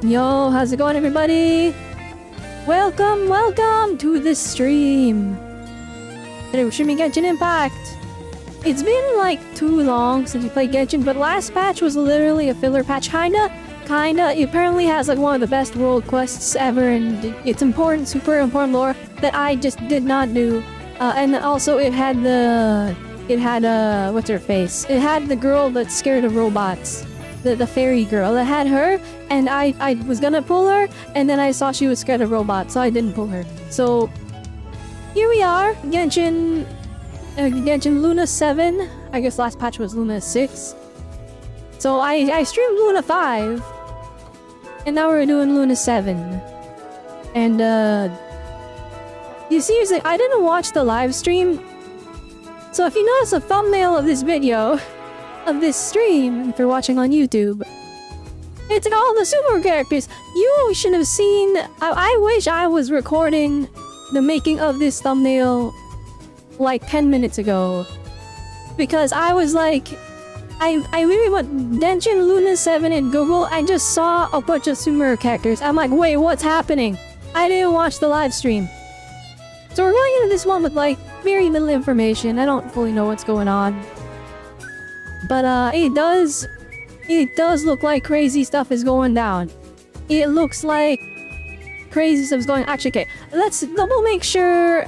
Yo, how's it going, everybody? Welcome to the stream. Today we're streaming Genshin Impact. It's been like too long since we played Genshin, but last patch was literally a filler patch, kinda. It apparently has like one of the best world quests ever, and it's important, super important lore that I just did not do. And also it had what's her face? It had the girl that's scared of robots. The fairy girl. It had her, and I was gonna pull her, and then I saw she was scared of robots, so I didn't pull her. So here we are, Genshin Luna 7. I guess last patch was Luna 6. So I streamed Luna 5, and now we're doing Luna 7. And you seriously, I didn't watch the live stream. So if you notice the thumbnail of this video, of this stream, if you're watching on YouTube, it's like all the super characters. You should have seen. I wish I was recording the making of this thumbnail like 10 minutes ago, because I was like, I really went Genshin Luna 7 in Google. I just saw a bunch of super characters. I'm like, wait, what's happening? I didn't watch the live stream. So we're going into this one with like very little information. I don't fully know what's going on. But it does look like crazy stuff is going down. It looks like crazy stuff is going. Actually, okay, let's double make sure.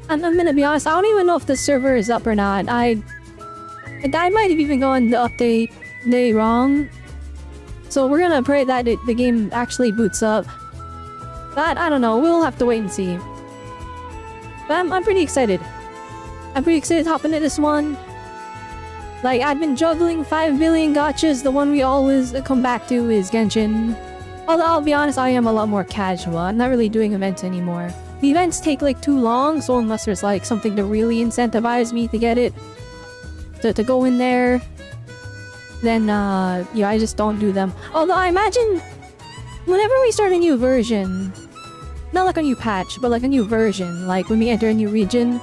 I'm gonna be honest. I don't even know if the server is up or not. I might have even gone the update day wrong. So we're gonna pray that the game actually boots up. But I don't know. We'll have to wait and see. But I'm pretty excited. I'm pretty excited to hop into this one. Like, I've been juggling 5 billion gachas. The one we always come back to is Genshin. Although, I'll be honest, I am a lot more casual. I'm not really doing events anymore. The events take, like, too long, so unless there's, like, something to really incentivize me to get it, to go in there, then, yeah, I just don't do them. Although, I imagine, whenever we start a new version, not like a new patch, but like a new version, like when we enter a new region,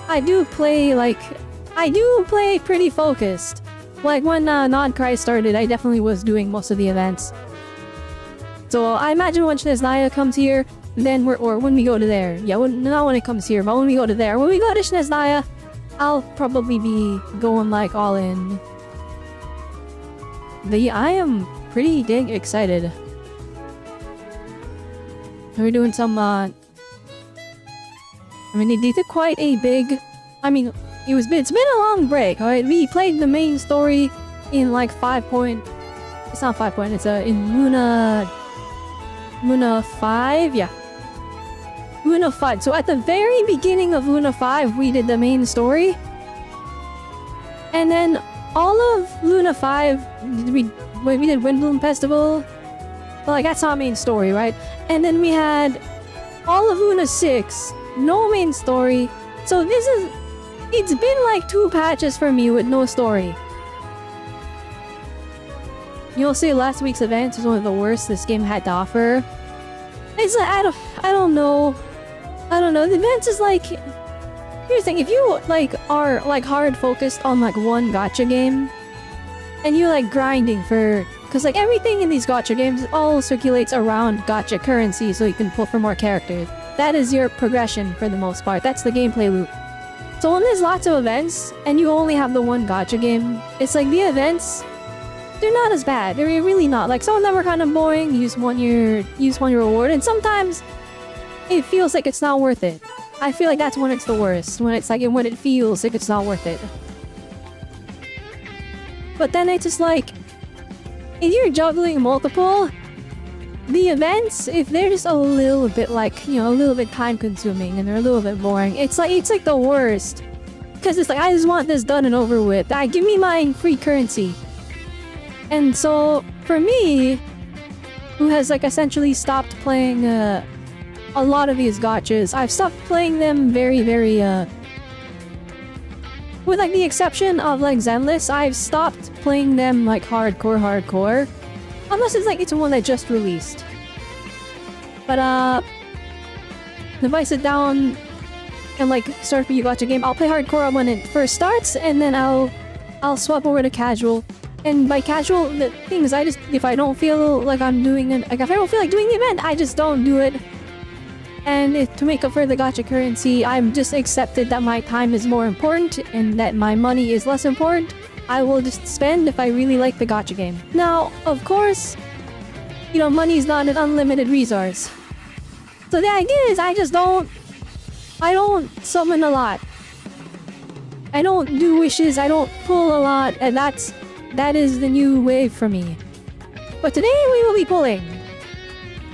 I do play pretty focused. Like when Nod-krai started, I definitely was doing most of the events. So I imagine when Snezhnaya comes here, then or when we go to there. Yeah, not when it comes here, but when we go to there. When we go to Snezhnaya, I'll probably be going like all in. But yeah, I am pretty dang excited. We're doing some I mean, they did quite a big, I mean, it's been a long break, alright? We played the main story in like 5 point... It's not 5 point, it's in Luna 5? Yeah. Luna 5. So at the very beginning of Luna 5, we did the main story. And then all of Luna 5, we did Windbloom Festival. But like, that's not main story, right? And then we had all of Luna 6, no main story. So it's been like 2 patches for me with no story. You'll say last week's event is one of the worst this game had to offer. It's like, I don't know. The event is like, here's the thing, if you like are like hard focused on like one gacha game, and you're like grinding for, because like everything in these gacha games all circulates around gacha currency, so you can pull for more characters. That is your progression for the most part. That's the gameplay loop. So when there's lots of events, and you only have the one gacha game, it's like the events, they're not as bad. They're really not. Like, some of them are kind of boring. Use one your reward, and sometimes it feels like it's not worth it. I feel like that's when it's the worst. When it's like, when it feels like it's not worth it. But then it's just like, if you're juggling multiple, the events, if they're just a little bit like, you know, a little bit time consuming and they're a little bit boring, it's like the worst. Because it's like, I just want this done and over with. Give me my free currency. And so, for me, who has like essentially stopped playing a lot of these gachas, I've stopped playing them very, with like the exception of like Zenless, I've stopped playing them like hardcore. Unless it's like it's one that just released. But if I sit down and like start a gacha game, I'll play hardcore when it first starts, and then I'll swap over to casual And by casual, the thing is, if I don't feel like I'm doing it, like if I don't feel like doing the event, I just don't do it. And to make up for the gacha currency, I'm just accepted that my time is more important and that my money is less important. I will just spend if I really like the gacha game. Now, of course, you know, money is not an unlimited resource. So the idea is I don't summon a lot. I don't do wishes, I don't pull a lot, and that is the new wave for me. But today we will be pulling.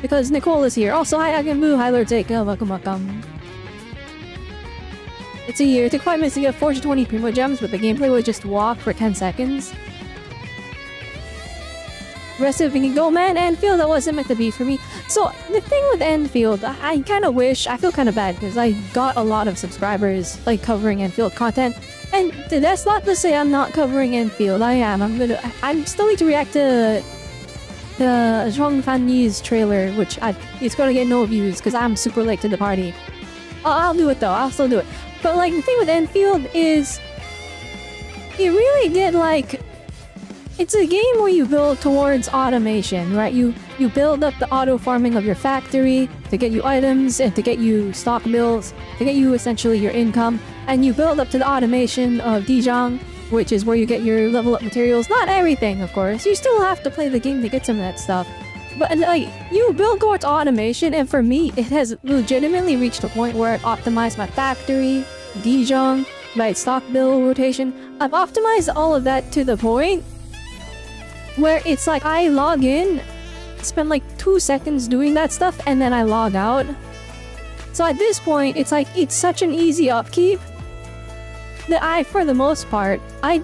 Because Nicole is here. Also, hi Agambu, hi Lord Zeka, welcome. It's a year. It took 5 minutes to get 420 Primo Gems, but the gameplay was just walk for 10 seconds. Rest of it, go man, Enfield, that wasn't meant to be for me. So, the thing with Enfield, I kind of wish, I feel kind of bad because I got a lot of subscribers like covering Enfield content. And that's not to say I'm not covering Enfield, I am. I'm still need to react to the Zhong Fan Yi's trailer, which it's gonna get no views because I'm super late to the party. I'll do it though, I'll still do it. But like, the thing with Enfield is, it really did like, it's a game where you build towards automation, right? You build up the auto farming of your factory to get you items and to get you stock bills, to get you essentially your income, and you build up to the automation of Dijang, which is where you get your level up materials. Not everything, of course. You still have to play the game to get some of that stuff. But like, you build towards automation, and for me, it has legitimately reached a point where I've optimized my factory, Dijang, my stock bill rotation. I've optimized all of that to the point where it's like I log in, spend like 2 seconds doing that stuff, and then I log out. So at this point, it's like, it's such an easy upkeep that for the most part, I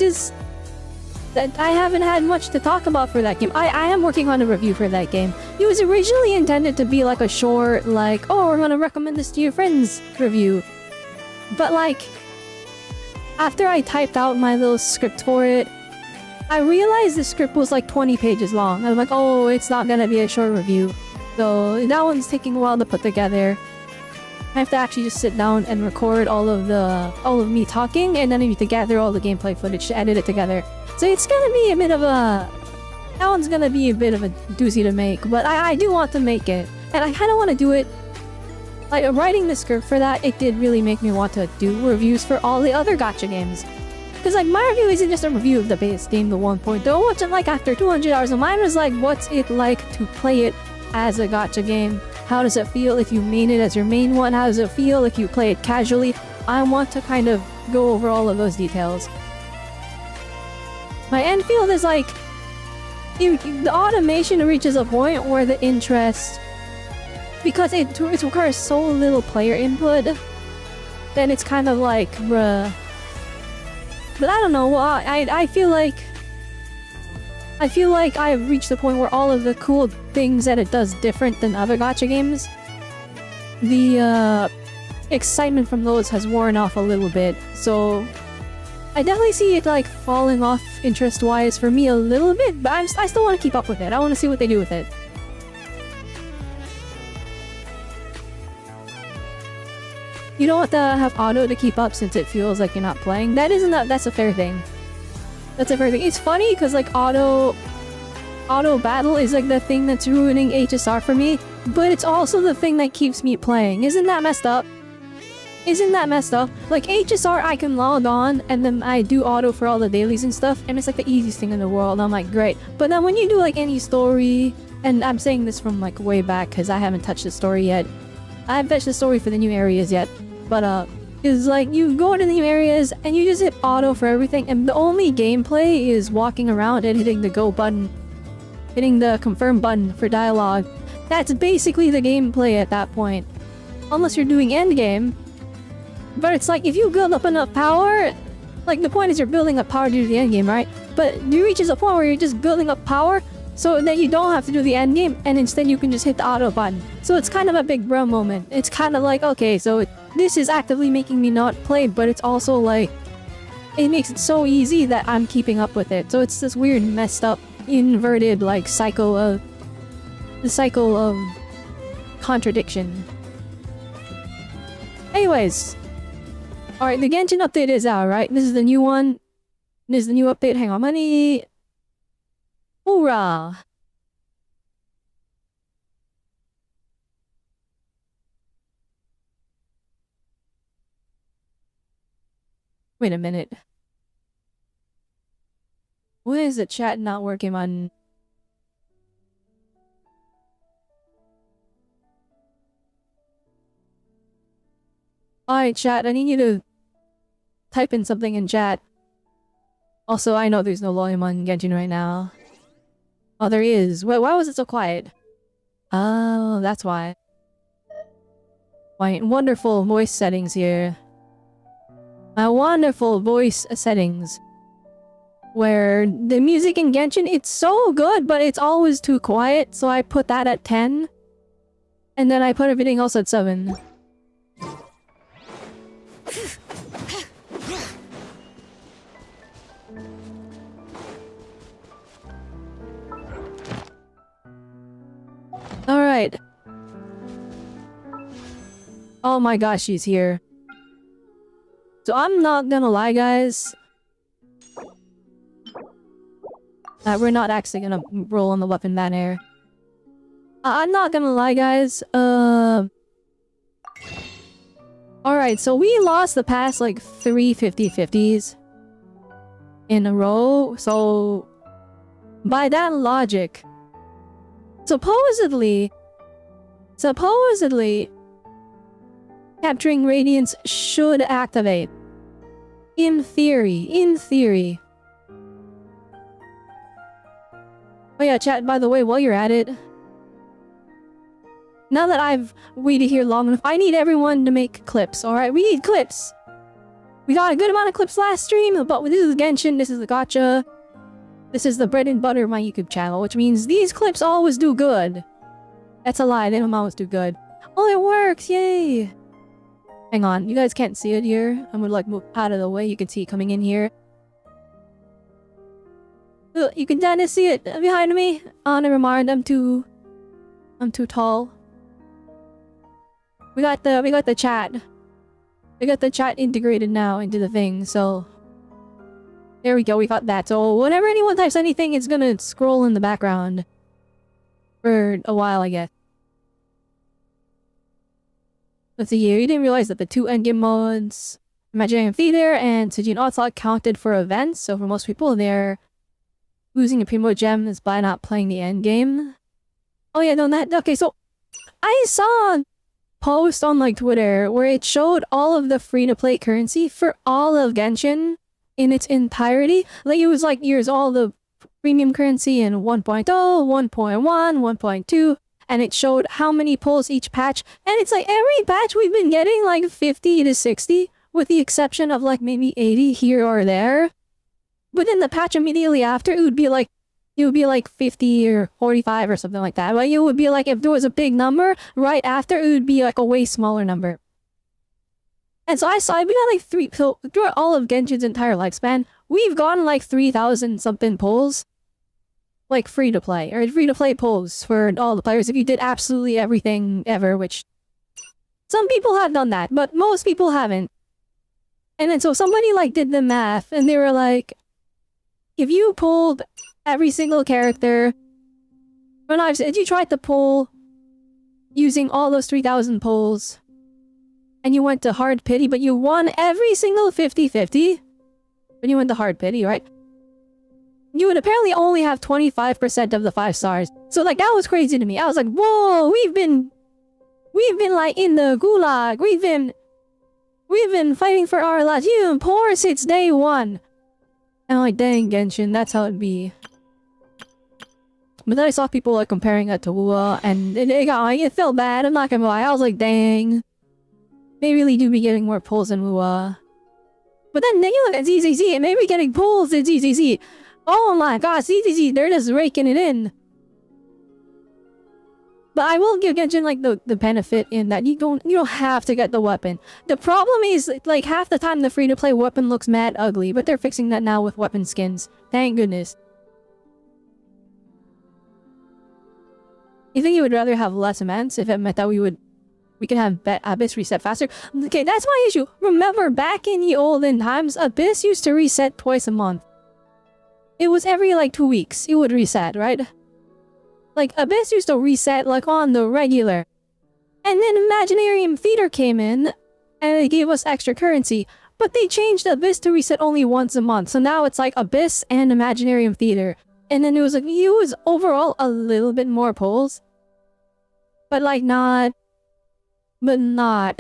haven't had much to talk about for that game. I am working on a review for that game. It was originally intended to be like a short, like, oh, we're gonna recommend this to your friends review. But like, after I typed out my little script for it, I realized the script was like 20 pages long. I'm like, oh, it's not gonna be a short review. So that one's taking a while to put together. I have to actually just sit down and record all of me talking, and then I need to gather all the gameplay footage to edit it together. So it's gonna be a bit of a... That one's gonna be a bit of a doozy to make, but I do want to make it. And I kinda want to do it... Like, writing the script for that, it did really make me want to do reviews for all the other gacha games. Because like, my review isn't just a review of the base game, the 1.0. What's it like after 200 hours? And mine was like, what's it like to play it as a gacha game? How does it feel if you main it as your main one? How does it feel if you play it casually? I want to kind of go over all of those details. My Enfield is like... the automation reaches a point where the interest... Because it requires so little player input, then it's kind of like, bruh. But I don't know, I feel like I've reached the point where all of the cool things that it does different than other gacha games, the excitement from those has worn off a little bit. So I definitely see it like falling off interest-wise for me a little bit, but I still want to keep up with it. I want to see what they do with it. You don't have to have auto to keep up since it feels like you're not playing. That's a fair thing. That's a fair thing. It's funny because like auto battle is like the thing that's ruining HSR for me, but it's also the thing that keeps me playing. Isn't that messed up? Isn't that messed up? Like HSR, I can log on and then I do auto for all the dailies and stuff, and it's like the easiest thing in the world. I'm like, great. But then when you do like any story, and I'm saying this from like way back because I haven't touched the story yet. I haven't touched the story for the new areas yet. But is like you go into the new areas and you just hit auto for everything, and the only gameplay is walking around and hitting the go button, hitting the confirm button for dialogue. That's basically the gameplay at that point, unless you're doing endgame. But it's like if you build up enough power, like the point is you're building up power to do the endgame, right? But you reaches a point where you're just building up power so that you don't have to do the endgame, and instead you can just hit the auto button. So it's kind of a big bro moment. It's kind of like, okay, so this is actively making me not play, but it's also like, it makes it so easy that I'm keeping up with it. So it's this weird, messed up, inverted, like, cycle of contradiction. Anyways. Alright, the Genshin update is out, right? This is the new one. This is the new update. Hang on, money. Hoorah! Wait a minute. Why is the chat not working on... Alright, chat, I need you to type in something in chat. Also, I know there's no volume on Genshin right now. Oh, there is. Why was it so quiet? Oh, that's why. Wonderful voice settings here. My wonderful voice settings. Where the music in Genshin, it's so good, but it's always too quiet, so I put that at 10. And then I put everything else at 7. Alright. Oh my gosh, she's here. So I'm not gonna lie, guys. We're not actually gonna roll on the weapon ban here. I'm not gonna lie, guys. Alright, so we lost the past, like, 3 50-50s in a row. So, by that logic, supposedly, capturing Radiance should activate. In theory. Oh yeah, chat, by the way, while you're at it, now that I've waited here long enough, I need everyone to make clips, alright? We need clips! We got a good amount of clips last stream, but this is Genshin, this is the gacha. This is the bread and butter of my YouTube channel, which means these clips always do good. That's a lie, they don't always do good. Oh, it works! Yay! Hang on, you guys can't see it here. I'm gonna like move out of the way, you can see it coming in here. You can kinda see it behind me. Oh, never mind, I'm too tall. We got the chat. We got the chat integrated now into the thing, so... There we go, we got that. So whenever anyone types anything, it's gonna scroll in the background. For a while, I guess. Let's see here, you didn't realize that the 2 endgame modes, Imaginary Theater and Sujin Onslaught counted for events, so for most people, they're losing a Primo Gem is by not playing the endgame. Oh yeah, no, okay, so I saw a post on like Twitter where it showed all of the free-to-play currency for all of Genshin in its entirety. Like it was like here's all the premium currency in 1.0, 1.1, 1.2, and it showed how many pulls each patch, and it's like every patch we've been getting like 50 to 60, with the exception of like maybe 80 here or there. But in the patch immediately after, it would be like 50 or 45 or something like that. But it would be like if there was a big number, right after it would be like a way smaller number. And so I saw we got like so throughout all of Genshin's entire lifespan, we've gotten like 3,000 something pulls. Like free to play, or free to play pulls for all the players if you did absolutely everything ever, which some people have done that, but most people haven't. And then so somebody like did the math and they were like, if you pulled every single character, or not, if you tried to pull using all those 3,000 pulls, and you went to hard pity, but you won every single 50-50, when you went to hard pity, right? You would apparently only have 25% of the 5 stars. So like that was crazy to me. I was like, whoa, we've been like in the gulag. We've been fighting for our lives. You've been poor since day 1. And I'm like, dang, Genshin, that's how it'd be. But then I saw people like comparing it to Wua, and it felt bad, I'm not gonna lie. I was like, dang. They really do be getting more pulls than Wua. But then you look at ZZZ, and maybe getting pulls in ZZZ. Oh my god, ZZZ, they're just raking it in. But I will give Genshin like the benefit in that you don't have to get the weapon. The problem is like half the time the free-to-play weapon looks mad ugly, but they're fixing that now with weapon skins. Thank goodness. You think you would rather have less amounts if it meant that we could have Abyss reset faster? Okay, that's my issue. Remember back in the olden times, Abyss used to reset twice a month. it was every like 2 weeks it would reset, right? Like Abyss used to reset like on the regular. And then Imaginarium Theater came in and they gave us extra currency. But they changed Abyss to reset only once a month. So now it's like Abyss and Imaginarium Theater. And then it was like, you was overall a little bit more pulls. But like not. Not.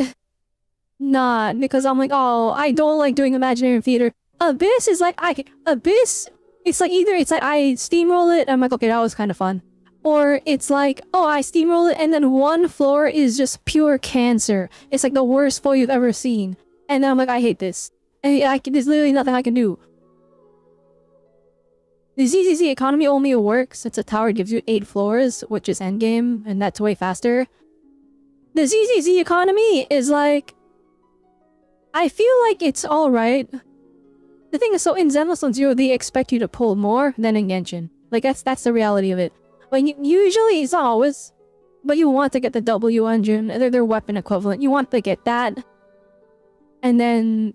Because I'm like, oh, I don't like doing Imaginarium Theater. Abyss is like, Abyss, it's like either it's like I steamroll it, I'm like, okay, that was kind of fun. Or it's like, oh, I steamroll it and then one floor is just pure cancer. It's like the worst floor you've ever seen. And then I'm like, I hate this. And there's literally nothing I can do. The ZZZ economy only works since a tower gives you 8 floors, which is endgame, and that's way faster. The ZZZ economy is like... I feel like it's alright. The thing is, so in Zenless on Zero, they expect you to pull more than in Genshin. Like, that's the reality of it. But usually, it's not always. But you want to get the W engine, they're their weapon equivalent. You want to get that. And then...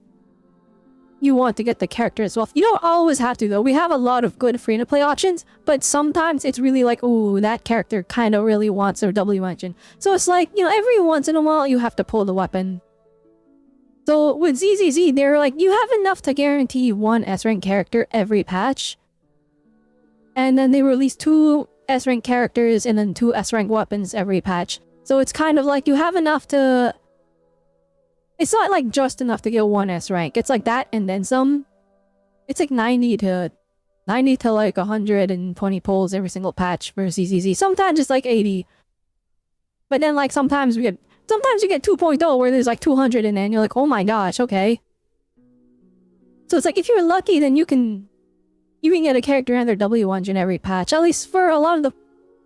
you want to get the character as well. You don't always have to, though. We have a lot of good free-to-play options, but sometimes it's really like, ooh, that character kind of really wants their W engine. So it's like, you know, every once in a while, you have to pull the weapon. So with ZZZ, they're like, you have enough to guarantee 1 S-rank character every patch. And then they release 2 S-rank characters and then 2 S-rank weapons every patch. So it's kind of like you have enough to... It's not like just enough to get 1 S-rank. It's like that and then some. It's like 90 to like 120 pulls every single patch for ZZZ. Sometimes it's like 80. But then like sometimes you get 2.0 where there's like 200 in there and you're like, oh my gosh, okay. So it's like if you're lucky then you can get a character and their W engine every patch. At least for a lot of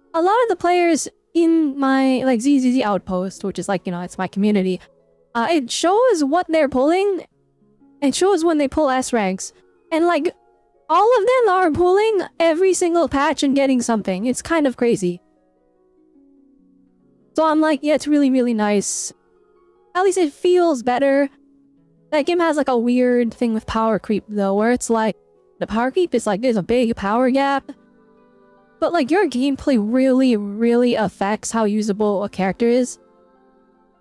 the players in my like ZZZ outpost, which is like, you know, it's my community. It shows what they're pulling. It shows when they pull S ranks. And like, all of them are pulling every single patch and getting something. It's kind of crazy. So I'm like, yeah, it's really, really nice. At least it feels better. That game has like a weird thing with power creep though, where it's like, the power creep is like, there's a big power gap. But like, your gameplay really, really affects how usable a character is.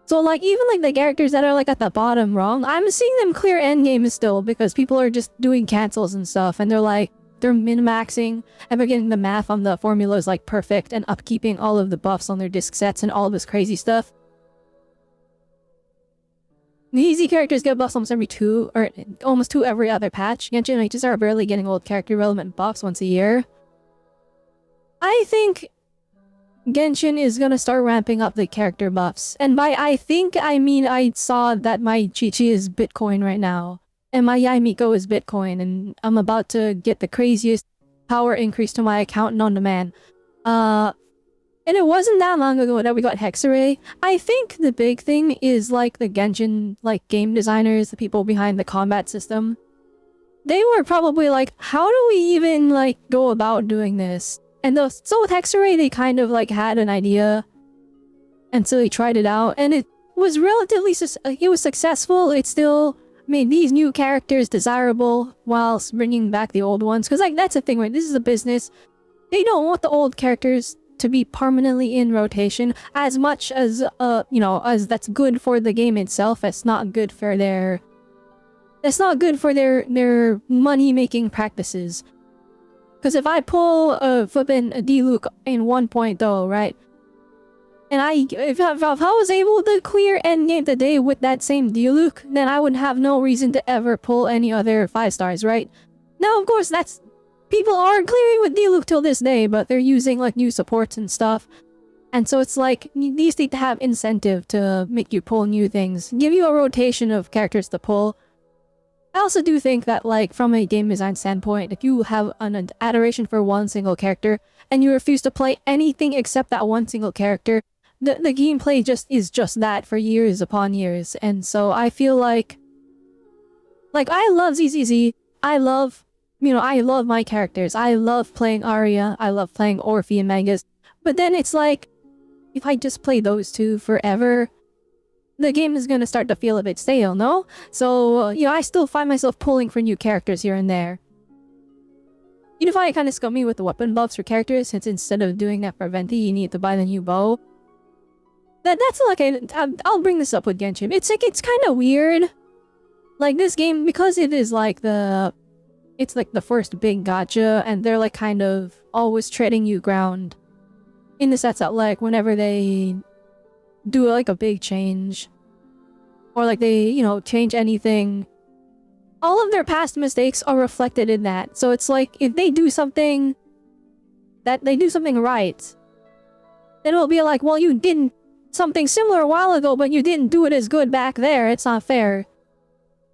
So like, even like the characters that are like at the bottom wrong, I'm seeing them clear endgame still because people are just doing cancels and stuff and they're like, they're min-maxing and they're getting the math on the formulas like perfect and upkeeping all of the buffs on their disc sets and all this crazy stuff. The easy characters get buffs almost every 2 or almost 2 every other patch. Genshin Mages are barely getting old character relevant buffs once a year. I think Genshin is gonna start ramping up the character buffs. And by I think, I mean I saw that my Chi-Chi is Bitcoin right now. And my Yaimiko is Bitcoin. And I'm about to get the craziest power increase to my account known to man. And it wasn't that long ago that we got Hexarray. I think the big thing is like the Genshin like game designers, the people behind the combat system. They were probably like, how do we even like go about doing this? And so with Hexarray, they kind of like had an idea. And so they tried it out. And it was relatively, it was successful. It still made these new characters desirable whilst bringing back the old ones. Because like, that's the thing, right? This is a business. They don't want the old characters to be permanently in rotation as much as, you know, as that's good for the game itself. It's not good for their... That's not good for their money-making practices. Because if I pull a flippin' D-Luke in 1.0, right? And if I was able to clear endgame today with that same D-Luke, then I would have no reason to ever pull any other 5 stars, right? Now, of course, that's... People are clearing with D-Luke till this day, but they're using, like, new supports and stuff. And so it's like, these need to have incentive to make you pull new things. Give you a rotation of characters to pull. I also do think that, like, from a game design standpoint, if you have an adoration for one single character, and you refuse to play anything except that one single character, the gameplay is just that for years upon years. And so I feel like I love ZZZ. I love my characters. I love playing Arya. I love playing Orphe and Magus. But then it's like, if I just play those two forever, the game is gonna start to feel a bit stale, no? So, you know, I still find myself pulling for new characters here and there. You find it kind of scummy with the weapon buffs for characters, since instead of doing that for Venti, you need to buy the new bow. That's like I'll bring this up with Genshin. It's like, it's kind of weird. Like, this game, because it is like it's like the first big gacha, and they're like kind of always treading you ground. In the sense that, like, whenever they do like a big change, or like they, you know, change anything, all of their past mistakes are reflected in that. So it's like, if they do something right, then it'll be like, well, you did something similar a while ago, but you didn't do it as good back there. It's not fair.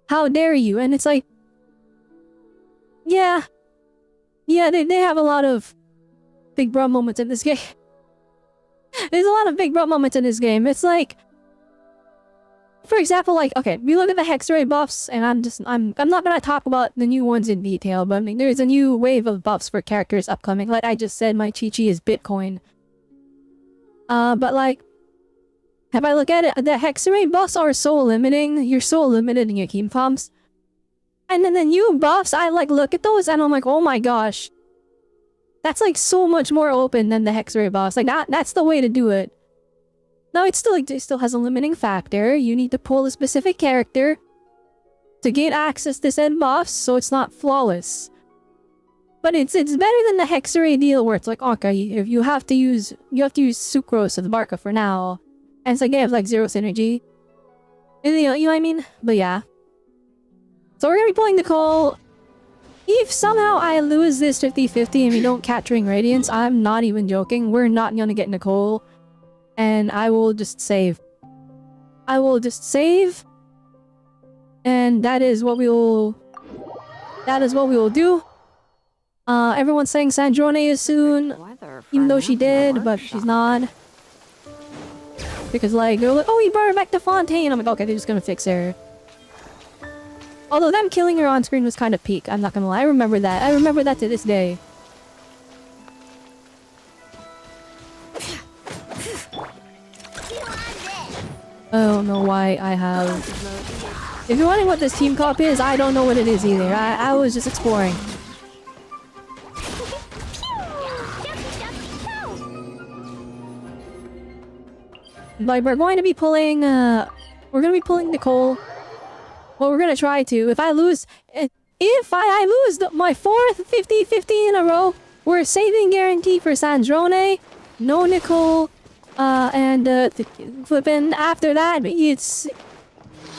How dare you? And it's like, yeah, they have a lot of big bro moments in this game. There's a lot of big bro moments in this game. It's like, for example, like, okay, we look at the Hexray buffs, and I'm not gonna talk about the new ones in detail, but I mean, there's a new wave of buffs for characters upcoming. Like I just said, my Chi-Chi is Bitcoin. But like, if I look at it, the Hexray buffs are so limiting. You're so limited in your team pumps. And then the new buffs, I like look at those and I'm like, oh my gosh. That's like so much more open than the Hexray buffs. Like that's the way to do it. Now it's still like, it still has a limiting factor. You need to pull a specific character to gain access to said buffs, so it's not flawless. But it's better than the Hexray deal where it's like, okay, if you have to use Sucrose or the Barca for now. And it's like, they have like zero synergy. And, you know what I mean? But yeah. So we're gonna be pulling Nicole. If somehow I lose this 50-50 and we don't catch Ring Radiance, I'm not even joking. We're not gonna get Nicole. And I will just save. And that is what we will do. Everyone's saying Sandrone is soon. Even though she did, but she's not. Because like, they're like, oh, he brought her back to Fontaine. I'm like, okay, they're just gonna fix her. Although them killing her on screen was kind of peak, I'm not gonna lie. I remember that. I remember that to this day. I don't know why I have... If you're wondering what this team cop is, I don't know what it is either. I was just exploring. Like, we're going to be pulling, Nicole. Well, we're gonna try to. If I lose my fourth 50-50 in a row, we're saving guarantee for Sandrone, no Nicole, and flipping after that,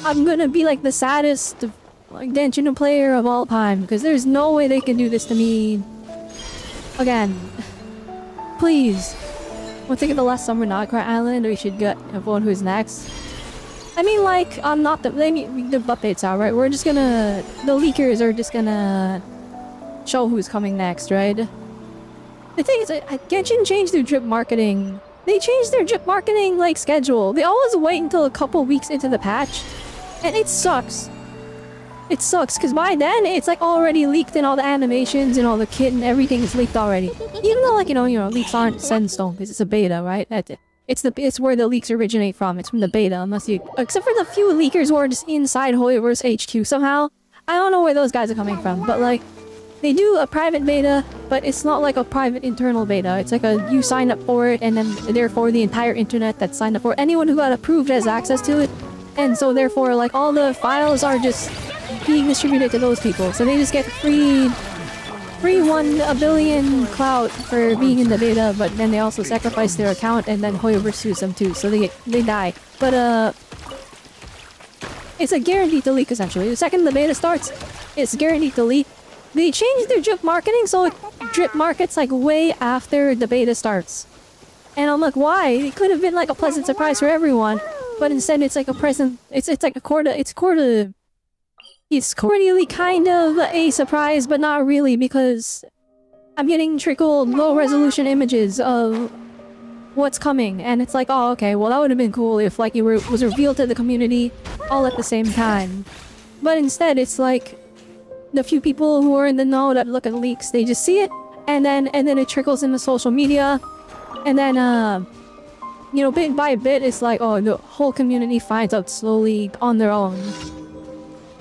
I'm gonna be like the saddest like Genshin player of all time, because there's no way they can do this to me again. Please. We'll take it the last summer Nod-krai Island, or we should get everyone who's next. I mean, like, I'm not the updates out, right? We're just gonna... The leakers are just gonna show who's coming next, right? The thing is, Genshin changed their drip marketing. They changed their drip marketing, like, schedule. They always wait until a couple weeks into the patch. And it sucks. It sucks, because by then, it's, like, already leaked in all the animations and all the kit and everything is leaked already. Even though, like, you know, leaks aren't set in stone, because it's a beta, right? It's where the leaks originate from. It's from the beta, except for the few leakers who are just inside Hoyoverse HQ somehow. I don't know where those guys are coming from, but like, they do a private beta, but it's not like a private internal beta. It's like you sign up for it, and then therefore the entire internet that's signed up for it, anyone who got approved has access to it, and so therefore like all the files are just being distributed to those people. So they just get free 1 billion clout for being in the beta, but then they also sacrifice their account, and then Hoyoverse sues them too, so they die. But it's a guaranteed to leak essentially. The second the beta starts, it's guaranteed to leak. They changed their drip marketing, so it drip markets like way after the beta starts. And I'm like, why? It could have been like a pleasant surprise for everyone, but instead it's like a present. It's like a quarter. It's cordially kind of a surprise, but not really, because I'm getting trickled low-resolution images of what's coming, and it's like, oh, okay, well, that would have been cool if, like, it was revealed to the community all at the same time. But instead, it's like, the few people who are in the know that look at leaks, they just see it, and then it trickles into social media, and then, you know, bit by bit, it's like, oh, the whole community finds out slowly on their own.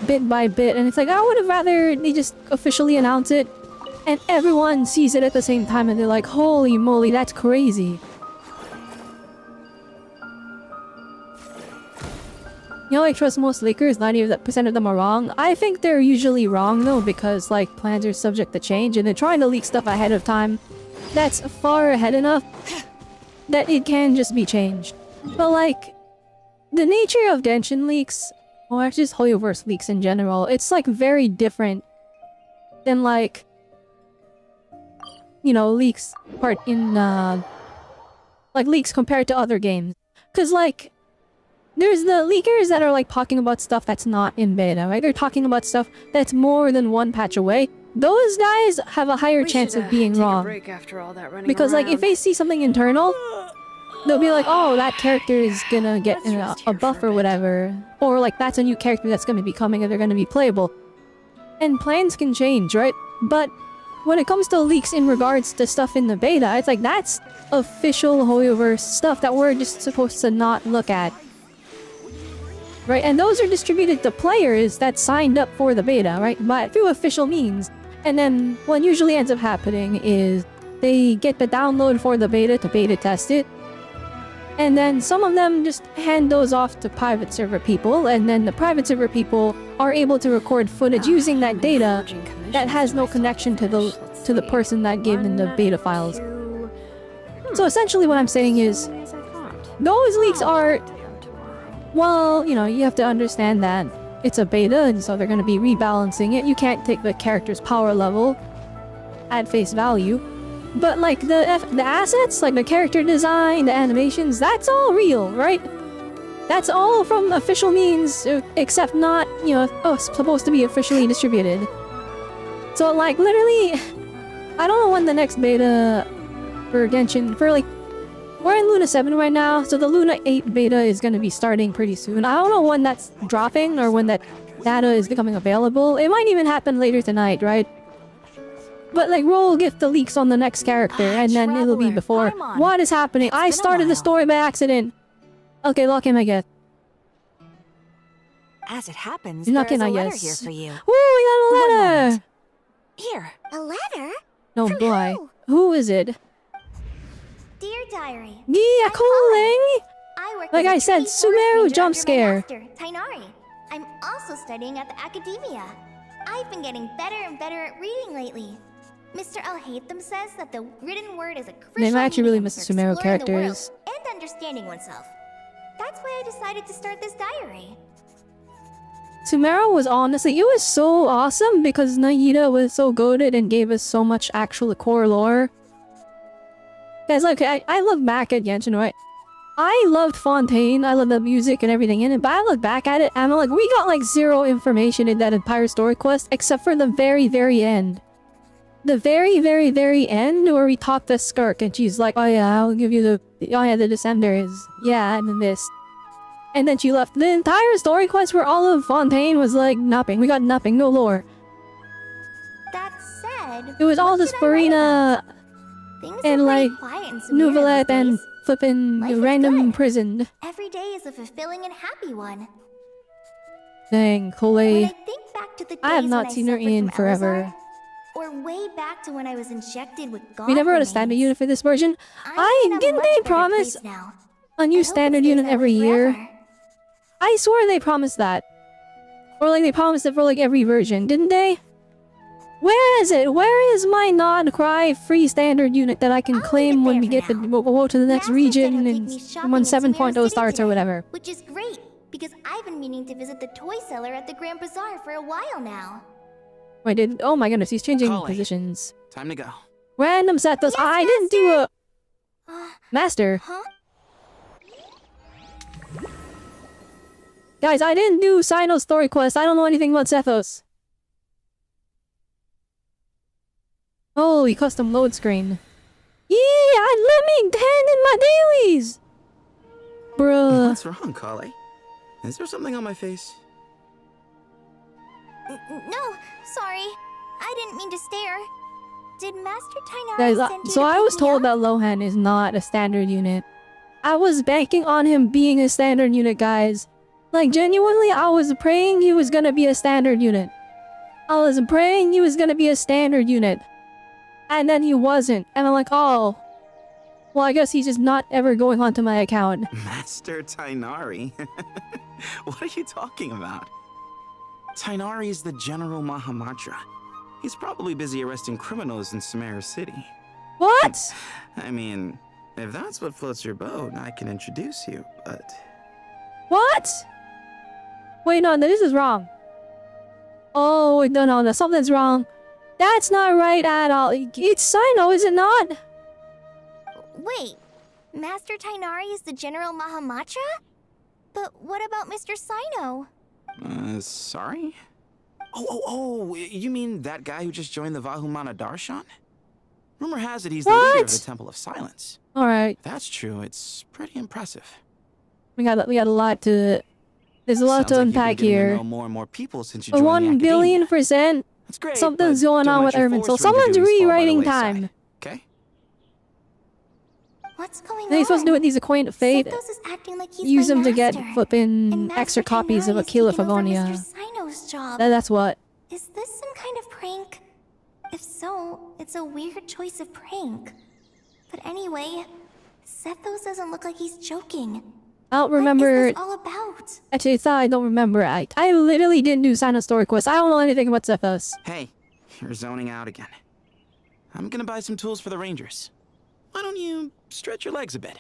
Bit by bit, and it's like, I would have rather they just officially announce it and everyone sees it at the same time and they're like, holy moly, that's crazy. You know, I trust most leakers, 90% of them are wrong. I think they're usually wrong though, because like plans are subject to change and they're trying to leak stuff ahead of time that's far ahead enough that it can just be changed. But like, the nature of Genshin leaks, or just Hoyoverse leaks in general, it's like very different than like, you know, leaks part in like leaks compared to other games. Cause like, there's the leakers that are like talking about stuff that's not in beta, right? They're talking about stuff that's more than one patch away. Those guys have a higher chance of being wrong. Because like, if they see something internal, they'll be like, oh, that character is gonna get a buff or whatever. Or like, that's a new character that's gonna be coming and they're gonna be playable. And plans can change, right? But when it comes to leaks in regards to stuff in the beta, it's like, that's official Hoyoverse stuff that we're just supposed to not look at. Right, and those are distributed to players that signed up for the beta, right? But through official means. And then what usually ends up happening is they get the download for the beta to beta test it. And then some of them just hand those off to private server people, and then the private server people are able to record footage using that data that has no connection to the person that gave them the beta files. So essentially what I'm saying is, those leaks are... Well, you know, you have to understand that it's a beta, and so they're going to be rebalancing it. You can't take the character's power level at face value. But like the assets, like the character design, the animations, that's all real, right? That's all from official means, except not, you know, supposed to be officially distributed. So like literally, I don't know when the next beta for Genshin, for like, we're in Luna 7 right now, so the Luna 8 beta is going to be starting pretty soon. I don't know when that's dropping or when that data is becoming available. It might even happen later tonight, right? But like, we'll get the leaks on the next character, and then it'll be before. What is happening? I started the story by accident. Okay, lock in, I guess. As it happens, Lock there's in, a I letter guess. here for you. Ooh, we got a letter! Here. A letter? No From boy. who? Who is it? Dear Diary. Yeah, calling! I work Like as a I said, trainee forest Sumeru ranger jump under my scare. master, Tainari. I'm also studying at the academia. I've been getting better and better at reading lately. Mr. Alhaitham says that the written word is a crucial They actually really medium miss for Sumeru exploring the world characters. and understanding oneself. That's why I decided to start this diary. Sumeru was honestly, it was so awesome because Naida was so goated and gave us so much actual core lore. Guys, look, I look back at Genshin, right? I loved Fontaine, I loved the music and everything in it, but I look back at it and I'm like, we got like zero information in that entire story quest except for the very, very end. The very, very, very end where we talk to Skirk and she's like, oh yeah, I'll give you the, oh yeah, the Descenders. Yeah, and then this. And then she left. The entire story quest for all of Fontaine was like nothing. We got nothing, no lore. That said, It was all what just should I write Farina about? Things are and pretty like quiet in Sumeru Nouvellette these and days. flippin' Life is random good. imprisoned. Every day is a fulfilling and happy one. Dang, When Chloe. I think back to the days I have not when seen her suffered in from forever. Elazar, or way back to when I was injected with God We never had a remains, standard unit for this version. I'm in a Didn't much they better promise place now. a I new hope it standard stays unit that every way year? forever. I swear they promised that. Or like they promised it for like every version, didn't they? Where is it? Where is my Nod-krai free standard unit that I can I'll claim leave it when there we for get the now. go to the next Master said region he'll take and me shopping when in Sumeru 7.0 City starts or today, whatever. Which is great, because I've been meaning to visit the toy seller at the Grand Bazaar for a while now. Wait, did oh my goodness, he's changing Calling. positions. Time to go. Random set those. Yes, I didn't do a Uh, master. huh? Guys, I didn't do Sino's story quest. I don't know anything about Sethos. Holy custom load screen. Yeah, let me hand in my dailies. Bruh. What's wrong, Kale? Is there something on my face? No, sorry. I didn't mean to stare. Did Master Tainari Guys, send you so to I pick was me told up? that Lohan is not a standard unit. I was banking on him being a standard unit, guys. Like, genuinely, I was praying he was gonna be a standard unit. I was praying he was gonna be a standard unit. And then he wasn't. And I'm like, oh. Well, I guess he's just not ever going onto my account. Master Tainari? What are you talking about? Tainari is the General Mahamatra. He's probably busy arresting criminals in Samara City. What? I mean, if that's what floats your boat, I can introduce you, but... What? Wait, no, this is wrong. Oh, wait, no, something's wrong. That's not right at all. It's Sino, is it not? Wait, Master Tainari is the General Mahamatra? But what about Mr. Sino? Sorry? Oh, you mean that guy who just joined the Vahumana Darshan? Rumor has it he's the leader of the Temple of Silence. Alright. If that's true, it's pretty impressive. We got a lot to... There's a lot to unpack here. Know more and more people since you joined the 1,000,000,000%. That's great, Something's but going on don't with let your Ermin. So forest ranger someone's duties fall by the rewriting wayside, time. Okay? What's going on? Then he's supposed to do with these acquaint fate. Sethos is acting like he's Use my them to get master. flipping And extra Master copies of Tainari is Aquila taking over Favonia. Mr. Sino's job. That's what. Is this some kind of prank? If so, it's a weird choice of prank. But anyway, Sethos doesn't look like he's joking. I don't remember. What is this all about? Actually, it's not I don't remember. I literally didn't do Sino story quest. I don't know anything about Sethos. Hey, you're zoning out again. I'm gonna buy some tools for the Rangers. Why don't you stretch your legs a bit?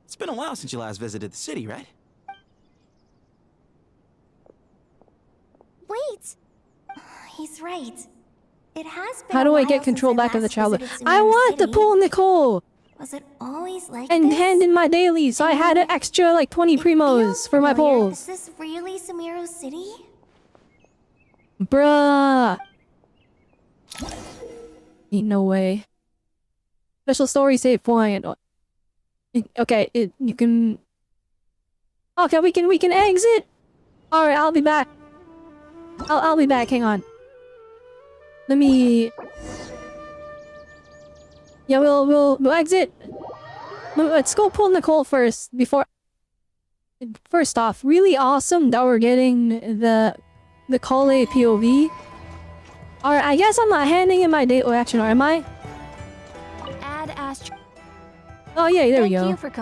It's been a while since you last visited the city, right? Wait! He's right. It has been How a do I while get control since I back of the last child? visited I Sumeru want to City. pull Nicole Was it always like and this? hand in my daily, so I had an extra like 20 It feels primos for my familiar. polls. Is this really Sumeru City? Bruh. Ain't no way. Special story save point. Okay, you can. Okay, we can exit. All right, I'll be back. I'll be back. Hang on. Let me. Yeah, we'll exit. Let's go pull Nicole first before. First off, really awesome that we're getting the Kale POV. Alright, I guess I'm not handing in my date. Oh, actually, am I? Add Astro. Oh yeah, there we Thank go. you for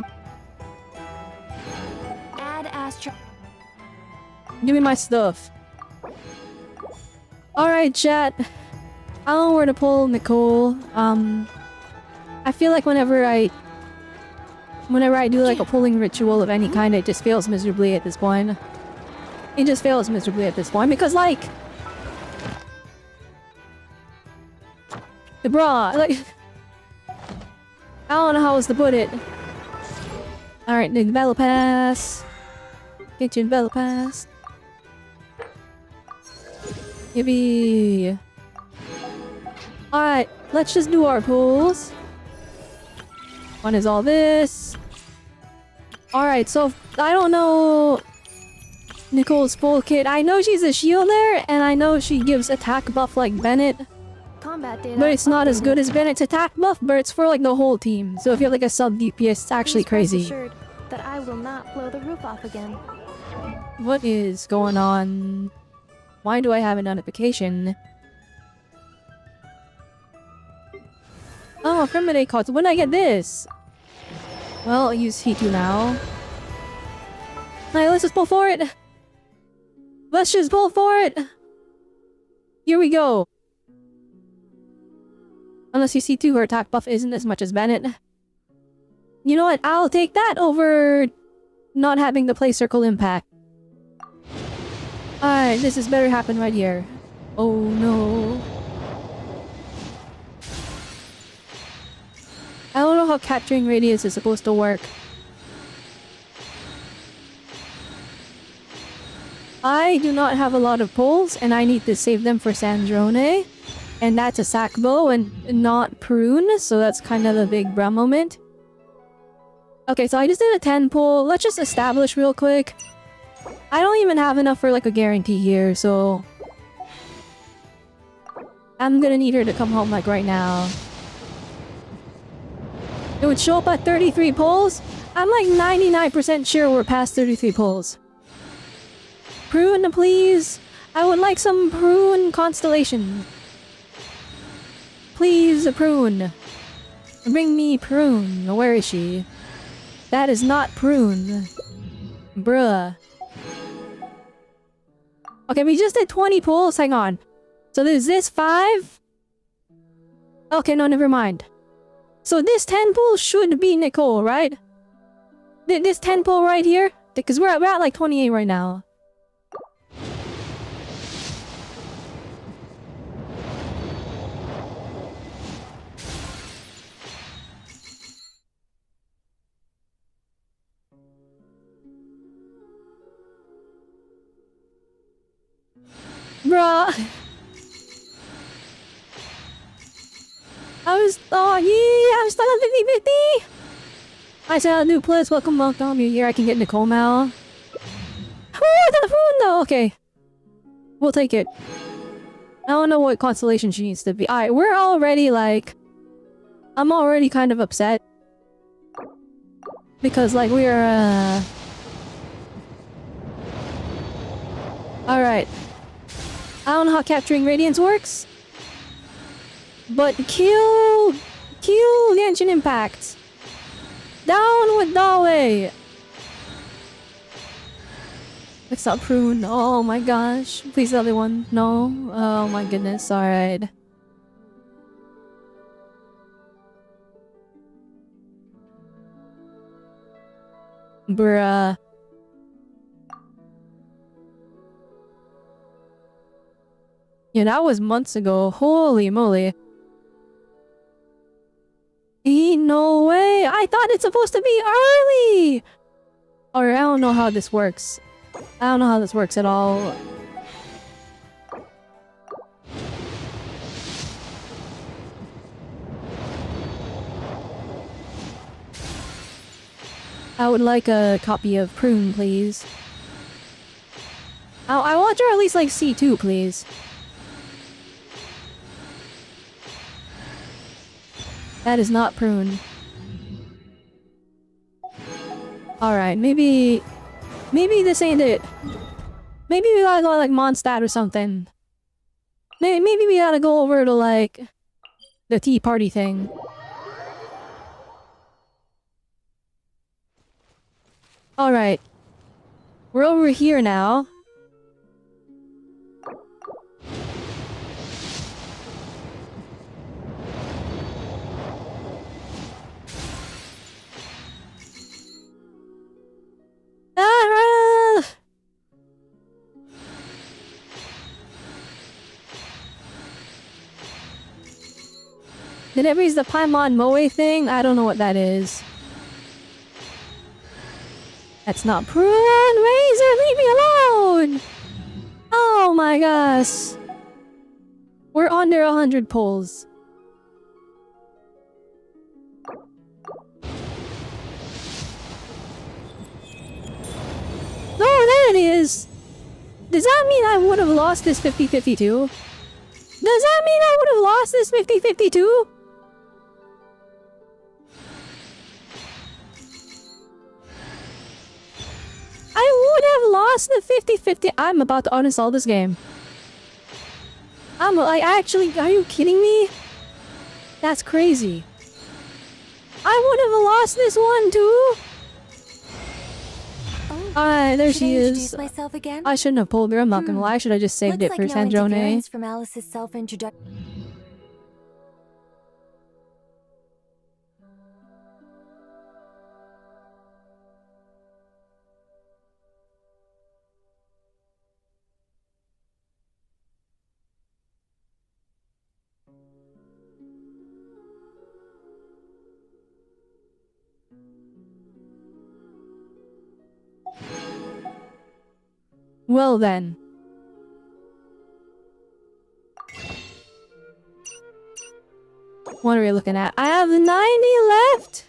Add Astro. Give me my stuff. Alright, chat. I don't know where to pull Nicole. I feel like whenever I do like a pulling ritual of any kind, it just fails miserably at this point. It just fails miserably at this point because like... Bruh, like... I don't know how else to put it. Alright, the battle pass. Get your battle pass. Yippee. Alright, let's just do our pulls. One is all this. Alright, so I don't know Nicole's full kit. I know she's a shielder, and I know she gives attack buff like Bennett. Combat data. But it's not as updated. good as Bennett's attack buff, but it's for like the whole team. So if you have like a sub DPS, it's actually Please rest crazy. assured that I will not blow the roof off again. What is going on? Why do I have a notification? Oh, affirmative cards. When did I get this? Well, I'll use T2 now. Alright, let's just pull for it. Let's just pull for it. Here we go. Unless you see 2, her attack buff isn't as much as Bennett. You know what? I'll take that over not having to play Circle Impact. Alright, this is better happen right here. Oh no. I don't know how capturing radius is supposed to work. I do not have a lot of pulls, and I need to save them for Sandrone. And that's a sack bow and not prune, so that's kind of the big bruh moment. Okay, so I just did a 10 pull. Let's just establish real quick. I don't even have enough for like a guarantee here, so... I'm gonna need her to come home like right now. It would show up at 33 pulls. I'm like 99% sure we're past 33 pulls. Prune, please. I would like some prune constellation. Please, Prune. Bring me Prune. Where is she? That is not Prune. Bruh. Okay, we just did 20 pulls. Hang on. So there's this 5. Okay, no, never mind. So this 10 pull should be Nicole, right? This 10 pull right here? Because we're at like 28 right now. Bruh. Oh yeah, I'm stuck on 50-50. I said new players, welcome you're here. I can get Nicole now. Oh, the phone though. Okay, we'll take it. I don't know what constellation she needs to be. Alright, we're already like, I'm already kind of upset because like we're alright. I don't know how capturing radiance works, but kill Genshin Impact. Down with Dawei. It's not Prune. Oh my gosh. Please the other one. No. Oh my goodness. Alright. Bruh. Yeah, that was months ago. Holy moly. Ain't no way. I thought it's supposed to be early. Or I don't know how this works. I don't know how this works at all. I would like a copy of Prune, please. I want her at least like C2, please. That is not Prune. Alright, maybe this ain't it. Maybe we gotta go like Mondstadt or something. Maybe we gotta go over to like the tea party thing. Alright. We're over here now. Did it raise the Paimon Moe thing? I don't know what that is. That's not Prune! Razor, leave me alone! Oh my gosh. We're under 100 pulls. No, there it is! Does that mean I would have lost this 50-52? Does that mean I would have lost this 50-52? I would have lost the 50-50. I'm about to uninstall this game. I'm like, actually, are you kidding me? That's crazy. I would have lost this one too. Alright, there she is. Myself again? I shouldn't have pulled her, I'm not gonna lie. Should I just saved it for Sandrone? From Alice's self-introduction. Well then. What are we looking at? I have 90 left?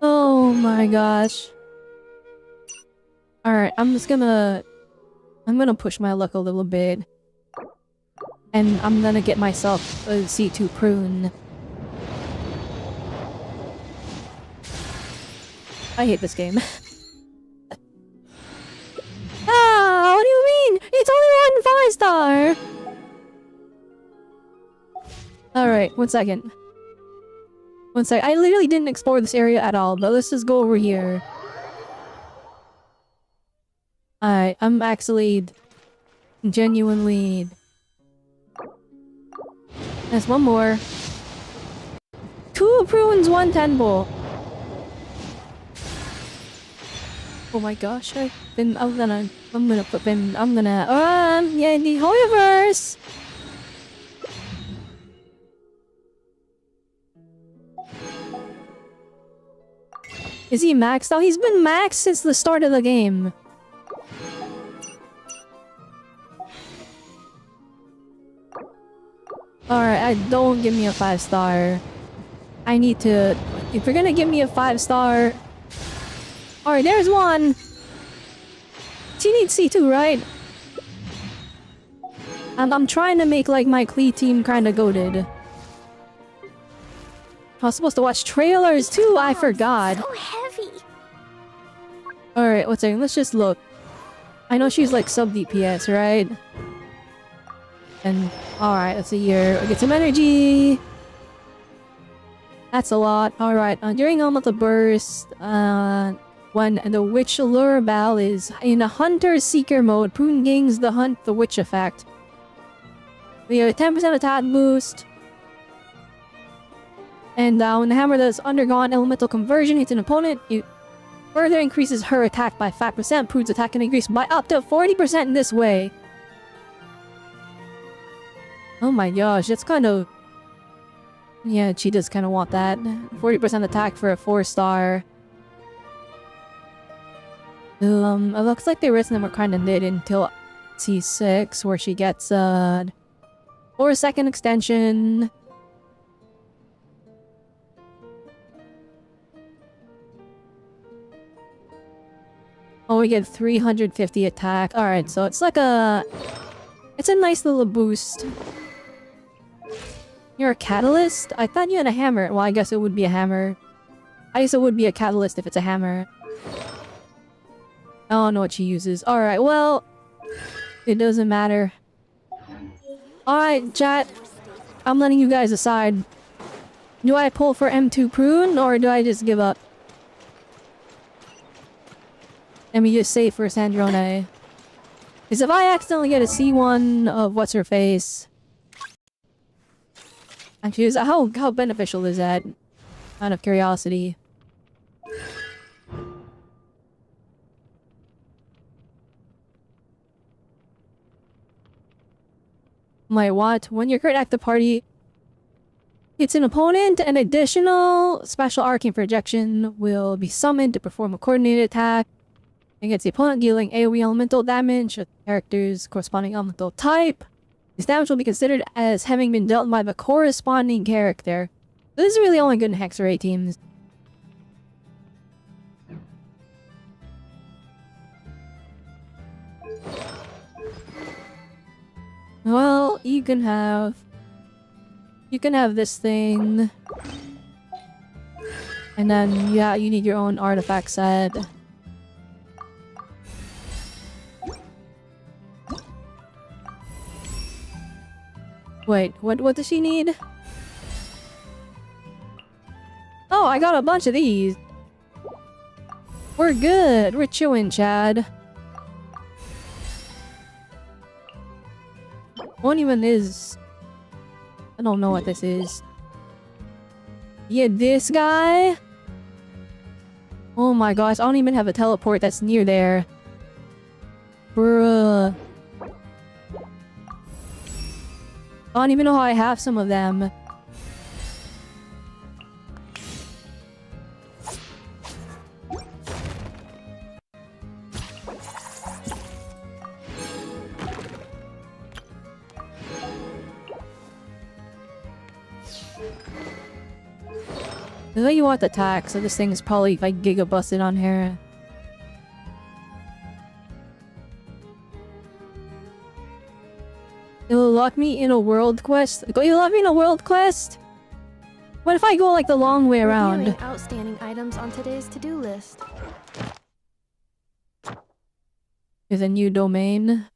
Oh my gosh. Alright, I'm gonna push my luck a little bit. And I'm gonna get myself a C2 Prune. I hate this game. Ah, what do you mean? It's only 1 5-star! Alright, 1 second. 1 sec. I literally didn't explore this area at all, but let's just go over here. I'm actually genuinely... There's one more. 2 prunes, 1 temple. Oh my gosh, I'm gonna put them, yeah, the Hoyoverse! Is he maxed out? He's been maxed since the start of the game. Alright, don't give me a 5-star. I need to... If you're gonna give me a 5-star... Alright, there's one! She needs C2, right? I'm trying to make, like, my Klee team kinda goated. I was supposed to watch trailers, too! I forgot! So heavy. Alright, one second, let's just look. I know she's, like, sub-DPS, right? And... Alright, let's see here. We'll get some energy! That's a lot. Alright, during Elemental Burst, when the Witch Lurabelle is in a Hunter-Seeker mode, Prune gains the Hunt the Witch effect. We have a 10% attack boost. And when the hammer that's undergone elemental conversion hits an opponent, it further increases her attack by 5%. Prune's attack can increase by up to 40% in this way. Oh my gosh, that's kind of... Yeah, she does kind of want that. 40% attack for a 4-star. It looks like the rest of them are kind of knit until C6, where she gets 4-second extension. Oh, we get 350 attack. Alright, so it's like a... It's a nice little boost. You're a catalyst? I thought you had a hammer. Well, I guess it would be a hammer. I guess it would be a catalyst if it's a hammer. I don't know what she uses. Alright, well... It doesn't matter. Alright, chat. I'm letting you guys decide. Do I pull for M2 Prune, or do I just give up? Let me just say for Sandrone. Because if I accidentally get a C1 of what's-her-face... Actually, how beneficial is that? Out of curiosity. My what? When your current active party hits an opponent, an additional special arcane projection will be summoned to perform a coordinated attack against the opponent, dealing AoE elemental damage of the character's corresponding elemental type. This damage will be considered as having been dealt by the corresponding character. This is really only good in Hexarray teams. Well, you can have this thing. And then, yeah, you need your own artifact set. Wait, what does she need? Oh, I got a bunch of these. We're good. We're chewing, Chad. One even is... I don't know what this is. Yeah, this guy? Oh my gosh, I don't even have a teleport that's near there. Bruh. I don't even know how I have some of them. The way you want the attack, so this thing is probably like giga busted on here. It'll lock me in a world quest. You'll lock me in a world quest? What if I go like the long way around? Reviewing outstanding items on today's to-do list. There's a new domain.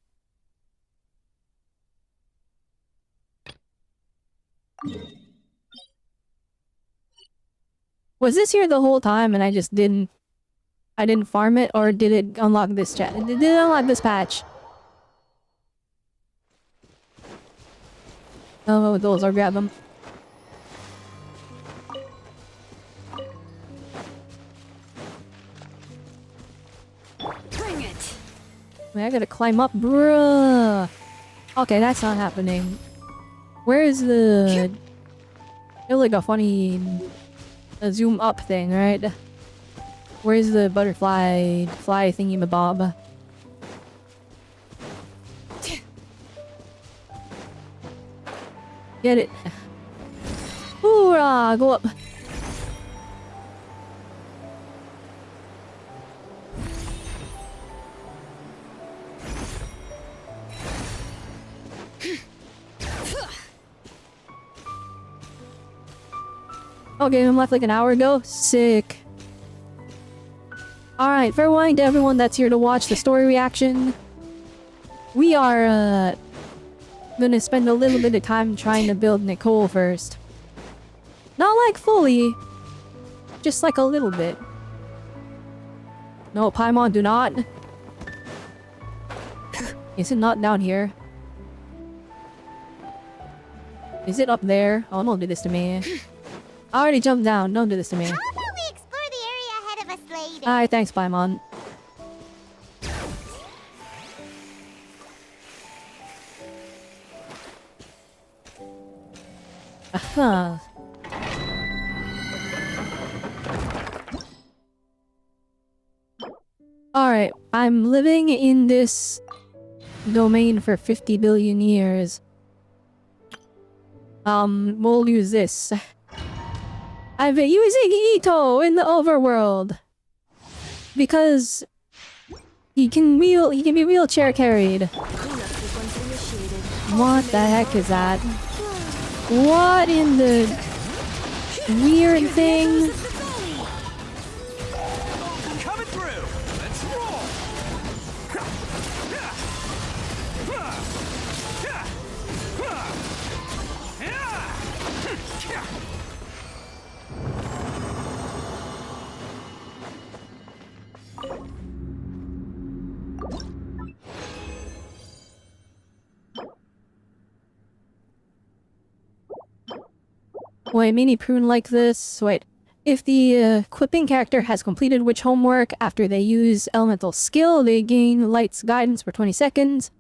Was this here the whole time and I just didn't... I didn't farm it, or did it unlock this chat? Did it unlock this patch? Oh, those, I'll grab them. Bring it. Wait, I gotta climb up, bruh. Okay, that's not happening. Where is the... There's like a funny... zoom up thing, right? Where's the butterfly fly thingy-mabob? Get it. Hoorah! Go up. Okay, I'm left like an hour ago. Sick. Alright, fair warning to everyone that's here to watch the story reaction. We are, gonna spend a little bit of time trying to build Nicole first. Not like fully, just like a little bit. No, Paimon, do not. Is it not down here? Is it up there? Oh, don't do this to me. I already jumped down, don't do this to me. How about we explore the area ahead of us later? Alright, thanks, Paimon. Aha. Alright, I'm living in this domain for 50 billion years. We'll use this. I've been using Ito in the overworld because he can be wheelchair carried. What the heck is that? What in the weird thing? Coming through. Let's roll. Wait, mini prune like this. Wait. If the equipping character has completed witch homework after they use elemental skill, they gain light's guidance for 20 seconds.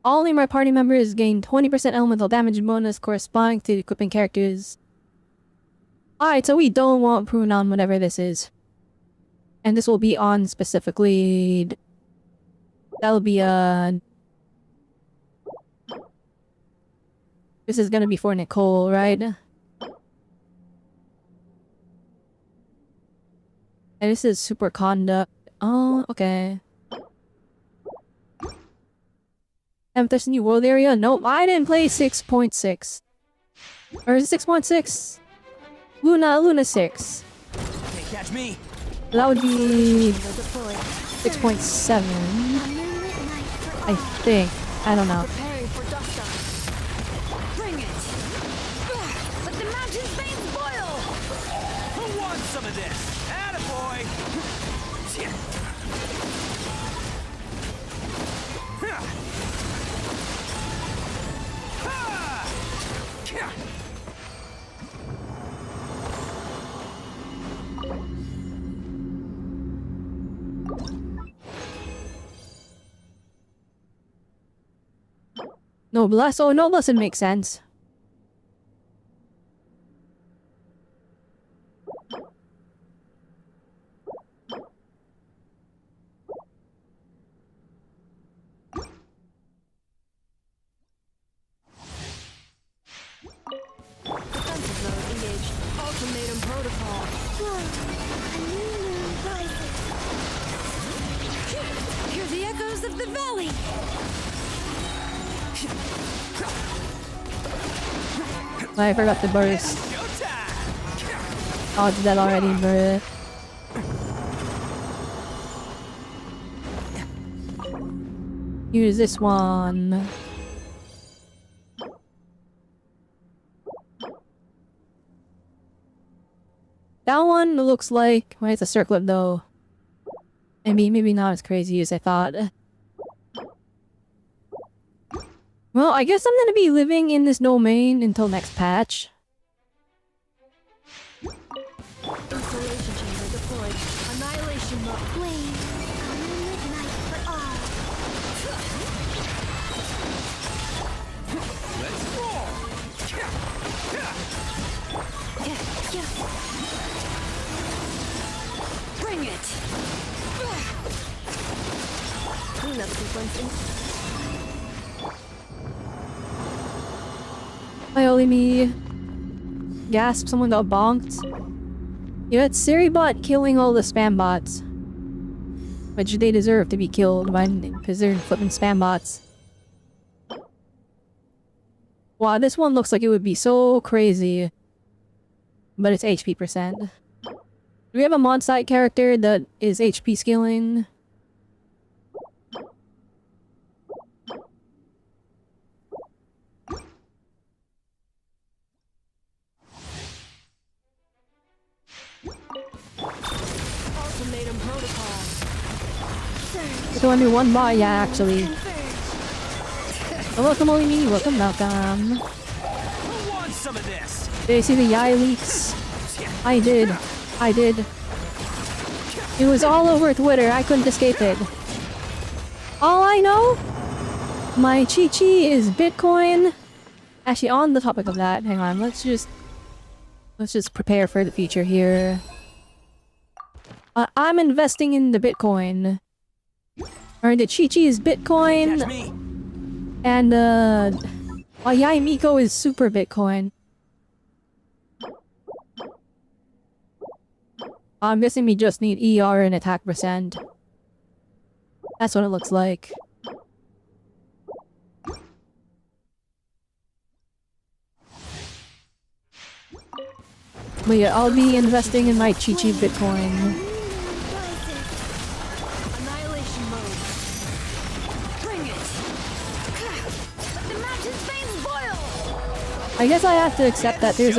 All of my party members gain 20% elemental damage bonus corresponding to the equipping characters. Alright, so we don't want prune on whatever this is. And this will be on specifically... That'll be This is gonna be for Nicole, right? And this is super conduct. Oh, okay. And there's a new world area? Nope, I didn't play 6.6. Or is it 6.6? Luna 6. Can't catch me. That would be 6.7. I think. I don't know. Preparing for dust up. Bring it. Let the mountain's veins boil. Who wants some of this? Attaboy. Noblesse? Oh, Noblesse would make sense. Defensive mode engaged. Ultimatum protocol. Hear the echoes of the valley. I forgot the burst. Oh, I did that already, bruh. Use this one. That one looks like... Wait, it's a circlet though. Maybe not as crazy as I thought. Well, I guess I'm gonna be living in this domain until next patch. Installation chamber deployed. Annihilation mode. Wait, midnight for all. Let's roll! Bring it! Cleanup sequence in... My only me. Gasp, someone got bonked. Yeah, it's Seribot killing all the spam bots. Which they deserve to be killed because they're flipping spam bots. Wow, this one looks like it would be so crazy. But it's HP percent. Do we have a mod site character that is HP scaling? Ultimatum protocol. There's only one bot, yeah, actually. Oh, welcome, only me. Welcome. Who wants some of this? Did you see the Yai leaks? I did. It was all over Twitter. I couldn't escape it. All I know, my Chi-Chi is Bitcoin. Actually, on the topic of that, hang on. Let's just prepare for the future here. I'm investing in the Bitcoin. Alright, the Chi-Chi is Bitcoin. Catch me. And, Yai Miko is Super Bitcoin. I'm guessing we just need ER and attack percent. That's what it looks like. But yeah, I'll be investing in my Chi-Chi Bitcoin. Annihilation mode. Bring it! Let the mountain's veins boil! I guess I have to accept that there's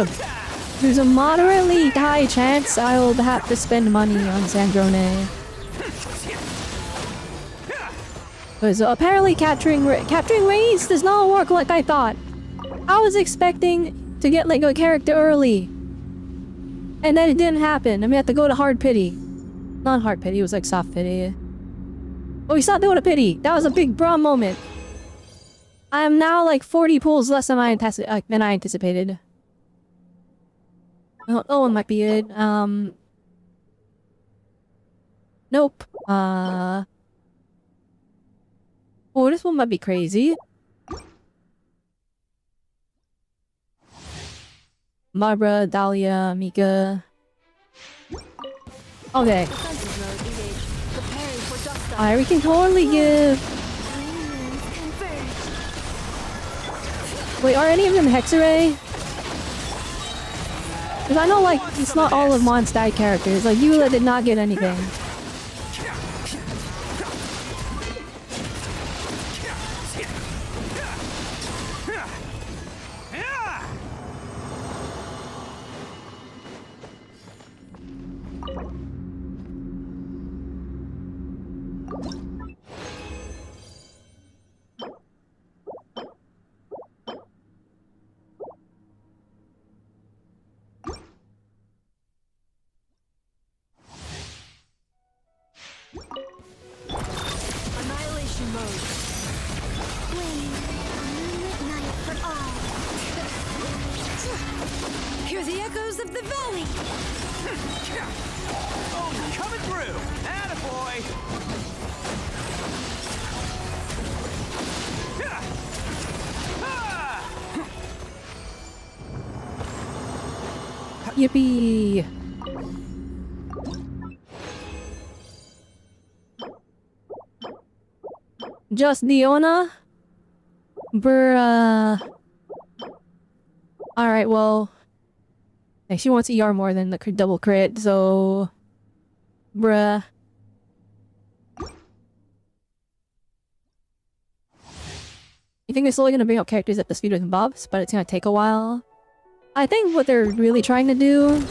a moderately high chance I'll have to spend money on Sandrone. Because apparently capturing raids does not work like I thought. I was expecting to get like a character early. And then it didn't happen. I mean, I had to go to hard pity. Not hard pity, it was like soft pity. Oh, we stopped doing a pity. That was a big bra moment. I am now like 40 pulls less than I anticipated. Oh, one might be it. Nope. Oh, this one might be crazy. Barbara, Dahlia, Mika. Okay. Defensive mode engaged. Preparing for dust up. Alright, we can totally give... Wait, are any of them Hexarray? Because I know, like, it's not all of Mondstadt characters. Like, Eula did not get anything. Annihilation mode. Midnight for all. Hear the echoes of the valley! Oh, coming through. Attaboy. Yippee! Just Diona? Bruh. Alright, well... Like, she wants ER more than the double crit, so... Bruh. You think they're slowly gonna bring out characters at the speed of Bob's, but it's gonna take a while? I think what they're really trying to do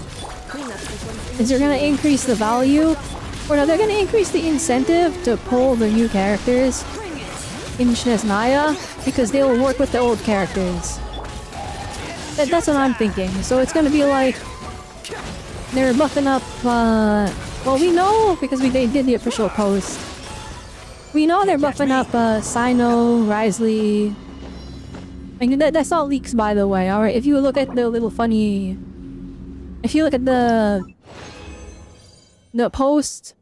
Cleanup sequence is they're gonna increase the value, or no, they're gonna increase the incentive to pull the new characters in Snezhnaya because they will work with the old characters. That's what I'm thinking. So it's gonna be like they're buffing up. Well, we know because they did the official post. We know they're buffing up Sino, Risley. And that's all leaks, by the way. All right, if you look at the little funny, if you look at the post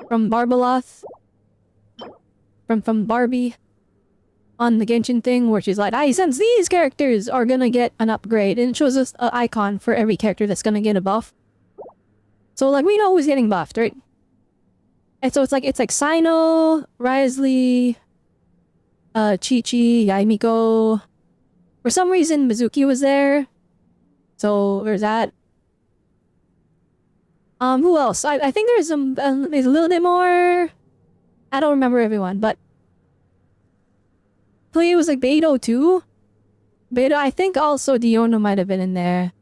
from Barbaloth, from Barbie, on the Genshin thing, where she's like, I sense these characters are gonna get an upgrade, and it shows us an icon for every character that's gonna get a buff. So like we know who's getting buffed, right? And so it's like Sino, Risley, Chi-Chi, Yaimiko. For some reason, Mizuki was there. So there's that. Who else? I think there's there's a little bit more. I don't remember everyone, but I believe it was like Beidou too. Beidou, I think also Diono might have been in there.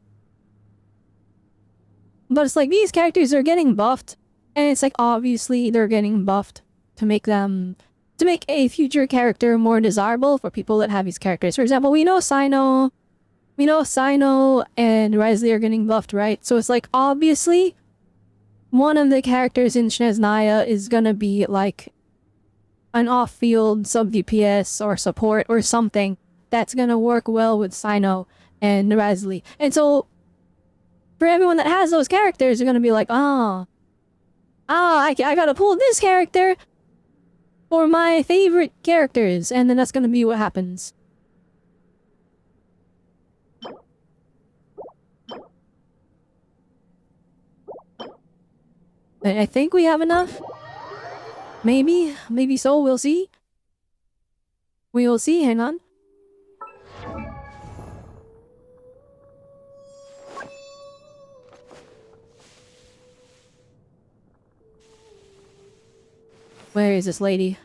But it's like these characters are getting buffed, and it's like obviously they're getting buffed to make a future character more desirable for people that have these characters. For example, we know Sino and Risley are getting buffed, right? So it's like obviously one of the characters in Snezhnaya is gonna be like an off-field sub-DPS or support or something that's gonna work well with Sino and Risley. And so for everyone that has those characters, they're gonna be like, I gotta pull this character for my favorite characters, and then that's gonna be what happens. I think we have enough. Maybe so, we'll see. We will see, hang on. Where is this lady?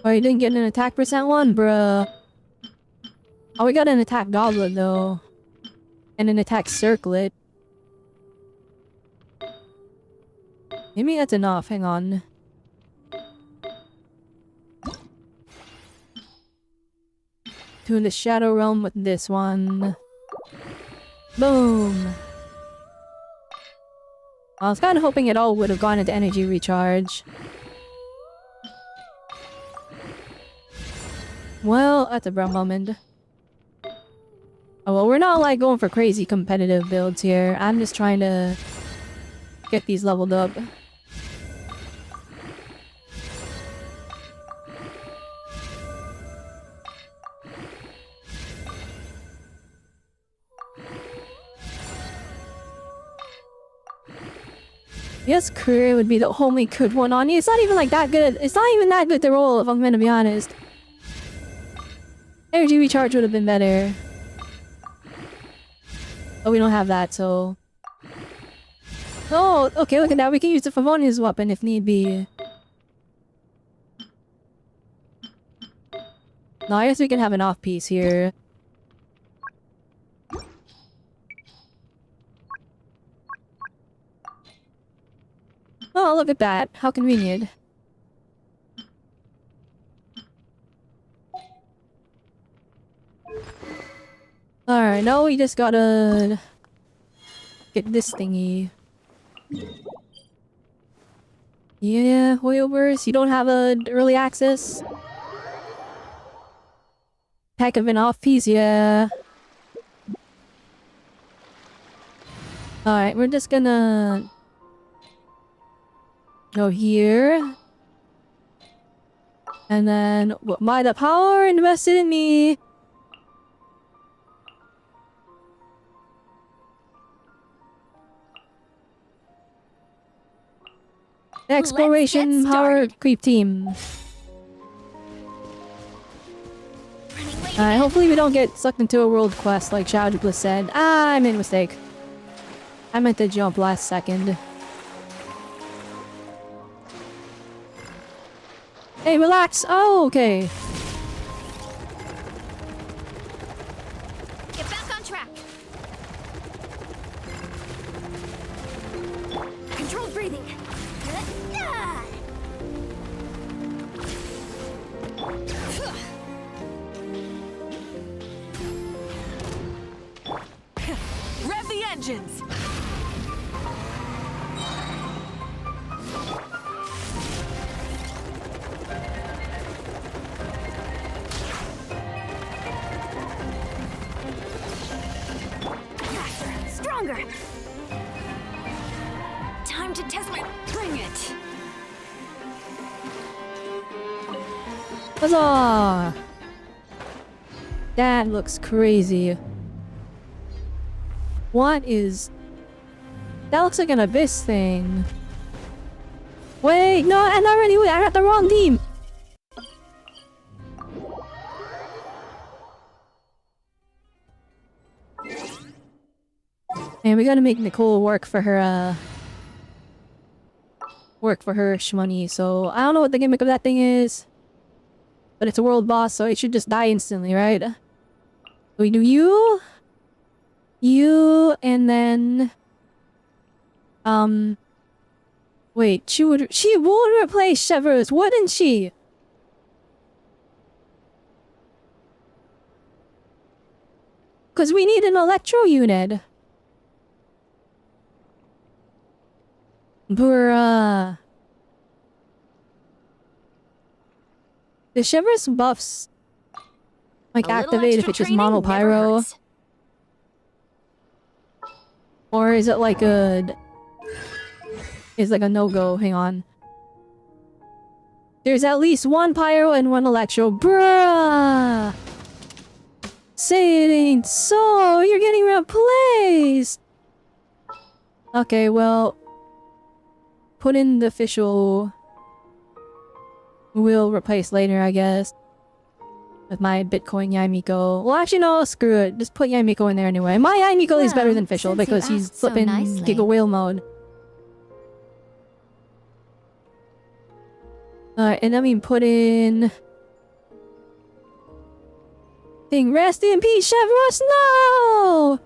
Oh, you didn't get an attack percent one? Bruh. Oh, we got an attack goblet though. And an attack circlet. Maybe that's enough, hang on. To the Shadow Realm with this one. Boom! I was kind of hoping it all would have gone into energy recharge. Well, that's a brown moment. Oh well, we're not like going for crazy competitive builds here. I'm just trying to get these leveled up. Yes, career would be the only good one on you. It's not even like that good. It's not even that good to roll, if I'm gonna be honest. Energy recharge would have been better. Oh, we don't have that, so... Oh, okay, look at that. We can use the Favonia's weapon if need be. No, I guess we can have an off-piece here. Oh, look at that. How convenient. Alright, now we just gotta get this thingy. Yeah, Hoyoverse, you don't have an early access? Heck of an off-piece, yeah. Alright, we're just gonna go here. And then, by the power invested in me. Exploration Let's get power started. creep team. Running late again. Hopefully we don't get sucked into a world quest like Shadow Bliss said. Ah, I made a mistake. I meant to jump last second. Hey, relax! Oh, okay. Get back on track. Controlled breathing. Rev the engines. Faster, stronger. Time to test my. Bring it. Huzzah! That looks crazy. What is... That looks like an abyss thing. Wait, no, and already, wait, I got the wrong team! And we gotta make Nicole work for her, shmoney, so I don't know what the gimmick of that thing is. But it's a world boss, so it should just die instantly, right? We do you... You, and then... Wait, she would replace Chevreuse, wouldn't she? Because we need an electro unit. Bruh. The Chevreuse buffs like activate if it's just mono pyro. Or is it like a... Is like a no-go? Hang on. There's at least one pyro and one electro. Bruh! Say it ain't so! You're getting replaced! Okay, well... Put in the official... We'll replace later, I guess. With my Bitcoin Yaimiko. Well, actually, no, screw it. Just put Yaimiko in there anyway. My Yaimiko is better than Fischl because he's flipping Giga Whale mode. Alright, and then we put in... Thing. Rest in peace, Chevreuse! No!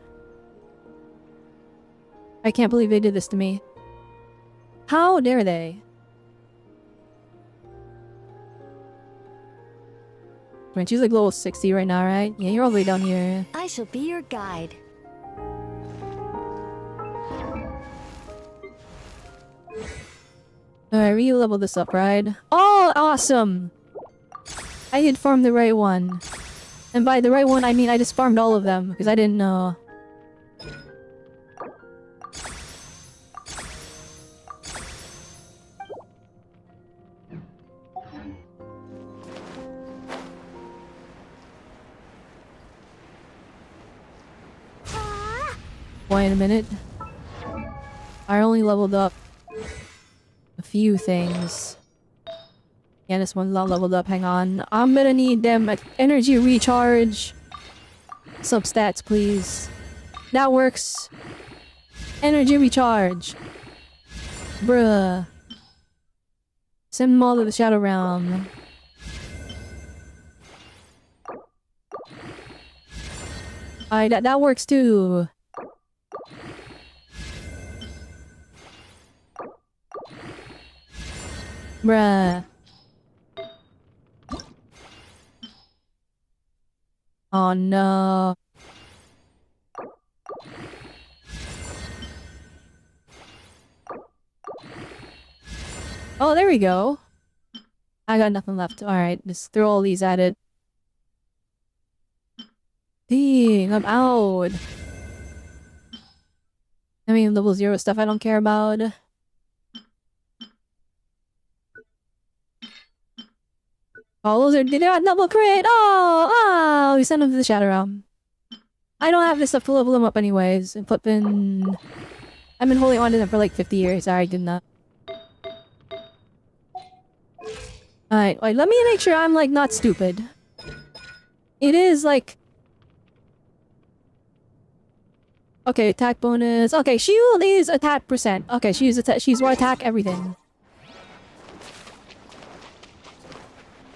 I can't believe they did this to me. How dare they? When she's like level 60 right now, right? Yeah, you're all the way down here. I shall be your guide. Alright, re-level this up, right? Oh, awesome! I had farmed the right one. And by the right one, I mean I just farmed all of them, because I didn't know. Wait a minute. I only leveled up a few things. Yeah, this one's not leveled up. Hang on. I'm gonna need them energy recharge. Substats, please. That works. Energy recharge. Bruh. Send them all to the Shadow Realm. Alright, that works too. Bruh. Oh no. Oh, there we go. I got nothing left. Alright, just throw all these at it. Dang, I'm out. I mean, level 0 stuff I don't care about. Oh, those are- they got double crit! Oh! We sent them to the Shadow Realm. I don't have this stuff to level them up anyways. And flippin'... I've been holding on to them for like 50 years. Sorry, I did not. Alright, wait, let me make sure I'm like not stupid. It is like... Okay, attack bonus. Okay, shield is attack percent. Okay, she's more attack everything.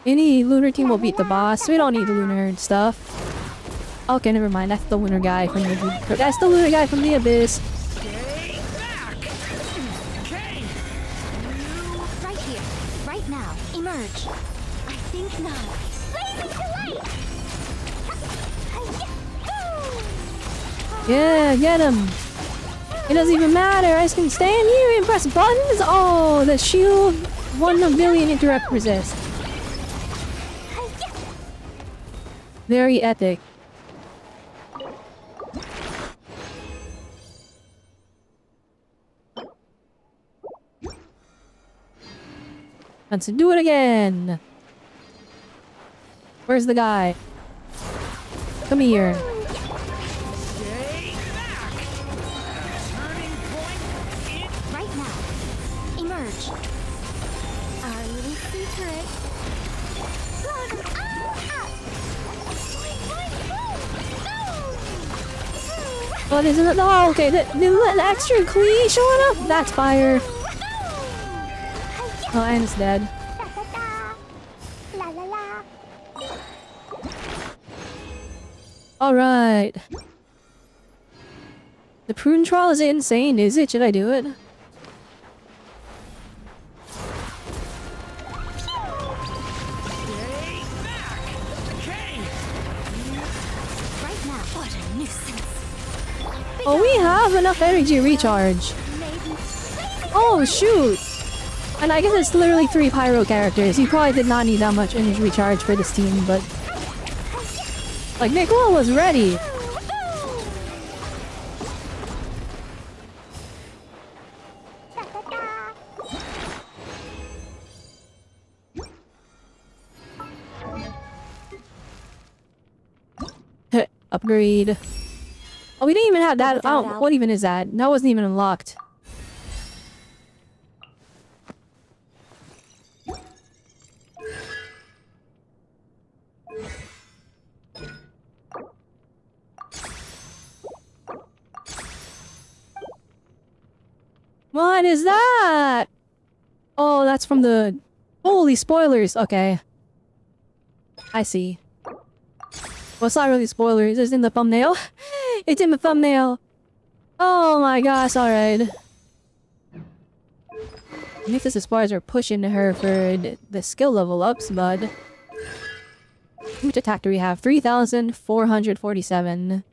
Any lunar team will beat the boss. We don't need lunar stuff. Okay, never mind. That's the lunar guy from the... That's the lunar guy from the abyss. Stay back! Okay! Right here, right now. Emerge. I think not. Blazing delight! Yeah, get him. It doesn't even matter. I just can stand here and press buttons. Oh, the shield 1 billion interrupt resist. Very epic. Let's do it again. Where's the guy? Come here. Stay back! Turning point in... Right now. Emerge. Our little secret. What isn't it? Oh, okay. The extra Klee showing up? That's fire. Oh, and it's dead. La la la. Alright. The prune trial is insane, is it? Should I do it? Stay back! Okay! Right now. What a nuisance. Oh, we have enough energy recharge. Oh, shoot! And I guess it's literally 3 pyro characters. You probably did not need that much energy recharge for this team, but... Like, Nicole was ready! Upgrade. Oh, we didn't even have that. Oh, what even is that? That wasn't even unlocked. What is that? Oh, that's from the... Holy spoilers. Okay. I see. Well, it's not really spoilers. It's in the thumbnail. It's in the thumbnail. Oh my gosh, alright. I think this is spoilers are pushing her for the skill level ups, but... How much attack do we have? 3,447.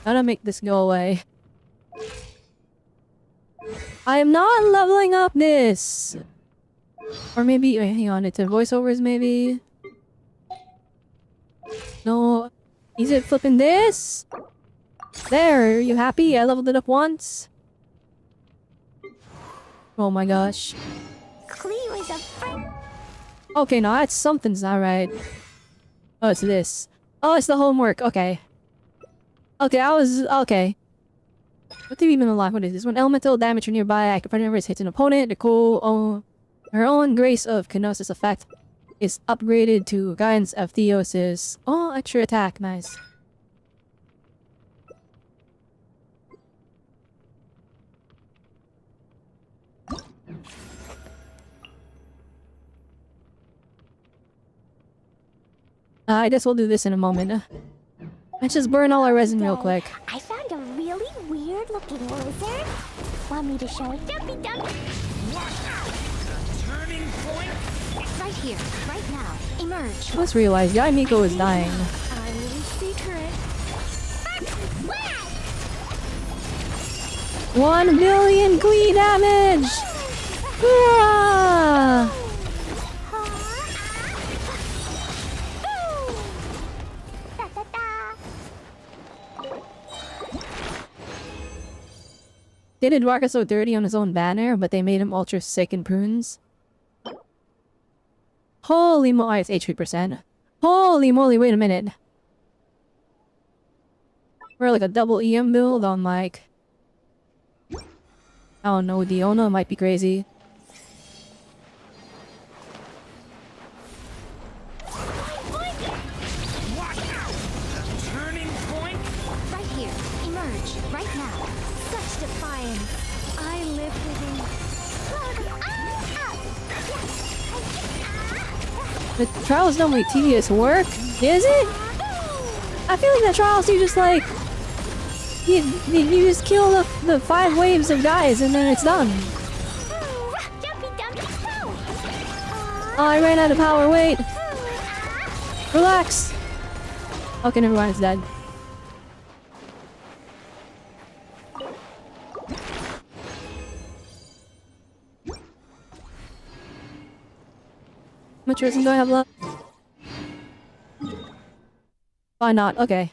Gotta make this go away. I am not leveling up this! Or maybe, wait, hang on, it's a voiceovers maybe? No. Is it flipping this? There, are you happy? I leveled it up once. Oh my gosh. Klee was a friend. Okay, no, that's something's not right. Oh, it's this. Oh, it's the homework. Okay. Okay, okay. What did we even unlock? What is this? When elemental damage from nearby active party members hits an opponent, Nicole, her own Grace of Kenosis effect is upgraded to Guidance of Theosis. Oh, extra attack. Nice. I guess we'll do this in a moment. Let's just burn all our resin real quick. I found a really weird looking lizard. Want me to show it? Dumpy dumpy. Watch out! Turning point... Right here, right now. Emerge. I just realized Yaimiko is dying. Our little secret. 1 billion Klee damage! Hurrah! They did Dwarka so dirty on his own banner, but they made him ultra sick in prunes. Holy moly, it's HP%. Holy moly, wait a minute. Or like a double EM build on like... I don't know, Diona might be crazy. Watch out! Turning point? Right here. Emerge. Right now. Such defiance. I live within. The trials don't make tedious work, is it? I feel like the trials you just like... You just kill the 5 waves of guys and then it's done. Oh, I ran out of power, wait. Relax. Okay, never mind, it's dead. How much resin do I have left? Why not? Okay.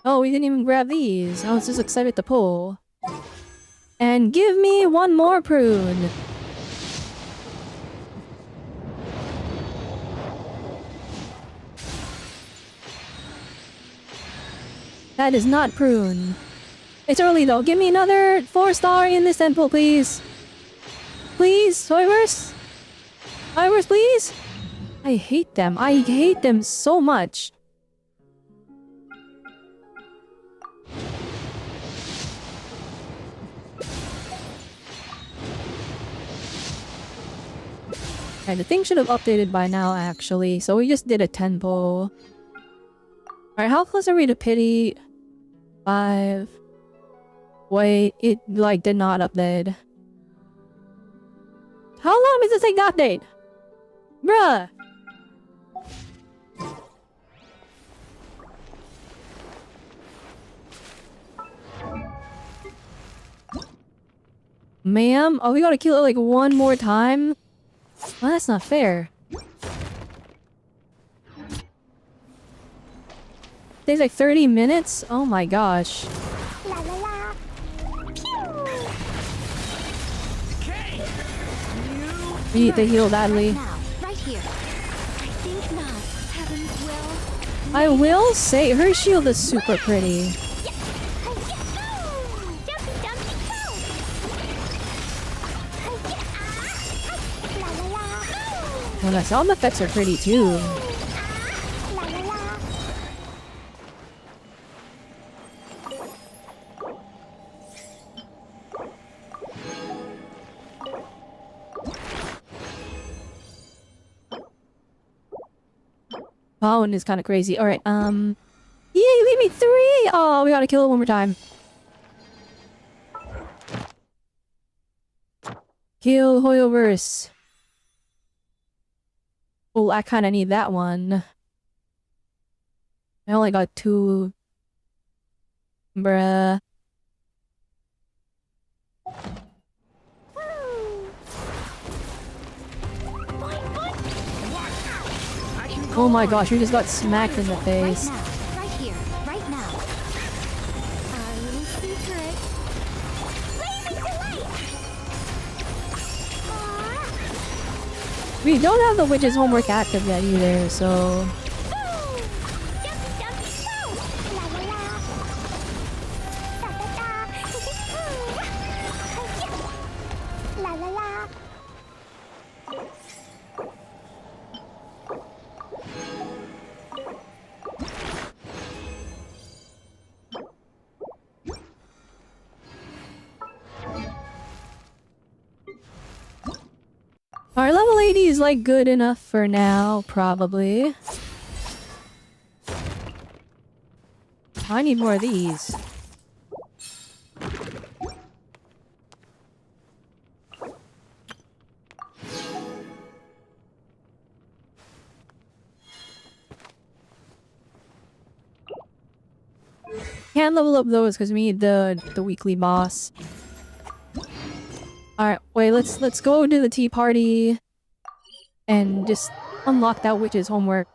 Oh, we didn't even grab these. I was just excited to pull. And give me one more prune. That is not prune. It's early though. Give me another 4-star in this temple, please. Please, Soyverse? Soyverse, please? I hate them. I hate them so much. Alright, the thing should have updated by now, actually. So we just did a 10 pull. Alright, how close are we to pity? 5. Wait, it like did not update. How long does it take to update? Bruh! Ma'am? Oh, we gotta kill it like one more time? Well, that's not fair. Takes like 30 minutes? Oh my gosh. We need to heal badly. Now. Right here. I think not. Heavens will. I will say her shield is super pretty. Well, the sound effects are pretty too. Pound is kind of crazy. All right, yay, leave me 3. Oh, we gotta kill it one more time. Kill Hoyoverse. Oh, I kind of need that one. I only got 2. Bruh. Oh my gosh, you just got smacked in the face. Right now. Right here. Right now. Our little secret. We don't have the witch's homework active yet either, so... Our level 80 is like good enough for now, probably. I need more of these. Can't level up those because we need the weekly boss. Alright, wait, let's go to the tea party and just unlock that witch's homework.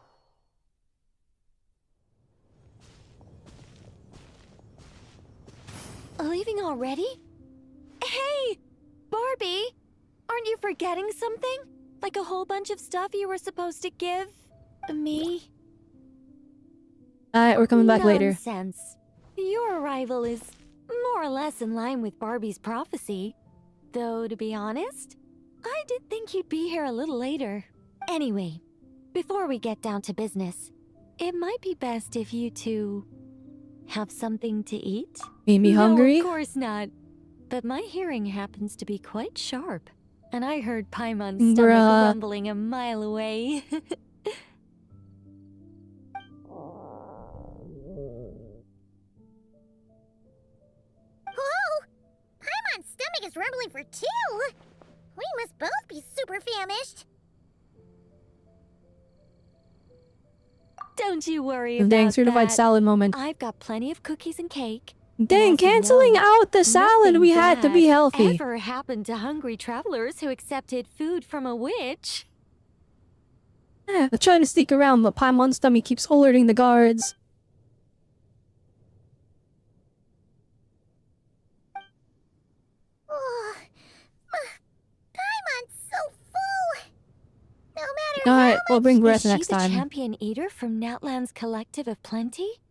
Leaving already? Hey! Barbie! Aren't you forgetting something? Like a whole bunch of stuff you were supposed to give me? Alright, we're coming back later. Nonsense. Your arrival is more or less in line with Barbie's prophecy. Though, to be honest, I did think you'd be here a little later. Anyway, before we get down to business, it might be best if you two have something to eat. Made me hungry? No, of course not. But my hearing happens to be quite sharp, and I heard Paimon's stomach Bruh. rumbling a mile away. Whoa! Paimon's stomach is rumbling for two! We must both be super famished. Don't you worry about Dang, certified that. salad moment. I've got plenty of cookies and cake. Dang, as you canceling know, out the salad, we had to be Nothing healthy. bad ever happened to hungry travelers who accepted food from a witch? They're trying to sneak around, but Paimon's stomach keeps alerting the guards. Oh, Paimon's so full! No matter Alright, how we'll much... bring breath Is next she the time. champion eater from Natlan's Collective of Plenty?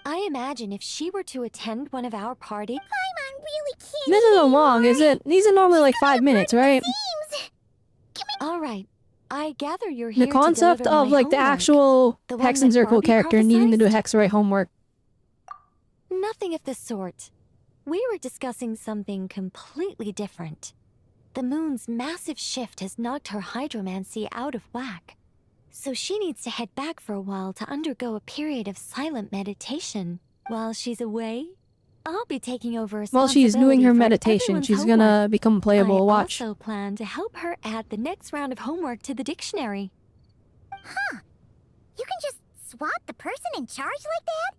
I imagine if she were to attend one of our party... Paimon really can't This isn't long, is it? These are normally like 5 minutes, right? seems. Alright, I gather you're here The concept to deliver of my like the homework. actual The one Hex and that Circle Barbie character needing to do prophesized? Hexarite homework. Nothing of the sort. We were discussing something completely different. The moon's massive shift has knocked her hydromancy out of whack. So she needs to head back for a while to undergo a period of silent meditation. While she's away, I'll be taking over While she's doing her responsibility for meditation, everyone's she's homework. gonna become playable. I Watch. also plan to help her add the next round of homework to the dictionary. Huh. You can just swap the person in charge like that?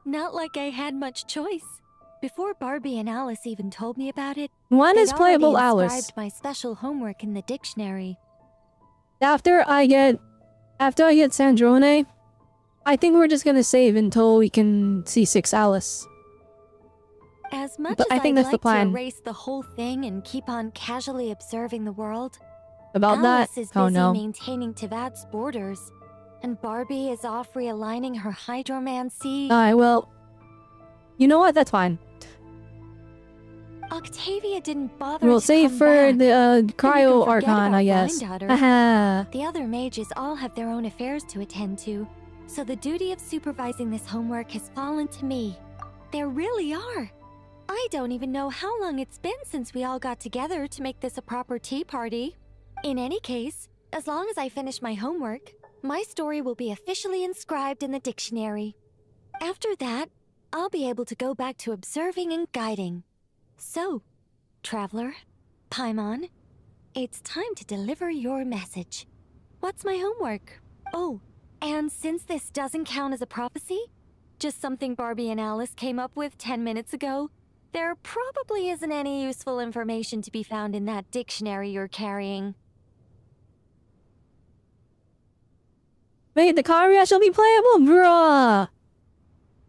Not like I had much choice. Before Barbie and Alice even told me about it, One is they'd playable already Alice. inscribed my special homework in the dictionary. After I get Sandrone, I think we're just gonna save until we can see 6 Alice. As much But as I think I'd that's the like plan. to erase the whole thing and keep on casually observing the world, About Alice that? is Oh busy no. maintaining Tevad's borders, and Barbie is off realigning her hydromancy. Alright, well... You know what? That's fine. Octavia didn't bother We'll to save come for back. the And you Cryo can forget Archon, about I guess. Vine-daughter. Haha. The other mages all have their own affairs to attend to, so the duty of supervising this homework has fallen to me. There really are. I don't even know how long it's been since we all got together to make this a proper tea party. In any case, as long as I finish my homework, my story will be officially inscribed in the dictionary. After that, I'll be able to go back to observing and guiding. So, traveler, Paimon, it's time to deliver your message. What's my homework? Oh, and since this doesn't count as a prophecy, just something Barbie and Alice came up with 10 minutes ago, there probably isn't any useful information to be found in that dictionary you're carrying. Wait, the Karia shall be playable? Bruh!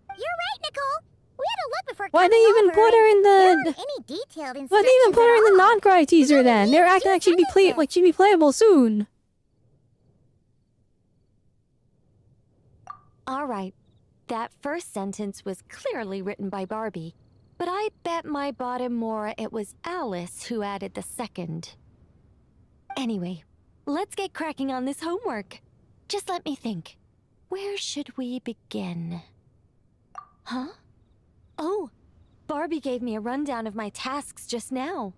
You're right, Nicole. We had to look before Why'd they coming even over, put her in There the... aren't any detailed instructions Why'd they even put her in the at all. Nod-krai teaser then? They're acting like she'd be playable soon. Alright, that first sentence was clearly written by Barbie, but I bet my bottom more it was Alice who added the second. Anyway, let's get cracking on this homework. Just let me think. Where should we begin? Huh? Oh, Barbie gave me a rundown of my tasks just now.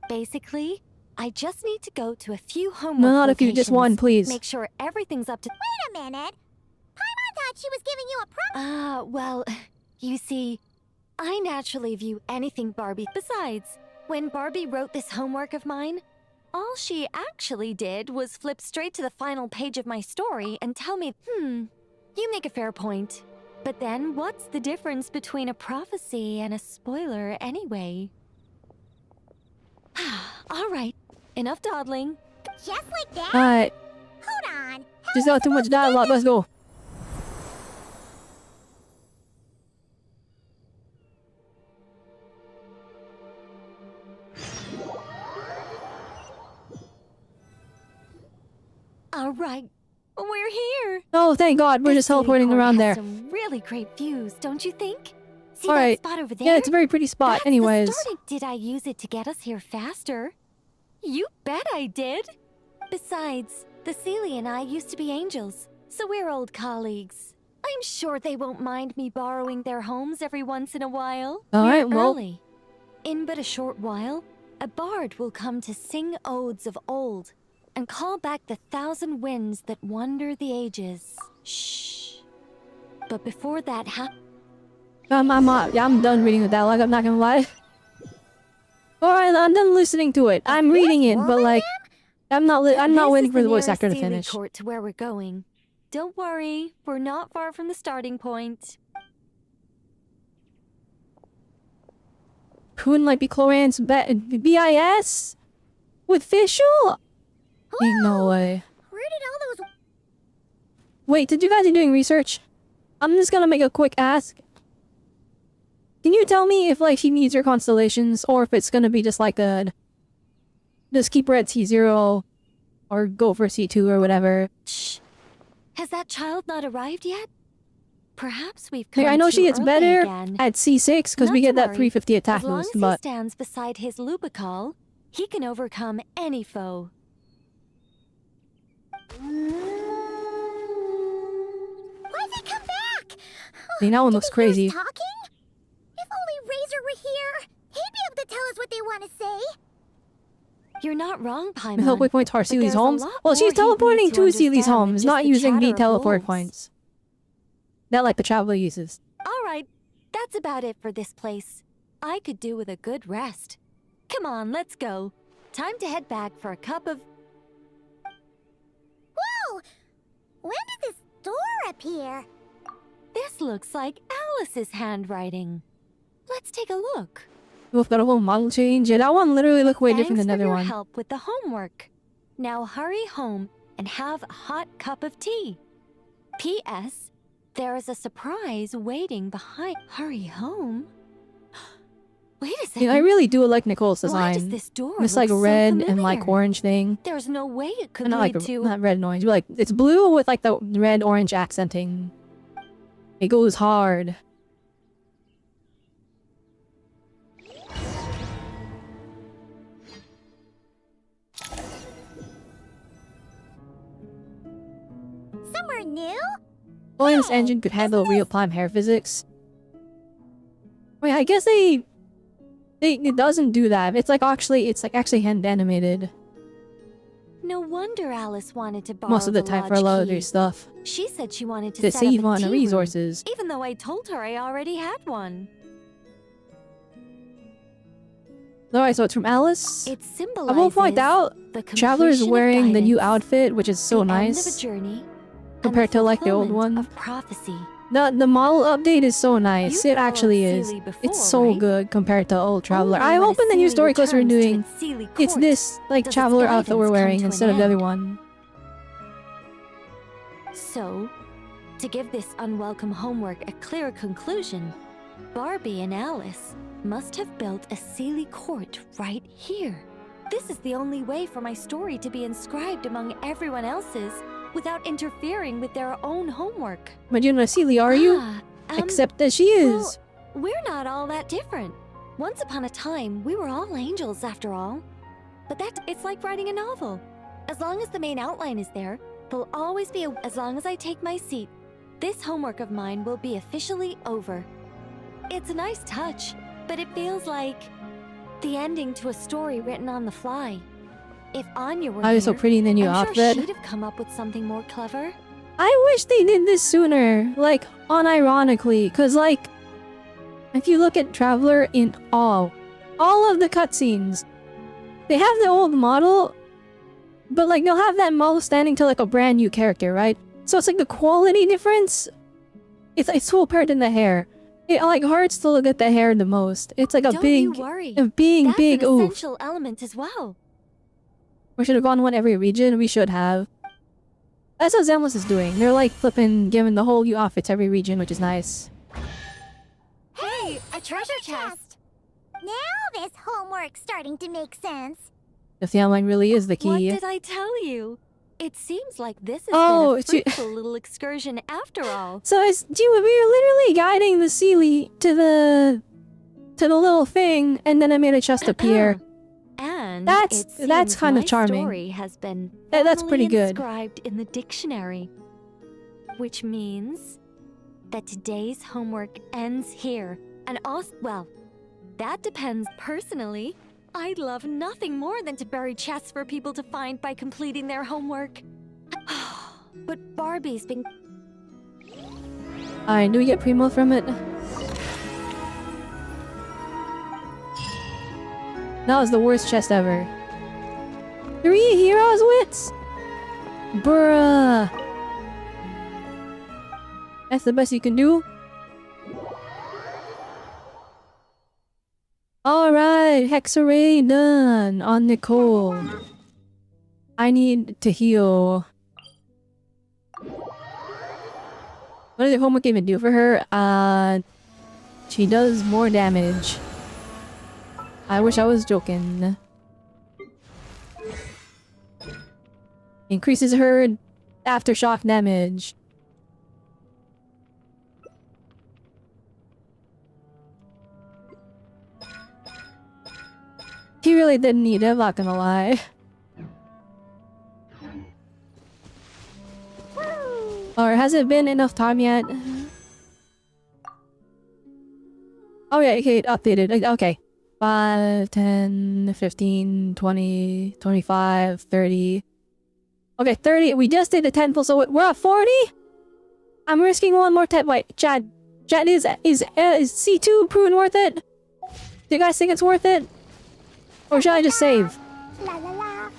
Basically, I just need to go to a few homework Not a few, just one, locations, please. Make sure everything's up to... Wait a minute. Paimon thought she was giving you a Well, you see, I naturally view anything Barbie. Besides, when Barbie wrote this homework of mine, all she actually did was flip straight to the final page of my story and tell me, you make a fair point. But then what's the difference between a prophecy and a spoiler anyway? All right, enough dawdling. just like that? Alright, Hold on. How just are we got too much supposed to do dialogue, let's go. All right, We're here. Oh, thank God, we're This just city teleporting court around has there. some really great views, don't you think? See All that right. spot over there? Yeah, it's a very pretty spot. That's Anyways, the starting. Did I use it to get us here faster? You bet I did. Besides, the Celie and I used to be angels, so we're old colleagues. I'm sure they won't mind me borrowing their homes every once in a while. All We're right, well- early. In but a short while, a bard will come to sing odes of old and call back the 1,000 winds that wander the ages. Shh. But before that happens, I'm done reading the dialogue. I'm not gonna lie. Alright, I'm done listening to it. I'm reading it, but like, I'm not waiting for the voice actor to finish. Court to where we're going. Don't worry, we're not far from the starting point. Who wouldn't like be Cloran's BIS? With Fischl? Ain't no way. Where did all those... Wait, did you guys be doing research? I'm just gonna make a quick ask. Can you tell me if like she needs her constellations, or if it's gonna be just like a... Just keep her at C0, or go for C2 or whatever. Shh. Has that child not arrived yet? Perhaps we've come Like, I know too she gets early better again. at C6 because Not we to get that worry. 350 attack As long boost, as but... he stands beside his Lubicol, he can overcome any foe. Why'd they come back? See, that one looks Did they hear us crazy. talking? If only Razor were here, he'd be able to tell us what they want to say. You're not wrong, Paimon. With quick points to our but Seely's there's a homes? lot Well, more she's he'd need teleporting to to Seely's understand than homes, just not the using the chatter of teleport wolves. points. That like the traveler uses. All right, that's about it for this place. I could do with a good rest. Come on, let's go. Time to head back for a cup of... Whoa! When did this door appear? This looks like Alice's handwriting. Let's take a look. We've got a whole model change. Yeah, that one literally looked way different than the Thanks other for your one. help with the homework. Now hurry home and have a hot cup of tea. P.S. There is a surprise waiting behind. Hurry home? Wait a second. Yeah, I really do like Nicole's Why does design. this door It's look like so red and like familiar? orange thing. There's no way it could Not lead like to... not red and orange, but like it's blue with like the red orange accenting. It goes hard. Somewhere new? Only this engine could handle real-time hair physics. Wait, I guess it doesn't do that. It's like actually hand animated No wonder Alice wanted to borrow most of the time for a lodge lot of key. their stuff She said she wanted to to set save up a on tea room, resources. even though I told her I already had one. Alright, so it's from Alice. It I symbolizes will point out, the Traveler is completion of wearing the new guidance, outfit, which is so the nice. end of a journey, and compared the to, like, the old fulfillment one. of prophecy. The model update is so nice. You It actually followed is. Seely before, It's so right? good compared to old Traveler. Only I'm when a hoping the new Seely story quest we're returns to doing, its Seely it's court this like does its Traveler outfit we're guidance come wearing to an instead of the other end. one. So, to give this unwelcome homework a clear conclusion, Barbie and Alice must have built a Seely court right here. This is the only way for my story to be inscribed among everyone else's without interfering with their own homework. But you're not Seely, are you? Except that she is. Well, we're not all that different. Once upon a time, we were all angels after all. But it's like writing a novel. As long as the main outline is there, there'll always be as long as I take my seat, this homework of mine will be officially over. It's a nice touch, but it feels like the ending to a story written on the fly. If Anya were I was so here, pretty in the new I'm outfit. sure she'd have come up with something more clever. I wish they did this sooner, like, unironically, cause like, if you look at Traveler in all of the cutscenes, they have the old model, but like, they'll have that model standing to like a brand new character, right? So it's like the quality difference, it's so apparent in the hair. It like hurts to look at the hair the most. It's like a Don't big, you worry. a That's big an oof. essential element as well. We should have gone one every region, we should have. That's what Zemlis is doing. They're like flipping, giving the whole new outfits every region, which is nice. Hey, a treasure chest! Now this homework's starting to make sense. If the outline really is the What key. did I tell you? It seems like this has Oh, been a fruitful little excursion after all. So we were literally guiding the Sealy to the little thing, and then I made a chest appear. And That's kind of my charming. story has been That's pretty good. inscribed in the dictionary, which means that today's homework ends here. And also, well, that depends personally. I'd love nothing more than to bury chests for people to find by completing their homework. But Barbie's been... Alright, do we get Primo from it? That was the worst chest ever. 3 heroes wits? Bruh. That's the best you can do? Alright, Hexarray done on Nicole. I need to heal. What does the homework even do for her? She does more damage. I wish I was joking. Increases her aftershock damage. He really didn't need it, I'm not gonna lie. Or has it been enough time yet? Oh yeah, okay, it updated. Okay. 5, 10, 15, 20, 25, 30. Okay, 30. We just did the 10 full, so we're at 40? I'm risking one more tip. Wait, Chad, is C2 proven worth it? Do you guys think it's worth it? Or should I just save? La la la.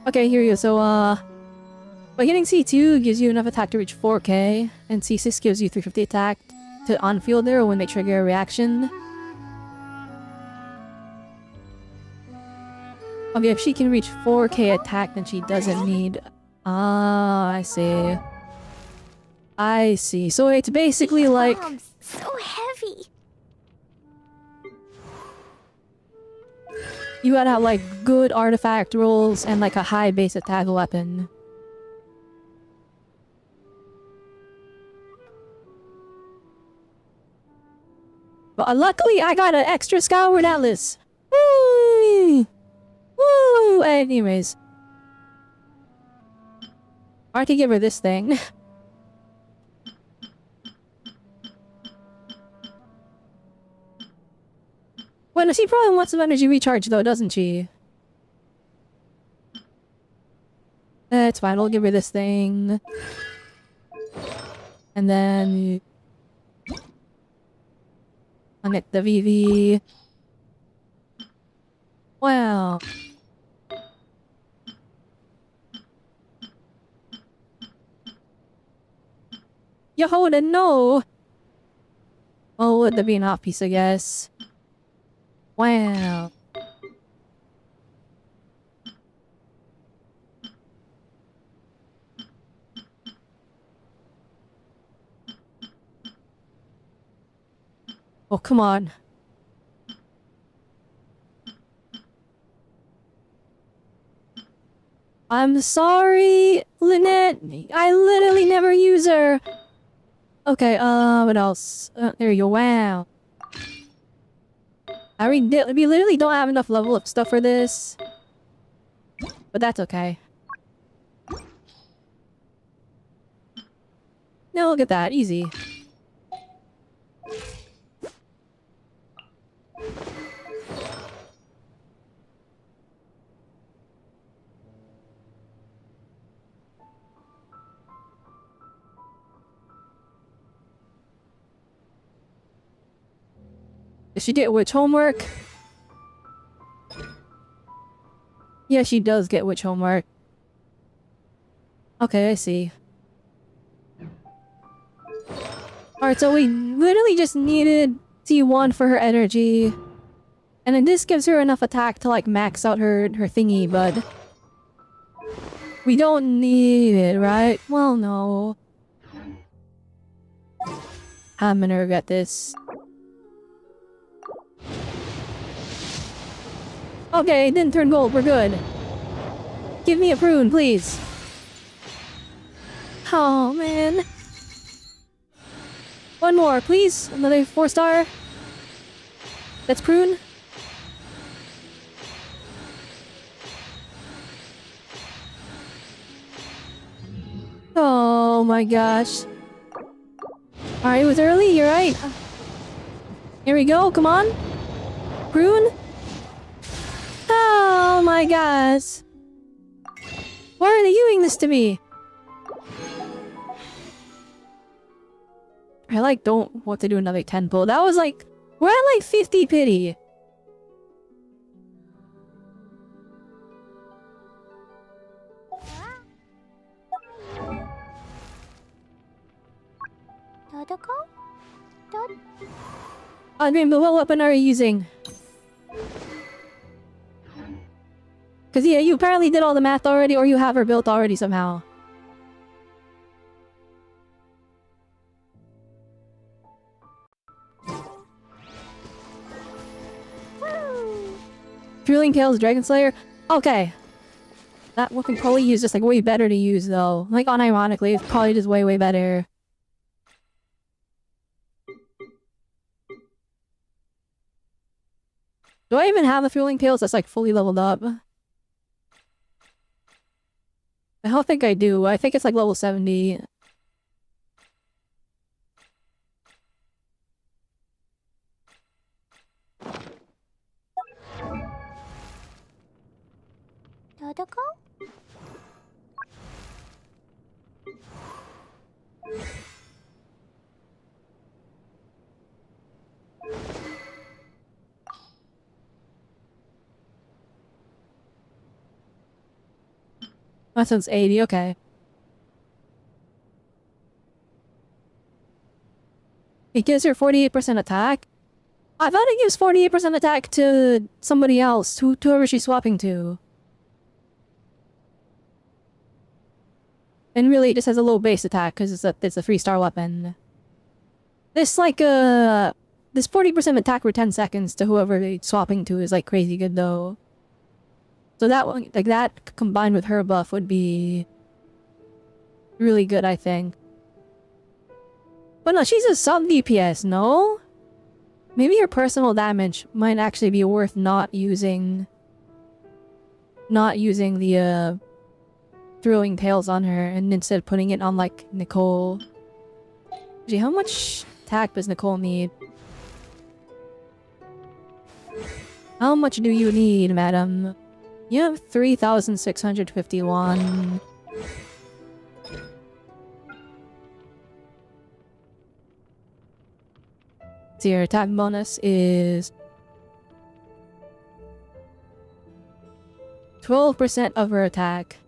Okay, here you go. So, but hitting C2 gives you enough attack to reach 4k, and C6 gives you 350 attack to on-fielder when they trigger a reaction. Okay, if she can reach 4k attack, then she doesn't need... Ah, I see. I see. So it's basically like... So heavy. You gotta have like good artifact rolls and like a high base attack weapon. But luckily I got an extra Skyward Atlas. Woo! Woo! Anyways. I could give her this thing. Well, no, she probably wants some energy recharge though, doesn't she? It's fine, we'll give her this thing. And then... I'll get the VV. Wow. Yo, then no! Oh, would there be an off piece, I guess? Wow. Oh, come on. I'm sorry, Lynette. I literally never use her. Okay, what else? There you go. Wow. We literally don't have enough level up stuff for this. But that's okay. No, look at that. Easy. Does she get witch homework? Yeah, she does get witch homework. Okay, I see. Alright, so we literally just needed C1 for her energy. And then this gives her enough attack to like max out her thingy, but... we don't need it, right? Well, no. I'm gonna regret this. Okay, it didn't turn gold. We're good. Give me a prune, please. Oh, man. One more, please. Another 4-star. That's prune. Oh my gosh. Alright, it was early, you're right. Here we go, come on. Prune. Oh my gosh. Why are they doing this to me? I like don't want to do another 10 pull. That was like, we're at like 50 pity. Admin, but what weapon are you using? Cause yeah, you apparently did all the math already, or you have her built already somehow. Fueling Tails Dragon Slayer? Okay. That weapon probably is just like way better to use though. Like unironically, it's probably just way better. Do I even have a Fueling Tails that's like fully leveled up? I don't think I do. I think it's like level 70. That sounds 80, okay. It gives her 48% attack? I thought it gives 48% attack to somebody else, to whoever she's swapping to. And really, it just has a low base attack because it's a 3-star weapon. This like this 40% attack for 10 seconds to whoever they're swapping to is like crazy good though. So that one, like that combined with her buff would be really good, I think. But no, she's a sub DPS, no? Maybe her personal damage might actually be worth not using the throwing tails on her and instead putting it on like Nicole. Gee, how much attack does Nicole need? How much do you need, madam? You have 3,651. So your attack bonus is 12% of her attack.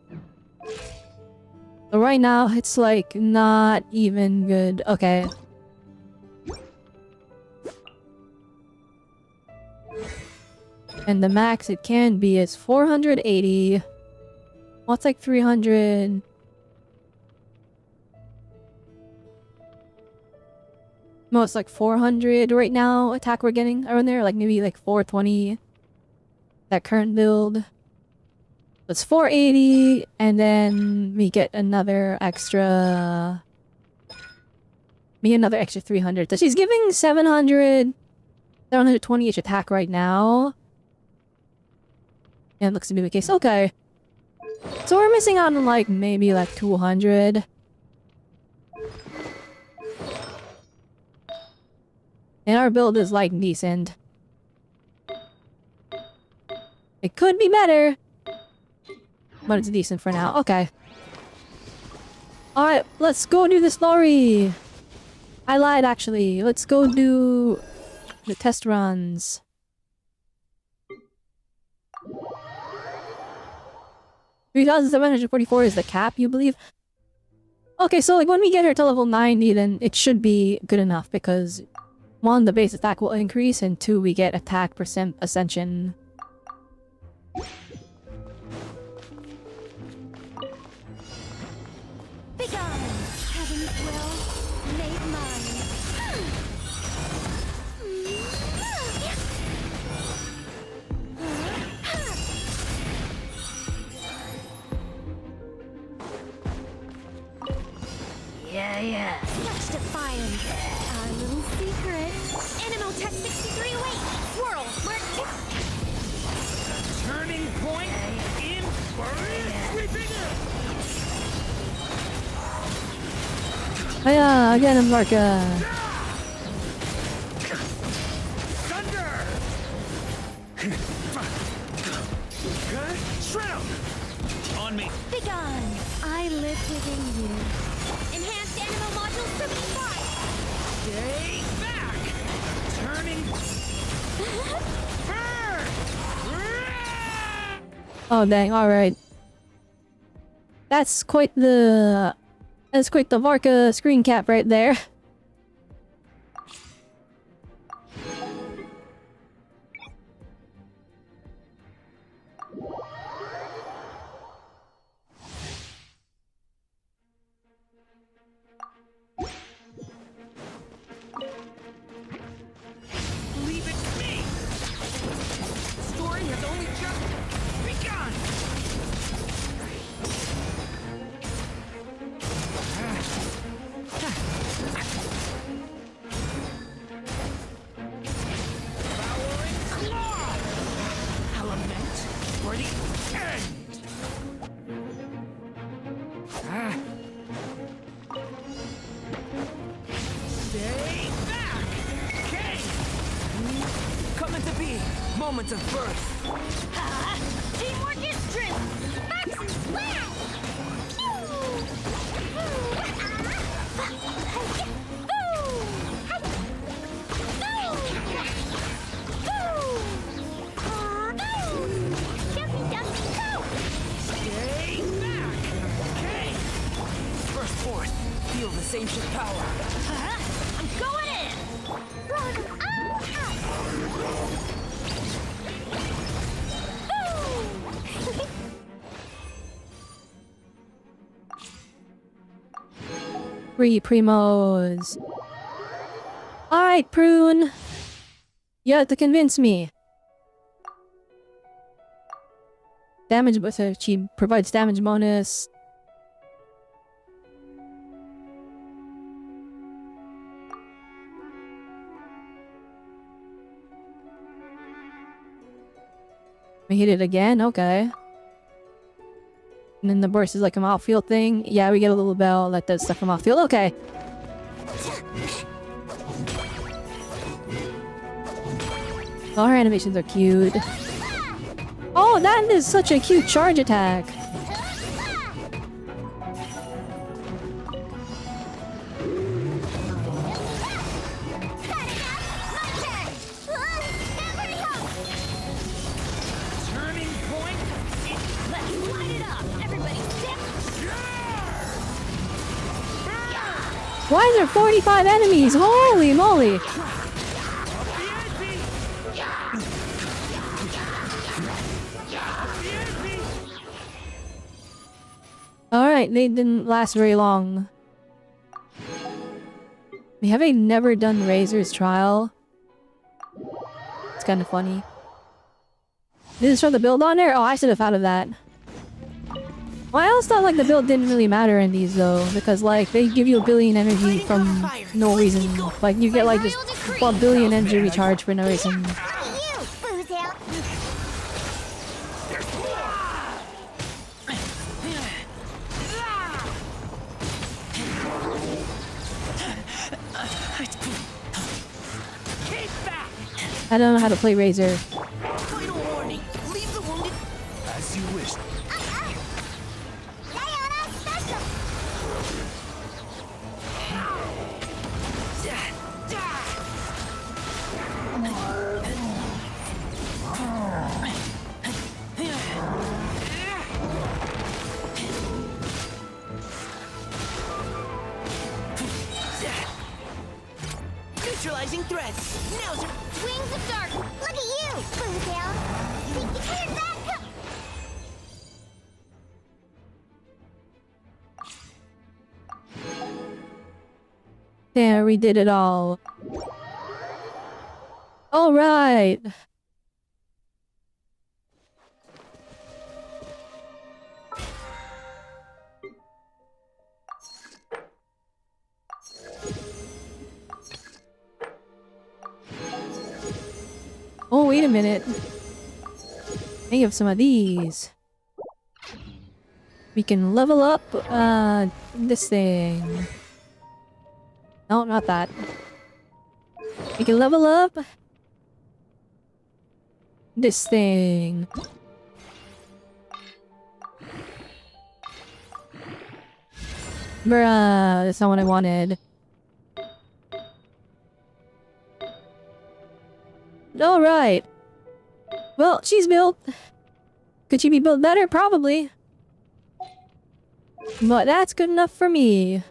So right now, it's like not even good. Okay. And the max it can be is 480. What's like 300? No, it's like 400 right now attack we're getting around there. Like maybe like 420. That current build. It's 480, and then we get another extra... another extra 300. So she's giving 720-ish attack right now. And it looks to be the case. Okay. So we're missing out on like maybe like 200. And our build is like decent. It could be better. But it's decent for now. Okay. Alright, let's go do the story. I lied actually. Let's go do the test runs. $3,744 is the cap, you believe? Okay, so like when we get her to level 90, then it should be good enough because 1, the base attack will increase, and 2, we get attack percent ascension. Begone! Heaven's will, made mine. Hiya, again, Varka. Thunder! Shred 'em! On me. Begone! I live within you. Enhanced animal module 75! Stay back! Turning. Oh dang, alright. That's quite the Varka screen cap right there. Leave it to me! Story has only just begun! Devouring claw! Element for the end! Stay back! Okay! Coming to be! Moments of birth! Teamwork is strength! Max and swag! Stay back! Okay! First force, feel the same shit power. I'm going in! Three primos. Alright, Prune. You have to convince me. Damage, but she provides damage bonus. We hit it again? Okay. And then the burst is like an outfield thing. Yeah, we get a little bell that does stuff from outfield. Okay. All her animations are cute. Oh, that is such a cute charge attack. Turning point. Let's light it up! Everybody step! Why is there 45 enemies? Holy moly! Alright, they didn't last very long. We have a never done Razor's trial. It's kind of funny. Did it show the build on there? Oh, I should have thought of that. Well, I always thought like the build didn't really matter in these though, because like they give you a billion energy from no reason. Like you get like just 1 billion energy recharge for no reason. You, Boozle! Keep back! I don't know how to play Razor. Final warning. Leave the wounded. As you wish. Diana Special! Neutralizing threats. Now's your Wings of Dark! Look at you, Boozle! Think you heard that? There, we did it all. Alright! Oh, wait a minute. I have some of these. We can level up, this thing. No, not that. We can level up this thing. Bruh, that's not what I wanted. Alright. Well, she's built. Could she be built better? Probably. But that's good enough for me.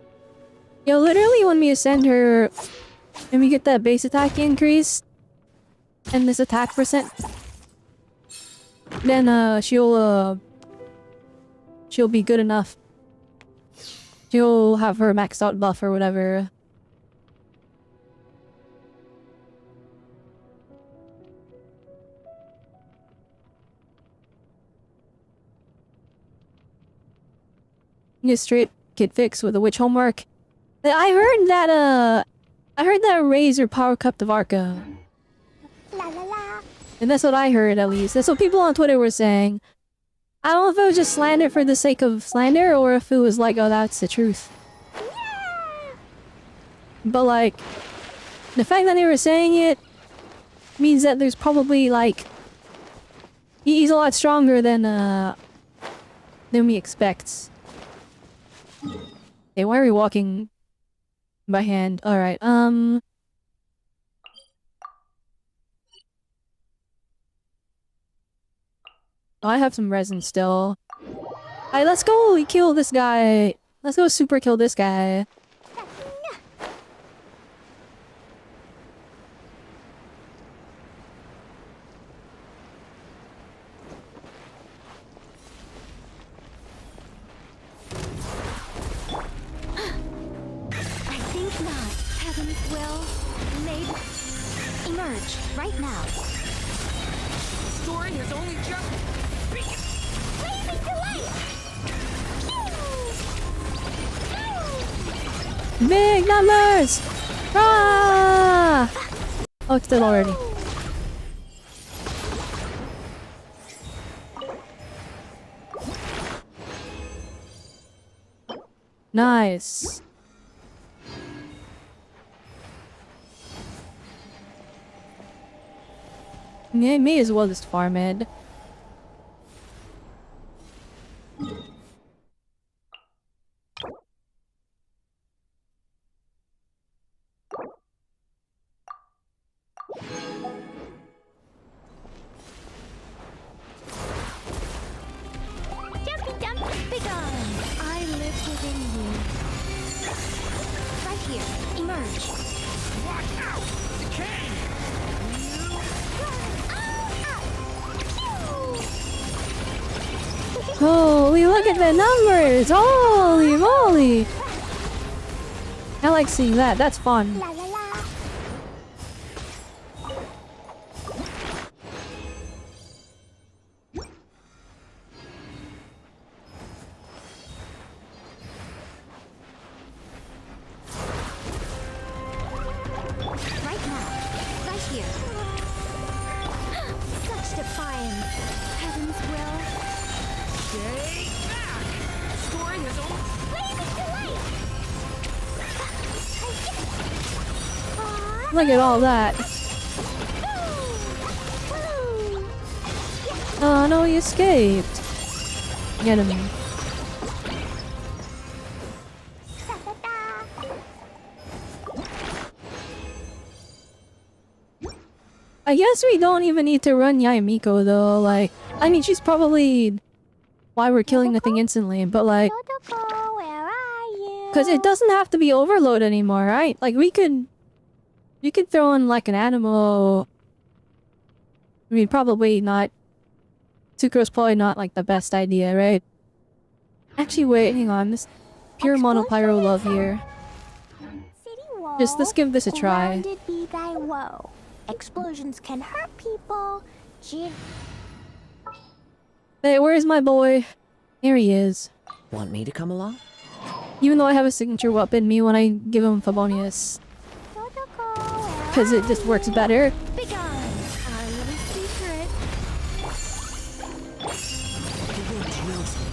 Yo, literally when we ascend her and we get that base attack increase and this attack percent, then she'll be good enough. She'll have her maxed out buff or whatever. Just straight kid fix with a witch homework. I heard that raise your power cup to Varka. La la la. And that's what I heard, at least. That's what people on Twitter were saying. I don't know if it was just slander for the sake of slander, or if it was like, oh, that's the truth. But like, the fact that they were saying it means that there's probably like, he's a lot stronger than we expect. Okay, why are we walking by hand? Alright, oh, I have some resin still. Alright, let's go kill this guy. Let's go super kill this guy. I think not. Heaven's will may emerge right now. The story has only just begun. Blazing delight. Big numbers! Ah! Oh, it's dead already. Nice. Yeah, may as well just farm it. Jumpy jump. Begone! I live within you. Right here. Emerge. Watch out! Decay! Holy, look at the numbers! Holy moly! I like seeing that. That's fun. La la la. Right now. Right here. Such defiance. Heaven's will. Stay back! The story has only... Blazing delight. Look at all that. Oh no, he escaped. Get him. I guess we don't even need to run Yaimiko though, like, I mean, she's probably why we're killing the thing instantly, but like, Nod-krai, where are you? because it doesn't have to be overload anymore, right? Like, you could throw in like an animal. I mean, probably not. Sucro's probably not like the best idea, right? Actually, wait, hang on. This pure monopyro love here. City wall, Let's give this a try. around it be thy woe. Explosions can hurt people. Hey, where's my boy? Here he is. Want me to come along? Even though I have a signature weapon, me when I give him Favonius. Because it just works better. Begone! Our little secret. The wind wills me.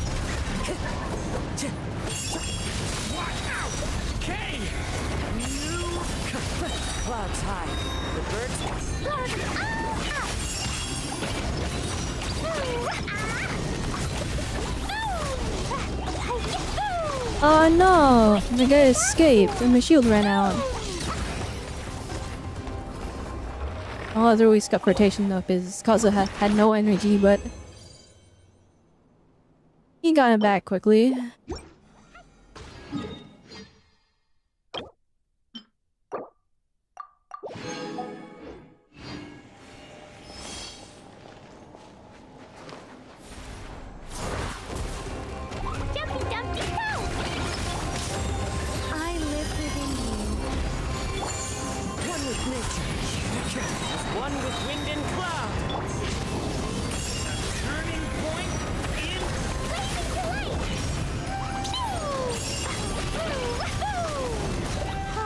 Watch out! Decay! clouds high. The birds... Oh no! The guy escaped and my shield ran out. All other always got rotation up is Kaza had no energy, but he got it back quickly. Dumpty Dumpty Go! I live within you. One with nature. One with wind and cloud. Turning point in...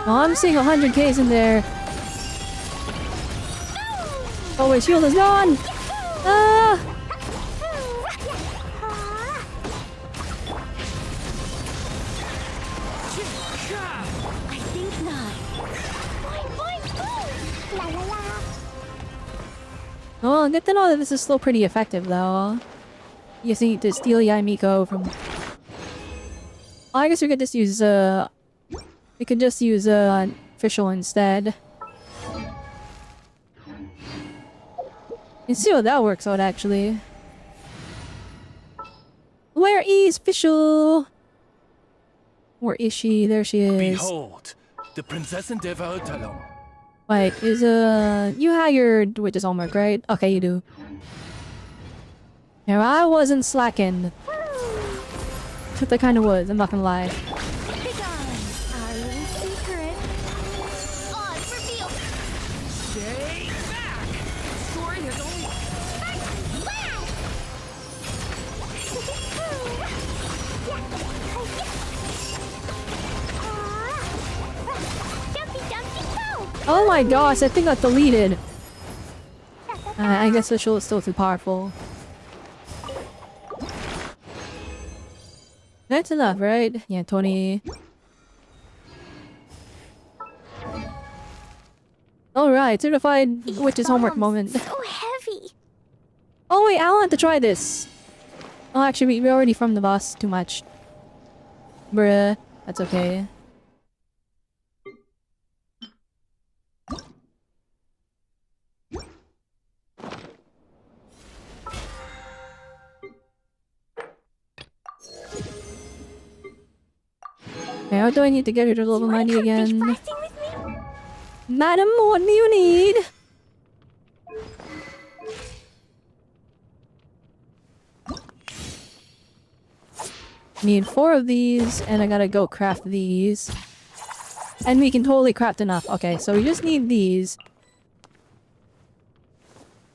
Oh, I'm seeing 100Ks in there. Oh, wait, shield is gone! Ah! I think not. Boing, boing, boing! La la la! Oh, good to know that this is still pretty effective, though. You just need to steal Yaimiko from... Oh, I guess we could just use, we could just use, Official instead. And see how that works out, actually. Where is Official? Where is she? There she is. Behold, the Princess and Talon. Wait, is, you have your witch's homework, right? Okay, you do. Yeah, I wasn't slacking. But I kinda was, I'm not gonna lie. Begone, our little secret. Odds revealed! Stay back! The story has only... Dumpty Dumpty Go! Oh my gosh, I think I deleted. I guess Official is still too powerful. That's enough, right? Yeah, Tony. Alright, certified witch's homework moment. So heavy! Oh wait, I want to try this. Oh, actually, we're already from the boss too much. Bruh, that's okay. Okay, how do I need to get her to level 90 again? Fighting with me? Madam, what do you need? Need 4 of these, and I gotta go craft these. And we can totally craft enough. Okay, so we just need these.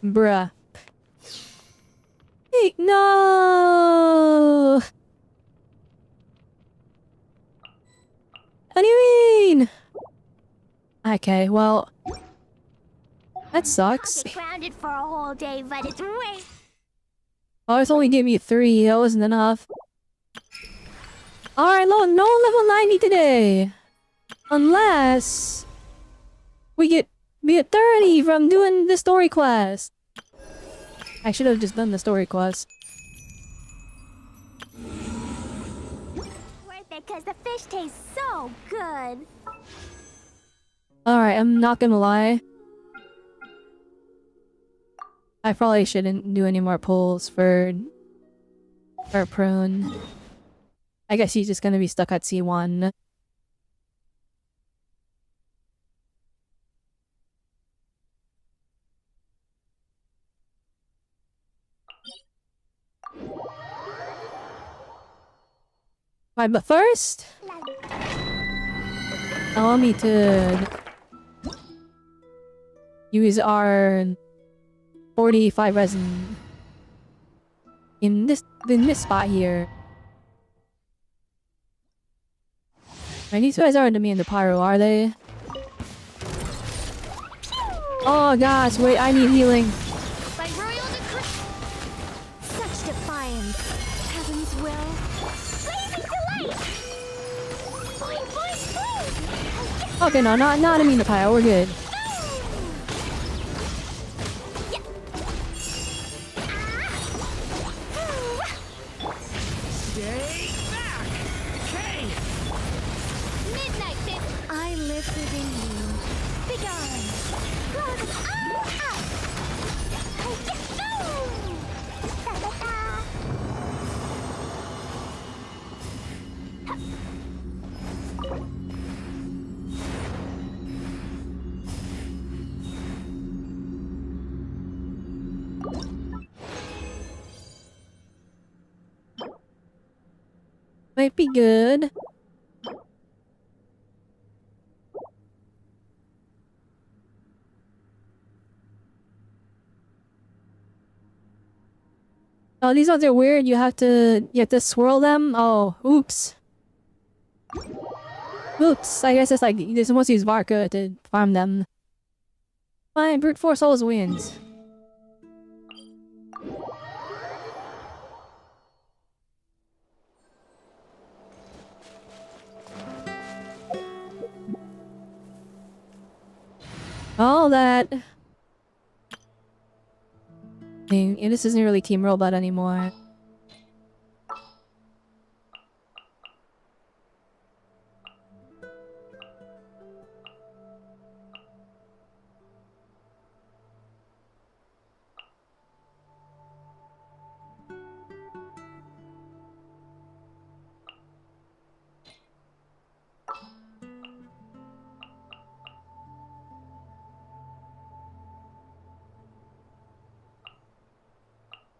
Bruh. Hey, no! What do you mean? Okay, well... That sucks. I'll get grounded for a whole day, but it's way... Oh, it's only gave me 3. That wasn't enough. Alright, no level 90 today. Unless... we get 30 from doing the story quest. I should have just done the story quest. Worth it, cause the fish tastes so good. Alright, I'm not gonna lie. I probably shouldn't do any more pulls for Prune. I guess he's just gonna be stuck at C1. Right, but first, allow me to use our 45 resin in this spot here. Right, these guys aren't me in the pyro, are they? Oh gosh, wait, I need healing. By royal decree... Such defiance. Heaven's will. Blazing delight! Boing, boing, boing! Okay, no, not a mean pile. We're good. Stay back! Okay! Midnight Fit. I live within you. Begone. Da, da, da. Might be good. Oh, these ones are weird. You have to swirl them. Oh, oops. Oops. I guess it's like you're supposed to use Varka to farm them. Fine, brute force always wins. All that. Dang, this isn't really Team Robot anymore.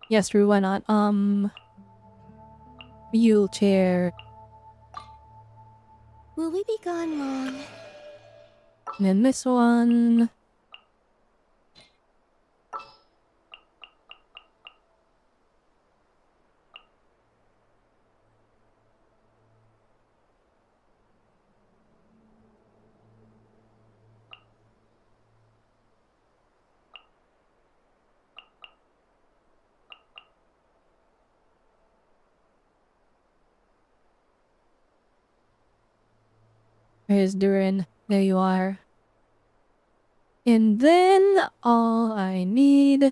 Yes, true, why not? Wheelchair. Will we be gone long? And then this one. Where's Durin? There you are. And then all I need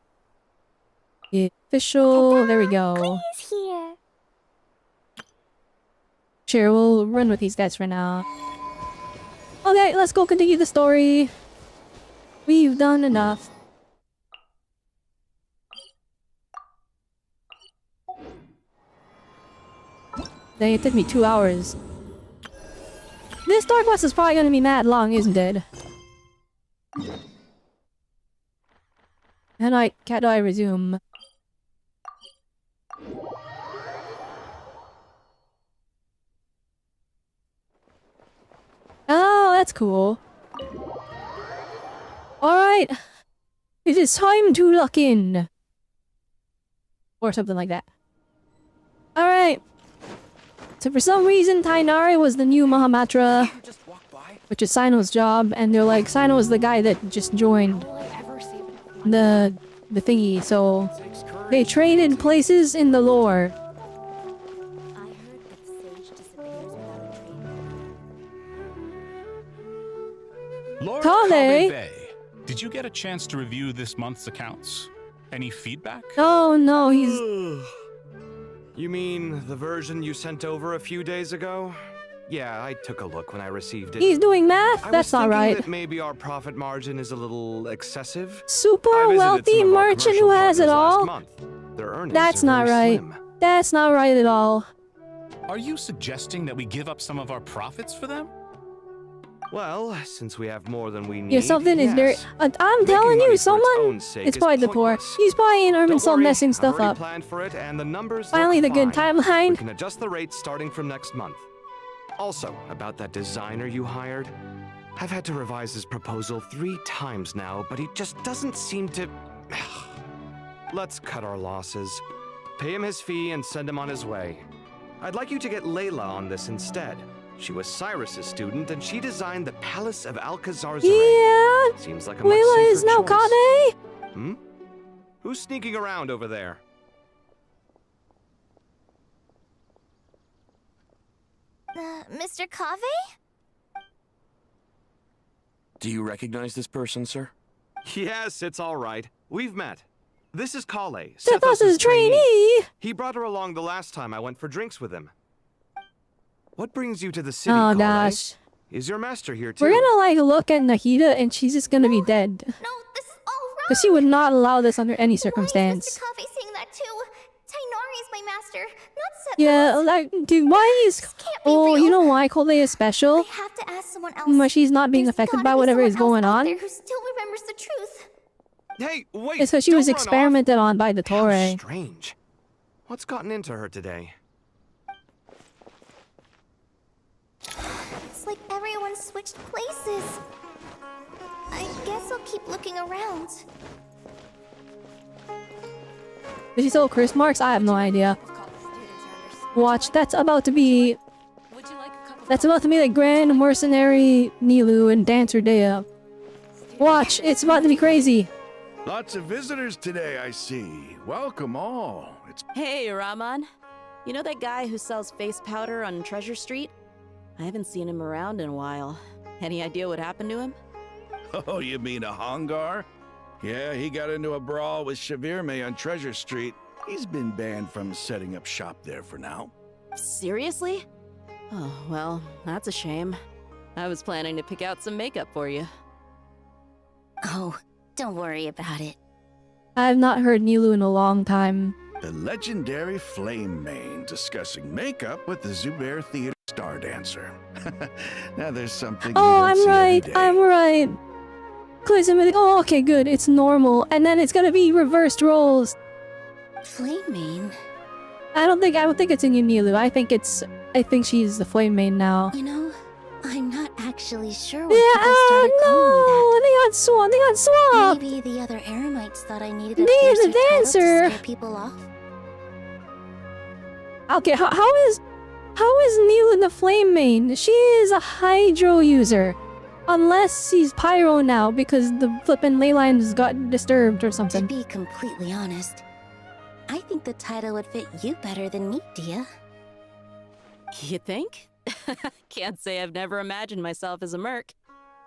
is official. There we go. He's here. Sure, we'll run with these guys for now. Okay, let's go continue the story. We've done enough. Dang, it took me 2 hours. This Dark Quest is probably gonna be mad long, isn't it? And how do I resume? Oh, that's cool. Alright. It is time to lock in. Or something like that. Alright. So for some reason, Tainari was the new Mahamatra, Just walk by. which is Sino's job, and they're like, Sino was the guy that just joined Will I ever save it? the thingy, so Takes courage. they traded places in the lore. I heard that Sage disappears without a trace. Lord Kale? Bay, did you get a chance to review this month's accounts? Any feedback? Oh no, he's... You mean the version you sent over a few days ago? Yeah, I took a look when I received it. He's doing math? I That's was thinking alright. that maybe our profit margin is a little excessive. Super I visited wealthy some of our merchant who commercial has it partners last all? month. Their earnings That's are not very right. slim. That's not right at all. Are you suggesting that we give up some of our profits for them? Well, since we have more than we need, Yeah, something is very... yes. I'm Making telling money you, for its someone... own sake It's is probably the poor. pointless. He's probably in Don't Irminsul worry, messing I've stuff already up. planned for it, and the numbers Finally, look the good fine. timeline. We can adjust the rates starting from next month. Also, about that designer you hired, I've had to revise his proposal 3 times now, but he just doesn't seem to... Let's cut our losses. Pay him his fee and send him on his way. I'd like you to get Layla on this instead. She was Cyrus's student, and she designed the Palace of Alcazar's Array. Yeah, Seems like a much Layla safer is now choice. Kane. Hmm? Who's sneaking around over there? Mr. Kave? Do you recognize this person, sir? Yes, it's all right. We've met. This is Kale, Sethos' trainee! He brought her along the last time I went for drinks with him. What brings you to the city, Oh Kale? gosh. Is your master here too? We're gonna like look at Nahida and she's just gonna be dead. No, this is all wrong. Because she would not allow this under any Why is circumstance. Mr. Coffee saying that too? Tainari is my master, not Sethos. Yeah, like, dude, why is... This can't be Oh, real. you know why Cole is special? I have to ask someone else. Why she's not being There's affected gotta by be whatever is someone going else out on? there who still remembers the truth. Hey, wait! It's because she was don't run off. experimented on by the How Torre. strange. What's gotten into her today? It's like everyone switched places. I guess I'll keep looking around. Did she sell curse marks? I have no idea. Watch, that's about to be like Grand Mercenary Nilu and Dancer Dea. Watch, it's about to be crazy. Lots of visitors today, I see. Welcome all. It's Hey, Rahman. You know that guy who sells face powder on Treasure Street? I haven't seen him around in a while. Any idea what happened to him? Oh, you mean a Hongar? Yeah, he got into a brawl with Shavirme on Treasure Street. He's been banned from setting up shop there for now. Seriously? Oh, well, that's a shame. I was planning to pick out some makeup for you. Oh, don't worry about it. I have not heard Nilu in a long time. The legendary Flame Mane discussing makeup with the Zubair Theater star dancer. Now there's something you Oh, don't I'm see every right. day. I'm right. Oh, okay, good. It's normal. And then it's gonna be reversed roles. Flame Mane? I don't think it's in Nilu. I think she's the flame main now. You know, I'm not actually sure when Yeah, people started calling me no, they got that. swapped. Maybe the other Eremites thought I needed a They fiercer the title dancer. to scare people off. Okay, how is Nilu the flame main? She is a hydro user. Unless she's pyro now because the flippin' ley lines got disturbed or To something. be completely honest, I think the title would fit you better than me, Dia. You think? Can't say I've never imagined myself as a merc.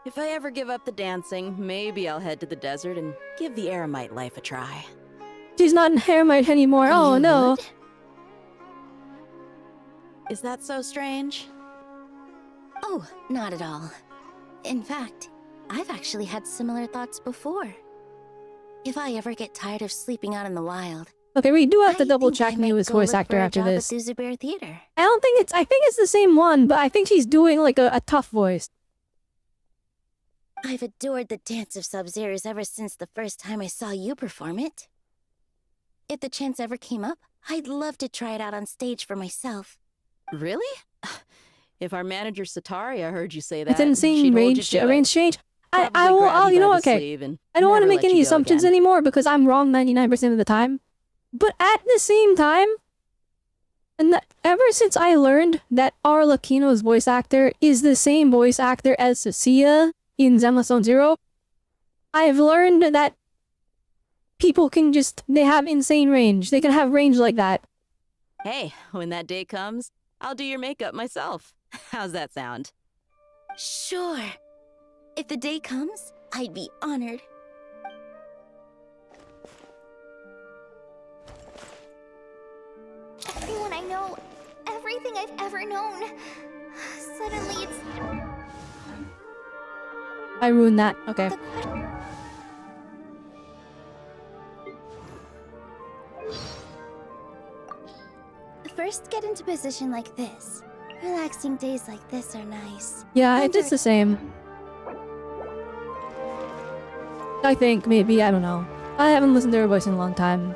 If I ever give up the dancing, maybe I'll head to the desert and give the Eremite life a try. She's not an Hermite anymore. Oh You no. would? Is that so strange? Oh, not at all. In fact, I've actually had similar thoughts before. If I ever get tired of sleeping out in the wild, Okay, we do have to I double think check I might Nilu's go voice look actor for a after job this. At the Zubair Theater. I think it's the same one, but I think she's doing like a tough voice. I've adored the dance of Sub-Zeros ever since the first time I saw you perform it. If the chance ever came up, I'd love to try it out on stage for myself. Really? If our manager Sataria heard you say that, It's insane she'd hold you range to it. range change. I Probably will. grab I'll, you you know, by the okay. sleeve and I don't want to never make let any you go assumptions again. anymore because I'm wrong 99% of the time. But at the same time, and ever since I learned that Arlecchino's voice actor is the same voice actor as Cecilia in Zemlestone Zero, I've learned that people can they have insane range. They can have range like that. Hey, when that day comes, I'll do your makeup myself. How's that sound? Sure. If the day comes, I'd be honored. Everyone I know, everything I've ever known. Suddenly it's I ruined that. Okay. the question. First, get into position like this. Relaxing days like this are nice. Yeah, it's the same. I think, maybe, I don't know. I haven't listened to her voice in a long time.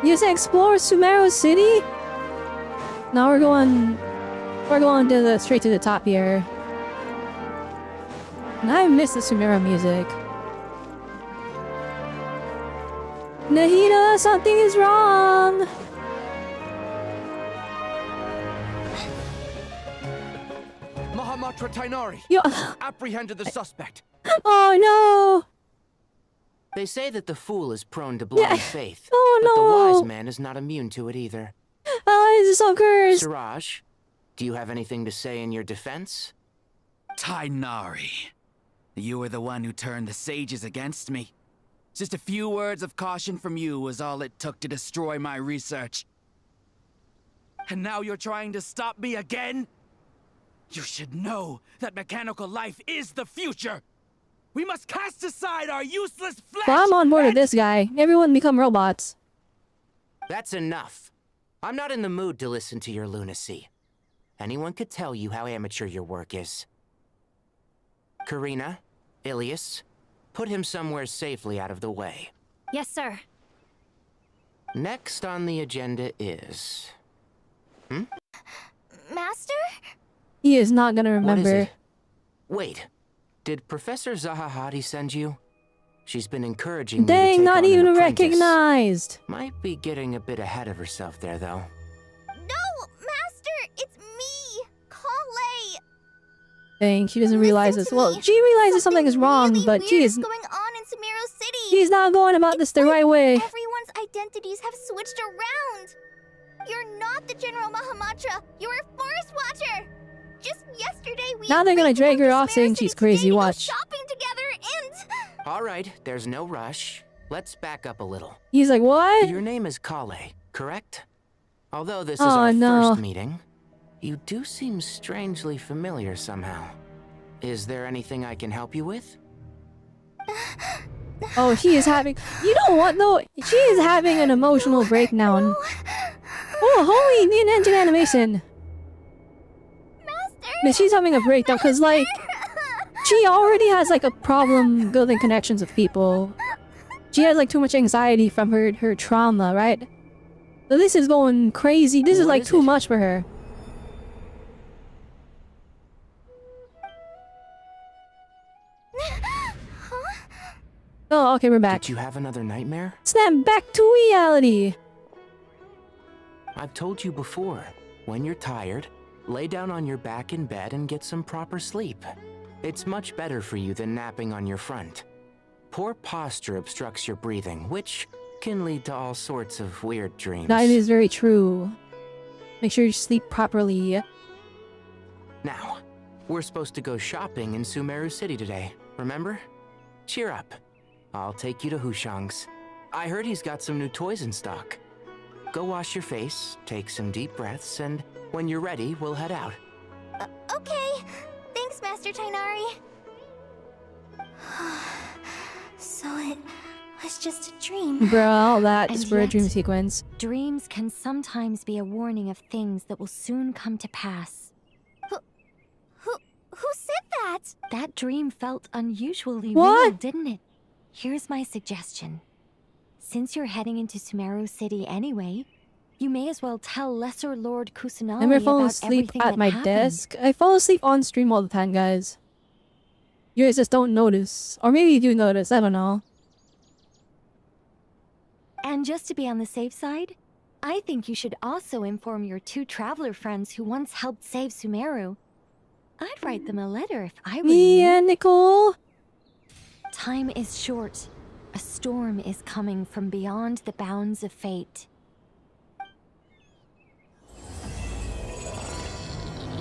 You say explore Sumeru City? Now we're going to straight to the top here. And I miss the Sumeru music. Nahida, something is wrong! Mahamatra Tainari! Yo- Apprehended the suspect! Oh no! They say that the fool is prone to blind Yeah. faith, Oh but the no! wise man is not immune to it either. Oh, this is so cursed! Siraj, Do you have anything to say in your defense? Tighnari, you were the one who turned the sages against me. Just a few words of caution from you was all it took to destroy my research. And now you're trying to stop me again? You should know that mechanical life is the future! We must cast aside our useless flesh! Well, I'm on board with this guy. Everyone become robots. That's enough. I'm not in the mood to listen to your lunacy. Anyone could tell you how amateur your work is. Karina, Ilias, put him somewhere safely out of the way. Yes, sir. Next on the agenda is... Master? He is not gonna What is remember. it? Wait, did Professor Zahahati send you? She's been encouraging me to Dang, take not on an even apprentice. recognized. Might be getting a bit ahead of herself there, though. No, Master! It's me! Kale! Dang, she doesn't realize this. to Well, me. she realizes something is wrong, really but weird she is is going on in Sumeru City. she's not going about this the It's right like way. Everyone's identities have switched around. You're not the General Mahamatra. You're a Forest Watcher. Just yesterday we Now they're gonna agreed to drag come her to off Sumeru saying City she's crazy, today to go watch. shopping together and... All right, there's no rush. Let's back up a little. He's like, what? Your name is Kale, correct? Although this is Oh, our no. first meeting, you do seem strangely familiar somehow. Is there anything I can help you with? Oh, she is having... You know what, though? She is having an emotional breakdown. Oh, holy ninja animation. But she's having a breakdown because, like, she already has, like, a problem building connections with people. She has, like, too much anxiety from her trauma, right? So this is going crazy. This is, What like, is too it? much for her. Oh, okay, we're back. Did you have another nightmare? Snap back to reality. I've told you before, when you're tired, lay down on your back in bed and get some proper sleep. It's much better for you than napping on your front. Poor posture obstructs your breathing, which can lead to all sorts of weird dreams. That is very true. Make sure you sleep properly. Now, we're supposed to go shopping in Sumeru City today, remember? Cheer up. I'll take you to Hushang's. I heard he's got some new toys in stock. Go wash your face, take some deep breaths, and when you're ready, we'll head out. Okay. Thanks, Master Tighnari. So it was just a dream. Bro, all that And is for a yet- dream sequence. Dreams can sometimes be a warning of things that will soon come to pass. Who said that? That dream felt unusually What? real, didn't it? Here's my suggestion. Since you're heading into Sumeru City anyway, you may as well tell Lesser Lord Kusanagi I never fall about asleep everything at that my happened. desk. I fall asleep on stream all the time, guys. You guys just don't notice. Or maybe you do notice, I don't know. And just to be on the safe side, I think you should also inform your two traveler friends who once helped save Sumeru. I'd write them a letter if I were Me you. and Nicole. Time is short. A storm is coming from beyond the bounds of fate.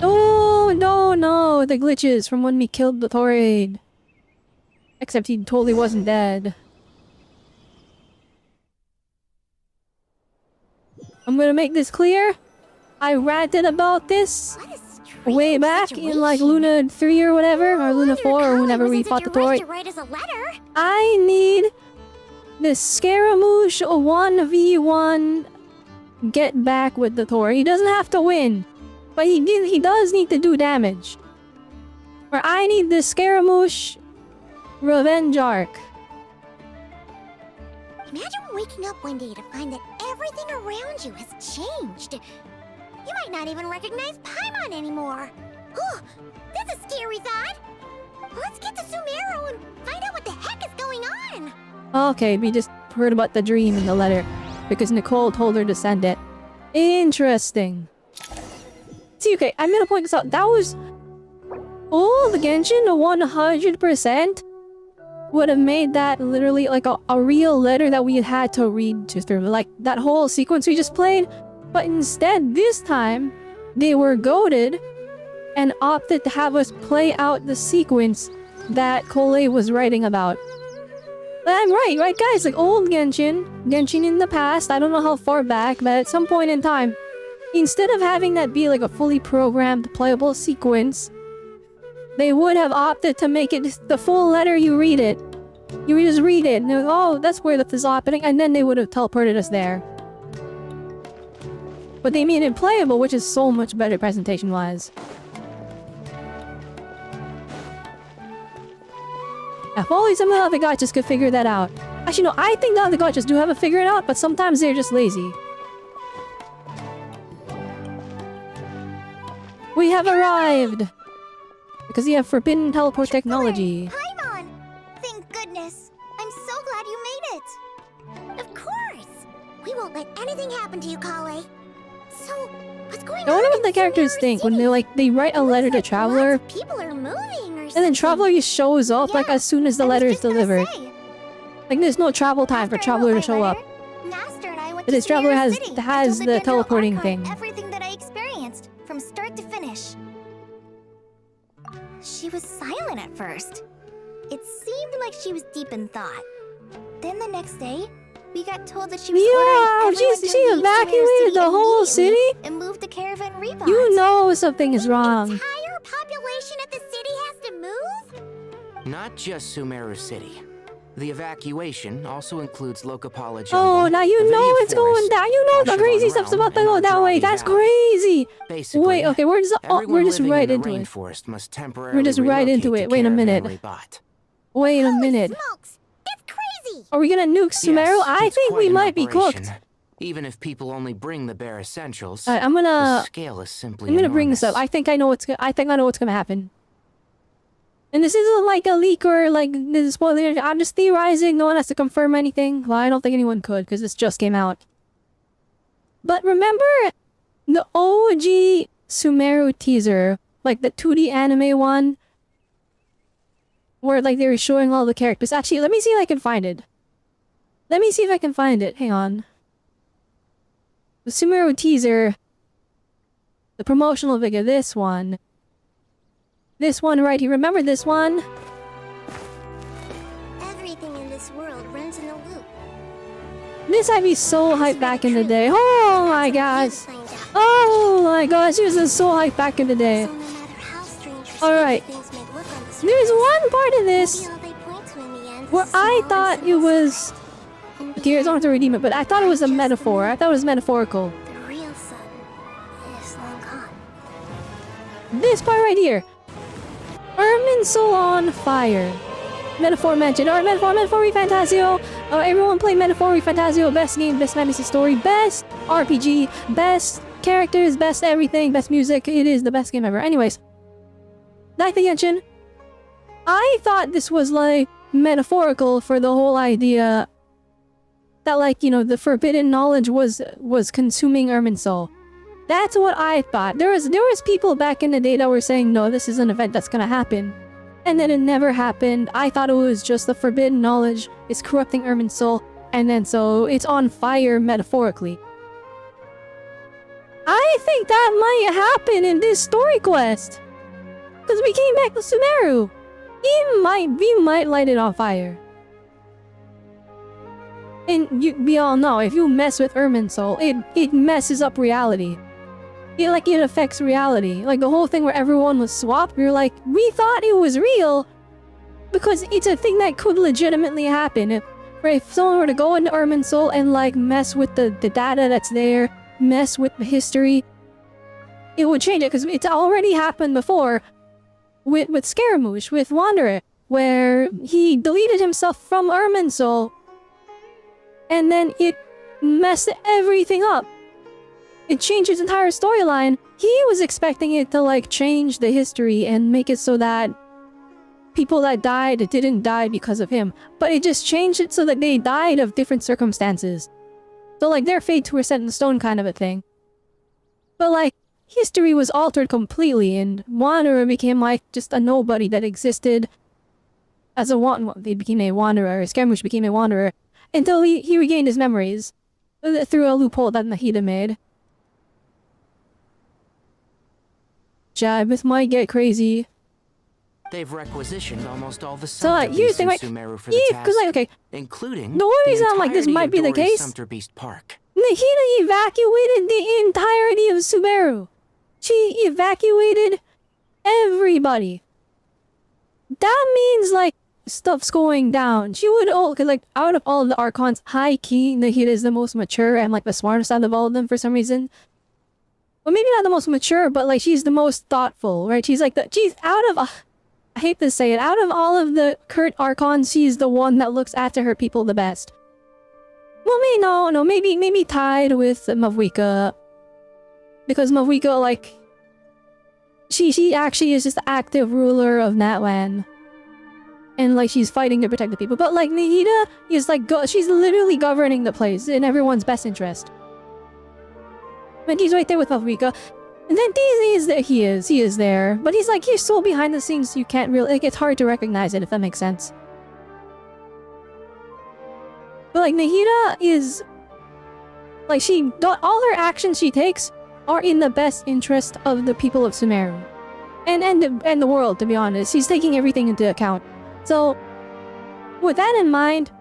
Oh, no, the glitches from when we killed the Torrid. Except he totally wasn't dead. I'm gonna make this clear. I ranted about this What a strange way back in like situation. Luna 3 or whatever, or Luna 4 or whenever we fought the Torrid. To write us a letter. I need the Scaramouche 1v1 get back with the Thor. He doesn't have to win, but he does need to do damage. Or I need the Scaramouche revenge arc. Imagine waking up one day to find that everything around you has changed. You might not even recognize Paimon anymore. Oh, that's a scary thought. Let's get to Sumeru and find out what the heck is going on. Okay, we just heard about the dream in the letter because Nicole told her to send it. Interesting. See, okay, I'm gonna point this out. That was all the Genshin 100% would have made that literally like a real letter that we had to read to through, like that whole sequence we just played. But instead, this time, they were goaded and opted to have us play out the sequence that Cole was writing about. But I'm right, guys? Like old Genshin in the past, I don't know how far back, but at some point in time, instead of having that be like a fully programmed playable sequence, they would have opted to make it the full letter you read it. You just read it, and oh, that's where this is happening, and then they would have teleported us there. But they made it playable, which is so much better presentation-wise. If only some of the other guys just could figure that out. Actually, no, I think the other guys just do have it figured out, but sometimes they're just lazy. We have arrived! Because we have forbidden teleport technology. Paimon! Thank goodness. I'm so glad you made it. Of course! We won't let anything happen to you, Kale. So, what's going on? I wonder what the characters think when they write a letter to Traveler, people are moving or and then Traveler just shows up like as soon as the letter is delivered. Like there's no travel time for Traveler to show up. But this Traveler has the teleporting thing. Everything that I experienced, from start to finish. She was silent at first. It seemed like she was deep in thought. Then the next day, we got told that she was she evacuated the whole city? And moved the caravan rebots. You know something is wrong. The entire population at the city has to move? Not just Sumeru City. The evacuation also includes Lokapala Jungle. Oh, now you know it's going down. You know the crazy stuff's about to go that way. That's crazy. Basically, wait, okay, we're just right into it. We're just right into it. Wait a minute. Wait a minute. Smokes. It's crazy. Are we gonna nuke Sumeru? I think we might be cooked. Even if people only bring the bare essentials, the scale is simply I'm gonna bring this up. I think I know what's gonna happen. And this isn't like a leak or like this spoiler. I'm just theorizing. No one has to confirm anything. Well, I don't think anyone could because this just came out. But remember the OG Sumeru teaser, like the 2D anime one, where like they were showing all the characters. Actually, let me see if I can find it. Hang on. The Sumeru teaser, the promotional video, this one. This one right here. Remember this one? Everything in this world runs in a loop. This I'd be so hyped back in the day. Oh my gosh. Oh my gosh, this was so hyped back in the day. Alright. There's one part of this where I thought it was... Okay, I don't have to redeem it, but I thought it was a metaphor. I thought it was metaphorical. The real sun is long gone. This part right here. Irminsul on fire. Metaphor mentioned. Alright, Metaphor Fantasio. Everyone play Metaphor Fantasio. Best game, best fantasy story, best RPG, best characters, best everything, best music. It is the best game ever. Anyways. Daifu Genshin. I thought this was like metaphorical for the whole idea that like, you know, the forbidden knowledge was consuming Irminsul. That's what I thought. There was people back in the day that were saying, no, this is an event that's gonna happen. And then it never happened. I thought it was just the forbidden knowledge is corrupting Irminsul, and then so it's on fire metaphorically. I think that might happen in this story quest. Because we came back to Sumeru. We might light it on fire. And we all know, if you mess with Irminsul, it messes up reality. It affects reality. Like the whole thing where everyone was swapped, we were like, we thought it was real because it's a thing that could legitimately happen. If someone were to go into Irminsul and like mess with the data that's there, mess with the history, it would change it because it's already happened before with Scaramouche, with Wanderer, where he deleted himself from Irminsul and then it messed everything up. It changed his entire storyline. He was expecting it to like change the history and make it so that people that died didn't die because of him. But it just changed it so that they died of different circumstances. So like their fates were set in stone kind of a thing. But like history was altered completely and Wanderer became like just a nobody that existed as a they became a wanderer. Scaramouche became a wanderer until he regained his memories through a loophole that Nahida made. jab, this might get crazy. They've requisitioned almost all the So like, you Sumpter think beasts like, in Sumeru for yeah, the because task, like, okay, including the only reason I'm like, this entirety might of be the Dory's case. Sumpter Beast Park. Nahida evacuated the entirety of Sumeru. She evacuated everybody. That means like stuff's going down. She would cause like out of all the Archons, high key, Nahida is the most mature and like the smartest out of all of them for some reason. Well, maybe not the most mature, but like she's the most thoughtful, right? She's like she's out of I hate to say it, out of all of the Kurt Archons, she's the one that looks after her people the best. Well, maybe tied with Mavuika. Because Mavuika, like, she actually is just the active ruler of Natlan. And like, she's fighting to protect the people. But like, Nahida is like, she's literally governing the place in everyone's best interest. But he's right there with Mavuika. And then he is there. But he's so behind the scenes you can't really, like, it's hard to recognize it, if that makes sense. But like, Nahida is, like, all her actions she takes are in the best interest of the people of Sumeru. And the world, to be honest. She's taking everything into account. So, with that in mind,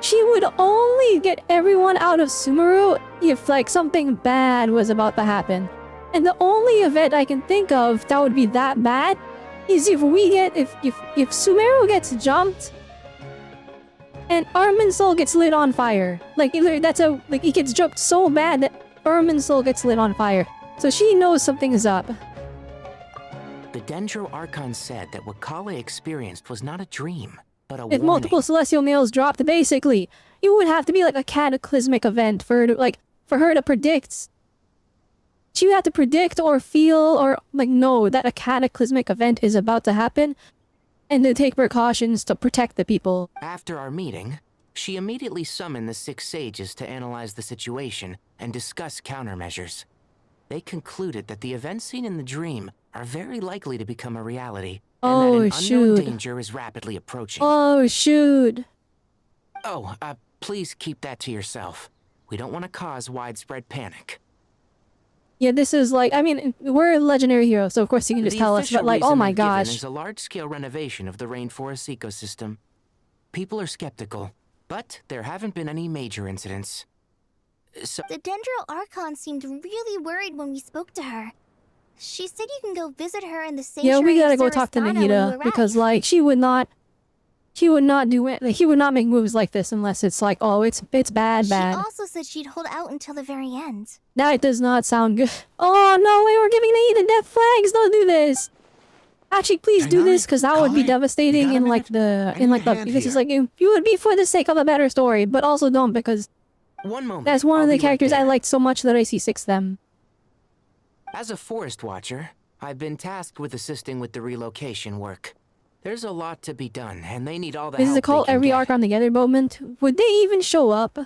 she would only get everyone out of Sumeru if, like, something bad was about to happen. And the only event I can think of that would be that bad is if Sumeru gets jumped and Irminsul gets lit on fire. Like, he gets jumped so bad that Irminsul gets lit on fire. So she knows something is up. The Dendro Archon said that what Kale experienced was not a dream, but a If warning. multiple celestial nails dropped, basically, it would have to be like a cataclysmic event for her to predict. She would have to predict or feel or like know that a cataclysmic event is about to happen and to take precautions to protect the people. After our meeting, she immediately summoned the 6 sages to analyze the situation and discuss countermeasures. They concluded that the events seen in the dream are very likely to become a reality, and that an unknown danger is rapidly approaching. Oh, shoot. Oh, please keep that to yourself. We don't want to cause widespread panic. Yeah, this is like, I mean, we're legendary heroes, so of course you can just tell us, but like, oh my gosh. Is a large-scale renovation of the rainforest ecosystem. People are skeptical, but there haven't been any major incidents. So The Dendro Archon seemed really worried when we spoke to her. She said you can go visit her in the sanctuary. Yeah, we gotta of go talk to Sarastana when you Nahida arrive. because like he would not do it. Like, he would not make moves like this unless it's like, oh, it's bad. She also said she'd hold out until the very end. That does not sound good. Oh no, we were giving Nahida death flags. Don't do this. Actually, please do this because that would be devastating in like the this is like you would be for the sake of a better story, but also don't because one moment. that's one of I'll the be characters right I there. liked so much that I C6 them. As a forest watcher, I've been tasked with assisting with the relocation work. There's a lot to be done, and they need all the This help is a call they can every get. Archon together moment. Would they even show up?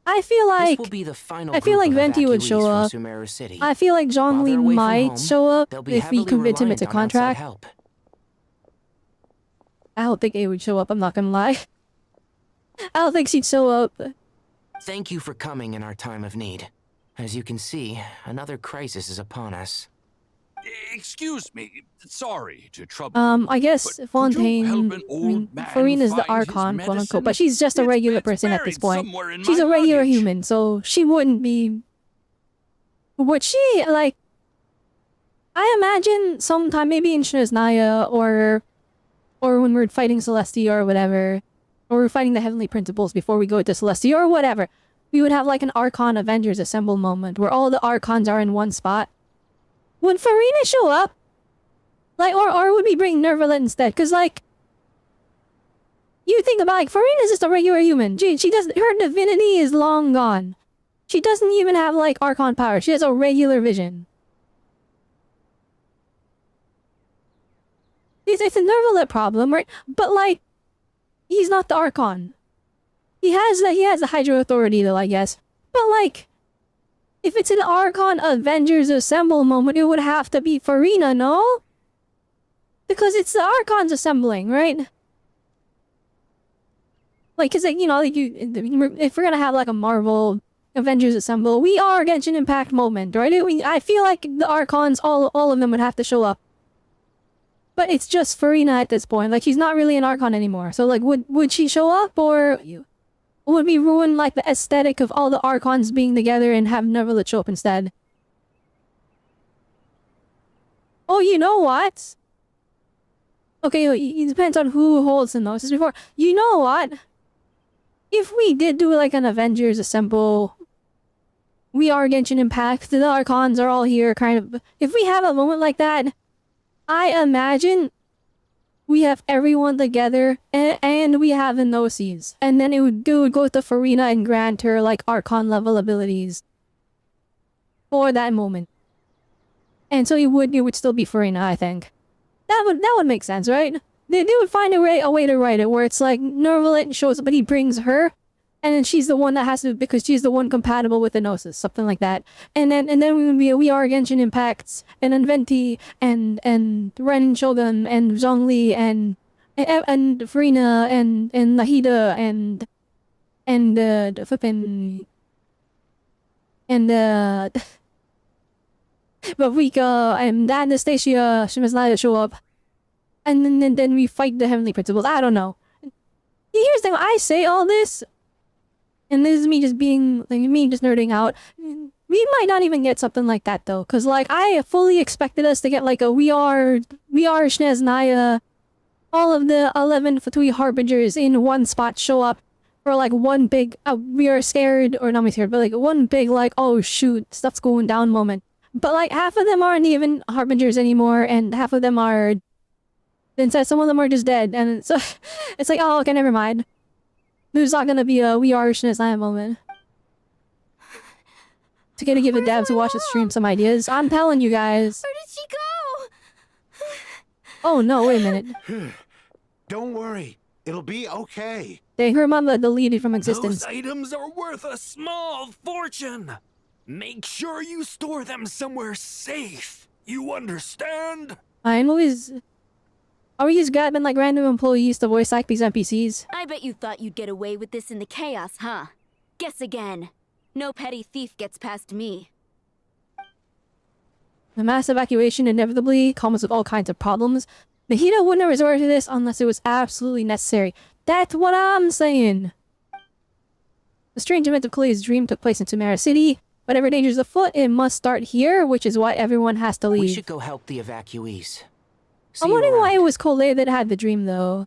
I feel like This will be the final I feel group like of Venti would evacuees show from up. Sumeru City. I feel like John While Lee they're away from might home, show up they'll be if we heavily convince him reliant it's a on outside contract. help. I don't think A would show up, I'm not gonna lie. I don't think she'd show up. Thank you for coming in our time of need. As you can see, another crisis is upon us. Excuse me. Sorry to trouble you. I guess but could you Fontaine, help an old man Farina's the find his Archon, quote unquote, medicine? but she's just a It's regular been person at this buried point. somewhere in She's my a regular luggage. human, so she wouldn't be... Would she, like... I imagine sometime, maybe in Shinaznaya, or when we're fighting Celestia or whatever, or we're fighting the Heavenly Principles before we go to Celestia or whatever, we would have like an Archon Avengers Assemble moment where all the Archons are in one spot. Would Farina show up? Like, or would we bring Nervalet instead? Cause like, you think about like, Farina's just a regular human. She doesn't, her divinity is long gone. She doesn't even have like Archon power. She has a regular vision. It's a Nervalet problem, right? But like, he's not the Archon. He has the Hydro Authority though, I guess. But like, if it's an Archon Avengers Assemble moment, it would have to be Farina, no? Because it's the Archons assembling, right? Like, cause like, you know, like if we're gonna have like a Marvel Avengers Assemble, we are Genshin Impact moment, right? I feel like the Archons, all of them would have to show up. But it's just Farina at this point. Like, she's not really an Archon anymore. So, like, would she show up, or would we ruin, like, the aesthetic of all the Archons being together and have Neville show up instead? Oh, you know what? Okay, it depends on who holds the Gnosis before. You know what? If we did do, like, an Avengers Assemble, we are Genshin Impact, the Archons are all here, kind of. If we have a moment like that, I imagine we have everyone together and we have the Gnosis. And then it would go to Farina and grant her like Archon level abilities for that moment. And so it would still be Farina, I think. That would make sense, right? They would find a way to write it where it's like Nervalet shows up but he brings her, and then she's the one that has to, because she's the one compatible with the Gnosis, something like that. And then we would be We Are Genshin Impacts, and then Venti, and Ren Shogun, and Zhongli, and Farina, and Nahida, and flippin' and Vavika, and Anastasia, Shimazlaya show up. And then we fight the Heavenly Principles. I don't know. Here's the thing, I say all this, and this is me just being, like, me just nerding out. We might not even get something like that though, cause like I fully expected us to get like a We Are Shneznaya, all of the 11 Fatui Harbingers in one spot show up for like one big, we are scared, or not me scared, but like one big like, oh shoot, stuff's going down moment. But like half of them aren't even Harbingers anymore, and half of them are, instead some of them are just dead, and so it's like, oh okay, never mind. There's not gonna be a We Are Shneznaya moment. To get to give the devs who watch the stream some ideas. I'm telling you guys. Where did she go? Oh no, wait a minute. Don't worry, it'll be okay. Dang, her mama deleted from existence. Those items are worth a small fortune. Make sure you store them somewhere safe. You understand? I'm always... Are we just grabbing like random employees to voice act these NPCs? I bet you thought you'd get away with this in the chaos, huh? Guess again. No petty thief gets past me. The mass evacuation inevitably comes with all kinds of problems. Nahida wouldn't have resorted to this unless it was absolutely necessary. That's what I'm saying. The strange event of Kale's dream took place in Tamara City. Whatever danger's afoot, it must start here, which is why everyone has to leave. We should go help the evacuees. I'm wondering why it was Kale that had the dream, though.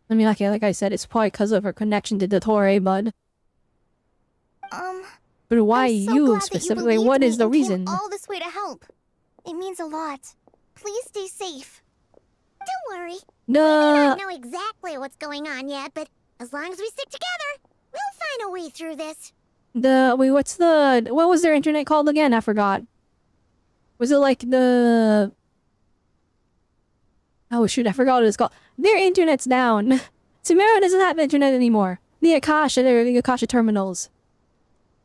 I mean, okay, like I said, it's probably because of her connection to Dottore, bud. But why you specifically? What is the reason? All this way to help. It means a lot. Please stay safe. Don't worry. We may not know exactly what's going on yet, but as long as we stick together, we'll find a way through this. What was their internet called again? I forgot. Was it like the... Oh shoot, I forgot what it's called. Their internet's down. Tamara doesn't have internet anymore. The Akasha terminals.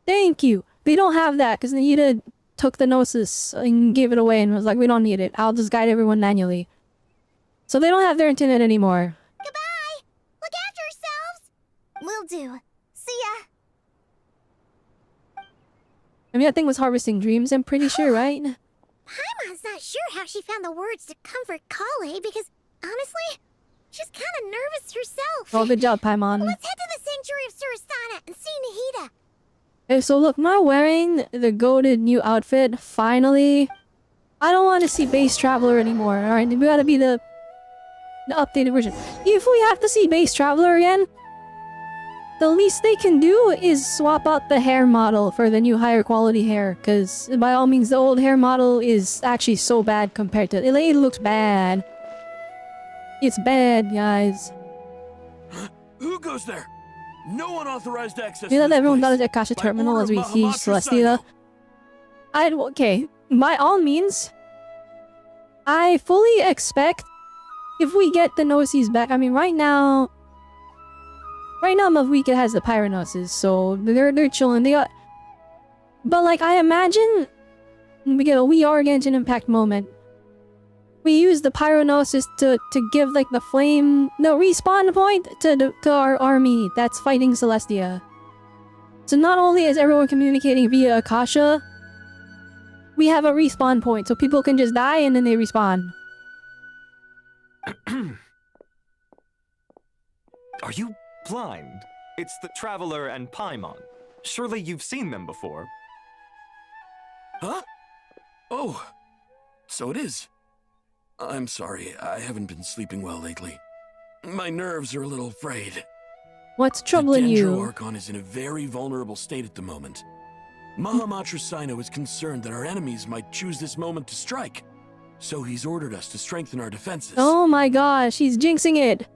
Thank you. They don't have that because Nahida took the Gnosis and gave it away and was like, we don't need it. I'll just guide everyone manually. So they don't have their internet anymore. Goodbye! Look after yourselves! Will do. See ya! I mean, that thing was harvesting dreams, I'm pretty sure, right? Paimon's not sure how she found the words to comfort Kale because, honestly, she's kind of nervous herself. Oh, good job, Paimon. Let's head to the Sanctuary of Surasana and see Nahida. Okay, so look, not wearing the goated new outfit, finally. I don't want to see Base Traveler anymore, alright? We gotta be the updated version. If we have to see Base Traveler again, the least they can do is swap out the hair model for the new higher quality hair, because by all means the old hair model is actually so bad compared to it. It looks bad. It's bad, guys. Who goes there? No one authorized access. You know that everyone got at the Akasha terminal as we see Celestia. Okay, by all means, I fully expect if we get the Gnosis back. I mean, right now Mavwika has the Pyronosis, so they're chilling. But like, I imagine we get a We Are Genshin Impact moment. We use the Pyronosis to give like the flame, no, respawn point to our army that's fighting Celestia. So not only is everyone communicating via Akasha, we have a respawn point, so people can just die and then they respawn. Are you blind? It's the Traveler and Paimon. Surely you've seen them before. Huh? Oh, so it is. I'm sorry, I haven't been sleeping well lately. My nerves are a little frayed. What's troubling the you? Dendro Archon is in a very vulnerable state at the moment. Mahamatra Sino is concerned that our enemies might choose this moment to strike. So he's ordered us to strengthen our defenses. Oh my gosh, he's jinxing it.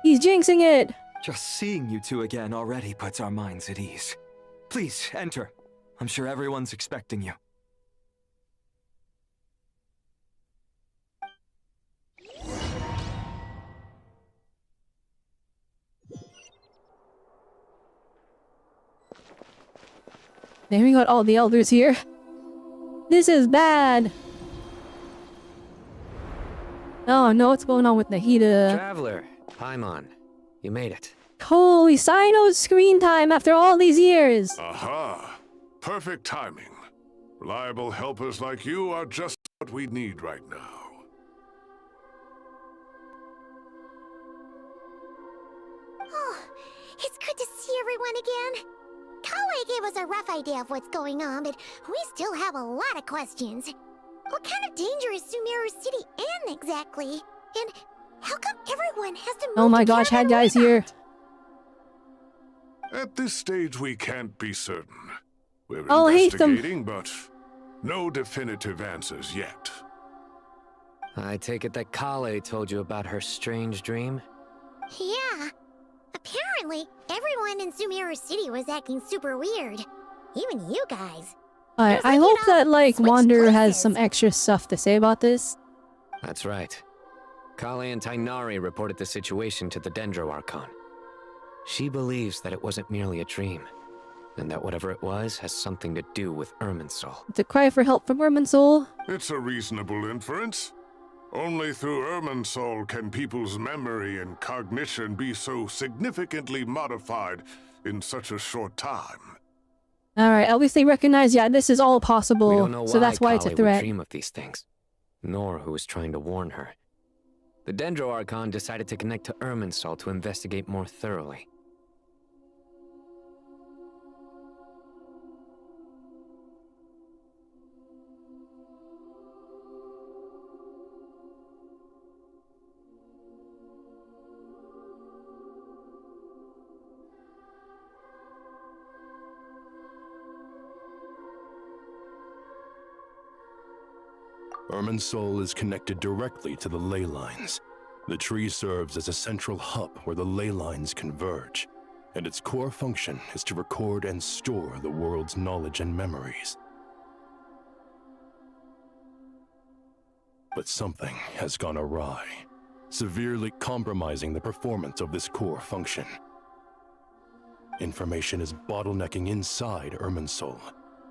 He's jinxing it. Just seeing you two again already puts our minds at ease. Please, enter. I'm sure everyone's expecting you. There we got all the elders here. This is bad. Oh no, what's going on with Nahida? Traveler, Paimon, you made it. Holy Sino's screen time after all these years. Aha! Perfect timing. Reliable helpers like you are just what we need right now. Oh, it's good to see everyone again. Kale gave us a rough idea of what's going on, but we still have a lot of questions. What kind of danger is Sumeru City in exactly? And how come everyone has to move Oh my to gosh, had Caravan guys here. At this stage, we can't be certain. We're I'll hate them. investigating, but no definitive answers yet. I take it that Kale told you about her strange dream? Yeah. Apparently, everyone in Sumeru City was acting super weird. Even you guys. I hope that, like, Wanderer has some extra stuff to say about this. That's right. Kale and Tainari reported the situation to the Dendro Archon. She believes that it wasn't merely a dream, and that whatever it was has something to do with Irminsul. The cry for help from Irminsul. It's a reasonable inference. Only through Irminsul can people's memory and cognition be so significantly modified in such a short time. Alright, at least they recognize, yeah, this is all possible. We don't know so that's why it's a Kale would threat. dream of these things, nor who was trying to warn her. The Dendro Archon decided to connect to Irminsul to investigate more thoroughly. Irminsul is connected directly to the ley lines. The tree serves as a central hub where the ley lines converge, and its core function is to record and store the world's knowledge and memories. But something has gone awry, severely compromising the performance of this core function. Information is bottlenecking inside Irminsul,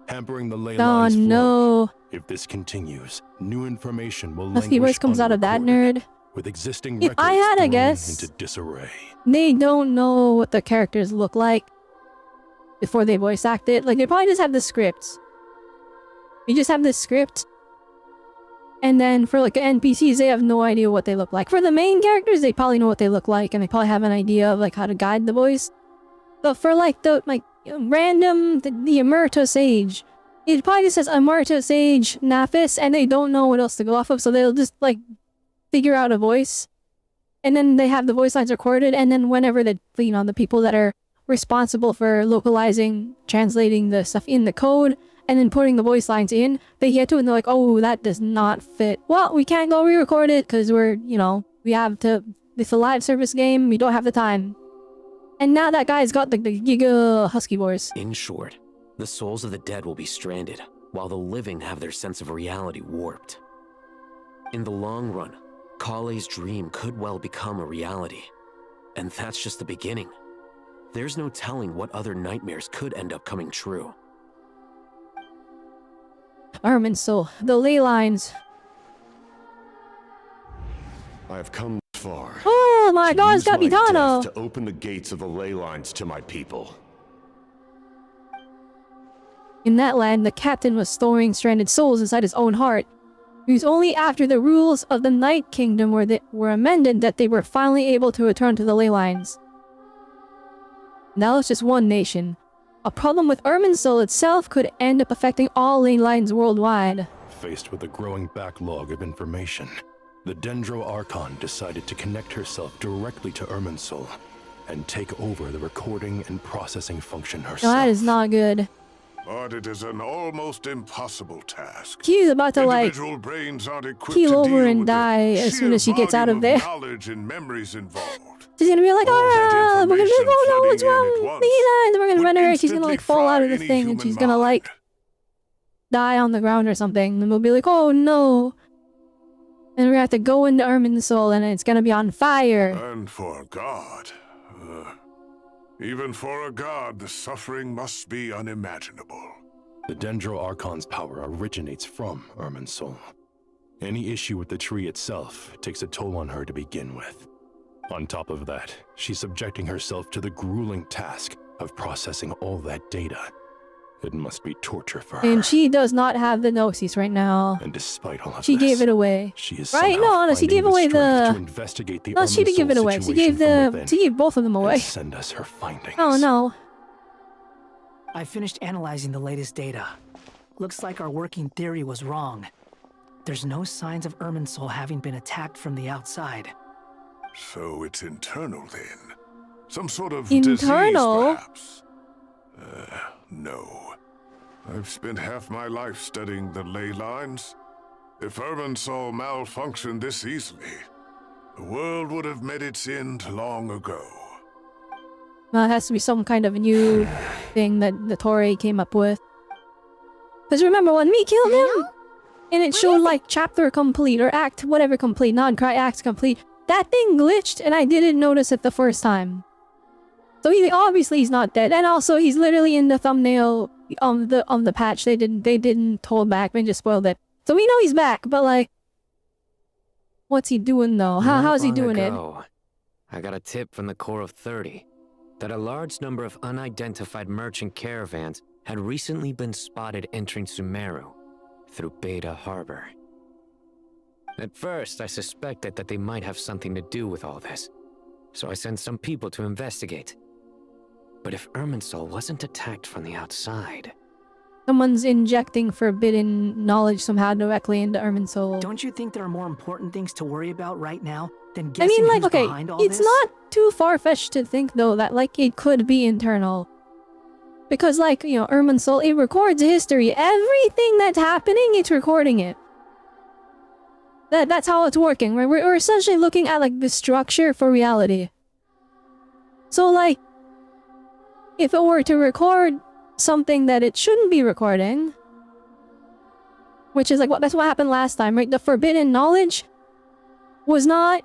hampering the ley lines flow. No. If this continues, new information will Husky voice comes out of that nerd. with existing If records I had a thrown guess, into disarray. they don't know what the characters look like before they voice act it. Like, they probably just have the scripts. You just have the script. And then for, like, NPCs, they have no idea what they look like. For the main characters, they probably know what they look like, and they probably have an idea of, like, how to guide the voice. But for, like, the, random, the Emerita Sage, it probably just says Emerita Sage Nafis, and they don't know what else to go off of, so they'll just, like, figure out a voice. And then they have the voice lines recorded, and then whenever the, you know, the people that are responsible for localizing, translating the stuff in the code, and then putting the voice lines in, they hear to it and they're like, oh, that does not fit. Well, we can't go re-record it because we're, you know, we have to, it's a live service game, we don't have the time. And now that guy's got the giga husky voice. In short, the souls of the dead will be stranded, while the living have their sense of reality warped. In the long run, Kale's dream could well become a reality. And that's just the beginning. There's no telling what other nightmares could end up coming true. Irminsul, the ley lines. I have come far. Oh! Oh my God, use my Capitano! death to open the gates of the ley lines to my people. In that land, the captain was storing stranded souls inside his own heart. It was only after the rules of the Night Kingdom were amended that they were finally able to return to the ley lines. Now it's just one nation. A problem with Irminsul itself could end up affecting all ley lines worldwide. Faced with a growing backlog of information, the Dendro Archon decided to connect herself directly to Irminsul and take over the recording and processing function No, herself. that is not good. But it is an almost impossible task. She's about to, like, Individual brains aren't equipped keel to over deal and with the die as soon as she gets out volume of there. Knowledge and memories involved. She's gonna be like, oh, we're gonna be like, oh no, what's flooding wrong? in at Ley lines, we're gonna run her, she's gonna instantly like fall out of the fry any thing and human she's gonna like die on the ground or something. And we'll be like, oh no. And we're gonna have to go into Irminsul and it's gonna be on fire. And for God, even for a god, the suffering must be unimaginable. The Dendro Archon's power originates from Irminsul. Any issue with the tree itself takes a toll on her to begin with. On top of that, she's subjecting herself to the grueling task of processing all that data. It must be torture for her. And she does not have the Gnosis right now. And despite all of She this, gave it away. she is Right? somehow No, she finding gave away strength the... to investigate the No, she didn't give it Irminsul away. She gave situation from within she gave both of them away. and send us her findings. Oh no. I finished analyzing the latest data. Looks like our working theory was wrong. There's no signs of Irminsul having been attacked from the outside. So it's internal then? Some sort of Internal? disease, perhaps? No. I've spent half my life studying the ley lines. If Irminsul malfunctioned this easily, the world would have met its end long ago. Well, it has to be some kind of new thing that the Torii came up with. Because remember when we killed him? And it showed like chapter complete or act whatever complete, Nod-krai act complete. That thing glitched and I didn't notice it the first time. So obviously he's not dead. And also he's literally in the thumbnail on the patch. They didn't hold back, they just spoiled it. So we know he's back, but like what's he doing though? How's he doing it? I got a tip from the Core of 30 that a large number of unidentified merchant caravans had recently been spotted entering Sumeru through Beta Harbor. At first, I suspected that they might have something to do with all this, so I sent some people to investigate. But if Irminsul wasn't attacked from the outside... Someone's injecting forbidden knowledge somehow directly into Irminsul. Don't you think there are more important things to worry about right now than I guessing mean, like, who's okay, behind all it's this? not too far-fetched to think, though, that, like, it could be internal. Because, like, you know, Irminsul, it records history. Everything that's happening, it's recording it. That's how it's working, right? We're essentially looking at, like, the structure for reality. So, like, if it were to record something that it shouldn't be recording, which is, like, that's what happened last time, right? The forbidden knowledge was not...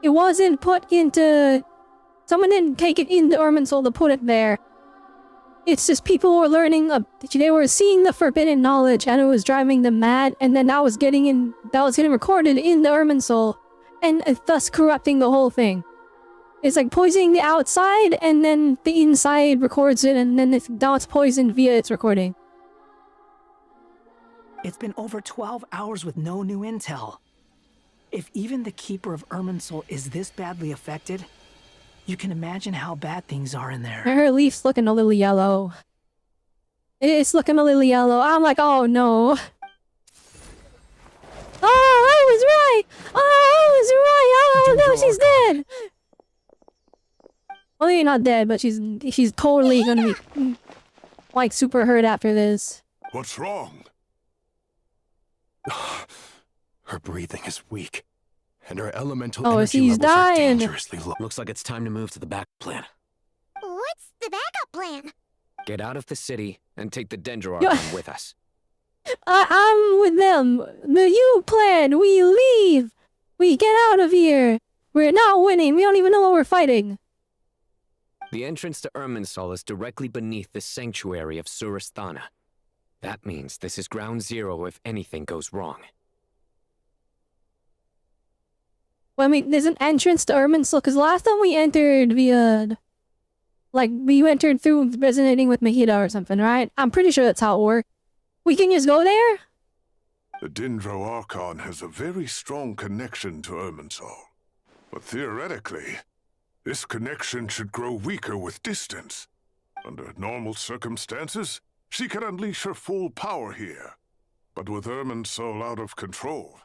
It wasn't put into... Someone didn't take it into Irminsul to put it there. It's just people were learning, they were seeing the forbidden knowledge and it was driving them mad, and then that was getting recorded in the Irminsul, and thus corrupting the whole thing. It's like poisoning the outside, and then the inside records it, and then now it's poisoned via its recording. It's been over 12 hours with no new intel. If even the Keeper of Irminsul is this badly affected, you can imagine how bad things are in there. Her leaf's looking a little yellow. It's looking a little yellow. I'm like, oh no. Oh, I was right! Oh, I was right! Oh no, she's dead! Well, maybe not dead, but she's totally gonna be like super hurt after this. What's wrong? Her breathing is weak, and her elemental Oh, energy she's levels are dying. dangerously low. Looks like it's time to move to the back plan. What's the backup plan? Get out of the city and take the Dendro Yo- Archon with us. I'm with them. The U plan. We leave. We get out of here. We're not winning. We don't even know what we're fighting. The entrance to Irminsul is directly beneath the sanctuary of Surasthana. That means this is ground zero if anything goes wrong. Well, I mean, there's an entrance to Irminsul, because last time we entered via... Like, we entered through resonating with Mahida or something, right? I'm pretty sure that's how it worked. We can just go there? The Dendro Archon has a very strong connection to Irminsul. But theoretically, this connection should grow weaker with distance. Under normal circumstances, she can unleash her full power here. But with Irminsul out of control,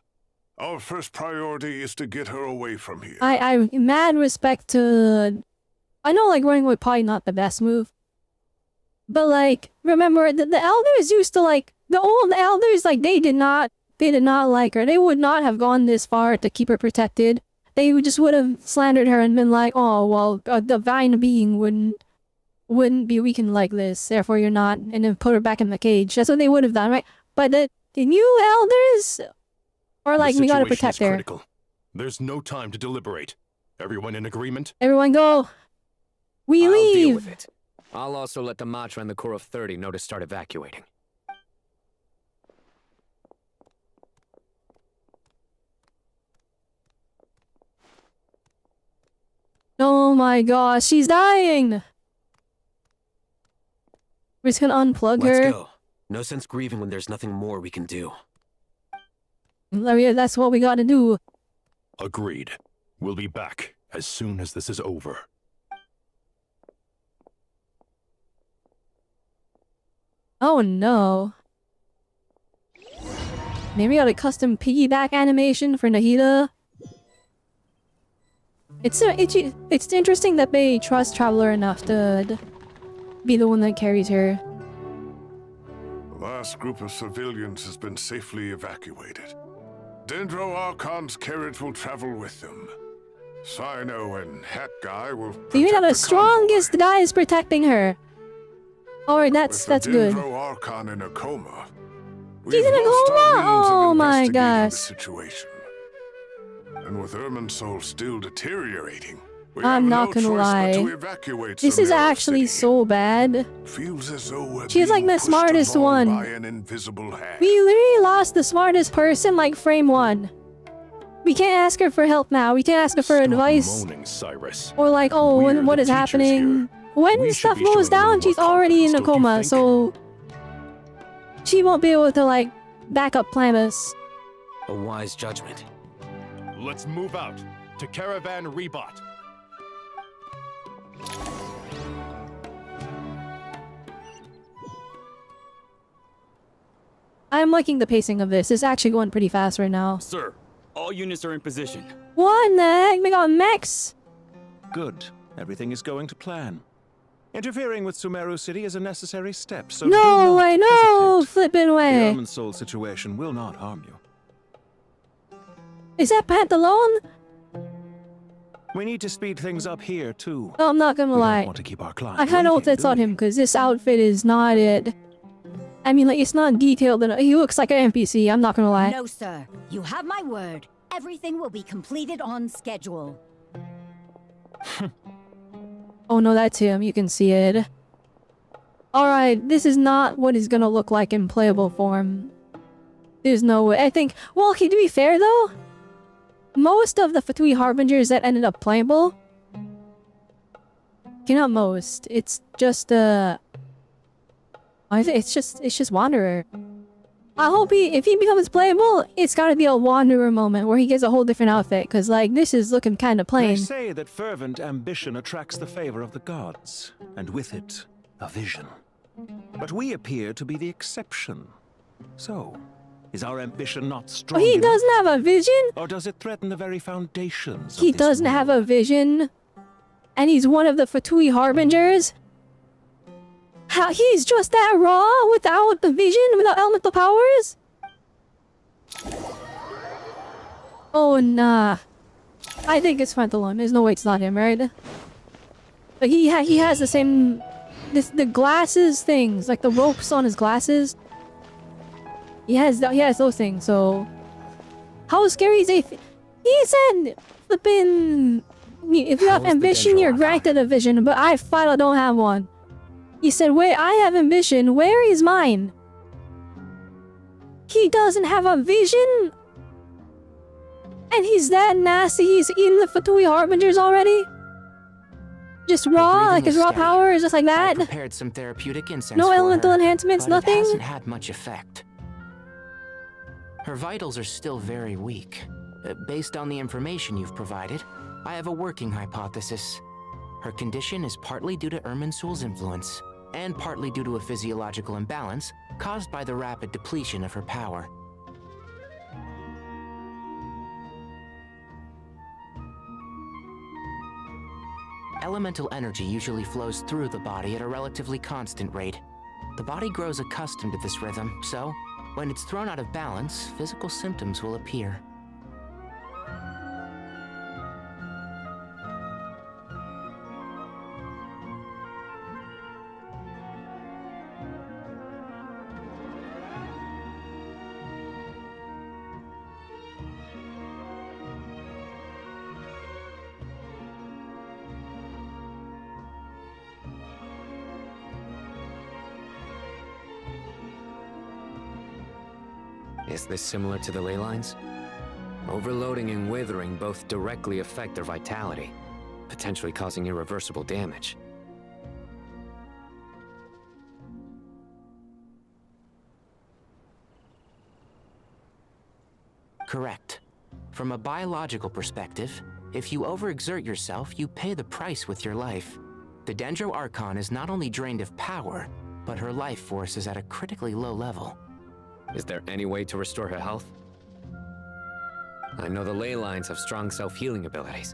our first priority is to get her away from here. I mad respect to... I know, like, running away probably not the best move. But, like, remember, the elders used to, like... The old elders, like, they did not like her. They would not have gone this far to keep her protected. They just would have slandered her and been like, oh, well, a divine being wouldn't be weakened like this, therefore you're not, and then put her back in the cage. That's what they would have done, right? But the new elders are like, we gotta protect her. Critical. There's no time to deliberate. Everyone in agreement? Everyone go. We I'll leave. deal with it. I'll also let the Matra and the Core of 30 know to start evacuating. Oh my gosh, she's dying! We're just gonna unplug her. Let's go. No sense grieving when there's nothing more we can do. That's what we gotta do. Agreed. We'll be back as soon as this is over. Oh no. Maybe I got a custom piggyback animation for Nahida. It's interesting that they trust Traveler enough to be the one that carries her. The last group of civilians has been safely evacuated. Dendro Archon's carriage will travel with them. Sino and Hat Guy will Even the strongest guy is protecting her. Alright, that's good. Dendro Archon in a coma. He's in a coma? Oh my gosh. Situation. And with Irminsul still deteriorating, I'm not gonna lie. This is actually so bad. Feels as though she's like the smartest one. We literally lost the smartest person like frame 1. We can't ask her for help now. We can't ask her for advice. Moaning, Cyrus. Or like, oh, what is happening? When stuff goes down, she's already in a coma, so she won't be able to like back up plan us. A wise judgment. Let's move out to Caravan Rebot. I'm liking the pacing of this. It's actually going pretty fast right now. Sir, all units are in position. What the heck? We got mechs? Good. Everything is going to plan. Interfering with Sumeru City is a necessary step, so no way, no flipping way. The Irminsul situation will not harm you. Is that Pantalone? We need to speed things up here, too. Oh, I'm not gonna lie. Want to keep our client I kind of hope that's on him, because this outfit is not it. I mean, like, it's not detailed enough. He looks like an NPC, I'm not gonna lie. No, sir. You have my word. Everything will be completed on schedule. Oh no, that's him. You can see it. Alright, this is not what he's gonna look like in playable form. There's no way. I think... Well, okay, to be fair, though, most of the Fatui Harbingers that ended up playable... Okay, not most. It's just, I think it's just Wanderer. I hope if he becomes playable, it's gotta be a Wanderer moment where he gets a whole different outfit, because, like, this is looking kinda plain. They say that fervent ambition attracts the favor of the gods, and with it, a vision. But we appear to be the exception. So, is our ambition not strong He enough? doesn't have a vision? Or does it threaten the very foundations of He this doesn't have a vision? And he's one of the Fatui Harbingers? How he's just that raw without the vision, without elemental powers? Oh nah. I think it's Pantalone. There's no way it's not him, right? Like he has the same the glasses things, like the ropes on his glasses. He has those things, so how scary is he said flipping if you have ambition you're granted a vision, but I finally don't have one. He said, wait, I have ambition. Where is mine? He doesn't have a vision? And he's that nasty, he's eating the Fatui Harbingers already? Just raw, like his raw power is just like I that? prepared some therapeutic incense No for elemental her, enhancements, but nothing? It hasn't had much effect. Her vitals are still very weak. Based on the information you've provided, I have a working hypothesis. Her condition is partly due to Irminsul's influence, and partly due to a physiological imbalance caused by the rapid depletion of her power. Elemental energy usually flows through the body at a relatively constant rate. The body grows accustomed to this rhythm, so when it's thrown out of balance, physical symptoms will appear. Is this similar to the ley lines? Overloading and withering both directly affect their vitality, potentially causing irreversible damage. Correct. From a biological perspective, if you overexert yourself, you pay the price with your life. The Dendro Archon is not only drained of power, but her life force is at a critically low level. Is there any way to restore her health? I know the ley lines have strong self-healing abilities.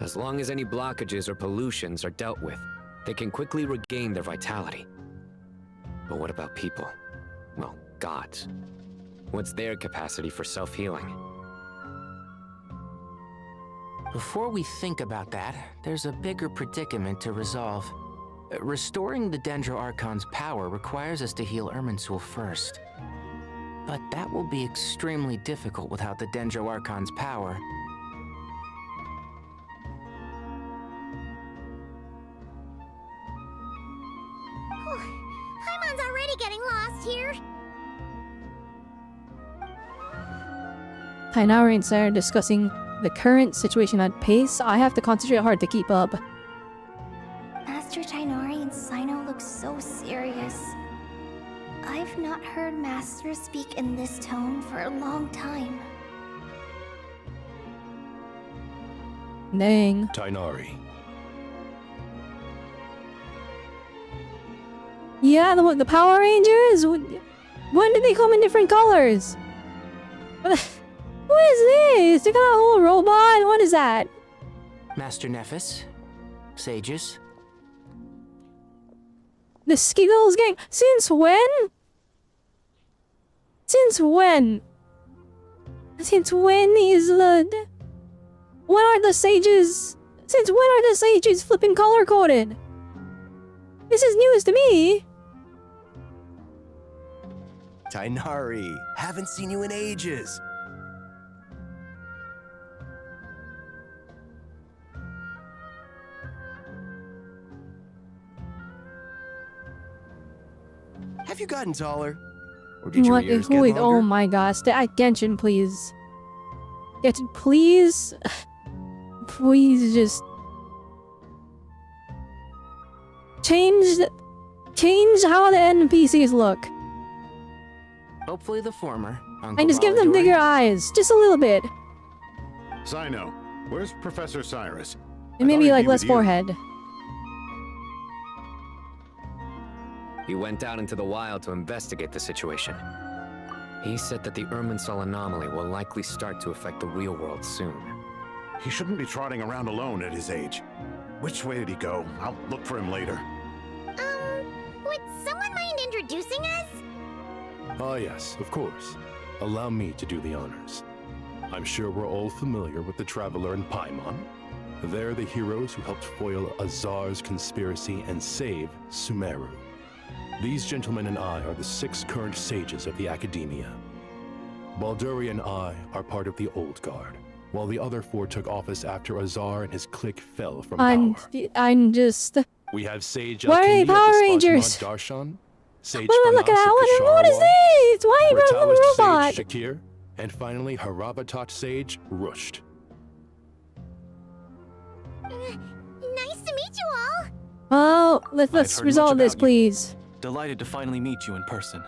As long as any blockages or pollutions are dealt with, they can quickly regain their vitality. But what about people? Well, gods. What's their capacity for self-healing? Before we think about that, there's a bigger predicament to resolve. Restoring the Dendro Archon's power requires us to heal Irminsul first. But that will be extremely difficult without the Dendro Archon's power. Paimon's already getting lost here. Tainari and Sarah discussing the current situation at pace. I have to concentrate hard to keep up. Master Tainari and Sino look so serious. I've not heard Master speak in this tone for a long time. Dang. Tainari. Yeah, the Power Rangers? When did they come in different colors? What is this? They got a whole robot? What is that? Master Nephis? Sages? The Skittles gang? Since when? Since when? Since when is the... When are the sages... Since when are the sages flipping color-coded? This is news to me. Tainari, haven't seen you in ages. Have you gotten taller? Or did your What ears is get wait, longer? oh my gosh. Genshin, please. Genshin, please. Please just... Change how the NPCs look. Hopefully the former. And just give them bigger eyes. Just a little bit. Sino, where's Professor Cyrus? And maybe like less forehead. He went out into the wild to investigate the situation. He said that the Irminsul anomaly will likely start to affect the real world soon. He shouldn't be trotting around alone at his age. Which way did he go? I'll look for him later. Would someone mind introducing us? Ah, yes, of course. Allow me to do the honors. I'm sure we're all familiar with the Traveler and Paimon. They're the heroes who helped foil Azar's conspiracy and save Sumeru. These gentlemen and I are the 6 current sages of the Academia. Balduri and I are part of the Old Guard, while the other 4 took office after Azar and his clique fell from power. I'm just... We have Sage Why are they Alchemy of the Power Rangers? Darshan, Sage What am I looking Fanas at? of What is Kasharwa, this? Why are you running from the Brutalis robot? Sage Shakir, And finally, Harabatot Sage Rusht. Nice to meet you all. Well, let's heard resolve much this, about you. please. Delighted to finally meet you in person.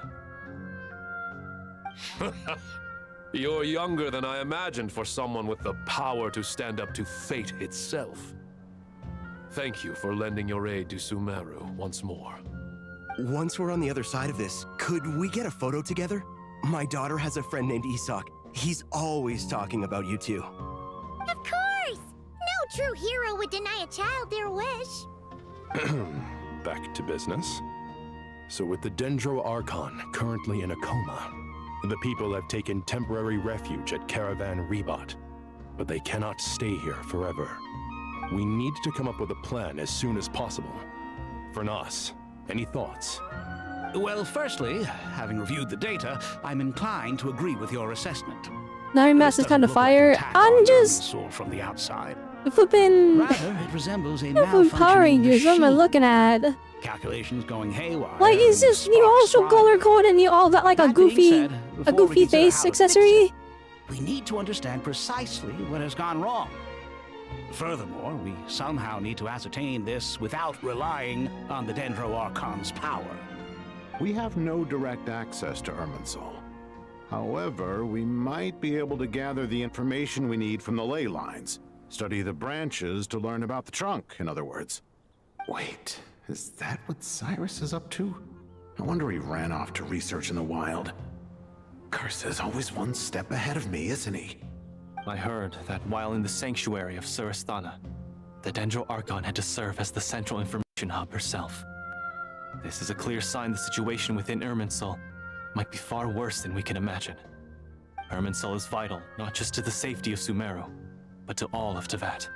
You're younger than I imagined for someone with the power to stand up to fate itself. Thank you for lending your aid to Sumeru once more. Once we're on the other side of this, could we get a photo together? My daughter has a friend named Isak. He's always talking about you two. Of course! No true hero would deny a child their wish. Back to business. So with the Dendro Archon currently in a coma, the people have taken temporary refuge at Caravan Rebot, but they cannot stay here forever. We need to come up with a plan as soon as possible. For Nas, any thoughts? Well, firstly, having reviewed the data, I'm inclined to agree with your assessment. Nari Master's kind of fire. I'm just Soul from the outside. flipping. Rather, it resembles a Flipping Power malfunctioning Rangers. What am I machine. looking at? Calculations going haywire. Like, is this you also color code and you all got like a That being goofy, said, a before we goofy consider face how to fix accessory? We need to understand precisely what has gone wrong. Furthermore, we somehow need to ascertain this without relying on the Dendro Archon's power. We have no direct access to Irminsul. However, we might be able to gather the information we need from the ley lines. Study the branches to learn about the trunk, in other words. Wait, is that what Cyrus is up to? No wonder he ran off to research in the wild. Curse always one step ahead of me, isn't he? I heard that while in the sanctuary of Surasthana, the Dendro Archon had to serve as the central information hub herself. This is a clear sign the situation within Irminsul might be far worse than we can imagine. Irminsul is vital not just to the safety of Sumeru, but to all of Teyvat.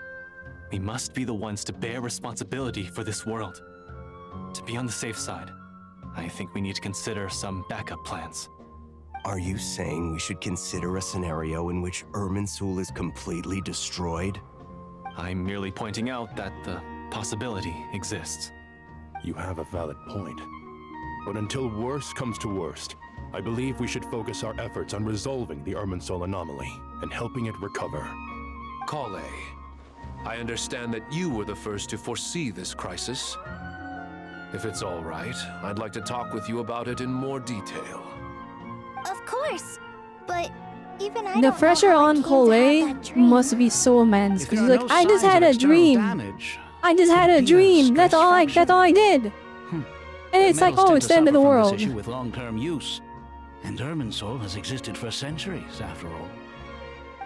We must be the ones to bear responsibility for this world. To be on the safe side, I think we need to consider some backup plans. Are you saying we should consider a scenario in which Irminsul is completely destroyed? I'm merely pointing out that the possibility exists. You have a valid point. But until worst comes to worst, I believe we should focus our efforts on resolving the Irminsul anomaly and helping it recover. Kale, I understand that you were the first to foresee this crisis. If it's all right, I'd like to talk with you about it in more detail. Of course, but even I The don't pressure know how I on came to Cole have that dream. must be so immense If because there he's are like, no I just signs had of a external dream. damage, I just had a it'd be dream. That's stress all I. fraction. That's all I did. And it's like, Metals oh, tend it's to the end of the suffer from world. this issue with long-term use, and Irminsul has existed for centuries, after all.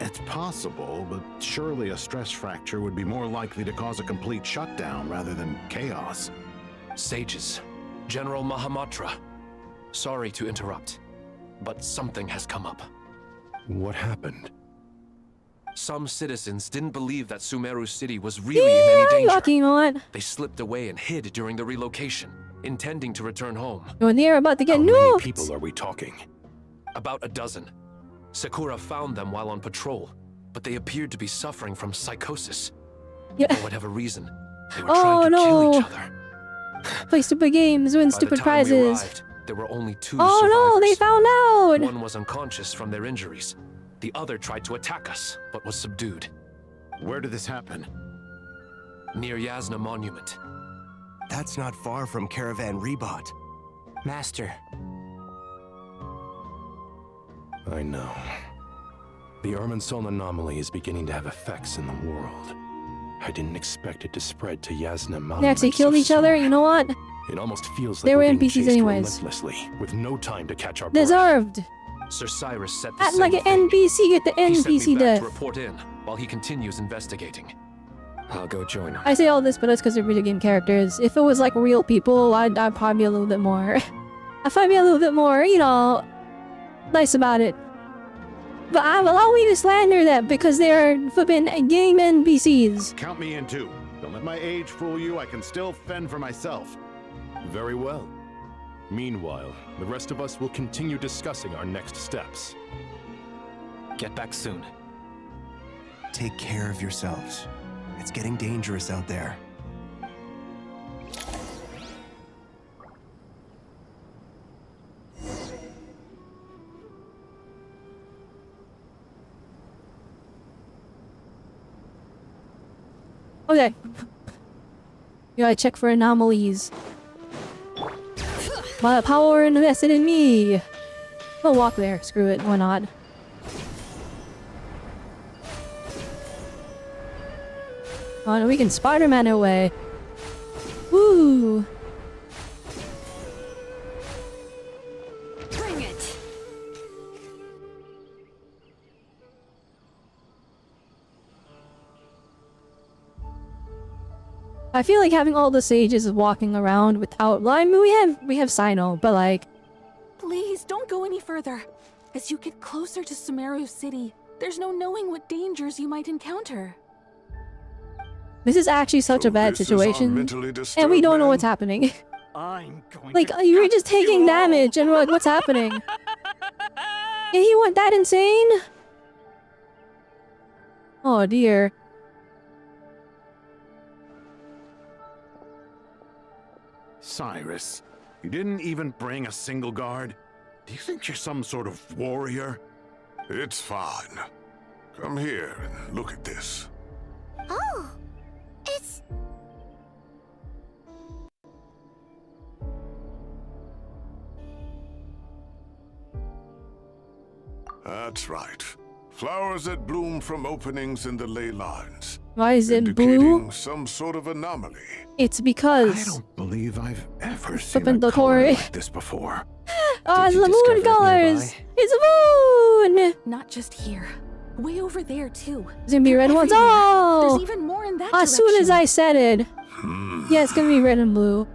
It's possible, but surely a stress fracture would be more likely to cause a complete shutdown rather than chaos. Sages, General Mahamatra, sorry to interrupt, but something has come up. What happened? Some citizens didn't believe that Sumeru City was really in any danger. Lucky, you know what? They slipped away and hid during the relocation, intending to return home. You're in the air about to get How many nuked. people are we talking? About a dozen. Sakura found them while on patrol, but they appeared to be suffering from psychosis. Yeah. For whatever reason, they were Oh trying to kill each no! other. Play stupid games, win By the stupid time prizes. we arrived, there were only 2 Oh survivors. no! They found out. One was unconscious from their injuries. The other tried to attack us, but was subdued. Where did this happen? Near Yasna Monument. That's not far from Caravan Rebot. Master, I know. The Irminsul anomaly is beginning to have effects in the world. I didn't expect it to spread to Yasna Monument. They actually killed so each other. You know what? It almost feels They like were we're being NPCs chased anyways. relentlessly, with no time to catch our breath. Deserved. Sir Cyrus said the Act same like an thing. NPC. Get the He sent me NPC back death. to report in while he continues investigating. I'll go join him. I say all this, but that's because they're video game characters. If it was like real people, I'd probably be a little bit more. I'd probably be a little bit more, you know, nice about it. But allow me to slander them because they're flipping game NPCs. Count me in too. Don't let my age fool you. I can still fend for myself. Very well. Meanwhile, the rest of us will continue discussing our next steps. Get back soon. Take care of yourselves. It's getting dangerous out there. Okay. You gotta check for anomalies. My power invested in me. I'll walk there. Screw it. Why not? Oh no, we can Spider-Man our way. Woo! Bring it. I feel like having all the sages walking around without. I mean, we have Sino, but like. Please don't go any further. As you get closer to Sumeru City, there's no knowing what dangers you might encounter. This is actually such a bad situation, and we don't know what's happening. Like, you were just taking damage, and we're like, what's happening? Yeah, he went that insane? Oh dear. Cyrus, you didn't even bring a single guard? Do you think you're some sort of warrior? It's fine. Come here and look at this. Oh, it's... That's right. Flowers that bloom from openings in the ley lines. Why is it indicating blue? Some sort of anomaly. It's because... I don't believe I've ever seen Flippin' a the color Tory. like this before. Oh, the moon colors! It's a moon! Not just here. Way over there, too. There's gonna be red ones. Everywhere. Oh! There's even more in that As soon as direction. I said it. Yeah, it's gonna be red and blue.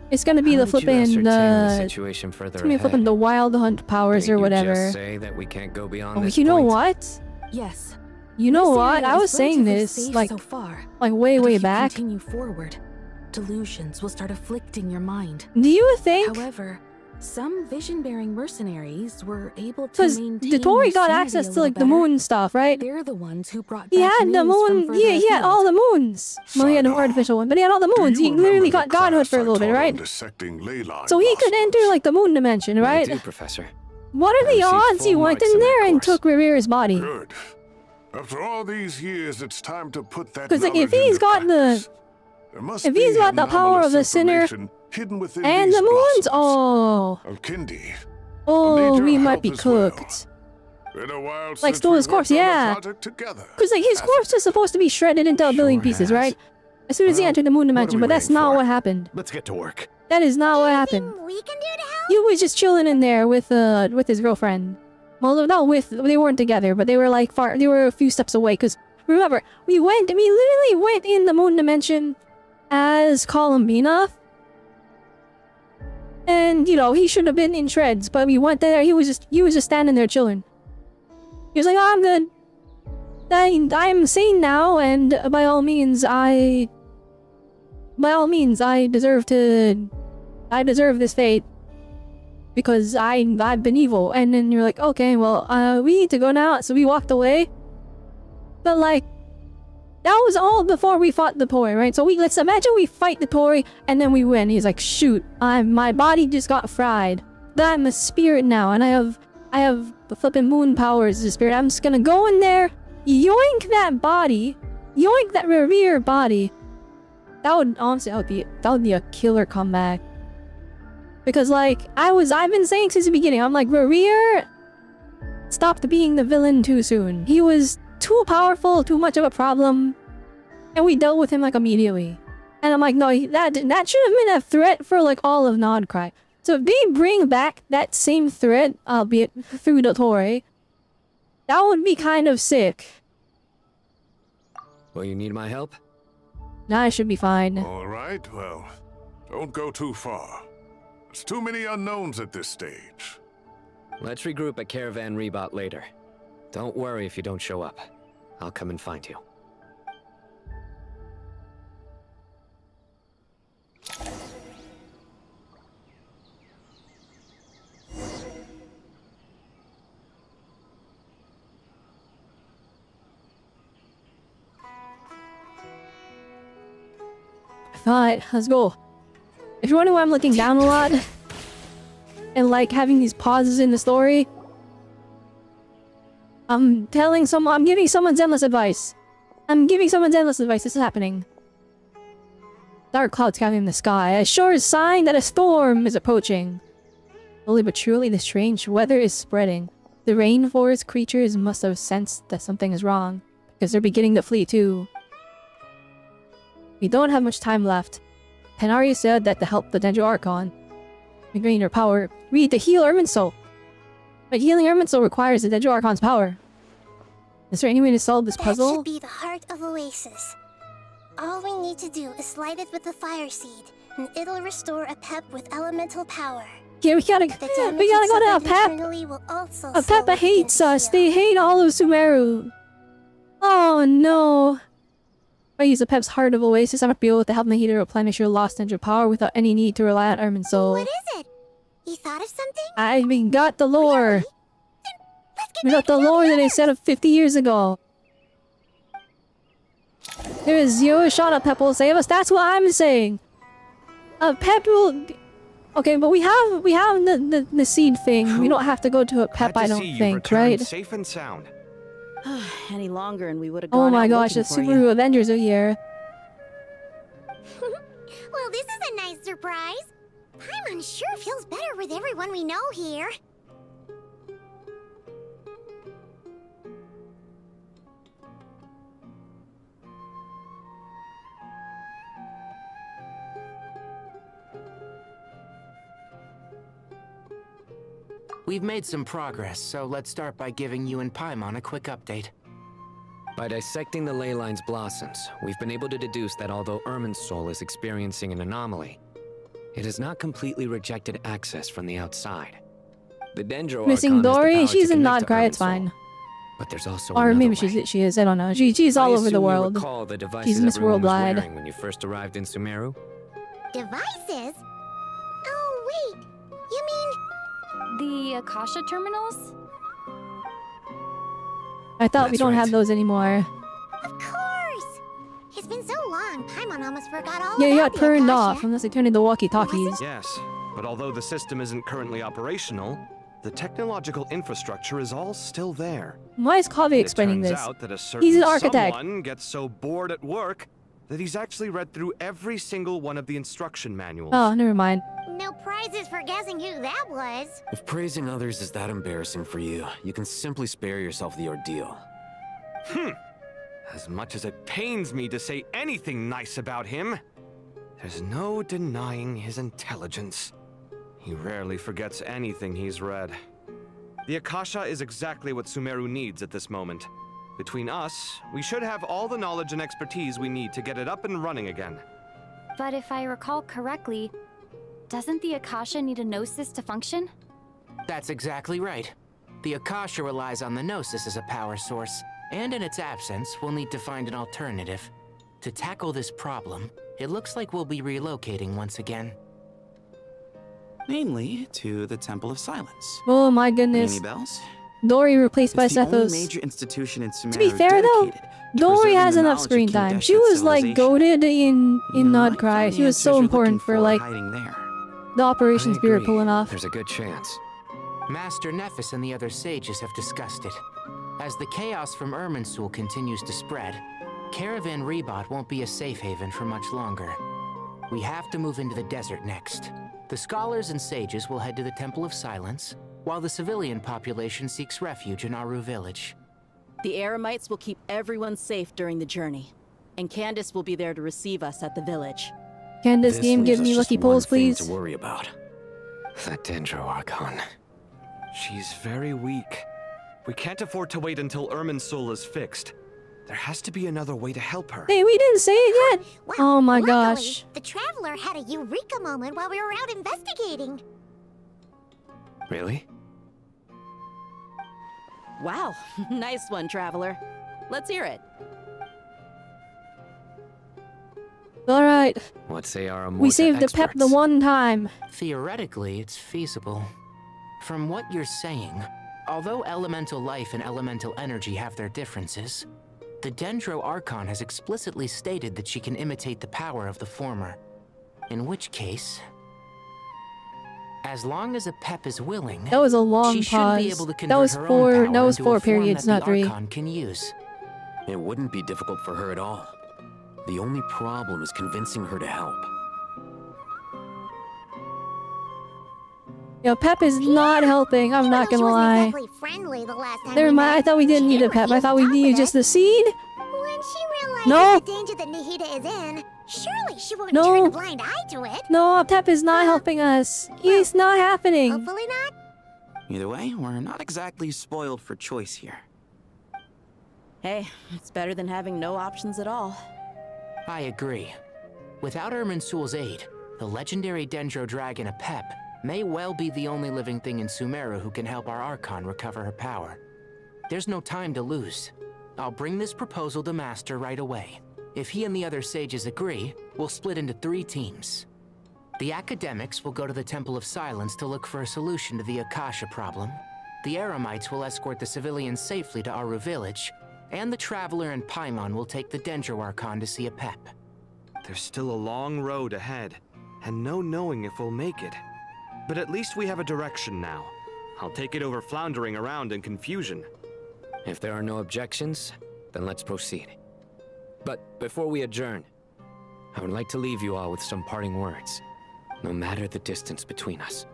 It's gonna be How the did you flippin' ascertain the situation further it's gonna be ahead? flippin' the wild hunt powers Didn't or you whatever. just say that we can't go beyond Oh, this you know point? what? Yes. You know This what? area I is was saying relatively this safe like so far. way But if you back. Continue forward. Delusions will start afflicting your mind. Do you think? However, some vision-bearing mercenaries were able to Because maintain the Tory their got sanity access a to like little the better. moon stuff, right? They're the ones who brought He back had the news from moon. further He had afield. all the moons. Well, he had an artificial one, but he had all the moons. He literally got godhood for a little bit, right? Dissecting ley line So he could enter like the moon dimension, I right? do, Professor. What are the odds he went in there and took Rivera's body? Good. After all these years, it's time to put that. Because like, if knowledge he's into got practice. the, There must if be he's got the power of the anomalous sinner information hidden within and these the moons, blossoms. oh, Alkindi. oh, we might be cooked. Been a while Like since Stola's we corpse, worked on a yeah. project together. Because like his corpse is supposed to be shredded into a billion pieces, right? As soon as he entered the moon dimension, but that's not what happened. Let's get to work. That is not what happened. We can do to help? He was just chilling in there with his girlfriend. Well, not with, they weren't together, but they were like they were a few steps away. Because remember, we literally went in the moon dimension as Columbina. And, you know, he should have been in shreds, but we went there, he was just standing there chilling. He was like, oh, I'm good. I'm sane now, and by all means, I deserve this fate. Because I've been evil. And then you're like, okay, well, we need to go now. So we walked away. But like, that was all before we fought the Tory, right? So let's imagine we fight the Tory and then we win. He's like, shoot, my body just got fried. But I'm a spirit now, and I have the flipping moon powers as a spirit. I'm just gonna go in there, yoink that body, yoink that Revere body. That would be a killer comeback. Because like, I've been saying since the beginning, I'm like, Revere stopped being the villain too soon. He was too powerful, too much of a problem, and we dealt with him like immediately. And I'm like, no, that should have been a threat for like all of Nod-krai. So if they bring back that same threat, albeit through the Tory, that would be kind of sick. Well, you need my help? Nah, I should be fine. All right, well, don't go too far. There's too many unknowns at this stage. Let's regroup at Caravan Rebot later. Don't worry if you don't show up. I'll come and find you. Alright, let's go. If you're wondering why I'm looking down a lot, and like having these pauses in the story, I'm giving someone endless advice. I'm giving someone endless advice. This is happening. Dark clouds gathering in the sky. A sure sign that a storm is approaching. Slowly but surely, the strange weather is spreading. The rainforest creatures must have sensed that something is wrong, because they're beginning to flee too. We don't have much time left. Panari said that to help the Dendro Archon regain her power, we need to heal Irminsul. But healing Irminsul requires the Dendro Archon's power. Is there any way to solve this puzzle? That should be the heart of Oasis. All we need to do is light it with the fire seed, and it'll restore a pep with elemental power. Yeah, we gotta go to a Pep. A Peppa hates us. They hate all of Sumeru. Oh no. If I use the Pep's Heart of Oasis, I might be able to help Nahida replenish your lost Dendro power without any need to rely on Irminsul. What is it? You thought of something? We got the lore. We got the lore that I set up 50 years ago. There is zero shot of Pep will save us. That's what I'm saying. Pep will. Okay, but we have the seed thing. We don't have to go to a Pep. I don't think, right? Safe and sound. Any longer, and we would have. Oh my gosh, the Subaru Avengers are here. Well, this is a nice surprise. Paimon sure feels better with everyone we know here. We've made some progress, so let's start by giving you and Paimon a quick update. By dissecting the ley line's blossoms, we've been able to deduce that although Irminsul is experiencing an anomaly, it has not completely rejected access from the outside. The Dendro Missing Archon has the Dory? power She's to in connect to Nod-krai, it's Irminsul. fine. But there's also Or another maybe way. she is, I don't know. She's all over the world. I assume you recall the devices She's Miss everyone was Worldwide. wearing when you first arrived in Sumeru? Devices? Oh, wait. You mean... The Akasha terminals? I thought we don't have those anymore. Of course! It's been so long, Paimon almost forgot all Yeah, you about got the turned Akasha. off unless they turned into walkie-talkies. Yes, but although the system isn't currently operational, the technological infrastructure is all still there. Why is Kaveh explaining It this? turns out that a certain He's an architect. someone gets so bored at work that he's actually read through every single one of the instruction manuals. Oh, never mind. No prizes for guessing who that was. If praising others is that embarrassing for you, you can simply spare yourself the ordeal. As much as it pains me to say anything nice about him, there's no denying his intelligence. He rarely forgets anything he's read. The Akasha is exactly what Sumeru needs at this moment. Between us, we should have all the knowledge and expertise we need to get it up and running again. But if I recall correctly, doesn't the Akasha need a Gnosis to function? That's exactly right. The Akasha relies on the Gnosis as a power source, and in its absence, we'll need to find an alternative. To tackle this problem, it looks like we'll be relocating once again. Namely, to the Temple of Silence. Oh my goodness. Any bells? Dory replaced by It's the only Sethos. major institution in Sumeru To be fair though, dedicated Dory preserving has the enough knowledge of screen King time. She Deshret's was like civilization. goated in Nod-krai. She was so answers you're important looking for like hiding there. the operations we were pulling off. There's a good chance. Master Nephis and the other sages have discussed it. As the chaos from Irminsul continues to spread, Caravan Rebot won't be a safe haven for much longer. We have to move into the desert next. The scholars and sages will head to the Temple of Silence, while the civilian population seeks refuge in Aru village. The Eremites will keep everyone safe during the journey, and Candace will be there to receive us at the village. Candace game, give me lucky pulls, please. To worry about. That Dendro Archon. She's very weak. We can't afford to wait until Irminsul is fixed. There has to be another way to help her. Hey, we didn't say it yet. Oh my Luckily, gosh. the Traveler had a eureka moment while we were out investigating. Really? Wow, nice one, Traveler. Let's hear it. Alright. What say our We saved the Pep the one time. Theoretically, it's feasible. From what you're saying, although elemental life and elemental energy have their differences, the Dendro Archon has explicitly stated that she can imitate the power of the former. In which case, as long as a Pep is willing, That was a long she should pause. be able to convert That was her own four. power That was into a 4 form periods, that not the 3. Archon can use. It wouldn't be difficult for her at all. The only problem is convincing her to help. Yo, Pep is not helping, I'm not gonna lie. Exactly friendly the last time Never we mind, I met. thought we didn't need a Pep. I thought we needed just the seed. When she realizes No. the danger that Nahida is in, surely she won't No. turn a blind eye to it. No, Pep is not helping us. It's not happening. Hopefully not. Either way, we're not exactly spoiled for choice here. Hey, it's better than having no options at all. I agree. Without Irminsul's aid, the legendary Dendro Dragon Apep may well be the only living thing in Sumeru who can help our Archon recover her power. There's no time to lose. I'll bring this proposal to Master right away. If he and the other sages agree, we'll split into 3 teams. The academics will go to the Temple of Silence to look for a solution to the Akasha problem. The Eremites will escort the civilians safely to Aru village, and the Traveler and Paimon will take the Dendro Archon to see Apep. There's still a long road ahead, and no knowing if we'll make it. But at least we have a direction now. I'll take it over floundering around in confusion. If there are no objections, then let's proceed. But before we adjourn, I would like to leave you all with some parting words. No matter the distance between us,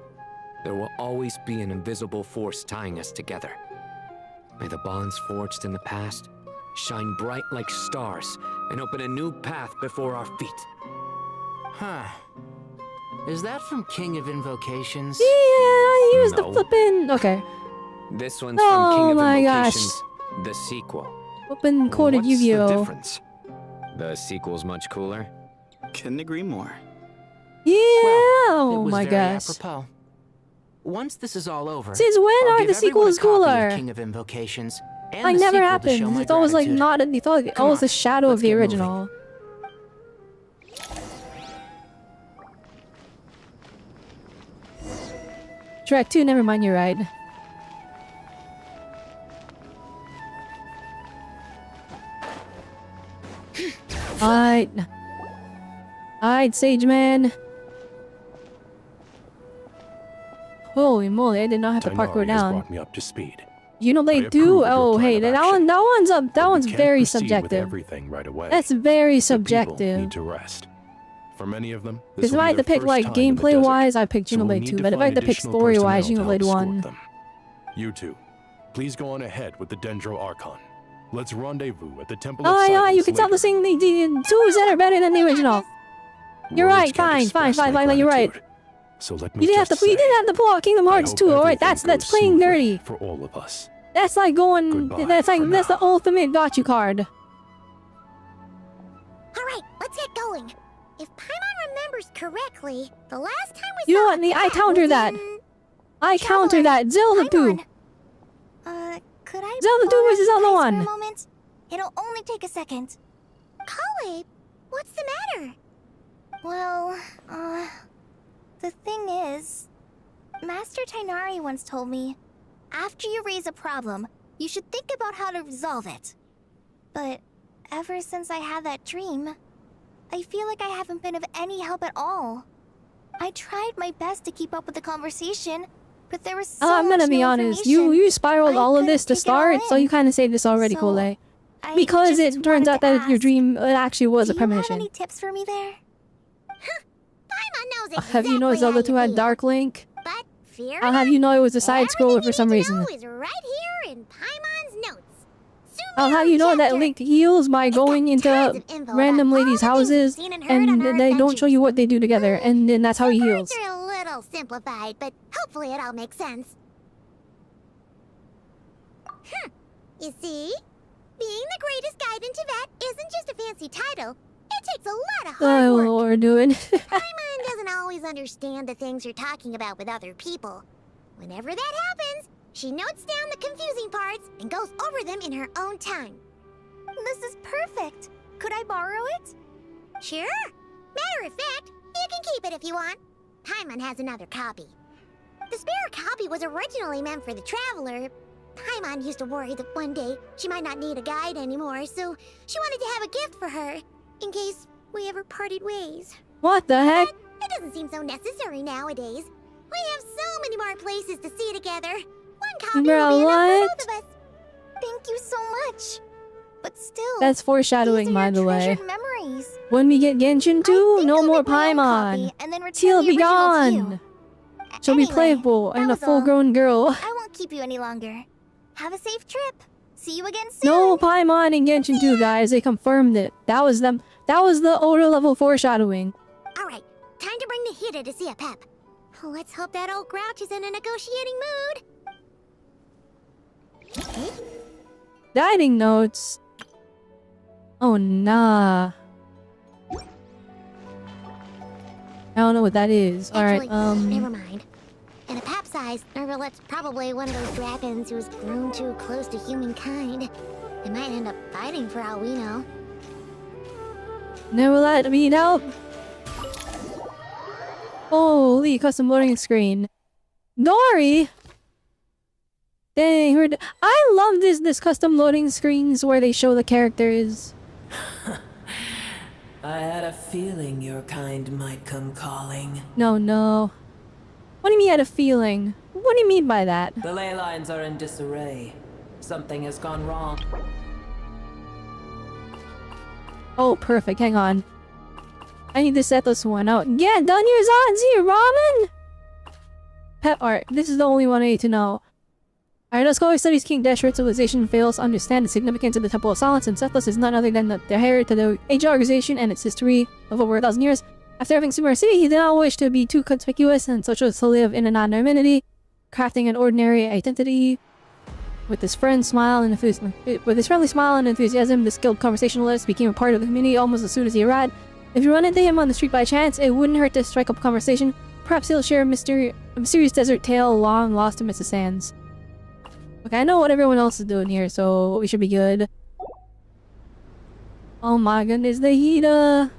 there will always be an invisible force tying us together. May the bonds forged in the past shine bright like stars and open a new path before our feet. Huh. Is that from King of Invocations? Yeah, use the No. flippin'. Okay. This one's from King Oh of my Invocations, gosh. the sequel. Open coded What's Yu-Gi-Oh. the difference? The sequel's much cooler. Couldn't agree more. Yeah. It Oh was my very gosh. apropos. Once this is all over, Since when I'll are give the everyone sequels a copy of cooler? King of Invocations and Like the never sequel to happened. show my It's always like gratitude. not. It's always, Come always on, a shadow let's of the get moving. original. Track 2, never mind, you're right. Alright, Sage Man. Holy moly, I did not have to parkour Tighnari has down. brought me up to speed. You know I they approve do. of your Oh, plan hey, of that action. that one's We can't very proceed with subjective. everything right away. That's very The subjective. people need to rest. For many of them, this Because if will I be had to their pick first like time in the gameplay wise, desert, I picked so we'll Xenoblade need 2. to But if I had find to pick additional story wise, personnel to help Xenoblade escort 1. them. You two, please go on ahead with the Dendro Archon. Let's rendezvous at the Temple of Oh yeah, Silence you can tell later. the thing they did 2s that are better than the original. You're Words right, can't fine, express my you're right. gratitude. So let me You didn't just you say, didn't have to pull out Kingdom I Hearts hope 2, alright? everything That's goes playing smoothly dirty. for all of us. That's like going Goodbye that's for the ultimate got you card. Alright, let's get going. If Paimon remembers correctly, the last time we You know saw what? I Cat counter was that. in- I counter that. Zelda 2. Could I Zelda 2 borrow versus you Zelda guys for 1. a moment? It'll only take a second. Kale, what's the matter? Well, the thing is, Master Tighnari once told me, after you raise a problem, you should think about how to resolve it. But ever since I had that dream, I feel like I haven't been of any help at all. I tried my best to keep up with the conversation, but there was so I'm gonna much be new honest. information. You spiraled I all of couldn't this to take it all start, so you in. kind of saved this already, So, Cole. I Because just it turns wanted out to that your ask, dream it actually was a do you have premonition. any tips for me there? Paimon knows Have you know exactly how Zelda 2 you had feel. Dark Link? But fear I'll have you know it was a side scroller for some reason. know is right here in Paimon's notes. I'll have you know that Link heals by going into random ladies' houses, and they don't show you what they do together, and then that's how he heals. They're a little simplified, but hopefully it all makes sense. You see? Being the greatest guide in Tibet isn't just a fancy title. It takes a lot of hard Oh work. Lord, doing. Paimon doesn't always understand the things you're talking about with other people. Whenever that happens, she notes down the confusing parts and goes over them in her own time. This is perfect. Could I borrow it? Sure. Matter of fact, you can keep it if you want. Paimon has another copy. The spare copy was originally meant for the Traveler. Paimon used to worry that one day she might not need a guide anymore, so she wanted to have a gift for her, in case we ever parted ways. What the heck? It doesn't seem so necessary nowadays. We have so many more places to see together. One copy Bro, will be enough what? for both of us. Thank you so much. But But still, That's foreshadowing, by the way. treasured memories. When we get Genshin 2, no more my own Paimon. copy and then return She'll the be original to you. gone. She'll be playable and a was all. full-grown girl. I won't keep you any longer. Have a safe trip. See you again soon. No Paimon in Genshin 2, guys. They confirmed it. That was them. That was the older level foreshadowing. All right, time to bring the Hida to see a pep. Let's hope that old grouch is in a negotiating mood. Dining notes. Oh, nah. I don't know what that is. Actually, Alright, never mind. In a pap size, Nervalette's probably one of those dragons who's grown too close to humankind. They might end up fighting for all we know. Never let me know. Holy custom loading screen. Nori! Dang, I love this custom loading screens where they show the characters. I had a feeling your kind might come calling. No. What do you mean I had a feeling? What do you mean by that? The ley lines are in disarray. Something has gone wrong. Oh, perfect. Hang on. I need to set this one out. Yeah, done your Zanzi, ramen! Pet art. This is the only one I need to know. Alright, a scholar studies King Deshret's civilization fails to understand the significance of the Temple of Silence, and Sethless is none other than the heir to the age organization and its history of over 1,000 years. After having Sumer City, he did not wish to be too conspicuous and so chose to live in anonymity, crafting an ordinary identity. With his friendly smile and enthusiasm, the skilled conversationalist became a part of the community almost as soon as he arrived. If you run into him on the street by chance, it wouldn't hurt to strike up a conversation. Perhaps he'll share a mysterious desert tale long lost to Mrs. Sands. Okay, I know what everyone else is doing here, so we should be good. Oh my goodness, the Hida!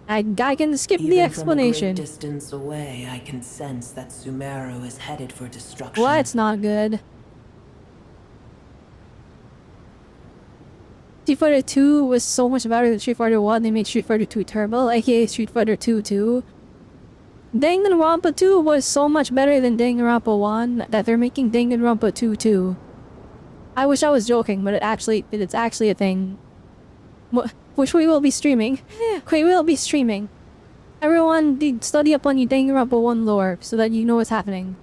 I can skip the explanation. From a great distance away, I can sense that Sumeru is headed for destruction. Well, that's not good. Street Fighter 2 was so much better than Street Fighter 1. They made Street Fighter 2 Turbo, aka Street Fighter 2 2. Danganronpa 2 was so much better than Danganronpa 1 that they're making Danganronpa 2 2. I wish I was joking, but it's actually a thing. Which we will be streaming. We will be streaming. Everyone, study up on your Danganronpa 1 lore so that you know what's happening.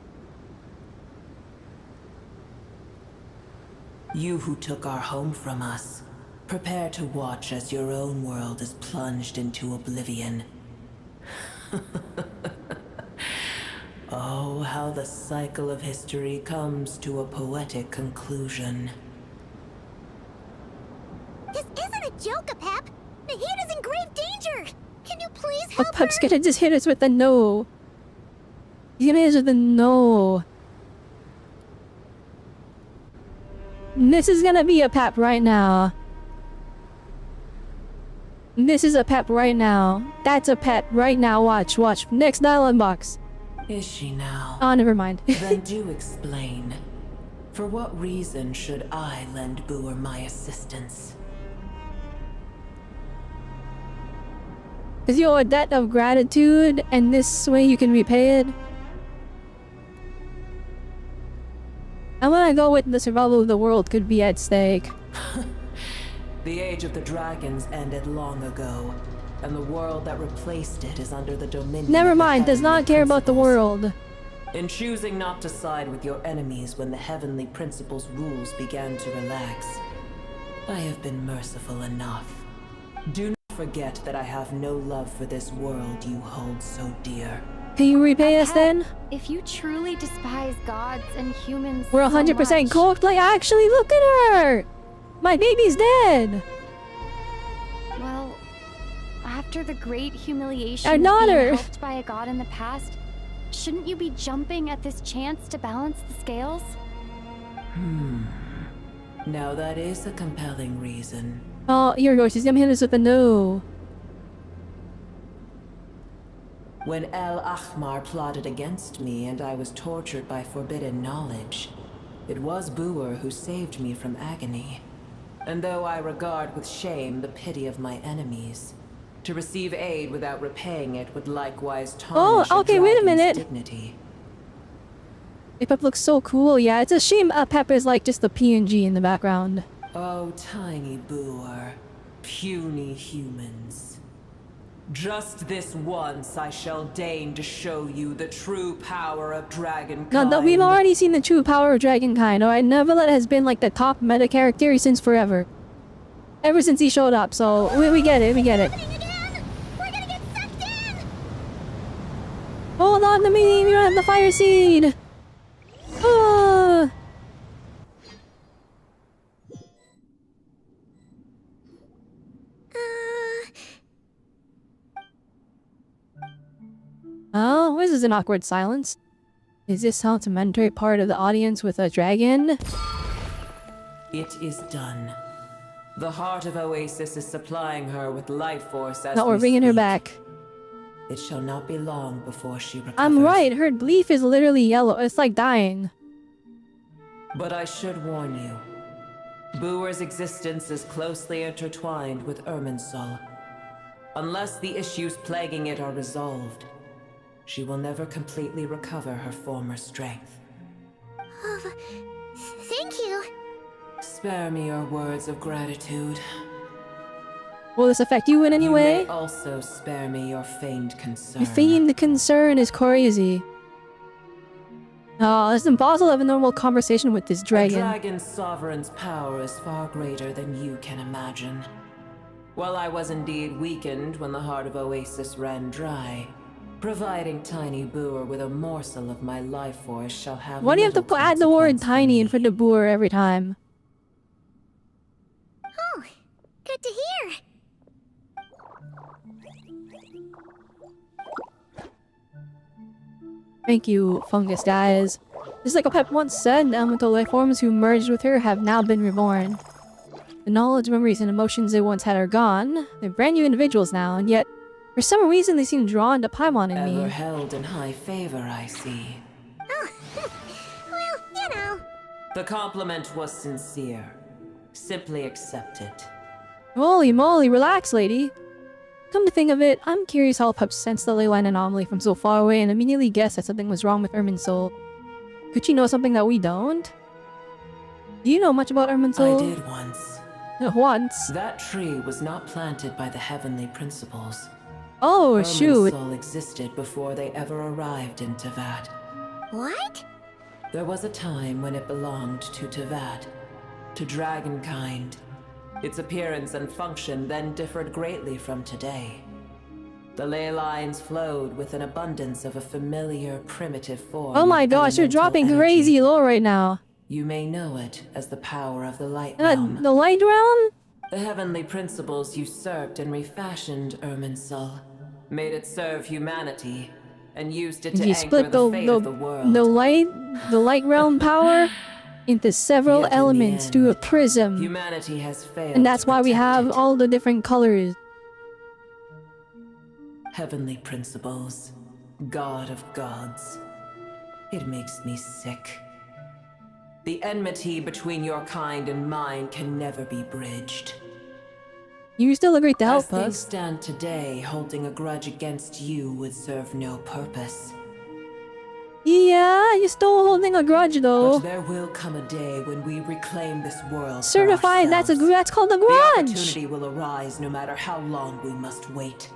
You who took our home from us, prepare to watch as your own world is plunged into oblivion. Oh, how the cycle of history comes to a poetic conclusion. This isn't a joke, Pep. Nahida's in grave danger. Can you please help Pep's her? gonna just hit us with the no. He's gonna hit us with the no. This is gonna be a Pep right now. This is a Pep right now. That's a Pep right now. Watch. Next dialogue box. Is she now? Oh, never mind. Then do explain. For what reason should I lend Booer my assistance? Is you owe a debt of gratitude, and this way you can repay it? I'm gonna go with the survival of the world could be at stake. The age of the dragons ended long ago, and the world that replaced it is under the dominion Never of the mind, does not care about the world. In choosing not to side with your enemies when the heavenly principles' rules began to relax, I have been merciful enough. Do not forget that I have no love for this world you hold so dear. Can you repay us then? If you truly despise gods and humans, We're 100% cooked. Like, actually, look at her! My baby's dead! Well, after the great humiliation Our of daughter! being helped by a god in the past, shouldn't you be jumping at this chance to balance the scales? Now that is a compelling reason. Oh, here we go. She's gonna hit us with a no. When El Ahmar plotted against me and I was tortured by forbidden knowledge, it was Booer who saved me from agony. And though I regard with shame the pity of my enemies, to receive aid without repaying it would likewise tarnish okay, wait a minute. dignity. Pep looks so cool. Yeah, it's a shame Pep is like just a PNG in the background. Oh, tiny Boer, puny humans. Just this once I shall deign to show you the true power of dragonkind. Not that we've already seen the true power of dragonkind, alright? Neverlet has been like the top meta character since forever. Ever since he showed up, so we get it, we get it. Hold on to me, we don't have the fire seed! Ah. Oh, this is an awkward silence. Is this how to mentor part of the audience with a dragon? It is done. The heart of Oasis is supplying her with life force as No, we're bringing her back. It shall not be long before she recovers. I'm right, her leaf is literally yellow. It's like dying. But I should warn you. Boer's existence is closely intertwined with Irminsul. Unless the issues plaguing it are resolved, she will never completely recover her former strength. Oh, thank you. Spare me your words of gratitude. Will this affect you in any way? You may also spare me your feigned concern. Your feigned concern is crazy. Oh, it's impossible to have a normal conversation with this dragon. The dragon's sovereign's power is far greater than you can imagine. While I was indeed weakened when the heart of Oasis ran dry, providing Tiny Boer with a morsel of my life force shall have. Why do you have to add the word tiny in front of Boer every time? Oh, good to hear. Thank you, fungus guys. Just like Pep once said, the elemental life forms who merged with her have now been reborn. The knowledge, memories, and emotions they once had are gone. They're brand new individuals now, and yet, for some reason they seem drawn to Paimon and me. Ever held in high favor, I see. Oh, well, you know. The compliment was sincere. Simply accept it. Holy moly, relax, lady. Come to think of it, I'm curious how Pep sensed the leyline anomaly from so far away and immediately guessed that something was wrong with Irminsul. Could she know something that we don't? Do you know much about Irminsul? I did once. Once? That tree was not planted by the heavenly principles. Oh, shoot. Irminsul existed before they ever arrived in Teyvat. What? There was a time when it belonged to Teyvat, to dragonkind. Its appearance and function then differed greatly from today. The ley lines flowed with an abundance of a familiar, primitive form. Oh my gosh, you're dropping crazy low right now. You may know it as the power of the light realm. The light realm? The heavenly principles usurped and refashioned Irminsul, made it serve humanity, and used it to You anchor split the fate of the world. the light realm power into several elements to a prism. Humanity has failed. And that's why we have all the different colors. Heavenly principles, God of gods. It makes me sick. The enmity between your kind and mine can never be bridged. You still agree to help As things us. stand today, holding a grudge against you would serve no purpose. Yeah, you're still holding a grudge though. But there will come a day when we reclaim this world. Certified, that's called a The grudge. opportunity will arise no matter how long we must wait.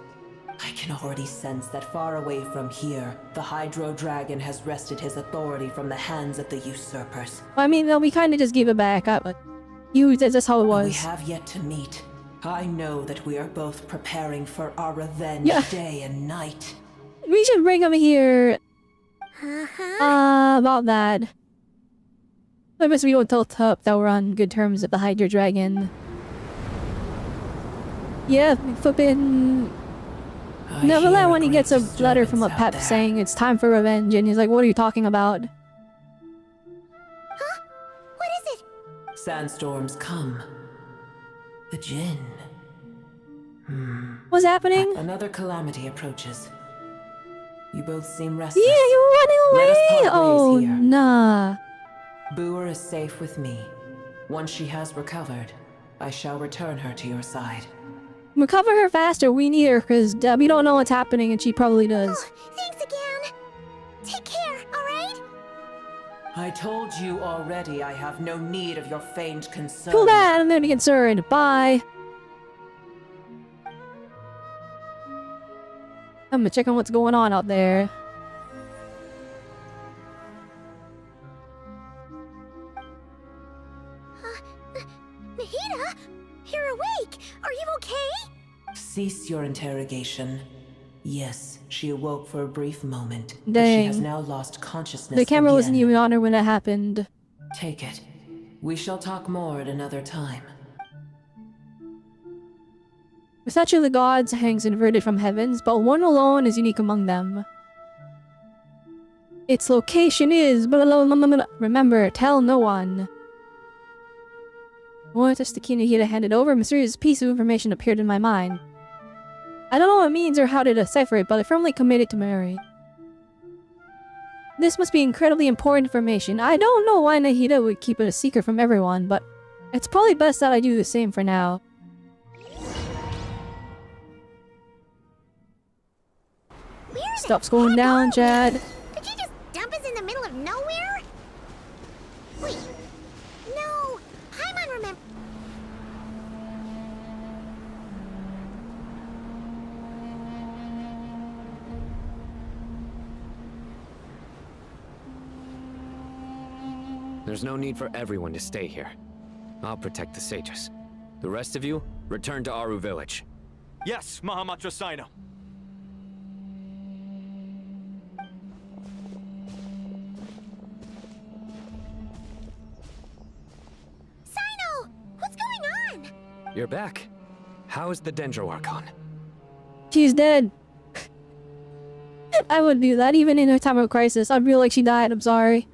I can already sense that far away from here, the Hydro Dragon has wrested his authority from the hands of the usurpers. I mean, no, we kind of just gave it back. That's how it was. We have yet to meet. I know that we are both preparing for our revenge day and night. We should bring him here. About that. I guess we don't tell Tup that we're on good terms with the Hydra Dragon. Yeah, flippin'. Neverland when he gets a letter from a Pep saying it's time for revenge, and he's like, what are you talking about? Huh? What is it? Sandstorms come. The Jinn. What's happening? Another calamity approaches. You both seem restless. Yeah, you're running away! Let us part ways Oh, here. nah. Boer is safe with me. Once she has recovered, I shall return her to your side. Recover her faster, we need her, because we don't know what's happening, and she probably does. Thanks again. Take care, alright? I told you already I have no need of your feigned concern. Cool that, I'm gonna be concerned. Bye. I'm gonna check on what's going on out there. Nahida, you're awake. Are you okay? Cease your interrogation. Yes, she awoke for a brief moment. But Dang. she has now lost consciousness. The camera again. wasn't even on her when it happened. Take it. We shall talk more at another time. The statue of the gods hangs inverted from heavens, but one alone is unique among them. Its location is... Remember, tell no one. Once as the key Nahida handed over, a mysterious piece of information appeared in my mind. I don't know what it means or how to decipher it, but I firmly committed to Mary. This must be incredibly important information. I don't know why Nahida would keep it a secret from everyone, but it's probably best that I do the same for now. Stuff's going down, Chad. Did you just dump us in the middle of nowhere? Wait. No. Paimon remember. There's no need for everyone to stay here. I'll protect the sages. The rest of you, return to Aru village. Yes, Mahamatra Sino. Sino! What's going on? You're back. How is the Dendro Archon? She's dead. I would do that even in her time of crisis. I'd feel like she died, I'm sorry.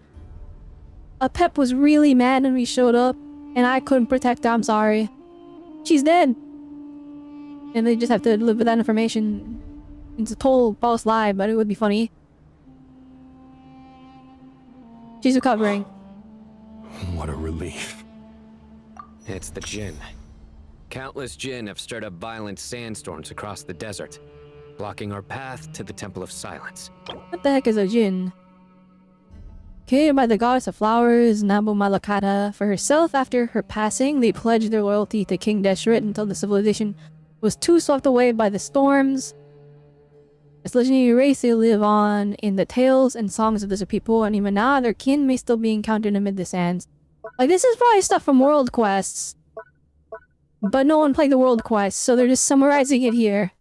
Pep was really mad when we showed up, and I couldn't protect her, I'm sorry. She's dead. And they just have to live with that information. It's a total false lie, but it would be funny. She's recovering. What a relief. It's the Jinn. Countless Jinn have stirred up violent sandstorms across the desert, blocking our path to the Temple of Silence. What the heck is a Jinn? Created by the goddess of flowers, Nabu Malakata, for herself after her passing, they pledged their loyalty to King Deshret until the civilization was too swept away by the storms. This legendary race, they live on in the tales and songs of desert people, and even now their kin may still be encountered amid the sands. Like, this is probably stuff from World Quests, but no one played the World Quest, so they're just summarizing it here.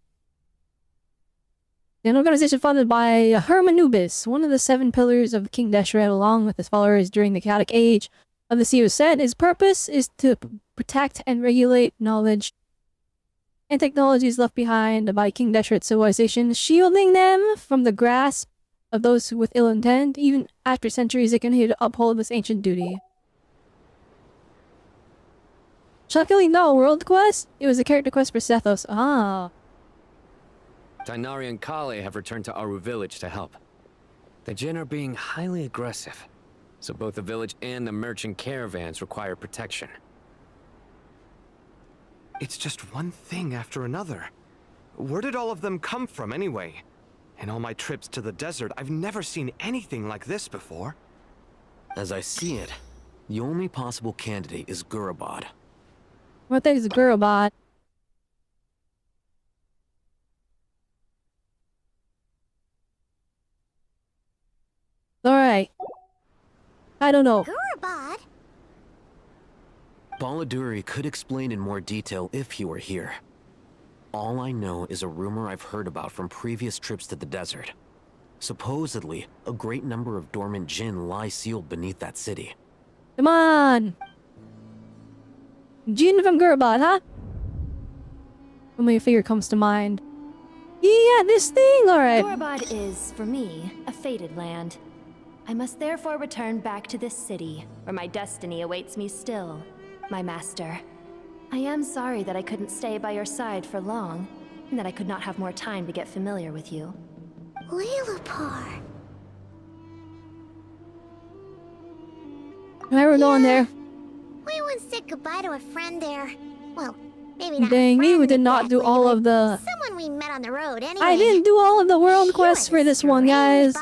An organization founded by Hermanubis, one of the 7 pillars of King Deshret, along with his followers during the chaotic age of the Sea of Set. His purpose is to protect and regulate knowledge and technologies left behind by King Deshret's civilization, shielding them from the grasp of those with ill intent. Even after centuries, they continue to uphold this ancient duty. Shockingly, no world quest. It was a character quest for Sethos. Ah. Tainari and Kale have returned to Aru village to help. The Jinn are being highly aggressive, so both the village and the merchant caravans require protection. It's just one thing after another. Where did all of them come from anyway? In all my trips to the desert, I've never seen anything like this before. As I see it, the only possible candidate is Gurabad. What the heck is a Gurabad? Alright. I don't know. Gurabad? Baladuri could explain in more detail if he were here. All I know is a rumor I've heard about from previous trips to the desert. Supposedly, a great number of dormant Jinn lie sealed beneath that city. Come on! Jinn from Gurabad, huh? Familiar figure comes to mind. Yeah, this thing, alright. Gurabad is, for me, a fated land. I must therefore return back to this city, where my destiny awaits me still, my master. I am sorry that I couldn't stay by your side for long, and that I could not have more time to get familiar with you. Lilipar. Alright, we're going there. We once said goodbye to a friend there. Well, maybe not. Dang, we did not do all of the... Someone we met on the road anyway. I didn't do all of the world quests for this one, guys.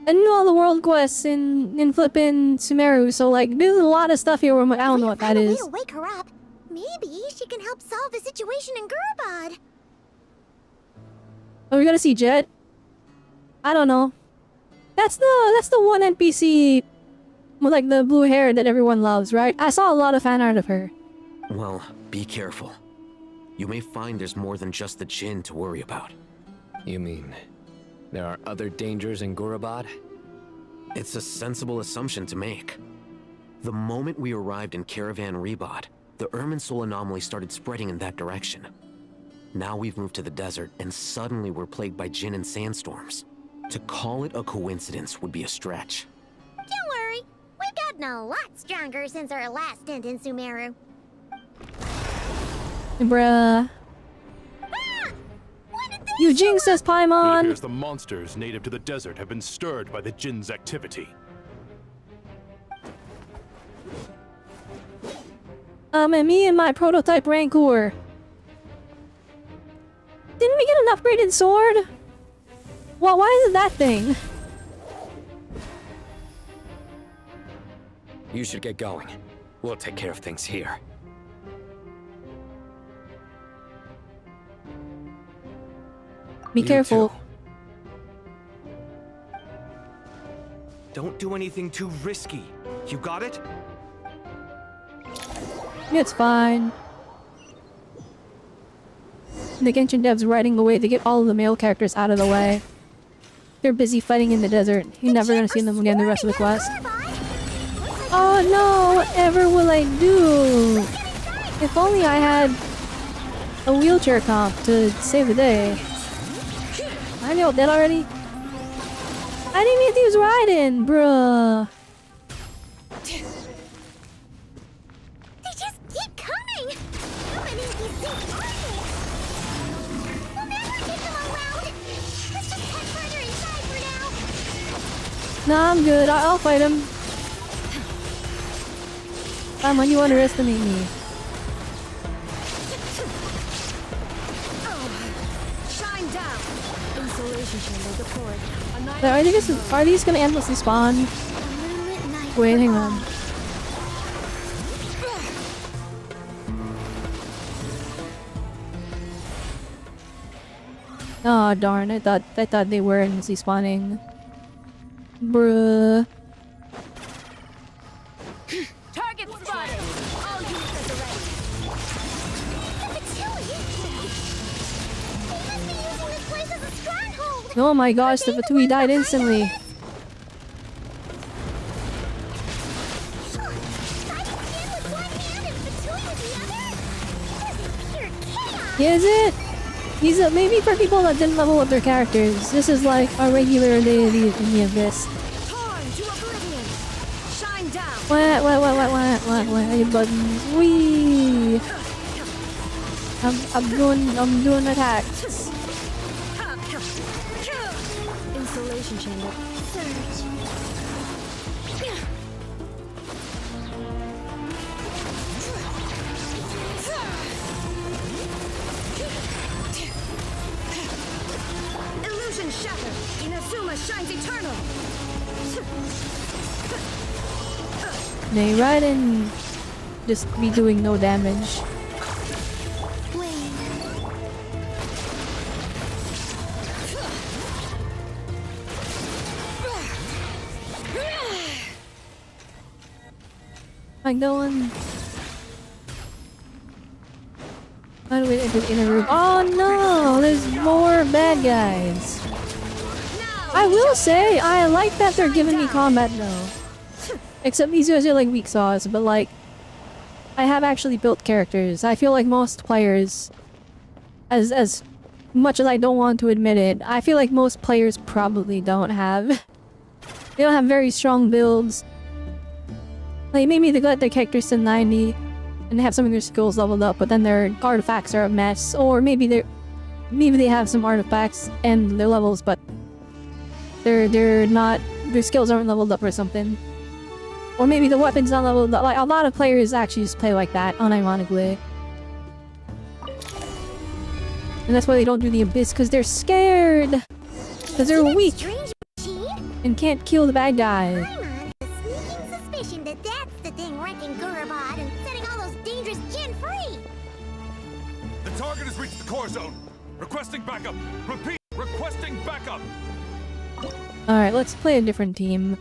I knew all the world quests in flippin' Sumeru, so like there's a lot of stuff here where I'm like, I don't know what that Find a way is. to wake her up. Maybe she can help solve the situation in Gurbad. Are we gonna see Jet? I don't know. That's the one NPC with like the blue hair that everyone loves, right? I saw a lot of fan art of her. Well, be careful. You may find there's more than just the Jinn to worry about. You mean there are other dangers in Gurabad? It's a sensible assumption to make. The moment we arrived in Caravan Rebod, the Irminsul anomaly started spreading in that direction. Now we've moved to the desert, and suddenly we're plagued by Jinn and sandstorms. To call it a coincidence would be a stretch. Don't worry, we've gotten a lot stronger since our last stint in Sumeru. Bruh. You jinxed us, It Paimon! appears the monsters native to the desert have been stirred by the Jinn's activity. And me and my prototype Rancor. Didn't we get an upgraded sword? Well, why is it that thing? You should get going. We'll take care of things here. Be careful. Don't do anything too risky. You got it? It's fine. The Genshin devs riding the way to get all of the male characters out of the way. They're busy fighting in the desert. You're never gonna see them again the rest of the quest. Oh no! Whatever will I do? If only I had a wheelchair comp to save the day. Are they all dead already? I didn't even use riding, bruh. They just keep coming! How many of these things are there? We'll never get them all out! Let's just head further inside for now! Nah, I'm good. I'll fight him. Come on, you underestimate me. Shine down! Insulation chamber deployed. Are these gonna endlessly spawn? Wait, hang on. Oh darn! I thought they were endlessly spawning. Bruh. Target spotted! All units at the ready. The Vtuber! They must be using this place as a stronghold! Oh my gosh, the Fatui died instantly. Is it? These are maybe for people that didn't level up their characters. This is like a regular deity in the abyss. What? Your buttons. Wee. I'm doing attacks. Insulation chamber. Surge. Illusion shattered. Inazuma shines eternal. They ride and just be doing no damage. I'm going. How do we enter the inner room? Oh no! There's more bad guys. I will say, I like that they're giving me combat though. Except these guys are like weak sauce, but like, I have actually built characters. I feel like most players, as much as I don't want to admit it, I feel like most players probably don't have. They don't have very strong builds. Like maybe they got their characters to 90 and they have some of their skills leveled up, but then their artifacts are a mess. Or maybe they have some artifacts and their levels, but they're not, their skills aren't leveled up or something. Or maybe the weapon's not leveled up. Like a lot of players actually just play like that, unironically. And that's why they don't do the abyss, because they're scared. Because they're weak. Strange machine? and can't kill the bad guys. I'm on the sneaking suspicion that that's the thing wrecking Gurabad and setting all those dangerous Jinn free. The target has reached the core zone. Requesting backup. Repeat, requesting backup. Alright, let's play a different team.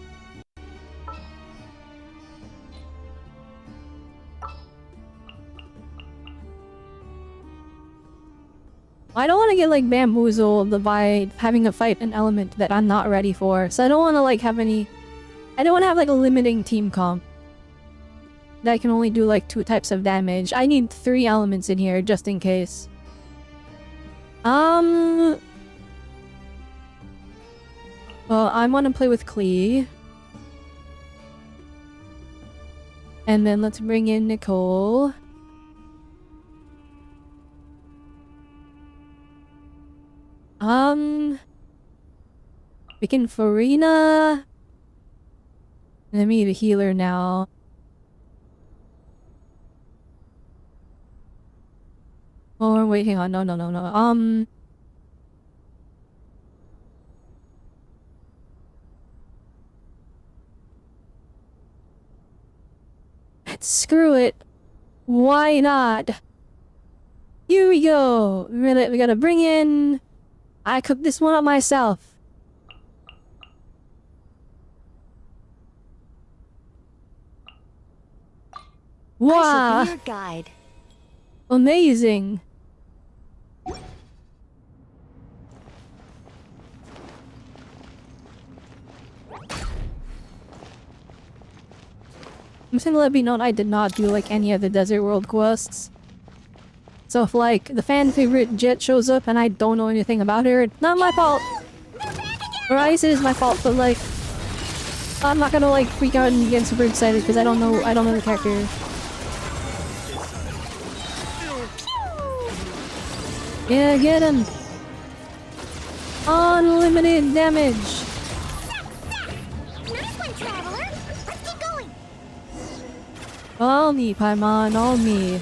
I don't want to get like bamboozled by having to fight an element that I'm not ready for. So I don't want to like have any... I don't want to have like a limiting team comp. That I can only do like 2 types of damage. I need 3 elements in here just in case. Well, I want to play with Klee. And then let's bring in Nicole. We can Farina. Let me be a healer now. Or wait, hang on. No. Screw it. Why not? Here we go. We gotta bring in... I cooked this one up myself. Wow. I shall be your guide. Amazing. I'm just gonna let it be known I did not do like any of the Desert World quests. So if like the fan favorite Jet shows up and I don't know anything about her, it's not my fault. Or I say it's my fault, but like I'm not gonna like freak out and get super excited because I don't know the character. Yeah, get him! Unlimited damage! Nice one, Traveler! Let's keep going! All me, Paimon, all me.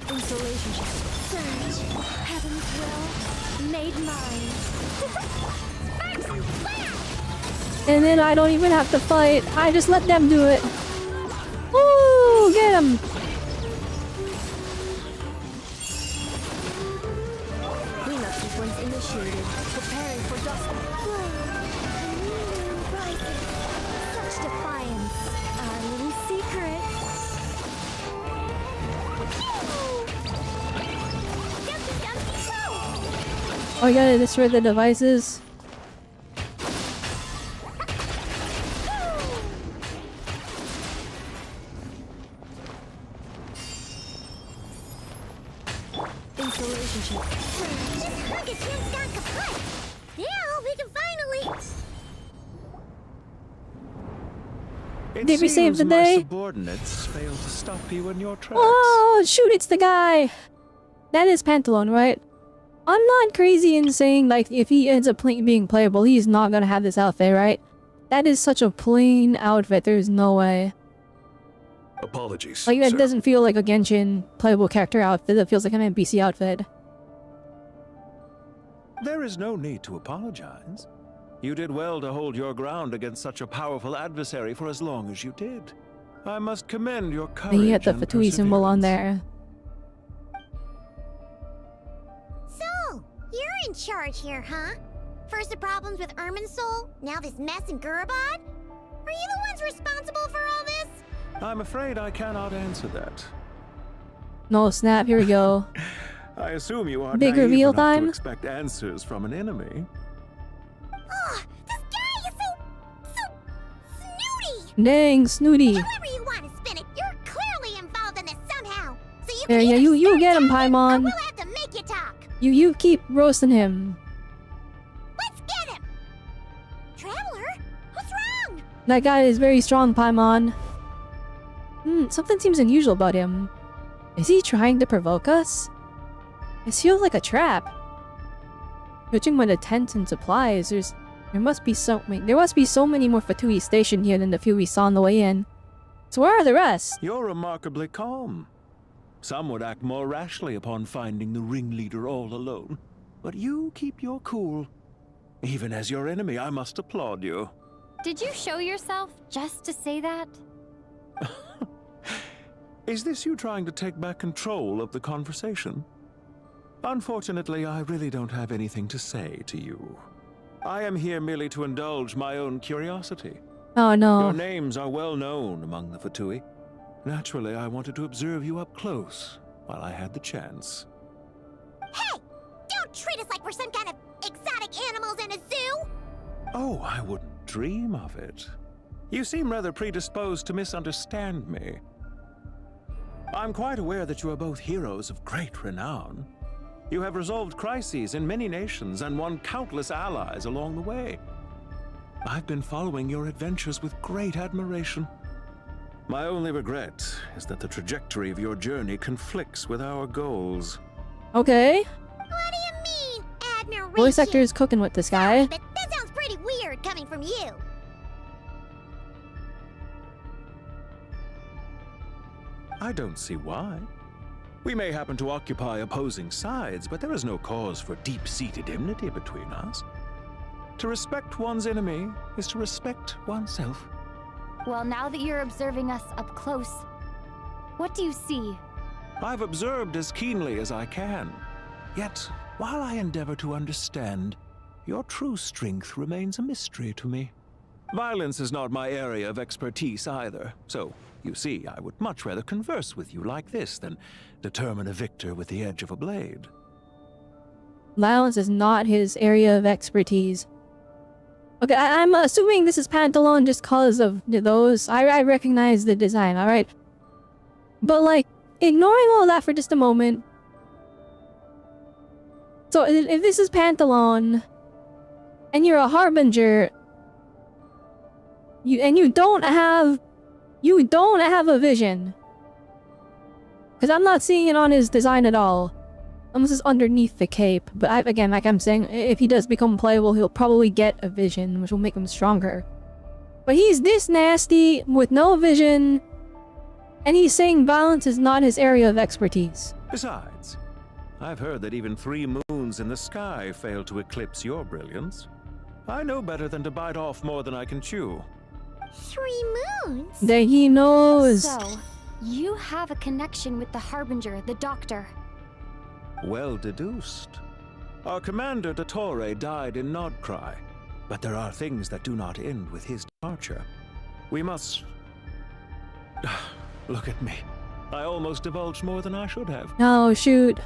Installation check. Surge. Heaven's will. Made mine. And then I don't even have to fight. I just let them do it. Woo! Get him! Cleanup sequence initiated. Preparing for dust. Such defiance. Our little secret. Oh, you gotta destroy the devices. Installation check. This hunk of Jim's gone kaput! Yeah, we can finally... Did we save the day? Subordinates fail to stop you in your tracks. Oh, shoot, it's the guy! That is Pantalone, right? I'm not crazy in saying, like, if he ends up being playable, he's not gonna have this outfit, right? That is such a plain outfit, there's no way. Apologies, Like, that sir. doesn't feel like a Genshin playable character outfit, it feels like an NPC outfit. There is no need to apologize. You did well to hold your ground against such a powerful adversary for as long as you did. I must commend your courage And you get the and Fatui symbol on perseverance. there. So, you're in charge here, huh? First the problems with Irminsul, now this mess in Gurabad? Are you the ones responsible for all this? I'm afraid I cannot answer that. No, snap, here we go. I assume you are Big naive reveal enough time? to expect answers from an enemy. Oh, this guy is so snooty! Dang, snooty. However you want to spin it, you're clearly involved in this somehow. So you There, can yeah, either you get him, Paimon. we'll have to make you talk. You keep roasting him. Let's get him! Traveler, what's wrong? That guy is very strong, Paimon. Something seems unusual about him. Is he trying to provoke us? This feels like a trap. Judging by the tents and supplies, there must be so many more Fatui stationed here than the few we saw on the way in. So where are the rest? You're remarkably calm. Some would act more rashly upon finding the ringleader all alone. But you keep your cool. Even as your enemy, I must applaud you. Did you show yourself just to say that? Is this you trying to take back control of the conversation? Unfortunately, I really don't have anything to say to you. I am here merely to indulge my own curiosity. Oh no. Your names are well known among the Vtuber. Naturally, I wanted to observe you up close while I had the chance. Hey! Don't treat us like we're some kind of exotic animals in a zoo! Oh, I wouldn't dream of it. You seem rather predisposed to misunderstand me. I'm quite aware that you are both heroes of great renown. You have resolved crises in many nations and won countless allies along the way. I've been following your adventures with great admiration. My only regret is that the trajectory of your journey conflicts with our goals. Okay. What do you mean, admiration? Voice actor is cooking with this guy. But that sounds pretty weird coming from you. I don't see why. We may happen to occupy opposing sides, but there is no cause for deep-seated enmity between us. To respect one's enemy is to respect oneself. Well, now that you're observing us up close, what do you see? I've observed as keenly as I can. Yet, while I endeavor to understand, your true strength remains a mystery to me. Violence is not my area of expertise either, so, you see, I would much rather converse with you like this than determine a victor with the edge of a blade. Violence is not his area of expertise. Okay, I'm assuming this is Pantalon just cause of those. I recognize the design, alright? But like, ignoring all that for just a moment. So if this is Pantalon, and you're a Harbinger, you don't have a vision. Because I'm not seeing it on his design at all. Unless it's underneath the cape. But again, like I'm saying, if he does become playable, he'll probably get a vision, which will make him stronger. But he's this nasty, with no vision, and he's saying violence is not his area of expertise. Besides, I've heard that even 3 moons in the sky fail to eclipse your brilliance. I know better than to bite off more than I can chew. 3 moons? That he knows. So, you have a connection with the Harbinger, the Doctor. Well deduced. Our commander, Dottore, died in Nod-krai, but there are things that do not end with his departure. We must... Look at me. I almost divulged more than I should have. Oh, shoot.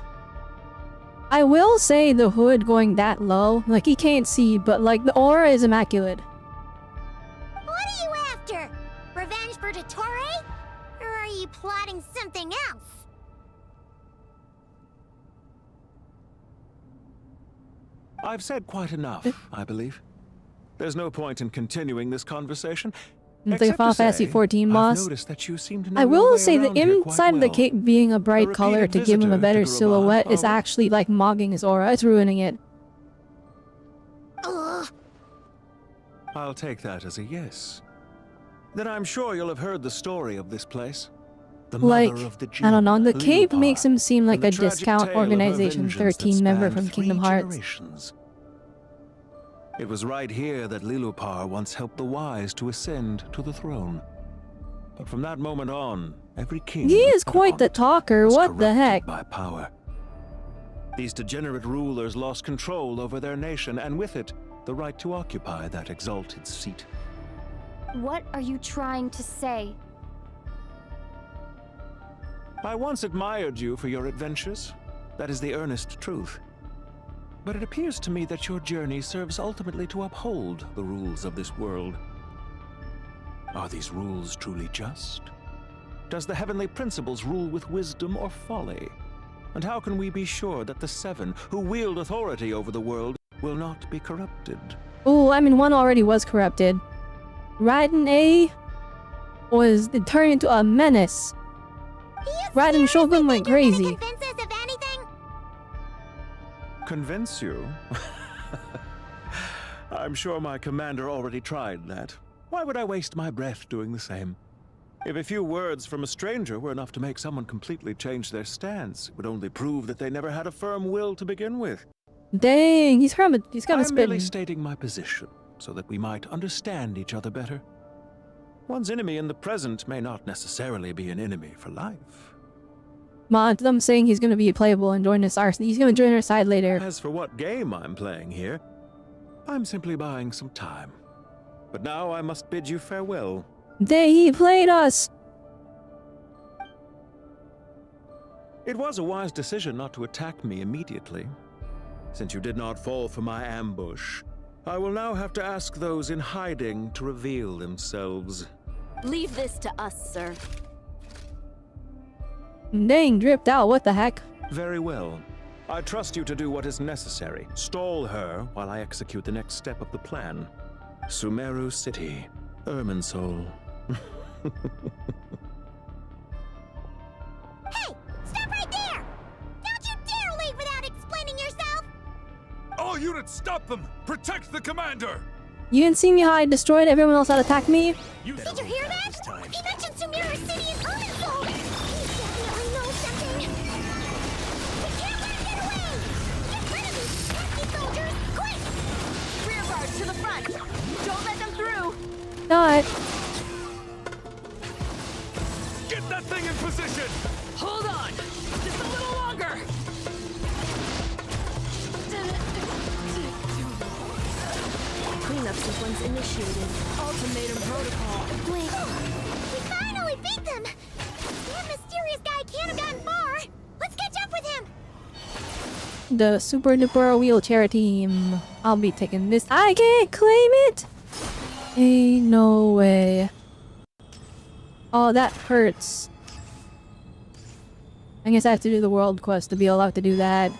I will say the hood going that low, like he can't see, but like the aura is immaculate. What are you after? Revenge for Dottore? Or are you plotting something else? I've said quite enough, I believe. There's no point in continuing this conversation. It's like a Final Fantasy 14 boss. Noticed that you seem to know I your will way say the around here quite inside of the well. cape being a bright color to give him a better silhouette is actually like mogging his aura. It's ruining it. Ugh. I'll take that as a yes. Then I'm sure you'll have heard the story of this place. The Like, mother of the I don't know, the Jinn, cape Lilipar, makes him seem like and the a tragic discount tale of her organization vengeance that 13 member spanned from 3 Kingdom Hearts. generations. It was right here that Lilipar once helped the wise to ascend to the throne. But from that moment on, every king He is quite the talker, what the heck? by power. These degenerate rulers lost control over their nation, and with it, the right to occupy that exalted seat. What are you trying to say? I once admired you for your adventures. That is the earnest truth. But it appears to me that your journey serves ultimately to uphold the rules of this world. Are these rules truly just? Does the heavenly principles rule with wisdom or folly? And how can we be sure that the 7 who wield authority over the world will not be corrupted? Oh, I mean, one already was corrupted. Raiden A was turned into a menace. Raiden Shogun went crazy. Convince you? I'm sure my commander already tried that. Why would I waste my breath doing the same? If a few words from a stranger were enough to make someone completely change their stance, it would only prove that they never had a firm will to begin with. Dang, he's kind of I'm merely spitting. stating my position so that we might understand each other better. One's enemy in the present may not necessarily be an enemy for life. I'm saying he's gonna be playable and join us. He's gonna join our side later. As for what game I'm playing here, I'm simply buying some time. But now I must bid you farewell. He played us. It was a wise decision not to attack me immediately. Since you did not fall for my ambush, I will now have to ask those in hiding to reveal themselves. Leave this to us, sir. Dang, dripped out. What the heck? Very well. I trust you to do what is necessary. Stall her while I execute the next step of the plan. Sumeru City, Irminsul. Hey! Stop right there! Don't you dare leave without explaining yourself! All units, stop them! Protect the commander! You didn't see me how I destroyed everyone else that attacked me? Did you hear that? He mentioned Sumeru City and Irminsul! He definitely knows something! We can't let him get away! Get rid of these pesky soldiers, quick! Rear guard to the front! Don't let them through! Not. Get that thing in position! Hold on! Just a little longer! Cleanup sequence initiated. Ultimatum protocol. Wait. We finally beat them! That mysterious guy can't have gotten far! Let's catch up with him! The super duper wheelchair team. I'll be taking this. I can't claim it! Ain't no way. Oh, that hurts. I guess I have to do the world quest to be allowed to do that.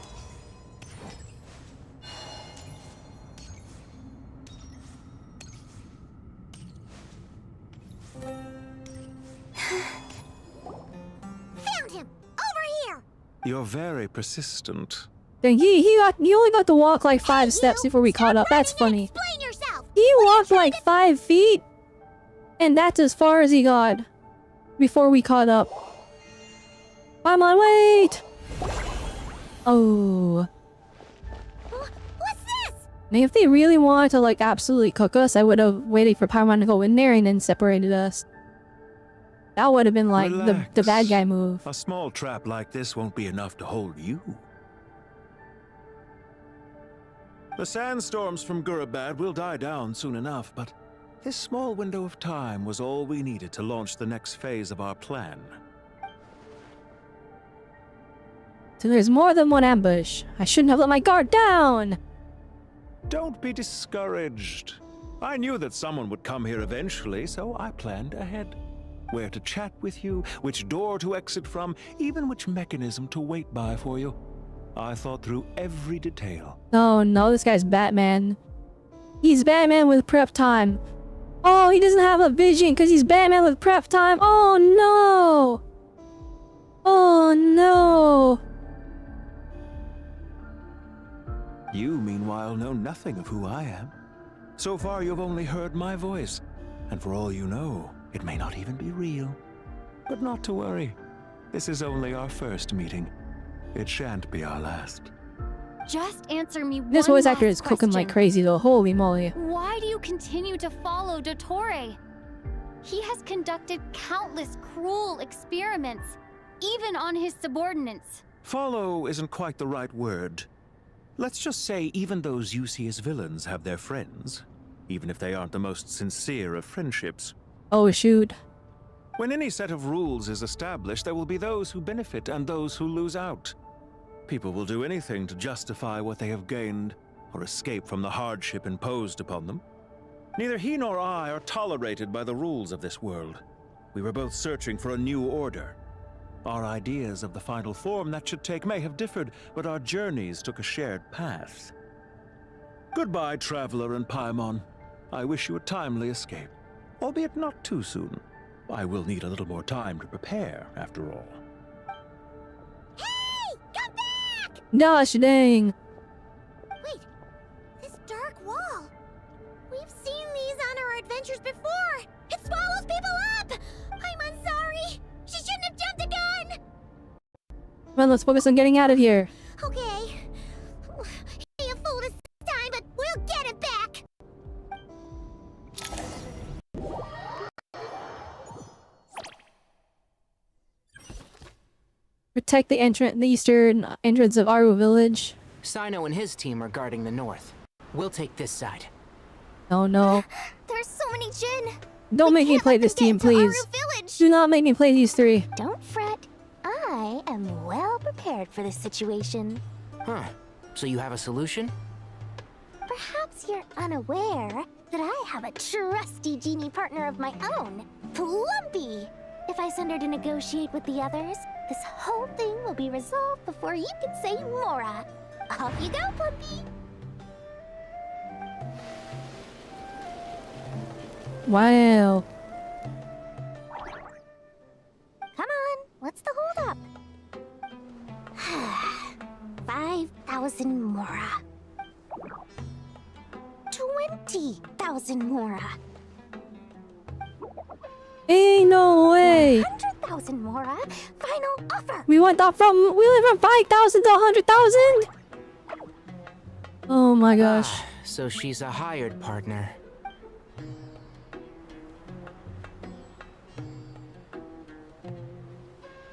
Found him! Over here! You're very persistent. Dang, he only got to walk like 5 steps before we caught up. That's funny. He walked like 5 feet, and that's as far as he got before we caught up. Come on, wait! Oh. What's this? Now, if they really wanted to like absolutely cook us, I would have waited for Paimon to go in there and then separated us. That would have been like the bad guy move. A small trap like this won't be enough to hold you. The sandstorms from Gurabad will die down soon enough, but this small window of time was all we needed to launch the next phase of our plan. So there's more than one ambush. I shouldn't have let my guard down! Don't be discouraged. I knew that someone would come here eventually, so I planned ahead. Where to chat with you, which door to exit from, even which mechanism to wait by for you. I thought through every detail. Oh no, this guy's Batman. He's Batman with prep time. Oh, he doesn't have a vision because he's Batman with prep time. Oh no! Oh no! You, meanwhile, know nothing of who I am. So far, you've only heard my voice, and for all you know, it may not even be real. But not to worry. This is only our first meeting. It shan't be our last. Just answer me This one voice actor last is cooking like question. crazy though. Holy moly. Why do you continue to follow Dottore? He has conducted countless cruel experiments, even on his subordinates. Follow isn't quite the right word. Let's just say even those you see as villains have their friends, even if they aren't the most sincere of friendships. Oh shoot. When any set of rules is established, there will be those who benefit and those who lose out. People will do anything to justify what they have gained, or escape from the hardship imposed upon them. Neither he nor I are tolerated by the rules of this world. We were both searching for a new order. Our ideas of the final form that should take may have differed, but our journeys took a shared path. Goodbye, Traveler and Paimon. I wish you a timely escape, albeit not too soon. I will need a little more time to prepare, after all. Gosh dang. Wait, this dark wall. We've seen these on our adventures before. It swallows people up. I'm sorry. She shouldn't have jumped the gun. Come on, let's focus on getting out of here. Okay. Hey, Protect the eastern entrance of Aru Village. Sino and his team are guarding the north. We'll take this side. Oh no. There's so many Jin. Don't make me play this team, please. Do not make me play these three. Don't fret. I am well prepared for this situation. Huh. So you have a solution? Perhaps you're unaware that I have a trusty genie partner of my own, Plumpy. If I send her to negotiate with the others, this whole thing will be resolved before you can say Mora. Off you go, Plumpy. Wow. Come on, what's the holdup? 5,000 Mora. 20,000 Mora. Ain't no way. 100,000 Mora. Final offer. We went from 5,000 to 100,000. Oh my gosh. So she's a hired partner.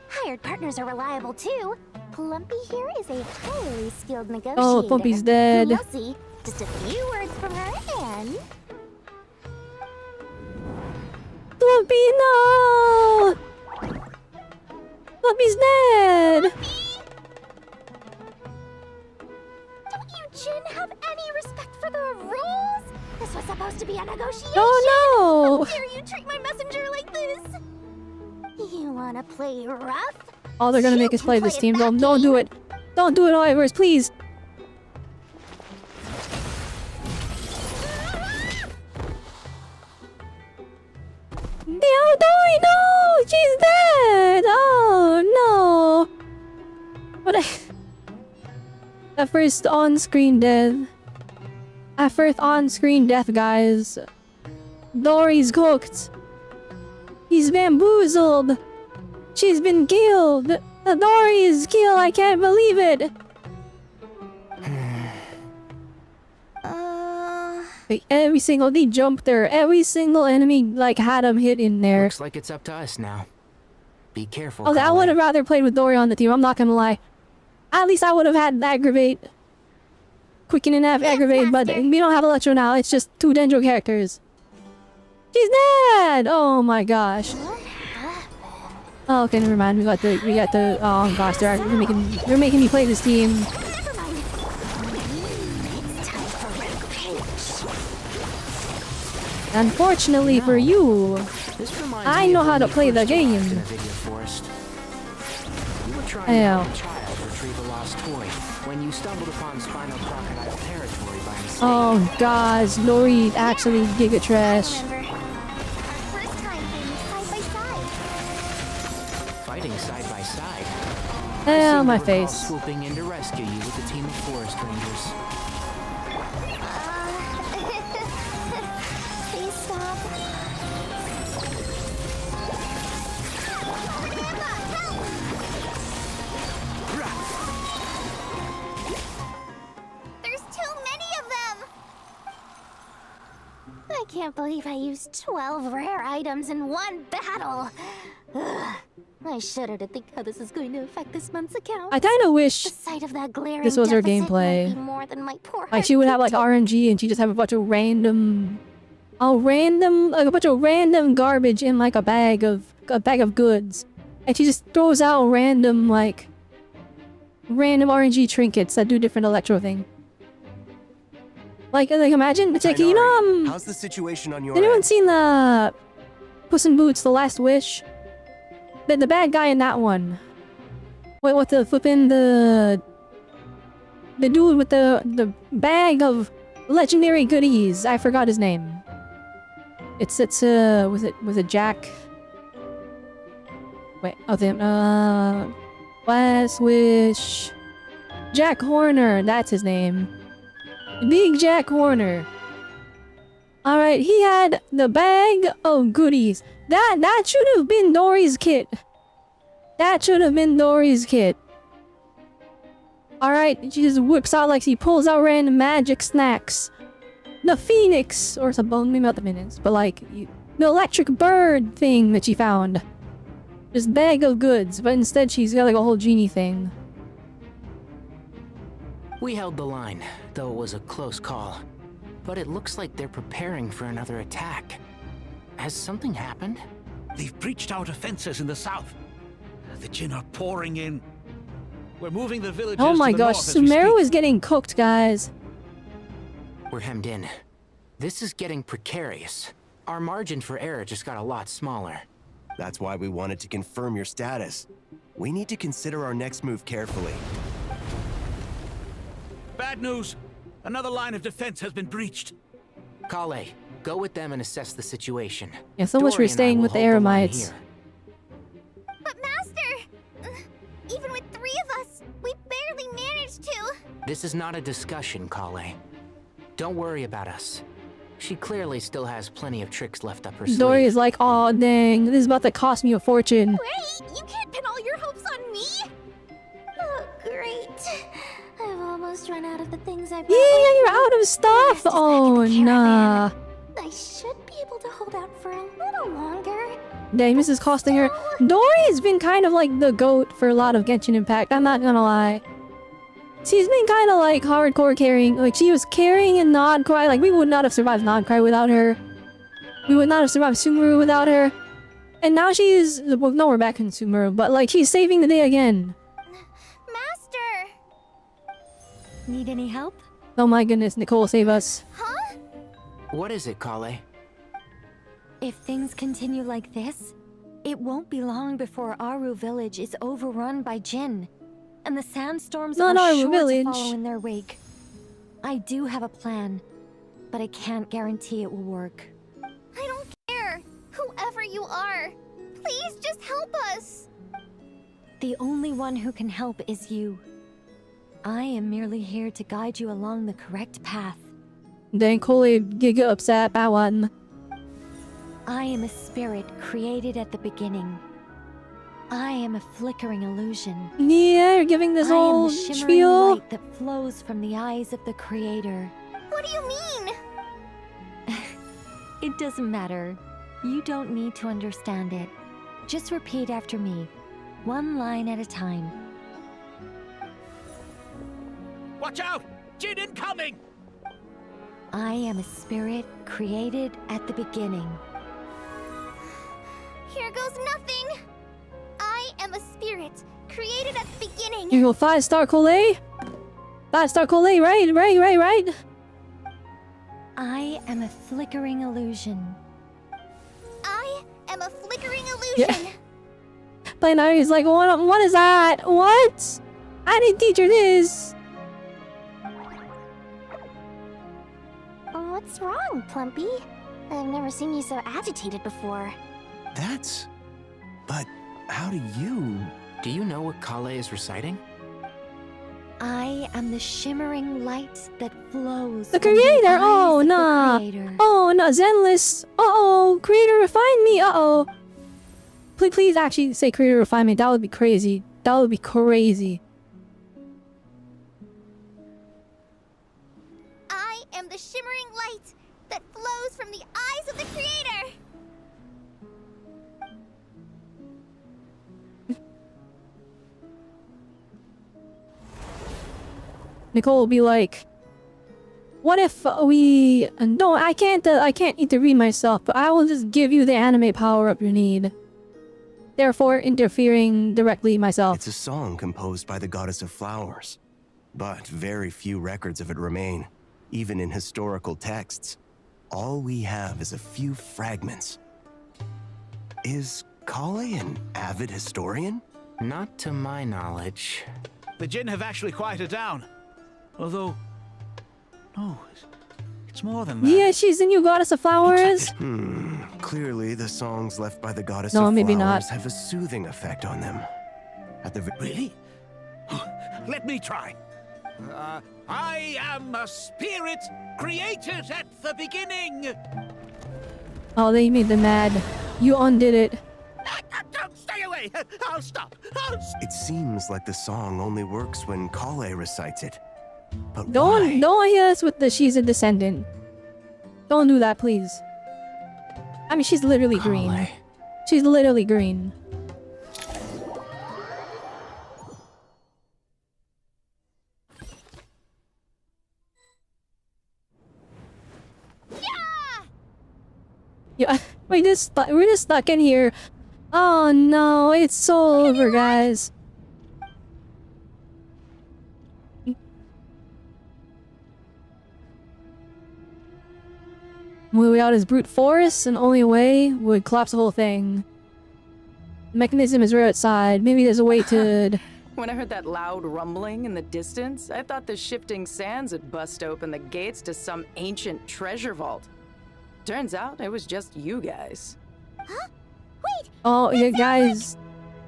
Hired partners are reliable too. Plumpy here is a highly skilled negotiator. Oh, Plumpy's dead. You'll see. Just a few words from her and... Plumpy, no! Plumpy's dead! Don't you Jin have any respect for the rules? This was supposed to be a negotiation. Oh no! How dare you treat my messenger like this? You wanna play rough? Oh, they're gonna make us play this team. Don't do it. Don't do it, Ivers, please. No! She's dead! Oh no! What a... first on-screen death. At first on-screen death, guys. Dory's cooked. He's bamboozled. She's been killed. The Dory is killed. I can't believe it. Like, every single they jumped there. Every single enemy like had him hit in there. Looks like it's up to us now. Be careful. Oh, I would have rather played with Dory on the team. I'm not gonna lie. At least I would have had Aggravate. Quicken and Aggravate, but we don't have Electro now. It's just two Dendro characters. She's dead! Oh my gosh. Oh, okay, never mind. We got the. Oh gosh, they're making me play this team. Unfortunately for you, I know how to play the game. Yeah. When you stumbled upon Spinal Crocodile territory by mistake. Oh gosh, Lori actually giga trash. Fighting side by side. Oh, my face. Swooping in to rescue you with a team of forest rangers. Please stop. There's too many of them! I can't believe I used 12 rare items in one battle. Ugh. I shudder to think how this is going to affect this month's account. I kind of wish The sight of that glaring this was her deficit gameplay. might be more than my poor Like she would have like RNG and she just have a bunch of random, like a bunch of random garbage in like a bag of goods, and she just throws out random RNG trinkets that do different electro thing. Like imagine it's like, you know, how's the situation on your anyone end? seen the Puss in Boots: The Last Wish? The bad guy in that one. Wait, what the flipping the dude with the bag of legendary goodies. I forgot his name. Was it Jack? Wait, oh damn. Last Wish. Jack Horner, that's his name. Big Jack Horner. Alright, he had the bag of goodies. That should have been Dory's kit. That should have been Dory's kit. Alright, she just whips out like she pulls out random magic snacks. The Phoenix, or something, maybe not the Phoenix, but like the electric bird thing that she found. Just bag of goods, but instead she's got like a whole genie thing. We held the line, though it was a close call. But it looks like they're preparing for another attack. Has something happened? They've breached our defenses in the south. The Jinn are pouring in. We're moving the villagers Oh my to the gosh, north as we Sumeru speak. is getting cooked, guys. We're hemmed in. This is getting precarious. Our margin for error just got a lot smaller. That's why we wanted to confirm your status. We need to consider our next move carefully. Bad news. Another line of defense has been breached. Kale, go with them and assess the situation. Yeah, so much for Dory and I staying will with the hold line Eremites. here. But Master! Even with 3 of us, we barely managed to. This is not a discussion, Kale. Don't worry about us. She clearly still has plenty of tricks left up her sleeve. Dory is like, oh dang, this is about to cost me a fortune. Wait, you can't pin all your hopes on me? Oh, great. I've almost run out of the things I brought. Yeah, you're out of stuff. Oh nah. I should be able to hold out for a little longer. Dang, this is costing her. Dory has been kind of like the GOAT for a lot of Genshin Impact, I'm not gonna lie. She's been kind of like hardcore carrying, like she was carrying in Nod-krai, like we would not have survived Nod-krai without her. We would not have survived Sumeru without her. And now she's, well no we're back in Sumeru, but like she's saving the day again. Master! Need any help? Oh my goodness, Nicole, save us. Huh? What is it, Kale? If things continue like this, it won't be long before Aru village is overrun by Jinn, and the sandstorms Not are Aru sure village. to follow in their wake. I do have a plan, but I can't guarantee it will work. I don't care. Whoever you are, please just help us. The only one who can help is you. I am merely here to guide you along the correct path. Dang, Cole giga upset about one. I am a spirit created at the beginning. I am a flickering illusion. Yeah, you're giving this I am whole the shimmering spiel. light that flows from the eyes of the Creator. What do you mean? It doesn't matter. You don't need to understand it. Just repeat after me, one line at a time. Watch out! Jinn incoming! I am a spirit created at the beginning. Here goes nothing. I am a spirit created at the beginning. You go 5-star Cole? 5-star Cole, right. I am a flickering illusion. I am a flickering illusion. Yeah. But now he's like, what is that? What? I didn't teach her this. What's wrong, Plumpy? I've never seen you so agitated before. That's... But how do you... Do you know what Kale is reciting? I am the shimmering light that flows. The from creator. eyes Oh of the nah. Creator. Oh no, Zenless. Uh-oh. Creator refine me. Uh-oh. Please actually say creator refine me. That would be crazy. That would be crazy. I am the shimmering light that flows from the eyes of the Creator. Nicole will be like, what if we... No, I can't intervene myself, but I will just give you the anime power-up you need. Therefore, interfering directly myself. It's a song composed by the goddess of flowers. But very few records of it remain, even in historical texts. All we have is a few fragments. Is Kale an avid historian? Not to my knowledge. The Jinn have actually quieted down. Although... No, it's more than that. Yeah, she's the new goddess of flowers. Clearly, the songs left by the goddess No, of maybe flowers not. have a soothing effect on them. At the Really? Let me try. I am a spirit created at the beginning. Oh, they made them mad. You undid it. Don't stay away. I'll stop. It seems like the song only works when Kale recites it. But Don't hear us with the she's a descendant. Don't do that, please. I mean, she's literally green. She's literally green. Yeah, we're just stuck in here. Oh no, it's so over, guys. Only way out is brute force, and only way would collapse the whole thing. The mechanism is right outside. Maybe there's a way to... When I heard that loud rumbling in the distance, I thought the shifting sands had bust open the gates to some ancient treasure vault. Turns out it was just you guys. Huh? Wait! Oh, yeah, guys.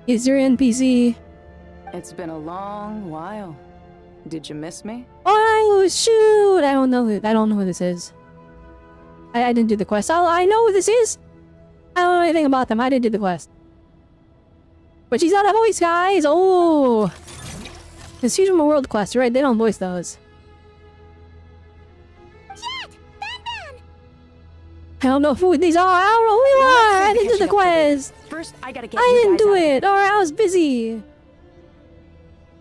Is your NPC? It's been a long while. Did you miss me? Oh, shoot! I don't know who this is. I didn't do the quest. I know who this is! I don't know anything about them. I didn't do the quest. But she's not a voice, guys! Oh! It's Fusion World quest, right? They don't voice those. Jet! Ben! I don't know who these are. I don't know who you are! I didn't do the quest! First, I gotta get I didn't do it! Or I was busy!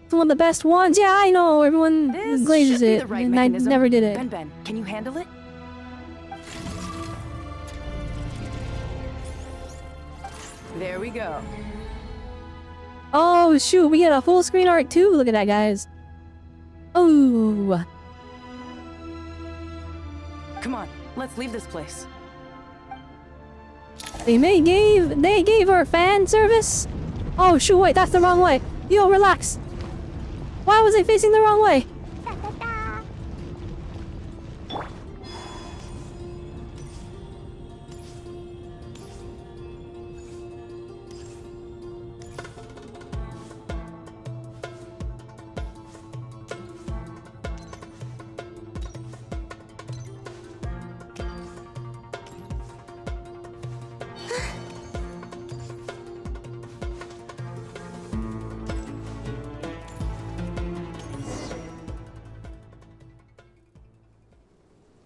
It's one of the best ones. Yeah, I know. Everyone glazes it. And I never did it. Ben, can you handle it? There we go. Oh, shoot. We get a full screen art too. Look at that, guys. Oh. Come on, let's leave this place. They gave her fan service? Oh, shoot. Wait, that's the wrong way. Yo, relax. Why was I facing the wrong way?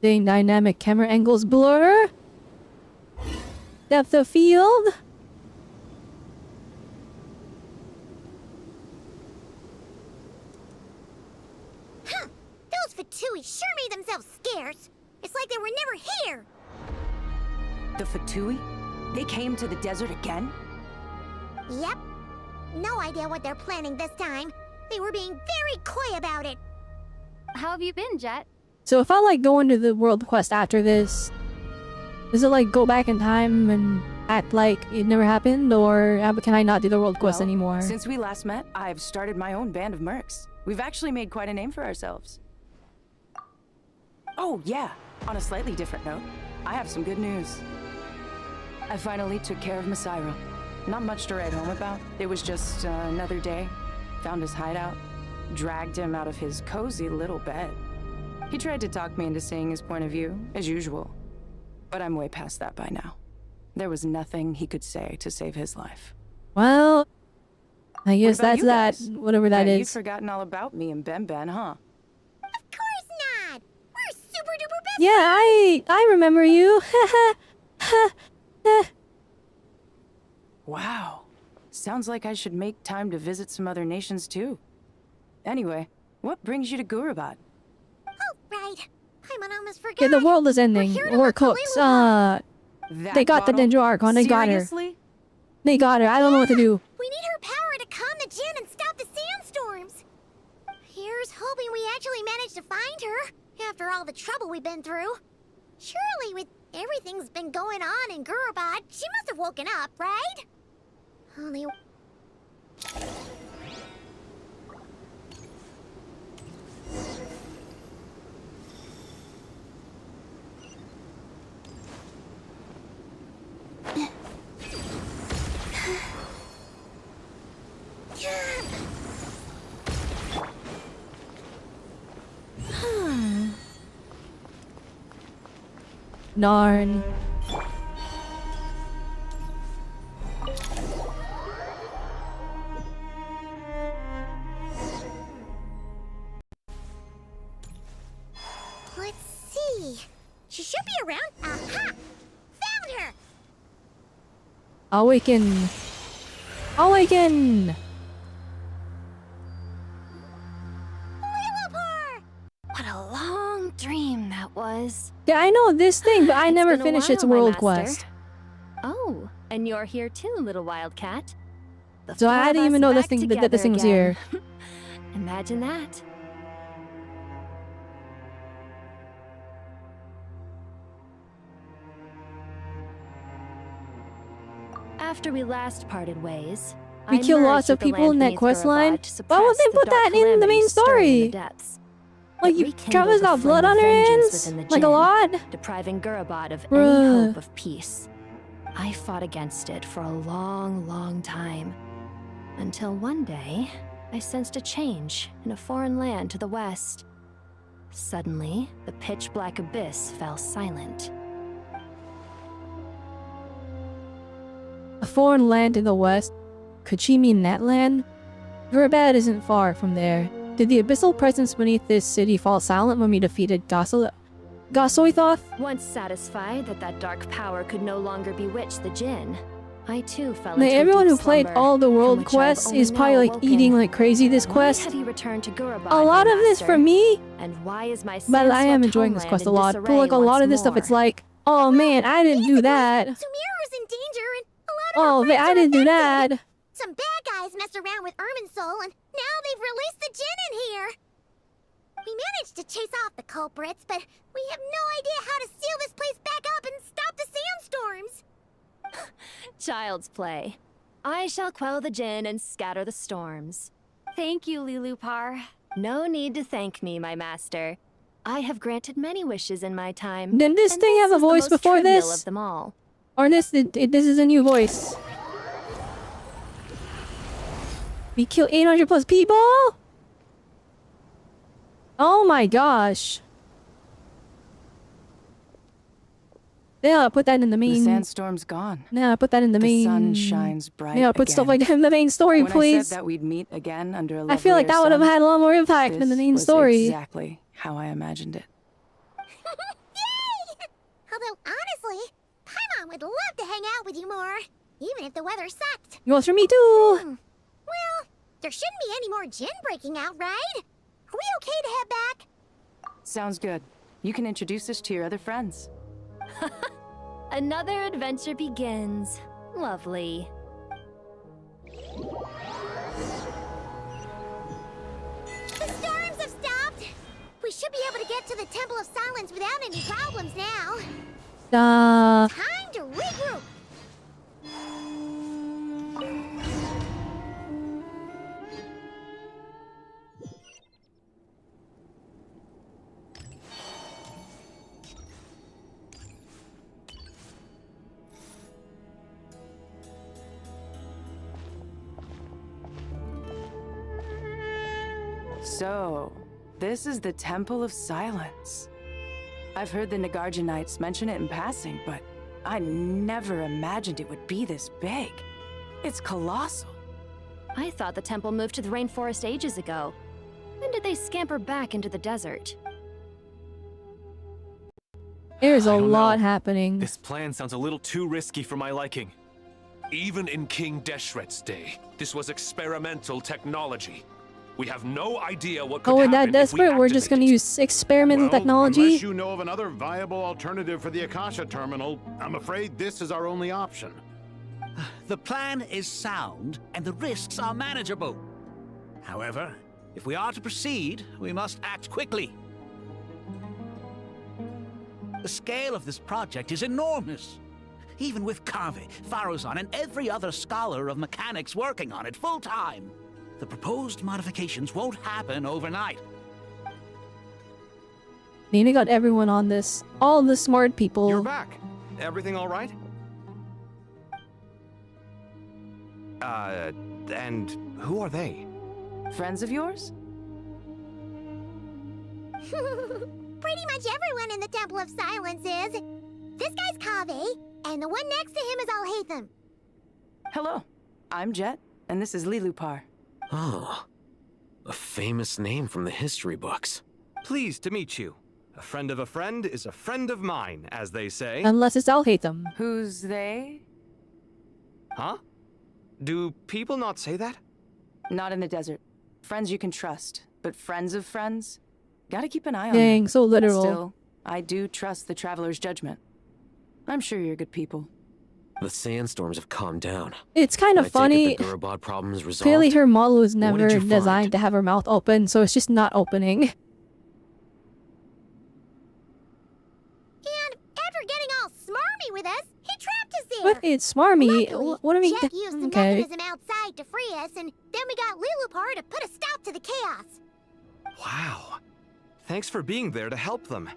Dynamic camera angles blur. Depth of field. Huh! Those Fatui sure made themselves scarce. It's like they were never here. The Fatui? They came to the desert again? Yep. No idea what they're planning this time. They were being very coy about it. How have you been, Jet? So if I like go into the world quest after this, does it like go back in time and act like it never happened, or can I not do the world quest anymore? Since we last met, I've started my own band of mercs. We've actually made quite a name for ourselves. Oh yeah, on a slightly different note, I have some good news. I finally took care of Masairo. Not much to write home about. It was just another day. Found his hideout, dragged him out of his cozy little bed. He tried to talk me into seeing his point of view, as usual. But I'm way past that by now. There was nothing he could say to save his life. Well, I guess that's you that. guys? Whatever that Bet is. You've forgotten all about me and Ben, huh? Of course not! We're super duper best Yeah, I remember you. Wow. Sounds like I should make time to visit some other nations too. Anyway, what brings you to Gurabat? Oh, right. I almost forgot. Yeah, the world is ending. We're cooked. They got the Dendro Archon. They got her. Seriously? They got her. I don't know what to do. We need her power to calm the Jinn and stop the sandstorms. Here's hoping we actually manage to find her, after all the trouble we've been through. Surely with everything's been going on in Gurabat, she must have woken up, right? Only... Narn. Let's see. She should be around. Aha! Found her! Awaken. Awaken! What a long dream that was. Yeah, I know this thing, but I never been a finished its while, my world master. quest. And you're here too, little wildcat. The So I four of didn't us even know this back thing that this together thing was here. again. Imagine that. After we last parted ways, We I kill merged lots of with the people land in that beneath quest line. Gurabad to Why would suppress they the put dark that in the main calamities stirring in the story? depths. Like, It you rekindled Travis a got blood flame on of her vengeance hands? within the Like a Jinn, lot? depriving Gurabad of Bruh. any hope of peace. I fought against it for a long, long time. Until one day, I sensed a change in a foreign land to the west. Suddenly, the pitch-black abyss fell silent. A foreign land in the west? Could she mean that land? Gurabad isn't far from there. Did the abyssal presence beneath this city fall silent when we defeated Gasoithoth? Once satisfied that that dark power could no longer bewitch the Jinn, I too fell Like, into a everyone deep who played slumber, all the from world which I've quests only is probably now like awoken. eating like crazy this Why quest. have you returned to Gurabad, A lot my of this master? for me, And why is my but I am sand-swept enjoying this homeland quest a in lot. But disarray like a lot once of this stuff, more? it's like, oh man, I didn't do that. Sumir's in danger, and a lot of Oh, I didn't do that. some bad guys messed around with Irminsul, and now they've released the Jinn in here. We managed to chase off the culprits, but we have no idea how to seal this place back up and stop the sandstorms. Child's play. I shall quell the Jinn and scatter the storms. Thank you, Lilupar. No need to thank me, my master. I have granted many wishes in my time. Didn't this and thing have a is the voice most before trivial this? of them all. Or this is a new voice. We kill 800 plus people? Oh my gosh. Yeah, put that in the main. The sandstorm's gone. Yeah, put that in the main. The sun shines bright. Yeah, put stuff like that in the main story, when please. I said that we'd meet again under a I feel like that would have had a lot more impact than the main was story. Exactly how I imagined it. Yay! Although, honestly, Paimon would love to hang out with you more, even if the weather sucked. Yours for me too. Well, there shouldn't be any more Jinn breaking out, right? Are we okay to head back? Sounds good. You can introduce us to your other friends. Another adventure begins. Lovely. The storms have stopped. We should be able to get to the Temple of Silence without any problems now. Time to regroup. So, this is the Temple of Silence. I've heard the Nagarjanites mention it in passing, but I never imagined it would be this big. It's colossal. I thought the temple moved to the rainforest ages ago. When did they scamper back into the desert? There's a I don't lot know. happening. This plan sounds a little too risky for my liking. Even in King Deshret's day, this was experimental technology. We have no idea what could Oh, we're happen that if we desperate? We're just gonna use experimental technology? Unless you know of another viable alternative for the Akasha terminal, I'm afraid this is our only option. The plan is sound, and the risks are manageable. However, if we are to proceed, we must act quickly. The scale of this project is enormous. Even with Kave, Faruzan, and every other scholar of mechanics working on it full-time, the proposed modifications won't happen overnight. Nina got everyone on this. All the smart people. You're back. Everything all right? And who are they? Friends of yours? Pretty much everyone in the Temple of Silence is. This guy's Kave, and the one next to him is Alhaitham. Hello, I'm Jet, and this is Lilupar. Oh, a famous name from the history books. Pleased to meet you. A friend of a friend is a friend of mine, as they say. Unless it's Alhaitham. Who's they? Huh? Do people not say that? Not in the desert. Friends you can trust, but friends of friends? Gotta keep an eye on Dang, them. so literal. Still, I do trust the Traveler's judgment. I'm sure you're good people. The sandstorms have calmed down. It's kind of I take funny. it the Gurubot problem is resolved. Clearly her model was What never did you find? designed to have her mouth open, so it's just not opening. And after getting all smarmy with us, he trapped us there. What is smarmy? What do we Jack used the Okay. mechanism outside to free us, and then we got Lilupar to put a stop to the chaos. Wow. Thanks for being there to help them.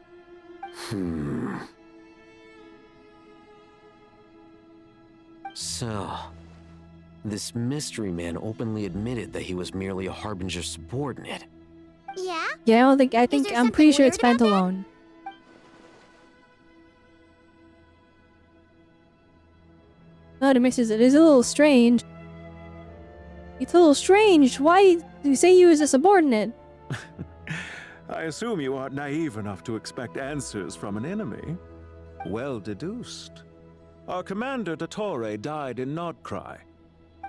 So, this mystery man openly admitted that he was merely a Harbinger subordinate. Yeah? Yeah, I'm pretty sure it's Pantalone. No, the missus, it is a little strange. It's a little strange. Why do you say you was a subordinate? I assume you aren't naive enough to expect answers from an enemy. Well deduced. Our commander, Dottore, died in Nod-krai.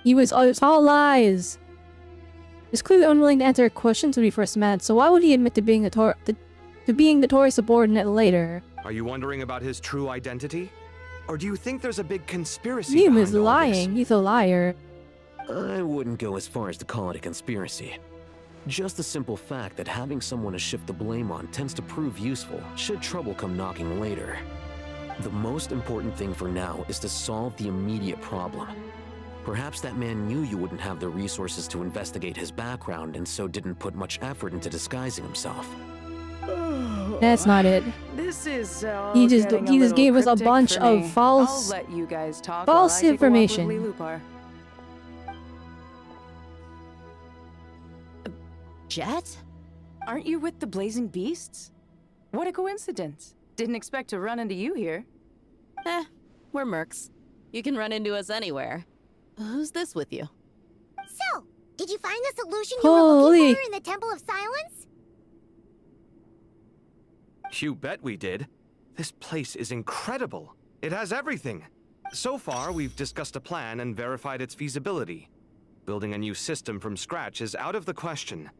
It's all lies. He's clearly unwilling to answer questions when we first met, so why would he admit to being the Tory subordinate later? Are you wondering about his true identity? Or do you think there's a big conspiracy He behind was all lying. He's a liar. I wouldn't go as far as to call it a conspiracy. Just the simple fact that having someone to shift the blame on tends to prove useful should trouble come knocking later. The most important thing for now is to solve the immediate problem. Perhaps that man knew you wouldn't have the resources to investigate his background and so didn't put much effort into disguising himself. That's not it. This is He just gave us a bunch of I'll false let you guys talk false while I take information. A walk with Lilupar. Jet? Aren't you with the Blazing Beasts? What a coincidence. Didn't expect to run into you here. We're mercs. You can run into us anywhere. Who's this with you? So, did you find the solution you were looking for in the Temple of Silence? You bet we did. This place is incredible. It has everything. So far, we've discussed a plan and verified its feasibility. Building a new system from scratch is out of the question.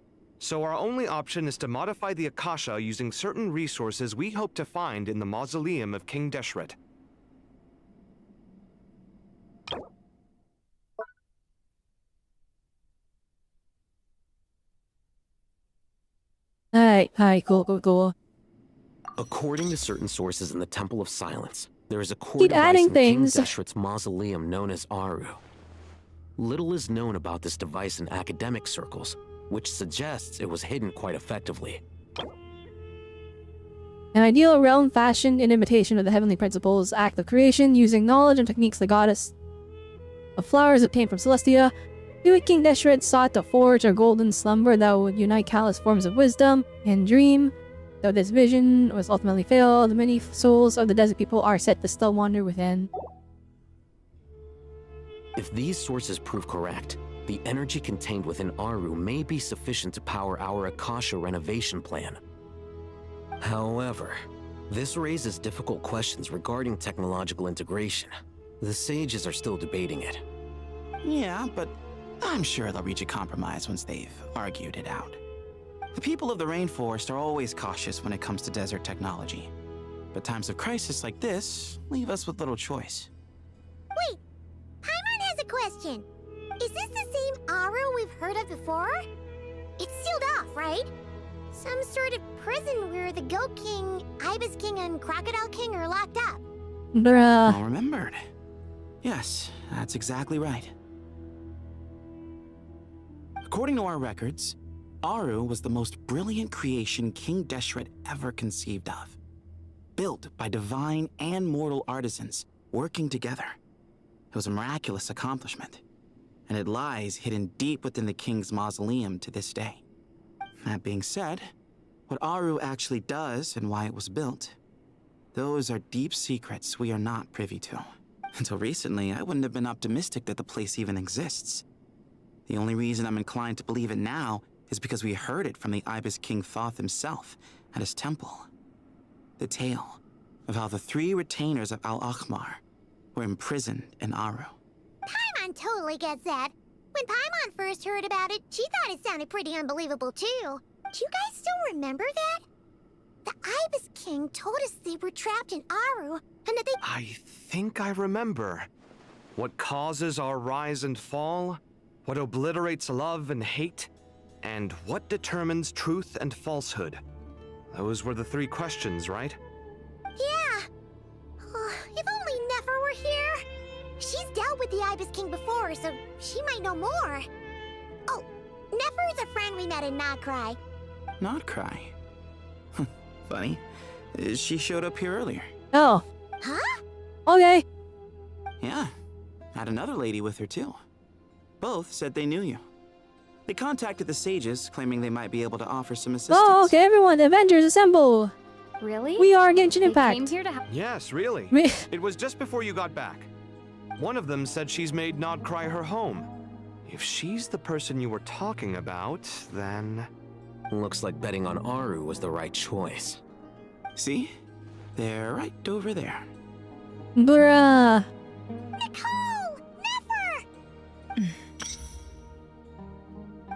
So our only option is to modify the Akasha using certain resources we hope to find in the mausoleum of King Deshret. Hi, cool. According to certain sources in the Temple of Silence, there is a core Keep device adding in King things. Deshret's mausoleum known as Aru. Little is known about this device in academic circles, which suggests it was hidden quite effectively. An ideal realm fashioned in imitation of the heavenly principles, act of creation, using knowledge and techniques the goddess of flowers obtained from Celestia. King Deshret sought to forge a golden slumber that would unite countless forms of wisdom and dream. Though this vision was ultimately failed, many souls of the desert people are set to still wander within. If these sources prove correct, the energy contained within Aru may be sufficient to power our Akasha renovation plan. However, this raises difficult questions regarding technological integration. The sages are still debating it. Yeah, but I'm sure they'll reach a compromise once they've argued it out. The people of the rainforest are always cautious when it comes to desert technology. But times of crisis like this leave us with little choice. Wait, Paimon has a question. Is this the same Aru we've heard of before? It's sealed off, right? Some sort of prison where the Goat King, Ibis King, and Crocodile King are locked up. Bruh. Well remembered. Yes, that's exactly right. According to our records, Aru was the most brilliant creation King Deshret ever conceived of. Built by divine and mortal artisans working together. It was a miraculous accomplishment, and it lies hidden deep within the king's mausoleum to this day. That being said, what Aru actually does and why it was built, those are deep secrets we are not privy to. Until recently, I wouldn't have been optimistic that the place even exists. The only reason I'm inclined to believe it now is because we heard it from the Ibis King Thoth himself at his temple. The tale of how the 3 retainers of Al-Akhmar were imprisoned in Aru. Paimon totally gets that. When Paimon first heard about it, she thought it sounded pretty unbelievable too. Do you guys still remember that? The Ibis King told us they were trapped in Aru, and that they— I think I remember. What causes our rise and fall? What obliterates love and hate? And what determines truth and falsehood? Those were the 3 questions, right? Yeah. Oh, if only Nefer were here. She's dealt with the Ibis King before, so she might know more. Oh, Nefer is a friend we met in Nod-krai. Nod-krai? Funny. She showed up here earlier. Oh. Huh? Okay. Yeah. Had another lady with her, too. Both said they knew you. They contacted the sages, claiming they might be able to offer some assistance. Oh, okay, everyone, the Avengers assemble! Really? We are Genshin Impact. Came here to Yes, really. It was just before you got back. One of them said she's made Nod-krai her home. If she's the person you were talking about, then... Looks like betting on Aru was the right choice. See? They're right over there. Bruh. Nicole! Nefer!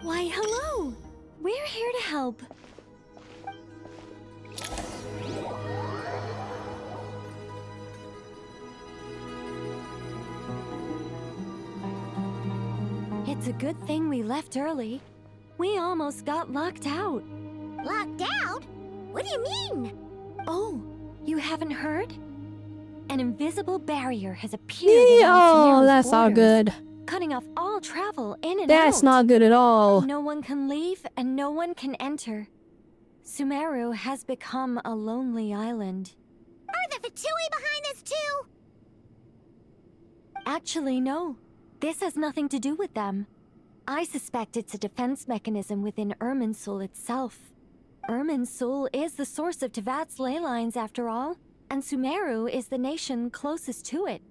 Why, hello! We're here to help. It's a good thing we left early. We almost got locked out. Locked out? What do you mean? Oh, you haven't heard? An invisible barrier has appeared around Oh, Sumeru's that's not borders, good. cutting off all travel in and out. That's not good at all. No one can leave and no one can enter. Sumeru has become a lonely island. Are the Vtuber behind this too? Actually, no. This has nothing to do with them. I suspect it's a defense mechanism within Irminsul itself. Irminsul is the source of Teyvat's ley lines, after all, and Sumeru is the nation closest to it.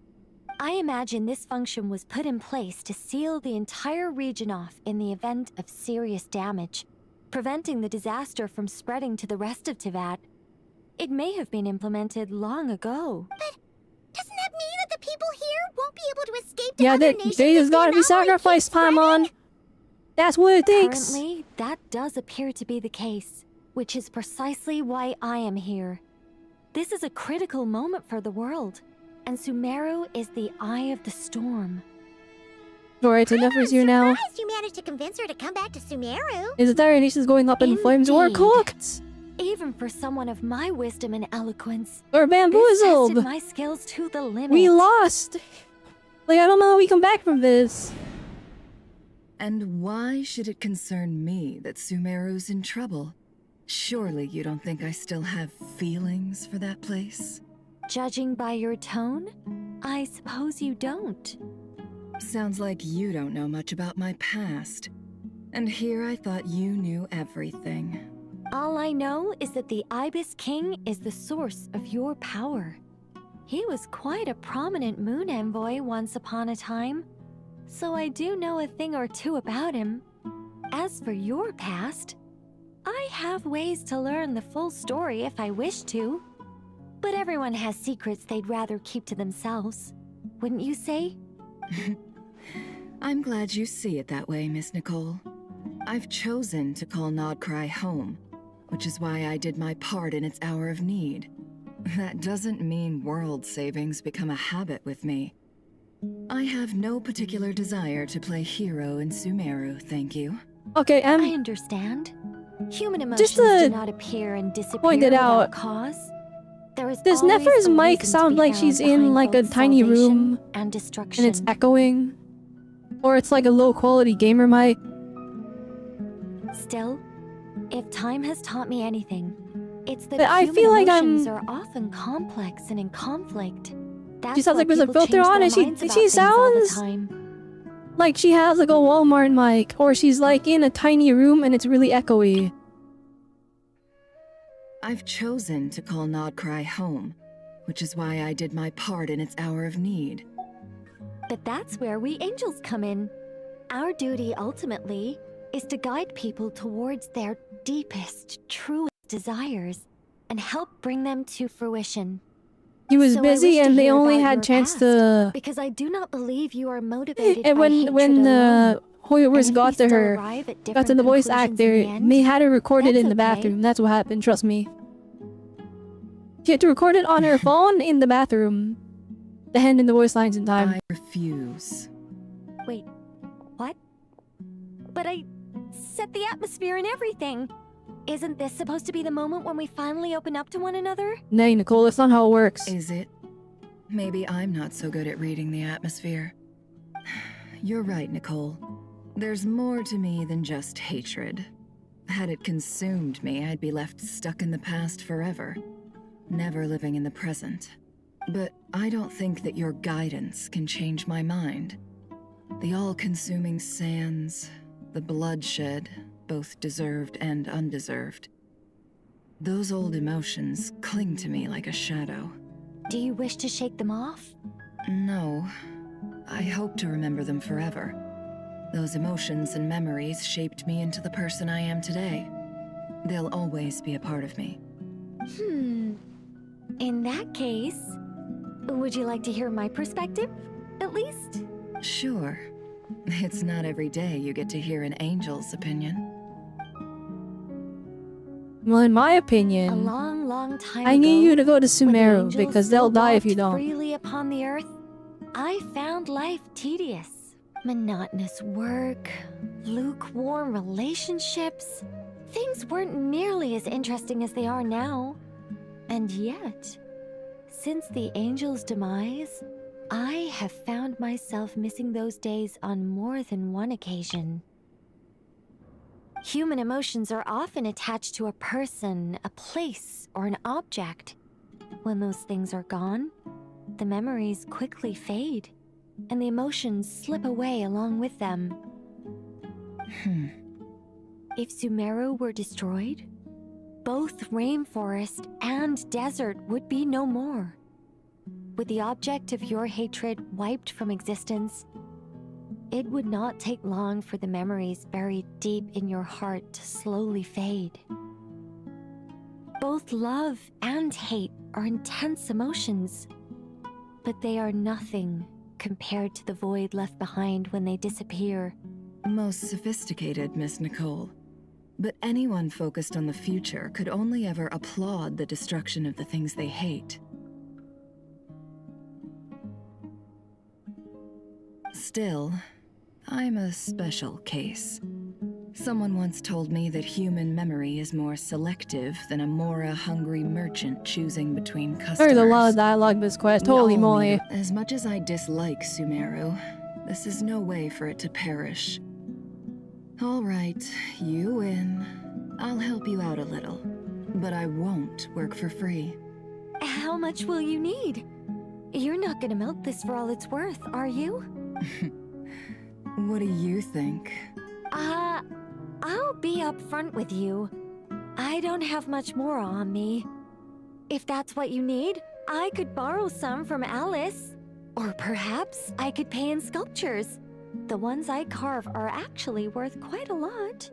I imagine this function was put in place to seal the entire region off in the event of serious damage, preventing the disaster from spreading to the rest of Teyvat. It may have been implemented long ago. But doesn't that mean that the people here won't be able to escape to Yeah, other they nations? just gotta be sacrificed, Paimon. That's what it takes. Currently, that does appear to be the case, which is precisely why I am here. This is a critical moment for the world, and Sumeru is the eye of the storm. Alright, so Nefer's here now. Surprised you managed to convince her to come back to Sumeru. His entire nation's going up in flames. We're Indeed. cooked! Even for someone of my wisdom and eloquence, We're this bamboozled! tested my skills to the limit. We lost! Like, I don't know how we come back from this. And why should it concern me that Sumeru's in trouble? Surely you don't think I still have feelings for that place? Judging by your tone, I suppose you don't. Sounds like you don't know much about my past. And here I thought you knew everything. All I know is that the Ibis King is the source of your power. He was quite a prominent moon envoy once upon a time, so I do know a thing or two about him. As for your past, I have ways to learn the full story if I wish to. But everyone has secrets they'd rather keep to themselves. Wouldn't you say? I'm glad you see it that way, Miss Nicole. I've chosen to call Nod-krai home, which is why I did my part in its hour of need. That doesn't mean world savings become a habit with me. I have no particular desire to play hero in Sumeru, thank you. Okay, I understand. Human emotions just to do not appear and disappear point it without out. cause. There is Does always Nefer's a mic reason to sound be like found she's in behind like a both tiny salvation room and destruction. and it's echoing? Or it's like a low quality gamer mic? Still, if time has taught me anything, it's that But I human feel like emotions I'm- are often complex and in conflict. That's She sounds why like there's a people filter change on their and she minds about she things all the sounds time. like she has like a Walmart mic, or she's like in a tiny room and it's really echoey. I've chosen to call Nod-krai home, which is why I did my part in its hour of need. But that's where we angels come in. Our duty ultimately is to guide people towards their deepest, truest desires and help bring them to fruition. He was So I busy wish to and they hear only about had your chance past, to. because I do not believe you are motivated And by when hatred alone. Hoyover's And if got we to still her, arrive at got to different the voice conclusions actor, in the end, they had her record it that's in the okay. bathroom. That's what happened. Trust me. She had to record it on her phone in the bathroom. the hand in the voice lines in time. I refuse. Wait, what? But I set the atmosphere and everything. Isn't this supposed to be the moment when we finally open up to one another? Nay, Nicole, that's not how it works. Is it? Maybe I'm not so good at reading the atmosphere. You're right, Nicole. There's more to me than just hatred. Had it consumed me, I'd be left stuck in the past forever, never living in the present. But I don't think that your guidance can change my mind. The all-consuming sands, the bloodshed, both deserved and undeserved. Those old emotions cling to me like a shadow. Do you wish to shake them off? No. I hope to remember them forever. Those emotions and memories shaped me into the person I am today. They'll always be a part of me. In that case, would you like to hear my perspective, at least? Sure. It's not every day you get to hear an angel's opinion. Well, in my opinion, A long time I ago, need you to go to when the Sumeru angels because they'll still die if you walked don't. freely upon the earth, I found life tedious. Monotonous work, lukewarm relationships. Things weren't nearly as interesting as they are now. And yet, since the angel's demise, I have found myself missing those days on more than one occasion. Human emotions are often attached to a person, a place, or an object. When those things are gone, the memories quickly fade, and the emotions slip away along with them. If Sumeru were destroyed, both rainforest and desert would be no more. With the object of your hatred wiped from existence, it would not take long for the memories buried deep in your heart to slowly fade. Both love and hate are intense emotions, but they are nothing compared to the void left behind when they disappear. Most sophisticated, Miss Nicole. But anyone focused on the future could only ever applaud the destruction of the things they hate. Still, I'm a special case. Someone once told me that human memory is more selective than a Mora-hungry merchant choosing between customers. There's a lot of dialogue in this quest, holy We all moly. need it. As much as I dislike Sumeru, this is no way for it to perish. All right, you win. I'll help you out a little, but I won't work for free. How much will you need? You're not gonna milk this for all it's worth, are you? What do you think? I'll be upfront with you. I don't have much more on me. If that's what you need, I could borrow some from Alice. Or perhaps I could pay in sculptures. The ones I carve are actually worth quite a lot.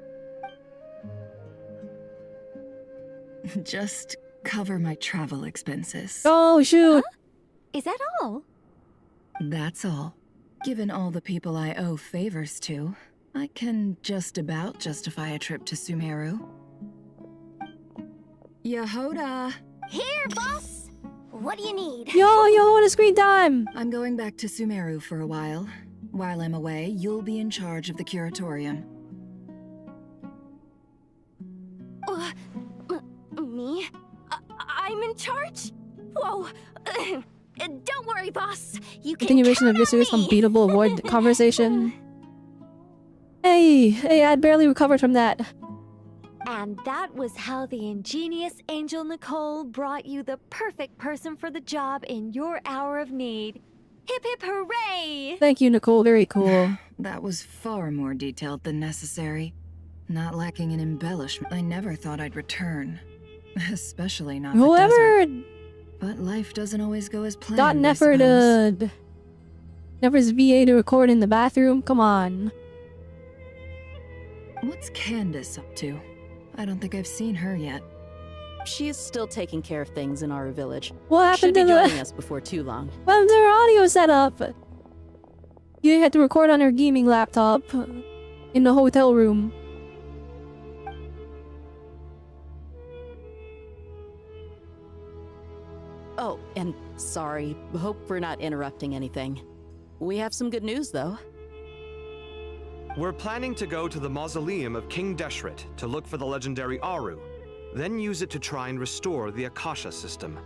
Just cover my travel expenses. Oh, shoot. Huh? Is that all? That's all. Given all the people I owe favors to, I can just about justify a trip to Sumeru. Yehoda! Here, boss! What do you need? Yo, what a screen time! I'm going back to Sumeru for a while. While I'm away, you'll be in charge of the curatorium. Me? I'm in charge? Whoa! Don't worry, boss. You can Continuation of count on Visu's me. unbeatable avoid conversation. Hey, I'd barely recovered from that. And that was how the ingenious Angel Nicole brought you the perfect person for the job in your hour of need. Hip hip hooray! Thank you, Nicole. Very cool. That was far more detailed than necessary. Not lacking in embellishment, I never thought I'd return. Especially not the Whoever desert. But life doesn't always go as planned. got an I effort suppose. Never's VA to record in the bathroom. Come on. What's Candace up to? I don't think I've seen her yet. She is still taking care of things in our village. What happened Should be to the- joining us before too long. What happened to her audio setup? You had to record on her gaming laptop in the hotel room. Oh, and sorry. Hope we're not interrupting anything. We have some good news, though. We're planning to go to the mausoleum of King Deshret to look for the legendary Aru, then use it to try and restore the Akasha system.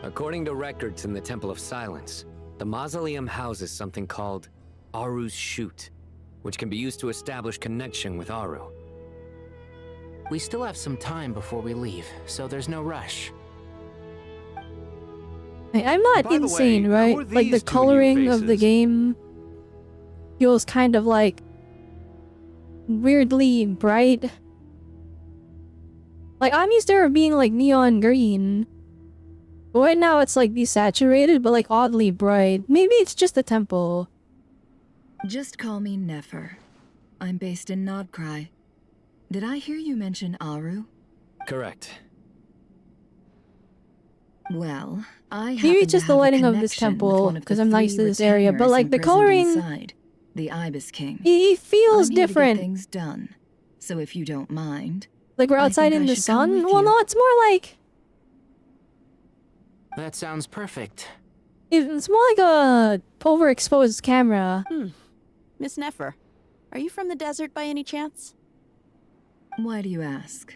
According to records in the Temple of Silence, the mausoleum houses something called Aru's Chute, which can be used to establish connection with Aru. We still have some time before we leave, so there's no rush. Hey, I'm not By the insane, way, right? who are Like the these two new coloring of the faces? game feels kind of like weirdly bright. Like I'm used to her being like neon green. But right now it's like desaturated, but like oddly bright. Maybe it's just the temple. Just call me Nefer. I'm based in Nod-krai. Did I hear you mention Aru? Correct. Well, I Maybe happen it's just to the have a lighting of this connection with temple, one of because the I'm nice to 3 this area, but retainers like the imprisoned coloring, inside, the Ibis King. it feels I'm here to get different. things done. So if you don't mind, Like we're I outside think in I the should come sun? with Well, you. no, it's more like That sounds perfect. it's more like a overexposed camera. Miss Nefer, are you from the desert by any chance? Why do you ask?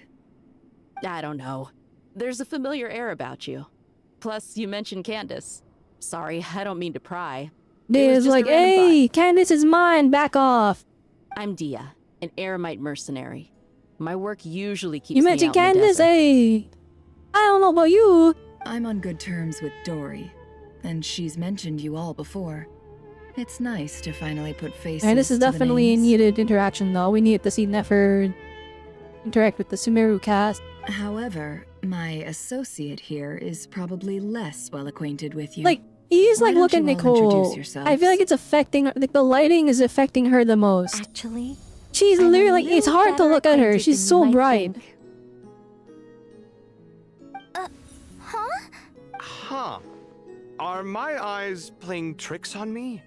I don't know. There's a familiar air about you. Plus, you mentioned Candace. Sorry, I don't mean to pry. It was It's just a like, random hey, Candace is mine, back off. thought. I'm Dia, an Eremite mercenary. My work usually keeps You me mentioned out in the Candace, desert. hey. I don't know about you. I'm on good terms with Dory, and she's mentioned you all before. It's nice to finally put faces Alright, this is to the definitely a names. needed interaction though. We need to see Nefer interact with the Sumeru cast. However, my associate here is probably less well acquainted with you. Like, he's Why like, don't look at you all introduce Nicole. yourselves? I feel like it's affecting, like the lighting is affecting her the most. Actually, She's I'm a literally, like, it's little hard to better look at her. acquainted She's than so you might bright. think. Huh. Are my eyes playing tricks on me?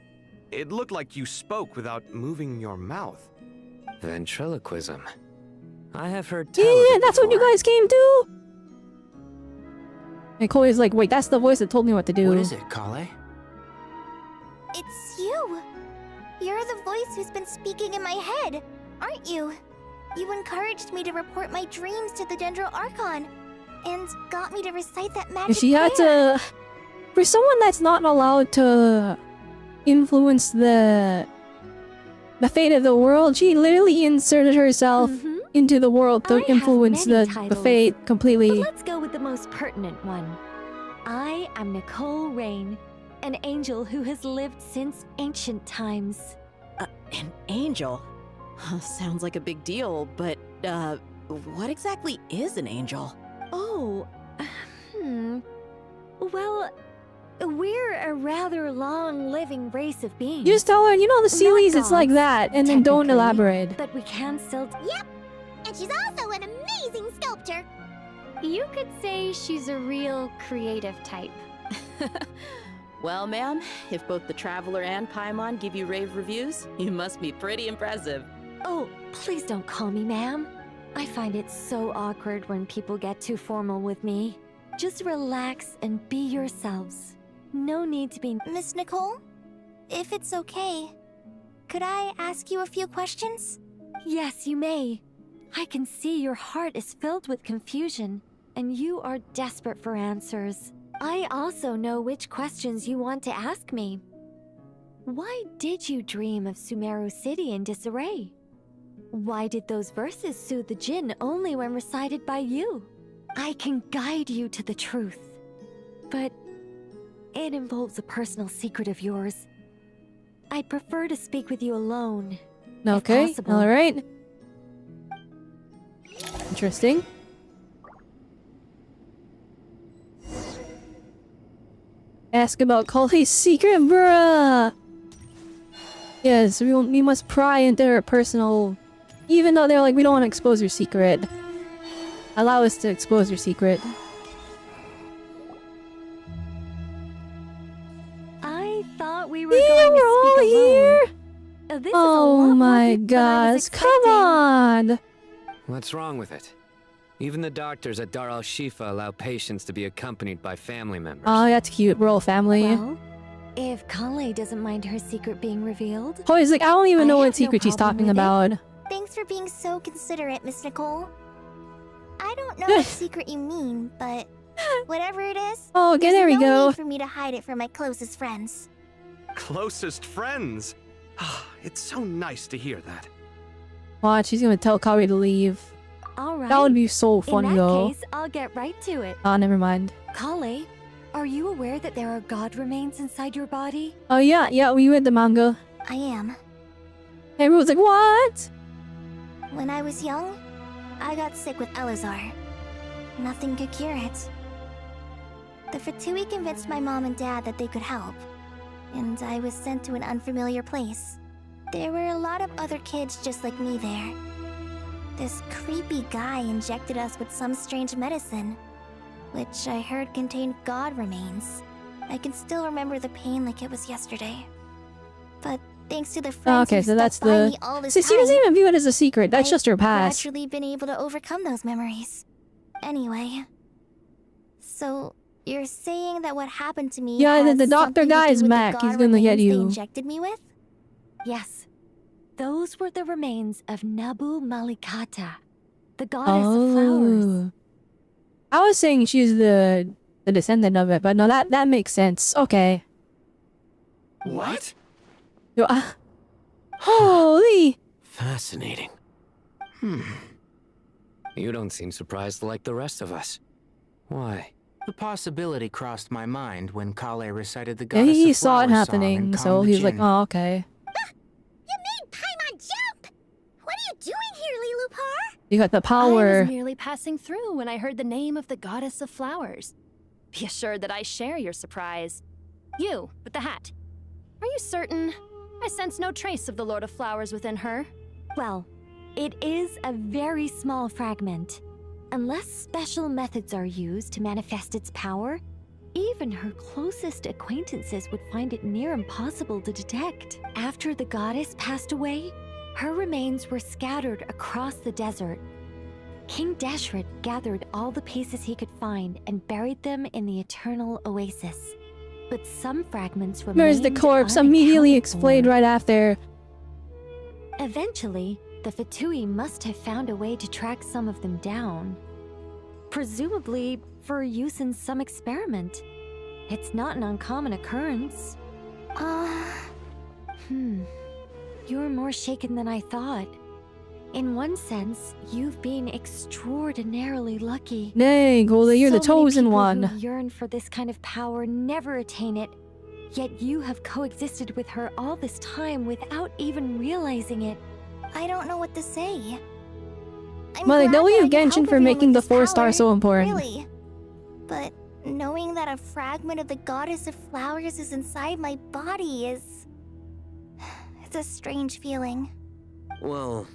It looked like you spoke without moving your mouth. Ventriloquism. I have heard tell of Yeah, it that's what you before. guys came to. Nicole is like, wait, that's the voice that told me what to do. What is it, Kale? It's you. You're the voice who's been speaking in my head, aren't you? You encouraged me to report my dreams to the Dendro Archon, and got me to recite that magic And she had prayer. to, for someone that's not allowed to influence the fate of the world, she literally inserted herself into the world to I have influence many the titles, fate completely. But let's go with the most pertinent one. I am Nicole Rain, an angel who has lived since ancient times. An angel? Sounds like a big deal, but, what exactly is an angel? Oh, Well, we're a rather long-living race of beings. You just tell her, you know, the Not Sealies, it's like gods, that, and then don't technically, elaborate. But we can still... Yep. And she's also an amazing sculptor. You could say she's a real creative type. Well, ma'am, if both the Traveler and Paimon give you rave reviews, you must be pretty impressive. Oh, please don't call me ma'am. I find it so awkward when people get too formal with me. Just relax and be yourselves. No need to be... Miss Nicole, if it's okay, could I ask you a few questions? Yes, you may. I can see your heart is filled with confusion, and you are desperate for answers. I also know which questions you want to ask me. Why did you dream of Sumeru City in disarray? Why did those verses soothe the Jinn only when recited by you? I can guide you to the truth, but it involves a personal secret of yours. I'd prefer to speak with you alone. Okay, possible. alright. Interesting. Ask about Kale's secret, bruh! Yes, we must pry into her personal... Even though they're like, we don't want to expose your secret. Allow us to expose your secret. I thought we were Yeah, going we're to all speak alone. here! This is a Oh lot more my people than I was gosh, come on! What's wrong with it? Even the doctors at Dar al-Shifa allow patients to be accompanied by family members. Oh, that's cute. Royal family. Well, if Kale doesn't mind her secret being revealed... Oh, he's like, I don't even know what have no secret she's problem talking with it. about. Thanks for being so considerate, Miss Nicole. I don't know what secret you mean, but whatever it is, Oh, okay, there's there we no go. need for me to hide it from my closest friends. Closest friends? It's so nice to hear that. Watch, she's gonna tell Kari to leave. Alright. That would be so funny, In that though. case, I'll get right to it. Oh, never mind. Kale, are you aware that there are god remains inside your body? Oh, yeah, we read the manga. I am. Everyone's like, what? When I was young, I got sick with Elazar. Nothing could cure it. The Fatui convinced my mom and dad that they could help, and I was sent to an unfamiliar place. There were a lot of other kids just like me there. This creepy guy injected us with some strange medicine, which I heard contained god remains. I can still remember the pain like it was yesterday. But thanks to the Oh, friends okay, who so that's stuck by the... me all this See, she doesn't time, even view it as a secret. That's just her past. gradually been able to overcome those memories. Anyway, so you're saying that what happened to me Yeah, has the doctor something to guy do is with the Mac. god He's gonna get remains they you. injected me with? Yes. Those were the remains of Nabu Malikata, the goddess of flowers. Oh. I was saying she's the descendant of it, but no, that makes sense. Okay. What? Yo, holy! Fascinating. You don't seem surprised like the rest of us. Why? The possibility crossed my mind when Kale recited the Yeah, goddess he of saw it flowers happening, song so and he's like, Jinn. oh, okay. Paimon, jump! What are you doing here, Lilupar? You got the I power. was merely passing through when I heard the name of the goddess of flowers. Be assured that I share your surprise. You, with the hat. Are you certain? I sense no trace of the Lord of Flowers within her. Well, it is a very small fragment. Unless special methods are used to manifest its power, even her closest acquaintances would find it near impossible to detect. After the goddess passed away, her remains were scattered across the desert. King Deshret gathered all the pieces he could find and buried them in the eternal oasis. But some fragments remained Where's the corpse? Immediately unaccounted explained for. right after. Eventually, the Fatui must have found a way to track some of them down. Presumably for use in some experiment. It's not an uncommon occurrence. You're more shaken than I thought. In one sense, you've been extraordinarily lucky. Dang, Gola, you're the So many chosen people one. who yearn for this kind of power never attain it. Yet you have coexisted with her all this time without even realizing it. I don't know what to say. I'm Well, glad W that I can Genshin help for everyone making the with this 4-star power, so important. Really. But knowing that a fragment of the goddess of flowers is inside my body is... It's a strange feeling. Well,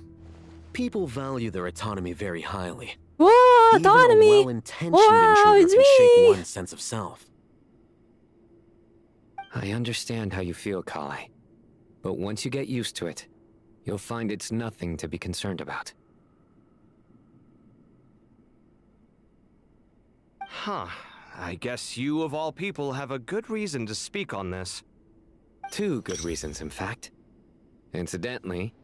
people value their autonomy very highly. Whoa, Even a autonomy! well-intentioned Wow, intruder it's can shake me! one's sense of self. I understand how you feel, Kale. But once you get used to it, you'll find it's nothing to be concerned about. Huh. I guess you, of all people, have a good reason to speak on this. 2 good reasons, in fact. Incidentally,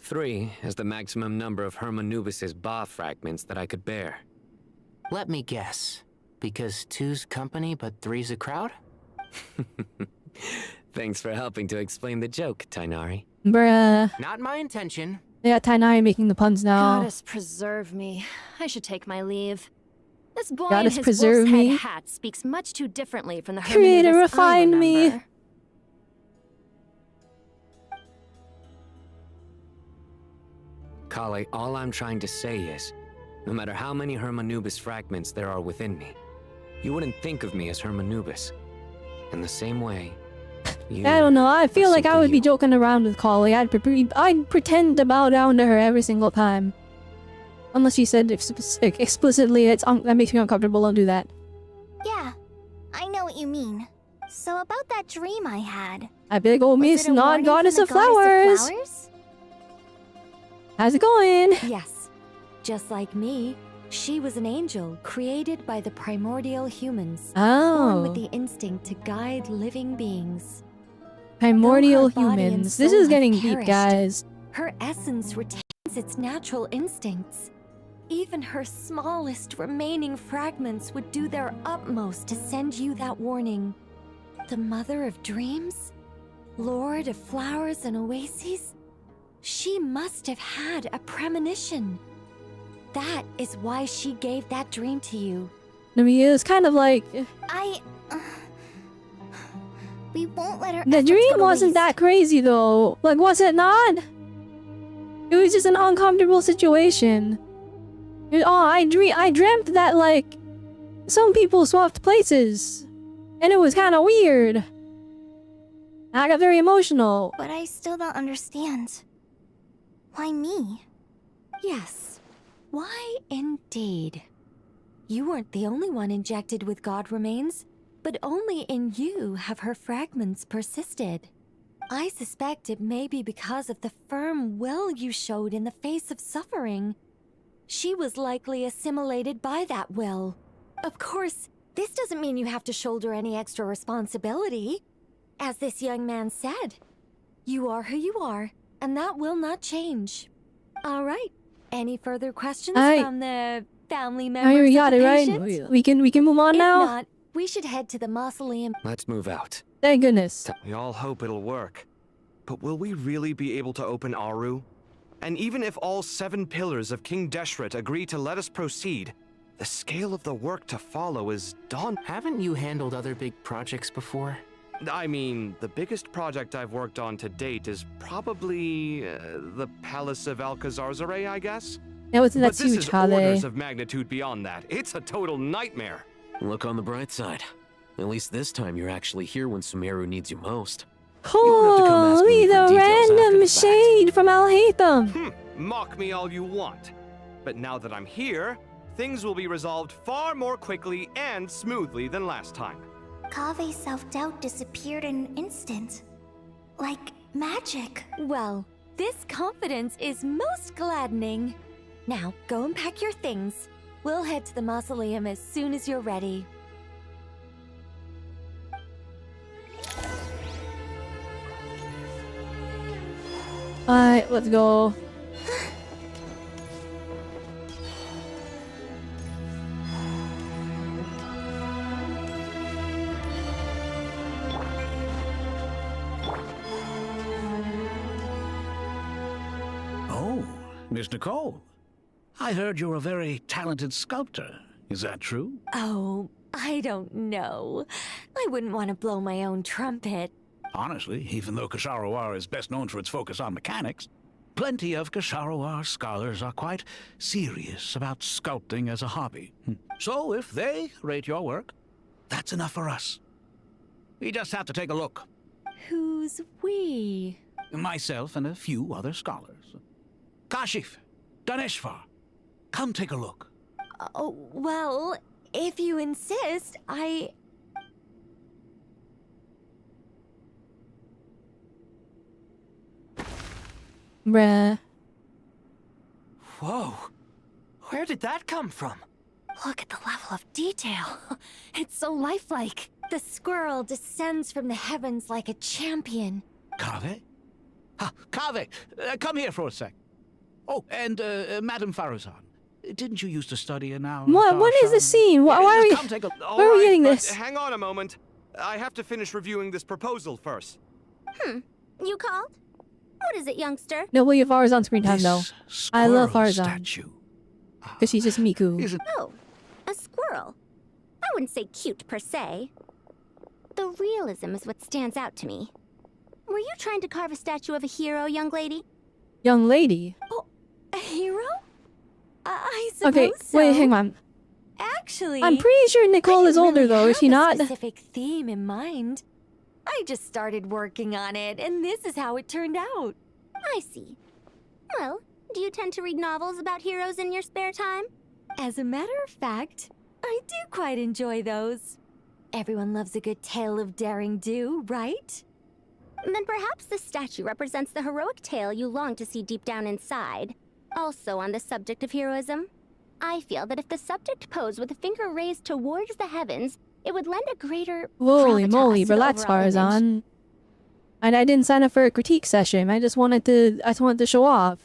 3 is the maximum number of Hermanubis' Ba fragments that I could bear. Let me guess. Because 2's company, but 3's a crowd? Thanks for helping to explain the joke, Tainari. Bruh. Not my intention. Yeah, Tainari making the puns now. Goddess preserve me. I should take my leave. This boy Goddess in his preserve wolf's head me. hat speaks much too differently from the Creator, Hermanubis I refine me. remember. Kale, all I'm trying to say is, no matter how many Hermanubis fragments there are within me, you wouldn't think of me as Hermanubis. In the same way, you... I don't know. I feel are like I simply would be joking around with Kali. I'd pretend to bow down to her every single time. Unless she said explicitly that makes me uncomfortable, don't do that. Yeah, I know what you mean. So about that dream I had. I big old Was Miss it a Nod, warning Goddess from of the goddess Flowers. flowers? How's it going? Yes. Just like me, She was an angel created by the primordial humans, Oh. born with the instinct to guide living beings. Primordial Though her body and humans. This soul is have getting deep, perished, guys. Her essence retains its natural instincts. Even her smallest remaining fragments would do their utmost to send you that warning. The mother of dreams? Lord of flowers and oases? She must have had a premonition. That is why she gave that dream to you. I mean, it was kind of like We won't let her. the dream wasn't that crazy though. Like, was it not? It was just an uncomfortable situation. I dreamt that like some people swapped places, and it was kind of weird. I got very emotional. But I still don't understand. Why me? Yes. Why indeed? You weren't the only one injected with god remains, but only in you have her fragments persisted. I suspect it may be because of the firm will you showed in the face of suffering. She was likely assimilated by that will. Of course, this doesn't mean you have to shoulder any extra responsibility. As this young man said, you are who you are, and that will not change. All right. Any further questions from the family members? We got of it the right. patient? We can move on If now. not, we should head to the mausoleum. Let's move out. Thank goodness. We all hope it'll work. But will we really be able to open Aru? And even if all 7 pillars of King Deshret agree to let us proceed, the scale of the work to follow is daunting. Haven't you handled other big projects before? I mean, the biggest project I've worked on to date is probably the Palace of Alcazarzaray, I guess? Yeah, that's but this huge, is Kale. orders of magnitude beyond that. It's a total nightmare. Look on the bright side. At least this time you're actually here when Sumeru needs you most. Holy, the random shade from Al-Haytham. Mock me all you want. But now that I'm here, things will be resolved far more quickly and smoothly than last time. Kave's self-doubt disappeared in an instant. Like magic. Well, this confidence is most gladdening. Now, go and pack your things. We'll head to the mausoleum as soon as you're ready. Alright, let's go. Oh, Miss Nicole. I heard you're a very talented sculptor. Is that true? Oh, I don't know. I wouldn't want to blow my own trumpet. Honestly, even though Kasharawar is best known for its focus on mechanics, plenty of Kasharawar scholars are quite serious about sculpting as a hobby. So if they rate your work, that's enough for us. We just have to take a look. Who's we? Myself and a few other scholars. Kashif, Daneshvar, come take a look. Oh, well, if you insist, Bruh. Whoa. Where did that come from? Look at the level of detail. It's so lifelike. The squirrel descends from the heavens like a champion. Kave? Kave, come here for a sec. Oh, and Madame Faruzan, didn't you used to study in our... What is the scene? Why are we... Where are we getting this? Hang on a moment. I have to finish reviewing this proposal first. You called? What is it, youngster? Nobody of ours on screen time though. I love Farzan. Statue. Because she's just Miku. Oh, a squirrel. I wouldn't say cute per se. The realism is what stands out to me. Were you trying to carve a statue of a hero, young lady? Young lady? Oh, a hero? I suppose Okay, so. wait, hang on. Actually, I'm pretty sure Nicole is older though, is she not? Specific theme in mind. I just started working on it, and this is how it turned out. I see. Well, do you tend to read novels about heroes in your spare time? As a matter of fact, I do quite enjoy those. Everyone loves a good tale of daring do, right? Then perhaps this statue represents the heroic tale you long to see deep down inside. Also on the subject of heroism. I feel that if the subject posed with a finger raised towards the heavens, it would lend a greater Holy gravitas moly, to the relax, overall image. Farazan. And I didn't sign up for a critique session. I just wanted to show off.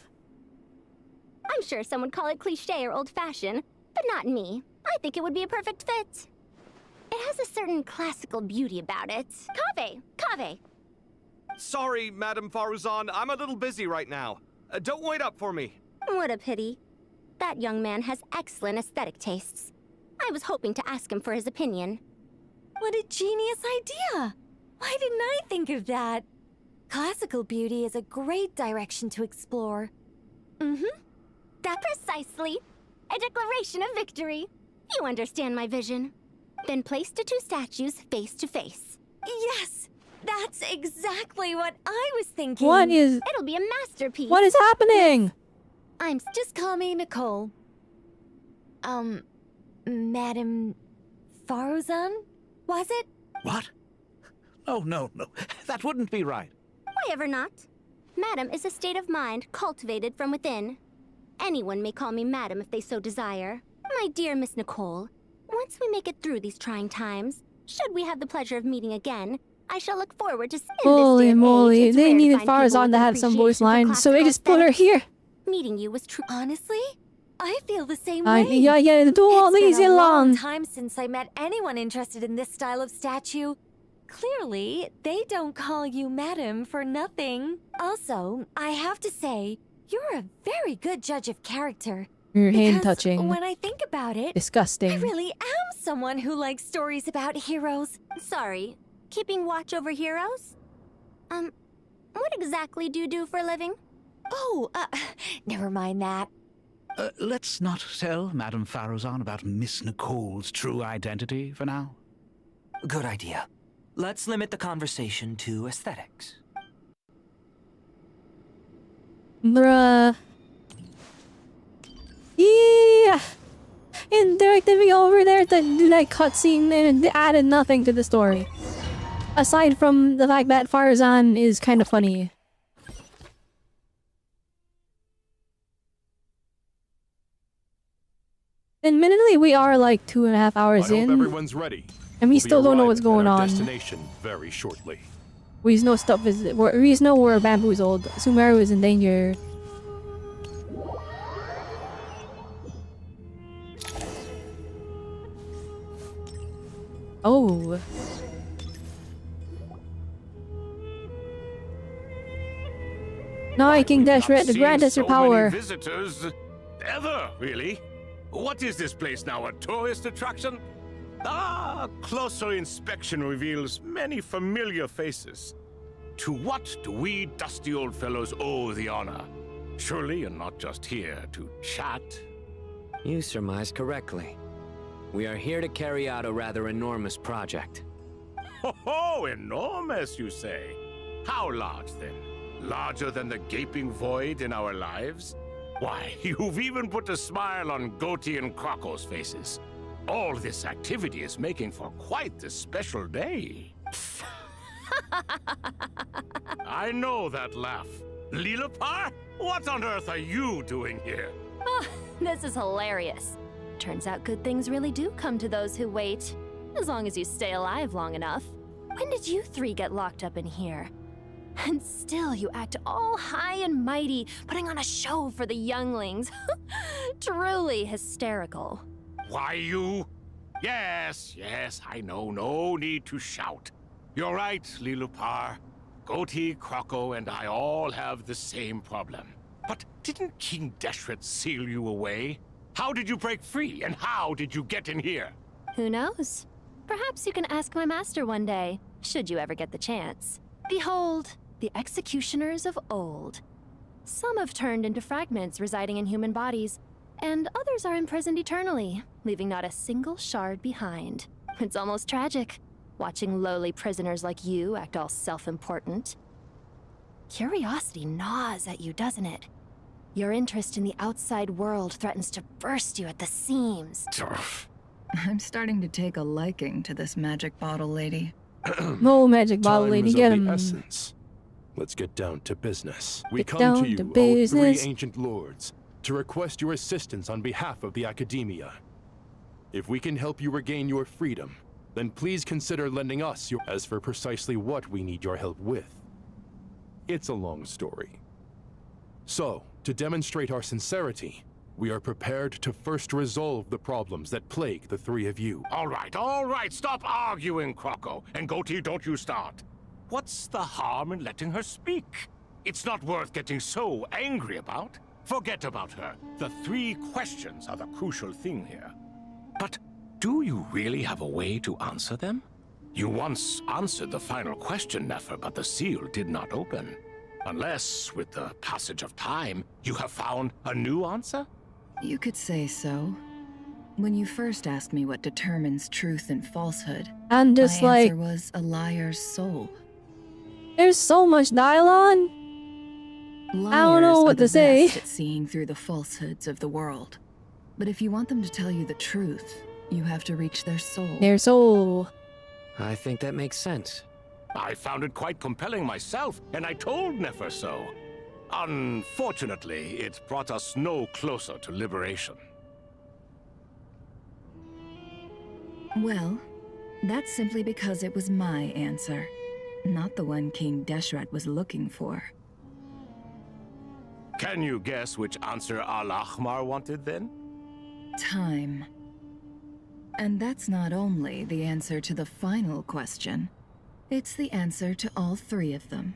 I'm sure some would call it cliché or old-fashioned, but not me. I think it would be a perfect fit. It has a certain classical beauty about it. Kaveh! Sorry, Madame Faruzan, I'm a little busy right now. Don't wait up for me. What a pity. That young man has excellent aesthetic tastes. I was hoping to ask him for his opinion. What a genius idea! Why didn't I think of that? Classical beauty is a great direction to explore. That precisely. A declaration of victory. You understand my vision. Then place the two statues face to face. Yes! That's exactly what I was thinking. What is... It'll be a masterpiece. What is happening? Just call me Nicole. Madame Faruzan? Was it? What? Oh, no. That wouldn't be right. Why ever not? Madam is a state of mind cultivated from within. Anyone may call me Madam if they so desire. My dear Miss Nicole, once we make it through these trying times, should we have the pleasure of meeting again, I shall look forward to Holy moly, they needed Farazan to have some voice lines, so they just put her here. Meeting you was true. Honestly, I feel the same way. Yeah, do all these It's been a long along. time since I met anyone interested in this style of statue. Clearly, they don't call you Madam for nothing. Also, I have to say, you're a very good judge of character. Your hand Because touching. when I think about it, Disgusting. I really am someone who likes stories about heroes. Sorry, keeping watch over heroes? What exactly do you do for a living? Oh, never mind that. Let's not tell Madame Faruzan about Miss Nicole's true identity for now. Good idea. Let's limit the conversation to aesthetics. Bruh. Yeah. And directed me over there to do that cutscene and it added nothing to the story. Aside from the fact that Farazan is kind of funny. Admittedly, we are like 2.5 hours I hope in. everyone's ready. And we We'll be still don't know what's arriving going at our on. Destination very shortly. We know stuff is we know we're bamboozled. Sumeru is in danger. Oh. Now King Deshret, to grant us your power. Visitors ever, really? What is this place now, a tourist attraction? Ah, closer inspection reveals many familiar faces. To what do we dusty old fellows owe the honor? Surely you're not just here to chat. You surmise correctly. We are here to carry out a rather enormous project. Oh, enormous, you say? How large, then? Larger than the gaping void in our lives? Why, you've even put a smile on Goatee and Crocco's faces. All this activity is making for quite the special day. I know that laugh. Lilipar? What on earth are you doing here? Oh, this is hilarious. Turns out good things really do come to those who wait. As long as you stay alive long enough. When did you three get locked up in here? And still you act all high and mighty, putting on a show for the younglings. Truly hysterical. Why, you? Yes, I know. No need to shout. You're right, Lilipar. Goatee, Crocco, and I all have the same problem. But didn't King Deshret seal you away? How did you break free, and how did you get in here? Who knows? Perhaps you can ask my master one day, should you ever get the chance. Behold, the executioners of old. Some have turned into fragments residing in human bodies, and others are imprisoned eternally, leaving not a single shard behind. It's almost tragic, watching lowly prisoners like you act all self-important. Curiosity gnaws at you, doesn't it? Your interest in the outside world threatens to burst you at the seams. I'm starting to take a liking to this magic bottle lady. No magic bottle lady, get him. Essence. Let's get down to business. We Get come down to you, to O three business. ancient lords, to request your assistance on behalf of the Academia. If we can help you regain your freedom, then please consider lending us your... As for precisely what we need your help with, it's a long story. So, to demonstrate our sincerity, we are prepared to first resolve the problems that plague the three of you. All right, stop arguing, Croco. And Goatee, don't you start. What's the harm in letting her speak? It's not worth getting so angry about. Forget about her. The three questions are the crucial thing here. But do you really have a way to answer them? You once answered the final question, Nefer, but the seal did not open. Unless, with the passage of time, you have found a new answer? You could say so. When you first asked me what determines truth and falsehood, I'm just my like, answer was a liar's soul. there's so much dialogue. Liars I don't know are what the to say. best at seeing through the falsehoods of the world. But if you want them to tell you the truth, you have to reach their soul. Their soul. I think that makes sense. I found it quite compelling myself, and I told Nefer so. Unfortunately, it brought us no closer to liberation. Well, that's simply because it was my answer, not the one King Deshret was looking for. Can you guess which answer Al-Ahmar wanted then? Time. And that's not only the answer to the final question, it's the answer to all three of them.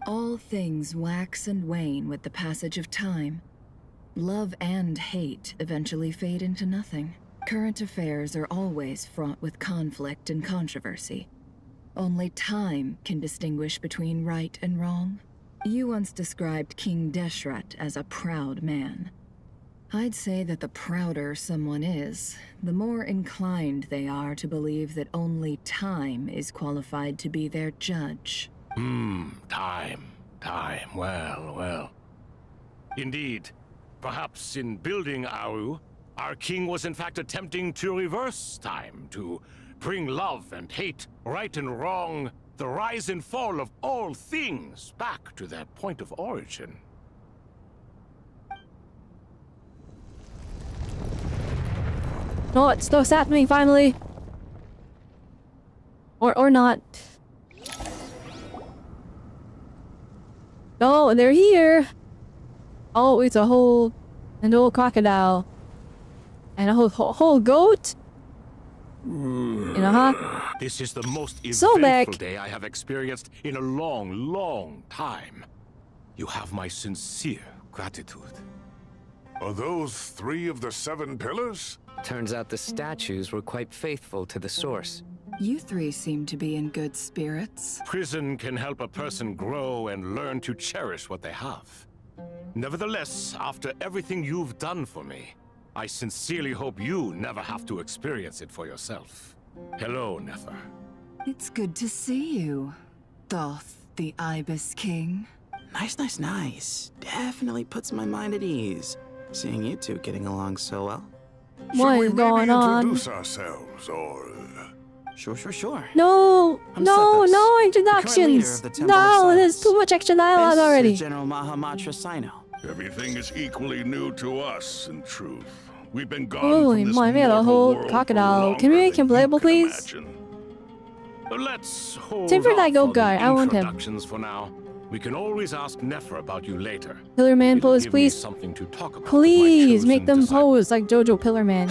All things wax and wane with the passage of time. Love and hate eventually fade into nothing. Current affairs are always fraught with conflict and controversy. Only time can distinguish between right and wrong. You once described King Deshret as a proud man. I'd say that the prouder someone is, the more inclined they are to believe that only time is qualified to be their judge. Time. Well. Indeed. Perhaps in building Aru, our king was in fact attempting to reverse time, to bring love and hate, right and wrong, the rise and fall of all things back to their point of origin. No, it's still happening finally. Or not. Oh, they're here. Oh, it's an old crocodile. And a whole goat. You know, huh? This is the most So eventful back. day I have experienced in a long time. You have my sincere gratitude. Are those 3 of the 7 pillars? Turns out the statues were quite faithful to the source. You three seem to be in good spirits. Prison can help a person grow and learn to cherish what they have. Nevertheless, after everything you've done for me, I sincerely hope you never have to experience it for yourself. Hello, Nefer. It's good to see you, Thoth, the Ibis King. Nice. Definitely puts my mind at ease, seeing you two getting along so well. What is going on? Introduce ourselves, or... Sure. No leader introductions. of the Temple of No, Silence. there's too much extra dialogue This already. is General Mahamatra Sino. Everything is equally new to us, in truth. We've been gone Holy from this my, we had a mortal whole world for crocodile. Can we longer make him than you playable, can please? imagine. Let's hold Same for off that goat on the guy. I want him. introductions for now. We can always ask Nefer about you later. Pillar Man It'll pose, give me please. something to talk about with my Please make chosen them disciple. pose like Jojo Pillar Man.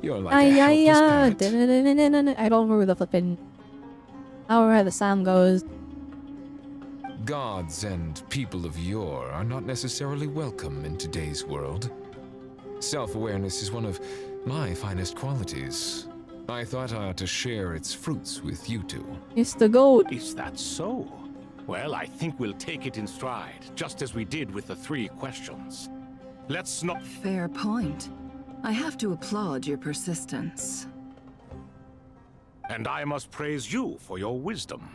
You're like a helpless parrot. I don't remember the flippin'. I don't remember how the sound goes. Gods and people of yore are not necessarily welcome in today's world. Self-awareness is one of my finest qualities. I thought I ought to share its fruits with you two. It's the goat. Is that so? Well, I think we'll take it in stride, just as we did with the 3 questions. Let's not... Fair point. I have to applaud your persistence. And I must praise you for your wisdom.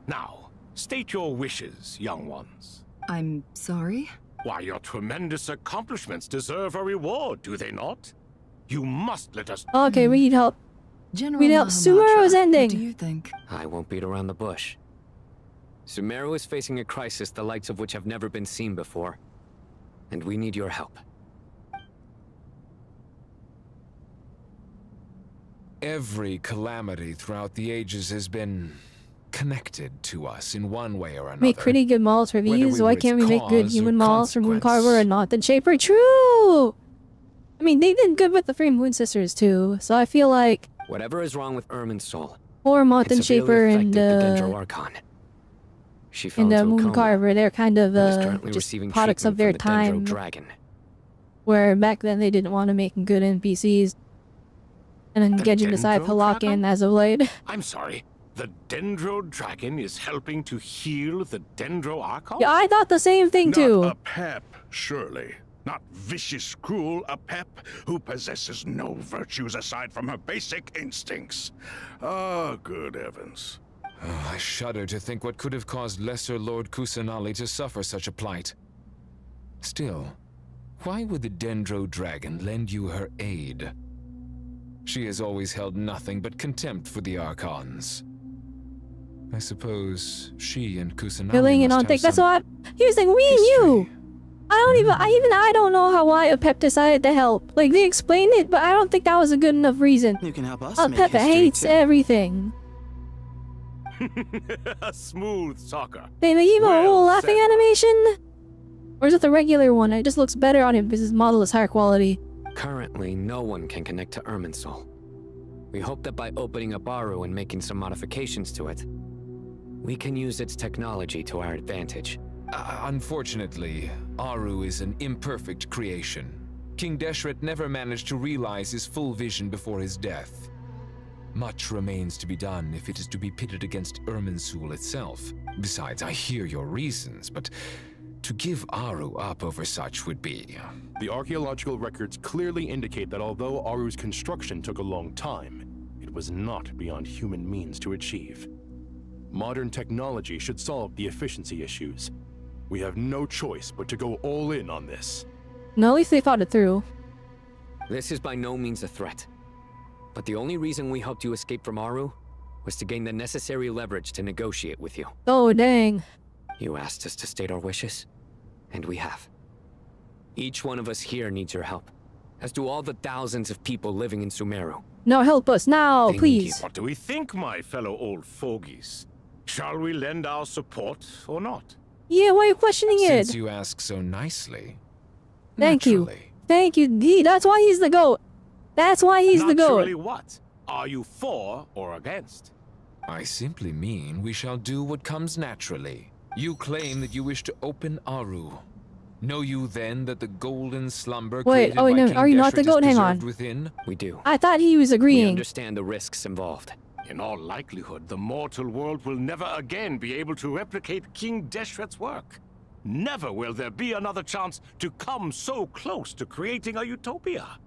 Now, state your wishes, young ones. I'm sorry? Why, your tremendous accomplishments deserve a reward, do they not? You must let us... Okay, we need help. General We need help. Sumeru's ending. What do you think? I won't beat around the bush. Sumeru is facing a crisis the likes of which have never been seen before. and we need your help. Every calamity throughout the ages has been connected to us in one way or another. Make pretty good malls reviews. Why can't we make good cause human or malls for Moon consequence. Carver and not the Shaper? True! I mean, they did good with the Free Moon Sisters too, so I feel like Whatever is wrong with Ermin's soul, or Moth it and severely Shaper affected and the Dendro Archon. She fell into a Moon coma Carver, they're kind of and is currently just receiving products of treatment their from the Dendro time. Dragon. Where back then they didn't want to make good NPCs. And then The Genjin decided to lock Dendro in as of late. I'm sorry. The Dendro Dragon is helping to heal the Dendro Archon? Yeah, I thought the same thing too. Not a pep, surely. Not vicious, cruel, a pep who possesses no virtues aside from her basic instincts. Ah, good heavens. Oh, I shudder to think what could have caused Lesser Lord Kusanali to suffer such a plight. Still, why would the Dendro Dragon lend you her aid? She has always held nothing but contempt for the Archons. I suppose she and Kusanali Killing and must on have take. That's some... what he was like, me and you. I don't know how why a Pep decided to help. Like they explained it, but I don't think that was a good enough reason. You can help us make Pep history, hates too. everything. Smooth soccer. They give him a whole laughing animation? Or is it the regular one? It just looks better on him because his model is higher quality. Currently, no one can connect to Ermin's soul. We hope that by opening up Aru and making some modifications to it, we can use its technology to our advantage. Unfortunately, Aru is an imperfect creation. King Deshret never managed to realize his full vision before his death. Much remains to be done if it is to be pitted against Irminsul itself. Besides, I hear your reasons, but to give Aru up over such would be... The archaeological records clearly indicate that although Aru's construction took a long time, it was not beyond human means to achieve. Modern technology should solve the efficiency issues. We have no choice but to go all in on this. No, at least they thought it through. This is by no means a threat. But the only reason we helped you escape from Aru was to gain the necessary leverage to negotiate with you. Oh, dang. You asked us to state our wishes, and we have. Each one of us here needs your help, as do all the thousands of people living in Sumeru. No, help us now, They need please. What do we think, my fellow old fogies? Shall we lend our support or not? Yeah, why are you questioning it? Since you ask so nicely. Thank you. Naturally. Thank you. That's why he's the GOAT. That's why he's the Naturally GOAT. what? Are you for or against? I simply mean we shall do what comes naturally. You claim that you wish to open Aru. Know you then that the golden slumber Wait, created oh, by no, King are you not the Deshret is goat? Hang preserved on. within? We do. I thought he was We agreeing. understand the risks involved. In all likelihood, the mortal world will never again be able to replicate King Deshret's work. Never will there be another chance to come so close to creating a utopia.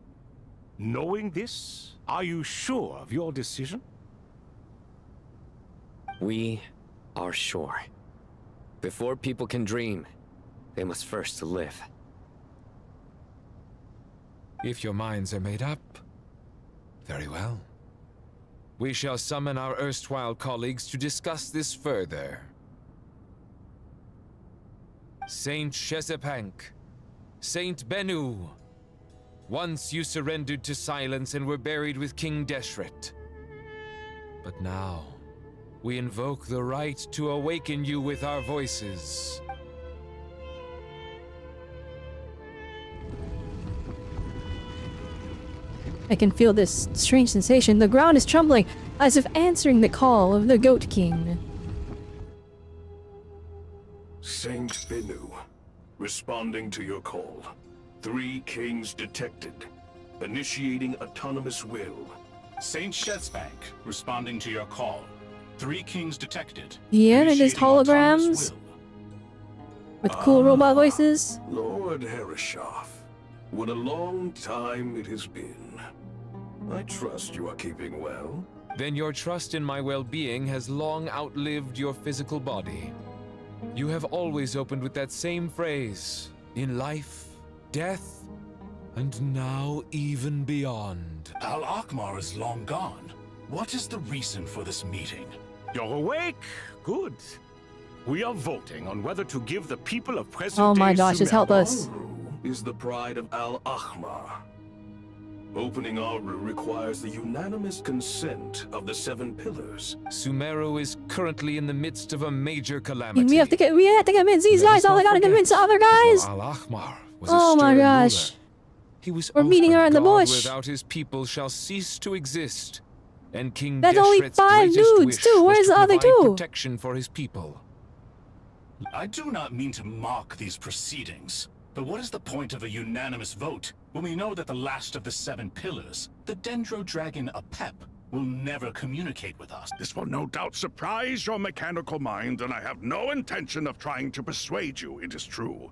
Knowing this, are you sure of your decision? We are sure. Before people can dream, they must first live. If your minds are made up, very well. We shall summon our erstwhile colleagues to discuss this further. Saint Shezepank, Saint Bennu, once you surrendered to silence and were buried with King Deshret. But now, we invoke the right to awaken you with our voices. I can feel this strange sensation. The ground is trembling, as if answering the call of the Goat King. Saint Bennu, responding to your call. 3 kings detected. Initiating autonomous will. Saint Shezbank, responding to your call. 3 kings detected. Yeah, and it is Initiating autonomous holograms. With cool robot voices. Lord Herreshoff, what a long time it has been. I trust you are keeping well. Then your trust in my well-being has long outlived your physical body. You have always opened with that same phrase, in life, death, and now even beyond. Al-Akmar is long gone. What is the reason for this meeting? You're awake? Good. We are voting on whether to give the people of present Oh my day gosh, just help us. Aru is the pride of Al-Ahmar. Opening Aru requires the unanimous consent of the 7 pillars. Sumeru is currently in the midst of a major calamity. We have to convince these guys. Oh, I gotta convince the other guys. Al-Ahmar was Oh a my stern gosh. ruler. He was We're meeting her in the God bush. without his people shall cease to exist. And King That's only Deshret's 5 greatest dudes wish too. was Where's to the other provide 2? protection for his people. I do not mean to mock these proceedings, but what is the point of a unanimous vote when we know that the last of the 7 pillars, the Dendro Dragon Apep, will never communicate with us? This will no doubt surprise your mechanical mind, and I have no intention of trying to persuade you it is true.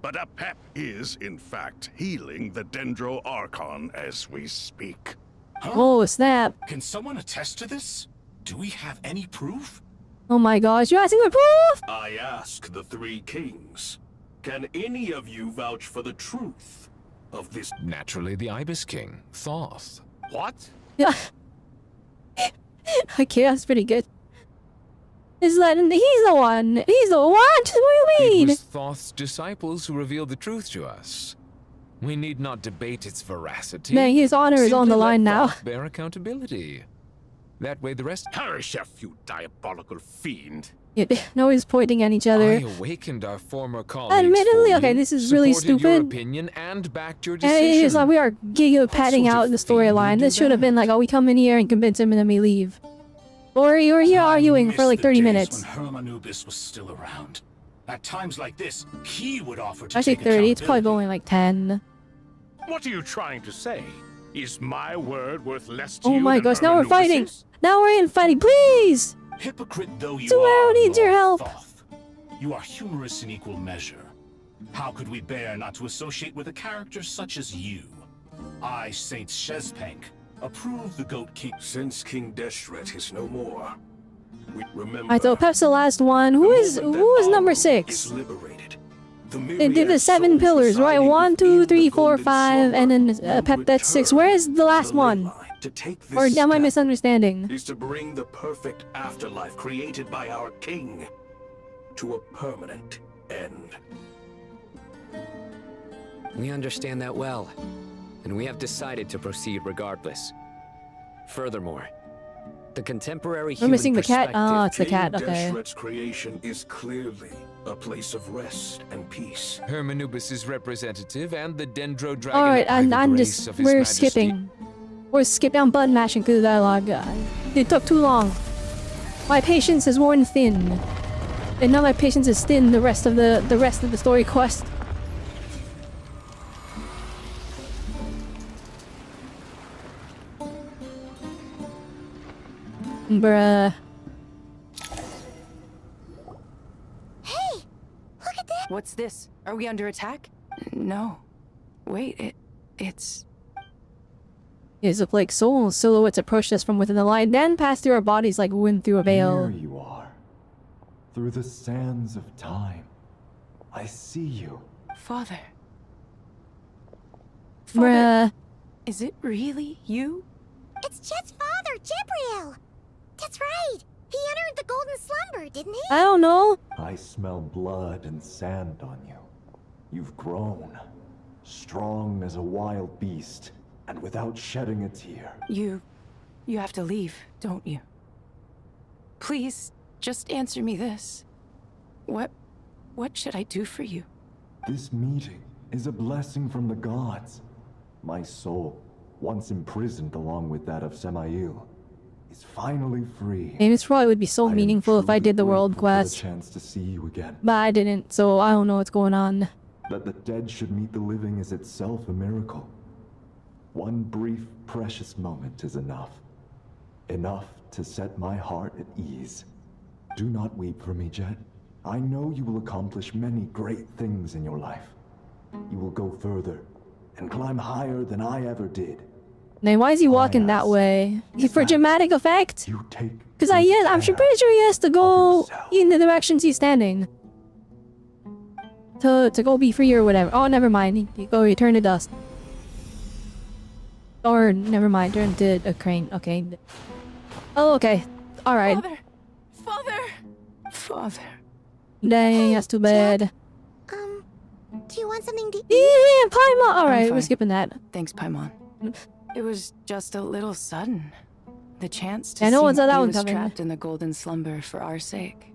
But Apep is, in fact, healing the Dendro Archon as we speak. Huh? Oh, snap. Can someone attest to this? Do we have any proof? Oh my gosh, you're asking for proof? I ask the 3 kings, can any of you vouch for the truth of this? Naturally, the Ibis King, Thoth. What? Yeah. Okay, that's pretty good. He's the one. He's the what? What do you It mean? was Thoth's disciples who revealed the truth to us. We need not debate its veracity. Man, his honor is on the Simply let line now. Thoth bear accountability. That way the rest... Harishef, you diabolical fiend. Yeah, now he's pointing at each other. I awakened our former colleagues. Admittedly, for okay, you, this is really supported your stupid. opinion and backed your And decision. it's like we are padding out the storyline. This should have been like, oh, we come in here and convince him and then we leave. Or you're here arguing for like 30 minutes. When Herm Anubis was still around. At times like this, he would offer to Actually take 30, it's accountability. probably only like 10. What are you trying to say? Is my word worth less to Oh you my than gosh, now we're fighting! Hermanubis's? Now we're in fighting, please! Hypocrite though you Sumeru are, needs your Lord help! Thoth, you are humorous in equal measure. How could we bear not to associate with a character such as you? I, Saint Shezpank, approve the Goat King. Since King Deshret is no more, we remember Alright, so Pep's the last one. Who is number 6? liberated. They did the 7 pillars, right? 1, 2, 3, 4, 5, and then Pep, that's 6. Where is the last one? To take this Or am I step misunderstanding? is to bring the perfect afterlife created by our king to a permanent end. We understand that well, and we have decided to proceed regardless. Furthermore, the contemporary We're human missing the cat. Oh, it's the King cat. Okay. Deshret's creation is clearly a place of rest and peace. Herm Anubis' representative and the Dendro Dragon. Alright, and by the I'm grace just. of His We're Majesty. skipping. We're down button mashing through the dialogue. It took too long. My patience is worn thin. And now my patience is thin the rest of the story quest. Bruh. What's this? Are we under attack? No. Wait, it's... Is look like souls. Silhouettes approached us from within the line, then passed through our bodies like wind through a veil. Here you are. Through the sands of time. I see you. Father. Bruh. Is it really you? It's Chet's father, Jibriel! That's right! He entered the golden slumber, didn't he? I don't know. I smell blood and sand on you. You've grown. Strong as a wild beast, and without shedding a tear. You have to leave, don't you? Please, just answer me this. What should I do for you? This meeting is a blessing from the gods. My soul, once imprisoned along with that of Samael, is finally free. Maybe this probably would be so meaningful if I did the world For the quest. chance to see you again. But I didn't, so I don't know what's going on. That the dead should meet the living is itself a miracle. One brief, precious moment is enough. Enough to set my heart at ease. Do not weep for me, Jet. I know you will accomplish many great things in your life. You will go further and climb higher than I ever did. Then why is he walking that way? For dramatic effect? Because I'm pretty sure he has to go in the directions he's standing. To go be free or whatever. Oh, never mind. You turn to dust. Or, never mind, turn to a crane. Okay. Oh, okay. Alright. Father! Dang, that's too bad. Do you want something to eat? Yeah, Paimon. All I'm right, we're fine. skipping that. Thanks, Paimon. It was just a little sudden. The chance to I know see what's that one Mila's coming. trapped in the golden slumber for our sake.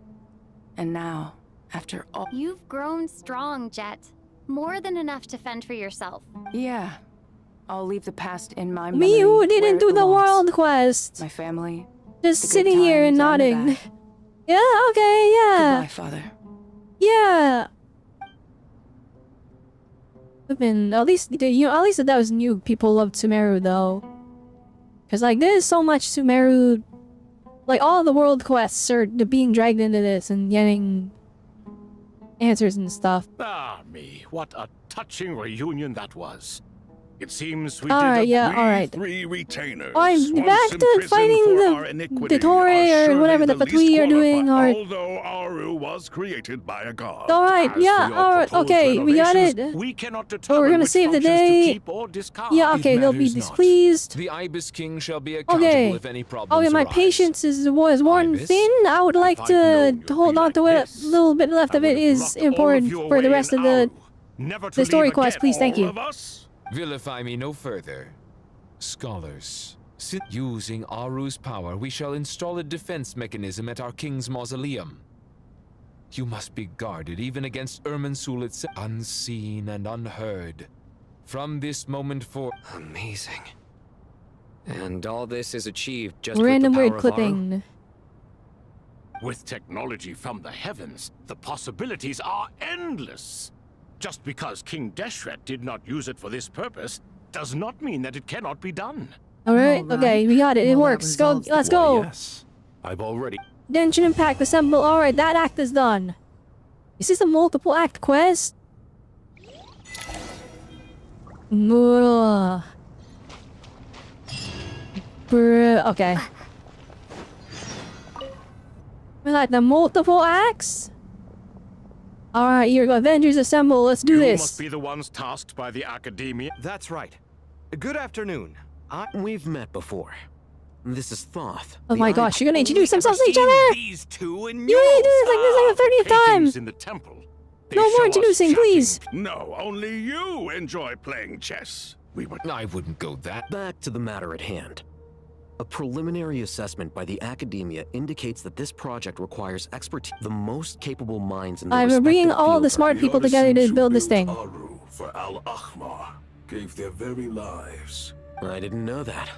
And now, after all... You've grown strong, Jet. More than enough to fend for yourself. Yeah. I'll leave the past in my Me memory who where didn't it do the belongs. world quest. My family. Just the good sitting here and times the nodding. bad. Yeah, okay, yeah. Goodbye, Father. Yeah. At least that was new. People love Sumeru though. Cause like there's so much Sumeru, like all the world quests are being dragged into this and getting answers and stuff. Ah, me, what a touching reunion that was. It seems we Alright, did yeah, We alright. three retainers. I'm once back to imprisoned fighting for the our iniquity, Tore are or whatever the surely fuck we are least doing, qualified, or although Aru was created by a god. alright, yeah, alright, okay, we got it. We cannot Oh, we're determine gonna which save the functions to day. keep or discard. Yeah, okay, they'll be matters not. displeased. The Ibis King shall be accountable Okay. if any problems Okay, my arise. patience was worn thin. I would like to hold on to what little bit left of it is important for the rest of the story quest. Please, thank you. Vilify me no further. Scholars, using Aru's power, we shall install a defense mechanism at our king's mausoleum. You must be guarded even against Irminsul itself, unseen and unheard. From this moment forth... Amazing. And all this is achieved just Random with the word power of Aru? clipping. With technology from the heavens, the possibilities are endless. Just because King Deshret did not use it for this purpose does not mean that it cannot be done. Alright, okay, we got it. It works. Go, let's go. Yes. I've already... Genshin Impact assemble. Alright, that act is done. Is this a multiple act quest? Ugh. Okay. We like the multiple acts? Alright, here we go. Avengers assemble. Let's do You this. must be the ones tasked by the Academia. That's right. Good afternoon. We've met before. This is Thoth. Oh the my Eye- gosh, you're gonna introduce themselves to each other? These two in You need to do this like the 30th time. In the temple. No more introducing, please. No, only you enjoy playing chess. I wouldn't go that. Back to the matter at hand. A preliminary assessment by the Academia indicates that this project requires expertise. The most capable minds in the I'm bringing all the smart people together to build this thing. Aru for Al-Ahmar gave their very lives. I didn't know that.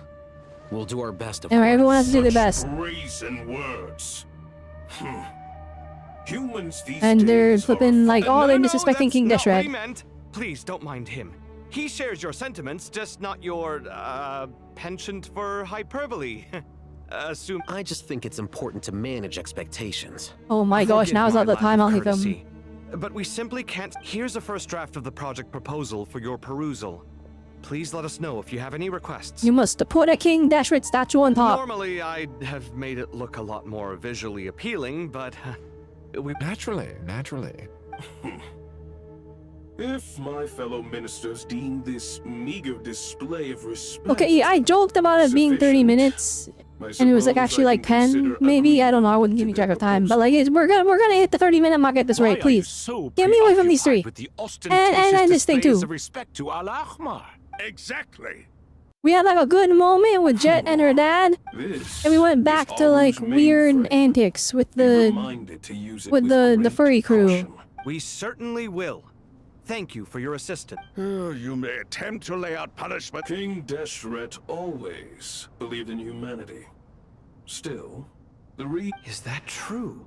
We'll do our best, of Alright, course. everyone has to do their best. Brazen words. Humans these And they're days flipping like, oh, they're No, disrespecting that's King not what he Deshret. meant. Please don't mind him. He shares your sentiments, just not your, penchant for hyperbole. Assume. I just think it's important to manage expectations. Oh my gosh, Forgive now's my not the lack time of I'll hit them. courtesy, But we simply can't. Here's a first draft of the project proposal for your perusal. Please let us know if you have any requests. You must put a King Deshret statue on top. Normally, I'd have made it look a lot more visually appealing, but we... Naturally. If my fellow ministers deem this meager display of respect... Okay, yeah, I joked about it being 30 minutes, and it was like actually like 10, maybe. I don't know. I wouldn't give me track of time, but like we're gonna hit the 30-minute mark at this rate, please. Get me away from these three, and this thing too. Of respect to Al-Ahmar. Exactly. We had like a good moment with Jet and her dad, and we went back to like weird antics with the furry crew. We certainly will. Thank you for your assistance. You may attempt to lay out punishment. King Deshret always believed in humanity. Still, Is that true?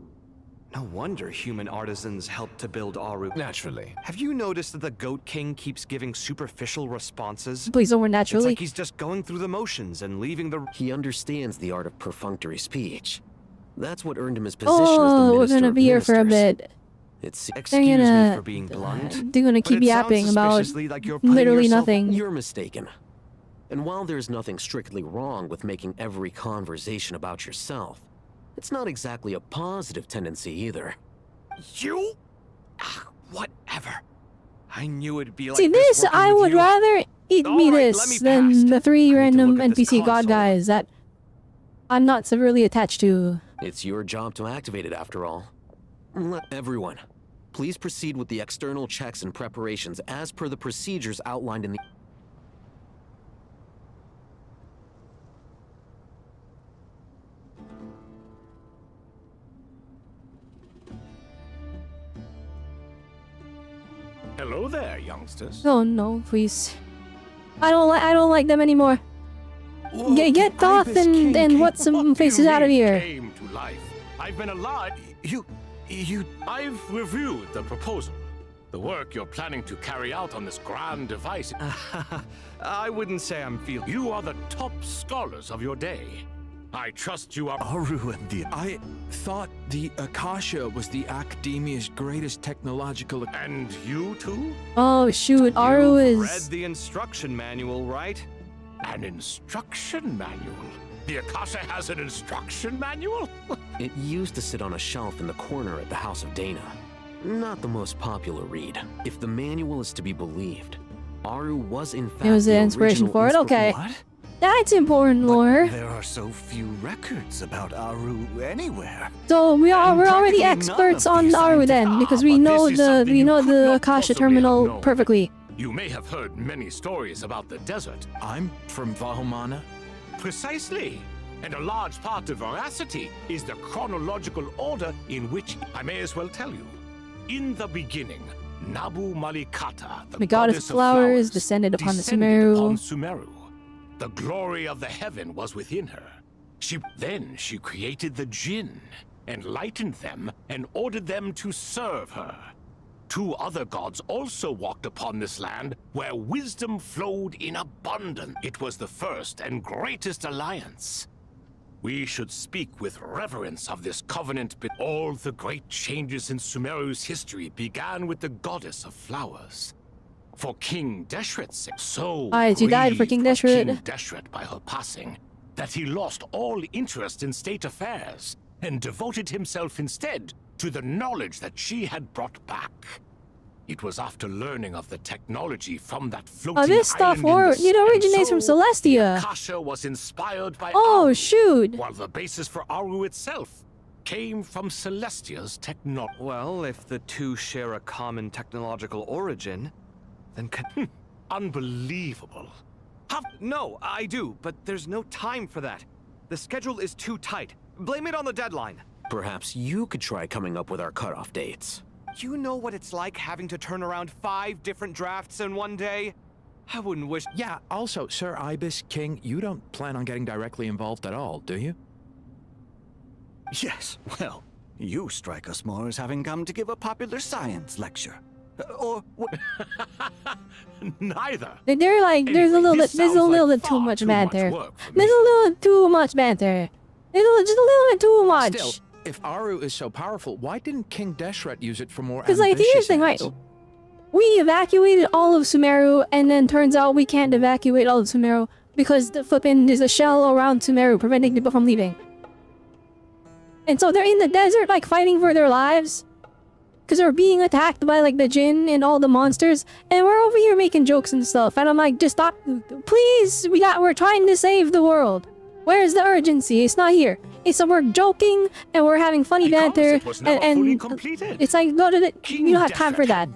No wonder human artisans helped to build Aru. Naturally. Have you noticed that the Goat King keeps giving superficial responses? Please don't word naturally. It's like he's just going through the motions and leaving the... He understands the art of perfunctory speech. That's what earned him his position as the Oh, we're Minister gonna of be here for a Ministers. bit. It's Excuse me for being blunt. They're gonna but keep it sounds yapping about suspiciously like you're putting literally yourself- nothing. You're mistaken. And while there's nothing strictly wrong with making every conversation about yourself, it's not exactly a positive tendency either. You? Whatever. I knew it'd be like See, this working I with would you. rather it be Alright, let this me than past. the three random look at this NPC god console. guys that I'm not severely attached to. It's your job to activate it after all. Let everyone, Please proceed with the external checks and preparations as per the procedures outlined in the... Hello there, youngsters. Oh no, please. I don't like them anymore. Get Goth and what some faces out of here. Came to life. I've been alive. I've reviewed the proposal. The work you're planning to carry out on this grand device. I wouldn't say I'm feeling. You are the top scholars of your day. I trust you are. Aru and the... I thought the Akasha was the Academia's greatest technological... And you too? Oh shoot, Aru You've is... read the instruction manual, right? An instruction manual? The Akasha has an instruction manual? It used to sit on a shelf in the corner at the House of Dana. Not the most popular read. If the manual is to be believed, Aru was in fact It was the inspiration for it, okay. That's important lore. There are so few records about Aru anywhere. So we're already experts on Aru then, because we know the Akasha terminal perfectly. You may have heard many stories about the desert. I'm from Vahomana. Precisely. And a large part of veracity is the chronological order in which, I may as well tell you. In the beginning, Nabu Malikata, The goddess of flowers descended upon the Sumeru. The glory of the heaven was within her. Then she created the Jinn, enlightened them, and ordered them to serve her. 2 other gods also walked upon this land, where wisdom flowed in abundance. It was the first and greatest alliance. We should speak with reverence of this covenant, but all the great changes in Sumeru's history began with the goddess of flowers. For King Deshret's sake, so She died for King Deshret. King Deshret by her passing, that he lost all interest in state affairs and devoted himself instead to the knowledge that she had brought back. It was after learning of the technology from that floating this stuff island in the originates from Celestia. Akasha was inspired by Oh shoot! while the basis for Aru itself came from Celestia's technology. Well, if the two share a common technological origin, then Unbelievable. No, I do, but there's no time for that. The schedule is too tight. Blame it on the deadline. Perhaps you could try coming up with our cutoff dates. You know what it's like having to turn around 5 different drafts in one day? I wouldn't wish... Yeah, also, Sir Ibis King, you don't plan on getting directly involved at all, do you? Yes, well, you strike us more as having come to give a popular science lecture. Or neither. They're like, there's a little bit too much banter. There's a little too much banter. Just a little bit too much. Still, if Aru is so powerful, why didn't King Deshret use it for more Because like, here's the thing, right? ends? We evacuated all of Sumeru, and then turns out we can't evacuate all of Sumeru because the flippin' there's a shell around Sumeru preventing people from leaving. And so they're in the desert, like we're for their lives. Because they're being attacked by like the Jinn and all the monsters, and we're over here making jokes and stuff. And I'm like, just stop, please. We're trying to save the world. Where's the urgency? It's not here. It's we're joking and we're having funny banter, and it's like no, you don't have time for that.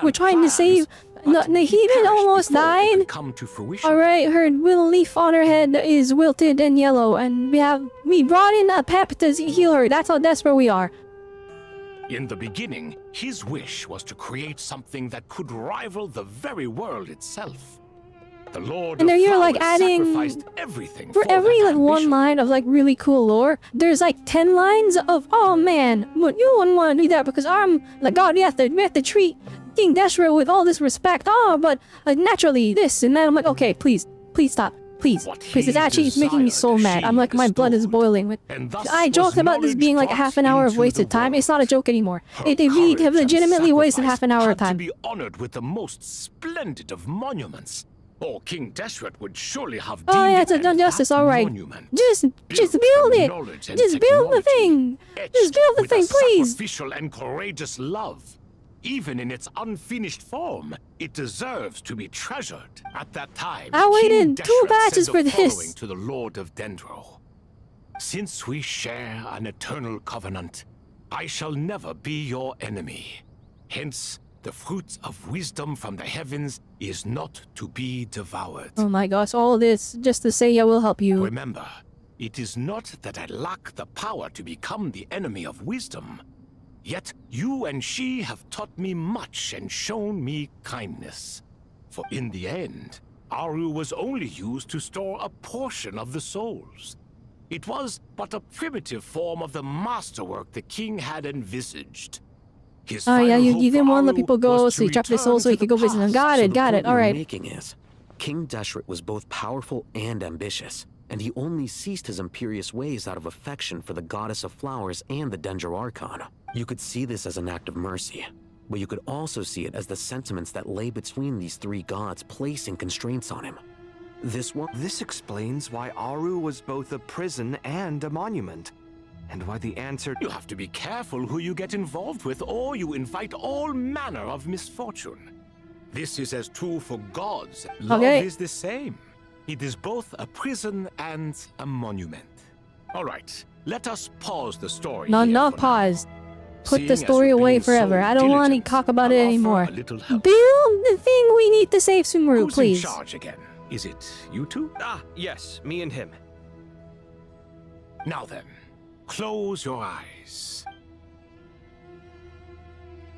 We're trying to save. No, he even almost died. Alright, her little leaf on her head is wilted and yellow, and we brought in a pep to heal her. That's how desperate we are. In the beginning, his wish was to create something that could rival the very world itself. The Lord And of they're here like Flowers adding sacrificed everything for every that like one ambition. line of like really cool lore. There's like 10 lines of oh man, but you wouldn't want to do that because I'm like God. We have to treat King Deshret with all this respect. Oh, but naturally this and that. I'm like okay, please stop. Please, it's making me so mad. I'm like, my blood is boiling. I joked about this being like half an hour of wasted time. It's not a joke anymore. We have legitimately wasted half an hour of time. To be honored with the most splendid of monuments. Or King Deshret would surely have Oh yeah, it's done justice. All right, just build it. Just build the thing. Just build the thing, please. Sacrificial and courageous love. Even in its unfinished form, it deserves to be treasured. At that time, I waited King 2 Deshret batches said for the this. following to the Lord of Dendro. Since we share an eternal covenant, I shall never be your enemy. Hence, the fruit of wisdom from the heavens is not to be devoured. Oh my gosh, all this just to say I will help you. Remember, it is not that I lack the power to become the enemy of wisdom. Yet you and she have taught me much and shown me kindness. For in the end, Aru was only used to store a portion of the souls. It was but a primitive form of the masterwork the king had envisaged. His Oh yeah, final you hope didn't for want to let Aru people go, was so you to dropped his soul return so he to could the go visit them. past. Got So it, the got it. point All you're right. making is, King Deshret was both powerful and ambitious, and he only ceased his imperious ways out of affection for the goddess of flowers and the Dendro Archon. You could see this as an act of mercy, but you could also see it as the sentiments that lay between these three gods placing constraints on him. This explains why Aru was both a prison and a monument. And why the answer— You have to be careful who you get involved with, or you invite all manner of misfortune. This is as true for gods. Love is the same. It is both a prison and a monument. All right, let us pause the story. No, here not for pause. now. Put Seeing the as story you're away being forever. so I don't want to diligent, talk about it I'll offer anymore. a little help. Build the thing we need to save Sumeru, Who's please. in charge again? Is it you two? Yes, me and him. Now then, close your eyes.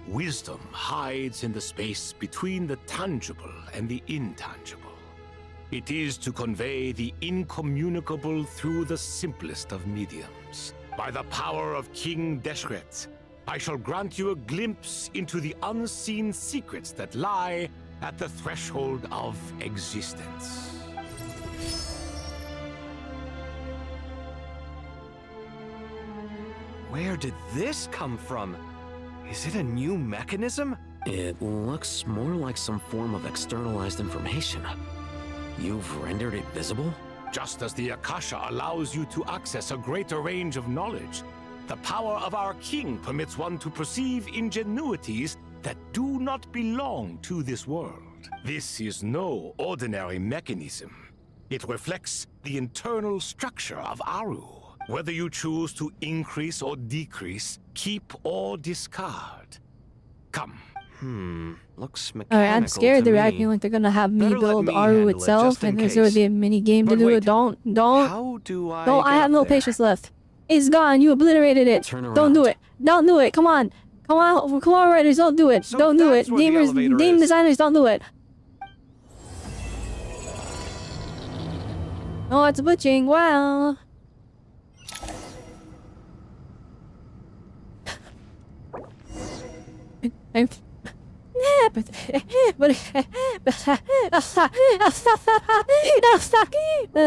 Wisdom hides in the space between the tangible and the intangible. It is to convey the incommunicable through the simplest of mediums. By the power of King Deshret, I shall grant you a glimpse into the unseen secrets that lie at the threshold of existence. Where did this come from? Is it a new mechanism? It looks more like some form of externalized information. You've rendered it visible? Just as the Akasha allows you to access a greater range of knowledge, the power of our king permits one to perceive ingenuities that do not belong to this world. This is no ordinary mechanism. It reflects the internal structure of Aru. Whether you choose to increase or decrease, keep or discard. Come. Looks mechanical. Alright, I'm scared to they're me. acting like they're gonna have me Better let build me Aru handle it, itself, just in and there's already a mini game to But do. wait, Don't. How do I Don't. I get have up no there? patience left. It's gone. You obliterated it. Turn Don't do around. it. Don't do it. Come on. Come on, writers. Don't do it. So don't do it. that's where the Gamers, elevator game is. designers, don't do it. Oh, it's butching. Wow.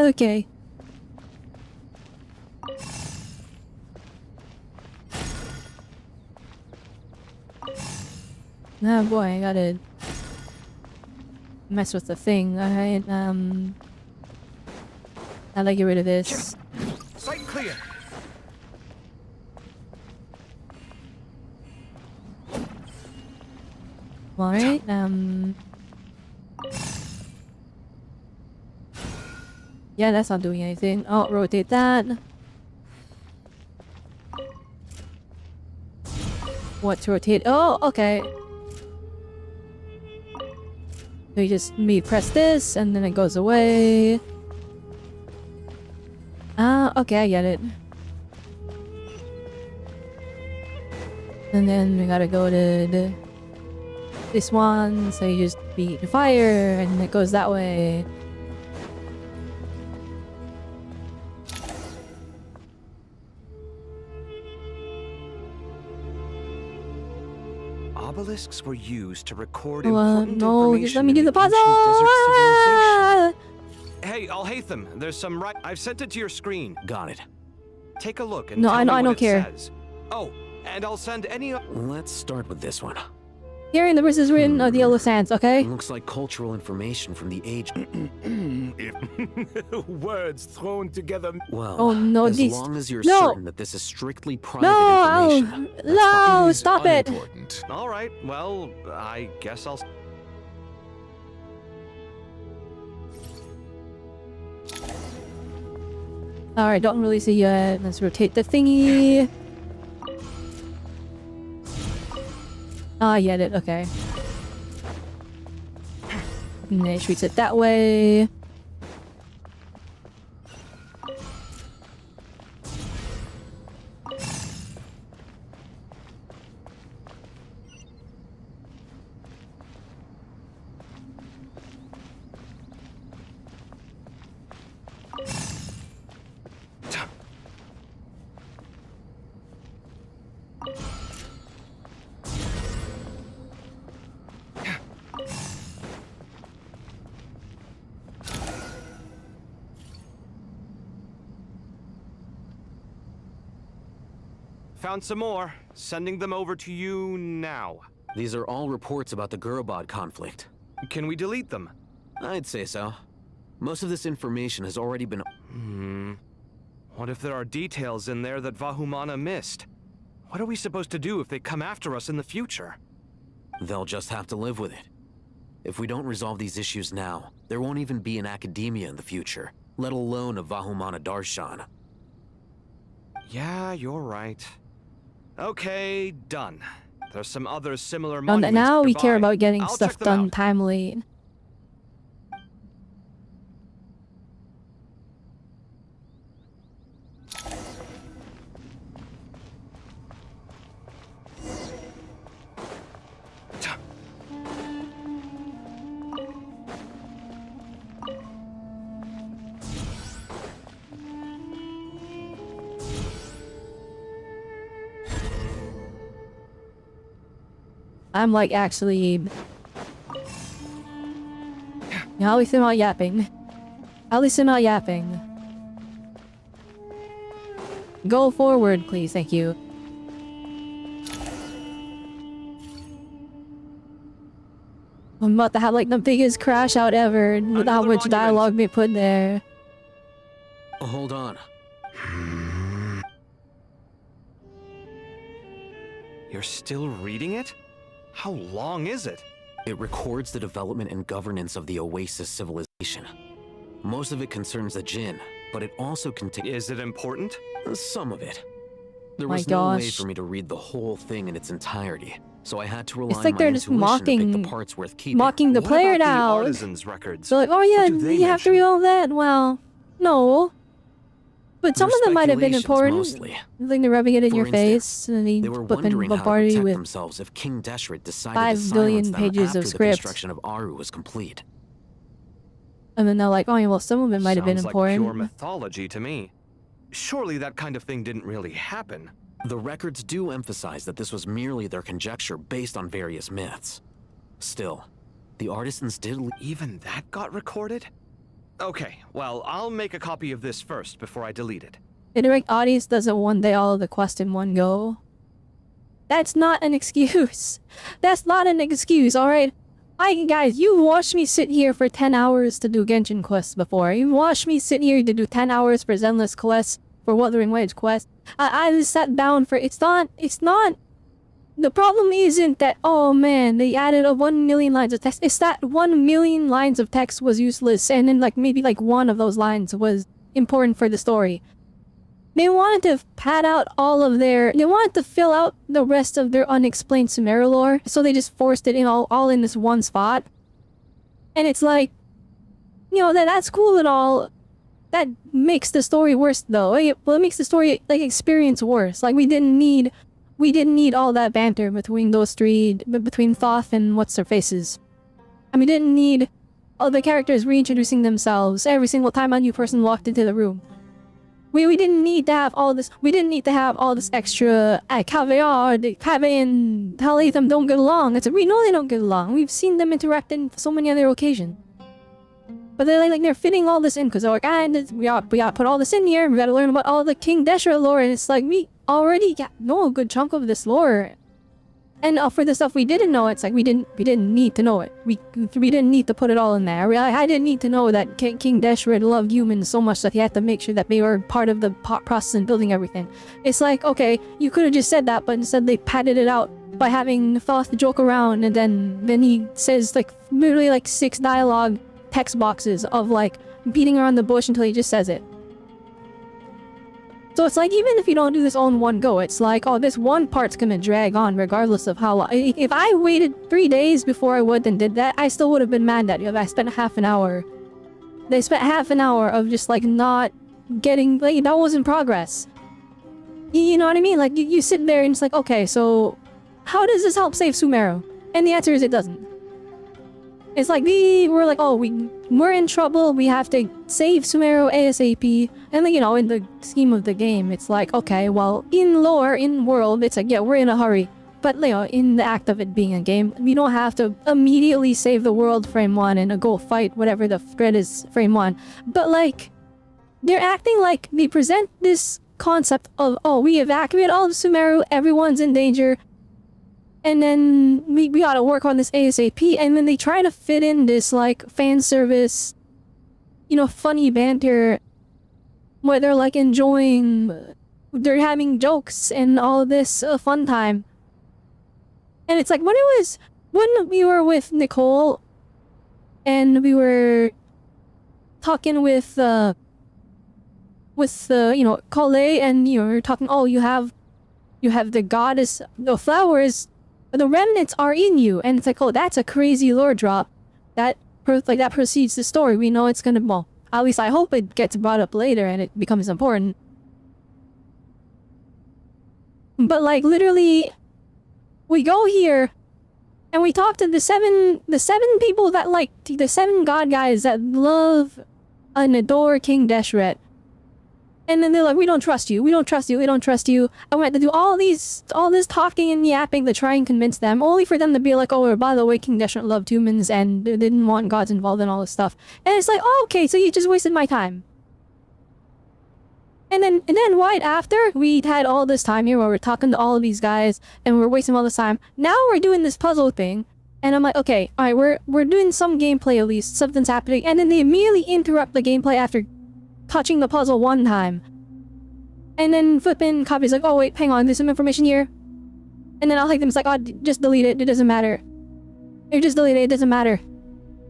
Okay. Oh boy, I gotta mess with the thing. Alright, I'd like to get rid of this. Site clear. Alright, yeah, that's not doing anything. Oh, rotate that. What to rotate? Oh, okay. So you just press this and then it goes away. Okay, I get it. And then we gotta go to this one, so you just beat the fire and it goes that way. Obelisks were used to record Oh, important no, information just let me in do the ancient puzzle! desert civilization. Hey, Al-Haytham, there's some right. I've sent it to your screen. Got it. Take a look and No, tell I me what don't it care. says. Oh, and I'll send any. Let's start with this one. Hearing the verses written of the Yellow Sands, okay? Looks like cultural information from the age. Words thrown together. Well, Oh, no, as this- long as you're no. certain that this is strictly private No! information. No! Stop it! All right. Well, I guess I'll. Alright, don't release it yet. Let's rotate the thingy. Oh, I get it. Okay. And then he shoots it that way. Found some more. Sending them over to you now. These are all reports about the Gurubad conflict. Can we delete them? I'd say so. Most of this information has already been... What if there are details in there that Vahumana missed? What are we supposed to do if they come after us in the future? They'll just have to live with it. If we don't resolve these issues now, there won't even be an academia in the future, let alone a Vahumana Darshan. Yeah, you're right. Okay, done. There's some other similar monuments Now we care nearby. about getting I'll stuff check them done out. timely. I'm like actually... Yeah, at least I'm not yapping. At least I'm not yapping. Go forward, please. Thank you. I'm about to have like the biggest crash out ever with how much dialogue they put there. Hold on. You're still reading it? How long is it? It records the development and governance of the Oasis civilization. Most of it concerns the Jinn, but it also contains... Is it important? Some of it. There My was no way gosh. for me to read the whole thing in its entirety, so I had to rely It's on like my they're just intuition to pick mocking, the parts worth keeping. mocking the What player about the now. artisans' records? They're like, oh yeah, What do they you have to read all that. Well, no. But some of them might have been speculations important. mostly. Like they're rubbing it in For your instance, face, and then They were flipping wondering how to bombarded protect with themselves if King Deshret decided 5 to billion silence them pages after of the script. construction of Aru was complete. And then they're like, oh yeah, well some of it might have been Sounds important. like pure mythology to me. Surely that kind of thing didn't really happen. The records do emphasize that this was merely their conjecture based on various myths. Still, the artisans did... Even that got recorded? Okay, well, I'll make a copy of this first before I delete it. The direct audience doesn't one day all of the quest in one go. That's not an excuse. That's not an excuse, alright? Guys, you watched me sit here for 10 hours to do Genshin quests before. You watched me sit here to do 10 hours for Zenless quests, for Wuthering Waves quest. I just sat down for... It's not... The problem isn't that, oh man, they added a 1 million lines of text. It's that 1 million lines of text was useless, and then like maybe like one of those lines was important for the story. They wanted to pad out all of their... They wanted to fill out the rest of their unexplained Sumeru lore, so they just forced it in all in this one spot. And it's like... You know, that's cool and all. That makes the story worse, though. Well, it makes the story, like, experience worse. Like, we didn't need all that banter between those three... Between Thoth and what's-their-faces. And we didn't need all the characters reintroducing themselves every single time a new person walked into the room. We didn't need to have all this. We didn't need to have all this extra. Caviar, Kave and Talatham don't get along. We know they don't get along. We've seen them interact in so many other occasions. But they're fitting all this in because they're like, we gotta put all this in here. We gotta learn about all the King Deshret lore, and it's like we already know a good chunk of this lore. And for the stuff we didn't know, it's like we didn't need to know it. We didn't need to put it all in there. I didn't need to know that King Deshret loved humans so much that he had to make sure that they were part of the process in building everything. It's like, okay, you could have just said that, but instead they padded it out by having Thoth joke around, and then he says like literally like 6 dialogue text boxes of like beating around the bush until he just says it. So it's like, even if you don't do this all in one go, it's like, oh, this one part's gonna drag on regardless of how long. If I waited 3 days before I would and did that, I still would have been mad at you if I spent half an hour. They spent half an hour of just like not getting, like, that wasn't progress. You know what I mean? Like, you sit there and it's like, okay, so how does this help save Sumeru? And the answer is it doesn't. It's like, we're like, oh, we're in trouble, we have to save Sumeru ASAP. And then, you know, in the scheme of the game, it's like, okay, well, in lore, in world, it's like, yeah, we're in a hurry. But, you know, in the act of it being a game, we don't have to immediately save the world frame 1 and go fight whatever the threat is frame 1. But, like, they're acting like they present this concept of, oh, we evacuate all of Sumeru, everyone's in danger, and then we gotta work on this ASAP, and then they try to fit in this, like, fan service, you know, funny banter, where they're, like, enjoying, they're having jokes and all this fun time. And it's like, when we were with Nicole, and we were talking with, you know, Kale, and you're talking, oh, you have the goddess, the flowers, the remnants are in you, and it's like, oh, that's a crazy lore drop. That precedes the story. We know it's gonna, well, at least I hope it gets brought up later and it becomes important. But like, literally, we go here, and we talk to the seven people that, like, the 7 god guys that love and adore King Deshret. And then they're like, we don't trust you, we don't trust you, we don't trust you. I went to do all this talking and yapping to try and convince them, only for them to be like, oh, by the way, King Deshret loved humans and they didn't want gods involved in all this stuff. And it's like, oh, okay, so you just wasted my time. And then right after, we had all this time here where we're talking to all of these guys and we're wasting all this time. Now we're doing this puzzle thing. And I'm like, okay, alright, we're doing some gameplay at least, something's happening. And then they immediately interrupt the gameplay after touching the puzzle one time. And then flipping Copy's like, oh wait, hang on, there's some information here. And then I'll hit them, it's like, oh, just delete it, it doesn't matter. Or just delete it, it doesn't matter.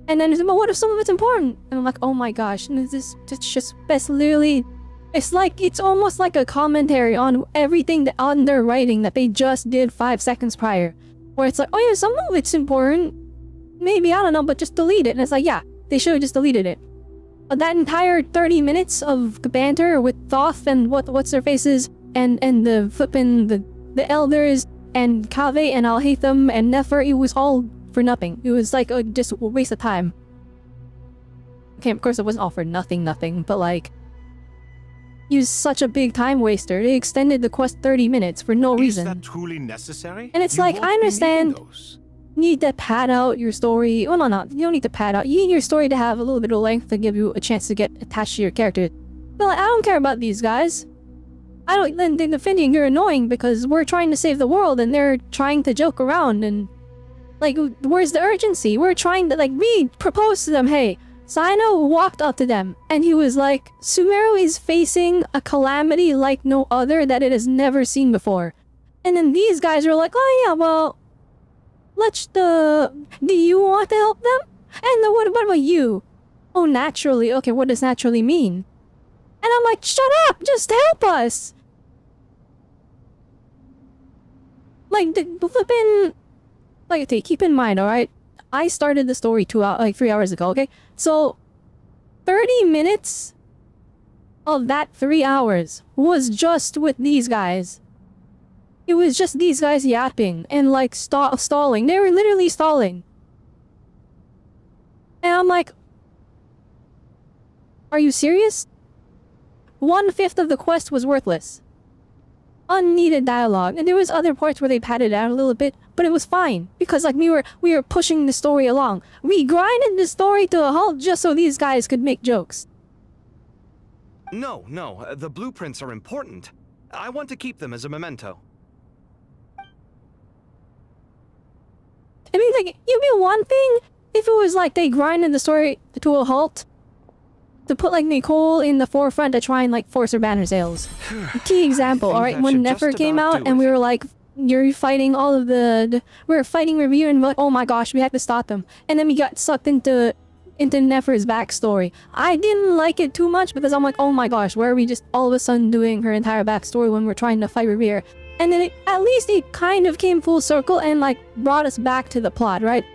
And then it's like, well, what if some of it's important? And I'm like, oh my gosh, and it's just, that's literally, it's like, it's almost like a commentary on everything on their writing that they just did 5 seconds prior. Where it's like, oh yeah, some of it's important. Maybe, I don't know, but just delete it. And it's like, yeah, they should have just deleted it. But that entire 30 minutes of banter with Thoth and what's their faces and the flippin' the elders and Kave and Alhaitham and Nefer, it was all for nothing. It was like just a waste of time. Okay, of course it wasn't all for nothing, but like, he was such a big time waster. They extended the quest 30 minutes for no reason. Is that truly necessary? And it's like, I understand you need to pad out your story. Well, no, you don't need to pad out. You need your story to have a little bit of length to give you a chance to get attached to your character. But like, I don't care about these guys. Then they're defending you're annoying because we're trying to save the world and they're trying to joke around and like, where's the urgency? We're trying to, like, we proposed to them, hey, Sino walked up to them and he was like, Sumeru is facing a calamity like no other that it has never seen before. And then these guys are like, oh yeah, well, do you want to help them? And then what about you? Oh, naturally. Okay, what does naturally mean? And I'm like, shut up! Just help us! Like, flippin'... Like, okay, keep in mind, alright? I started the story 3 hours ago, okay? So, 30 minutes of that 3 hours was just with these guys. It was just these guys yapping and like stalling. They were literally stalling. And I'm like, are you serious? 1/5 of the quest was worthless. Unneeded dialogue. And there was other parts where they padded out a little bit, but it was fine. Because like we were pushing the story along. We grinded the story to a halt just so these guys could make jokes. No, the blueprints are important. I want to keep them as a memento. I mean, like, it'd be one thing if it was like they grinded the story to a halt to put like Nicole in the forefront to try and like force her banner sales. Key example, alright, when Nefer came out and we were like, you're fighting all of we were fighting Revere and we're like, oh my gosh, we have to stop them. And then we got sucked into into Nefer's backstory. I didn't like it too much because I'm like, oh my gosh, where are we just all of a sudden doing her entire backstory when we're trying to fight Revere? And then at least it kind of came full circle and like brought us back to the plot, right?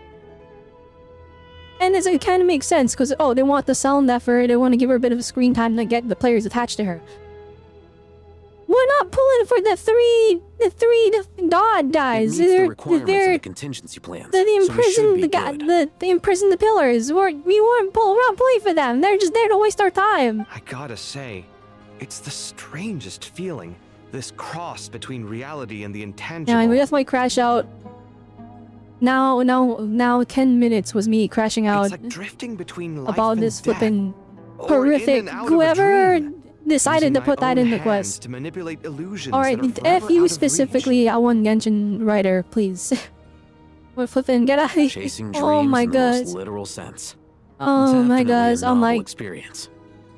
And it kind of makes sense because, oh, they want to sell Nefer, they want to give her a bit of screen time to get the players attached to her. We're not pulling for the three Nod guys. They're the contingency plans. They imprisoned they imprisoned the pillars. We weren't pulling for them. They're just there to waste our time. I gotta say, it's the strangest feeling. This cross between reality and the intangible. Yeah, we just might crash out. Now 10 minutes was me crashing out. It's like drifting between life about and this death, flipping or horrific. in and out of a Whoever dream. decided Using to my put that own in the hands quest. to manipulate illusions Alright, that are F forever you out of specifically, I want Genshin writer, please. We're flipping, get out of here. Chasing dreams Oh my in the most god. literal sense. Oh my Definitely a gosh, I'm novel like, experience.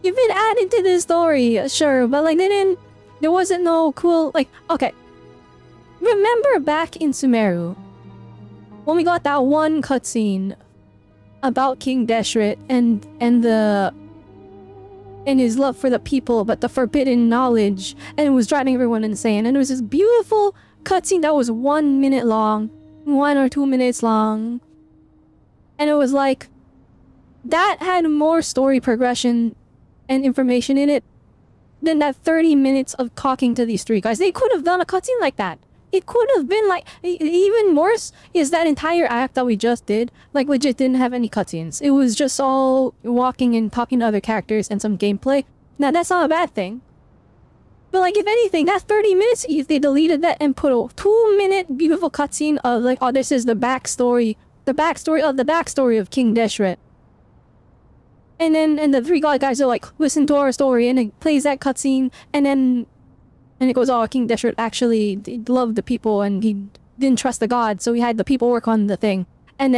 you've been added to this story, sure, but like there wasn't no cool, like, okay. Remember back in Sumeru, when we got that one cutscene about King Deshret and his love for the people, but the forbidden knowledge, and it was driving everyone insane. And it was this beautiful cutscene that was 1 minute long, 1 or 2 minutes long, and it was like that had more story progression and information in it than that 30 minutes of talking to these three guys. They could have done a cutscene like that. It could have been like, even worse is that entire act that we just did, like legit didn't have any cutscenes. It was just all walking and talking to other characters and some gameplay. Now that's not a bad thing. But like if anything, that 30 minutes, if they deleted that and put a 2-minute beautiful cutscene of like, oh, this is the backstory of King Deshret. And the three guys are like, listen to our story, and it plays that cutscene, and it goes, oh, King Deshret actually loved the people and he didn't trust the gods, so he had the people work on the thing. And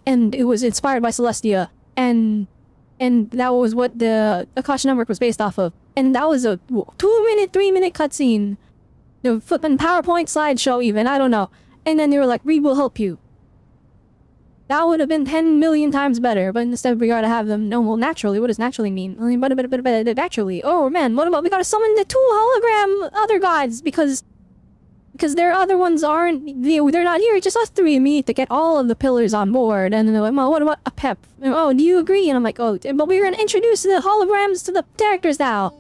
it was inspired by Celestia, and that was what the Akasha Network was based off of. And that was a 2-minute, 3-minute cutscene. The flipping PowerPoint slideshow even, I don't know. And then they were like, we will help you. That would have been 10 million times better, but instead we gotta have them, no, well, naturally, what does naturally mean? I mean, but naturally, oh man, what about we gotta summon the 2 hologram other gods, because their other ones aren't, they're not here, it's just us 3 and me to get all of the pillars on board, and then they're like, well, what about a pep? Oh, do you agree? And I'm like, oh, but we're gonna introduce the holograms to the characters now.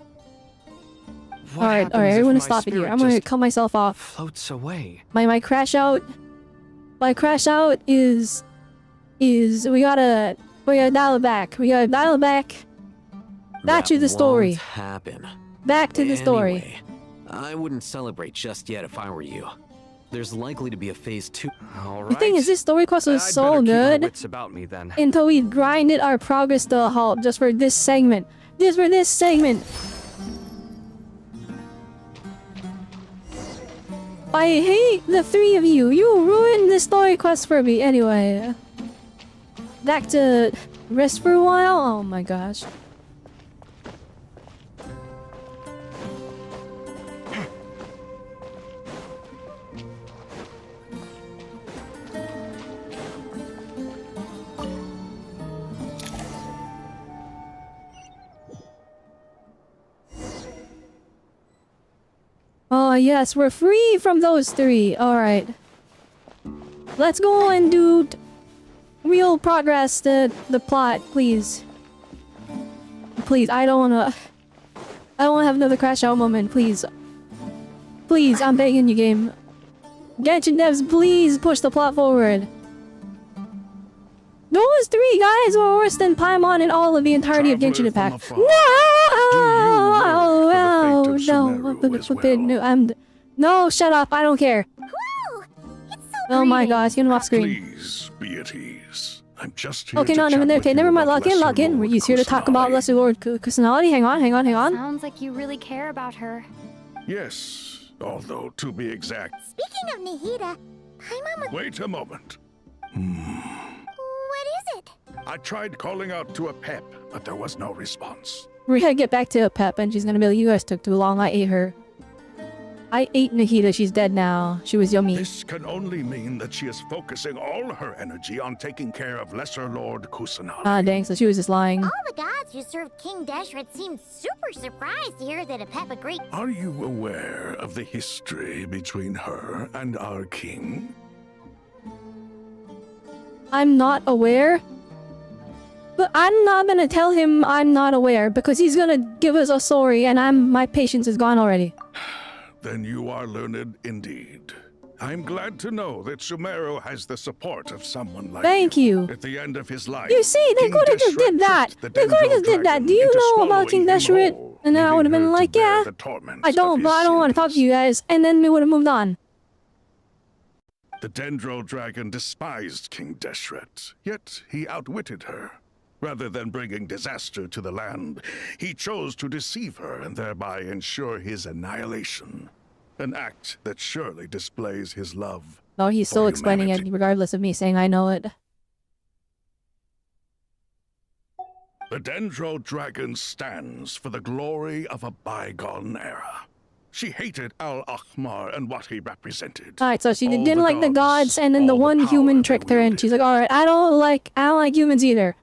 Alright, everyone stop it here, I'm gonna cut myself off. Floats away. My crash out is we gotta dial it back. We gotta dial it back. Back to the story. Won't happen. Back to the story. Anyway, I wouldn't celebrate just yet if I were you. There's likely to be a phase 2. All The thing is, this story quest was so good About me, then. until we grinded our progress to a halt just for this segment. Just for this segment. I hate the 3 of you. You ruined the story quest for me. Anyway. Back to rest for a while? Oh my gosh. Oh yes, we're free from those 3. Alright. Let's go and do real progress to the plot, please. Please, I don't wanna have another crash out moment, please. Please, I'm begging you, game. Genshin devs, please push the plot forward. Those 3 guys were worse than Paimon in all of the entirety of Genshin Impact. No, shut up, I don't care. Oh my gosh, get him off screen. Please be at ease. I'm just here Okay, to no, chat with okay, you never mind, about log in. We're here to talk about Lesser Lord Kusanali. Hang on. Sounds like you really care about her. Yes, although to be exact. Speaking of Nihida, Paimon was... Wait a moment. What is it? I tried calling out to a pep, but there was no response. We're gonna get back to a pep and she's gonna be like, you guys took too long, I ate her. I ate Nahida. She's dead now. She was yummy. This can only mean that she is focusing all her energy on taking care of Lesser Lord Kusanagi. Ah, dang. So she was just lying. All the gods who served King Deshret seemed super surprised to hear that Apep agreed. Are you aware of the history between her and our king? I'm not aware. But I'm not gonna tell him I'm not aware because he's gonna give us a story and my patience is gone already. Then you are learned indeed. I'm glad to know that Sumeru has the support of someone like Thank you. At the end of his life, You see, they could have just did that. They could have just did that. Do you know about King Deshret? And then I would have been like, yeah, I don't, but I don't want to talk to you guys. And then we would have moved on. The Dendro Dragon despised King Deshret, yet he outwitted her. Rather than bringing disaster to the land, he chose to deceive her and thereby ensure his annihilation. An act that surely displays his love. No, he's still explaining it regardless of me saying I know it. The Dendro Dragon stands for the glory of a bygone era. She hated Al-Ahmar and what he represented. Alright, so she didn't like the gods, and then the one human tricked her, and she's like, alright, I don't like humans either.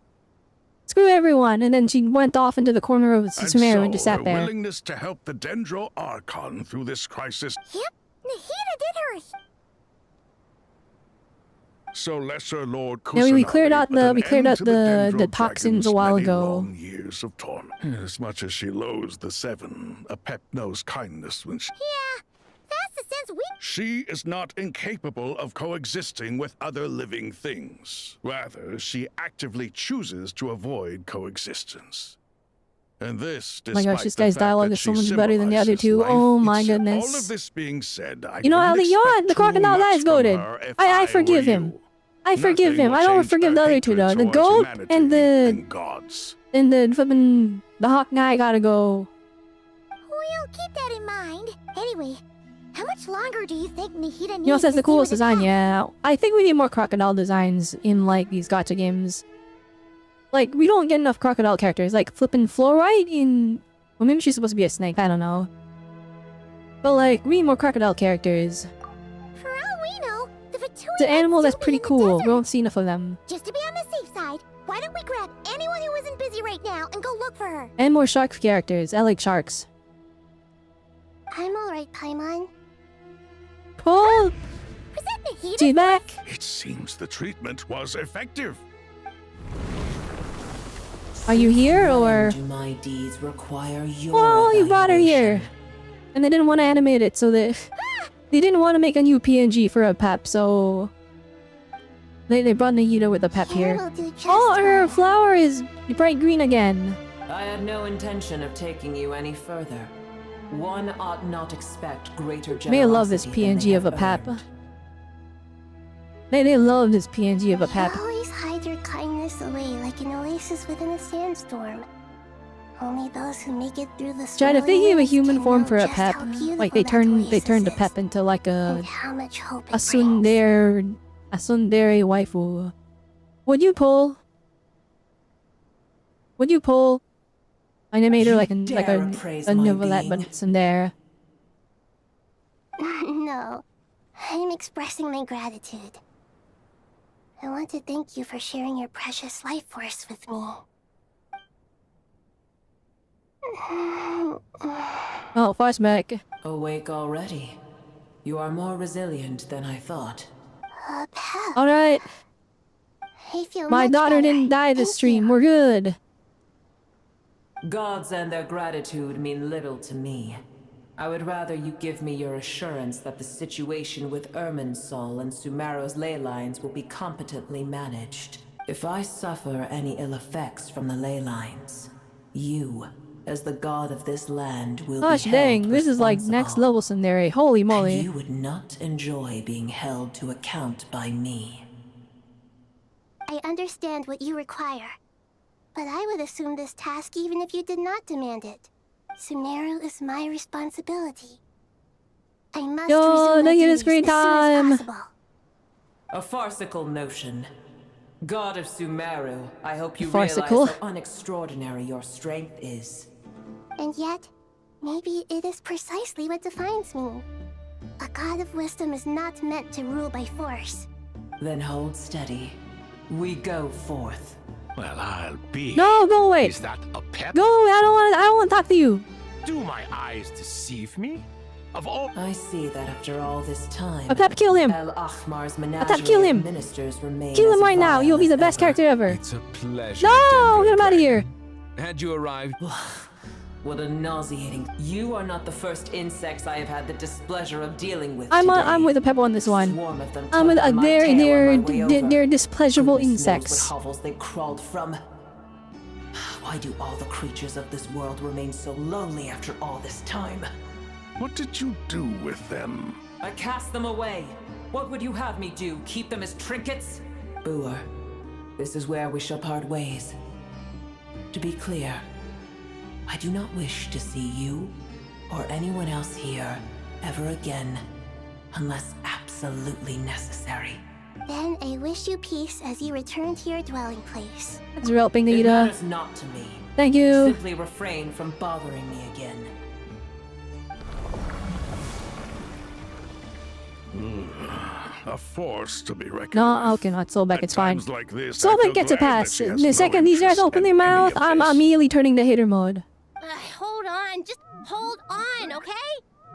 Screw everyone, and then she went off into the corner of Sumeru and just sat there. Her willingness to help the Dendro Archon through this crisis. Yep, Nahida did her. So Lesser Lord Kusanagi, Yeah, we cleared out the toxins a while ago. Long years of torment. As much as she loathes the Seven, Apep knows kindness when she... Yeah, that's the sense we... She is not incapable of coexisting with other living things. Rather, she actively chooses to avoid coexistence. And this, Oh my gosh, this guy's dialogue is so much better than the other two. Oh my goodness. All of this being said, You know how the crocodile eyes goaded. I forgive him. I forgive him. I don't forgive the other two though. The goat and the flippin' the hawk guy gotta go. We'll keep that in mind. Anyway, how much longer do you think Nahida needs? You know, says to the coolest see with design. Apep? Yeah, I think we need more crocodile designs in like these gacha games. Like we don't get enough crocodile characters. Like flippin' Fluorite in. Well, maybe she's supposed to be a snake. I don't know. But like we need more crocodile characters. For all we know, the Vtuber It's an animal that's might still pretty be in the cool. We desert. don't see enough of them. Just to be on the safe side, why don't we grab anyone who isn't busy right now and go look for her? And more shark characters. I like sharks. I'm alright, Paimon. Pull! Present Nahida. She's back! It seems the treatment was effective. Are you here or? Do my deeds require your Well, you brought her here. And they didn't want to animate it, so they didn't want to make a new PNG for a pep, so they brought Nahida with a pep here. Oh, her flower is bright green again. I had no intention of taking you any further. One ought not expect greater generosity. May love this than PNG they of a have pep. earned. They love this PNG of a pep. You always hide your kindness away like an oasis within a sandstorm. Only those who make it through the Chad, if they swirling gave a waves human can form know for a just pep, how beautiful like they that turned oasis the is, pep into like and how much hope it a tsundere waifu. Would you pull? Would you pull? I made her like a novelette, but it's in there. No, I'm expressing my gratitude. I want to thank you for sharing your precious life force with me. Oh, flashback. Awake already. You are more resilient than I thought. Alright. I feel My much daughter better. didn't die this stream. We're good. Gods and their gratitude mean little to me. I would rather you give me your assurance that the situation with Irminsul and Sumeru's ley lines will be competently managed. If I suffer any ill effects from the ley lines, you, as the god of this land, will Gosh be dang, held this is like responsible. next level scenario. Holy moly. And you would not enjoy being held to account by me. I understand what you require, but I would assume this task even if you did not demand it. Sumeru is my responsibility. I must Yo, resume my look at this duties great as soon as time. possible. A farcical notion. God of Sumeru, I hope you Farcical? realize how unextraordinary your strength is. And yet, maybe it is precisely what defines me. pot of wisdom is not meant to rule by force. Then hold steady. We go forth. Well, I'll be. No, go away. Is that a pep? Go away. I don't want to talk to you. Do my eyes deceive me? Of all. I see that after all this time. Atep, kill him. El Ahmar's Atep, kill him. ministers remain Kill him as right now. vile You'll be as the best ever. character ever. It's a pleasure. No, get him out of here. Had you arrived? What a nauseating. You are not the first insects I have had the displeasure of dealing with. I'm with the pepper on this one. I'm with they're displeasurable insects. What hovels they crawled from. Why do all the creatures of this world remain so lonely after all this time? What did you do with them? I cast them away. What would you have me do? Keep them as trinkets? Boer, this is where we shall part ways. To be clear, I do not wish to see you or anyone else here ever again, unless absolutely necessary. Then I wish you peace as you return to your dwelling place. Thanks for helping, It Nita. matters not to me. Thank you. Simply refrain from bothering me again. A force to be reckoned. No, okay, not Solbeck, it's fine. times like this, I Solbeck feel gets a glad that pass. she has The no second these guys open their mouth, I'm immediately turning to hater mode. Hold on, just hold on, okay?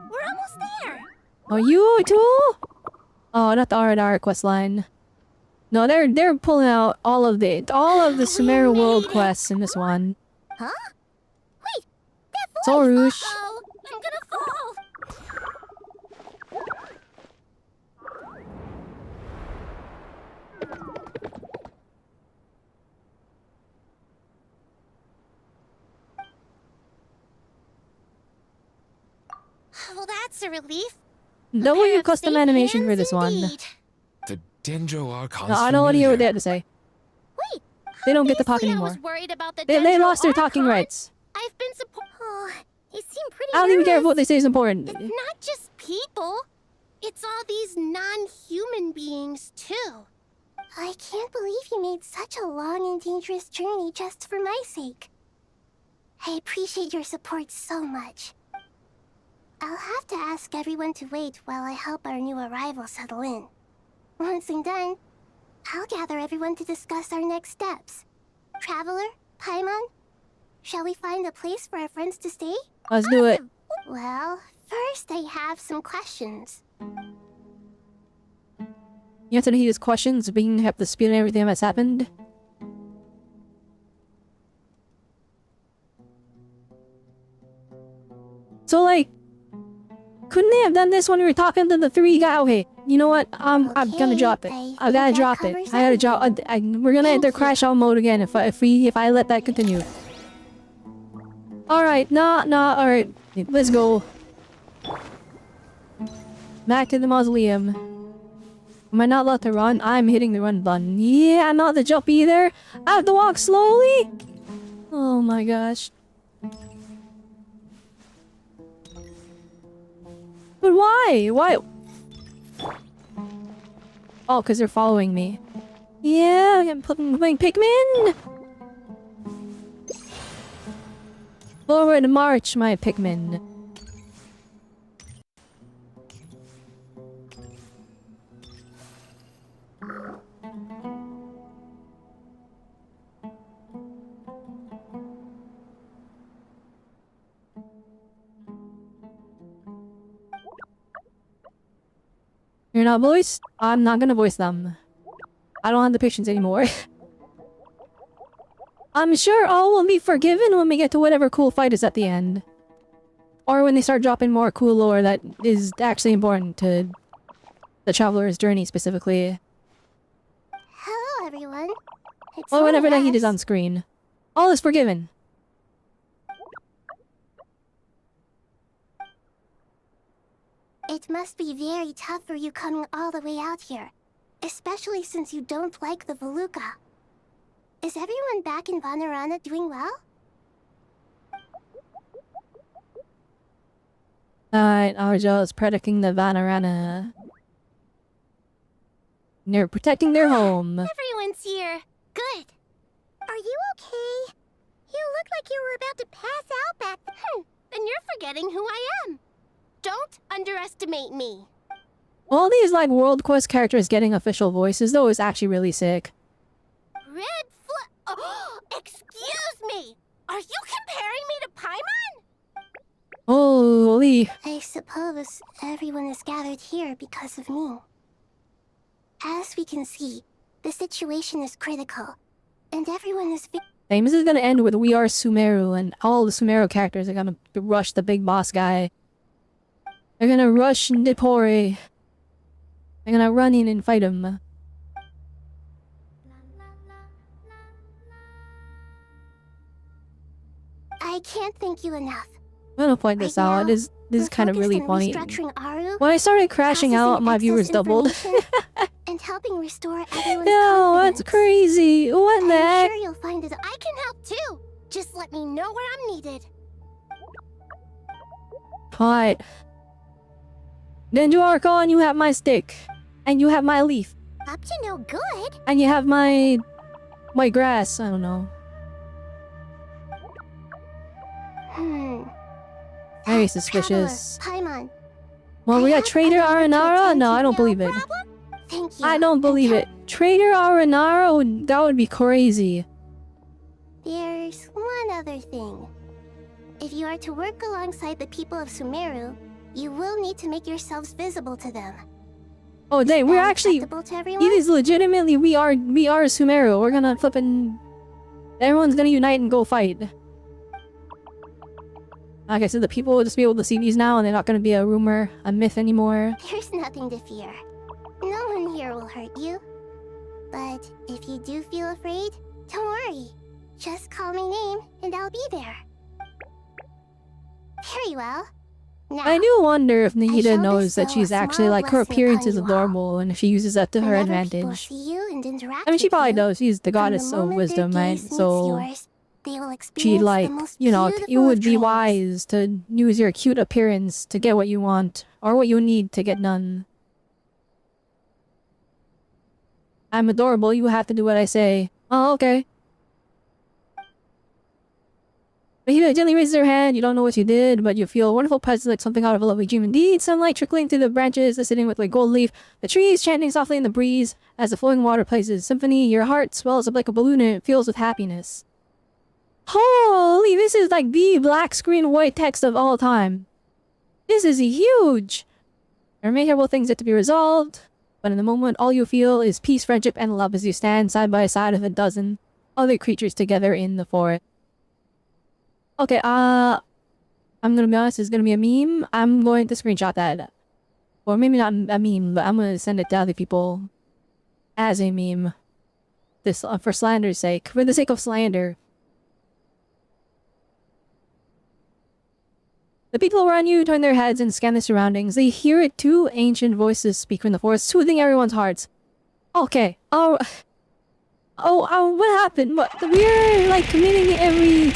We're almost there. Are you too? Oh, not the R&R quest line. No, they're pulling out all of the Sumeru world quests in this one. Huh? Wait, that voice! Sorush. Uh-oh, I'm gonna fall! Well, that's a relief. W custom animation for this one. The Dendro Archon's No, I don't want to hear what familiar. they have to say. Wait, They don't get to talk anymore. worried about the They lost their talking rights. I've been Oh, they seem pretty I don't even care if nervous. what they say is important. It's not just people. It's all these non-human beings, too. I can't believe you made such a long and dangerous journey just for my sake. I appreciate your support so much. I'll have to ask everyone to wait while I help our new arrival settle in. Once I'm done, I'll gather everyone to discuss our next steps. Traveler, Paimon, shall we find a place for our friends to stay? Let's do it. Well, first I have some questions. You answer to his questions, being up to speed on everything that's happened. So, like, couldn't they have done this when we were talking to the three guys? Okay, you know what? I'm gonna drop it. I gotta drop it. I gotta drop. We're gonna enter crash out mode again if I let that continue. All right, all right. Let's go. Back to the mausoleum. Am I not allowed to run? I'm hitting the run button. Yeah, I'm not to jump either. I have to walk slowly. Oh my gosh. But why? Why? Oh, because they're following me. Yeah, I'm playing Pikmin. Forward march, my Pikmin. You're not voiced? I'm not gonna voice them. I don't have the patience anymore. I'm sure all will be forgiven when we get to whatever cool fight is at the end. Or when they start dropping more cool lore that is actually important to the traveler's journey specifically. Hello, everyone. It's Or whenever that only heat is us. on screen. All is forgiven. It must be very tough for you coming all the way out here. Especially since you don't like the Voluka. Is everyone back in Vanarana doing well? Alright, Arjo is protecting the Vanarana. They're protecting their home. Everyone's here. Good. Are you okay? You look like you were about to pass out back then. Then you're forgetting who I am. Don't underestimate me. All these like World Quest characters getting official voices though is actually really sick. Red Oh, excuse me! Are you comparing me to Paimon? Holy. I suppose everyone is gathered here because of me. As we can see, the situation is critical, and everyone is Hey, this is gonna end with We Are Sumeru, and all the Sumeru characters are gonna rush the big boss guy. They're gonna rush Nippori. They're gonna run in and fight him. I can't thank you enough. I'm gonna point this out. This is kind of really funny. When I started crashing out, my viewers doubled. And helping restore everyone's No, confidence. that's crazy. What the heck? I'm sure you'll find that I can help too. Just let me know where I'm needed. Alright. Dendro Archon, you have my stick. And you have my leaf. Up to no good. And you have my grass. I don't know. Very suspicious. Paimon. Well, we got Trader Aranara? No, I don't believe it. Thank you. I don't believe it. Trader Aranara? That would be crazy. There's one other thing. If you are to work alongside the people of Sumeru, you will need to make yourselves visible to them. Oh, dang, we're actually... Acceptable to everyone? It is legitimately, we are Sumeru. We're gonna flippin'... Everyone's gonna unite and go fight. Like I said, the people will just be able to see these now, and they're not gonna be a rumor, a myth anymore. There's nothing to fear. No one here will hurt you. But if you do feel afraid, don't worry. Just call my name, and I'll be there. Very well. Now, I do wonder if Nahida shall knows that bestow she's a actually, small like, her blessing appearance upon is you all. adorable, and if she uses that to her Whenever people advantage. see you and interact I mean, she with probably you, knows. She's the from goddess the of moment wisdom, their right? gaze meets So... yours, they will She, experience like, the most you know, it beautiful would of be dreams. wise to use your cute appearance to get what you want, or what you need to get done. I'm adorable, you have to do what I say. Oh, okay. But he gently raises her hand. You don't know what you did, but you feel a wonderful presence, like something out of a lovely dream indeed. Sunlight trickling through the branches, sitting with like gold leaf. The trees chanting softly in the breeze as the flowing water plays a symphony. Your heart swells up like a balloon and it fills with happiness. Holy, this is like the black screen white text of all time. This is huge. There are many terrible things yet to be resolved, but in the moment all you feel is peace, friendship, and love as you stand side by side with a dozen other creatures together in the forest. Okay, I'm gonna be honest, it's gonna be a meme. I'm going to screenshot that. Or maybe not a meme, but I'm gonna send it to other people as a meme. This for slander's sake. For the sake of slander. The people around you turn their heads and scan the surroundings. They hear it too. Ancient voices speak from the forest, soothing everyone's hearts. Okay. Oh, what happened? What? We're like committing every...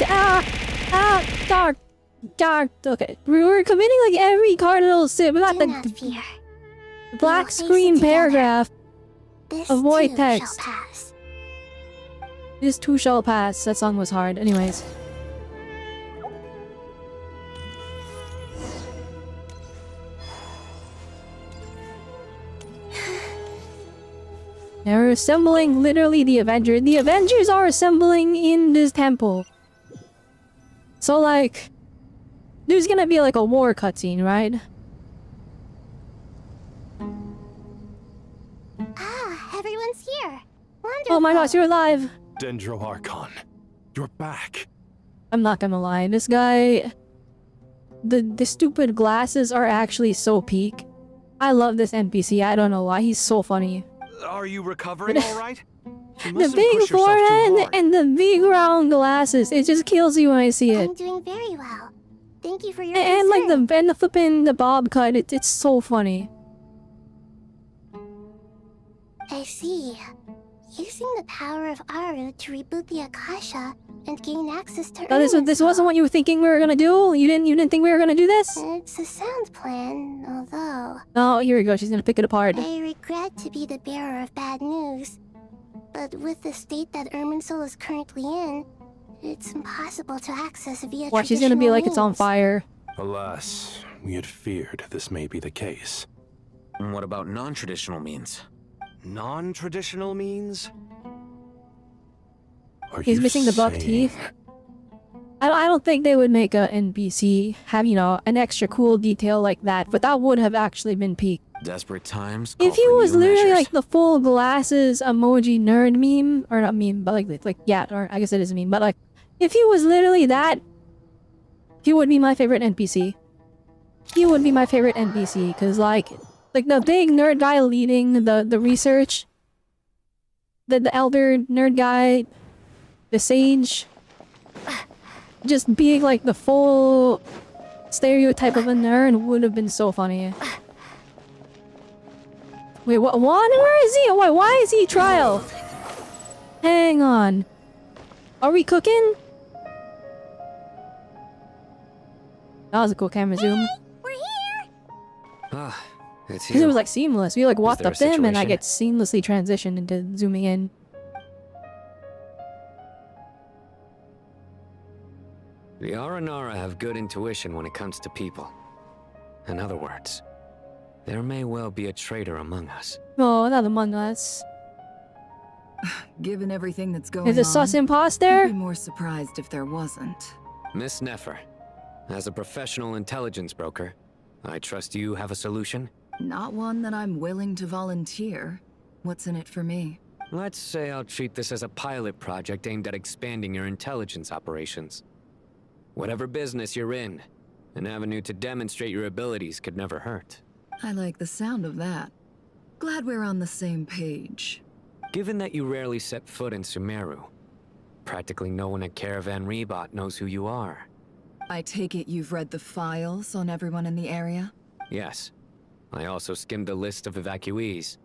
Okay. We're committing like every cardinal sin. We got the black screen paragraph of white text. This too shall pass. That song was hard. Anyways. They're assembling literally the Avengers. The Avengers are assembling in this temple. So like, there's gonna be like a war cutscene, right? Ah, everyone's here. Wonderful. Oh my gosh, you're alive. Dendro Archon, you're back. I'm not gonna lie, this guy... The stupid glasses are actually so peak. I love this NPC, I don't know why, he's so funny. Are you recovering all right? The big forehead and the big round glasses, it just kills you when I see it. I'm doing very well. Thank you for your And like concern. the flipping the bob cut, it's so funny. I see. Using the power of Aru to reboot the Akasha and gain access to Oh, this wasn't what you were thinking we were gonna do? You didn't think we were gonna do this? It's a sound plan, although Oh, here we go, she's gonna pick it apart. I regret to be the bearer of bad news. But with the state that Irminsul is currently in, it's impossible to access via Or she's gonna be like it's on means. fire. Alas, we had feared this may be the case. And what about non-traditional means? Non-traditional means? He's missing the buck teeth. I don't think they would make a NPC have, you know, an extra cool detail like that, but that would have actually been peak. Desperate times. If he was literally like the full glasses emoji nerd meme, or not meme, but like yeah, or I guess it is a meme, but like if he was literally that, he would be my favorite NPC. He would be my favorite NPC because like the big nerd guy leading the research, the elder nerd guy, the sage. Just being like the full stereotype of a nerd would have been so funny. Wait, what? Where is he? Why is he trial? Hang on. Are we cooking? That was a cool camera zoom. Ah, it's It you. was like seamless. We like walked there up a to him and I situation? get seamlessly transitioned into zooming in. The Aranara have good intuition when it comes to people. In other words, there may well be a traitor among us. Oh, not among us. Given everything that's going Is it sus imposter? I'd be more surprised if there wasn't. Miss Nefer, as a professional intelligence broker, I trust you have a solution? Not one that I'm willing to volunteer. What's in it for me? Let's say I'll treat this as a pilot project aimed at expanding your intelligence operations. Whatever business you're in, an avenue to demonstrate your abilities could never hurt. I like the sound of that. Glad we're on the same page. Given that you rarely set foot in Sumeru, practically no one at Caravan Rebot knows who you are. I take it you've read the files on everyone in the area? Yes. I also skimmed the list of evacuees,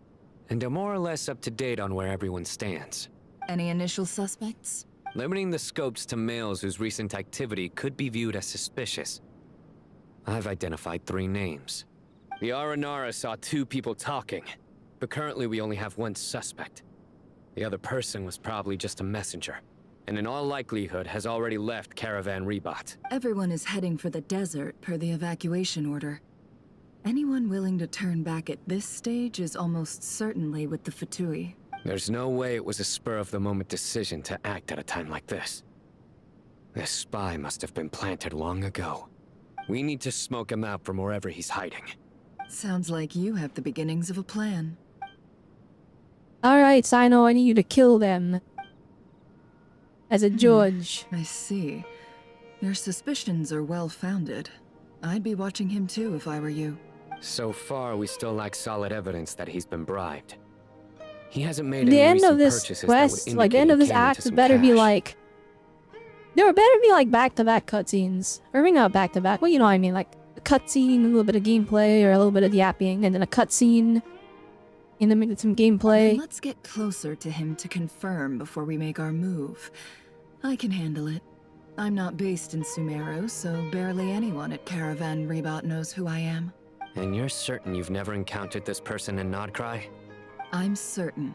and am more or less up to date on where everyone stands. Any initial suspects? Limiting the scopes to males whose recent activity could be viewed as suspicious. I've identified 3 names. The Aranara saw 2 people talking, but currently we only have 1 suspect. The other person was probably just a messenger, and in all likelihood has already left Caravan Rebot. Everyone is heading for the desert per the evacuation order. Anyone willing to turn back at this stage is almost certainly with the Fatui. There's no way it was a spur-of-the-moment decision to act at a time like this. This spy must have been planted long ago. We need to smoke him out from wherever he's hiding. Sounds like you have the beginnings of a plan. Alright, Sino, I need you to kill them. As a judge. I see. Your suspicions are well-founded. I'd be watching him too if I were you. So far, we still lack solid evidence that he's been bribed. He hasn't made The any end of recent this purchases quest, that would like the end of this indicate he came into act, some better be cash. like... There better be like back-to-back cutscenes. Or maybe not back-to-back, well you know what I mean, like a cutscene, a little bit of gameplay, or a little bit of yapping, and then a cutscene, and then some gameplay. Then let's get closer to him to confirm before we make our move. I can handle it. I'm not based in Sumeru, so barely anyone at Caravan Rebot knows who I am. And you're certain you've never encountered this person in Nod-krai? I'm certain.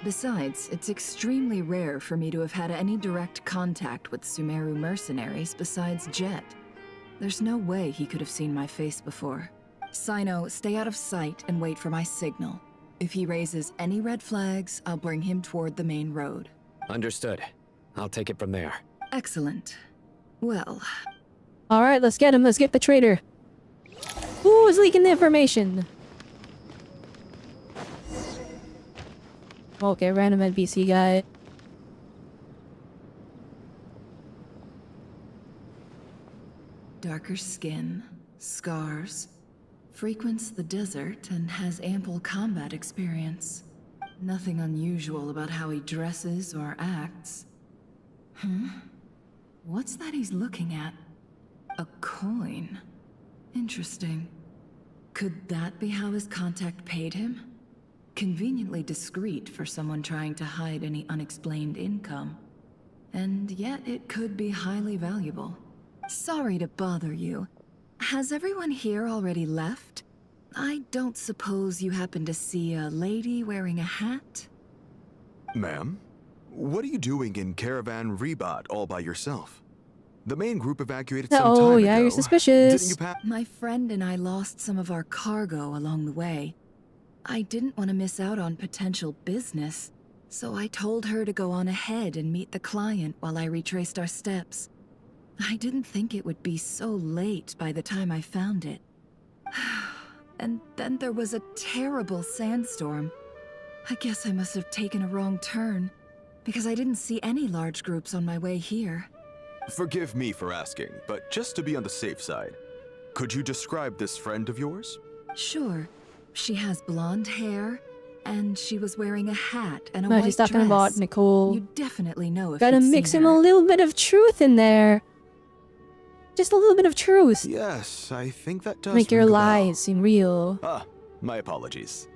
Besides, it's extremely rare for me to have had any direct contact with Sumeru mercenaries besides Jet. There's no way he could have seen my face before. Sino, stay out of sight and wait for my signal. If he raises any red flags, I'll bring him toward the main road. Understood. I'll take it from there. Excellent. Well... Alright, let's get him. Let's get the traitor. Who is leaking the information? Okay, random NPC guy. Darker skin, scars, frequents the desert and has ample combat experience. Nothing unusual about how he dresses or acts. What's that he's looking at? A coin. Interesting. Could that be how his contact paid him? Conveniently discreet for someone trying to hide any unexplained income. And yet it could be highly valuable. Sorry to bother you. Has everyone here already left? I don't suppose you happen to see a lady wearing a hat? Ma'am? What are you doing in Caravan Rebot all by yourself? The main group evacuated some Oh, time yeah, ago. you're suspicious. Didn't you pass? My friend and I lost some of our cargo along the way. I didn't want to miss out on potential business, so I told her to go on ahead and meet the client while I retraced our steps. I didn't think it would be so late by the time I found it. And then there was a terrible sandstorm. I guess I must have taken a wrong turn, because I didn't see any large groups on my way here. Forgive me for asking, but just to be on the safe side, could you describe this friend of yours? Sure. She has blonde hair, and she was wearing a hat and a No, white she's talking dress. about Nicole. You definitely know if Gotta you'd mix seen him her. a little bit of truth in there. Just a little bit of truth. Yes, I think that does Make your ring a bell. lies seem real. Ah, my apologies.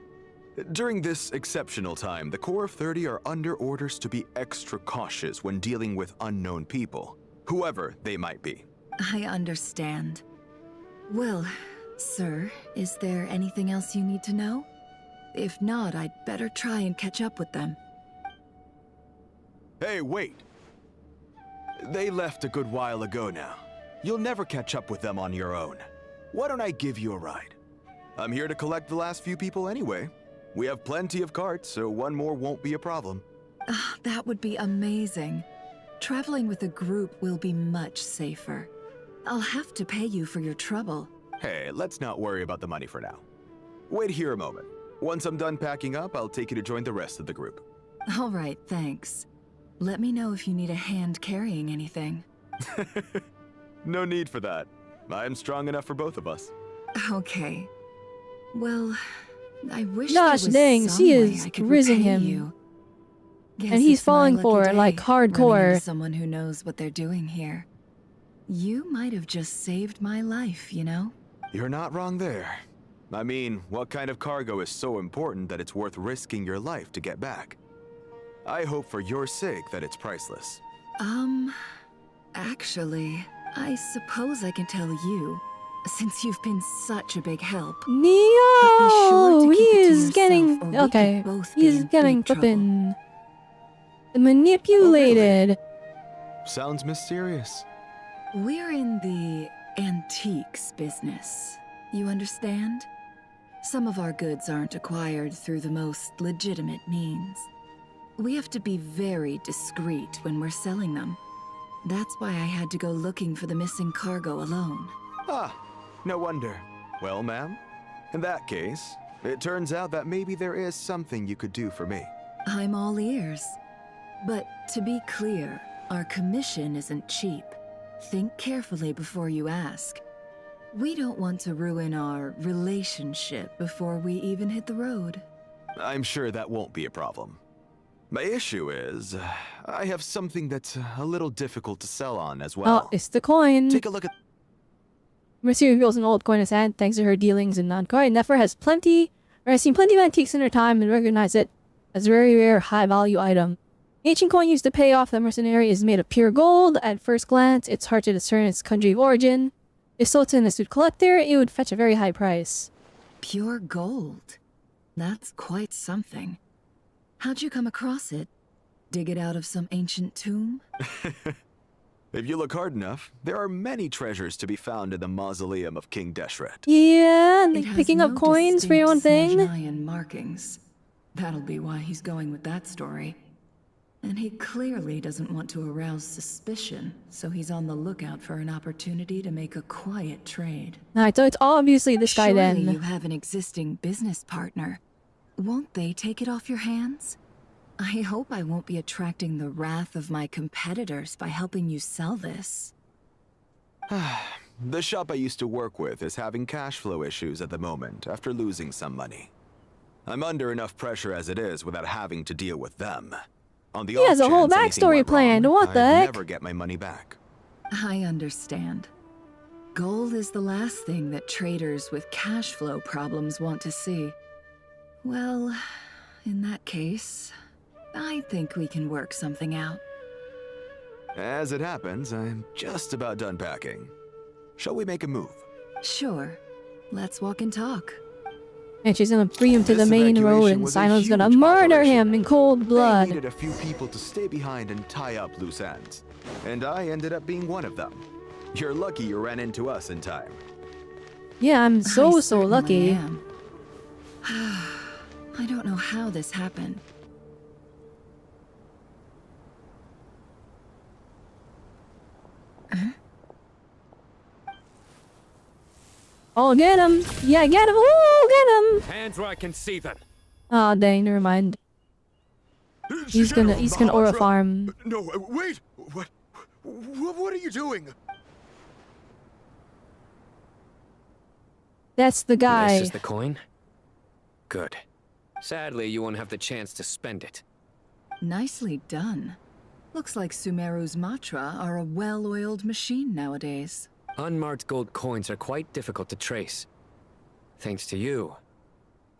During this exceptional time, the Core of 30 are under orders to be extra cautious when dealing with unknown people, whoever they might be. I understand. Well, sir, is there anything else you need to know? If not, I'd better try and catch up with them. Hey, wait! They left a good while ago now. You'll never catch up with them on your own. Why don't I give you a ride? I'm here to collect the last few people anyway. We have plenty of carts, so one more won't be a problem. That would be amazing. Traveling with a group will be much safer. I'll have to pay you for your trouble. Hey, let's not worry about the money for now. Wait here a moment. Once I'm done packing up, I'll take you to join the rest of the group. All right, thanks. Let me know if you need a hand carrying anything. No need for that. I'm strong enough for both of us. Okay. Well, I wish Gosh there was dang, some she way is I could rizzing repay him. you. Guess And he's it's my falling lucky for her, day, like, running hardcore. into someone who knows what they're doing here. You might have just saved my life, you know? You're not wrong there. I mean, what kind of cargo is so important that it's worth risking your life to get back? I hope for your sake that it's priceless. Actually, I suppose I can tell you, since you've been such a big help. Neo! He is getting... or we Okay. could both be He's in getting big trouble. flippin' manipulated. Sounds mysterious. We're in the antiques business. You understand? Some of our goods aren't acquired through the most legitimate means. We have to be very discreet when we're selling them. That's why I had to go looking for the missing cargo alone. Ah, no wonder. Well, ma'am, in that case, it turns out that maybe there is something you could do for me. I'm all ears. But to be clear, our commission isn't cheap. Think carefully before you ask. We don't want to ruin our relationship before we even hit the road. I'm sure that won't be a problem. My issue is, I have something that's a little difficult to sell on as well. Oh, it's the coin. Take a look at... Mercy reveals an old coin in his hand thanks to her dealings in Nod-krai. Nefer has seen plenty of antiques in her time and recognized it as a very rare, high-value item. The ancient coin used to pay off the mercenary is made of pure gold. At first glance, it's hard to discern its country of origin. If sold to an astute collector, it would fetch a very high price. Pure gold? That's quite something. How'd you come across it? Dig it out of some ancient tomb? If you look hard enough, there are many treasures to be found in the mausoleum of King Deshret. Yeah, and It has picking up no coins for your own distinct thing. Snezhnayan markings. That'll be why he's going with that story. And he clearly doesn't want to arouse suspicion, so he's on the lookout for an opportunity to make a quiet trade. Alright, so it's obviously this guy Surely you then. have an existing business partner. Won't they take it off your hands? I hope I won't be attracting the wrath of my competitors by helping you sell this. The shop I used to work with is having cash flow issues at the moment after losing some money. I'm under enough pressure as it is without having to deal with them. On the He has a off whole chance anything backstory went planned. wrong, What the I'd heck? never get my money back. I understand. Gold is the last thing that traders with cash flow problems want to see. Well, in that case, I think we can work something out. As it happens, I'm just about done packing. Shall we make a move? Sure. Let's walk and talk. And she's gonna free him to the This main road, evacuation and was a Sino's gonna huge murder operation. him in cold They blood. needed a few people to stay behind and tie up loose ends. And I ended up being one of them. You're lucky you ran into us in time. Yeah, I'm so certainly lucky. am. I don't know how this happened. Oh, get him! Yeah, get him! Oh, get him! Hands where I can see them. Oh, dang, never mind. He's gonna aura farm. No, wait! What are you doing? That's the guy. This is the coin? Good. Sadly, you won't have the chance to spend it. Nicely done. Looks like Sumeru's Matra are a well-oiled machine nowadays. Unmarked gold coins are quite difficult to trace. Thanks to you,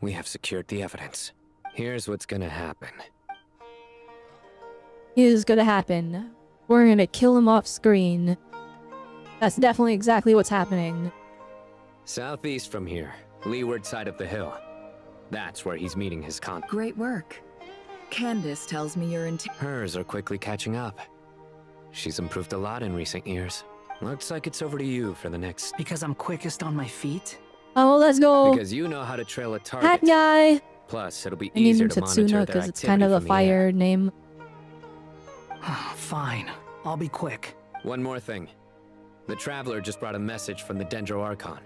we have secured the evidence. Here's what's gonna happen. Here's gonna happen. We're gonna kill him off screen. That's definitely exactly what's happening. Southeast from here, leeward side of the hill. That's where he's meeting his con. Great work. Candace tells me you're in. Hers are quickly catching up. She's improved a lot in recent years. Looks like it's over to you for the next. Because I'm quickest on my feet? Oh, let's go. Because you know how to trail a target. Hat guy. Plus, it'll be I named easier him to monitor Setsuna their because it's kind activity of a from the fire air. name. Fine. I'll be quick. One more thing. The Traveler just brought a message from the Dendro Archon.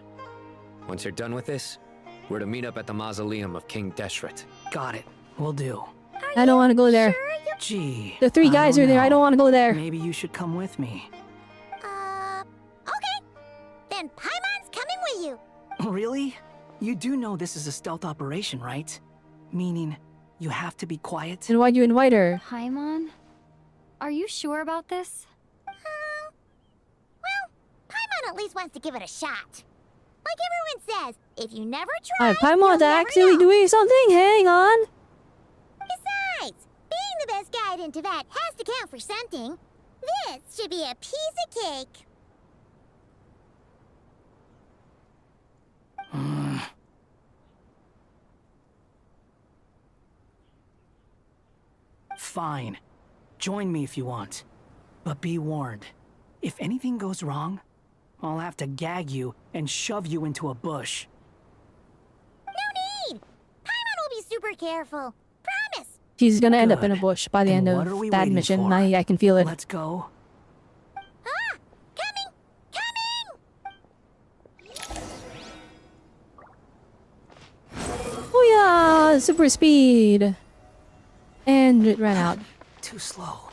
Once you're done with this, we're to meet up at the mausoleum of King Deshret. Got it. Will do. I don't want to go there. Gee. The three guys are there. I don't want to go there. Maybe you should come with me. Okay. Then Paimon's coming with you. Really? You do know this is a stealth operation, right? Meaning, you have to be quiet? Then why'd you invite her? Paimon? Are you sure about this? Well, Paimon at least wants to give it a shot. Like everyone says, if you never try, Paimon's actually doing something? Hang on. Besides, being the best guide in Teyvat has to count for something. This should be a piece of cake. Fine. Join me if you want. But be warned. If anything goes wrong, I'll have to gag you and shove you into a bush. No need! Paimon will be super careful. Promise! She's gonna end up in a bush by the Then end what are of we that waiting mission. for? I can feel it. Let's go. Oh yeah, super speed. And it ran out. Too slow.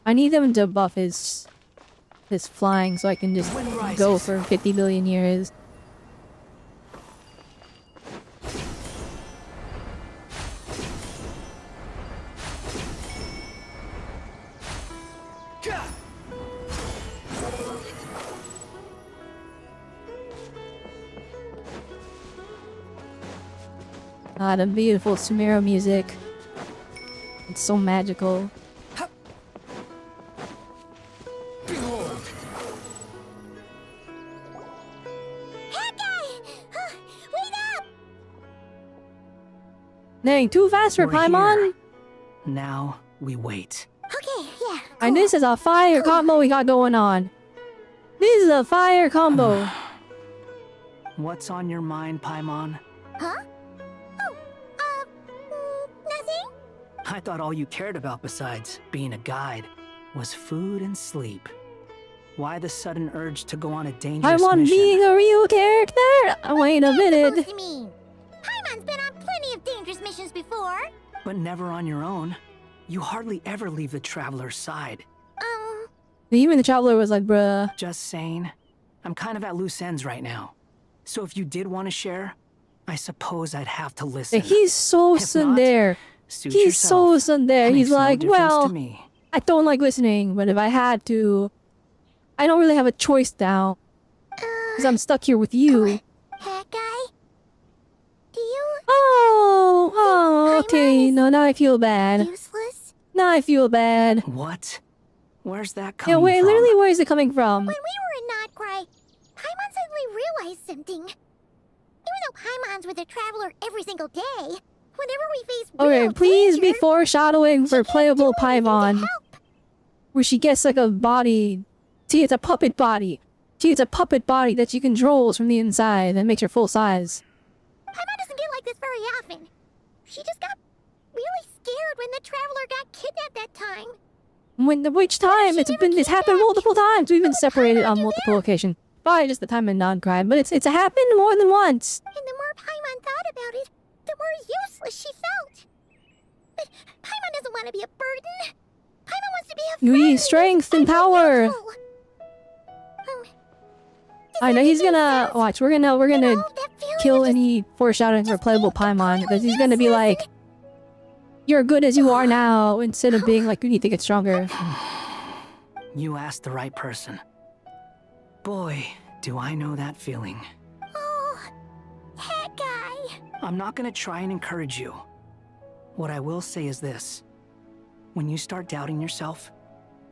I need them to buff his flying so I can just go for 50 billion years. Ah, the beautiful Sumeru music. It's so magical. Dang, too fast for We're Paimon? here. Now we wait. Okay, yeah. And this is a fire combo we got going on. This is a fire combo. What's on your mind, Paimon? Huh? Nothing? I thought all you cared about besides being a guide was food and sleep. Why the sudden urge to go on a dangerous Paimon mission? being a real character? Wait a minute. What do you mean? Paimon's been on plenty of dangerous missions before. But never on your own. You hardly ever leave the Traveler's side. Even the Traveler was like, bruh. Just saying. I'm kind of at loose ends right now. So if you did want to share, I suppose I'd have to listen. He's so If not, tsundere. suit He's yourself. so tsundere. He's Makes no like, difference well, to me. I don't like listening, but if I had to, I don't really have a choice now. Because I'm stuck here with you. Hat guy? Do you... Oh, okay. No, now I feel bad. Useless? Now I feel bad. What? Where's that Yeah, coming wait, from? literally, where is it coming from? When we were in Nod-krai, Paimon suddenly realized something. Even though Paimons with a traveler every single day. Whenever we face Okay, real please be danger, foreshadowing for playable Paimon. Where she gets like a body. See, it's a puppet body. See, it's a puppet body that she controls from the inside that makes her full size. Paimon doesn't get like this very often. She just got really scared when the traveler got kidnapped that time. Which time? It's happened multiple times. We've been separated on multiple occasions. Probably just the time in Nod-krai, but it's happened more than once. And the more Paimon thought about it, the more useless she felt. But Paimon doesn't want to be a burden. Paimon wants to be a You friend. need strength and power. I know he's gonna watch. We're gonna kill any foreshadowing for playable Paimon because he's gonna be like, "You're good as you are now," instead of being like, "You need to get stronger." You asked the right person. Boy, do I know that feeling. Oh, head guy. I'm not gonna try and encourage you. What I will say is this. When you start doubting yourself,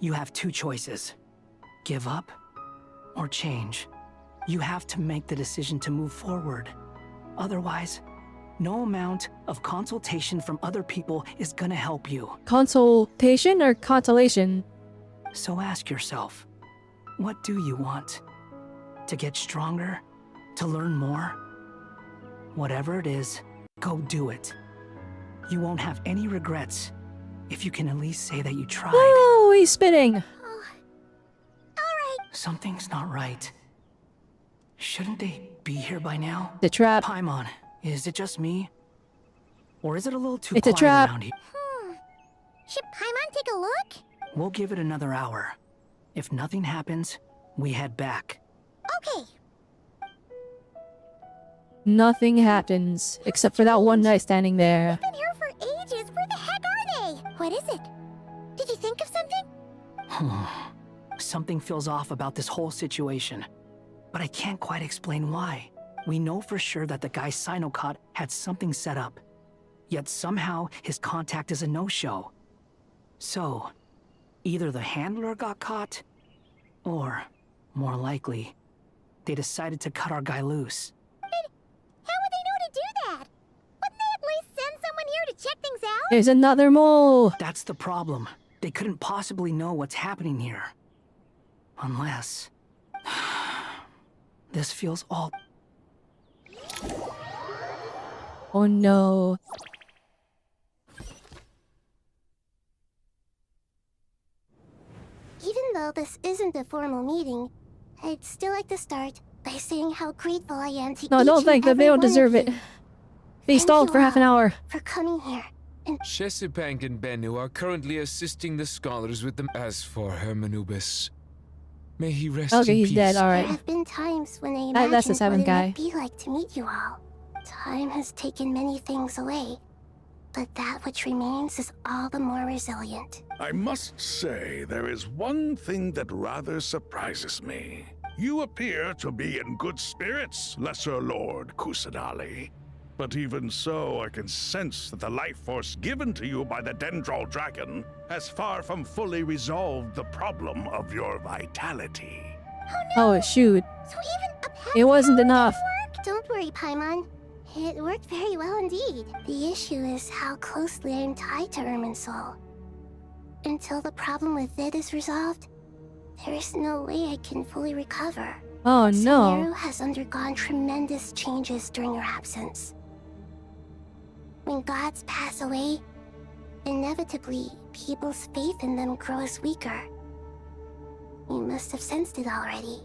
you have two choices. Give up or change. You have to make the decision to move forward. Otherwise, no amount of consultation from other people is gonna help you. Consultation or consolation? So ask yourself, what do you want? To get stronger? To learn more? Whatever it is, go do it. You won't have any regrets if you can at least say that you tried. Oh, he's spitting. Something's not right. Shouldn't they be here by now? The trap. Paimon, is it just me? Or is it a little too It's a quiet trap. around here? Should Paimon take a look? We'll give it another hour. If nothing happens, we head back. Okay. Nothing happens except for that one guy standing there. Been here for ages. Where the heck are they? What is it? Did you think of something? Something feels off about this whole situation. But I can't quite explain why. We know for sure that the guy Sinocot had something set up. Yet somehow his contact is a no-show. So, either the handler got caught, or, more likely, they decided to cut our guy loose. How would they know to do that? Wouldn't they at least send someone here to check things out? There's another mole. That's the problem. They couldn't possibly know what's happening here. Unless... This feels all... Oh no. Even though this isn't a formal meeting, I'd still like to start by saying how grateful I am to No, each don't and think that they every don't one of deserve you it. They stalled for half an hour. for coming here. And Shesipank and Bennu are currently assisting the scholars with them. As for Hermanubis, may he rest in Okay, he's peace. dead, there alright. have been times when I That's the imagined what seventh it guy. might be like to meet you all. Time has taken many things away, but that which remains is all the more resilient. I must say, there is one thing that rather surprises me. You appear to be in good spirits, Lesser Lord Kusanali. But even so, I can sense that the life force given to you by the Dendral Dragon has far from fully resolved the problem of your vitality. Oh shoot. So even It wasn't enough. Don't worry, Paimon. It worked very well indeed. The issue is how closely I'm tied to Irminsul. Until the problem with VII is resolved, there is no way I can fully recover. Oh no. Sumeru has undergone tremendous changes during your absence. When gods pass away, inevitably, people's faith in them grows weaker. You must have sensed it already.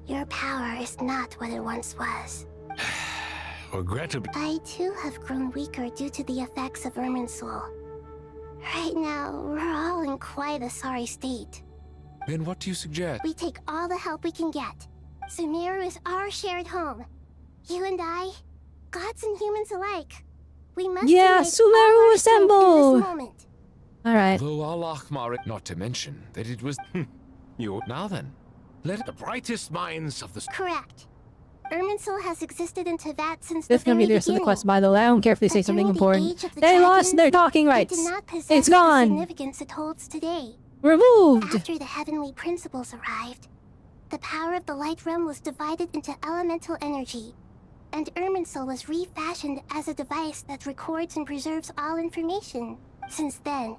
Your power is not what it once was. Regrettably. I too have grown weaker due to the effects of Irminsul. Right now, we're all in quite a sorry state. Then what do you suggest? We take all the help we can get. Sumeru is our shared home. You and I, gods and humans alike. We must Yeah, unite Sumeru all our strength assemble! in this moment. Alright. Though Al-Ahmar, not to mention that it was... you. Now then, let The brightest minds of the... Correct. Irminsul has existed in Teyvat since That's the gonna very be the rest of the beginning. quest, by the way. I don't care if they say But something during the important. age of the They lost dragons, their talking it rights. did not possess It's the gone. significance it holds today. Removed. After the heavenly principles arrived, the power of the Light Realm was divided into elemental energy, and Irminsul was refashioned as a device that records and preserves all information. Since then,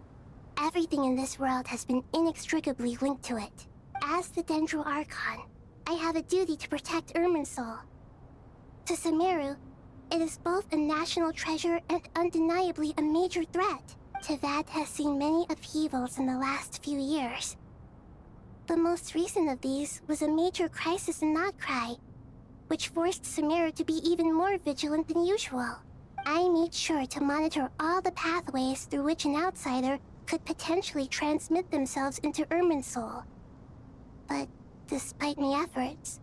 everything in this world has been inextricably linked to it. As the Dendro Archon, I have a duty to protect Irminsul. To Sumeru, it is both a national treasure and undeniably a major threat. Tevat has seen many upheavals in the last few years. The most recent of these was a major crisis in Nod-krai, which forced Sumeru to be even more vigilant than usual. I made sure to monitor all the pathways through which an outsider could potentially transmit themselves into Irminsul. But despite my efforts,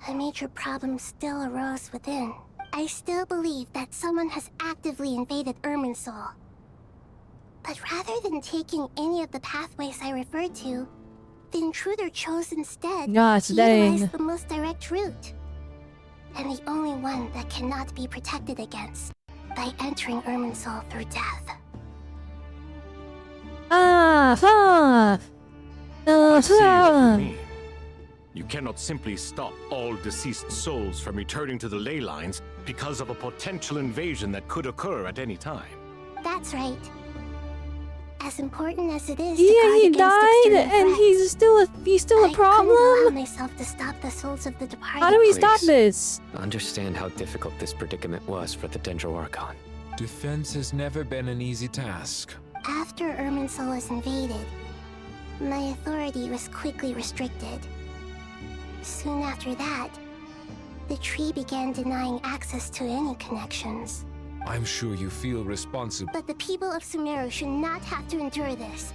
a major problem still arose within. I still believe that someone has actively invaded Irminsul. But rather than taking any of the pathways I referred to, the intruder chose instead Gosh, to dang. utilize the most direct route. And the only one that cannot be protected against by entering Irminsul through death. You cannot simply stop all deceased souls from returning to the ley lines because of a potential invasion that could occur at any time. That's right. As important as it is Yeah, to guard he against died, external and threats, he's still a I couldn't allow problem. myself to stop the souls of the departed. How do we stop Please. this? Understand how difficult this predicament was for the Dendro Archon. Defense has never been an easy task. After Irminsul was invaded, my authority was quickly restricted. Soon after that, the tree began denying access to any connections. I'm sure you feel responsible. But the people of Sumeru should not have to endure this.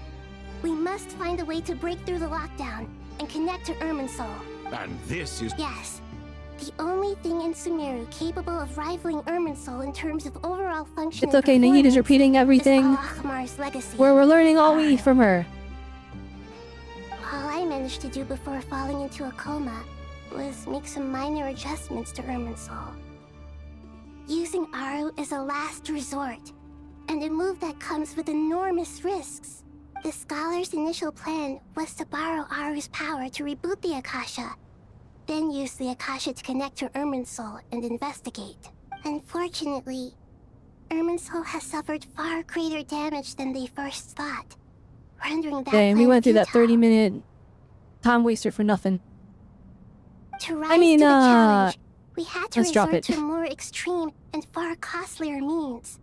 We must find a way to break through the lockdown and connect to Irminsul. And this is... Yes. The only thing in Sumeru capable of rivaling Irminsul in terms of overall function. It's okay, Nahid is repeating everything. Al-Ahmar's legacy. Where we're learning all we from her. All I managed to do before falling into a coma was make some minor adjustments to Irminsul. Using Aru is a last resort, and a move that comes with enormous risks. The Scholar's initial plan was to borrow Aru's power to reboot the Akasha, then use the Akasha to connect to Irminsul and investigate. Unfortunately, Irminsul has suffered far greater damage than they first thought, rendering that Dang, we plan went through that futile. 30-minute time waster for nothing. To rise I mean, to the challenge, we had to let's drop resort it. to more extreme and far costlier means.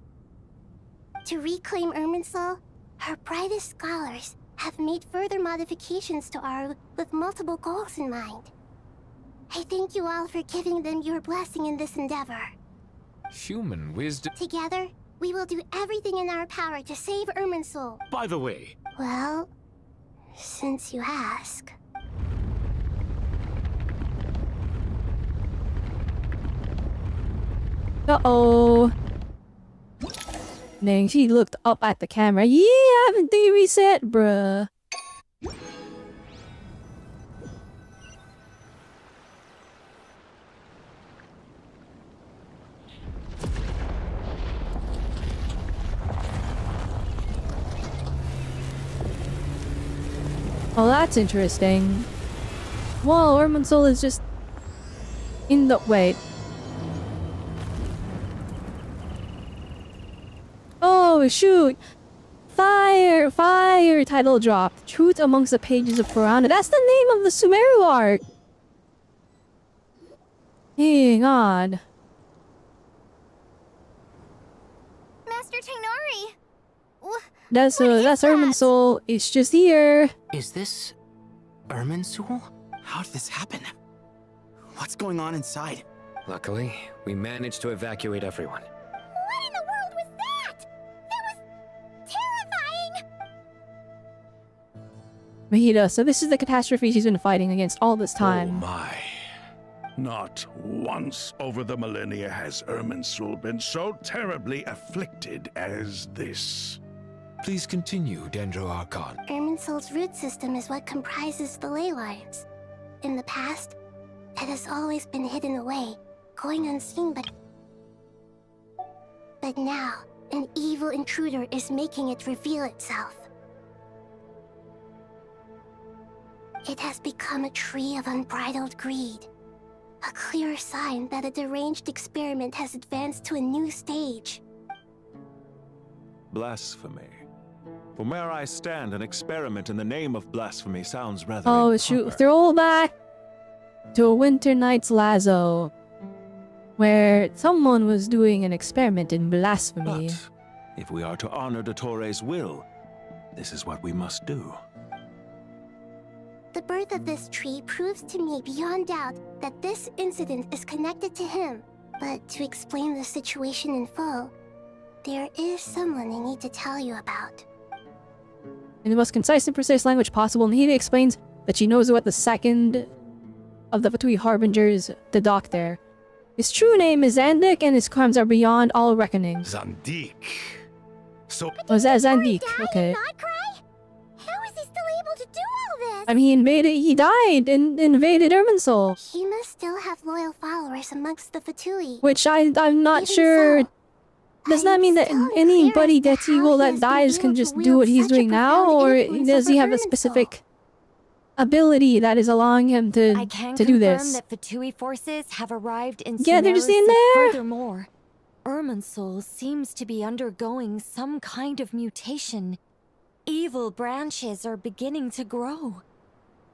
To reclaim Irminsul, her brightest scholars have made further modifications to Aru with multiple goals in mind. I thank you all for giving them your blessing in this endeavor. Human wisdom. Together, we will do everything in our power to save Irminsul. By the way, Well, since you ask. Uh-oh. Dang, she looked up at the camera. Yeah, haven't they reset, bruh? Oh, that's interesting. Whoa, Irminsul is just in the wait. Oh shoot! Fire! Fire! Title dropped. Truth amongst the pages of Purana. That's the name of the Sumeru arc! Hang on. Master Tainari! That's Irminsul. It's just here. Is this Irminsul? How did this happen? What's going on inside? Luckily, we managed to evacuate everyone. What in the world was that? That was terrifying! Mahida, so this is the catastrophe she's been fighting against all this time. Oh my. Not once over the millennia has Irminsul been so terribly afflicted as this. Please continue, Dendro Archon. Irminsul's root system is what comprises the ley lines. In the past, it has always been hidden away, going unseen, but now, an evil intruder is making it reveal itself. It has become a tree of unbridled greed, A clear sign that a deranged experiment has advanced to a new stage. Blasphemy. From where I stand, an experiment in the name of blasphemy sounds rather Oh, improper. shoot. Throwback to a Winter Night's Lazo, where someone was doing an experiment in blasphemy. But if we are to honor Dottore's will, this is what we must do. The birth of this tree proves to me beyond doubt that this incident is connected to him. But to explain the situation in full, there is someone I need to tell you about. In the most concise and precise language possible, Nahida explains that she knows what the second of the Fatui Harbingers, the doctor. His true name is Zandik, and his crimes are beyond all reckoning. Zandik. So... Oh, is that Zandik? Okay. Nod-krai? How is he still able to do all this? I mean, he died and invaded Irminsul. He must still have loyal followers amongst the Fatui. Which I'm not sure... Does that mean that anybody that's evil that dies can just do what he's doing now? Or does he have a specific ability that is allowing him to do this? That Fatui forces have arrived in Yeah, they're just in Sumeru. there. Furthermore, Irminsul seems to be undergoing some kind of mutation. Evil branches are beginning to grow.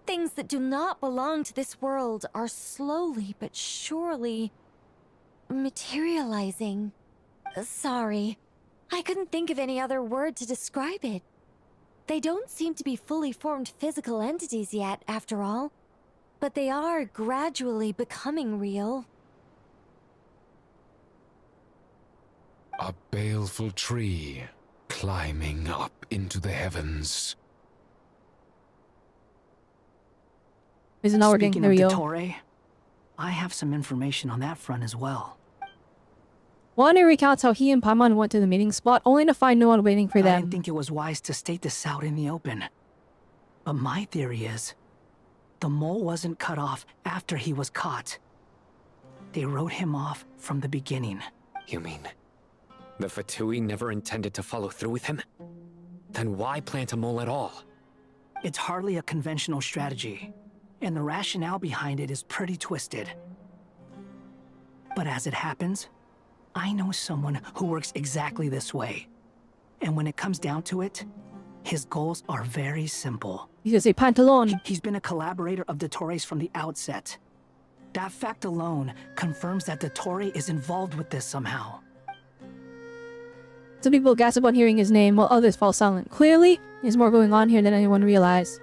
Things that do not belong to this world are slowly but surely materializing. Sorry, I couldn't think of any other word to describe it. They don't seem to be fully formed physical entities yet, after all. But they are gradually becoming real. A baleful tree climbing up into the heavens. Isn't that working? Speaking There we of go. Dottore, I have some information on that front as well. Wano recounts how he and Paimon went to the meeting spot only to find no one waiting for I them. didn't think it was wise to state this out in the open. But my theory is, the mole wasn't cut off after he was caught. They wrote him off from the beginning. You mean the Fatui never intended to follow through with him? Then why plant a mole at all? It's hardly a conventional strategy, and the rationale behind it is pretty twisted. But as it happens, I know someone who works exactly this way. And when it comes down to it, his goals are very simple. He's gonna say Pantalon. He's been a collaborator of Dottore's from the outset. That fact alone confirms that Dottore is involved with this somehow. Some people gasp upon hearing his name, while others fall silent. Clearly, there's more going on here than anyone realized.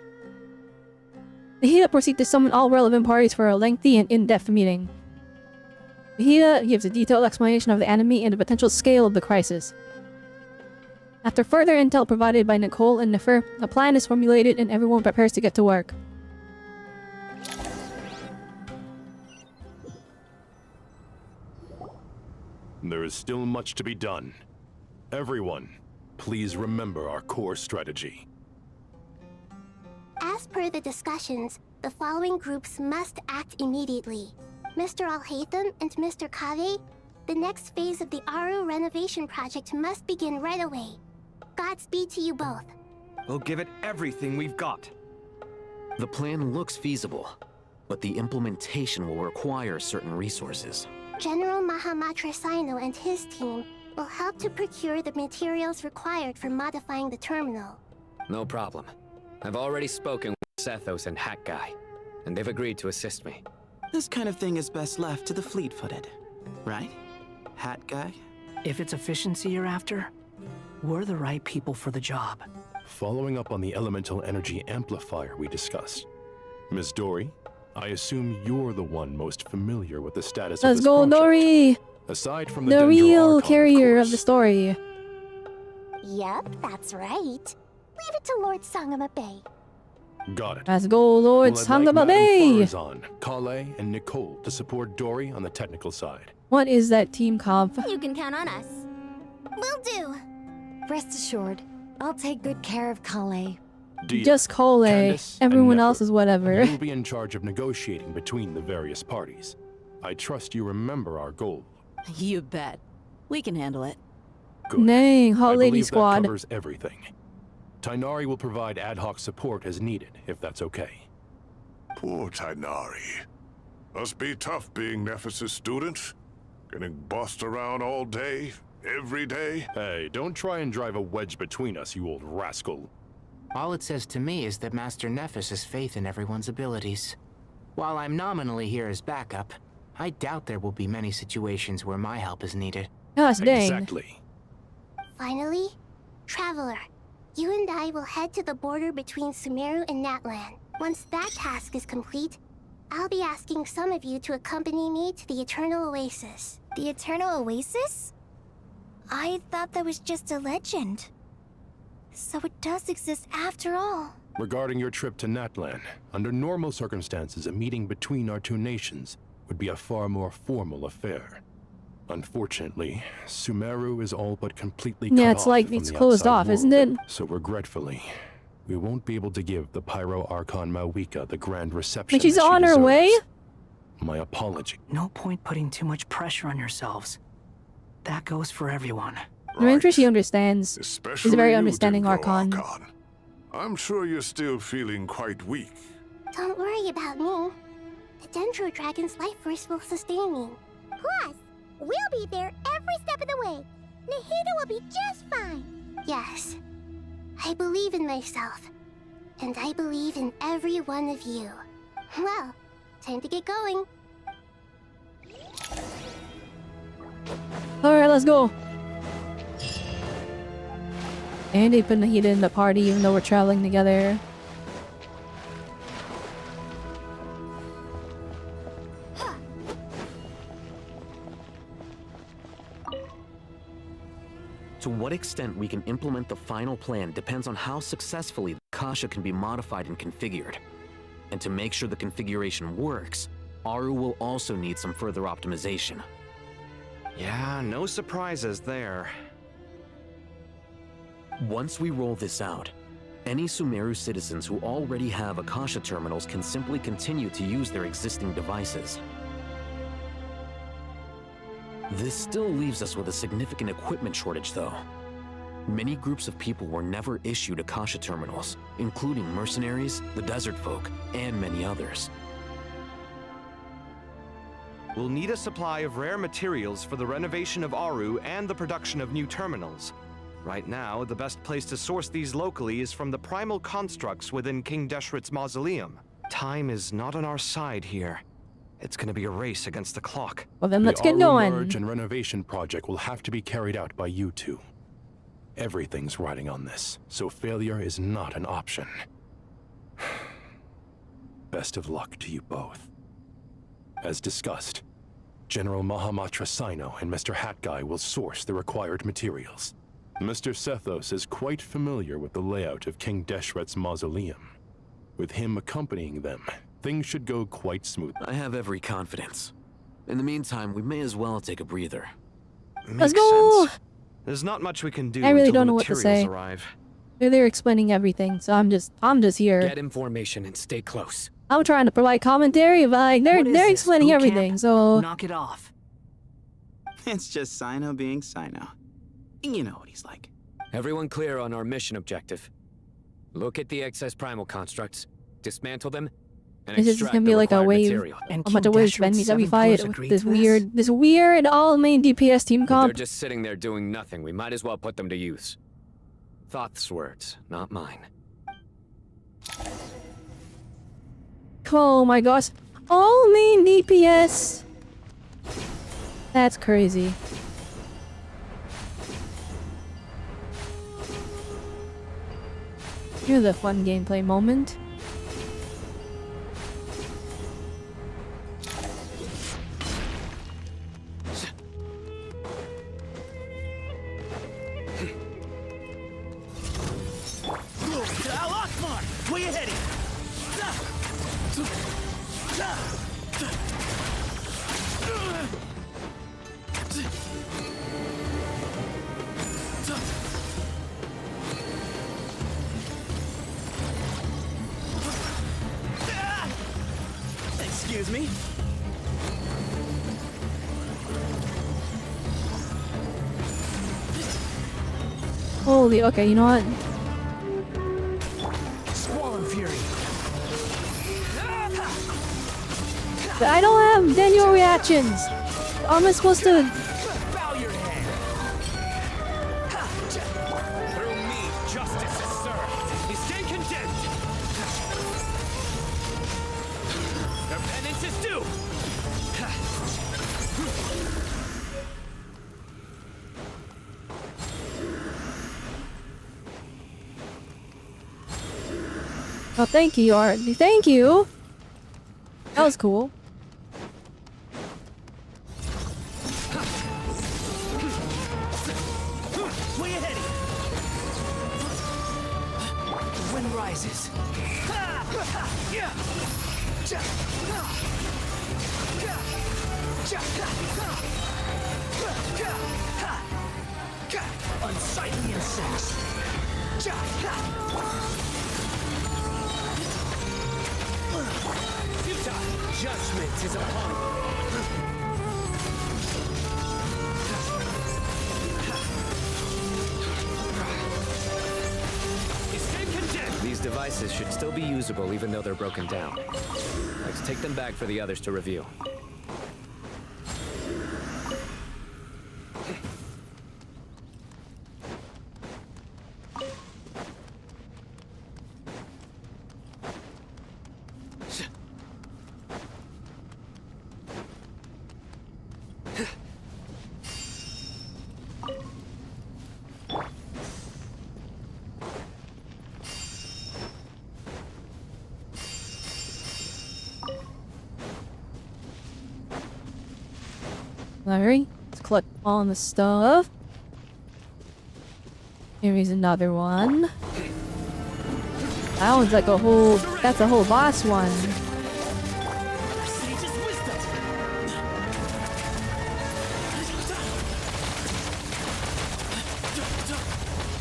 Nahida proceeds to summon all relevant parties for a lengthy and in-depth meeting. Nahida gives a detailed explanation of the enemy and the potential scale of the crisis. After further intel provided by Nicole and Nefer, a plan is formulated and everyone prepares to get to work. There is still much to be done. Everyone, please remember our core strategy. As per the discussions, the following groups must act immediately. Mr. Al-Haytham and Mr. Kave, the next phase of the Aru renovation project must begin right away. Godspeed to you both. We'll give it everything we've got. The plan looks feasible, but the implementation will require certain resources. General Mahamatra Sino and his team will help to procure the materials required for modifying the terminal. No problem. I've already spoken with Sethos and Hat Guy, and they've agreed to assist me. This kind of thing is best left to the fleet-footed, right? Hat Guy? If it's efficiency you're after, we're the right people for the job. Following up on the elemental energy amplifier we discussed. Ms. Dory, I assume you're the one most familiar with the status of Let's this go, project. Dory! Aside from the The Dendro real Archon, carrier of the story. Yep, that's right. Leave it to Lord Sangama Bay. Got it. Let's go, Lord Well, I'd Sangama like Bay! Madame Farazan, Kale, and Nicole to support Dory on the technical side. What is that team comp? You can count on us. Will do. Rest assured, I'll take good care of Kale. Deal. Just Cole. Candace and Everyone Nefer, else is whatever. You'll be in charge of negotiating between the various parties. I trust you remember our goal. You bet. We can handle it. Dang, Hot I Lady believe Squad. that covers everything. Tainari will provide ad hoc support as needed, if that's okay. Poor Tainari. Must be tough being Nephis' student. Getting bossed around all day, every day. Hey, don't try and drive a wedge between us, you old rascal. All it says to me is that Master Nephis has faith in everyone's abilities. While I'm nominally here as backup, I doubt there will be many situations where my help is needed. Gosh dang. Exactly. Finally, Traveler, you and I will head to the border between Sumeru and Natlan. Once that task is complete, I'll be asking some of you to accompany me to the Eternal Oasis. The Eternal Oasis? I thought that was just a legend. So it does exist after all. Regarding your trip to Natlan, under normal circumstances, a meeting between our two nations would be a far more formal affair. Unfortunately, Sumeru is all but completely cut Yeah, it's off like from it's the closed outside off, world. isn't it? So regretfully, we won't be able to give the Pyro Archon Mawika the grand reception But she's that she on her deserves. way? My apology. No point putting too much pressure on yourselves. That goes for everyone. I'm sure she understands. Especially She's a very you, understanding Dendro Archon. I'm sure you're still feeling quite weak. Don't worry about me. The Dendro Dragon's life force will sustain me. Plus, we'll be there every step of the way. Nahida will be just fine. Yes. I believe in myself. And I believe in every one of you. Well, time to get going. Alright, let's go. And they put Nahida in the party even though we're traveling together. To what extent we can implement the final plan depends on how successfully the Akasha can be modified and configured. And to make sure the configuration works, Aru will also need some further optimization. Yeah, no surprises there. Once we roll this out, any Sumeru citizens who already have Akasha terminals can simply continue to use their existing devices. This still leaves us with a significant equipment shortage, though. Many groups of people were never issued Akasha terminals, including mercenaries, the desert folk, and many others. We'll need a supply of rare materials for the renovation of Aru and the production of new terminals. Right now, the best place to source these locally is from the primal constructs within King Deshret's mausoleum. Time is not on our side here. It's gonna be a race against the clock. Well then let's the get Aru going. merge and renovation project will have to be carried out by you two. Everything's riding on this, so failure is not an option. Best of luck to you both. As discussed, General Mahamatra Sino and Mr. Hatguy will source the required materials. Mr. Sethos is quite familiar with the layout of King Deshret's mausoleum. With him accompanying them, things should go quite smooth. I have every confidence. In the meantime, we may as well take a breather. Let's go! There's not much we can do I really until don't the know what to materials say. arrive. They're explaining everything, so I'm just here. Get information and stay close. I'm trying to provide commentary, but like they're explaining boot camp? everything, so Knock it off. It's just Sino being Sino. You know what he's like. Everyone clear on our mission objective. Look at the excess primal constructs, dismantle them, and this is extract gonna be the like a required wave. material. A bunch of waves enemies that we fight with this weird all main DPS team If they're comp. just sitting there doing nothing, we might as well put them to use. Thoth's words, not mine. Oh my gosh, all main DPS. That's crazy. Here's a fun gameplay moment. Where you heading? Excuse me? Holy, okay, you know what? But I don't have Daniel reactions. How am I supposed to? Bow your head. Through me, justice is served. You stand condemned. Their penance is due. Oh, thank you, Artie. Thank you. That was cool. Way ahead of you. The wind rises. Unsightly insects. Judgment is upon you. Stand condemned. These devices should still be usable even though they're broken down. Let's take them back for the others to review. Larry, let's collect all the stuff. Here is another one. That one's like a whole. That's a whole boss one.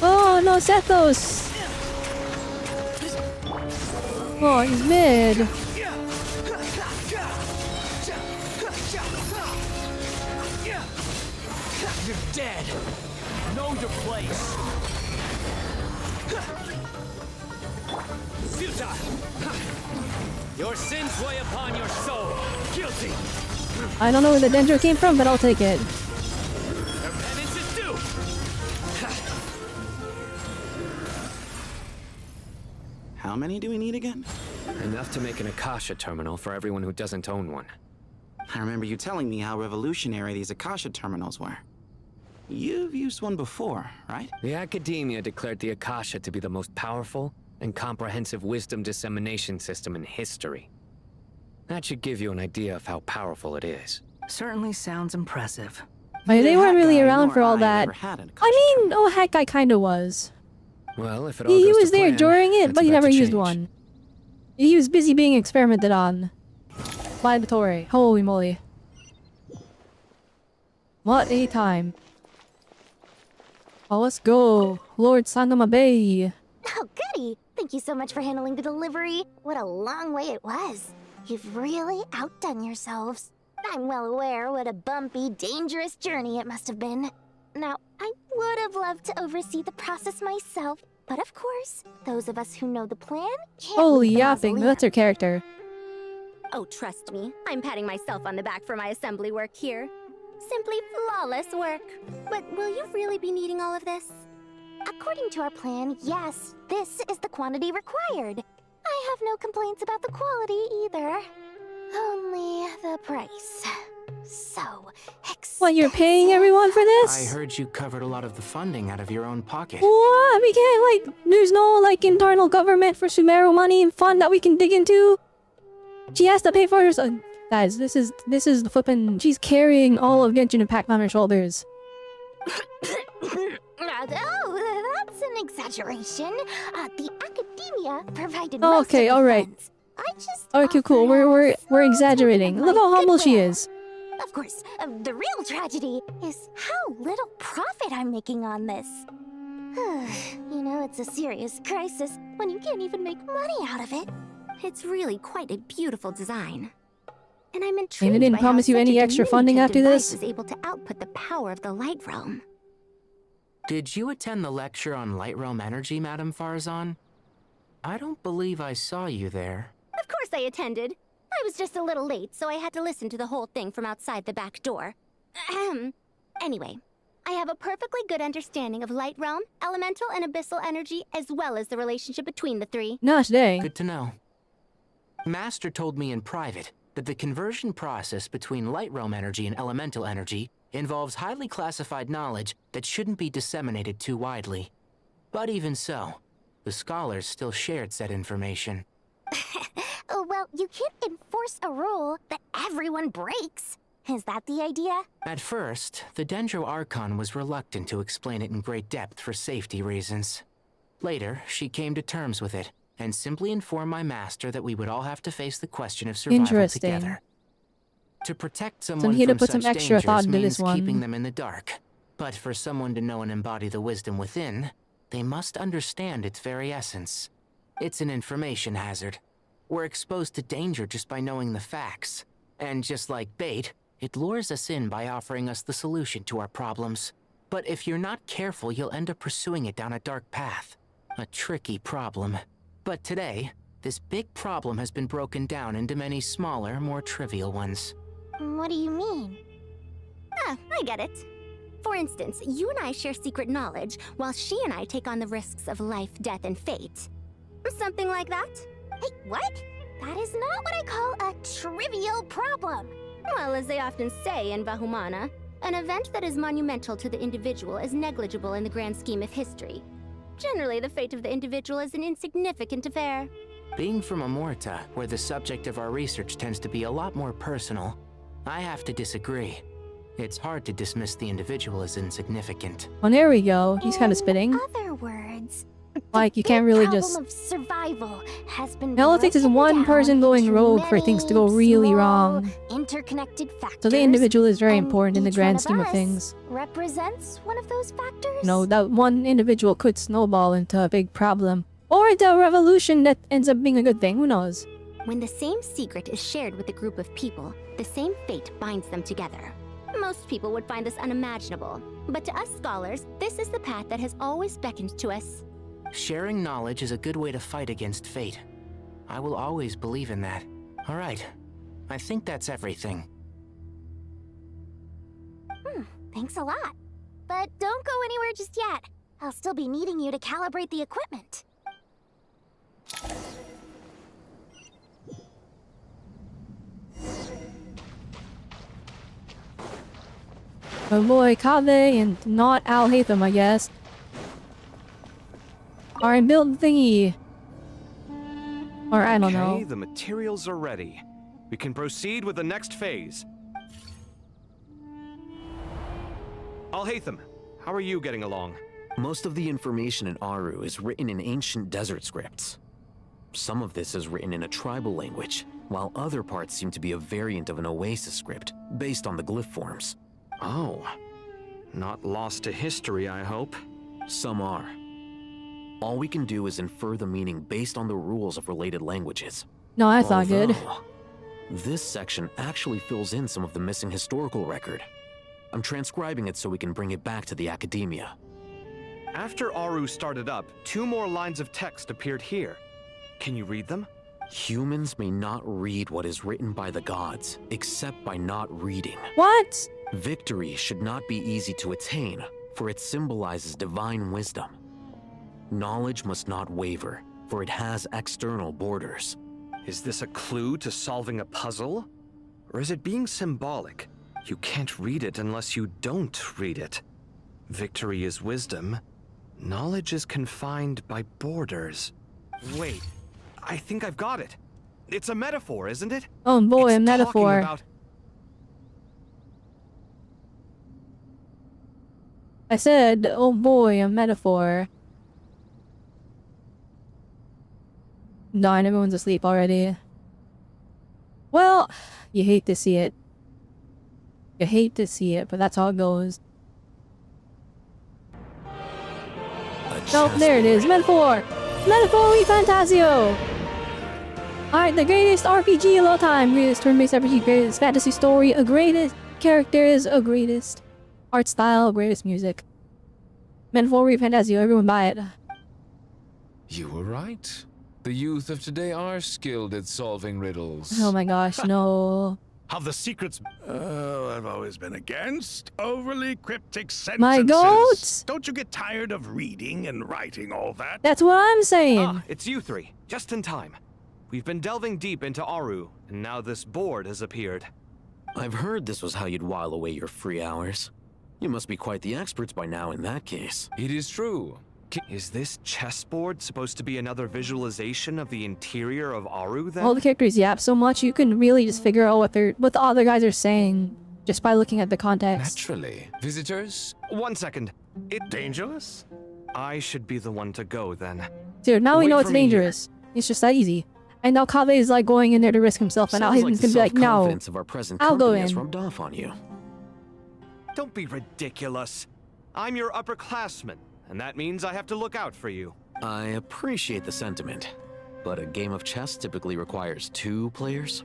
Oh no, Sethos! Oh, he's mid. You're dead. Know your place. Futile. Your sins weigh upon your soul. Guilty. I don't know where the dendro came from, but I'll take it. Their penance is due. How many do we need again? Enough to make an Akasha terminal for everyone who doesn't own one. I remember you telling me how revolutionary these Akasha terminals were. You've used one before, right? The Academia declared the Akasha to be the most powerful and comprehensive wisdom dissemination system in history. That should give you an idea of how powerful it is. Certainly sounds impressive. They weren't really around for all that. I mean, oh heck, I kinda was. Well, if it all He goes was to there plan, during it, that's but he about never to used change. one. He was busy being experimented on. By the Tory. Holy moly. What a time. Oh, let's go. Lord Sangama Bay. Oh, goody! Thank you so much for handling the delivery. What a long way it was. You've really outdone yourselves. I'm well aware what a bumpy, dangerous journey it must have been. Now, I would have loved to oversee the process myself, but of course, those of us who know the plan can't Holy leave the yapping, mausoleum. that's her character. Oh, trust me, I'm patting myself on the back for my assembly work here. Simply flawless work. But will you really be needing all of this? According to our plan, yes, this is the quantity required. I have no complaints about the quality either. Only the price. So expensive. What, you're paying everyone for I this? heard you covered a lot of the funding out of your own pocket. What? We can't, like, there's no, like, internal government for Sumeru money and fund that we can dig into? She has to pay for herself. Guys, this is the flippin'. She's carrying all of Genshin Impact on her shoulders. Oh, that's an exaggeration. The Academia provided Oh, most okay, of the alright. funds. I just Okay, cool. We're exaggerating. Look how humble she is. Of course, the real tragedy is how little profit I'm making on this. You know, it's a serious crisis when you can't even make money out of it. It's really quite a beautiful design. And I'm And intrigued they didn't by how promise you such any a extra funding diminutive after device this? is able to output the power of the Light Realm. Did you attend the lecture on Light Realm energy, Madame Farzan? I don't believe I saw you there. Of course I attended. I was just a little late, so I had to listen to the whole thing from outside the back door. Ahem. Anyway, I have a perfectly good understanding of light realm, elemental, and abyssal energy, as well as the relationship between the three. Gosh dang. Good to know. Master told me in private that the conversion process between light realm energy and elemental energy involves highly classified knowledge that shouldn't be disseminated too widely. But even so, the scholars still shared said information. Well, you can't enforce a rule that everyone breaks. Is that the idea? At first, the Dendro Archon was reluctant to explain it in great depth for safety reasons. Later, she came to terms with it, and simply informed my master that we would all have to face the question of survival together. To protect someone he had to from put some such extra dangers thought into means this one. keeping them in the dark. But for someone to know and embody the wisdom within, they must understand its very essence. It's an information hazard. We're exposed to danger just by knowing the facts. And just like bait, it lures us in by offering us the solution to our problems. But if you're not careful, you'll end up pursuing it down a dark path. A tricky problem. But today, this big problem has been broken down into many smaller, more trivial ones. What do you mean? Ah, I get it. For instance, you and I share secret knowledge, while she and I take on the risks of life, death, and fate. Something like that? Hey, what? That is not what I call a trivial problem. Well, as they often say in Vahumana, an event that is monumental to the individual is negligible in the grand scheme of history. Generally, the fate of the individual is an insignificant affair. Being from Amorta, where the subject of our research tends to be a lot more personal, I have to disagree. It's hard to dismiss the individual as insignificant. Well, there we go. He's kind of spitting. In other words, Like, you can't really problem just... of survival has been All it takes is one broken person down going into rogue for things to go many really small, wrong. interconnected factors. So the individual is very and important in the each grand one scheme of us things. represents one of those factors. You know, that one individual could snowball into a big problem. Or into a revolution that ends up being a good thing, who knows? When the same secret is shared with a group of people, the same fate binds them together. Most people would find this unimaginable, but to us scholars, this is the path that has always beckoned to us. Sharing knowledge is a good way to fight against fate. I will always believe in that. All right. I think that's everything. Thanks a lot. But don't go anywhere just yet. I'll still be needing you to calibrate the equipment. Oh boy, Kave and not Al Hatham, I guess. Alright, build the thingy. Or I don't know. Okay, the materials are ready. We can proceed with the next phase. Al-Hatham, how are you getting along? Most of the information in Aru is written in ancient desert scripts. Some of this is written in a tribal language, while other parts seem to be a variant of an Oasis script, based on the glyph forms. Oh. Not lost to history, I hope. Some are. All we can do is infer the meaning based on the rules of related languages. No, that's not good. This section actually fills in some of the missing historical record. I'm transcribing it so we can bring it back to the academia. After Aru started up, 2 more lines of text appeared here. Can you read them? Humans may not read what is written by the gods, except by not reading. What? Victory should not be easy to attain, for it symbolizes divine wisdom. Knowledge must not waver, for it has external borders. Is this a clue to solving a puzzle? Or is it being symbolic? You can't read it unless you don't read it. Victory is wisdom. Knowledge is confined by borders. Wait, I think I've got it. It's a metaphor, isn't it? Oh boy, it's a metaphor. talking about... I said, oh boy, a metaphor. Darn, everyone's asleep already. Well, you hate to see it. You hate to see it, but that's how it goes. Nope, there it is. Metaphor! Metaphor y Fantasio! Alright, the greatest RPG of all time. Greatest turn-based RPG, greatest fantasy story, a greatest characters, a greatest art style, greatest music. Metaphor y Fantasio, everyone buy it. You were right. The youth of today are skilled at solving riddles. Oh my gosh, no. Have the secrets... I've always been against overly cryptic sentences. My goats? Don't you get tired of reading and writing all that? That's what I'm saying. Ah, it's you three. Just in time. We've been delving deep into Aru, and now this board has appeared. I've heard this was how you'd while away your free hours. You must be quite the experts by now in that case. It is true. Is this chessboard supposed to be another visualization of the interior of Aru, then? All the characters yap so much, you can really just figure out what the other guys are saying just by looking at the context. Naturally. Visitors? 1 second. It dangerous? I should be the one to go, then. Dude, now we Wait know for it's me here. dangerous. It's just that easy. And now Kaveh is like going in there to risk himself, and now Sounds he's like the gonna be like, no, self-confidence of our present I'll go company has in. rubbed off on you. Don't be ridiculous. I'm your upperclassman, and that means I have to look out for you. I appreciate the sentiment, but a game of chess typically requires 2 players.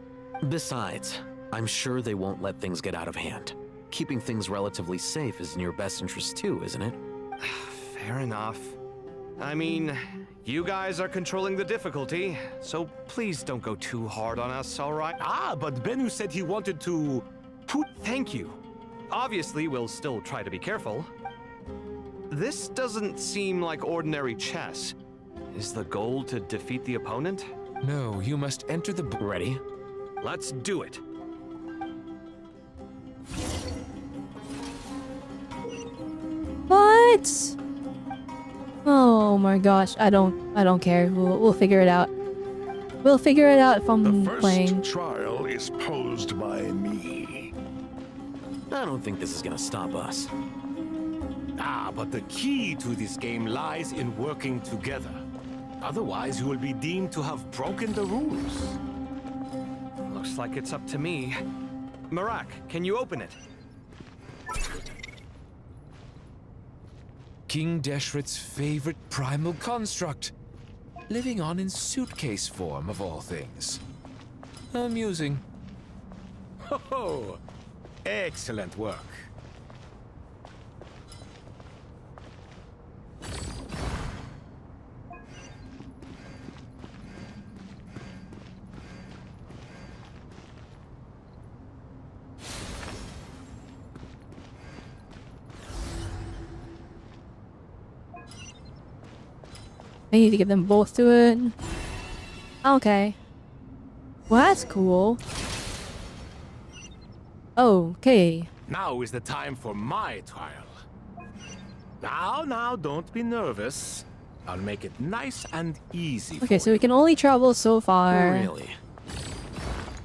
Besides, I'm sure they won't let things get out of hand. Keeping things relatively safe is in your best interest too, isn't it? Fair enough. I mean, you guys are controlling the difficulty, so please don't go too hard on us, all right? Ah, but Bennu said he wanted to... Thank you. Obviously, we'll still try to be careful. This doesn't seem like ordinary chess. Is the goal to defeat the opponent? No, you must enter the... Ready? Let's do it. What? Oh my gosh, I don't care. We'll figure it out. We'll figure it out if I'm The first playing. trial is posed by me. I don't think this is gonna stop us. Ah, but the key to this game lies in working together. Otherwise, you will be deemed to have broken the rules. Looks like it's up to me. Marak, can you open it? King Deshret's favorite primal construct. Living on in suitcase form, of all things. Amusing. Ho-ho! Excellent work. I need to get them both to it. Okay. Well, that's cool. Okay. Now is the time for my trial. Now, don't be nervous. I'll make it nice and easy Okay, so we can only travel so far. Really?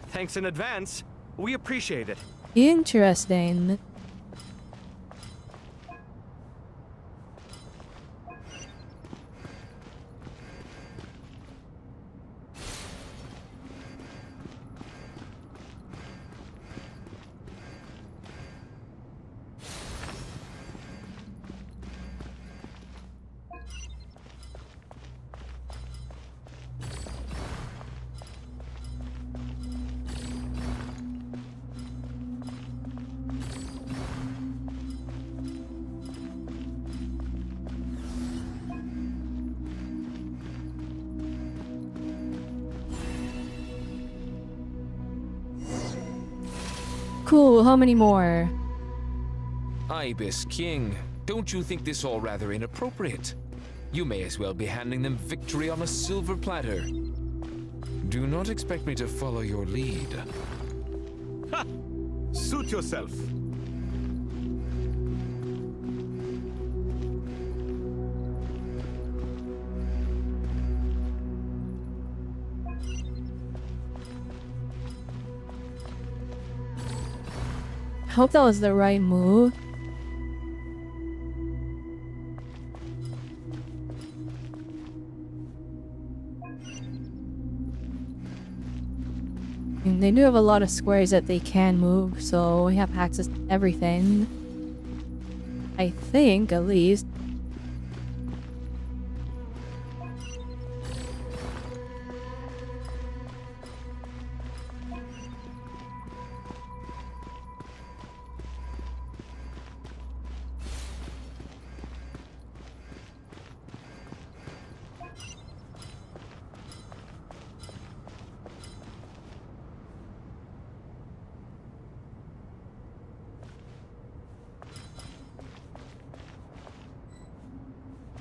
Thanks in advance. We appreciate it. Interesting. Cool, how many more? Ibis King, don't you think this all rather inappropriate? You may as well be handing them victory on a silver platter. Do not expect me to follow your lead. Ha! Suit yourself. I hope that was the right move. And they do have a lot of squares that they can move, so we have access to everything. I think, at least.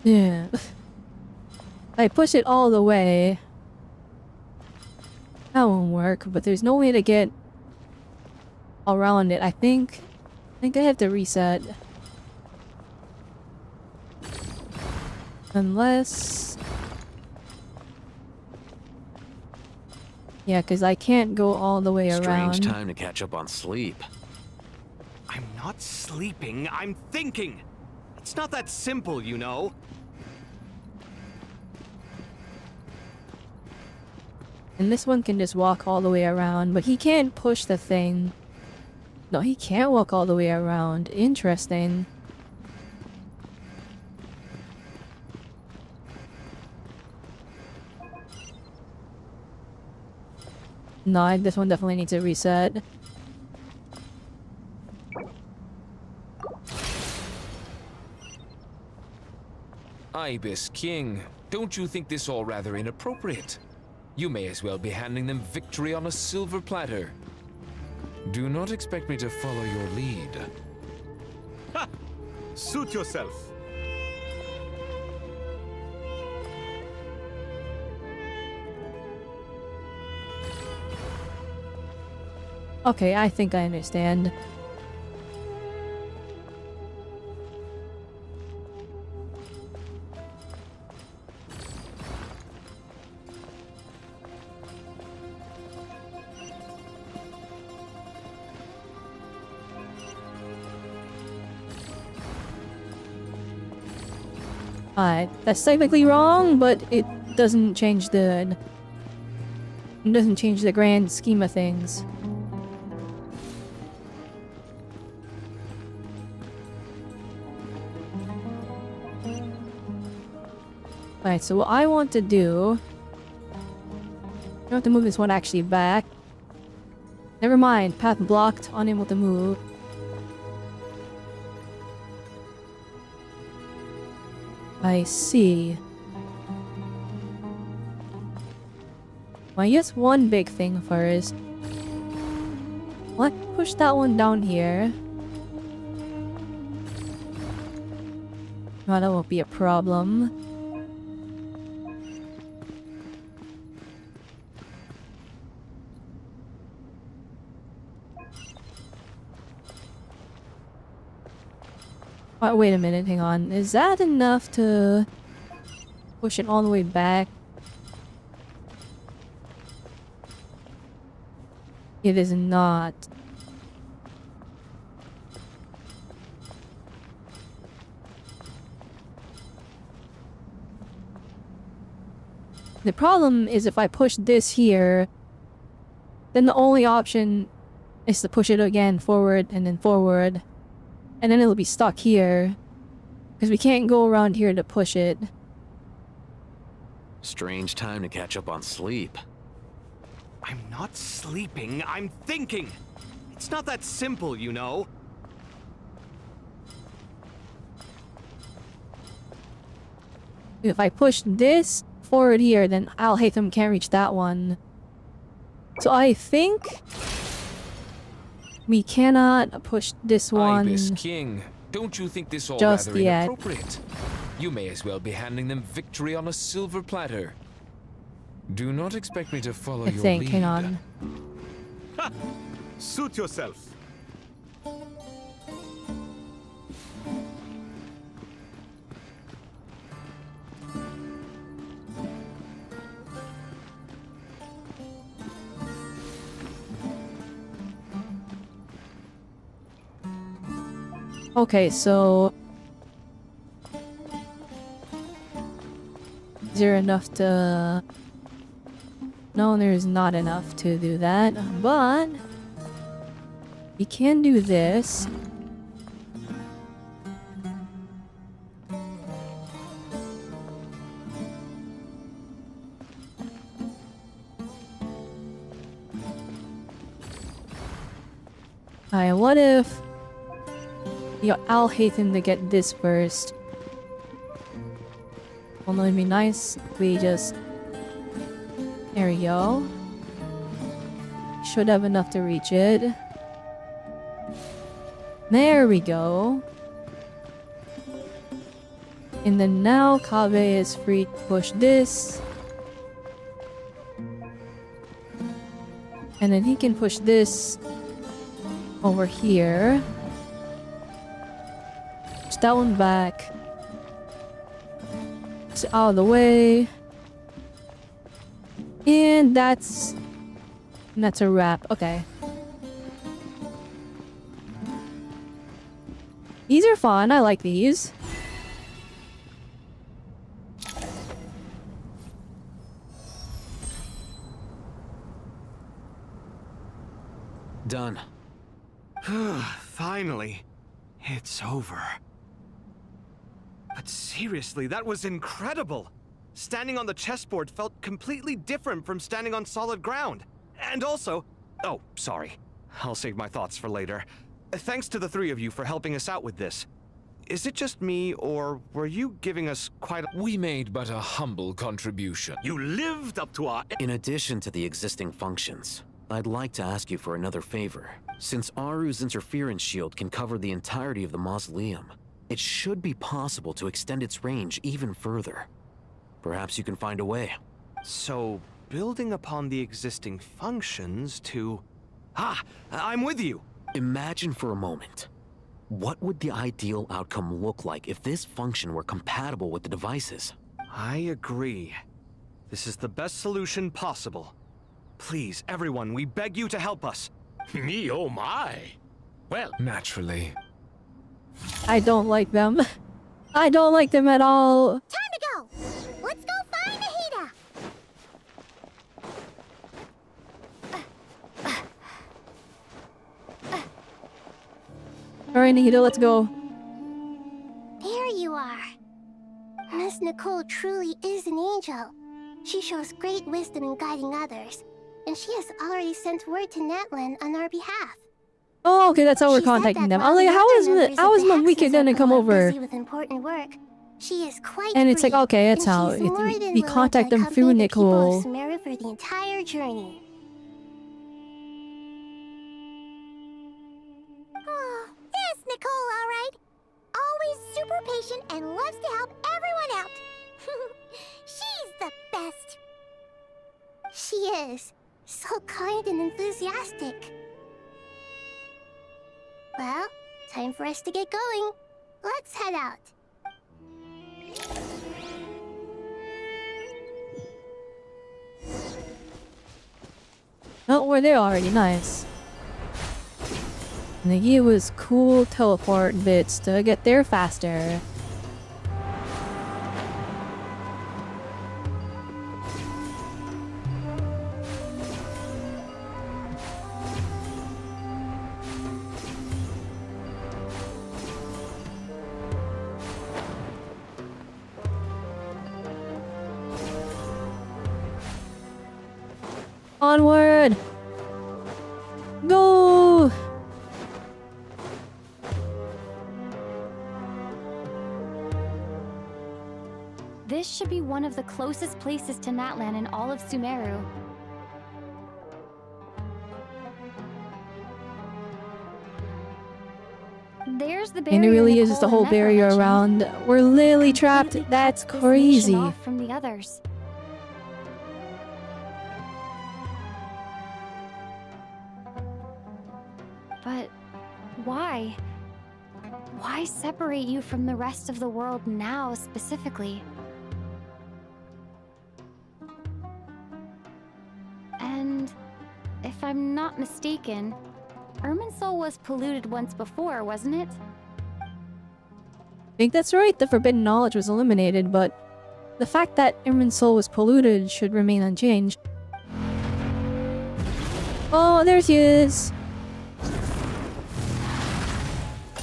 Yeah. I push it all the way. That won't work, but there's no way to get around it. I think I have to reset. Unless... Yeah, because I can't go all the way around. Strange time to catch up on sleep. I'm not sleeping, I'm thinking! It's not that simple, you know. And this one can just walk all the way around, but he can't push the thing. No, he can't walk all the way around. Interesting. No, this one definitely needs a reset. Ibis King, don't you think this all rather inappropriate? You may as well be handing them victory on a silver platter. Do not expect me to follow your lead. Ha! Suit yourself. Okay, I think I understand. That's technically wrong, but it doesn't change the... It doesn't change the grand scheme of things. Alright, so what I want to do... I want to move this one actually back. Never mind, path blocked, unable to move. I see. Well, I guess one big thing first. Let's push that one down here. Well, that won't be a problem. Oh, wait a minute, hang on. Is that enough to push it all the way back? It is not. The problem is if I push this here, then the only option is to push it again forward and then forward. And then it'll be stuck here. Because we can't go around here to push it. Strange time to catch up on sleep. I'm not sleeping, I'm thinking! It's not that simple, you know. If I push this forward here, then Alhaitham can't reach that one. So I think... we cannot push this one Ibis King, don't you think this all just rather yet. inappropriate? You may as well be handing them victory on a silver platter. Do not expect me to follow I your think, lead. hang on. Ha! Suit yourself. Okay, so... is there enough to... No, there's not enough to do that, but... we can do this. Alright, what if... I'll hate him to get this first. Although it'd be nice if we just... there we go. Should have enough to reach it. There we go. And then now Kaveh is free to push this. And then he can push this over here. Push that one back. It's out of the way. And that's a wrap. Okay. These are fun. I like these. Done. Finally. It's over. But seriously, that was incredible! Standing on the chessboard felt completely different from standing on solid ground. And also... Oh, sorry. I'll save my thoughts for later. Thanks to the three of you for helping us out with this. Is it just me, or were you giving us quite a... We made but a humble contribution. You lived up to our... In addition to the existing functions, I'd like to ask you for another favor. Since Aru's interference shield can cover the entirety of the mausoleum, it should be possible to extend its range even further. Perhaps you can find a way. So, building upon the existing functions to... Ah! I'm with you! Imagine for a moment. What would the ideal outcome look like if this function were compatible with the devices? I agree. This is the best solution possible. Please, everyone, we beg you to help us. Me, oh my. Well, naturally. I don't like them. I don't like them at all. Time to go! Let's go find Nahida! Alright, Nahida, let's go. There you are. Miss Nicole truly is an angel. She shows great wisdom in guiding others, and she has already sent word to Natlan on our behalf. Oh, okay, that's how we're contacting them. I'm like, how is Mamika gonna come over? With important work, she is quite And it's like, free, okay, that's and how she's more than we willing contact to them through accompany the people Nicole. of Sumeru for the entire journey. Oh, yes, Nicole, all right. Always super patient and loves to help everyone out. She's the best. She is. So kind and enthusiastic. Well, time for us to get going. Let's head out. Oh, we're there already. Nice. And they gave us cool teleport bits to get there faster. Onward! Go! This should be one of the closest places to Natlan in all of Sumeru. There's the barrier. And it really is Nicole just a whole and Never barrier mentioned. around. We're literally trapped. Completely That's cuts this nation crazy. off from the others. But why? Why separate you from the rest of the world now, specifically? And if I'm not mistaken, Irminsul was polluted once before, wasn't it? I think that's right. The forbidden knowledge was eliminated, but the fact that Irminsul was polluted should remain unchanged. Oh, there she is.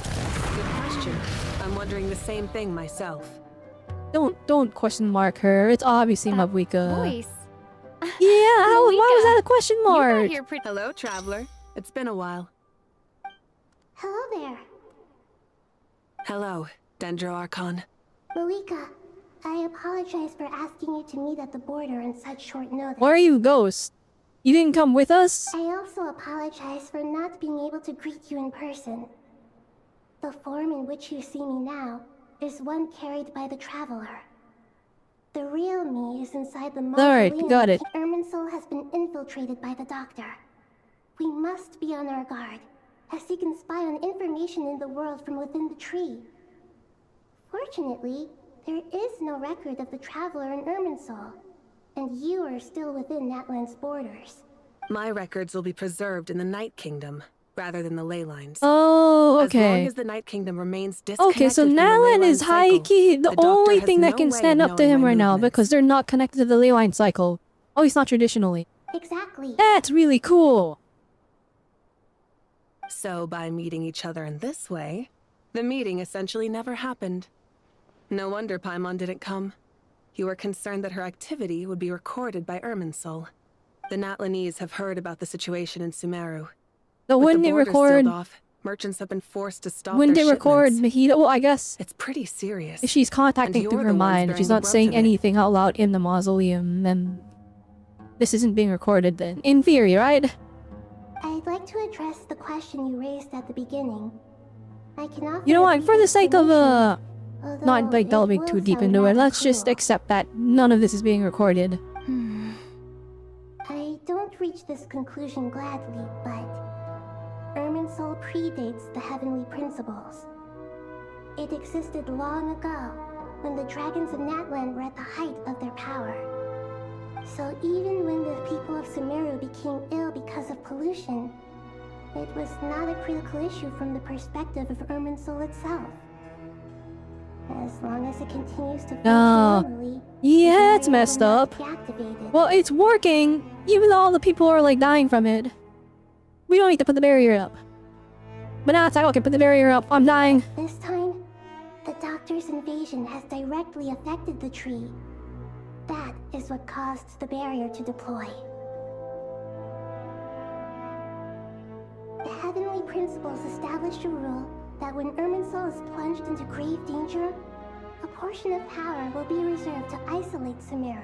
Good question. I'm wondering the same thing myself. Don't question mark her. It's obviously Mabuika. Voice. Yeah, why was that a question mark? Hello, traveler. It's been a while. Hello there. Hello, Dendro Archon. Malika, I apologize for asking you to meet at the border on such short notice. Why are you, Ghost? You didn't come with us? I also apologize for not being able to greet you in person. The form in which you see me now is one carried by the Traveler. The real me is inside the Alright, mausoleum. got it. Irminsul has been infiltrated by the Doctor. We must be on our guard, as he can spy on information in the world from within the tree. Fortunately, there is no record of the Traveler in Irminsul, and you are still within Natlan's borders. My records will be preserved in the Night Kingdom, rather than the ley lines. Oh, As long okay. as the Night Kingdom remains disconnected Okay, so from the Natlan ley is line cycle, high-key the Doctor only has thing that no can way stand of up to knowing him my right now movements. because they're not connected to the ley line cycle. Oh, he's not traditionally. Exactly. That's really cool. So by meeting each other in this way, the meeting essentially never happened. No wonder Paimon didn't come. You were concerned that her activity would be recorded by Irminsul. The Natlanese have heard about the situation in Sumeru. So With wouldn't the it borders record? sealed off, merchants have been forced to stop Wouldn't their it record shipments. Mahita? Well, I guess It's pretty serious. if she's contacting And through you're her the ones mind, bearing she's the not brunt saying of it. anything out loud in the mausoleum, then this isn't being recorded then. In theory, right? I'd like to address the question you raised at the beginning. I cannot. You know what? For the sake of not Although like it delving will too deep sound into it, rather let's just cruel. accept that none of this is being recorded. I don't reach this conclusion gladly, but Irminsul predates the heavenly principles. It existed long ago, when the dragons of Natlan were at the height of their power. So even when the people of Sumeru became ill because of pollution, it was not a critical issue from the perspective of Irminsul itself. As long as it continues to function normally, Yeah, it's messed will not up. be activated. Well, it's working, even though all the people are like dying from it. We don't need to put the barrier up. But now it's like, okay, put the barrier up. I'm dying. This time, the Doctor's invasion has directly affected the tree. That is what caused the barrier to deploy. The heavenly principles established a rule that when Irminsul is plunged into grave danger, a portion of power will be reserved to isolate Sumeru.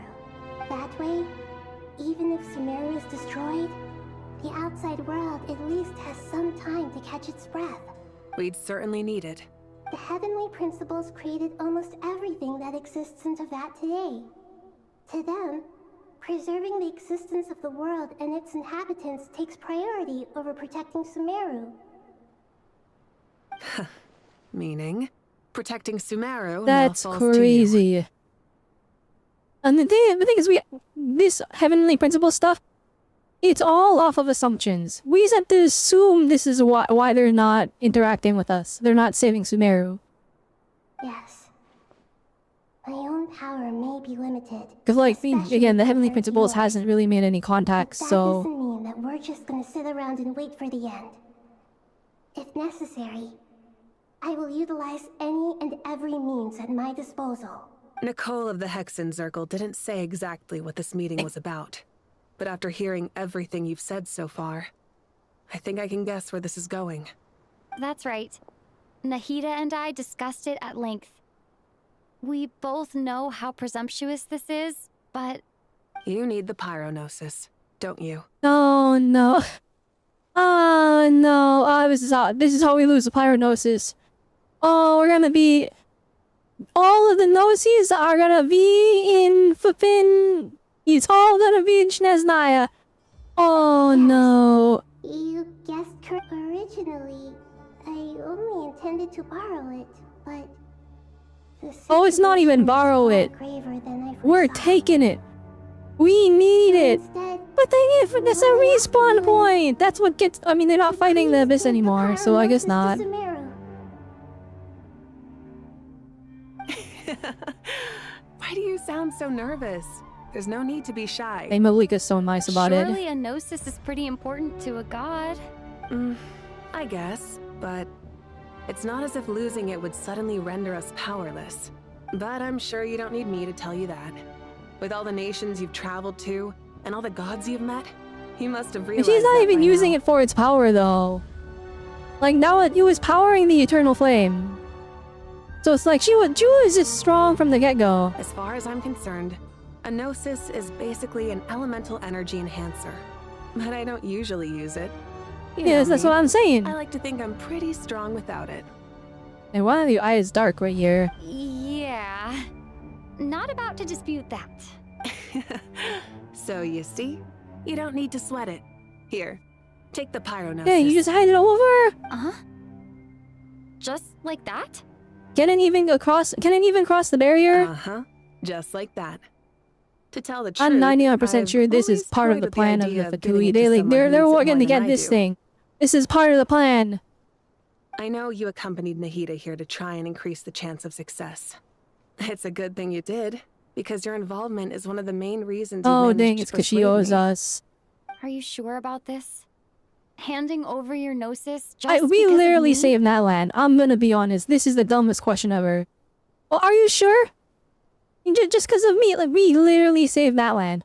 That way, even if Sumeru is destroyed, the outside world at least has some time to catch its breath. We'd certainly need it. The heavenly principles created almost everything that exists in Teyvat today. To them, preserving the existence of the world and its inhabitants takes priority over protecting Sumeru. Meaning, protecting Sumeru That's now falls to you. crazy. And the thing is, this heavenly principle stuff, it's all off of assumptions. We just have to assume this is why they're not interacting with us. They're not saving Sumeru. Yes. My own power may be limited. Because, like, again, the heavenly principles hasn't really made any contacts, That so... doesn't mean that we're just gonna sit around and wait for the end. If necessary, I will utilize any and every means at my disposal. Nicole of the Hexen Circle didn't say exactly what this meeting was about. But after hearing everything you've said so far, I think I can guess where this is going. That's right. Nahida and I discussed it at length. We both know how presumptuous this is, but... You need the pyronosis, don't you? Oh, no. Oh, no. Oh, this is how we lose the pyronosis. Oh, we're gonna be... All of the noses are gonna be in flippin'... It's all gonna be in Shneznaya. Oh, no. You guessed correct. Originally, I only intended to borrow it, but... Oh, it's not even borrow it. We're taking it. We need it. But that's a respawn point. That's what gets... I mean, they're not fighting the Abyss anymore, so I guess not. Why do you sound so nervous? There's no need to be shy. Hey, Malika's so nice about it. Surely a gnosis is pretty important to a god. I guess, but it's not as if losing it would suddenly render us powerless. But I'm sure you don't need me to tell you that. With all the nations you've traveled to, and all the gods you've met, you must have realized She's not that even by using now. it for its power, though. Like, now it was powering the Eternal Flame. So it's like, she was just strong from the get-go. As far as I'm concerned, a gnosis is basically an elemental energy enhancer. But I don't usually use it. You Yes, know that's me. what I'm saying. I like to think I'm pretty strong without it. And one of your eyes is dark right here. Yeah. Not about to dispute that. So you see, you don't need to sweat it. Here, take the pyronosis. Yeah, you just hand it over. Just like that? Can it even cross the barrier? Just like that. To tell the truth, I'm 99% sure this is part of the plan of the Fatui. They're working to get this thing. This is part of the plan. I know you accompanied Nahida here to try and increase the chance of success. It's a good thing you did, because your involvement is one of the main reasons. Oh dang, it's because she owes us. Are you sure about this? Handing over your gnosis just We because of literally me? saved that land. I'm gonna be honest. This is the dumbest question ever. Well, are you sure? Just because of me, like, we literally saved that land.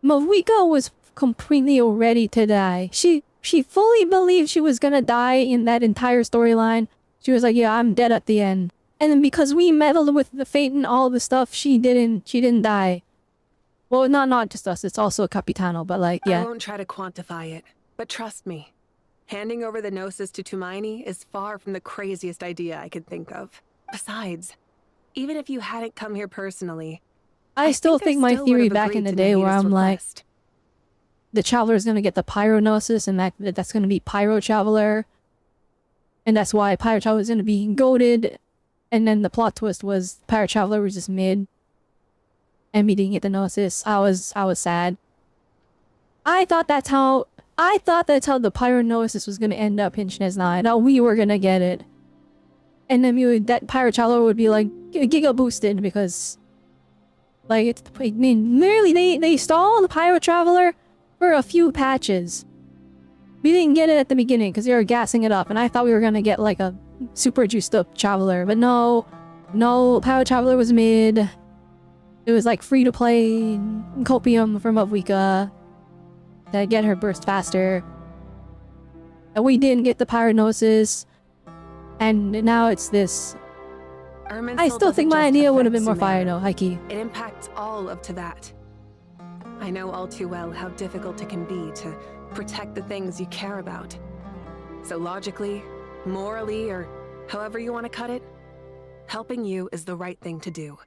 Mavika was completely ready to die. She fully believed she was gonna die in that entire storyline. She was like, yeah, I'm dead at the end. And then because we meddled with the fate and all the stuff, she didn't die. Well, not just us, it's also Capitano, but like, yeah. I won't try to quantify it, but trust me. Handing over the Gnosis to Tumaini is far from the craziest idea I could think of. Besides, even if you hadn't come here personally, I still think my theory back in the day where I'm like, the Traveler's gonna get the Pyronosis and that's gonna be Pyro Traveler. And that's why Pyro Traveler is gonna be goated. And then the plot twist was Pyro Traveler was just mid. And we didn't get the Gnosis. I was sad. I thought that's how the Pyronosis was gonna end up in SNES 9. I thought we were gonna get it. And then that Pyro Traveler would be like giga boosted because like literally they stalled the Pyro Traveler for a few patches. We didn't get it at the beginning because they were gassing it up and I thought we were gonna get like a super juiced up Traveler, but no, Pyro Traveler was mid. It was like free to play copium from Mavika to get her burst faster. And we didn't get the Pyronosis. And now it's this. I still think my idea would have been more fire though, Heike. It impacts all of Teyvat. I know all too well how difficult it can be to protect the things you care about. So logically, morally, or however you want to cut it, helping you is the right thing to do.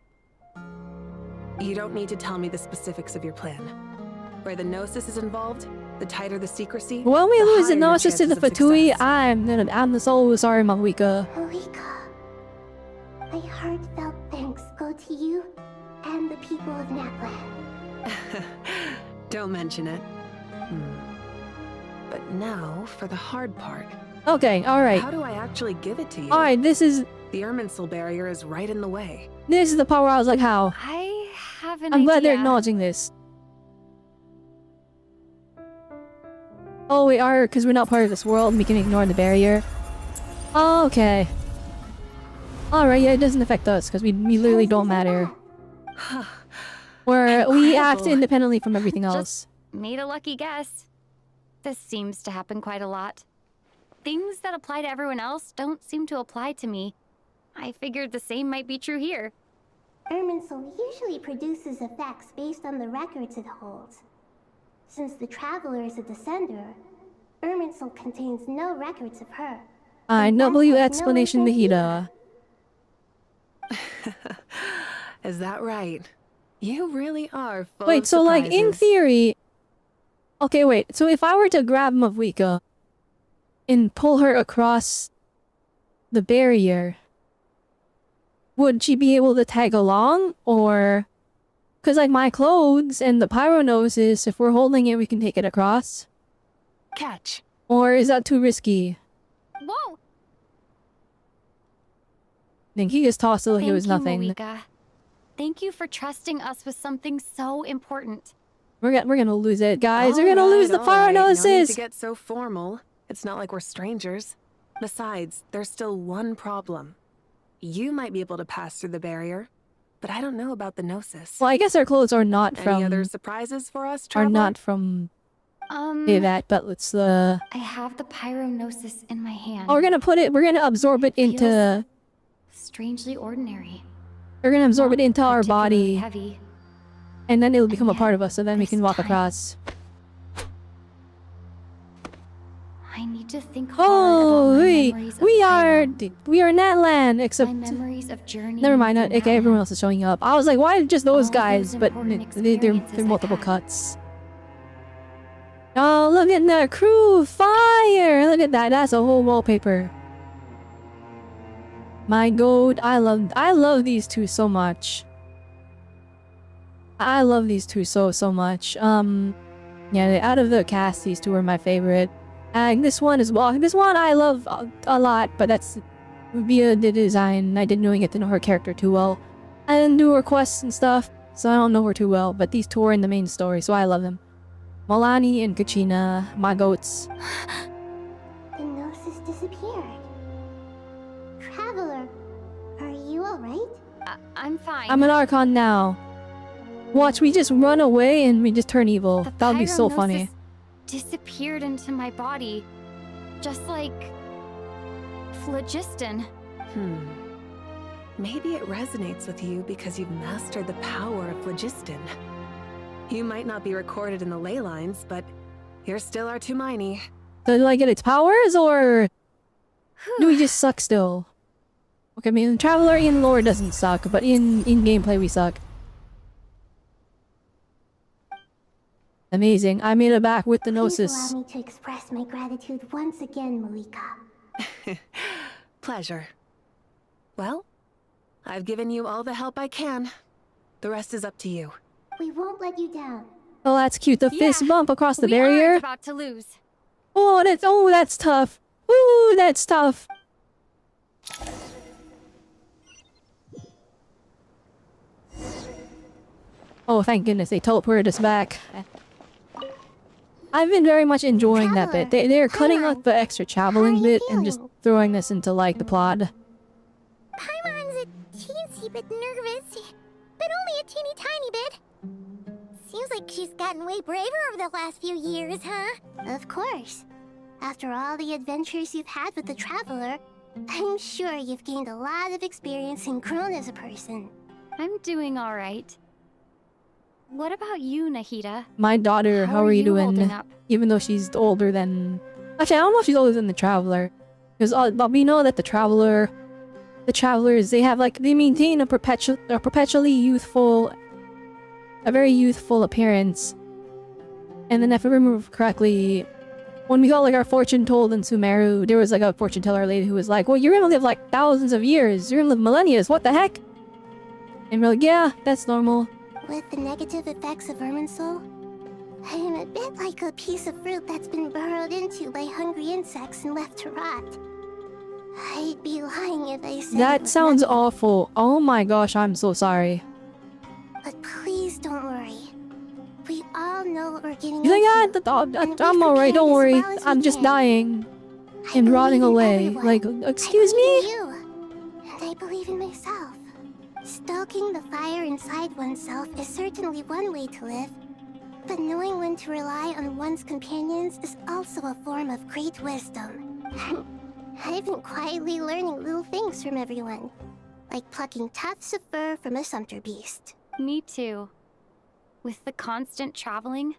You don't need to tell me the specifics of your plan. Where the Gnosis is involved, the tighter the secrecy. When we lose the Gnosis to the chances of Fatui, I'm the so sorry, Mavika. Mavika, my heartfelt thanks go to you and the people of Natlan. Don't mention it. But now for the hard part. Okay, alright. How do I actually give it to you? Alright, this is... The Irminsul barrier is right in the way. This is the part where I was like, how? I have an I'm glad they're idea. acknowledging this. Oh, we are, because we're not part of this world, we can ignore the barrier. Oh, okay. Alright, yeah, it doesn't affect us, because we literally don't matter. We act independently from everything else. Made a lucky guess. This seems to happen quite a lot. Things that apply to everyone else don't seem to apply to me. I figured the same might be true here. Irminsul usually produces effects based on the records it holds. Since the Traveler is a descender, Irminsul contains no records of her. W explanation Nahida. Is that right? You really are full Wait, of so like in surprises. theory... Okay, wait, so if I were to grab Mavika and pull her across the barrier, would she be able to tag along? Or... Because like my clothes and the Pyronosis, if we're holding it, we can take it across. Catch. Or is that too risky? Whoa! I think he just tossed it like it was Thank you, nothing. Mavika. Thank you for trusting us with something so important. We're gonna lose it, guys. We're gonna lose the No need to Pyronosis! get so formal. It's not like we're strangers. Besides, there's still one problem. You might be able to pass through the barrier, but I don't know about the Gnosis. Well, I guess our clothes are not Any from... other surprises for us, Are Traveler? not from... that, but let's I have the Pyronosis in my hand. Oh, we're gonna absorb it into... Strangely ordinary. We're gonna absorb it into our particularly body. Heavy. And then it'll become a part of us, so then we can walk across. I need to think hard Oh, about my wait. memories of We are Pyro. in that land, except My memories of journeying never mind. through Okay, everyone else is showing up. I was like, why just those All guys? those But important they're experiences multiple I've had. cuts. Oh, look at that crew fire! Look at that. That's a whole wallpaper. My god, I love these two so much. I love these two so much. Yeah, out of the cast, these two are my favorite. And this one as well. This one I love a lot, but that's via the design. I didn't really get to know her character too well. I didn't do her quests and stuff, so I don't know her too well. But these two are in the main story, so I love them. Milani and Kachina, my goats. The gnosis disappeared. Traveler, are you alright? I'm fine. I'm an Archon now. Watch, we just run away and we just turn evil. That would be so funny. Disappeared into my body, just like phlogiston. Maybe it resonates with you because you've mastered the power of phlogiston. You might not be recorded in the ley lines, but you're still our Tumini. Did I get its powers, or do we just suck still? Okay, I mean, Traveler in lore doesn't suck, but in gameplay we suck. Amazing. I made it back with the Please Gnosis. allow me to express my gratitude once again, Malika. Pleasure. Well, I've given you all the help I can. The rest is up to you. We won't let you down. Oh, that's cute. The fist bump across the We barrier. aren't about to lose. Oh, that's tough. Ooh, that's tough. Oh, thank goodness they teleported us back. I've been very much enjoying that bit. They're cutting out the extra traveling bit and just throwing this into, like, the plot. Paimon's a teensy bit nervous, but only a teeny tiny bit. Seems like she's gotten way braver over the last few years, huh? Of course. After all the adventures you've had with the Traveler, I'm sure you've gained a lot of experience and grown as a person. I'm doing all right. What about you, Nahida? My daughter, how are you doing? holding up? Even though she's older than... Actually, I don't know if she's older than the Traveler. Because we know that the Travelers, they have, like, they maintain a perpetually youthful... a very youthful appearance. And then if I remember correctly, when we got, like, our fortune told in Sumeru, there was, like, a fortune teller lady who was like, well, you're gonna live, like, thousands of years. You're gonna live millennia. What the heck? And we're like, yeah, that's normal. With the negative effects of Irminsul, I am a bit like a piece of fruit that's been burrowed into by hungry insects and left to rot. I'd be lying if I said That sounds awful. Oh my gosh, I'm so sorry. But please don't worry. We all know what we're getting You're into. like, yeah, I'm alright, don't worry. I'm just dying and rotting away. Like, excuse me? You, and I believe in myself. Stoking the fire inside oneself is certainly one way to live, but knowing when to rely on one's companions is also a form of great wisdom. I've been quietly learning little things from everyone, like plucking tufts of fur from a sumpter beast. Me too. With the constant traveling,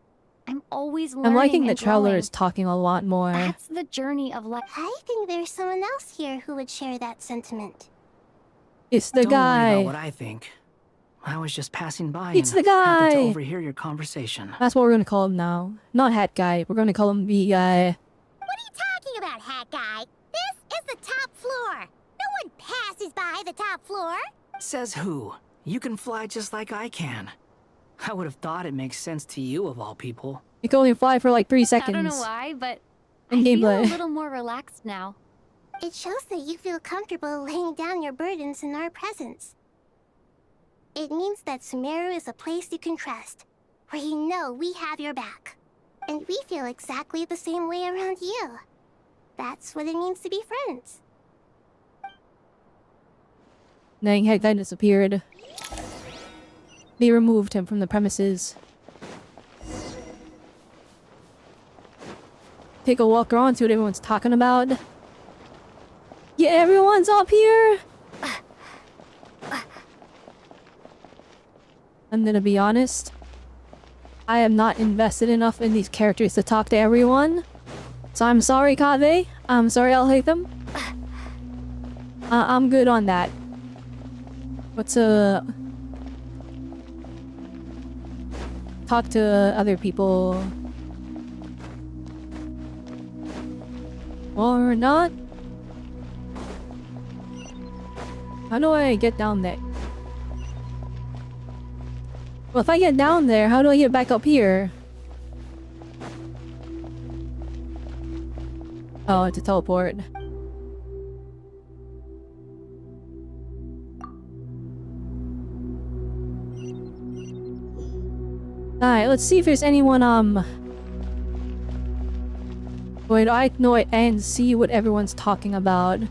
I'm always learning I'm liking and that Traveler growing. is talking a lot more. That's the journey of life. I think there's someone else here who would share that sentiment. It's the Don't worry guy. about what I think. I was just passing by It's and the happened to guy. overhear your conversation. That's what we're gonna call him now. Not Hat Guy. We're gonna call him the guy. What are you talking about, Hat Guy? This is the top floor. No one passes by the top floor. Says who? You can fly just like I can. I would have thought it makes sense to you of all people. You can only fly for like 3 seconds. I don't know why, but in I feel gameplay. a little more relaxed now. It shows that you feel comfortable laying down your burdens in our presence. It means that Sumeru is a place you can trust, where you know we have your back. And we feel exactly the same way around you. That's what it means to be friends. Dang, Hat Guy disappeared. They removed him from the premises. Take a walk around, see what everyone's talking about. Yeah, everyone's up here. I'm gonna be honest. I am not invested enough in these characters to talk to everyone. So I'm sorry, Kave. I'm sorry, Al-Haytham. I'm good on that. What's talk to other people. Or not? How do I get down there? Well, if I get down there, how do I get back up here? Oh, it's a teleport. Alright, let's see if there's anyone, wait, I know it and see what everyone's talking about.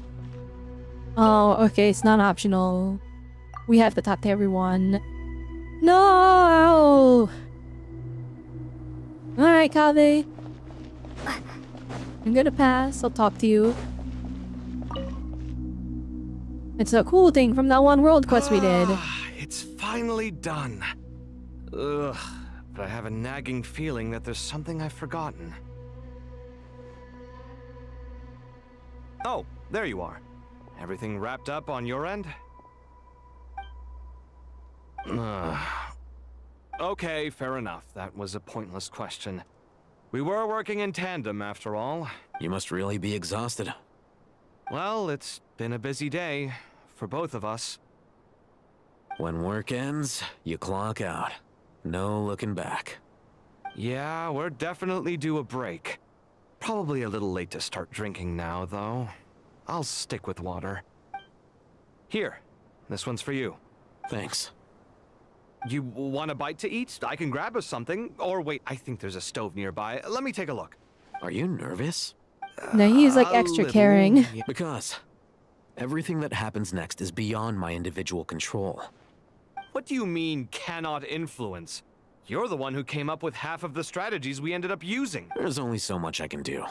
Oh, okay, it's not optional. We have to talk to everyone. No! Alright, Kave. I'm gonna pass. I'll talk to you. It's a cool thing from that one world quest we did. It's finally done. Ugh, but I have a nagging feeling that there's something I've forgotten. Oh, there you are. Everything wrapped up on your end? Okay, fair enough. That was a pointless question. We were working in tandem, after all. You must really be exhausted. Well, it's been a busy day for both of us. When work ends, you clock out. No looking back. Yeah, we're definitely due a break. Probably a little late to start drinking now, though. I'll stick with water. Here, this one's for you. Thanks. You want a bite to eat? I can grab us something. Or wait, I think there's a stove nearby. Let me take a look. Are you nervous? No, he's like extra caring. Because everything that happens next is beyond my individual control. What do you mean, cannot influence? You're the one who came up with half of the strategies we ended up using. There's only so much I can do.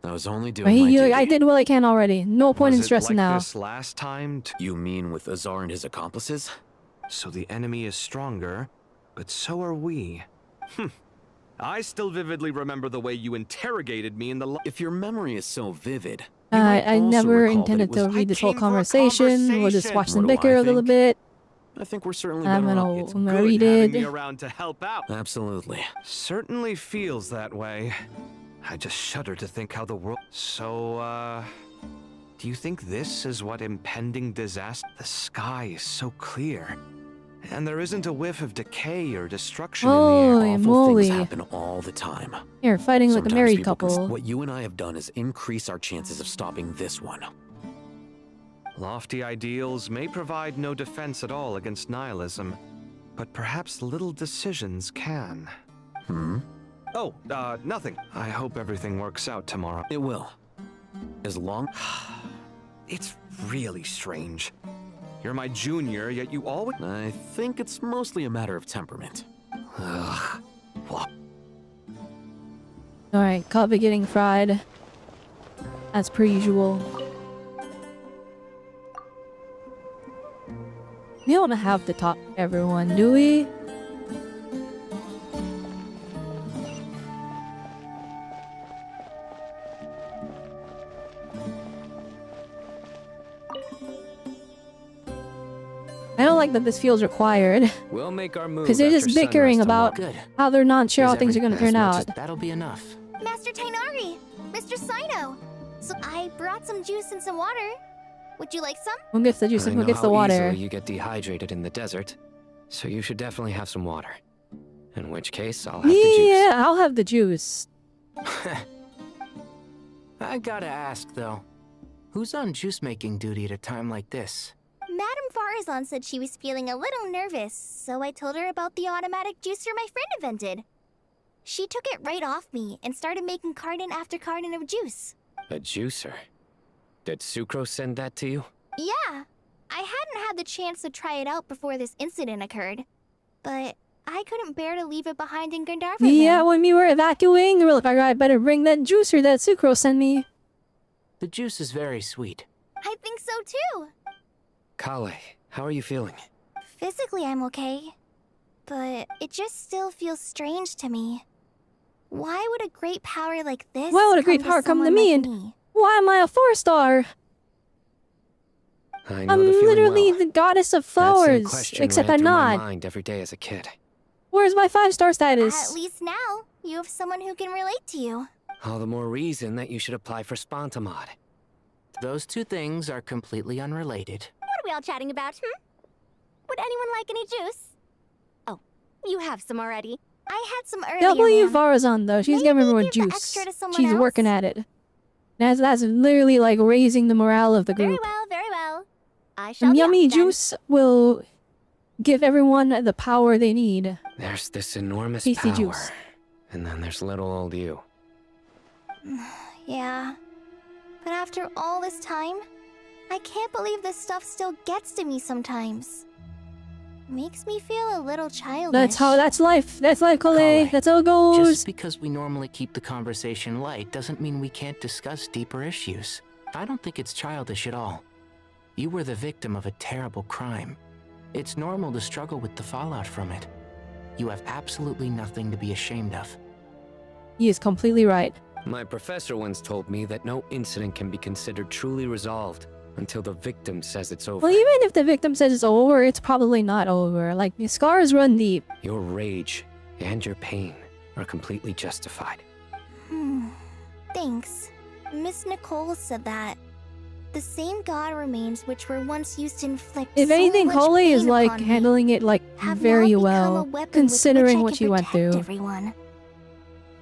I was only doing my duty. I did what I can already. No point in stressing now. Was it like this last time? You mean with Azar and his accomplices? So the enemy is stronger, but so are we. I still vividly remember the way you interrogated me in the... If your memory is so vivid... I never intended to read this whole conversation. We'll just watch them bicker a little bit. I think we're certainly I'm better gonna off. read it. Me around to help out. Absolutely. Certainly feels that way. I just shudder to think how the world... So, do you think this is what impending disaster... The sky is so clear. And there isn't a whiff of decay or destruction in the air. Awful things happen all the time. You're fighting like a married people couple. What you and I have done is increase our chances of stopping this one. Lofty ideals may provide no defense at all against nihilism, but perhaps little decisions can. Oh, nothing. I hope everything works out tomorrow. It will. As long... It's really strange. You're my junior, yet you always... I think it's mostly a matter of temperament. Ugh. What? Alright, Kave getting fried. As per usual. We don't have to talk to everyone, do we? I don't like that this feels required. We'll make our move. Because they're just bickering about how they're not sure how things are going to turn out. That'll be enough. Master Tainari! Mr. Sino! So I brought some juice and some water. Would you like some? Who gets the juice and who gets the I know how water? easily you get dehydrated in the desert, so you should definitely have some water. In which case, I'll have the juice. Yeah, I'll have the juice. I gotta ask, though. Who's on juice-making duty at a time like this? Madame Farazan said she was feeling a little nervous, so I told her about the automatic juicer my friend invented. She took it right off me and started making carton after carton of juice. A juicer? Did Sucrose send that to you? Yeah. I hadn't had the chance to try it out before this incident occurred, but I couldn't bear to leave it behind in Gandharva. Yeah, when we were evacuating, we were like, I better bring that juicer that Sucrose sent me. The juice is very sweet. I think so too. Kale, how are you feeling? Physically, I'm okay, but it just still feels strange to me. Why would a great power like this Why would a great power come to me, and why am I a 4-star? I know I'm the feeling literally well. the goddess of That same flowers, question except ran I'm through my not. mind every day as a kid. Where's my 5-star status? At least now, you have someone who can relate to you. All the more reason that you should apply for Spontamod. Those two things are completely unrelated. What are we all chatting about, Would anyone like any juice? Oh, you have some already. I had some earlier, W ma'am. Varazon though, she's giving everyone juice. extra to someone She's else? working at it. That's literally like raising the morale of the group. Very well. I shall And be yummy off then. juice will give everyone the power they need. There's this enormous Tasty power. juice. And then there's little old you. Yeah. But after all this time, I can't believe this stuff still gets to me sometimes. Makes me feel a little childish. That's life. That's life, Kale. That's how it goes. Just because we normally keep the conversation light doesn't mean we can't discuss deeper issues. I don't think it's childish at all. You were the victim of a terrible crime. It's normal to struggle with the fallout from it. You have absolutely nothing to be ashamed of. He is completely right. My professor once told me that no incident can be considered truly resolved until the victim says it's over. Well, even if the victim says it's over, it's probably not over. Like, the scars run deep. Your rage and your pain are completely justified. Thanks. Miss Nicole said that. The same god remains which were once used to inflict If so anything, much Kale is pain like upon me handling it like have very now become a well, weapon considering with what which I she can went protect through. everyone.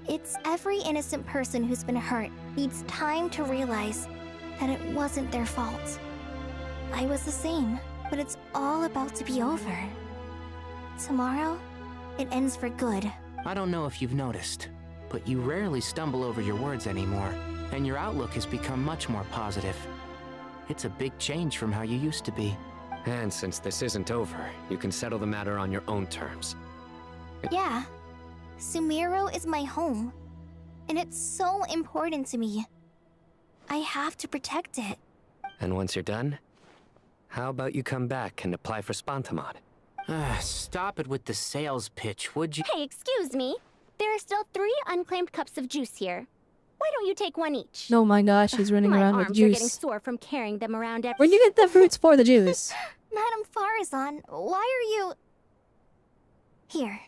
It's every innocent person who's been hurt needs time to realize that it wasn't their fault. I was the same, but it's all about to be over. Tomorrow, it ends for good. I don't know if you've noticed, but you rarely stumble over your words anymore, and your outlook has become much more positive. It's a big change from how you used to be. And since this isn't over, you can settle the matter on your own terms. Yeah. Sumiro is my home. And it's so important to me. I have to protect it. And once you're done, how about you come back and apply for Spontamod? Stop it with the sales pitch, would you? Hey, excuse me. There are still 3 unclaimed cups of juice here. Why don't you take one each? Oh my gosh, he's running My around arms with are getting juice. sore from carrying them around every— Where'd you get the fruits for the juice? Madame Farazan, why are you... Here,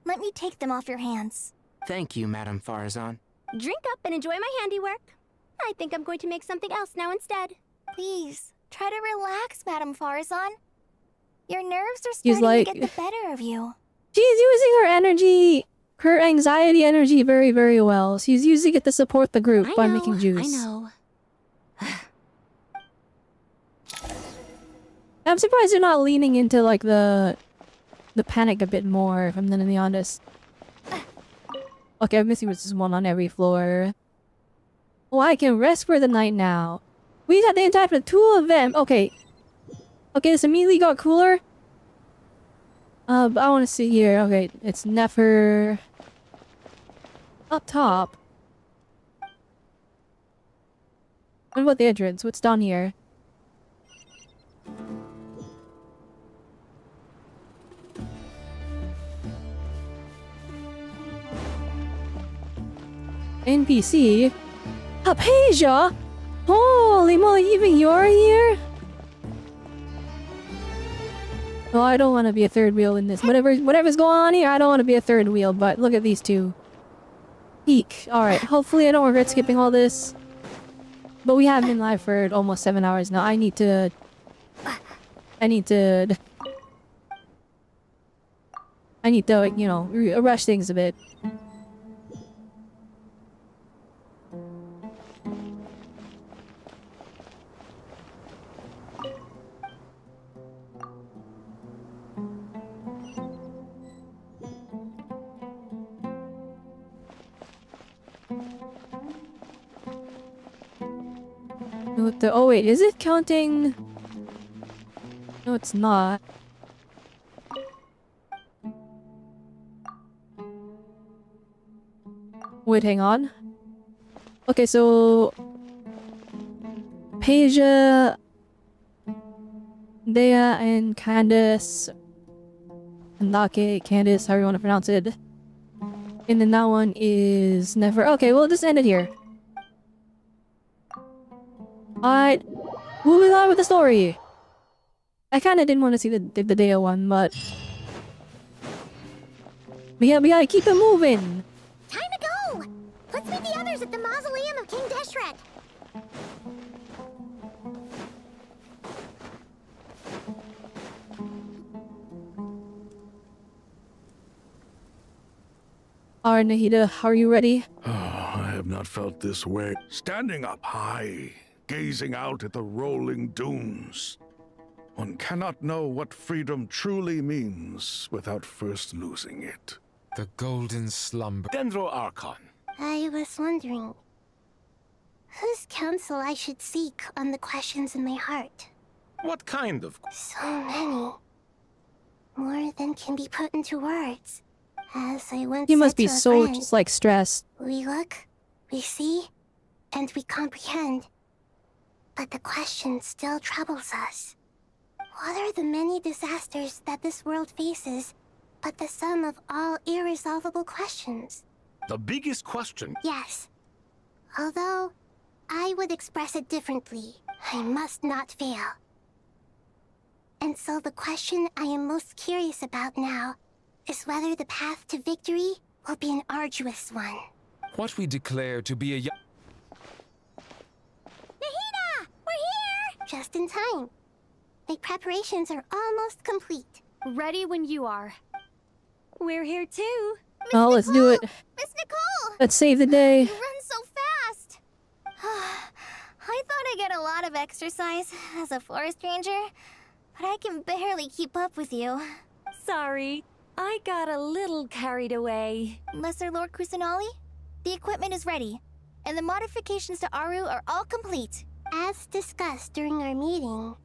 let me take them off your hands. Thank you, Madame Farazan. Drink up and enjoy my handiwork. I think I'm going to make something else now instead. Please, try to relax, Madame Farazan. Your nerves are He's starting like- to get the better of you. She's using her energy, her anxiety energy very, very well. She's using it to support the group by making juice. I know. I'm surprised you're not leaning into like the panic a bit more, if I'm gonna be honest. Okay, I'm missing with just one on every floor. Oh, I can rest for the night now. We got the entire 2 of them. Okay. Okay, this immediately got cooler. But I want to see here. Okay, it's never up top. What about the entrance? What's down here? NPC? Hypatia? Holy moly, even you're here? Oh, I don't want to be a third wheel in this. Whatever's going on here, I don't want to be a third wheel, but look at these two. Eek. Alright, hopefully I don't regret skipping all this. But we have been live for almost 7 hours now. I need to, you know, rush things a bit. Oh wait, is it counting? No, it's not. Wait, hang on. Okay, so Pasia, Dea, and Candace, and Candace, however you want to pronounce it, And then that one is never. Okay, we'll just end it here. Alright, moving on with the story. I kind of didn't want to see the Dea one, but we gotta keep it moving. Time to go! Let's meet the others at the mausoleum of King Deshret. Alright, Nahida, are you ready? I have not felt this way. Standing up high, gazing out at the rolling dunes. One cannot know what freedom truly means without first losing it. The golden slumber. Dendro Archon. I was wondering whose counsel I should seek on the questions in my heart. What kind of? So many. More than can be put into words. As I once You must said be to a so friend, just like stressed. we look, we see, and we comprehend. But the question still troubles us. What are the many disasters that this world faces, but the sum of all irresolvable questions? The biggest question. Yes. Although, I would express it differently. I must not fail. And so the question I am most curious about now is whether the path to victory will be an arduous one. What we declare to be a Nahida! We're here! Just in time. The preparations are almost complete. Ready when you are. We're here too. Oh, let's do it. Miss Nicole! Let's save the day. You run so fast! I thought I'd get a lot of exercise as a forest ranger, but I can barely keep up with you. Sorry, I got a little carried away. Lesser Lord Kusanali, the equipment is ready, and the modifications to Aru are all complete. As discussed during our meeting,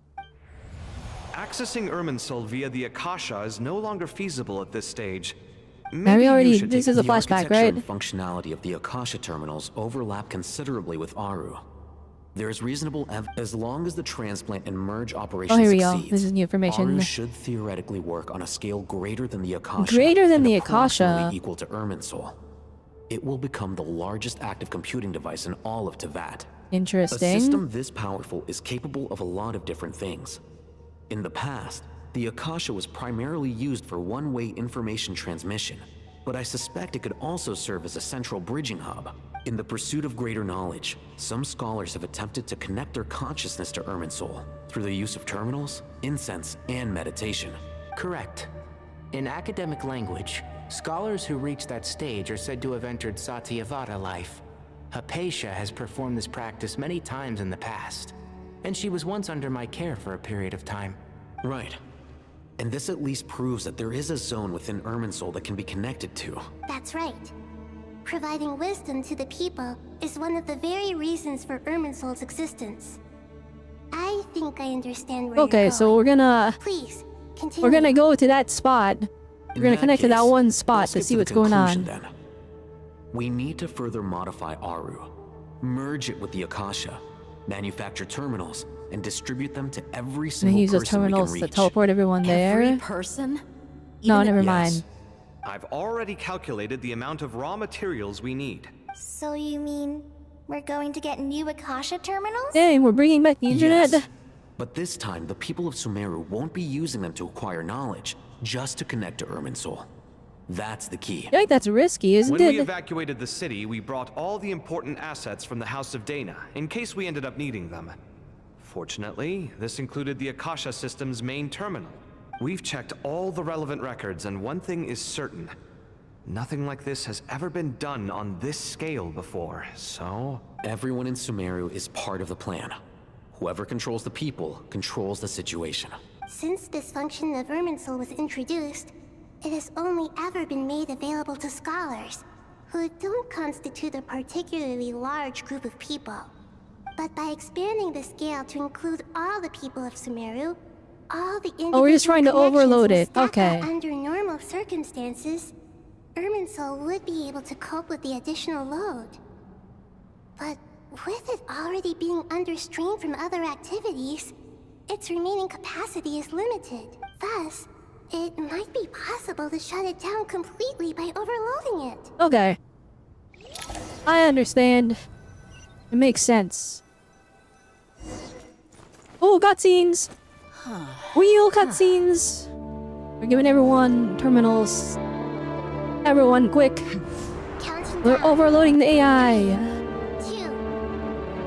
Accessing Irminsul via the Akasha is no longer feasible at this stage. Mary already. should This take is a the flashback, architecture right? and functionality of the Akasha terminals overlap considerably with Aru. There is reasonable as long as the transplant and merge operation Oh, here we go. succeeds, This is new information. Aru should theoretically work on a scale greater than the Akasha. Greater than and the approximately Akasha. equal to Irminsul. It will become the largest active computing device in all of Teyvat. Interesting. A system this powerful is capable of a lot of different things. In the past, the Akasha was primarily used for one-way information transmission, but I suspect it could also serve as a central bridging hub. In the pursuit of greater knowledge, some scholars have attempted to connect their consciousness to Irminsul through the use of terminals, incense, and meditation. Correct. In academic language, scholars who reach that stage are said to have entered Satyavada life. Hypatia has performed this practice many times in the past, and she was once under my care for a period of time. Right. And this at least proves that there is a zone within Irminsul that can be connected to. that's right. Providing wisdom to the people is one of the very reasons for Irminsul's existence. I think I understand where Okay, you're so going. we're gonna Please, continue. we're gonna go to that spot. We're In gonna that connect to that case, one spot let's to get see the what's going on. conclusion then. We need to further modify Aru, merge it with the Akasha, manufacture terminals, and distribute them to every And single use those person we can terminals to reach. teleport everyone there. Every person? No, Even never if- mind. I've already calculated the amount of raw materials we need. So you mean we're going to get new Akasha terminals? Dang, we're bringing back the internet. Yes. But this time, the people of Sumeru won't be using them to acquire knowledge, just to connect to Irminsul. That's the key. I think that's risky, isn't When we it? evacuated the city, we brought all the important assets from the House of Dana, in case we ended up needing them. Fortunately, this included the Akasha system's main terminal. We've checked all the relevant records, and one thing is certain. Nothing like this has ever been done on this scale before, so... Everyone in Sumeru is part of the plan. Whoever controls the people controls the situation. Since this function of Irminsul was introduced, it has only ever been made available to scholars, who don't constitute a particularly large group of people. But by expanding the scale to include all the people of Sumeru, all the individual Oh, we're just trying to overload it. connections will stack Okay. up under normal circumstances, Irminsul would be able to cope with the additional load. But with it already being under strain from other activities, its remaining capacity is limited. Thus, It might be possible to shut it down completely by overloading it. Okay. I understand. It makes sense. Oh, cutscenes! Real cutscenes! We're giving everyone terminals. Everyone, quick! We're overloading the AI! 2,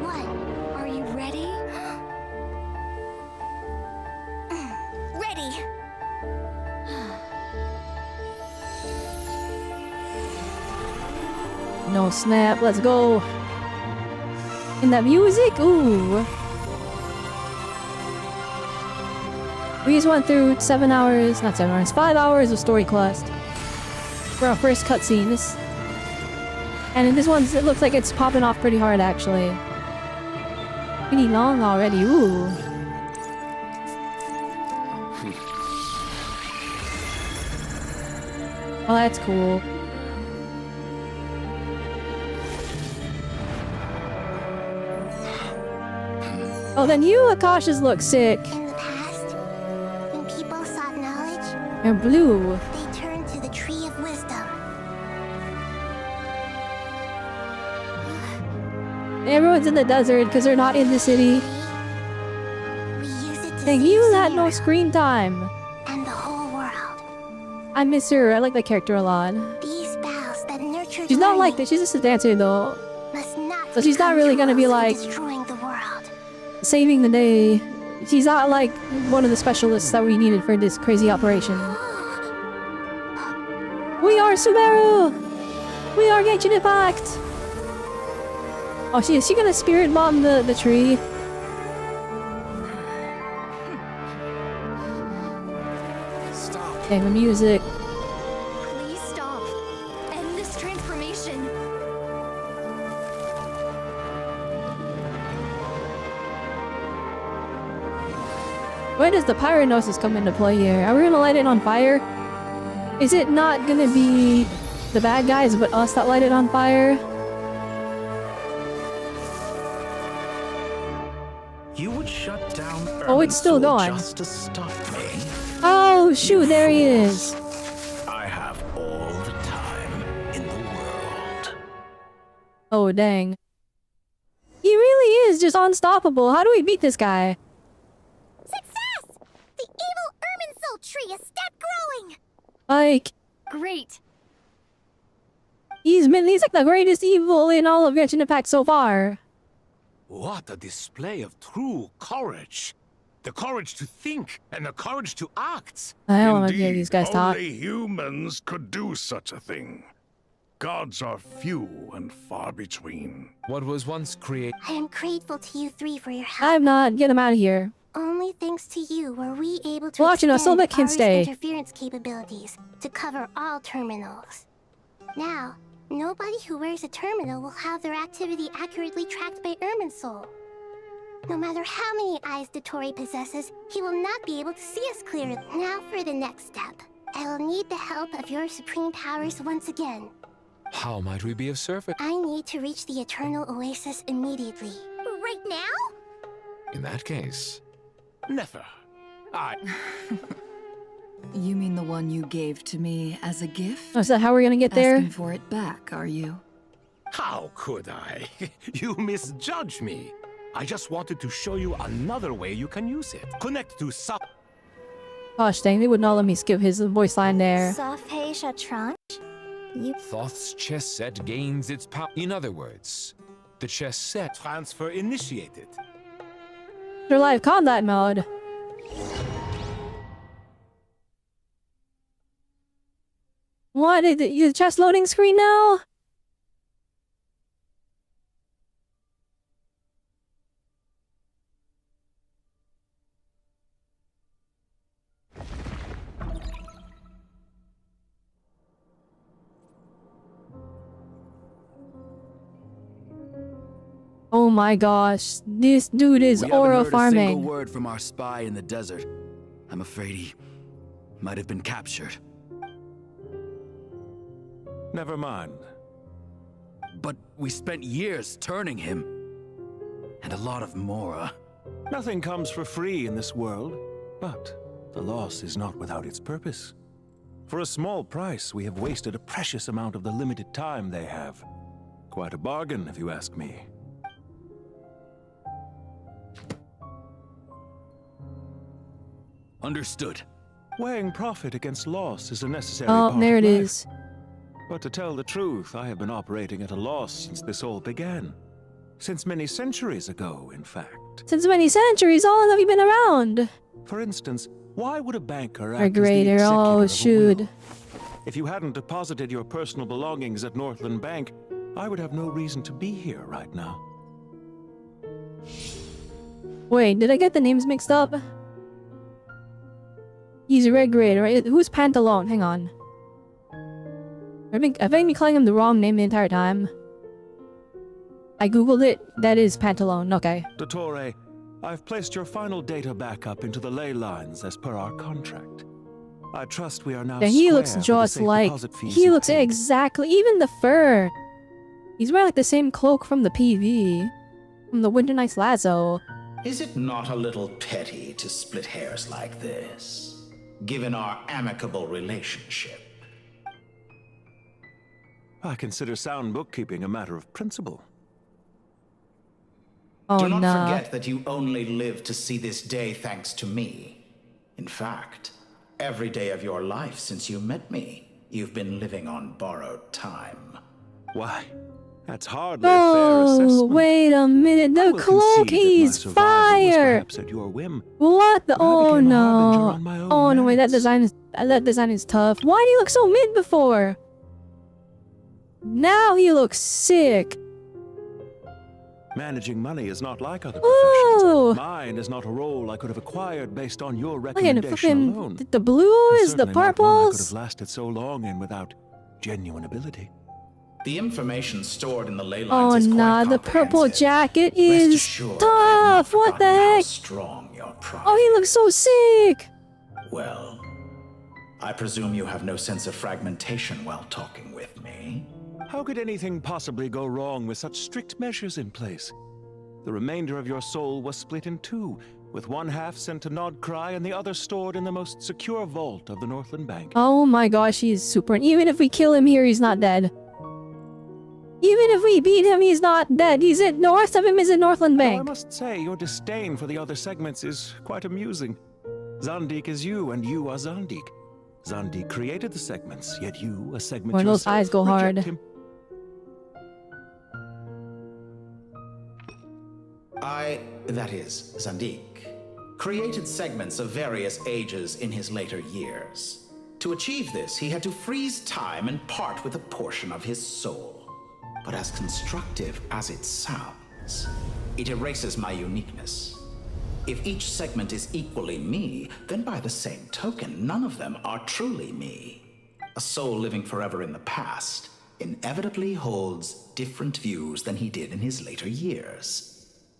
1. Are you ready? Ready! No snap, let's go! And that music? Ooh! We just went through 7 hours, not 7 hours, 5 hours of story quest for our first cutscene. And in this one, it looks like it's popping off pretty hard, actually. Pretty long already, ooh. Oh, that's cool. Oh, then you Akashas look sick. In the past, when people sought knowledge, They're blue. they turned to the Tree of Wisdom. Everyone's in the desert because they're not in the city. Thank you, that no screen time. And the whole world. I miss her. I like that character a lot. These boughs that nurtured She's not learning like this. She's just a dancer though. must not So she's not become really gonna be tools for like destroying the world. saving the day. She's not like one of the specialists that we needed for this crazy operation. We are Subaru! We are Genshin Impact! Oh, is she gonna spirit bomb the tree? Stop. Dang, the music. Please stop. End this transformation. Where does the pyronosis come into play here? Are we gonna light it on fire? Is it not gonna be the bad guys but us that light it on fire? You would shut down Oh, it's still Irminsul going. just to stop me. Oh shoot, there he is. I have all the time in the world. Oh dang. He really is just unstoppable. How do we beat this guy? Success! The evil Irminsul tree has stopped growing! Like, Great. he's like the greatest evil in all of Genshin Impact so far. What a display of true courage. The courage to think and the courage to act. I don't want to hear these guys talk. Only humans could do such a thing. Gods are few and far between. What was once created. I am grateful to you three for your help. I'm not. Get him out of here. Only thanks to you were we able to Well, actually, no, extend Silva can Ari's stay. interference capabilities to cover all terminals. Now, nobody who wears a terminal will have their activity accurately tracked by Irminsul. No matter how many eyes Dotori possesses, he will not be able to see us clearly. Now for the next step. I will need the help of your supreme powers once again. How might we be of service? I need to reach the Eternal Oasis immediately. Right now? In that case. Never. You mean the one you gave to me as a gift? Oh, is that how we're gonna get there? Asking for it back, are you? How could I? You misjudge me. I just wanted to show you another way you can use it. Connect to Gosh dang, they would not let me skip his voice line there. Safhei Shatranj? You... Thoth's chess set gains its power. In other words, the chess set. Transfer initiated. Their live combat mode. What? Is the chess loading screen now? Oh my gosh, this dude is We haven't aura heard a farming. single word from our spy in the desert. I'm afraid he might have been captured. Never mind. But we spent years turning him. And a lot of Mora. Nothing comes for free in this world, but The loss is not without its purpose. For a small price, we have wasted a precious amount of the limited time they have. Quite a bargain, if you ask me. Understood. Weighing profit against loss is a necessary Oh, part there of it life. is. But to tell the truth, I have been operating at a loss since this all began. Since many centuries ago, in fact. Since many centuries, how long have you been around? For instance, why would a banker act as the Regulator, executor oh of a shoot. will? If you hadn't deposited your personal belongings at Northland Bank, I would have no reason to be here right now. Wait, did I get the names mixed up? He's a regulator, right? Who's Pantalone? Hang on. I've been calling him the wrong name the entire time. I googled it. That is Pantalone. Okay. Dottore, I've placed your final data backup into the ley lines as per our contract. I trust we are now Yeah, he looks square for the just safe like... deposit fees He you looks paid. exactly... Even the fur. He's wearing like the same cloak from the PV. From the Winter Night's Lazo. Is it not a little petty to split hairs like this, given our amicable relationship? I consider sound bookkeeping a matter of principle. Oh, Do not nah. forget that you only live to see this day thanks to me. In fact, every day of your life since you met me, you've been living on borrowed time. Why? That's hardly a fair Oh, assessment. wait a minute. The will cloak, concede that my he's survival was fire. perhaps at your whim. What the? Oh became a harbinger no. on my own Oh no, wait, that design is tough. Why did he look so mid before? Now he looks sick. Managing money is not like other Ooh. professions. Mine is not a role I could have acquired based on your Look at recommendation fucking alone. the blues, And the certainly not one I could purples. have lasted so long in without genuine ability. The information stored in the ley Oh lines is nah, quite the purple jacket Rest is assured tough. What the how heck? strong your pride. Oh, he looks so sick. Well, I presume you have no sense of fragmentation while talking with me. How could anything possibly go wrong with such strict measures in place? The remainder of your soul was split in two, with one half sent to Nod-krai and the other stored in the most secure vault of the Northland Bank. Oh my gosh, he's super. And even if we kill him here, he's not dead. Even if we beat him, he's not dead. He's in. The rest of him is in Northland Though I Bank. must say, your disdain for the other segments is quite amusing. Zandik is you, and you are Zandik. Zandik created the segments, yet you, a segment When those yourself, eyes go reject hard. him. That is, Zandik, created segments of various ages in his later years. To achieve this, he had to freeze time and part with a portion of his soul. But as constructive as it sounds, it erases my uniqueness. If each segment is equally me, then by the same token, none of them are truly me. A soul living forever in the past inevitably holds different views than he did in his later years.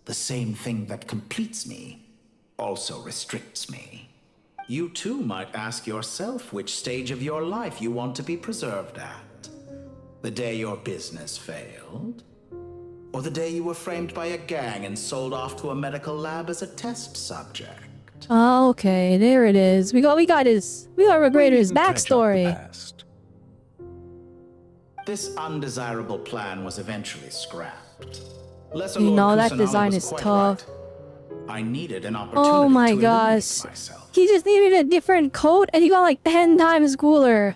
The same thing that completes me also restricts me. You too might ask yourself which stage of your life you want to be preserved at. The day your business failed? Or the day you were framed by a gang and sold off to a medical lab as a test subject? Oh, okay, there it is. We got Regrator's backstory. This undesirable plan was eventually scrapped. Lesser You Lord know that Kusanagi design was is quite tough. right. I needed an opportunity Oh my to gosh. eliminate myself. He just needed a different coat and he got like 10 times cooler.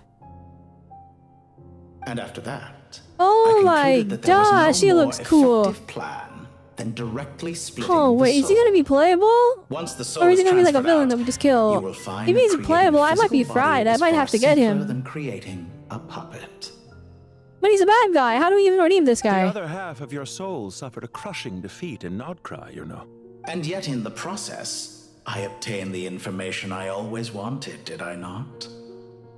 And after that, Oh my that there was no gosh, he more looks cool. effective plan than directly splitting Oh the wait, is he soul. gonna be playable? Once the soul Or is he is gonna be like a transferred villain out, that we just kill? you will find If he's creating playable, a I might be physical body fried. I is might far have to get simpler him. than creating a puppet. But he's a bad guy. How do we even redeem this The guy? other half of your soul suffered a crushing defeat in Nod-krai, you know. And yet in the process, I obtained the information I always wanted, did I not?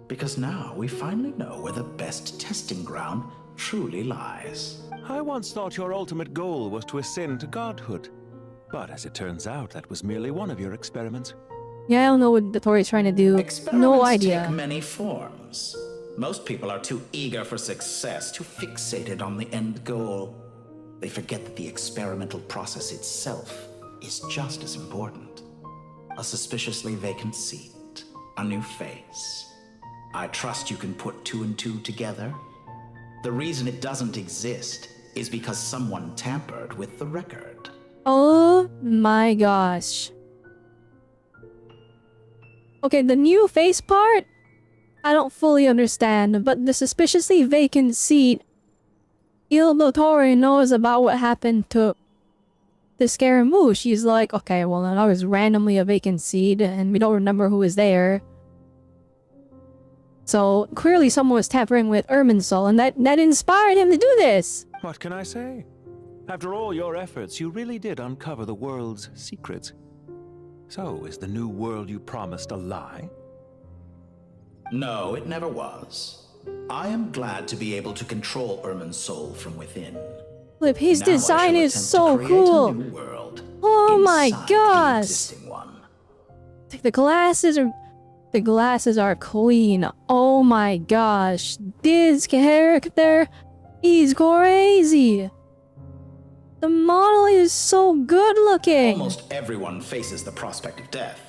Because now we finally know where the best testing ground truly lies. I once thought your ultimate goal was to ascend to godhood. But as it turns out, that was merely one of your experiments. Yeah, I don't know what the Tori's trying to do. No Experiments idea. take many forms. Most people are too eager for success, too fixated on the end goal. They forget that the experimental process itself is just as important. A suspiciously vacant seat, a new face. I trust you can put two and two together. The reason it doesn't exist is because someone tampered with the record. Oh my gosh. Okay, the new face part, I don't fully understand, but the suspiciously vacant seat, Il Dottore knows about what happened to the Scaramouche. He's like, okay, well, that was randomly a vacant seat, and we don't remember who was there. So, clearly someone was tampering with Irminsul, and that inspired him to do this! What can I say? After all your efforts, you really did uncover the world's secrets. So, is the new world you promised a lie? No, it never was. I am glad to be able to control Irminsul from within. Flip, his Now design I shall is attempt so to create cool! a new world Oh my inside the gosh! existing one. The glasses are clean. Oh my gosh. This character is crazy. The model is so good looking. Almost everyone faces the prospect of death,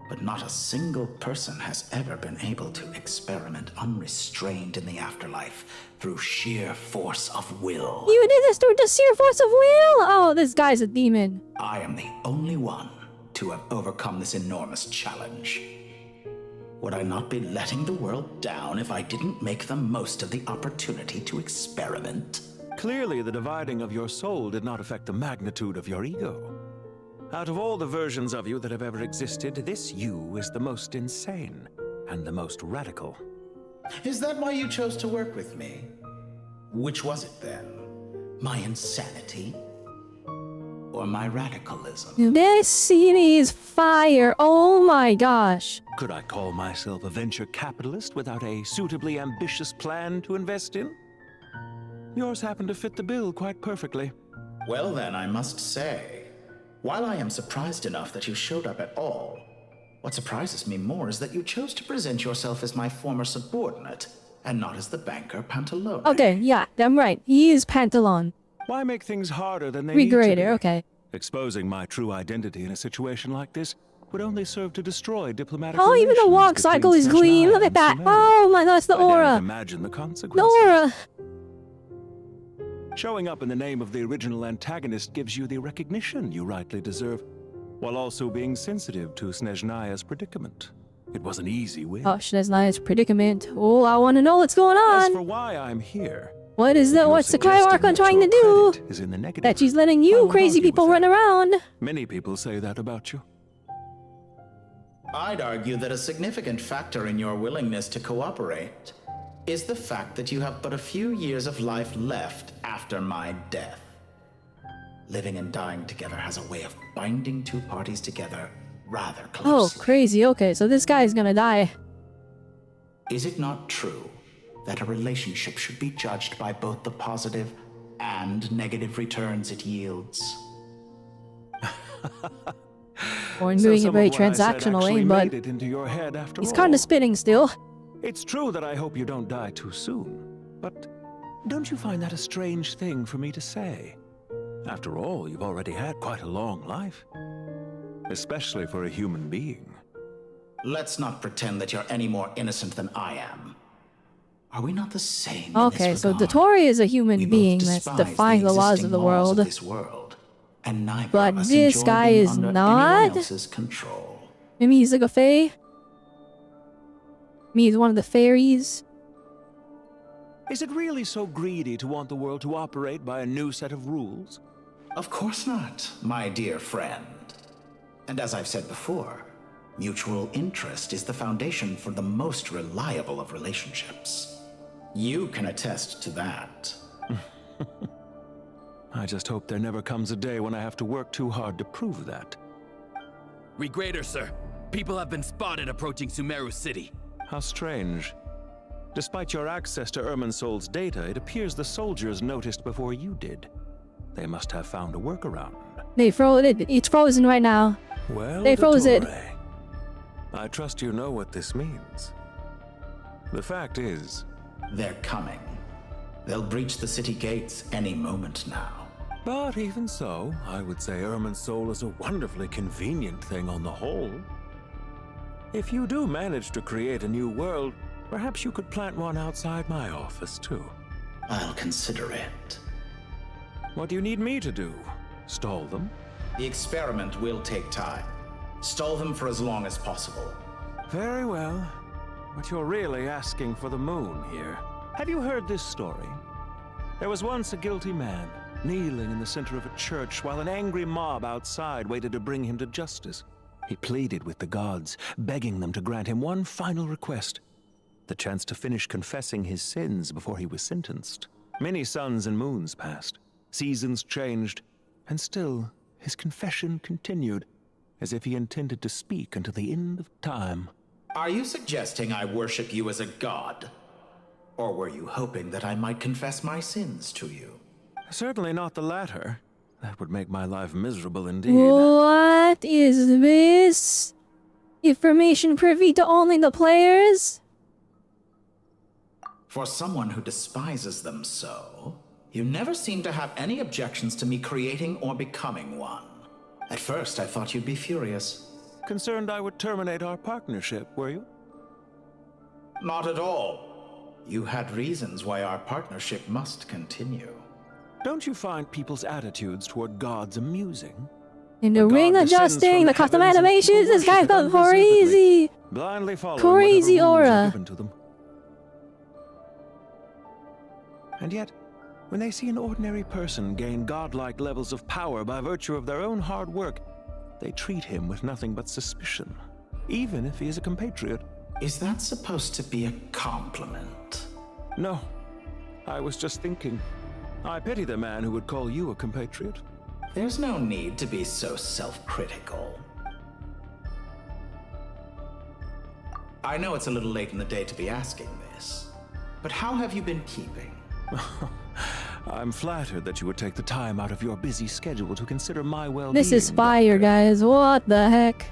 but not a single person has ever been able to experiment unrestrained in the afterlife through sheer force of will. You did this through the sheer force of will? Oh, this guy's a demon. I am the only one to have overcome this enormous challenge. Would I not be letting the world down if I didn't make the most of the opportunity to experiment? Clearly, the dividing of your soul did not affect the magnitude of your ego. Out of all the versions of you that have ever existed, this you is the most insane and the most radical. Is that why you chose to work with me? Which was it then? My insanity? Or my radicalism? This scene is fire. Oh my gosh. Could I call myself a venture capitalist without a suitably ambitious plan to invest in? Yours happened to fit the bill quite perfectly. Well then, I must say, while I am surprised enough that you showed up at all, what surprises me more is that you chose to present yourself as my former subordinate, and not as the banker Pantalone. Okay, yeah, I'm right. He is Pantalon. Why make things harder than they need to be? Regrader, okay. Exposing my true identity in a situation like this would only serve to destroy diplomatic Oh, even the walk relations cycle is between clean. Snezhnaya Look at and that. Sumeru. Oh my gosh, the I daren't aura. imagine the The consequences. aura. Showing up in the name of the original antagonist gives you the recognition you rightly deserve, while also being sensitive to Snezhnaya's predicament. It was an easy win. Oh, Snezhnaya's predicament. Oh, I want to know what's going on. As for why I'm here, What's the Cryo Archon trying to do? is in the negative. That she's letting you crazy people run around. Many people say that about you. I'd argue that a significant factor in your willingness to cooperate is the fact that you have but a few years of life left after my death. Living and dying together has a way of binding two parties together rather Oh, closely. crazy. Okay, so this guy is gonna die. Is it not true that a relationship should be judged by both the positive and negative returns it yields? Or doing it some very of what I said transactionally, actually but made it into your head after he's all. kind of spitting still. It's true that I hope you don't die too soon, but don't you find that a strange thing for me to say? After all, you've already had quite a long life, especially for a human being. Let's not pretend that you're any more innocent than I am. Are we not the same? Okay, so Dottore is a human being that's defying the laws of the world. And neither But of us this enjoy guy being is under not. anyone else's control. Maybe he's like a fae? Maybe he's one of the fairies? Is it really so greedy to want the world to operate by a new set of rules? Of course not, my dear friend. And as I've said before, mutual interest is the foundation for the most reliable of relationships. You can attest to that. I just hope there never comes a day when I have to work too hard to prove that. Regrader, sir. People have been spotted approaching Sumeru City. How strange. Despite your access to Irminsul's data, it appears the soldiers noticed before you did. They must have found a workaround. They froze it. It's frozen right now. Well, They froze it. Dottore, I trust you know what this means. The fact is... They're coming. They'll breach the city gates any moment now. But even so, I would say Irminsul is a wonderfully convenient thing on the whole. If you do manage to create a new world, perhaps you could plant one outside my office, too. I'll consider it. What do you need me to do? Stall them? The experiment will take time. Stall them for as long as possible. Very well. But you're really asking for the moon here. Have you heard this story? There was once a guilty man, kneeling in the center of a church while an angry mob outside waited to bring him to justice. He pleaded with the gods, begging them to grant him one final request: the chance to finish confessing his sins before he was sentenced. Many suns and moons passed, seasons changed, and still his confession continued, as if he intended to speak until the end of time. Are you suggesting I worship you as a god? Or were you hoping that I might confess my sins to you? Certainly not the latter. That would make my life miserable indeed. What is this? Information privy to only the players? For someone who despises them so, you never seem to have any objections to me creating or becoming one. At first, I thought you'd be furious. Concerned I would terminate our partnership, were you? Not at all. You had reasons why our partnership must continue. Don't you find people's attitudes toward gods amusing? In the ring adjusting, the custom animations, this guy's got crazy. Blindly following Crazy whatever rules are aura. given to them. And yet, when they see an ordinary person gain godlike levels of power by virtue of their own hard work, they treat him with nothing but suspicion, even if he is a compatriot. Is that supposed to be a compliment? No. I was just thinking. I pity the man who would call you a compatriot. There's no need to be so self-critical. I know it's a little late in the day to be asking this, but how have you been keeping? I'm flattered that you would take the time out of your busy schedule to consider my well-being. This is fire, guys. What the heck?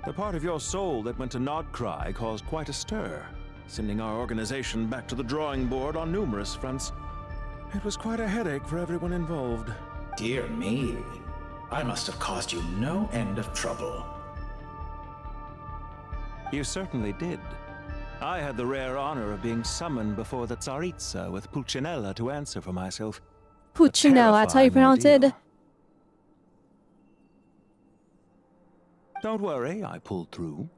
The part of your soul that went to Nod-krai caused quite a stir, sending our organization back to the drawing board on numerous fronts. It was quite a headache for everyone involved. Dear me. I must have caused you no end of trouble. You certainly did. I had the rare honor of being summoned before the Tsaritsa with Pulcinella to answer for myself. Puccinella, that's how you pronounce it. Don't worry, I pulled through.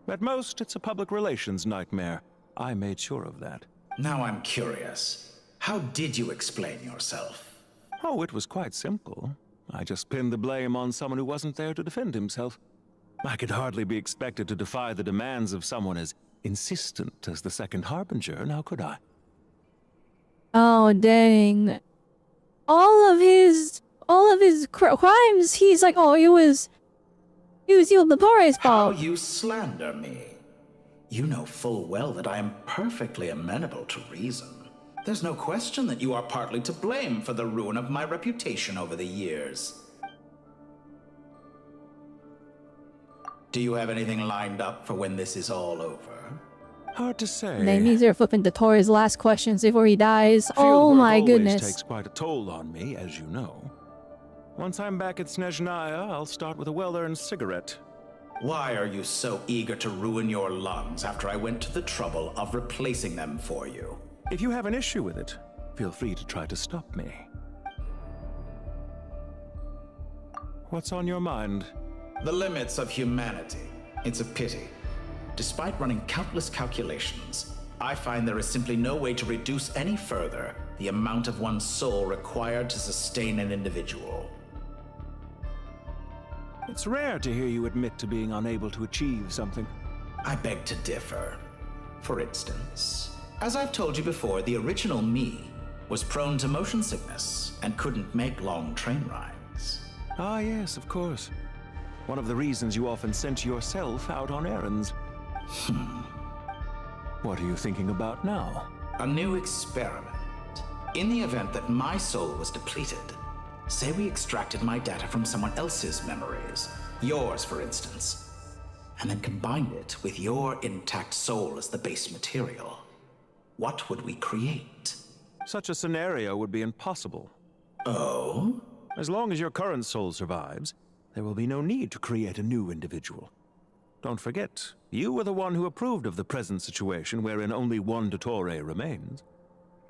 At most, it's a public relations nightmare. I made sure of that. Now I'm curious. How did you explain yourself? Oh, it was quite simple. I just pinned the blame on someone who wasn't there to defend himself. I could hardly be expected to defy the demands of someone as insistent as the Second Harbinger, now could I? Oh, dang. All of his crimes, he's like, oh, it was you, Lapore's fault. How you slander me. You know full well that I am perfectly amenable to reason. There's no question that you are partly to blame for the ruin of my reputation over the years. Do you have anything lined up for when this is all over? Hard to say. That means they're flipping to Tori's last questions before he dies. Oh Fieldwork my always goodness. takes quite a toll on me, as you know. Once I'm back at Snezhnaya, I'll start with a well-earned cigarette. Why are you so eager to ruin your lungs after I went to the trouble of replacing them for you? If you have an issue with it, feel free to try to stop me. What's on your mind? The limits of humanity. It's a pity. Despite running countless calculations, I find there is simply no way to reduce any further the amount of one's soul required to sustain an individual. It's rare to hear you admit to being unable to achieve something. I beg to differ. For instance, as I've told you before, the original me was prone to motion sickness and couldn't make long train rides. Ah, yes, of course. One of the reasons you often sent yourself out on errands. What are you thinking about now? A new experiment. In the event that my soul was depleted, say we extracted my data from someone else's memories, yours for instance, and then combined it with your intact soul as the base material, what would we create? Such a scenario would be impossible. Oh? As long as your current soul survives, there will be no need to create a new individual. Don't forget, you were the one who approved of the present situation wherein only one Dottore remains.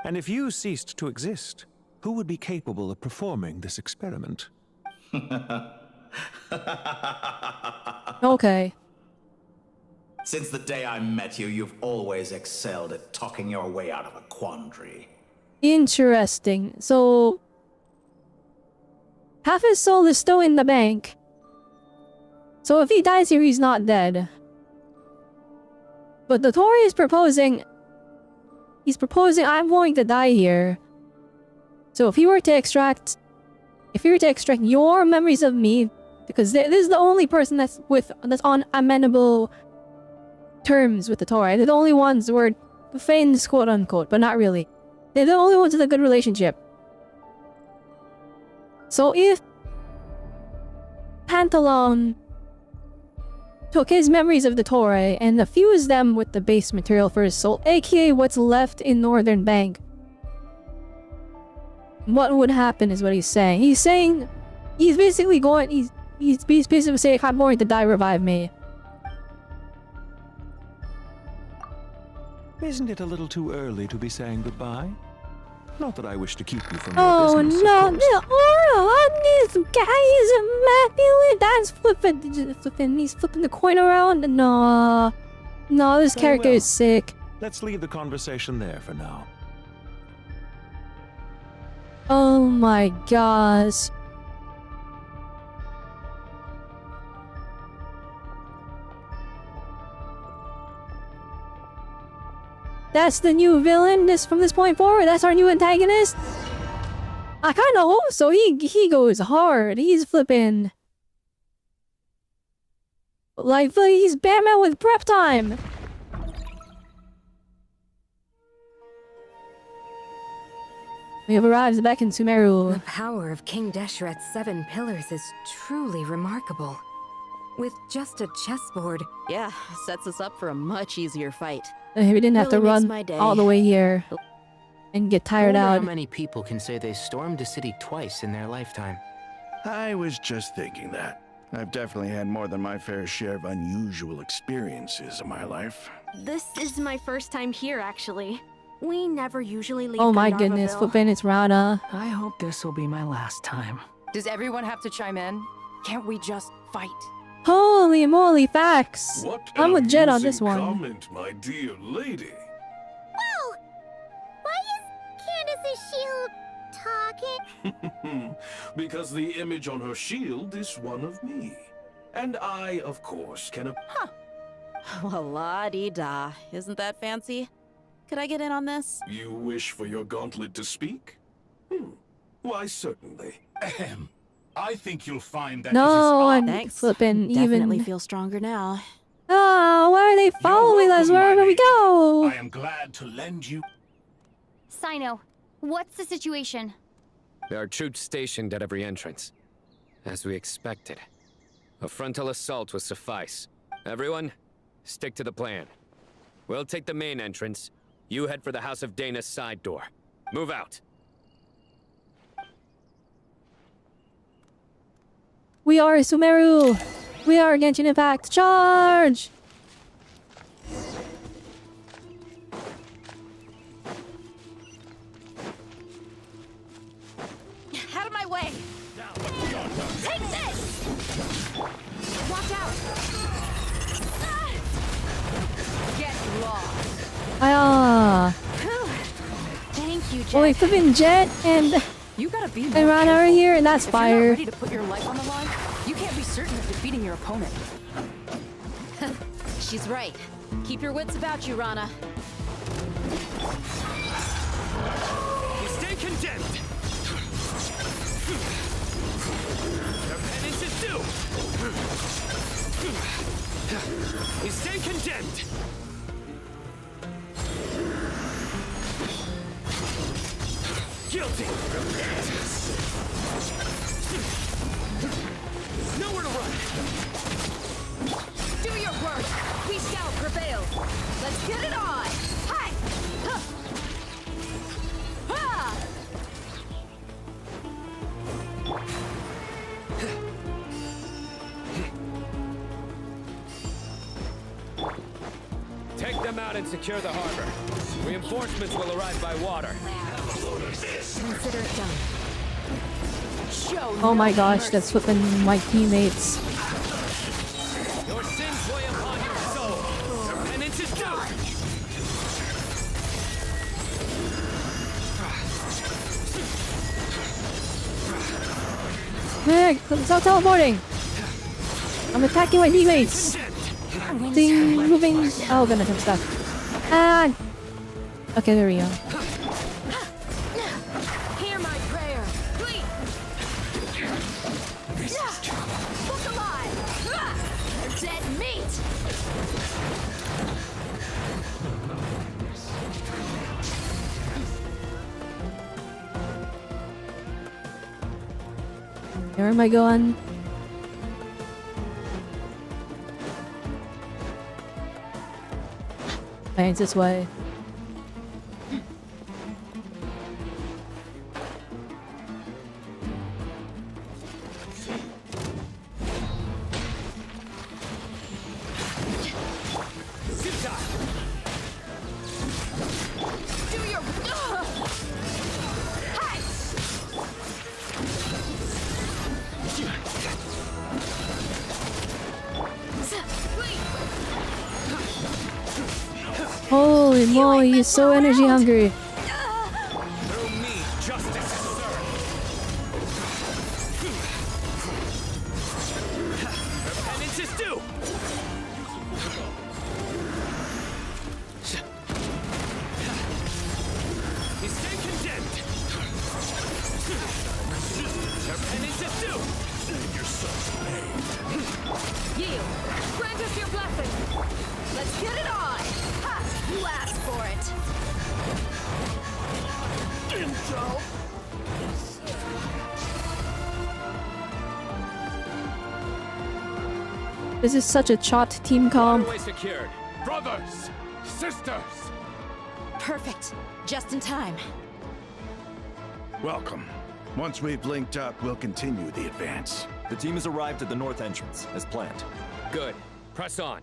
And if you ceased to exist, who would be capable of performing this experiment? Okay. Since the day I met you, you've always excelled at talking your way out of a quandary. Interesting. So, half his soul is still in the bank. So if he dies here, he's not dead. But Dottore is proposing... He's proposing I'm going to die here. So if he were to extract... If you were to extract your memories of me, because this is the only person that's on amenable terms with the Dottore. They're the only ones who are friends, quote unquote, but not really. They're the only ones with a good relationship. So if Pantalon took his memories of the Dottore and fused them with the base material for his soul, aka what's left in Northern Bank, what would happen is what he's saying. He's saying, he's basically saying, I'm going to die, revive me. Isn't it a little too early to be saying goodbye? Not that I wish to keep you from Oh your business, no, of course. the aura on this guy is immaculate. That's flipping. He's flipping the coin around. No, this Very character well. is sick. Let's leave the conversation there for now. Oh my gosh. That's the new villain from this point forward. That's our new antagonist. I kind of hope so. He goes hard. He's flipping. Like, he's Batman with prep time. We have arrived back in Sumeru. The power of King Deshret's 7 pillars is truly remarkable. With just a chessboard. Yeah, sets us up for a much easier fight. We didn't have to Really makes run my day. all the way here and get tired I wonder out. how many people can say they stormed a city twice in their lifetime. I was just thinking that. I've definitely had more than my fair share of unusual experiences in my life. This is my first time here, actually. We never usually leave. Oh my goodness, flipping, it's Rana. I hope this will be my last time. Does everyone have to chime in? Can't we just fight? Holy moly, facts. What I'm with Jed on this amusing one. comment, my dear lady. Whoa! Why is Candace's shield talking? Because the image on her shield is one of me. And I, of course, can... Well, la-di-da. Isn't that fancy? Could I get in on this? You wish for your gauntlet to speak? Why, certainly. Ahem. I think you'll find that No, I'm Thanks. flipping Definitely even. feel stronger now. Oh, why are they following us wherever we go? I am glad to lend you... Sino, what's the situation? There are troops stationed at every entrance. As we expected. A frontal assault will suffice. Everyone, stick to the plan. We'll take the main entrance. You head for the House of Dana's side door. Move out. We are Sumeru. We are Genshin Impact. Charge! Out of my way! Take this! Watch out! Get lost! Thank you, Jet. Well, we flipping Jet and You gotta be and Rana are here, and that's If you're not fire. ready to put your life on the line, you can't be certain of defeating your opponent. She's right. Keep your wits about you, Rana. You stay condemned! Your penance is due! You stay condemned! Guilty! Nowhere to run! Do your work! We shall prevail! Let's get it on! Hi! Huh. Ha! them out and secure the harbor. Reinforcements will arrive by water. Consider it done. Show Oh my no gosh, mercy. that's flipping my teammates. Your sins weigh upon your soul. Your penance is due. Hey, stop teleporting! I'm attacking my teammates! Thing moving. Oh goodness, I'm stuck. Ah! Okay, there we go. Hear my prayer, please. Look alive. They're dead meat. Where am I going? Okay, it's this way. Do your. Hi. Holy moly, he's so energy hungry. Through me, justice is served. Your penance is due. He's staying condemned. Your penance is due. Your son's paid. Yield. Grant us your blessing. Let's get it on. Ha! You asked for it. Intro. This is such a chot team comp. Waterway secured. Brothers, sisters, Perfect. Just in time. welcome. Once we've linked up, we'll continue the advance. The team has arrived at the north entrance, as planned. Good. Press on.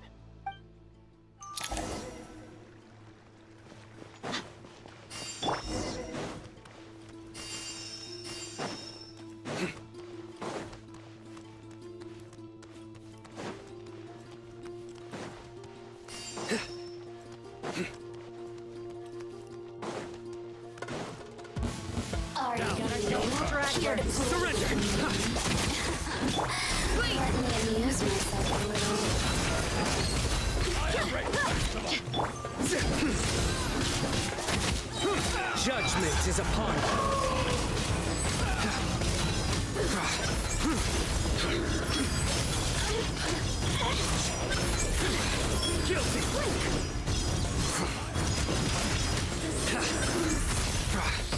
Judgment is upon Guilty.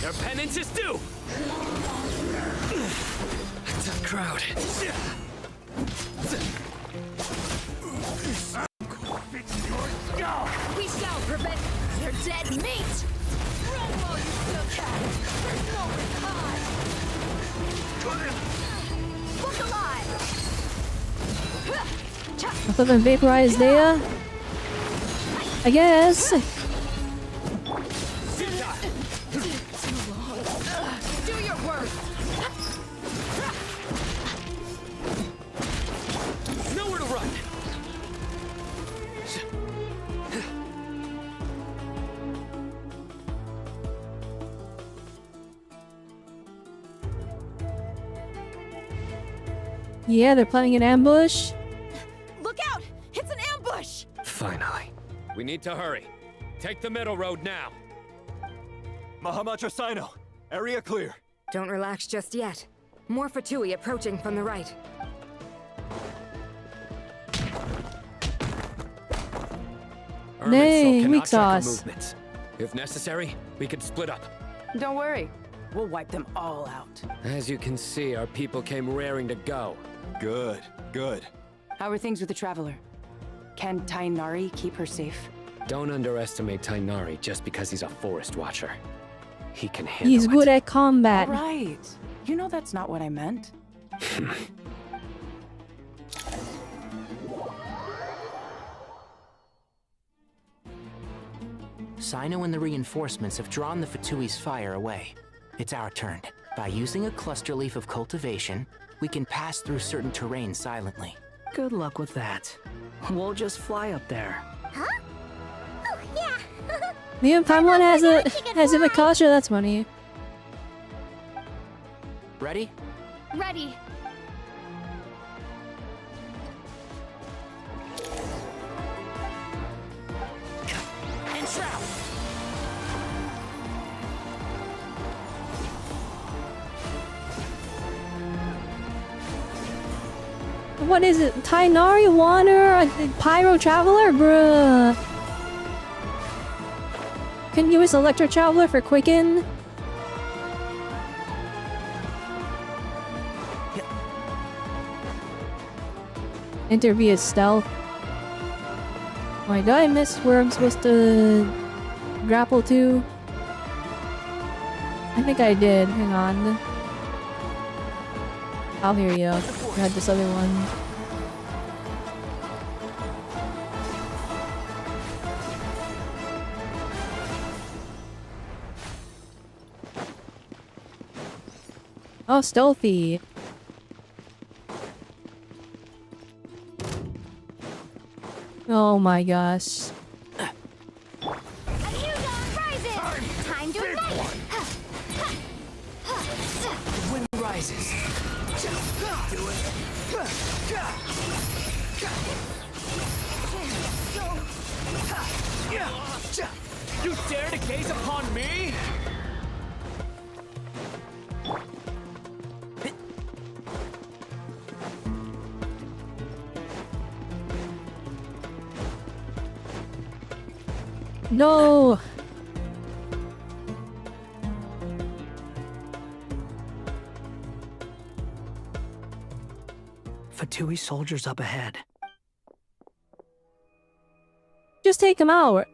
Your penance is due. Tough crowd. We shall prevent their dead meat. Run while you still can. There's no time. Look alive. I thought I'm vaporized there. I guess. Do your work. Nowhere to run. Yeah, they're planning an ambush. Look out! It's an ambush! Finally. We need to hurry. Take the middle road now. Mahamacha Sino, area clear. Don't relax just yet. More Fatui approaching from the right. Nay, cannot weak track our sauce. movements. If necessary, we could split up. Don't worry. We'll wipe them all out. As you can see, our people came raring to go. Good, good. How are things with the Traveler? Can Tainari keep her safe? Don't underestimate Tainari just because he's a forest watcher. He can handle He's it. good at combat. All right. You know that's not what I meant. Sino and the reinforcements have drawn the Ftui's fire away. It's our turn. By using a cluster leaf of cultivation, we can pass through certain terrain silently. Good luck with that. We'll just fly up there. Huh? Oh, yeah. The Paimon has a Akasha, that's funny. Ready? Ready. Enshroud! What is it? Tainari Water? Pyro Traveler? Bruh. Can you use Electro Traveler for Quicken? Enter via stealth. Wait, did I miss where I'm supposed to grapple to? I think I did. Hang on. I'll hear you. I had this other one. Oh, stealthy. Oh my gosh. A new dawn rises! Time to ignite! The wind rises. Do it. You dare to gaze upon me? No! Fatui soldiers up ahead. Just take him out.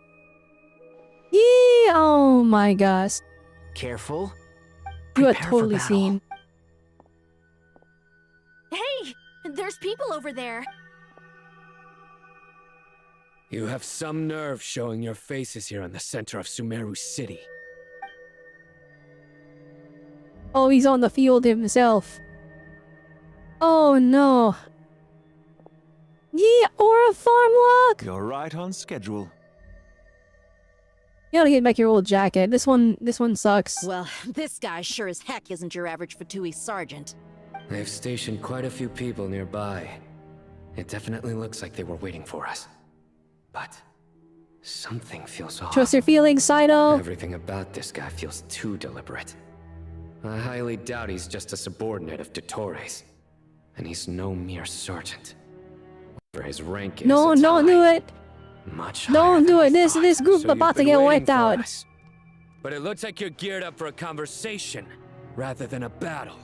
Yee! Oh my gosh. Careful. You had Prepare for totally battle. seen. Hey! There's people over there. You have some nerve showing your faces here in the center of Sumeru City. Oh, he's on the field himself. Oh no. Yeah, or a farm walk. You're right on schedule. You gotta get back your old jacket. This one sucks. Well, this guy sure as heck isn't your average Fatui sergeant. They've stationed quite a few people nearby. It definitely looks like they were waiting for us. But something feels off. Trust your feelings, Sino. Everything about this guy feels too deliberate. I highly doubt he's just a subordinate of Dottores. And he's no mere sergeant. Whatever his rank is, No, it's don't high. do it. Much Don't do it. This group So about you've to been get waiting wiped for out. us. But it looks like you're geared up for a conversation, rather than a battle.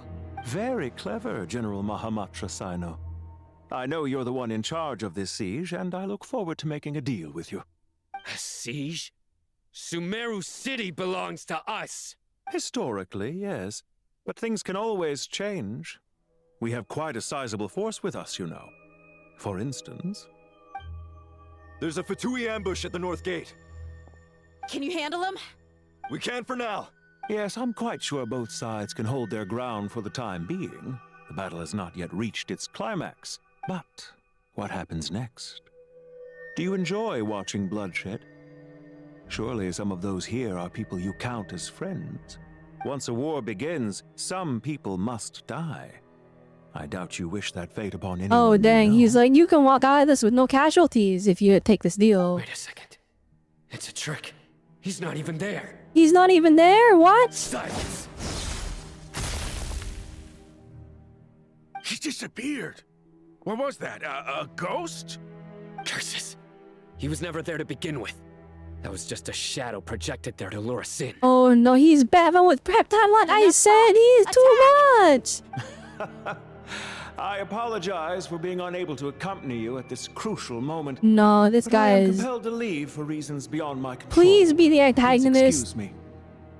Very clever, General Mahamatra Sino. I know you're the one in charge of this siege, and I look forward to making a deal with you. A siege? Sumeru City belongs to us! Historically, yes. But things can always change. We have quite a sizable force with us, you know. For instance... There's a Fatui ambush at the north gate. Can you handle him? We can for now. Yes, I'm quite sure both sides can hold their ground for the time being. The battle has not yet reached its climax. But what happens next? Do you enjoy watching bloodshed? Surely some of those here are people you count as friends. Once a war begins, some people must die. I doubt you wish that fate upon anyone. Oh dang, you know. he's like, you can walk out of this with no casualties if you take this deal. Wait a second. It's a trick. He's not even there. He's not even there? What? Silence! He disappeared. What was that? A ghost? Curses! He was never there to begin with. That was just a shadow projected there to lure us in. Oh no, he's battling with prep time like I said, he is too much! I apologize for being unable to accompany you at this crucial moment. No, this but guy I am is... compelled to leave for reasons beyond my control. Please be the Please antagonist excuse me.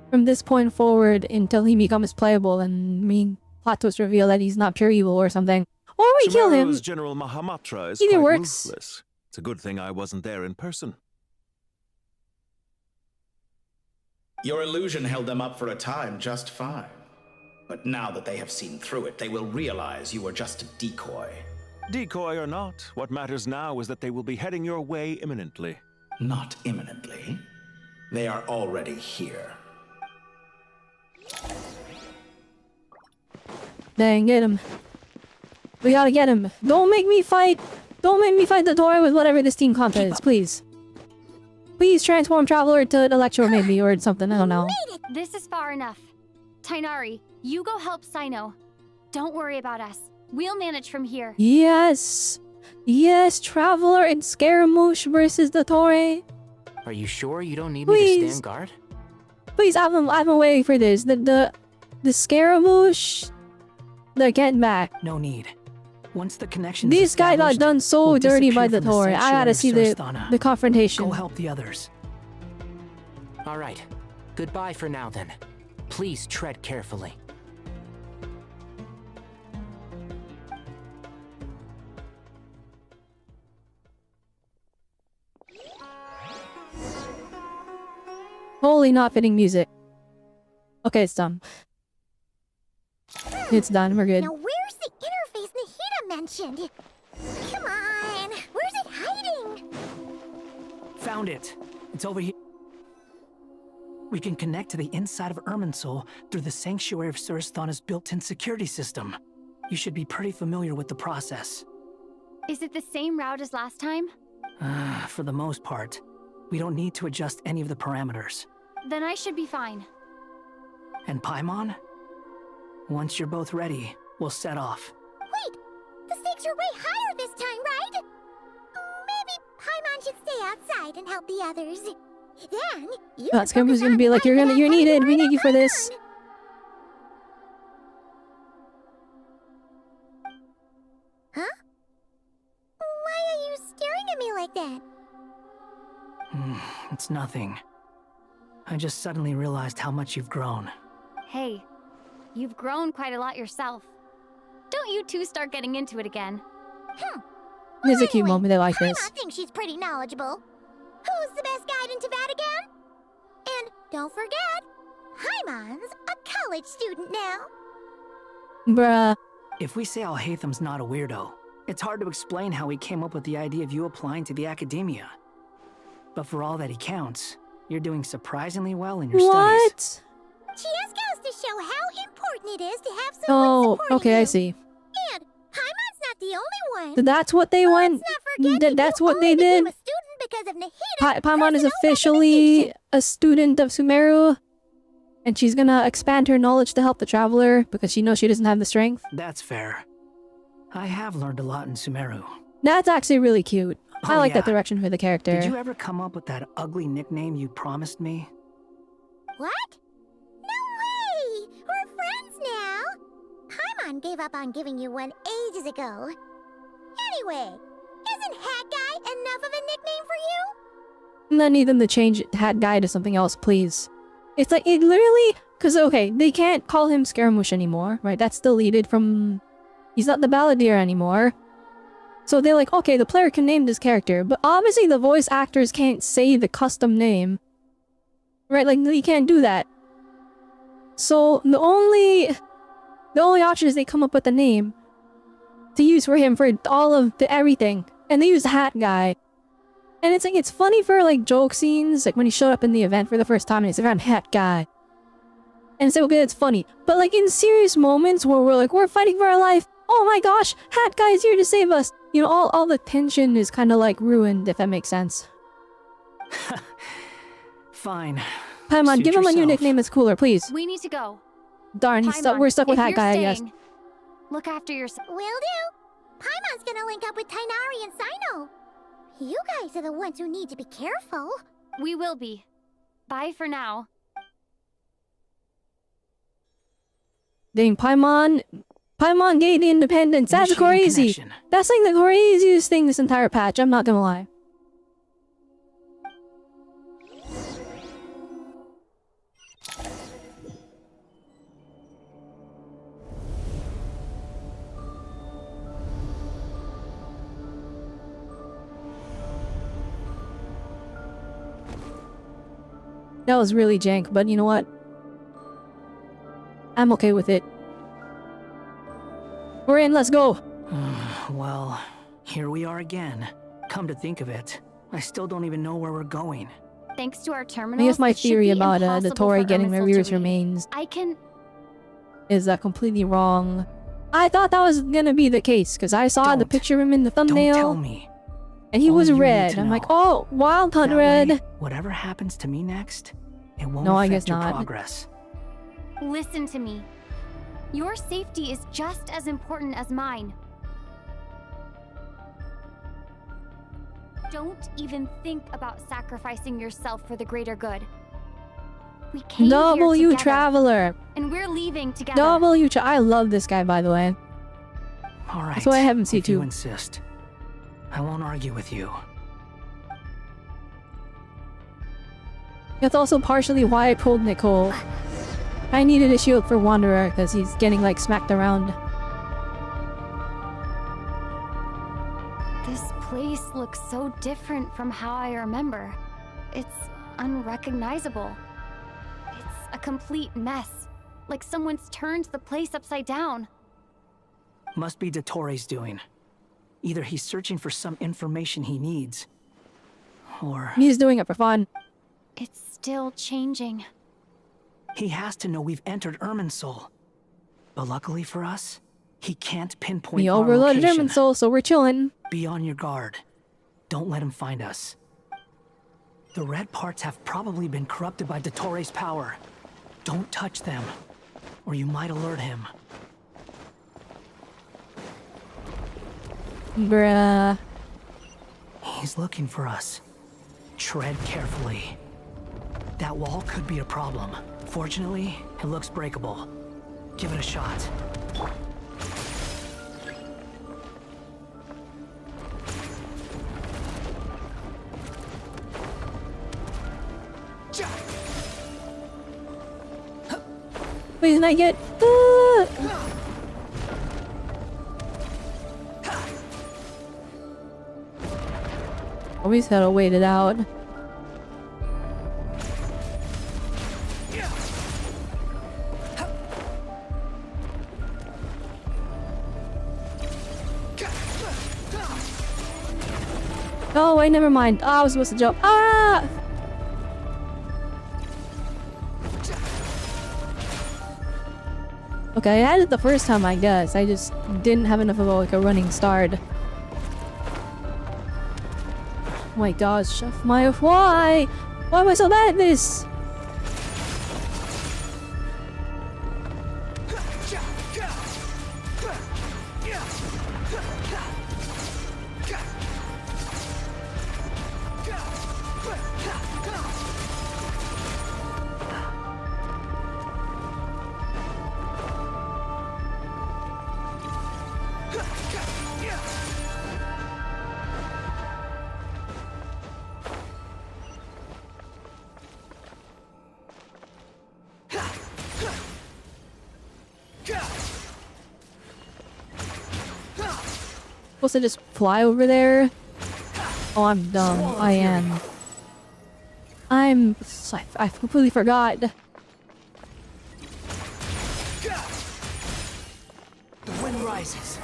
from this point forward until he becomes playable and plot twist reveal that he's not pure evil or something. Or we kill him. Sumeru's General Mahamatra is Either quite works. ruthless. It's a good thing I wasn't there in person. Your illusion held them up for a time just fine. But now that they have seen through it, they will realize you were just a decoy. Decoy or not, what matters now is that they will be heading your way imminently. Not imminently. They are already here. Dang, get him. We gotta get him. Don't make me fight. Don't make me fight the Tory with whatever this team comp is, please. Please transform Traveler to Electro maybe, or something, I don't know. This is far enough. Tainari, you go help Sino. Don't worry about us. We'll manage from here. Yes. Yes, Traveler and Scaramouche versus the Tory. Are you sure you don't need me to stand guard? Please, I've been waiting for this. The Scaramouche, they're getting back. No need. Once the connection. This guy got done so dirty by the Tory. I gotta see the confrontation. Go help the others. All right. Goodbye for now then. Please tread carefully. Holy not fitting music. Okay, it's done. It's done, we're good. Now where's the interface Nahida mentioned? Come on, where's it hiding? Found it. It's over here. We can connect to the inside of Irminsul through the Sanctuary of Surasthana's built-in security system. You should be pretty familiar with the process. Is it the same route as last time? For the most part. We don't need to adjust any of the parameters. Then I should be fine. And Paimon? Once you're both ready, we'll set off. Wait, the stakes are way higher this time, right? Maybe Paimon should stay outside and help the others. Then you can Scaramouche's gonna be like, you're needed. We need you for this. Huh? Why are you staring at me like that? It's nothing. I just suddenly realized how much you've grown. Hey, you've grown quite a lot yourself. Don't you two start getting into it again. There's a cute moment. I like this. I think she's pretty knowledgeable. Who's the best guide in Vatican? And don't forget, Paimon's a college student now. Bruh. If we say Alhatham's not a weirdo, it's hard to explain how he came up with the idea of you applying to the academia. But for all that he counts, you're doing surprisingly well in your studies. She just goes to show how important it is to have someone supporting okay, you. I see. And Paimon's not the only one. That's what they went. That's what they did. Because of Nahida, Paimon is officially a student of Sumeru, and she's gonna expand her knowledge to help the Traveler because she knows she doesn't have the strength. That's fair. I have learned a lot in Sumeru. That's actually really cute. I like that direction for the character. Did you ever come up with that ugly nickname you promised me? What? No way! We're friends now! Paimon gave up on giving you one ages ago. Anyway, isn't Hat Guy enough of a nickname for you? I need them to change Hat Guy to something else, please. It's like, it literally... Because, okay, they can't call him Scaramouche anymore, right? That's deleted from... He's not the Balladeer anymore. So they're like, okay, the player can name this character, but obviously the voice actors can't say the custom name. Right, like, you can't do that. So the only option is they come up with a name to use for him for all of the everything. And they use Hat Guy. And it's like, it's funny for like joke scenes, like when he showed up in the event for the first time and he's around Hat Guy. And it's like, okay, it's funny. But like in serious moments where we're like, we're fighting for our life, oh my gosh, Hat Guy is here to save us. You know, all the tension is kind of like ruined, if that makes sense. Fine. Paimon, give him a new nickname that's cooler, please. We need to go. Darn, we're stuck with Hat Guy, I guess. Look after yourself. Will do. Paimon's gonna link up with Tainari and Sino. You guys are the ones who need to be careful. We will be. Bye for now. Dang, Paimon gained independence. That's crazy. That's like the craziest thing this entire patch, I'm not gonna lie. That was really jank, but you know what? I'm okay with it. We're in, let's go! Well, here we are again. Come to think of it, I still don't even know where we're going. Thanks to our I terminals, guess my it should theory be about the impossible Tory for getting Irminsul to Revere's read. remains I can... is completely wrong. I thought that was gonna be the case, because I saw the picture of him in the thumbnail. Don't tell me. And he All was you need red. to I'm like, know. oh, Wild Hunt That red. way, whatever happens to me next, it won't No, I affect guess your not. progress. Listen to me. Your safety is just as important as mine. Don't even think about sacrificing yourself for the greater good. We came W here together, Traveler. and we're leaving together. I love this guy, by the way. All right. That's why I haven't seen if you too. insist, I won't argue with you. That's also partially why I pulled Nicole. I needed a shield for Wanderer because he's getting like smacked around. This place looks so different from how I remember. It's unrecognizable. It's a complete mess. Like someone's turned the place upside down. Must be Dottoro's doing. Either he's searching for some information he needs, or He's doing it for fun. It's still changing. he has to know we've entered Irminsul. But luckily for us, he can't pinpoint We our overloaded location. Irminsul, so we're chilling. Be on your guard. Don't let him find us. The red parts have probably been corrupted by Dottoro's power. Don't touch them, or you might alert him. Bruh. He's looking for us. Tread carefully. That wall could be a problem. Fortunately, it looks breakable. Give it a shot. Please not get. Always had to wait it out. Oh wait, never mind. Oh, I was supposed to jump. Ah! Okay, I had it the first time, I guess. I just didn't have enough of like a running start. Oh my gosh, why? Why am I so bad at this? Supposed to just fly over there? Oh, I'm dumb. I am. I completely forgot. The wind rises.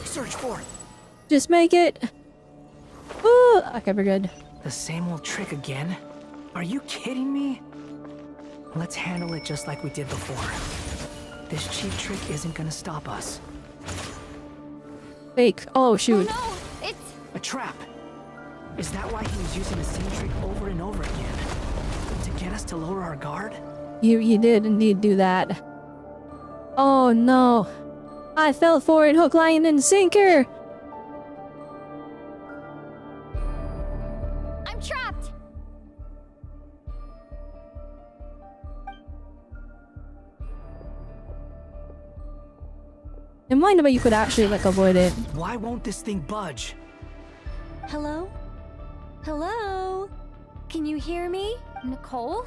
Search for it. Just make it. Ooh, okay, we're good. The same old trick again? Are you kidding me? Let's handle it just like we did before. This cheap trick isn't gonna stop us. Fake. Oh, shoot. Oh no! It's a trap. Is that why he was using the same trick over and over again? To get us to lower our guard? You did indeed do that. Oh no. I fell for it, hook, line, and sinker! I'm trapped! In mind about you could actually like avoid it. Why won't this thing budge? Hello? Hello? Can you hear me? Nicole?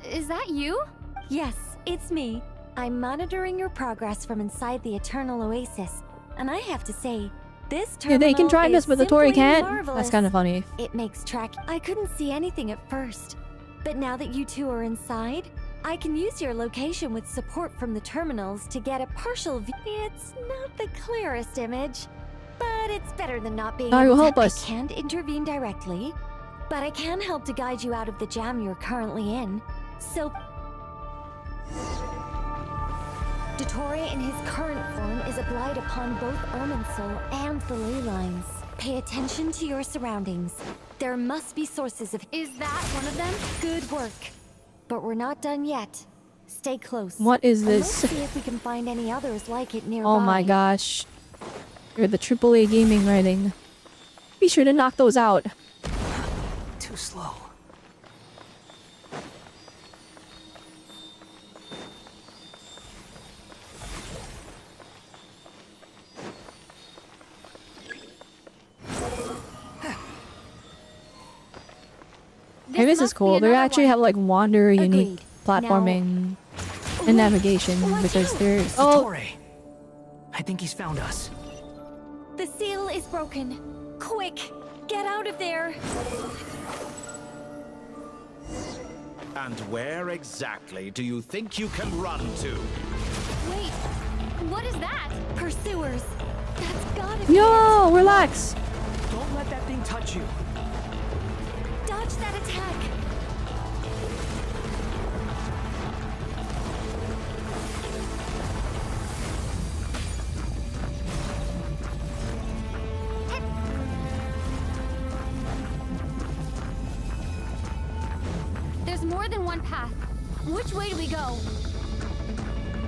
Is that you? Yes, it's me. I'm monitoring your progress from inside the Eternal Oasis, and I have to say, this terminal Yeah, they can try this, is but the Tori simply can't. marvelous. That's kind of funny. It makes track. I couldn't see anything at first, but now that you two are inside, I can use your location with support from the terminals to get a partial view. It's not the clearest image, but it's better than not being God will able help to. us. I can't intervene directly, but I can help to guide you out of the jam you're currently in. So, Dottore in his current form is a blight upon both Irminsul and the ley lines. Pay attention to your surroundings. There must be sources of. Is that one of them? Good work. But we're not done yet. Stay close. What is And this? let's see if we can find any others like it nearby. Oh my gosh. You're the AAA gaming writing. Be sure to knock those out. Too slow. Hey, this is cool. They actually have like wander unique platforming and navigation because there's Dottore. I think he's found us. The seal is broken. Quick, get out of there. And where exactly do you think you can run to? Wait, what is that? Pursuers. That's gotta be Yo, relax. Don't let that thing touch you. Dodge that attack. There's more than one path. Which way do we go?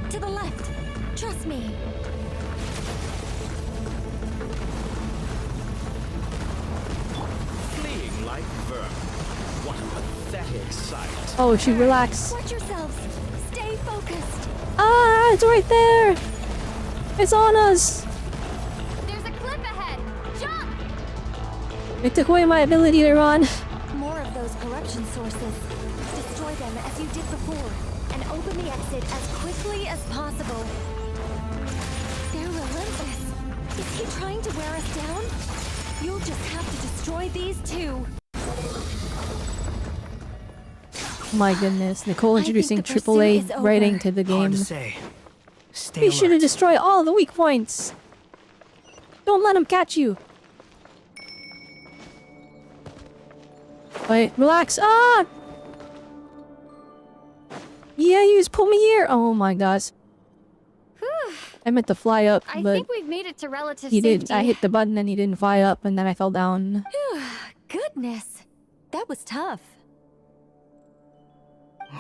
To the left. Trust me. Fleeing like vermin. What a pathetic sight. Oh, she relax. Watch yourselves. Stay focused. Ah, it's right there. It's on us. There's a cliff ahead. Jump! It took away my ability to run. More of those corruption sources. Destroy them as you did before, and open the exit as quickly as possible. They're relentless. Is he trying to wear us down? You'll just have to destroy these two. My goodness, Nicole introducing the pursuit AAA is over. writing to the Hard game. to say. Stay Be sure to alert. destroy all the weak points. Don't let him catch you. Wait, relax. Ah! Yeah, you just put me here. Oh my gosh. I meant to fly up, I but think we've made it to relative he safety. did. I hit the button and he didn't fly up, and then I fell down. Goodness, that was tough.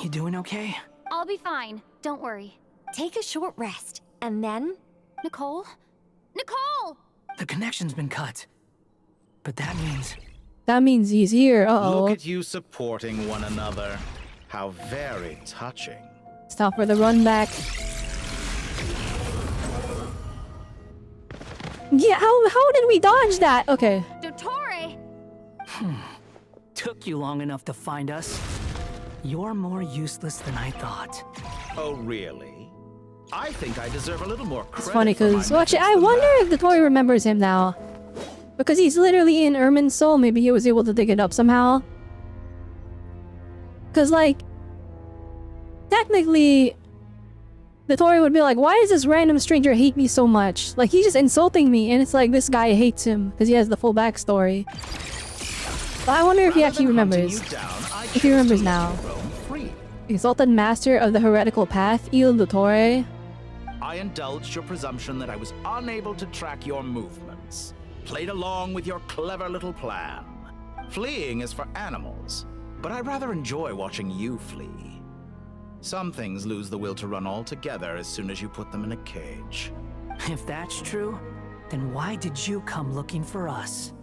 You doing okay? I'll be fine. Don't worry. Take a short rest, and then... Nicole? Nicole! The connection's been cut. But that means... That means he's here. Uh-oh. Look at you supporting one another. How very touching. Stop for the run back. Yeah, how did we dodge that? Okay. Dottore! Took you long enough to find us. You're more useless than I thought. Oh, really? I think I deserve a little more credit. It's funny for my because, well, actually, I methods than wonder that. if the Tory remembers him now. Because he's literally in Irmin's soul. Maybe he was able to dig it up somehow. Because, like, technically, the Tory would be like, why does this random stranger hate me so much? Like, he's just insulting me. And it's like, this guy hates him because he has the full backstory. But I wonder if he actually remembers. If he remembers now. Exalted Master of the Heretical Path, Il Dottore. I indulged your presumption that I was unable to track your movements. Played along with your clever little plan. Fleeing is for animals, but I rather enjoy watching you flee. Some things lose the will to run altogether as soon as you put them in a cage. If that's true, then why did you come looking for us?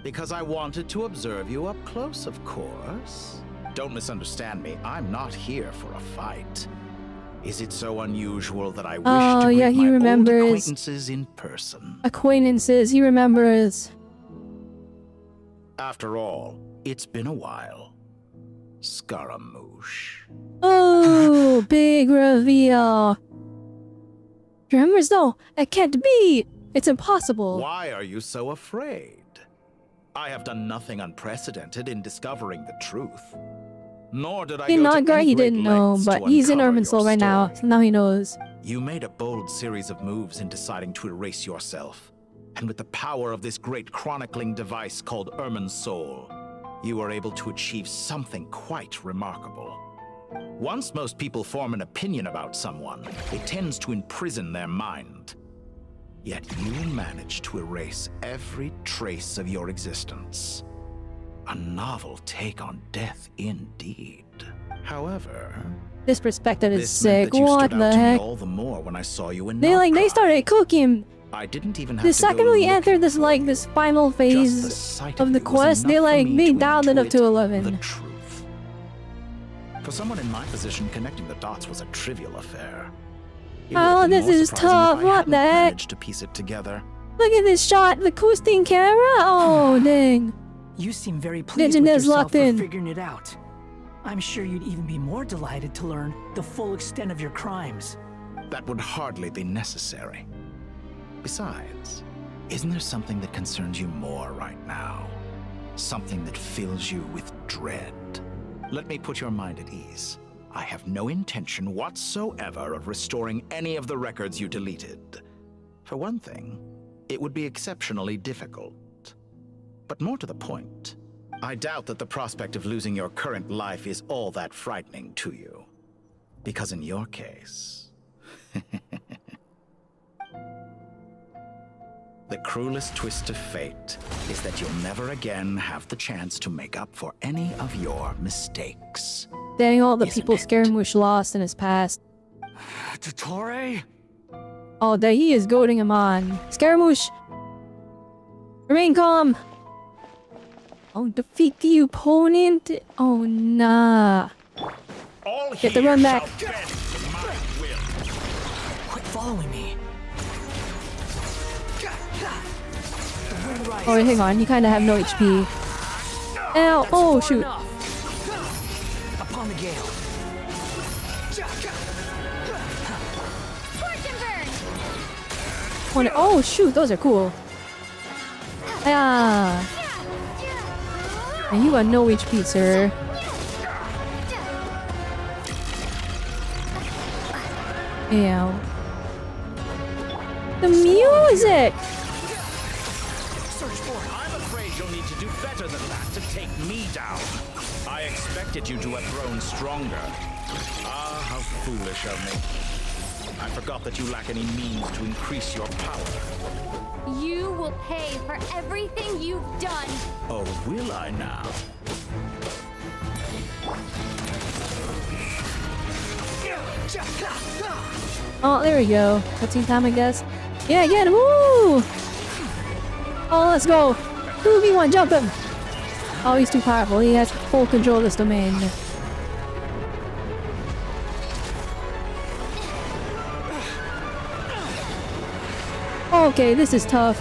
Because I wanted to observe you up close, of course. Don't misunderstand me, I'm not here for a fight. Is it so unusual that I wish to yeah, greet he my old remembers. acquaintances in person? Acquaintances, he remembers. After all, it's been a while. Scaramouche. Oh, big reveal. Tremors, no, it can't be. It's impossible. Why are you so afraid? I have done nothing unprecedented in discovering the truth. Nor did I In go to Nod-krai, any he great didn't know, lengths but to he's in uncover Irminsul your right now, story. so now he knows. You made a bold series of moves in deciding to erase yourself. And with the power of this great chronicling device called Irminsul, you were able to achieve something quite remarkable. Once most people form an opinion about someone, it tends to imprison their mind. Yet you managed to erase every trace of your existence. A novel take on death indeed. However, This perspective is this meant sick. that you What stood out the to me heck? all the more when I saw you in They Nod-krai. started cooking. I didn't even have The to go second we looking entered this for you. this final phase sight of the you was quest, they enough for me to dialed it up to intuit 11. the truth. For someone in my position, connecting the dots was a trivial affair. It would have Oh, been this more is surprising tough. if I What hadn't the heck? managed to piece it together. Look at this shot, the coasting camera. Oh, dang. You seem very pleased Legend with is yourself locked for in. figuring it out. I'm sure you'd even be more delighted to learn the full extent of your crimes. That would hardly be necessary. Besides, isn't there something that concerns you more right now? Something that fills you with dread? Let me put your mind at ease. I have no intention whatsoever of restoring any of the records you deleted. For one thing, it would be exceptionally difficult. But more to the point, I doubt that the prospect of losing your current life is all that frightening to you. Because in your case... the cruelest twist of fate is that you'll never again have the chance to make up for any of your mistakes. Dang, all the people Scaramouche lost in his past. Dottore? Oh, there he is goading him on. Scaramouche! Remain calm! Oh, defeat the opponent? Oh, nah. Get the run back. Quit following me. Oh, hang on, you kinda have no HP. Ow! Oh, shoot. Upon the gale. Oh, shoot, those are cool. Ah. And you got no HP, sir. Ew. The music! I'm afraid you'll need to do better than that to take me down. I expected you to have grown stronger. Ah, how foolish of me. I forgot that you lack any means to increase your power. You will pay for everything you've done. Oh, will I now? Oh, there we go. Cutscene time, I guess. Yeah, get him! Woo! Oh, let's go! 2v1, jump him! Oh, he's too powerful. He has full control of this domain. Okay, this is tough.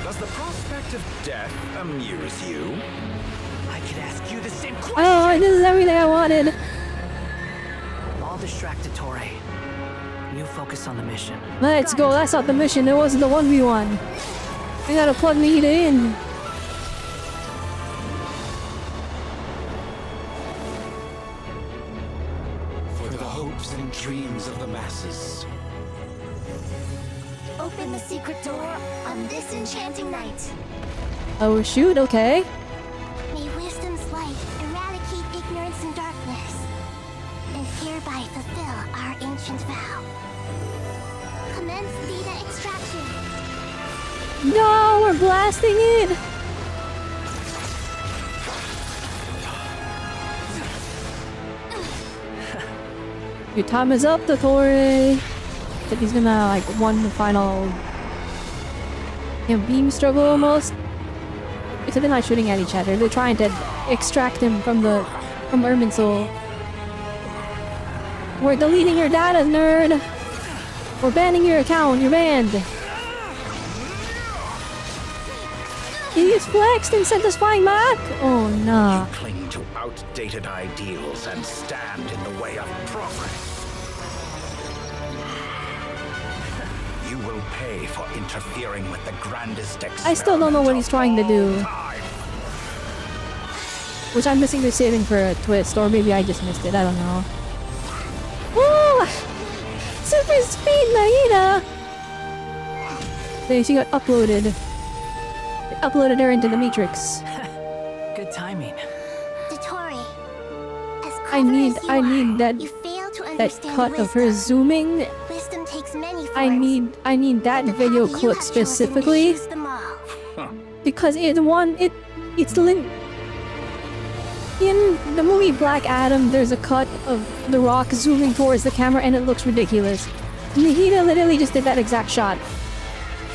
Does the prospect of death amuse you? I could ask you the same question. Oh, this is everything I wanted. I'll distract Dottore. You focus on the mission. Let's go. That's not the mission. It wasn't the 1v1. You gotta plug me in. For the hopes and dreams of the masses. Open the secret door on this enchanting night. Oh, shoot. Okay. May wisdom's light eradicate ignorance and darkness, and hereby fulfill our ancient vow. Commence data extraction. No, we're blasting it. Your time is up, Dottore. But he's gonna like one the final beam struggle almost. So they're not shooting at each other. They're trying to extract him from Irminsul. We're deleting your data, nerd. We're banning your account. You're banned. He just flexed and sent us flying back? Oh, nah. Cling to outdated ideals and stand in the way of progress. You will pay for interfering with the grandest experiment. I still don't know what he's trying to do. Which I'm missing the saving for a twist, or maybe I just missed it, I don't know. Woo! Super speed, Nahida! There, she got uploaded. It uploaded her into the Matrix. Good timing. Dotori, I need that cut of her zooming. wisdom takes many I need that video clip specifically because it's in the movie Black Adam. There's a cut of The Rock zooming towards the camera and it looks ridiculous. Nahida literally just did that exact shot,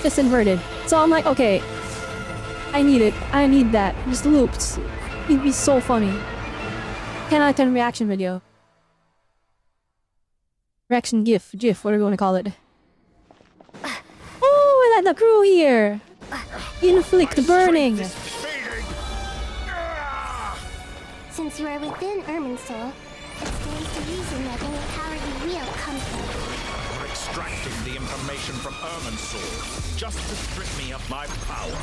just inverted. So I'm like, okay, I need it. I need that. Just looped. It'd be so funny. 10 out of 10 reaction video. Reaction GIF, whatever you want to call it. Oh, I let the crew here. Inflict burning. Since you are within Irminsul, it stands to reason that any power you wield comes from it. You're extracting the information from Irminsul just to strip me of my power.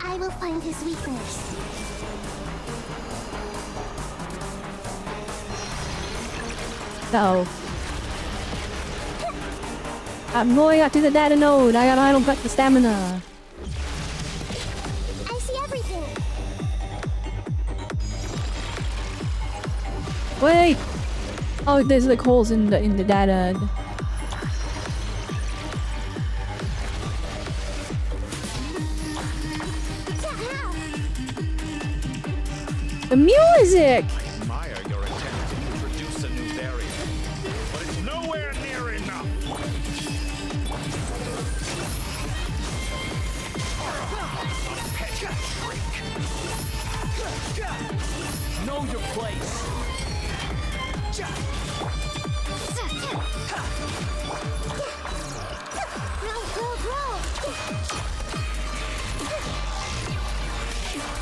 I will find his weakness. So I'm going out to the data node. I don't got the stamina. I see everything. Wait. Oh, there's like holes in the data. The music. I admire your attempt to introduce a new variant, but it's nowhere near enough. A petty trick. Know your place.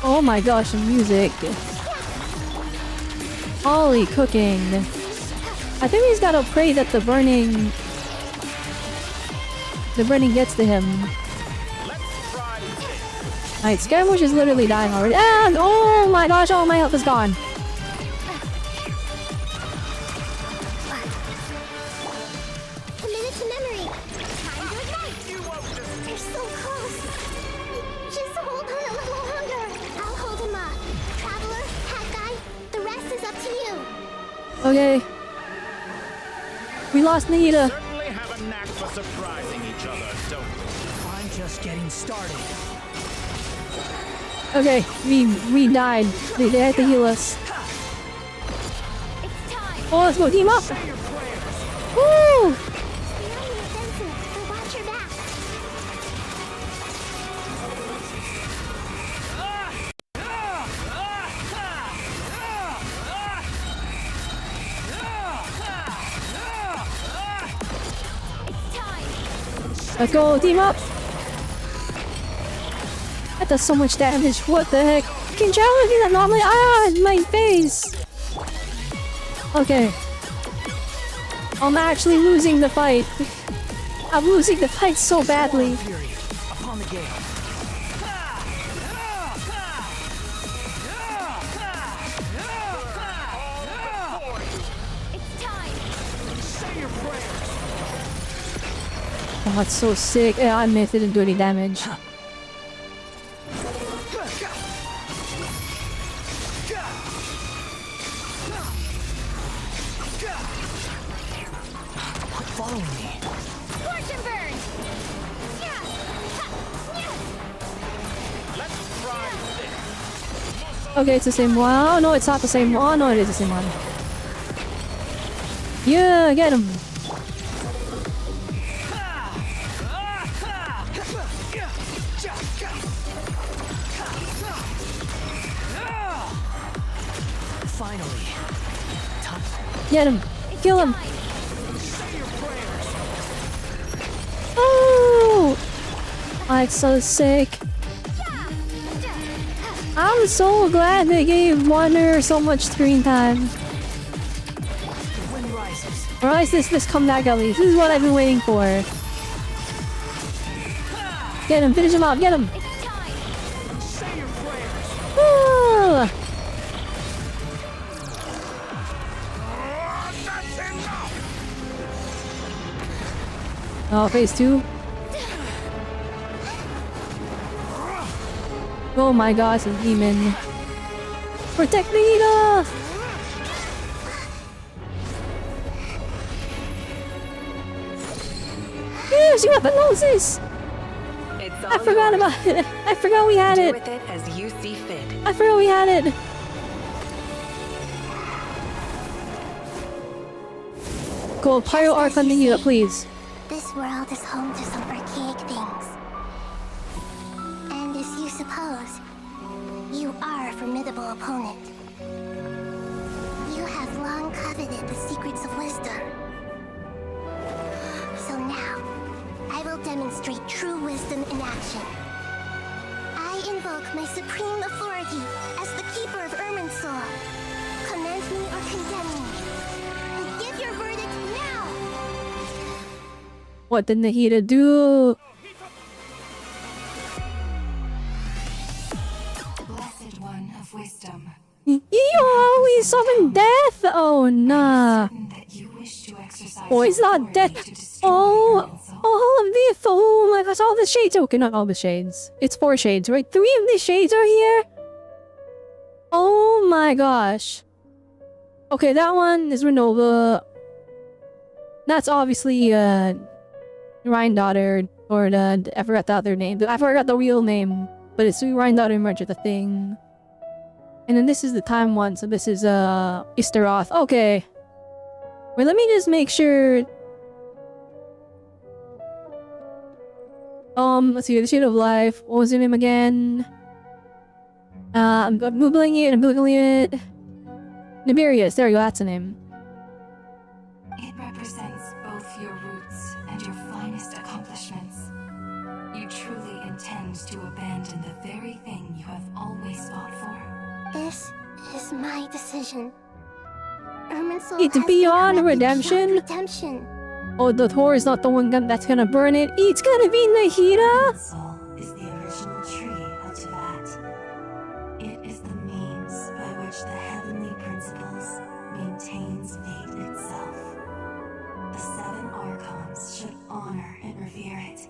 Oh my gosh, the music. Holy cooking. I think he's gotta pray that the burning gets to him. Alright, Scaramouche is literally dying already. And oh my gosh, all my health is gone. Commit to memory. Time to ignite. They're so close. Just hold on a little longer. I'll hold him up. Traveler, Hat Guy, the rest is up to you. Okay. We lost Nahida. Certainly have a knack for surprising each other, don't we? I'm just getting started. Okay, we died. They had to heal us. Oh, let's go team up. Woo! Watch your back. Let's go team up. That does so much damage. What the heck? Can challenge me that normally? Ah, my face. Okay. I'm actually losing the fight. I'm losing the fight so badly. Upon the gale. Oh, it's so sick. Yeah, I missed it, didn't do any damage. Follow me. Scorch and burn. Let's try this. Okay, it's the same one. Oh, no, it's not the same one. Oh, no, it is the same one. Yeah, get him. Finally. Get him. Kill him. Oh! I'm so sick. I'm so glad they gave Wonder so much screen time. Alright, this comeback at least. This is what I've been waiting for. Get him, finish him off, get him! Woo! Oh, phase 2. Oh my gosh, a demon. Protect the eagle! Yes, you have hypnosis! I forgot about it. I forgot we had it. Do with it as you see fit. I forgot we had it. Go, Pyro Archon the unit, please. This world is home to some archaic things. And as you suppose, you are a formidable opponent. You have long coveted the secrets of wisdom. So now, I will demonstrate true wisdom in action. I invoke my supreme authority as the keeper of Irminsul. Commend me or condemn me. And give your verdict now! What did Nahida do? Blessed one of wisdom. You always summon death? Oh, nah. Oh, it's not death. Oh, all of the... Oh my gosh, all the shades. Okay, not all the shades. It's 4 shades, right? 3 of the shades are here? Oh my gosh. Okay, that one is Renova. That's obviously, Ryan Daughter, or I forgot the other name. I forgot the real name. But it's Ryan Daughter merge the thing. And then this is the time one, so this is, Istaroth. Okay. Wait, let me just make sure... let's see, the Shade of Life. What was your name again? I'm googling it. Nibirius, there you go, that's the name. It represents both your roots and your finest accomplishments. You truly intend to abandon the very thing you have always fought for. This is my decision. Irminsul It's has beyond been redemption. redemption. Oh, the Thor is not the one that's gonna burn it. It's gonna be Nahida! Is the original tree of Tibet. It is the means by which the heavenly principles maintains fate itself. The 7 Archons should honor and revere it,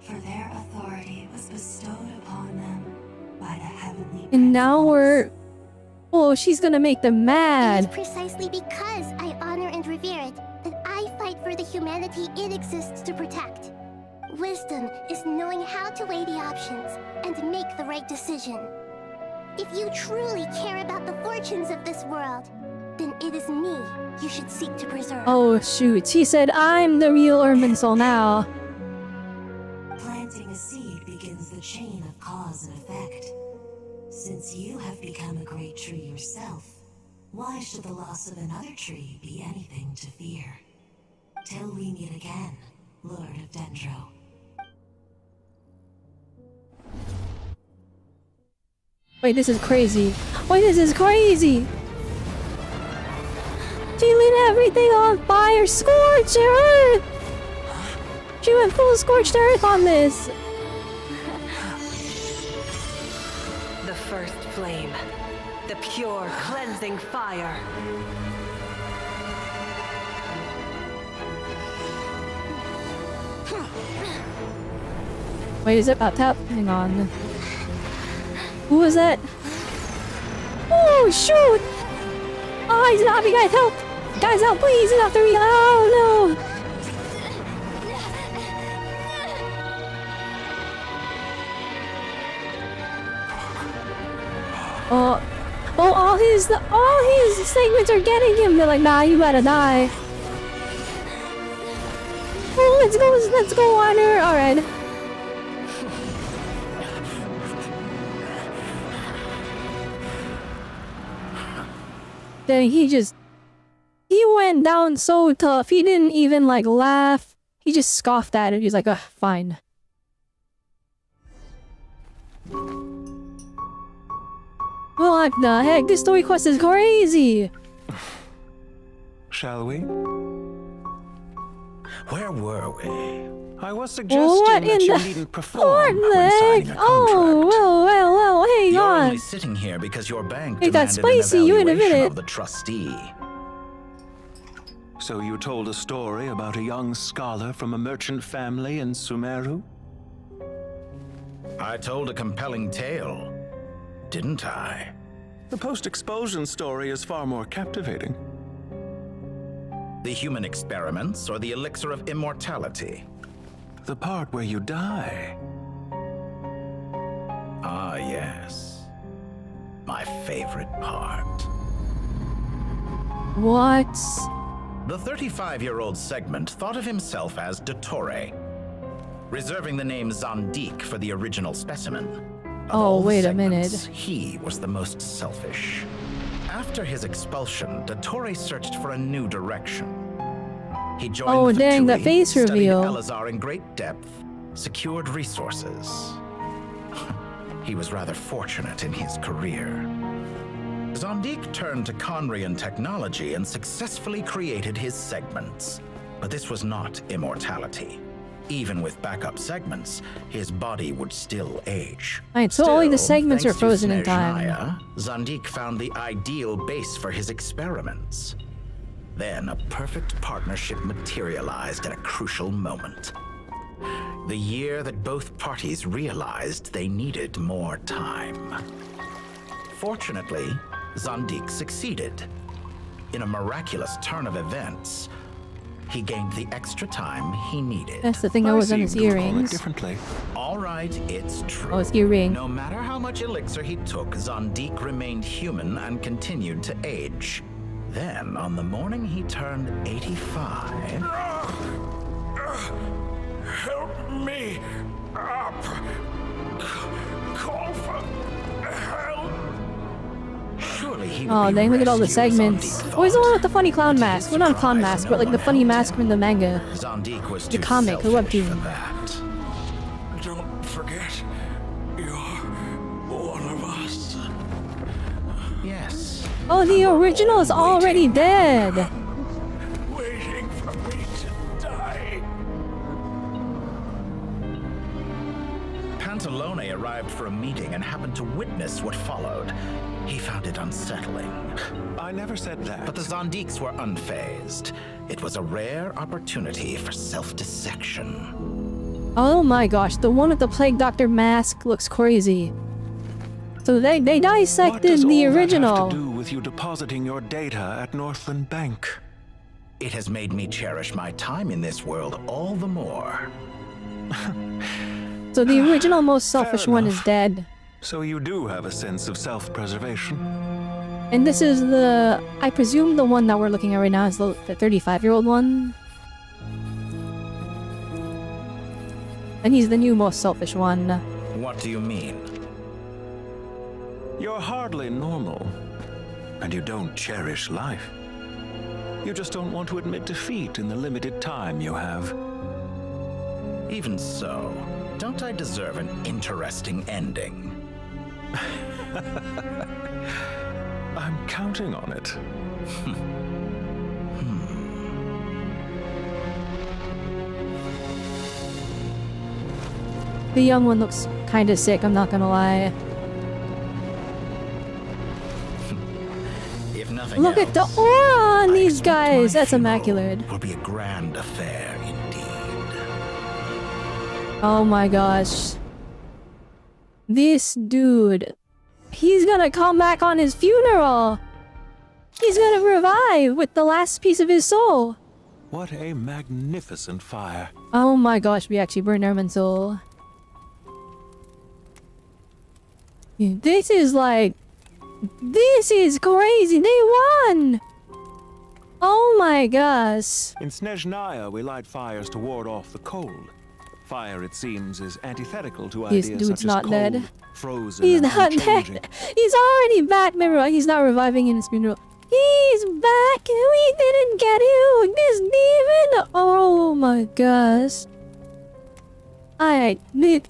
for their authority was bestowed upon them by the heavenly. And now we're... Oh, she's gonna make them mad. It is precisely because I honor and revere it that I fight for the humanity it exists to protect. Wisdom is knowing how to weigh the options and make the right decision. If you truly care about the fortunes of this world, then it is me you should seek to preserve. Oh, shoot. She said, I'm the real Irminsul now. Planting a seed begins the chain of cause and effect. Since you have become a great tree yourself, why should the loss of another tree be anything to fear? Till we meet again, Lord of Dendro. Wait, this is crazy. Wait, this is crazy! She lit everything on fire! Scorched earth! She went full scorched earth on this! The first flame. The pure, cleansing fire. Wait, is it about tap? Hang on. Who was that? Oh, shoot! Oh, he's not me, guys, help! Guys, help, please! He's after me! Oh, no! Oh, all his segments are getting him. They're like, nah, you gotta die. Oh, let's go, Honor. All right. Then he went down so tough. He didn't even like laugh. He just scoffed at it. He's like, fine. What the heck? This story quest is crazy! Shall we? Where were we? I was suggesting What that in you the needn't perform what when the signing heck? a Oh, well, hang You're on. only sitting here because your bank It got demanded spicy, an you in a evaluation minute. of the trustee. So you told a story about a young scholar from a merchant family in Sumeru? I told a compelling tale, didn't I? The post-expulsion story is far more captivating. The human experiments or the elixir of immortality? The part where you die. Ah, yes. My favorite part. What? The 35-year-old Segment thought of himself as Dottore, reserving the name Zandik for the original specimen. Of Oh, all the wait a segments, minute. He was the most selfish. After his expulsion, Dottore searched for a new direction. He joined Oh, dang, that Vtuber, face studied reveal. Elazar in great depth, secured resources. He was rather fortunate in his career. Zandik turned to Conrian technology and successfully created his segments. But this was not immortality. Even with backup segments, his body would still age. Alright, so only the Still, segments are thanks to frozen in time. Snezhnaya, Zandik found the ideal base for his experiments. Then a perfect partnership materialized at a crucial moment. The year that both parties realized they needed more time. Fortunately, Zandik succeeded. In a miraculous turn of events, he gained the extra time he needed. That's the thing that was on his earrings. Differently. All right, it's true. Oh, his earring. No matter how much elixir he took, Zandik remained human and continued to age. Then, on the morning he turned 85... Help me up. Call for help. Surely he would Oh, be dang, look at all the rescued, segments. Zandik Oh, he's the thought. one with the funny clown mask. Well, not a clown mask, but like the funny mask from the manga. Zandik was The too comic, the selfish for webtoon. that. Don't forget, you're one of us. Yes. Oh, the original is already dead. Waiting for me to die. Pantalone arrived for a meeting and happened to witness what followed. He found it unsettling. I never said that. But the Zandiks were unfazed. It was a rare opportunity for self-dissection. Oh my gosh, the one with the Plague Doctor mask looks crazy. So they dissected the original. What does all that have to do with you depositing your data at Northland Bank? It has made me cherish my time in this world all the more. So the original most selfish Fair one is enough. dead. So you do have a sense of self-preservation. And this is the... I presume the one that we're looking at right now is the 35-year-old one. And he's the new most selfish one. What do you mean? You're hardly normal. And you don't cherish life. You just don't want to admit defeat in the limited time you have. Even so, don't I deserve an interesting ending? I'm counting on it. The young one looks kinda sick, I'm not gonna lie. If nothing Look at the else, aura on these guys! That's immaculate. will be a grand affair indeed. Oh my gosh. This dude. He's gonna come back on his funeral! He's gonna revive with the last piece of his soul! What a magnificent fire. Oh my gosh, we actually burned Erman's soul. This is like... This is crazy! They won! Oh my gosh. In Snezhnaya, we light fires to ward off the cold. Fire, it seems, is antithetical to This ideas dude's such not as cold, dead. frozen, He's and not unchanging. dead. He's already back. Remember, he's not reviving in his funeral. He's back. We didn't get you. This demon. Oh my gosh. Alright.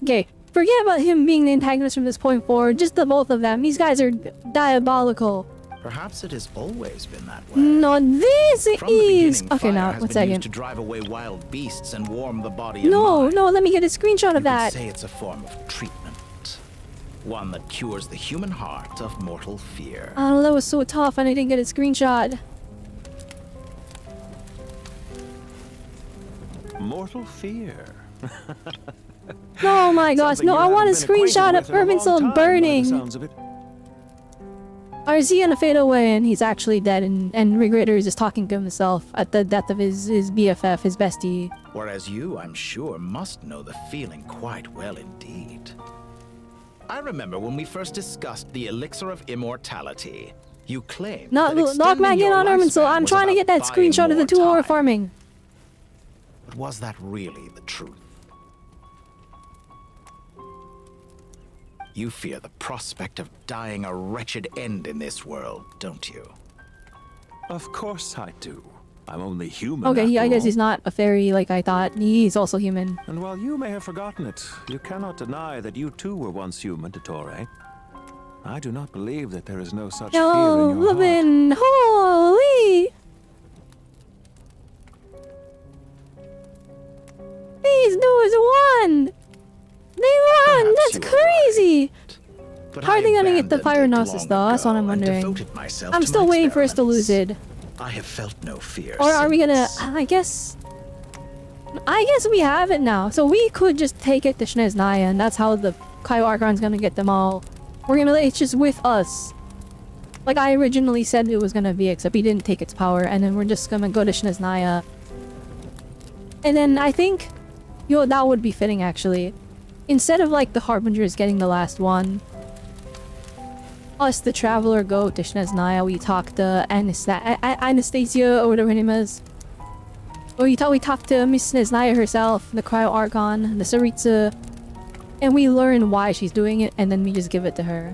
Okay. forget about him being the antagonist from this point forward. Just the both of them. These guys are diabolical. Perhaps it has always been that way. No, this From the is beginning, okay. fire Now, has one been second. used to drive away wild beasts and warm the body and No, mind. no. Let me get a screenshot of You could that. say it's a form of treatment, one that cures the human heart of mortal fear. Oh, that was so tough, and I didn't get a screenshot. Mortal fear. Oh my gosh, no, I want a screenshot of Urban Soul burning. Or is he gonna fade away and he's actually dead and Regretter is just talking to himself at the death of his BFF, his bestie? Whereas you, I'm sure, must know the feeling quite well indeed. I remember when we first discussed the elixir of immortality. You claimed Not that knock back in on Urban Soul. I'm was trying to about get that buying screenshot of the more 2 hour time. farming. But was that really the truth? You fear the prospect of dying a wretched end in this world, don't you? Of course I do. I'm only human. Okay, I after guess all. he's not a fairy like I thought. He's also human. And while you may have forgotten it, you cannot deny that you too were once human, Dottore. I do not believe that there is no such fear Oh, in your heart. Levin, holy! These dudes won! They won! That's crazy! But How are I they gonna get the abandoned fire it gnosis long though? That's what I'm ago and wondering. devoted myself I'm to still my waiting for us to lose it. I have felt no fear Or are we gonna... since. I guess we have it now. So we could just take it to Shneznaya and that's how the Kaio Archon's gonna get them all. We're gonna let it's just with us. Like I originally said it was gonna be, except he didn't take its power, and then we're just gonna go to Shneznaya. And then I think, that would be fitting actually. Instead of like the Harbingers getting the last one, us the Traveler go to Shneznaya, we talk to Anastasia or whatever her name is. Or we talk to Miss Shneznaya herself, the Cryo Archon, the Saritsa, and we learn why she's doing it, and then we just give it to her.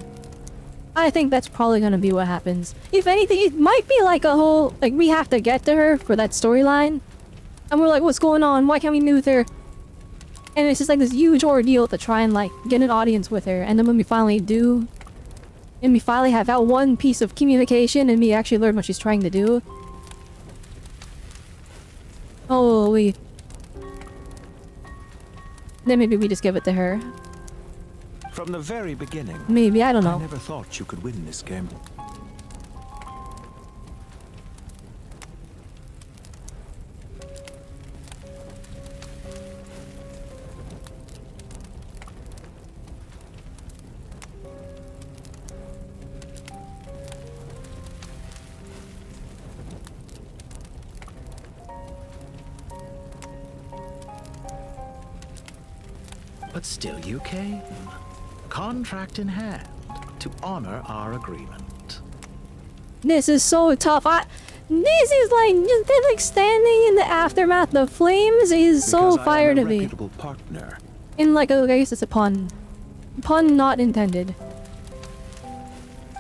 I think that's probably gonna be what happens. If anything, it might be like a whole, like we have to get to her for that storyline. And we're like, what's going on? Why can't we meet with her? And it's just like this huge ordeal to try and like get an audience with her. And then when we finally do, and we finally have that one piece of communication and we actually learn what she's trying to do. Holy. Then maybe we just give it to her. From the very beginning. Maybe, I don't know. I never thought you could win this game. But still you came. Contract in hand to honor our agreement. This is so tough. This is like, they're like standing in the aftermath of flames is so fire to me. Partner. In like, I guess it's a pun. Pun not intended.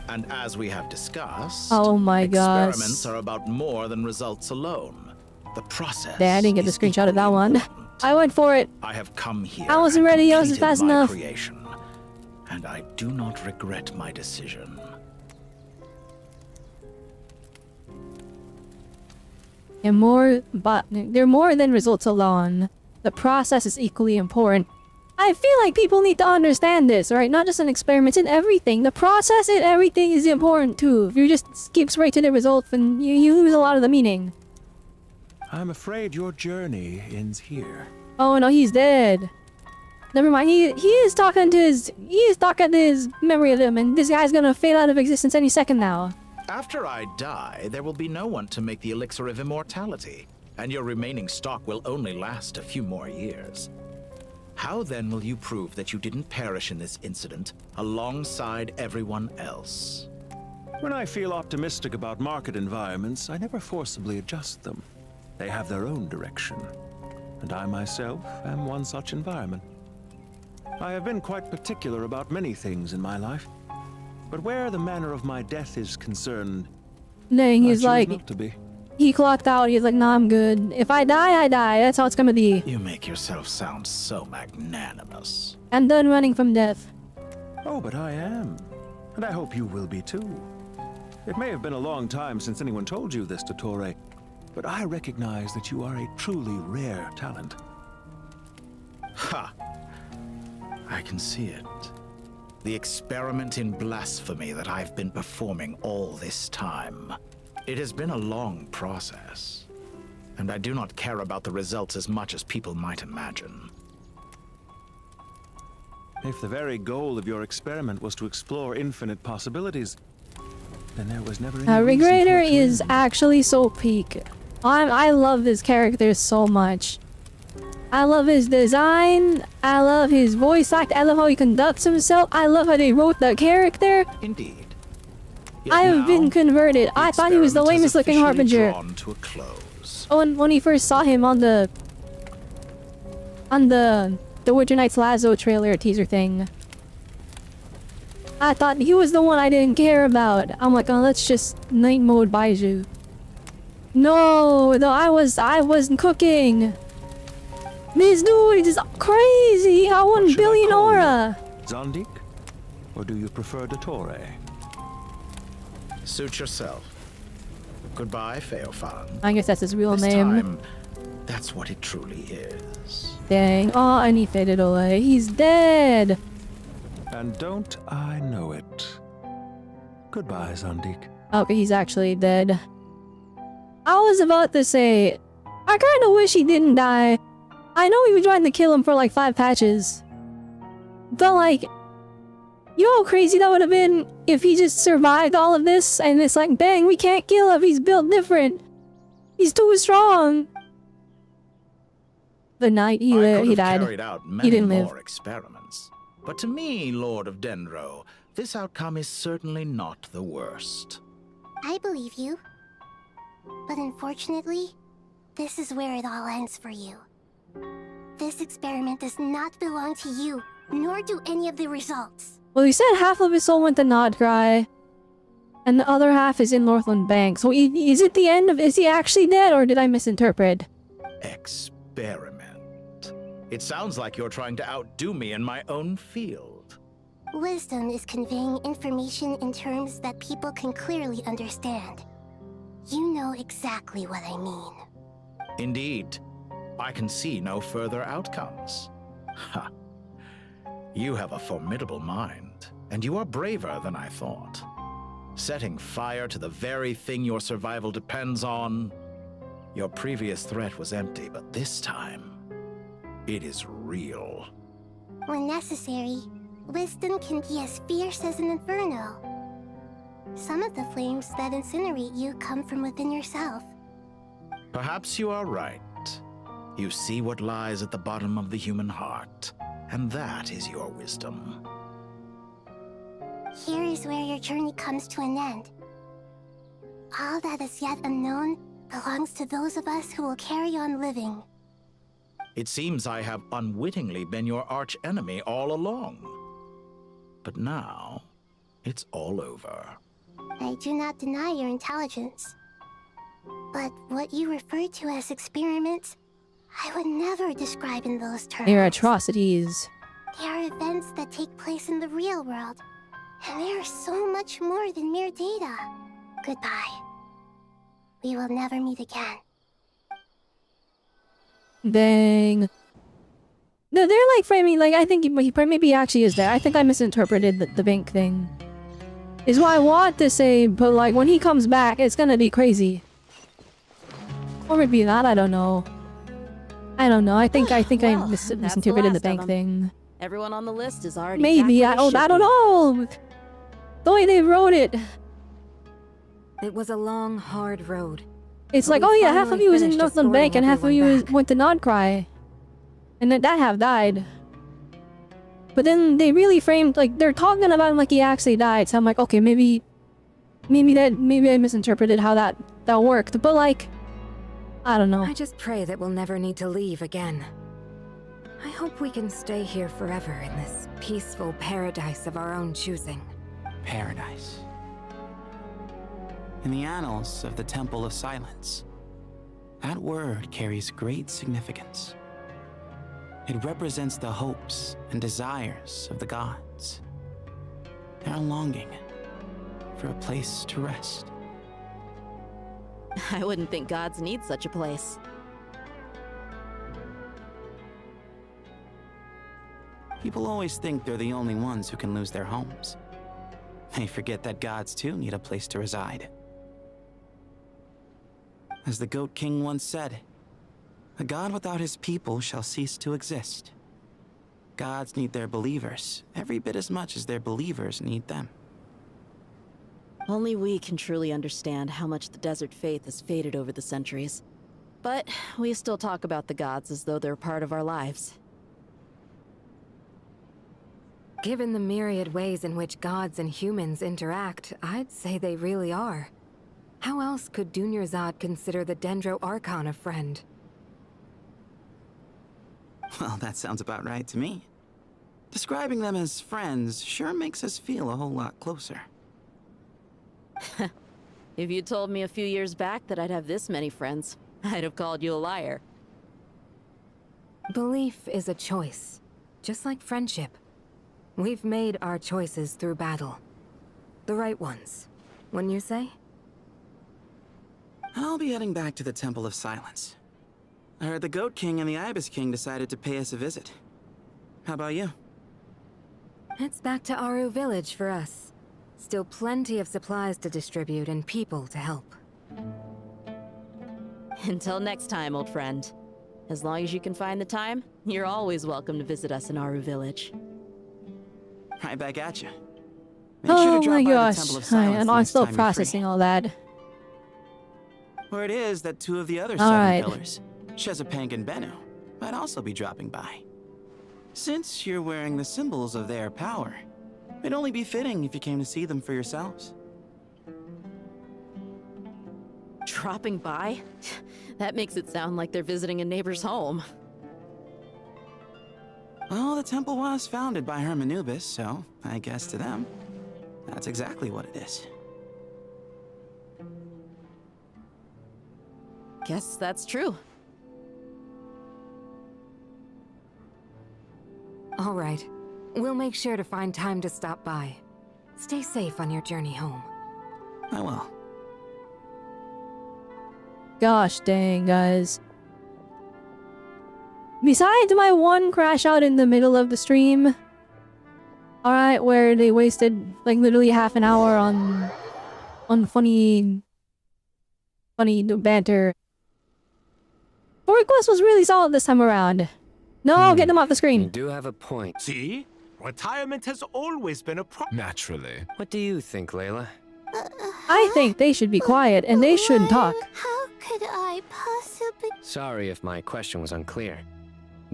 And as we have discussed, Oh my gosh. experiments are about more than results alone. The process. Yeah, I didn't get the screenshot of that one. I went for it. I have come here. I wasn't and ready. I wasn't completed fast my enough. Creation, and I do not regret my decision. They're more than results alone. The process is equally important. I feel like people need to understand this, right? Not just an experiment, in everything. The process in everything is important too. If you just skip straight to the result, then you lose a lot of the meaning. I'm afraid your journey ends here. Oh no, he's dead. Never mind. He is talking to his memory of him, and this guy's gonna fade out of existence any second now. After I die, there will be no one to make the elixir of immortality, and your remaining stock will only last a few more years. How then will you prove that you didn't perish in this incident alongside everyone else? When I feel optimistic about market environments, I never forcibly adjust them. They have their own direction, and I myself am one such environment. I have been quite particular about many things in my life, but where the manner of my death is concerned, Dang, I he's choose like, not to be. he clocked out. He's like, nah, I'm good. If I die, I die. That's how it's gonna be. You make yourself sound so magnanimous. I'm done running from death. Oh, but I am. And I hope you will be too. It may have been a long time since anyone told you this, Dottore, but I recognize that you are a truly rare talent. Ha! I can see it. The experiment in blasphemy that I've been performing all this time. It has been a long process, and I do not care about the results as much as people might imagine. If the very goal of your experiment was to explore infinite possibilities, then there was never any reason for Regrader it to is end. actually so peak. I love this character so much. I love his design. I love his voice act. I love how he conducts himself. I love how they wrote the character. Indeed. I have been converted. I thought he was the lamest looking harbinger. Drawn to a close. Oh, and when he first saw him on the Witcher Knight's Lazo trailer teaser thing, I thought he was the one I didn't care about. I'm like, oh, let's just night mode Baiju. No, I wasn't cooking. This dude is crazy. How 1 billion aura. Zandik? Or do you prefer Dottore? Suit yourself. Goodbye, Feofan. I guess that's his real This name. time, that's what it truly is. Dang. Oh, and he faded away. He's dead. And don't I know it. Goodbye, Zandik. Okay, he's actually dead. I was about to say, I kind of wish he didn't die. I know we were trying to kill him for like 5 patches. But like, you know how crazy that would have been if he just survived all of this and it's like, bang, we can't kill him, he's built different. He's too strong. The night he died. Carried out He many didn't live. more experiments. But to me, Lord of Dendro, this outcome is certainly not the worst. I believe you. But unfortunately, this is where it all ends for you. This experiment does not belong to you, nor do any of the results. Well, he said half of his soul went to Nod-krai, and the other half is in Northland Bank. So is it the end of... Is he actually dead, or did I misinterpret? Experiment. It sounds like you're trying to outdo me in my own field. Wisdom is conveying information in terms that people can clearly understand. You know exactly what I mean. Indeed. I can see no further outcomes. Ha. You have a formidable mind, and you are braver than I thought. Setting fire to the very thing your survival depends on. Your previous threat was empty, but this time, it is real. When necessary, wisdom can be as fierce as an inferno. Some of the flames that incinerate you come from within yourself. Perhaps you are right. You see what lies at the bottom of the human heart, and that is your wisdom. Here is where your journey comes to an end. All that is yet unknown belongs to those of us who will carry on living. It seems I have unwittingly been your arch-enemy all along. But now, it's all over. I do not deny your intelligence. But what you refer to as experiments, I would never describe in those terms. They're atrocities. They are events that take place in the real world, and they are so much more than mere data. Goodbye. We will never meet again. Dang. No, they're like framing, like, I think maybe he actually is there. I think I misinterpreted the bank thing. Is what I want to say, but like, when he comes back, it's gonna be crazy. Or maybe not, I don't know. I don't know, I think I misinterpreted the bank thing. Everyone on the list is already Maybe, I don't know! The way they wrote it. It was a long, hard road. It's like, oh yeah, half of you was in Northland Bank and half of you went to Nod-krai. And then that half died. But then they really framed, like, they're talking about him like he actually died. So I'm like, okay, maybe I misinterpreted how that worked. But like, I don't know. I just pray that we'll never need to leave again. I hope we can stay here forever in this peaceful paradise of our own choosing. Paradise. In the annals of the Temple of Silence, That word carries great significance. It represents the hopes and desires of the gods. Their longing for a place to rest. I wouldn't think gods need such a place. People always think they're the only ones who can lose their homes. They forget that gods too need a place to reside. As the Goat King once said, a god without his people shall cease to exist. Gods need their believers every bit as much as their believers need them. Only we can truly understand how much the desert faith has faded over the centuries. But we still talk about the gods as though they're part of our lives. Given the myriad ways in which gods and humans interact, I'd say they really are. How else could Dunyarzad consider the Dendro Archon a friend? Well, that sounds about right to me. Describing them as friends sure makes us feel a whole lot closer. If you told me a few years back that I'd have this many friends, I'd have called you a liar. Belief is a choice, just like friendship. We've made our choices through battle. The right ones, wouldn't you say? I'll be heading back to the Temple of Silence. I heard the Goat King and the Ibis King decided to pay us a visit. How about you? It's back to Aru Village for us. Still plenty of supplies to distribute and people to help. Until next time, old friend. As long as you can find the time, you're always welcome to visit us in Aru Village. Right back at you. Make sure to drop my by gosh. the Temple of Silence I'm next still time you're free. processing all that. Word is that two of the other All seven right. pillars, Chesapeake and Bennu, might also be dropping by. Since you're wearing the symbols of their power, it'd only be fitting if you came to see them for yourselves. Dropping by? That makes it sound like they're visiting a neighbor's home. Well, the temple was founded by Hermanubis, so I guess to them, that's exactly what it is. Guess that's true. All right. We'll make sure to find time to stop by. Stay safe on your journey home. I will. Gosh dang, guys. Besides my one crash out in the middle of the stream, alright, where they wasted like literally half an hour on funny banter. Story quest was really solid this time around. No, get them off the You screen. do have a point. See? Retirement has always been a Naturally. What do you think, Layla? I think they should be quiet and they shouldn't talk. How could I possibly... Sorry if my question was unclear.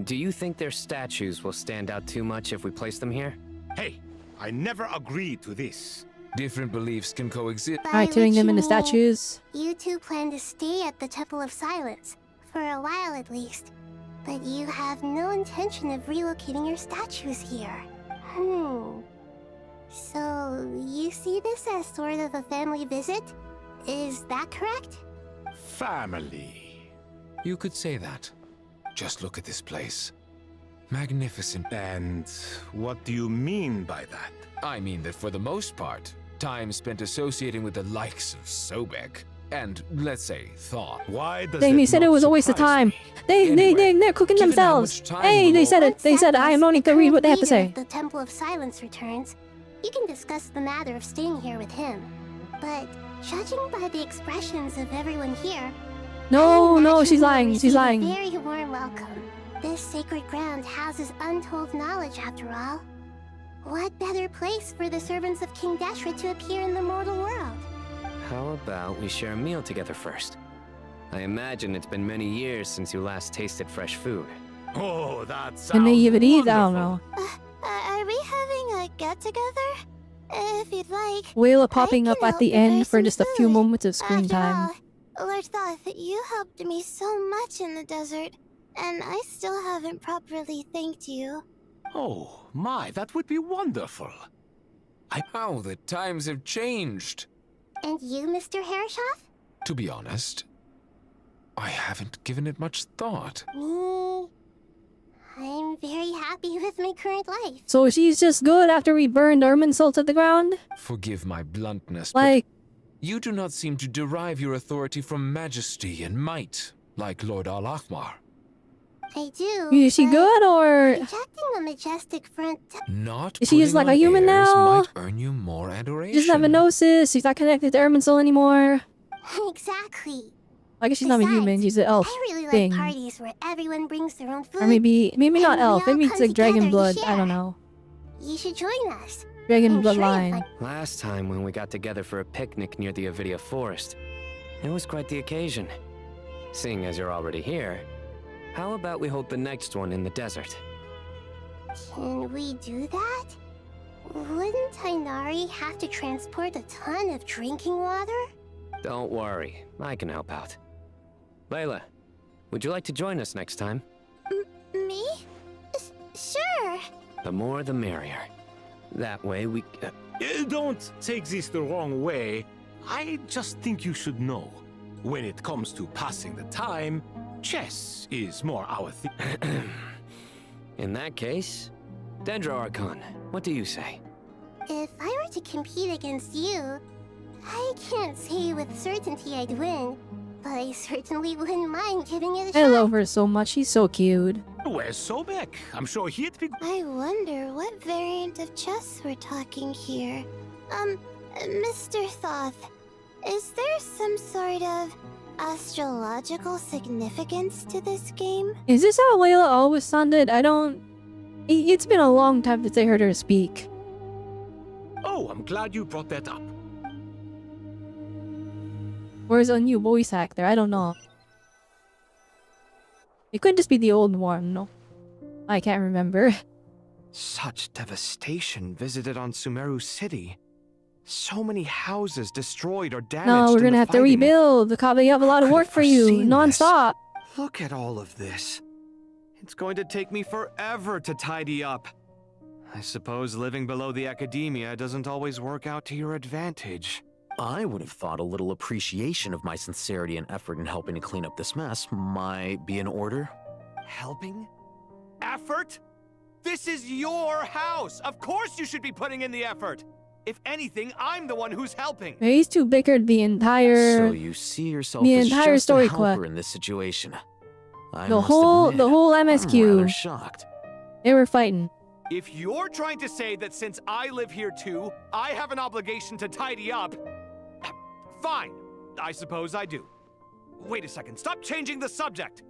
Do you think their statues will stand out too much if we place them here? Hey, I never agreed to this. Different beliefs can coexist. Alright, turning them into statues. You two plan to stay at the Temple of Silence, for a while at least. But you have no intention of relocating your statues here. So, you see this as sort of a family visit? Is that correct? Family. You could say that. Just look at this place. Magnificent. And what do you mean by that? I mean that for the most part, time spent associating with the likes of Sobek and, let's say, Thaw. Why does They said it was a waste of time. They're cooking given how themselves. much time Hey, they will- said it. They said I am only to read what they have to say. If the Temple of Silence returns, you can discuss the matter of staying here with him. But judging by the expressions of everyone here, No, she's lying. She's receive a lying. very warm welcome. This sacred ground houses untold knowledge, after all. What better place for the servants of King Deshra to appear in the mortal world? How about we share a meal together first? I imagine it's been many years since you last tasted fresh food. Oh, that's Can they even eat? I don't know. Are we having a get-together? If you'd like. Wayla popping up at the end for just a few moments of screen time. Lord Thoth, you helped me so much in the desert, and I still haven't properly thanked you. Oh, my, that would be wonderful. How the times have changed. And you, Mr. Herreshoff? To be honest, I haven't given it much thought. Me? I'm very happy with my current life. So she's just good after we burned Irminsul to the ground? Forgive my bluntness, Like, but you do not seem to derive your authority from majesty and might, like Lord Al-Akhmar. I do. is she but good or Rejecting the majestic front. Not is she just like putting a on human airs now? might earn you more adoration. She doesn't have a gnosis, she's not connected to Irminsul anymore. Exactly. I guess she's not a human, she's an elf I really thing. like parties where everyone brings their own food. Or maybe not and we elf, all maybe it's come like dragon together to blood, I share. don't know. You should join us. Dragon I'm sure you'll bloodline. find- Last time when we got together for a picnic near the Avidia Forest, it was quite the occasion. Seeing as you're already here, how about we hold the next one in the desert? Can we do that? Wouldn't Tainari have to transport a ton of drinking water? Don't worry, I can help out. Layla, would you like to join us next time? Me? Sure. The more the merrier. That way we... Don't take this the wrong way. I just think you should know. When it comes to passing the time, chess is more our thing. In that case, Dendro Archon, what do you say? If I were to compete against you, I can't say with certainty I'd win, but I certainly wouldn't mind giving it a I shot. love her so much, she's so cute. Where's Sobek? I'm sure he'd be... I wonder what variant of chess we're talking here. Mr. Thoth, is there some sort of astrological significance to this game? Is this how Layla always sounded? I don't... It's been a long time since I heard her speak. Oh, I'm glad you brought that up. Or is a new voice actor? I don't know. It could just be the old one, no? I can't remember. Such devastation visited on Sumeru City. So many houses destroyed or damaged. No, we're in gonna the have to fighting. rebuild. The Kabe have a lot of work for you, foreseen this. non-stop. Look at all of this. It's going to take me forever to tidy up. I suppose living below the academia doesn't always work out to your advantage. I would have thought a little appreciation of my sincerity and effort in helping to clean up this mess might be in order. Helping? Effort? This is your house! Of course you should be putting in the effort! If anything, I'm the one who's helping! These two bickered the entire... So you see yourself the as entire just story a helper quest. in this situation. I The must whole admit, I'm MSQ. rather shocked. They were fighting. If you're trying to say that since I live here too, I have an obligation to tidy up, fine. I suppose I do. Wait a second, stop changing the subject!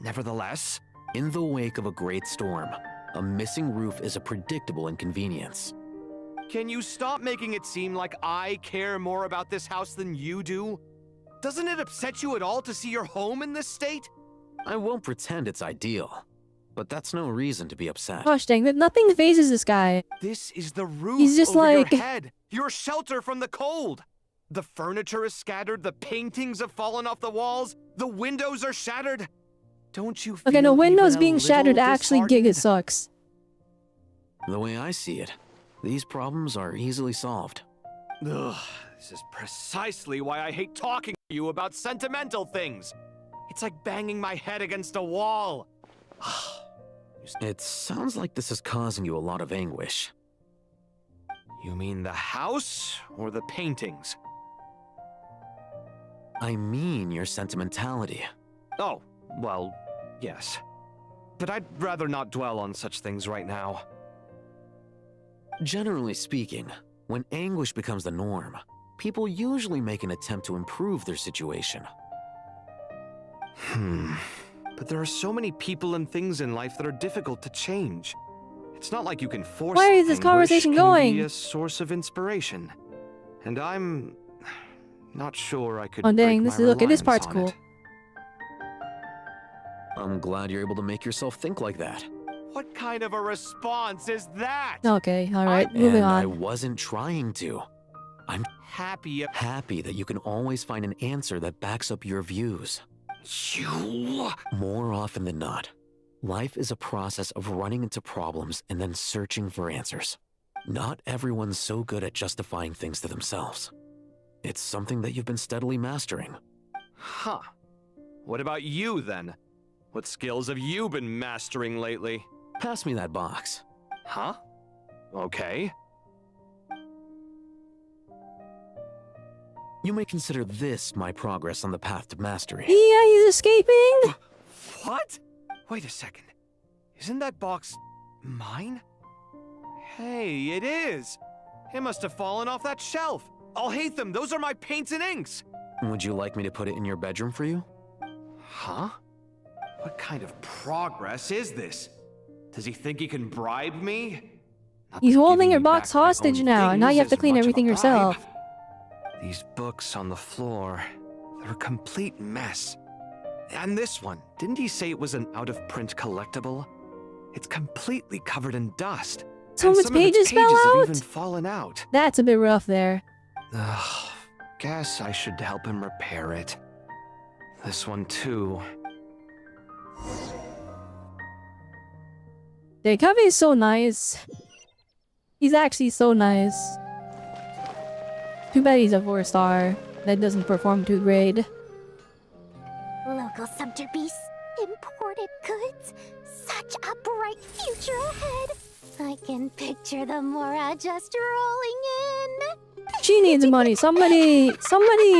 Nevertheless, In the wake of a great storm, a missing roof is a predictable inconvenience. can you stop making it seem like I care more about this house than you do? Doesn't it upset you at all to see your home in this state? I won't pretend it's ideal, but that's no reason to be upset. Gosh dang, nothing phases this guy. This is the roof He's just over like- your head, your shelter from the cold. The furniture is scattered, the paintings have fallen off the walls, the windows are shattered. Don't you feel Okay, no, windows even a being shattered little actually disheartened? giga sucks. The way I see it, these problems are easily solved. Ugh, this is precisely why I hate talking to you about sentimental things. It's like banging my head against a wall. It sounds like this is causing you a lot of anguish. You mean the house or the paintings? I mean your sentimentality. Oh, well, yes. But I'd rather not dwell on such things right now. Generally speaking, when anguish becomes the norm, people usually make an attempt to improve their situation. But there are so many people and things in life that are difficult to change. It's not like you can force. Where is this anguish conversation can going? Be a source of inspiration, and I'm not sure I could. Oh dang, break this my is okay, this reliance part's on cool. it. I'm glad you're able to make yourself think like that. What kind of a response is that? Okay, alright, moving And I on. wasn't trying to. I'm happy that you can always find an answer that backs up your views. You... More often than not, life is a process of running into problems and then searching for answers. Not everyone's so good at justifying things to themselves. It's something that you've been steadily mastering. Huh. What about you, then? What skills have you been mastering lately? Pass me that box. Huh? Okay. You may consider this my progress on the path to mastery. Yeah, he's escaping. What? Wait a second. Isn't that box mine? Hey, it is! It must have fallen off that shelf! I'll hate them! Those are my paints and inks! Would you like me to put it in your bedroom for you? Huh? What kind of progress is this? Does he think he can bribe me? He's holding your box hostage now, and now you have to clean everything yourself. These books on the floor, they're a complete mess. And this one, didn't he say it was an out-of-print collectible? It's completely covered in dust. Some and of its some of its pages fell pages have out? even fallen out. That's a bit rough there. Ugh, guess I should help him repair it. This one too. The cover is so nice. He's actually so nice. Too bad he's a 4-star. That doesn't perform too great. Local subter beasts, imported goods. Such a bright future ahead. I can picture the Mora just rolling in. She needs money. Somebody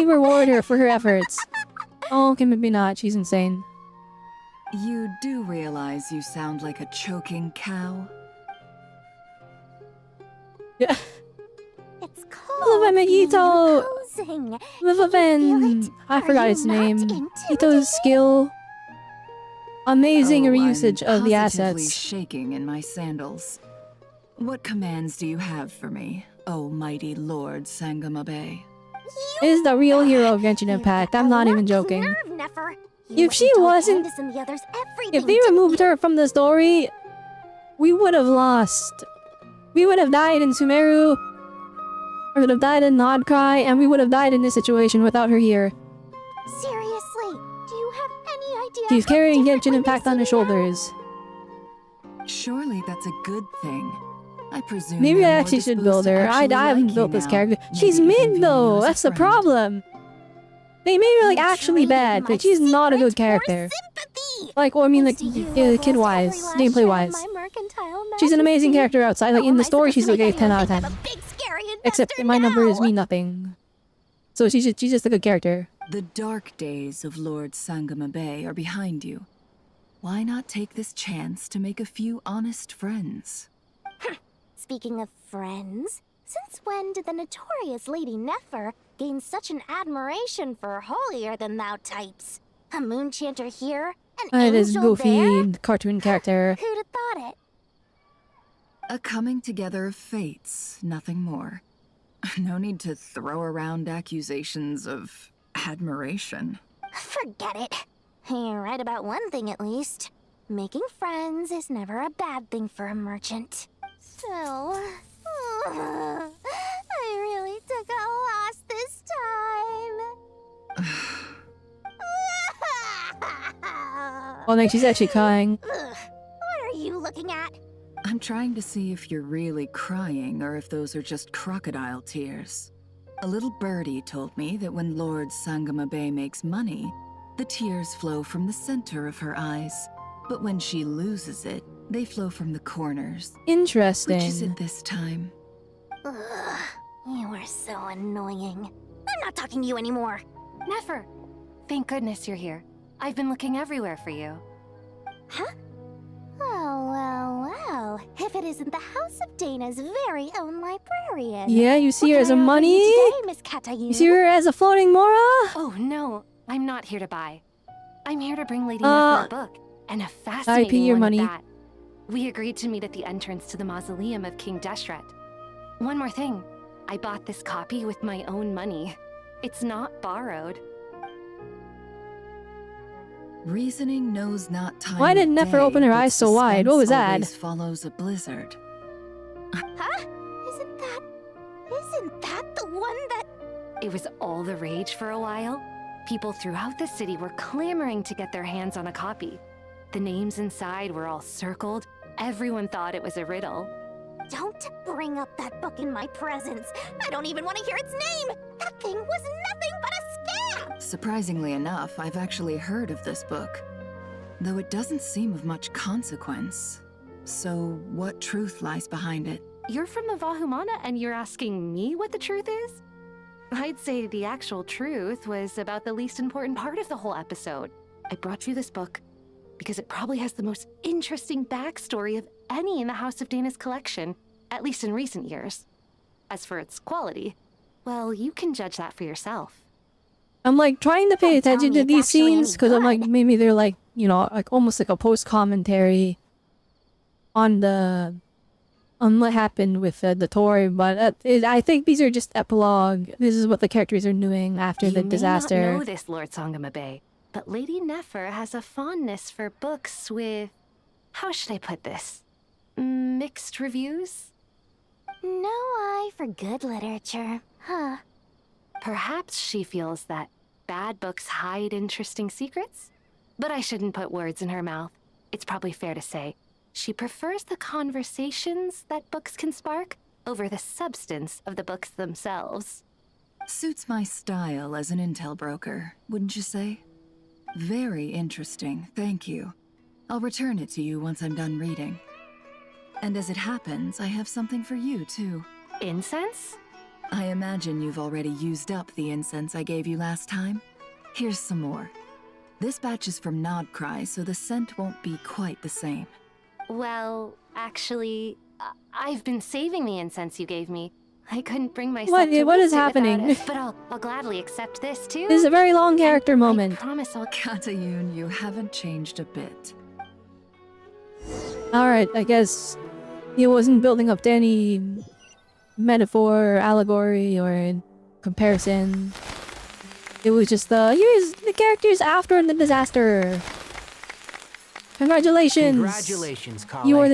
reward her for her efforts. Oh, okay, maybe not. She's insane. You do realize you sound like a choking cow? Yeah. It's called Ito. posing. I forgot his name. Ito's skill. Amazing reusage of the I'm assets. shaking in my sandals. What commands do you have for me, oh mighty Lord Sangamabe? Is the real hero of Genshin Impact. I'm not even joking. If she wasn't... If they removed her from the story, we would have lost. We would have died in Sumeru. We would have died in Nod-krai, and we would have died in this situation without her here. Seriously, do you have any idea? She's carrying Genshin Impact on her shoulders. Surely that's a good thing. I presume Maybe I you're more actually should disposed build to her. I actually haven't like built you this now. character. Maybe She's even mid view though. you as a That's the friend. problem. They made her like actually bad, but she's not a good character. Like, or I mean, like, kid-wise, gameplay-wise. She's an amazing character outside. Like in the story, she's like a 10 out of 10. Except in my numbers mean nothing. So she's just a good character. The dark days of Lord Sangamabe are behind you. Why not take this chance to make a few honest friends? Speaking of friends, since when did the notorious Lady Nefer gain such an admiration for holier-than-thou types? A moon chanter here, an This angel goofy there? cartoon character. Who'd have thought it? A coming together of fates, nothing more. No need to throw around accusations of admiration. Forget it. You're right about one thing at least. Making friends is never a bad thing for a merchant. Still, I really took a loss this time. Oh, no, she's actually crying. What are you looking at? I'm trying to see if you're really crying or if those are just crocodile tears. A little birdie told me that when Lord Sangamabe makes money, the tears flow from the center of her eyes. But when she loses it, they flow from the corners. Interesting. Which is it this time? Ugh, you are so annoying. I'm not talking to you anymore. Nefer! Thank goodness you're here. I've been looking everywhere for you. Huh? Well. If it isn't the House of Dana's very own librarian. Yeah, you see her as a What can I offer money? you today, Miss Katayun? You see her as a floating Mora? Oh, no. I'm not here to buy. I'm here to bring Lady Nefer a book. And a fascinating your one money. at that. We agreed to meet at the entrance to the mausoleum of King Deshret. One more thing. I bought this copy with my own money. It's not borrowed. Reasoning knows not time. Why did of Nefer day, open her but eyes so wide? What was suspense that? always follows a blizzard. Huh? Isn't that the one that... It was all the rage for a while. People throughout the city were clamoring to get their hands on a copy. The names inside were all circled. Everyone thought it was a riddle. Don't bring up that book in my presence. I don't even want to hear its name. That thing was nothing but a scam. Surprisingly enough, I've actually heard of this book, though it doesn't seem of much consequence. So, what truth lies behind it? You're from the Vahumana and you're asking me what the truth is? I'd say the actual truth was about the least important part of the whole episode. I brought you this book because it probably has the most interesting backstory of any in the House of Dana's collection, at least in recent years. As for its quality, well, you can judge that for yourself. I'm like trying to pay attention to these scenes because I'm like, maybe they're like, you know, like almost like a post commentary on what happened with the Tory, but I think these are just epilogue. This is what the characters are doing after the disaster. You may not know this, Lord Sangamabe, but Lady Nefer has a fondness for books with, how should I put this, mixed reviews? No eye for good literature, huh? Perhaps she feels that bad books hide interesting secrets? But I shouldn't put words in her mouth. It's probably fair to say she prefers the conversations that books can spark over the substance of the books themselves. Suits my style as an intel broker, wouldn't you say? Very interesting, thank you. I'll return it to you once I'm done reading. And as it happens, I have something for you, too. Incense? I imagine you've already used up the incense I gave you last time. Here's some more. This batch is from Nod-krai, so the scent won't be quite the same. Well, actually, I've been saving the incense you gave me. I couldn't bring myself to what is waste it happening? without it, but I'll gladly accept this too. This is a very long character moment. I promise I'll... Katayun, you haven't changed a bit. Alright, I guess he wasn't building up to any metaphor, allegory, or comparison. It was just here's the characters after the disaster. Congratulations! Congratulations, Kale. You're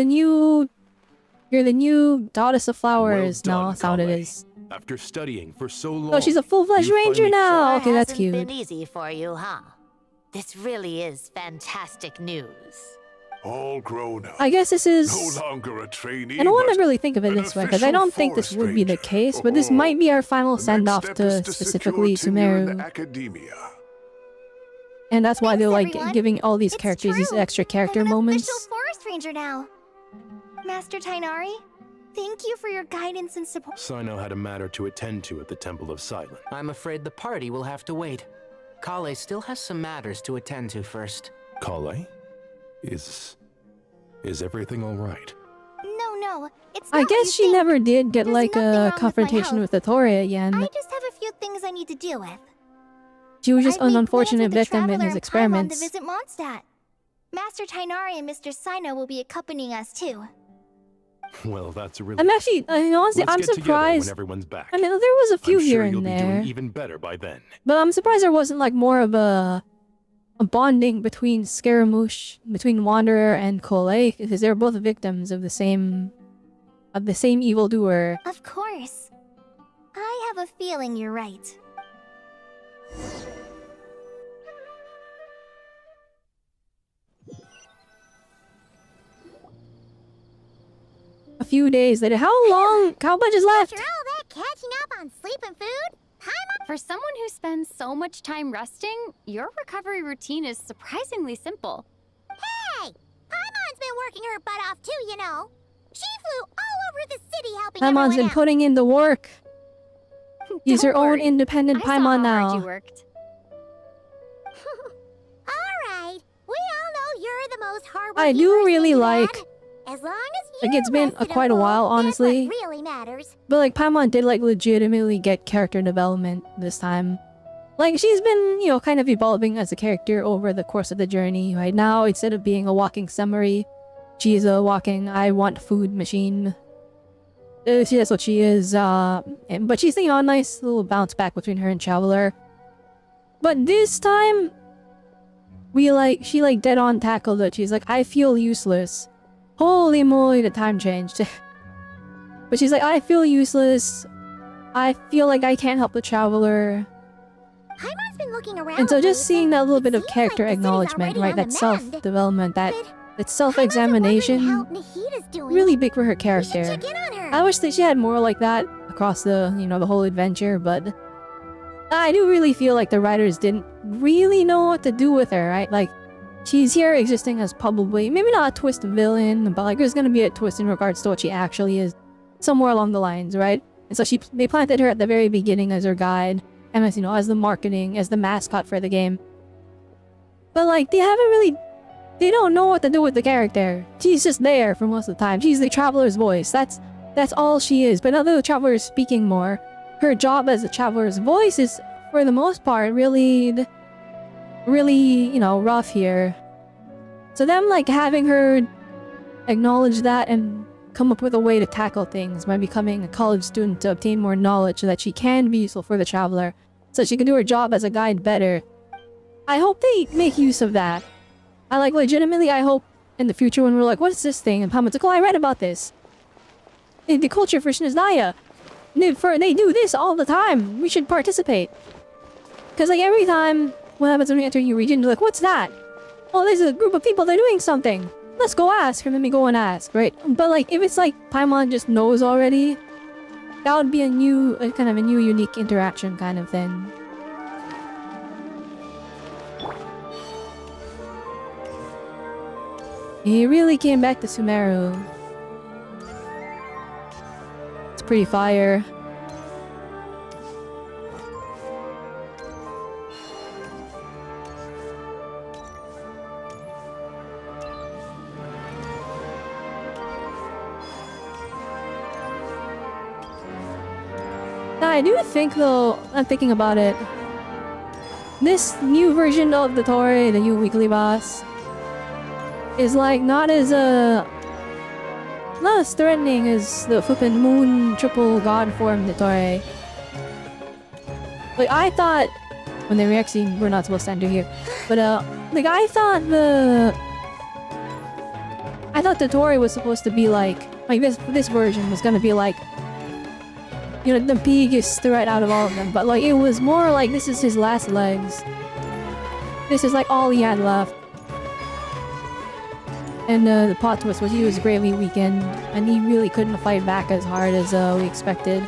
the new goddess of flowers. Well done, no, that's how it Kale. is. After studying for so long, Oh, she's a full-fledged you ranger finally- now. Okay, that's Hasn't cute. been easy for you, huh? This really is fantastic news. All grown up. I guess this is... No longer a trainee. I don't want but to really think of it this way, because I don't think this would be the case, but this might be our final send-off to specifically Sumeru. Academia. And that's why they're like everyone. giving all these It's characters these true. extra character I'm an moments. official forest ranger now. Master Tainari, thank you for your guidance and support. Sino had a matter to attend to at the Temple of Silence. I'm afraid the party will have to wait. Kale still has some matters to attend to first. Kale? Is everything all right? No, it's I not what guess you she think. never did get There's like nothing wrong a with my confrontation health. with the Tory again. I just have a few things I need to deal with. She was just I've an made unfortunate plans with the victim in Traveler his and Paimon experiments. to visit Mondstadt. Master Tainari and Mr. Sino will be accompanying us too. Well, that's a relief. I'm actually, honestly, Let's I'm get together surprised. when everyone's back. I mean, there was a few I'm here sure and you'll be there, doing even better by then. but I'm surprised there wasn't like more of a bonding between Scaramouche, between Wanderer and Kole, because they're both victims of the same evildoer. Of course. I have a feeling you're right. A few days later, how much is left? After all that catching up on sleep and food, For someone who spends so much time resting, your recovery routine is surprisingly simple. Hey! Paimon's been working her butt off too, you know. She flew all over the city helping Paimon's everyone been out. putting in the work. He's her Don't own worry. independent I saw Paimon how hard now. you worked. Alright, we all know you're the most hardworking I do person really we've like, had. As long as you're like it's been rested and quite a full, while, that's what honestly. really matters. But like Paimon did like legitimately get character development this time. Like she's been, kind of evolving as a character over the course of the journey. Right now, instead of being a walking summary, she's a walking I want food machine. That's what she is. But she's a nice little bounce back between her and Traveler. But this time, she dead on tackled it. She's like, I feel useless. Holy moly, the time changed. But she's like, I feel useless. I feel like I can't help the Traveler. Paimon's been looking around. And so just lately, seeing that little bit of seems character like the city's acknowledgement, already right? on That the mend. self-development, that self-examination, Nahida's doing. really big for her We should character. check in on her. I wish that she had more like that across the, the whole adventure, but I do really feel like the writers didn't really know what to do with her, right? Like, she's here existing as probably, maybe not a twist villain, but like there's gonna be a twist in regards to what she actually is. Somewhere along the lines, right? And so they planted her at the very beginning as her guide, and as, you know, as the marketing, as the mascot for the game. But like, they don't know what to do with the character. She's just there for most of the time. She's the traveler's voice. That's all she is. But now that the traveler is speaking more, her job as a traveler's voice is, for the most part, really, you know, rough here. So them, like, having her acknowledge that and come up with a way to tackle things by becoming a college student to obtain more knowledge so that she can be useful for the traveler, so she can do her job as a guide better. I hope they make use of that. I legitimately, I hope in the future when we're like, what's this thing? And Pama's like, oh, I read about this. In the culture for Shinizaya. They do this all the time. We should participate. Because like every time, what happens when we enter a new region, they're like, what's that? Oh, there's a group of people, they're doing something. Let's go ask, and then we go and ask, right? But like, if it's like Paimon just knows already, that would be a kind of a new unique interaction kind of thing. He really came back to Sumeru. It's pretty fire. I do think though, I'm thinking about it, this new version of the Torii, the new weekly boss, is like not as threatening as the flippin' moon triple god form the Torii. Like I thought, when they were actually, we're not supposed to enter here, but like I thought the Torii was supposed to be like this version was gonna be like, you know, the biggest threat out of all of them, but like it was more like this is his last legs. This is like all he had left. And the plot twist was he was greatly weakened, and he really couldn't fight back as hard as we expected.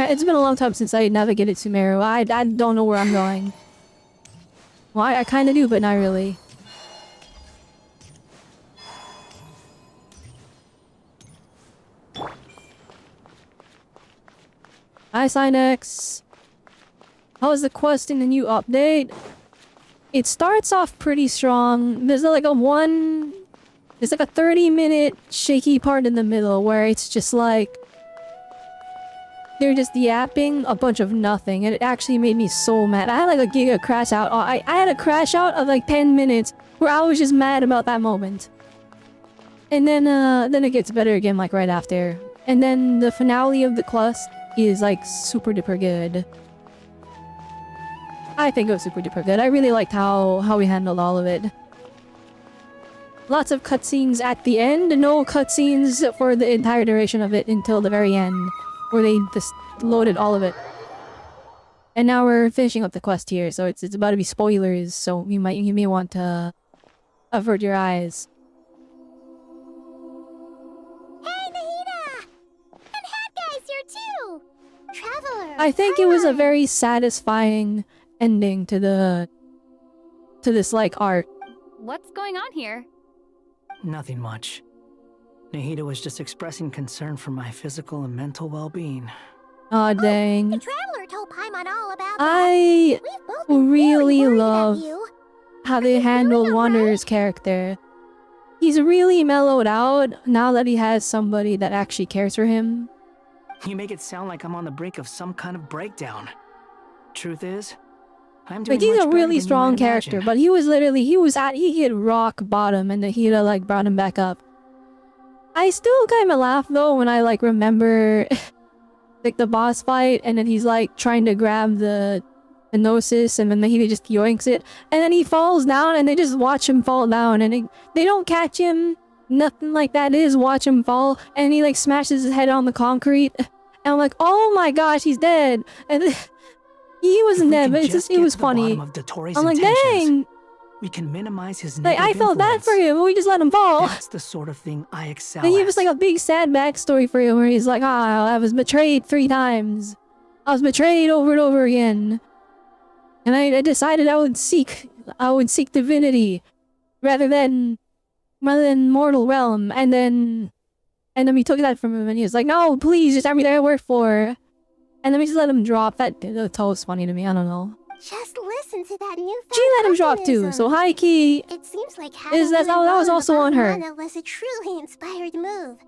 It's been a long time since I navigated Sumeru. I don't know where I'm going. Well, I kind of do, but not really. Hi, Sinex. How is the quest in the new update? It starts off pretty strong. There's like a 30-minute shaky part in the middle where it's just like they're just yapping a bunch of nothing, and it actually made me so mad. I had like a giga crash out. I had a crash out of like 10 minutes where I was just mad about that moment. And then it gets better again like right after. And then the finale of the quest is like super duper good. I think it was super duper good. I really liked how we handled all of it. Lots of cutscenes at the end, no cutscenes for the entire duration of it until the very end, where they just loaded all of it. And now we're finishing up the quest here, so it's about to be spoilers, so you may want to avert your eyes. Hey, Nahida! And Hat Guy's here too! Traveler! I think it was a very satisfying ending to this like art. What's going on here? Nothing much. Nahida was just expressing concern for my physical and mental well-being. Aw, dang. The Traveler told Paimon all about I really love you. how they handled Wanderer's character. He's really mellowed out now that he has somebody that actually cares for him. You make it sound like I'm on the brink of some kind of breakdown. Truth is, I'm doing Like, he's much a better really than strong you might character, imagine. but he was literally, he hit rock bottom and Nahida like brought him back up. I still kind of laugh though when I like remember like the boss fight, and then he's like trying to grab the Gnosis, and then he just yoinks it, and then he falls down, and they just watch him fall down, and they don't catch him, nothing like that. They just watch him fall, and he like smashes his head on the concrete, and I'm like, oh my gosh, he's dead, and he wasn't dead, but it was funny. I'm like, dang. We can minimize his Like, negative I felt bad for him, but we just let him fall. That's the sort of thing I excel And he at. was like a big sad backstory for him, where he's like, I was betrayed 3 times. I was betrayed over and over again. And I decided I would seek divinity rather than mortal realm. And then we took that from him, and he was like, no, please, just everything I worked for. And then we just let him drop. That was funny to me, I don't know. Just listen to that new. She let him drop too, so high key. It seems like that was also on her. Was a truly inspired move.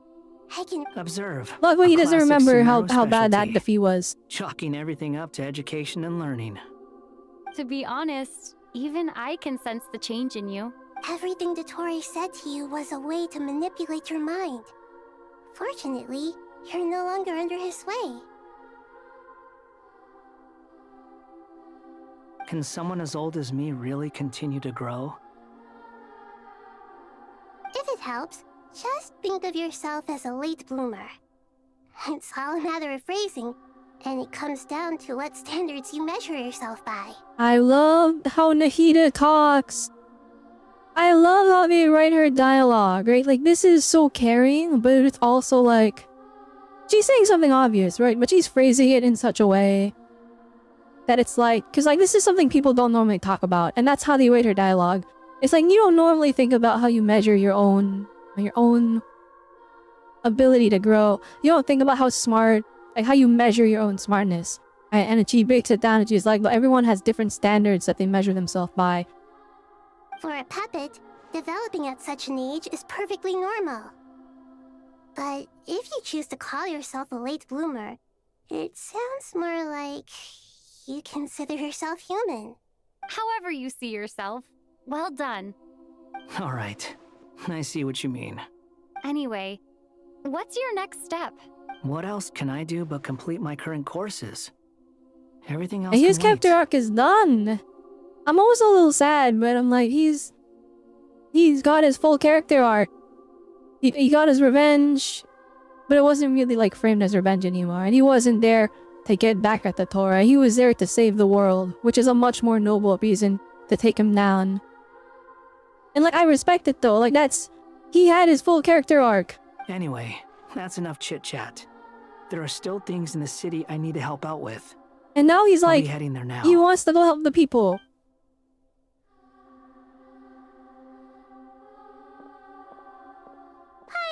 I can observe. Luckily, he doesn't classic remember how Sumeru bad that specialty. defeat was. Chalking everything up to education and learning. To be honest, even I can sense the change in you. Everything Dottore said to you was a way to manipulate your mind. Fortunately, you're no longer under his sway. Can someone as old as me really continue to grow? If it helps, just think of yourself as a late bloomer. It's all a matter of phrasing, and it comes down to what standards you measure yourself by. I love how Nahida talks. I love how they write her dialogue, right? Like, this is so caring, but it's also like... She's saying something obvious, right? But she's phrasing it in such a way that it's like... Because, like, this is something people don't normally talk about, and that's how they write her dialogue. It's like, you don't normally think about how you measure your own ability to grow. You don't think about how smart, like, how you measure your own smartness. Right? And she breaks it down, and she's like, everyone has different standards that they measure themselves by. For a puppet, developing at such an age is perfectly normal. But if you choose to call yourself a late bloomer, it sounds more like you consider yourself human. However you see yourself, well done. Alright, I see what you mean. Anyway, what's your next step? What else can I do but complete my current courses? Everything else And his can character arc is done. I'm also a little sad, but I'm like, he's got his full character arc. He got his revenge, but it wasn't really like framed as revenge anymore. And he wasn't there to get back at the Torah. He was there to save the world, which is a much more noble reason to take him down. And like, I respect it though. Like, he had his full character arc. Anyway, that's enough chit-chat. There are still things in the city I need to help out with. And now he's I'll like, be heading there now. he wants to go help the people.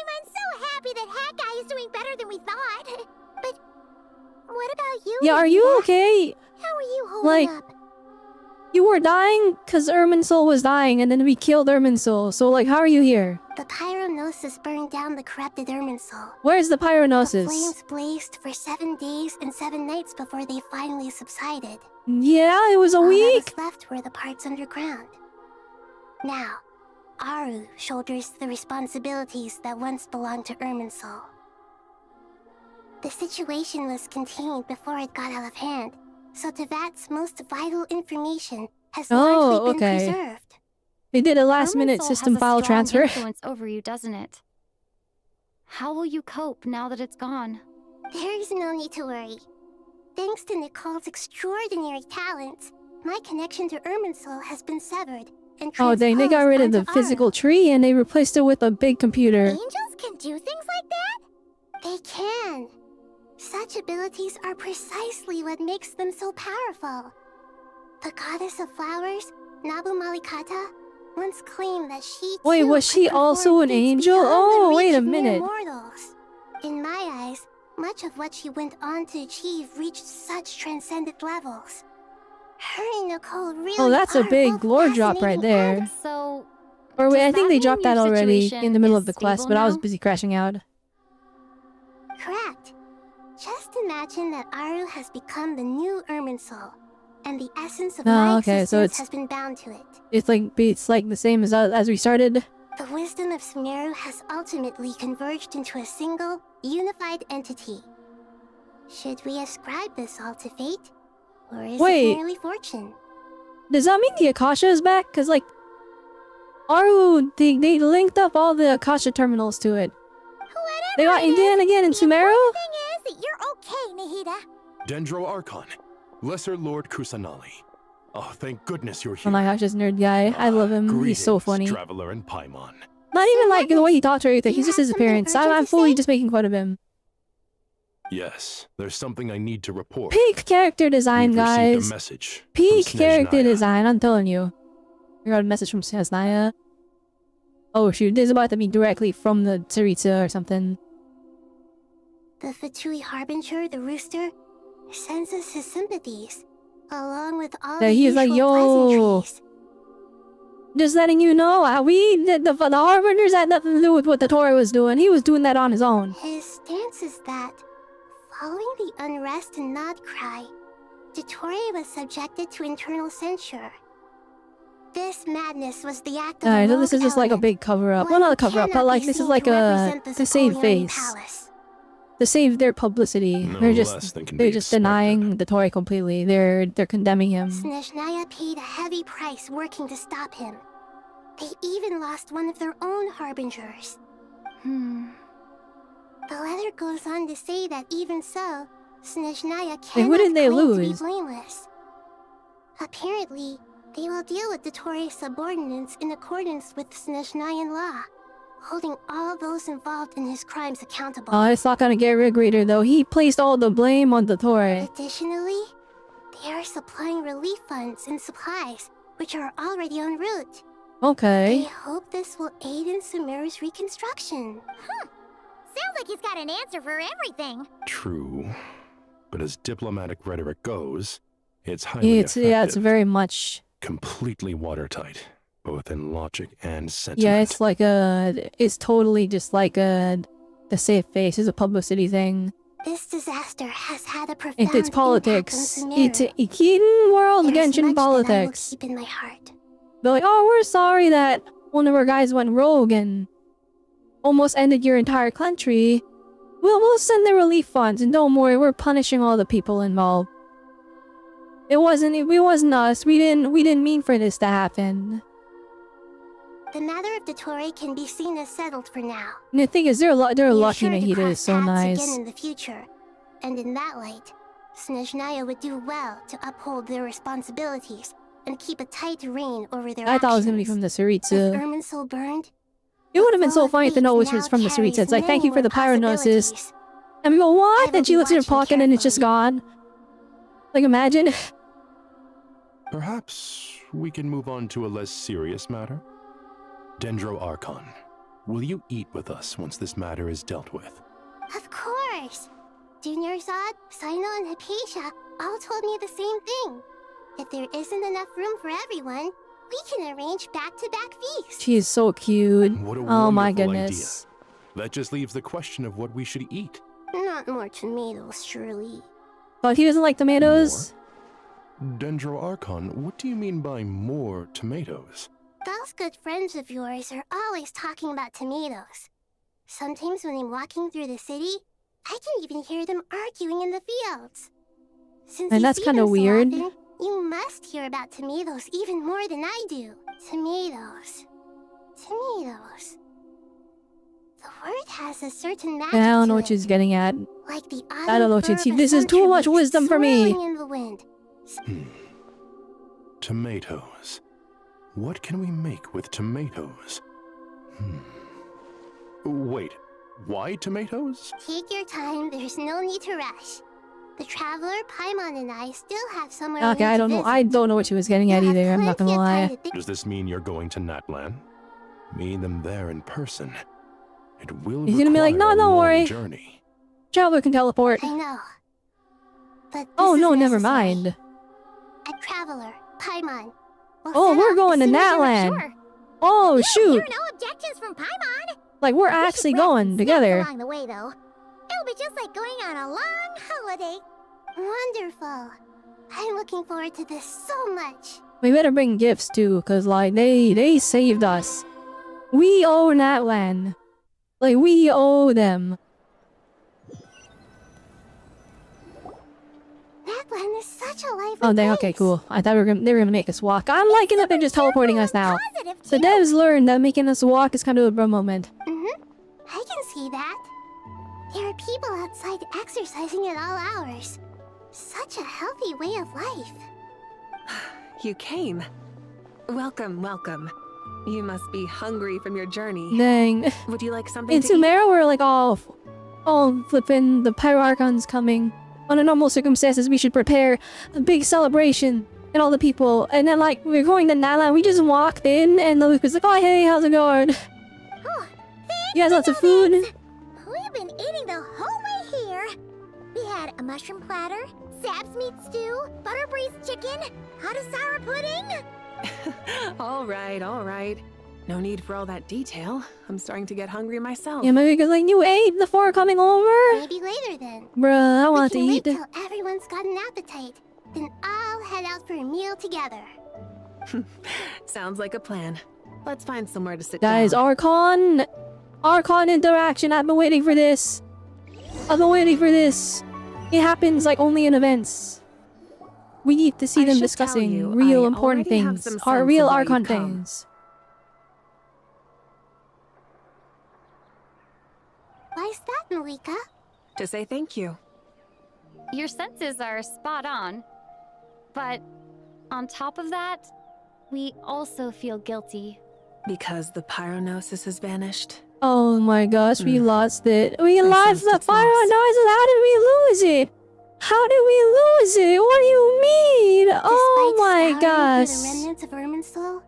I'm so happy that Hat Guy is doing better than we thought. But what about you? Yeah, are you okay? How are you holding Like, up? you were dying because Irminsul was dying, and then we killed Irminsul. So like, how are you here? The Pyronosis burned down the corrupted Irminsul. Where's the The Pyronosis? flames blazed for 7 days and 7 nights before they finally subsided. Yeah, it was a All week. that was left were the parts underground. Now, Aru shoulders the responsibilities that once belonged to Irminsul. The situation was contained before it got out of hand, so Tevat's most vital information has largely been preserved. They did a last-minute Irminsul system has a file strong transfer. influence over you, doesn't it? How will you cope now that it's gone? There is no need to worry. Thanks to Nicole's extraordinary talents, my connection to Irminsul has been severed and Oh, they got rid of the physical tree and they replaced it with a big computer. Angels can do things like that? They can. Such abilities are precisely what makes them so powerful. The goddess of flowers, Nabu Malikata, once claimed that she Wait, too was she could also perform an feats angel? beyond the Oh, reach wait a of mere minute. mortals. In my eyes, much of what she went on to achieve reached such transcendent levels. Her and Nicole really Oh, that's a are big both lore drop right fascinating there. So, Or wait, I does think that they mean dropped that your already situation in the middle of is the quest, stable but I was now? busy crashing out. Correct. Just imagine that Aru has become the new Irminsul, and the essence of Oh, my okay, so existence it's- has been bound to it. It's like the same as we started. The wisdom of Sumeru has ultimately converged into a single, unified entity. Should we ascribe this all to fate? Or is Wait. it merely fortune? Does that mean the Akasha is back? Cause like, Aru, they linked up all the Akasha terminals to it. They got Indiana again in Sumeru? Thing is that you're okay, Nahida. Dendro Archon, Lesser Lord Kusanali. Oh, thank goodness you're Oh here. my gosh, this nerd guy. I love him. He's so Greetings, funny. Traveler and Paimon. Not even like the way he talks or anything. He's just his appearance. I'm fully just making fun of him. Yes, there's something I need to report. Peak character design, We've received guys. a message Peak from character Snezhnaya. design, I'm telling you. We got a message from Snezhnaya. Oh shoot, this is about to be directly from the Tsaritsa or something. The Fatui Harbinger, the rooster, sends us his sympathies, along with all Yeah, the he's like, usual yo, pleasantries. just letting you know, the Harbingers had nothing to do with what the Tory was doing. He was doing that on his own. His stance is that, following the unrest in Nod-krai, Dottore was subjected to internal censure. This madness was the act of Alright, a so this is just like a big cover-up. Well, not a cover-up, but like this is like to save face. To save their publicity. No they're less just than can be they're just denying the Tory completely. They're condemning him. Snezhnaya paid a heavy price working to stop him. They even lost one of their own harbingers. The letter goes on to say that even so, Snezhnaya Hey, who cannot did they claim to be lose? blameless. Apparently, they will deal with the Tory's subordinates in accordance with Snezhnayan law, holding all those involved in his crimes accountable. Oh, it's not gonna get Rig Reader though. He placed all the blame on the Tory. Additionally, they are supplying relief funds and supplies, which are already en route. They Okay. hope this will aid in Sumeru's reconstruction. Sounds like he's got an answer for everything. True. But as diplomatic rhetoric goes, it's highly It's yeah, it's effective. very much Completely watertight, both in logic and sentiment. yeah, it's like it's totally just like the save face is a publicity thing. This disaster has had a profound It's politics. impact on Sumeru. It's Eden World There's Genshin much that I will politics. keep in my heart. They're like, oh, we're sorry that one of our guys went rogue and almost ended your entire country. We'll send the relief funds, and don't worry, we're punishing all the people involved. It wasn't us. We didn't mean for this to happen. The matter of Dottore can be seen as settled for now. And the thing is, they're We are lucky sure to Nahida cross is so paths nice. again in the future, and in that light, Snezhnaya would do well to uphold their responsibilities and keep a tight rein over their I thought it was gonna be actions. from the With Tsaritsa. Irminsul burned, It would have been so funny to know which was from the Tsaritsa. It's like, thank you for the pyronosis. And we go, what? And she looks in her pocket and it's just gone. Like, imagine. Perhaps we can move on to a less serious matter? Dendro Archon, will you eat with us once this matter is dealt with? Of course! Junior Zod, Sino, and Hypatia all told me the same thing. If there isn't enough room for everyone, we can arrange back-to-back feasts. She is so cute. What a Oh my wonderful goodness. idea. That just leaves the question of what we should eat. Not more tomatoes, surely. But he doesn't like tomatoes. Dendro Archon, what do you mean by more tomatoes? Those good friends of yours are always talking about tomatoes. Sometimes when I'm walking through the city, I can even hear them arguing in the fields. Since And you that's see kinda them so weird. often, you must hear about tomatoes even more than I do. Tomatoes. Tomatoes. The word has a certain magic I don't to know what it, she's getting at. like the I don't know what she's. This is too much wisdom for me. swirling in the wind. Tomatoes. What can we make with tomatoes? Wait, why tomatoes? Take your time, there's no need to rush. The Traveler, Paimon, and I still have somewhere Okay, I don't know. I don't know what she was getting at either. I'm not gonna lie. Does this mean you're going to Natlan? Meet them there in person. It will He's gonna be like, no, require a don't long worry. journey. Traveler can teleport. I know. But Oh this no, is never necessary. mind. A Traveler, Paimon. will Oh, set we're off going to as soon as you're Natlan. sure. Oh shoot! Hear no objections from Paimon. Like we're actually going together. Along the way, though, it'll be just like going on a long holiday. Wonderful. I'm looking forward to this so much. We better bring gifts too, cause like they saved us. We owe Natlan. Like we owe them. is such a lively Oh, dang, okay, cool. I thought they were gonna make us walk. I'm liking that they're just teleporting us now. The devs learned that making us walk is kind of a bro moment. Mm-hmm. I can see that. There are people outside exercising at all hours. Such a healthy way of life. You came. Welcome, welcome. You must be hungry from your journey. Dang. Would you like something In to eat? Sumeru, we're like, oh, flipping, the Pyro Archon's coming. Under normal circumstances, we should prepare a big celebration and all the people. And then, like, we're going to Nala, we just walked in, and Luke was like, oh, hey, how's it going? You guys lots of food? We've been eating the whole way here. We had a mushroom platter, Sab's meat stew, butter braised chicken, hot sour pudding. All right. No need for all that detail. I'm starting to get hungry myself. Yeah, maybe because, like, you ate before coming over? Maybe later then. Bruh, I want to We eat. can wait till everyone's got an appetite. Then I'll head out for a meal together. Sounds like a plan. Let's find somewhere to sit Guys, down. Archon interaction. I've been waiting for this. It happens, like, only in events. We need to see them discussing real important things. Our real Archon things. Why's that, Malika? To say thank you. Your senses are spot on. But on top of that, we also feel guilty. Because the pyronosis has vanished. Oh my gosh, we lost it. We lost the fire noises. How did we lose it? How did we lose it? What do you mean? Oh my gosh. The remnants of Irminsul,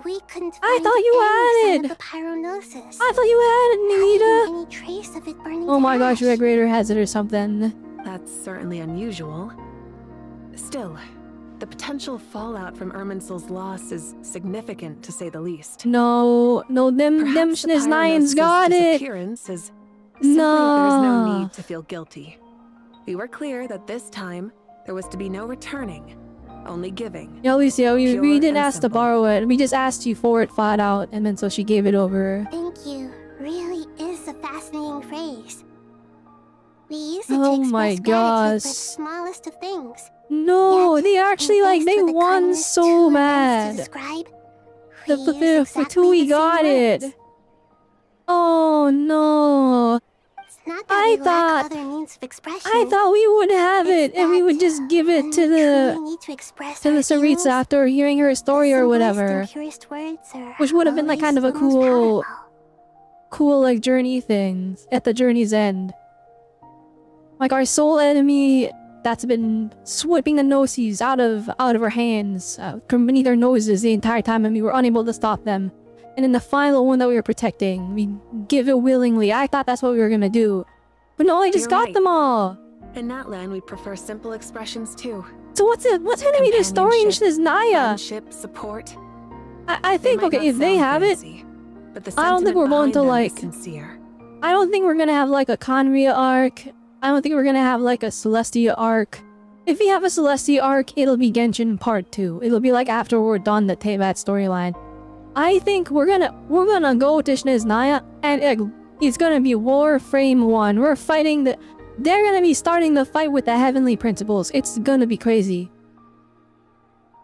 we couldn't find I thought you any had sign of the pyronosis. I thought you had it, Nita. Any trace of it burning Oh to my gosh, ash. Red Raider has it or something. That's certainly unusual. Still, the potential fallout from Irminsul's loss is significant, to say the least. No, them Schniznayans got it. Disappearance is simply that there's no need to feel guilty. We were clear that this time there was to be no returning, only giving. Yeah, Alicia, we Pure didn't and ask to simple. borrow it. We just asked you for it flat out, and then so she gave it over. Thank you really is a fascinating phrase. We use it Oh to express my gratitude gosh. for the smallest of things. No, Yet, they actually in like thanks they for the won kindness so too immense mad. to describe, The we use exactly Fatui the same got it. words. Oh no. Not that we lack other means of expression. I thought we would have it, and we would just give it to we the need to express to the our feelings, Saritsa after hearing her story or whatever, purest words are which would have been like kind of a cool like journey thing at the journey's end. Like our soul enemy that's been sweeping the noses out of our hands from beneath our noses the entire time, and we were unable to stop them. And in the final one that we were protecting, we give it willingly. I thought that's what we were gonna do, but no, I just You're got right. them all. In that land, we prefer simple expressions too. So what's gonna be the story in Shiznaya? Friendship, support. I think okay, if they have it, But the I don't think we're going sentiment to behind them is like. sincere. I don't think we're gonna have like a Conria arc. I don't think we're gonna have like a Celestia arc. If we have a Celestia arc, it'll be Genshin Part 2. It'll be like after we're done the Teyvat storyline. I think we're gonna go to Shiznaya, and it's gonna be Warframe 1. We're fighting they're gonna be starting the fight with the Heavenly Principles. It's gonna be crazy.